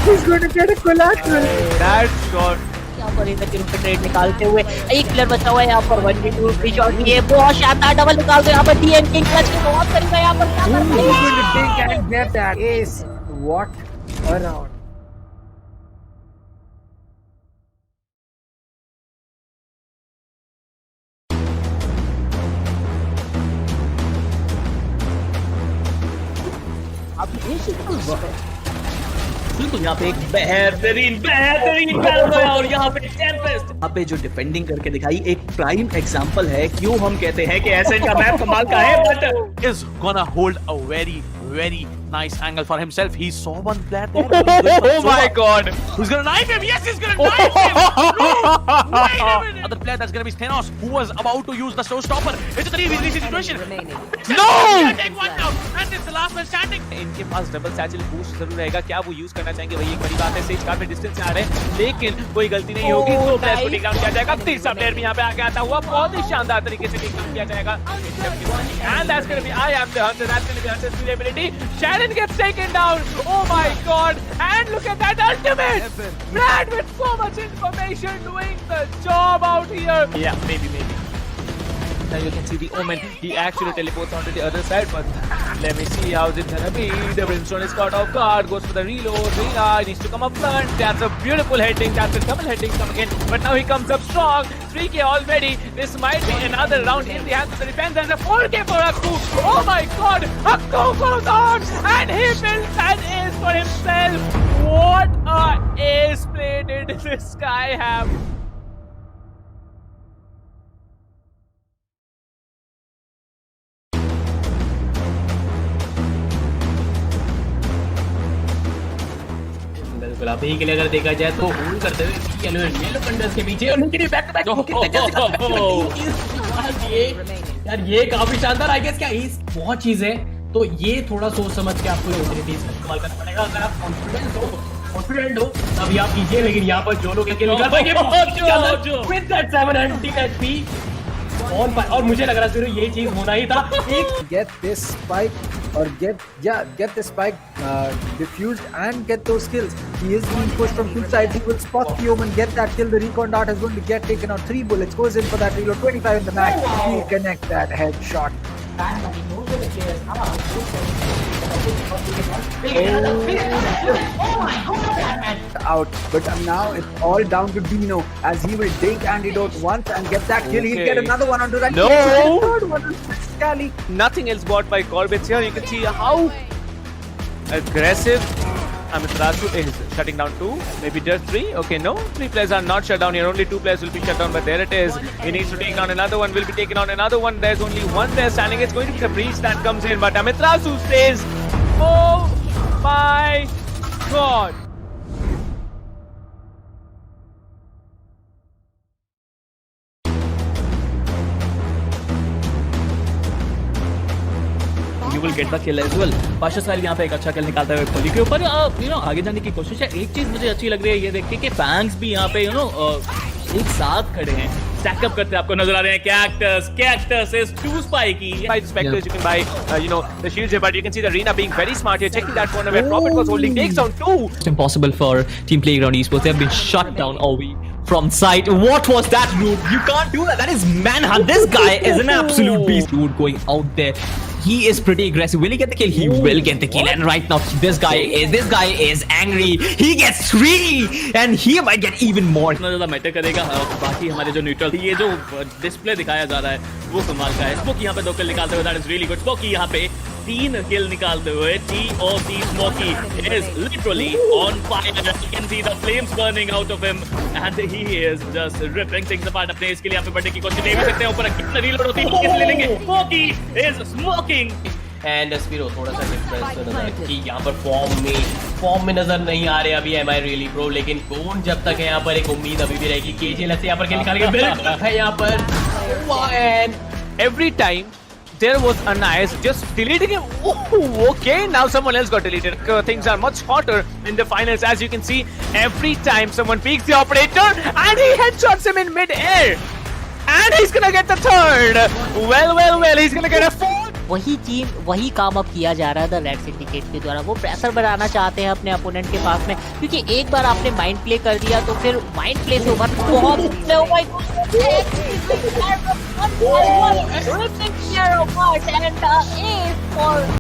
he's going to get a collateral. That shot. यहाँ पर इधर के रूप ट्रेड निकालते हुए एक प्लेयर बचा हुआ है यहाँ पर 1v2 शॉट ये बहुत शानदार डबल निकालते हुए यहाँ पर डीएन किंग क्लच के बहुत करीब है यहाँ पर क्या करते हैं get that ace. What a round. बिल्कुल यहाँ पे एक बेहतरीन battle है और यहाँ पे टेम्पेस्ट यहाँ पे जो डिफेंडिंग करके दिखाई एक प्राइम एग्जांपल है क्यों हम कहते हैं कि ऐसे का मैप कमाल का है but is gonna hold a very nice angle for himself. He saw one player there. Oh my god! Who's gonna knife him? Yes, he's gonna knife him! No! Wait a minute! Other player that's gonna be Thanos, who was about to use the showstopper. It's a 3v3 situation. No! Take one down, and it's the last man standing. इनके पास double satchel boost जरूर रहेगा, क्या वो use करना चाहेंगे वही एक बड़ी बात है। सेज काफी डिस्टेंस से आ रहे हैं लेकिन कोई गलती नहीं होगी, दो प्लेयर्स को टेक डाउन किया जाएगा। तीसरा प्लेयर भी यहाँ पे आके आता हुआ बहुत ही शानदार तरीके से टेक डाउन किया जाएगा। And that's gonna be I am the hunter, that's gonna be Hunter's ability. Shannon gets taken down. Oh my god! And look at that ultimate! Brad with so much information doing the job out here. Yeah, maybe. Now you can see the Omen. He actually teleports onto the other side, but let me see how's it gonna be. The Brimstone is caught off guard, goes for the reload. Rina needs to come up front. That's a beautiful heading. That's a double heading coming in. But now he comes up strong. 3k already. This might be another round in the hands of the defense. And a 4k for Akku. Oh my god! Akku goes on! And he builds an ace for himself. What a ace play did this guy have? गुलाबी के लिए अगर देखा जाए तो hold करते हुए yellow पंडर्स के पीछे और उनके लिए बैक टू बैक यार ये काफी शानदार आई गेस क्या बहुत चीज है तो ये थोड़ा सोच समझ के आपको यूटिलिटीज का इस्तेमाल करना पड़ेगा। अगर आप कॉन्फिडेंट हो तभी आप कीजिए, लेकिन यहाँ पर जो लोग निकल पाएंगे विद दैट 700 एचपी और मुझे लग रहा है ये चीज होना ही था। Get this spike or get the spike diffused and get those kills. He is being pushed from two sides. He will spot the Omen, get that kill. The recon dart is going to get taken out. 3 bullets goes in for that reload. 25 in the max. He connects that headshot. Out, but now it's all down to Dino as he will take antidote once and get that kill. He'll get another one onto that. No! Third one on Scally. Nothing else bought by Corbett here. You can see how aggressive Amiterasu is shutting down 2, maybe just 3. Okay, no, 3 players are not shut down here. Only 2 players will be shut down, but there it is. He needs to take down another one, will be taken on another one. There's only one there standing. It's going to be the breach that comes in, but Amiterasu stays. Oh my god. You will get the kill as well. Pasha साल यहाँ पे एक अच्छा किल निकालता है खोली के ऊपर आगे जाने की कोशिश है। एक चीज मुझे अच्छी लग रही है ये देख के कि फैंस भी यहाँ पे एक साथ खड़े हैं, स्टैक अप करते आपको नजर आ रहे हैं। Cactus is too spiky. By the specters, you can buy the shields here, but you can see the Arena being very smart here, checking that corner where Prophet was holding, takes down 2. It's impossible for Team Playground Esports. They have been shut down all week from sight. What was that, dude? You can't do that. That is manhunt. This guy is an absolute beast, dude. Going out there. He is pretty aggressive. Will he get the kill? He will get the kill. And right now, this guy is angry. He gets 3, and he might get even more. इतना ज़्यादा matter करेगा। बाकी हमारे जो neutral ये जो display दिखाया जा रहा है वो कमाल का है। स्मोकी यहाँ पे 2 किल निकालते हुए, that is really good. Smoky यहाँ पे 3 किल निकालते हुए, TOC Smokey is literally on fire. You can see the flames burning out of him and he is just ripping things apart। अपने इसके लिए यहाँ पे बढ़ने की कोशिश नहीं भी सकते हैं। ऊपर कितना रीलोड होती है किस ले लेंगे। Smokey is smoking। And Spiro थोड़ा सा डिफरेंस नजर कि यहाँ पर फॉर्म में नजर नहीं आ रहे अभी एम आई रियली प्रो, लेकिन कौन जब तक है यहाँ पर एक उम्मीद अभी भी रहेगी। केजीएल से यहाँ पर निकाल के बिल्कुल है यहाँ पर And every time there was a nice just deleting him. Oh, okay, now someone else got deleted. Things are much hotter in the finals, as you can see. Every time someone peeks the operator and he headshots him in mid-air. And he's gonna get the 3rd. Well, he's gonna get a 4th. वही काम अब किया जा रहा है the red syndicate के द्वारा। वो प्रेशर बनाना चाहते हैं अपने अपोनेंट के पास में, क्योंकि एक बार आपने माइंड प्ले कर दिया तो फिर माइंड प्ले से ओवर बहुत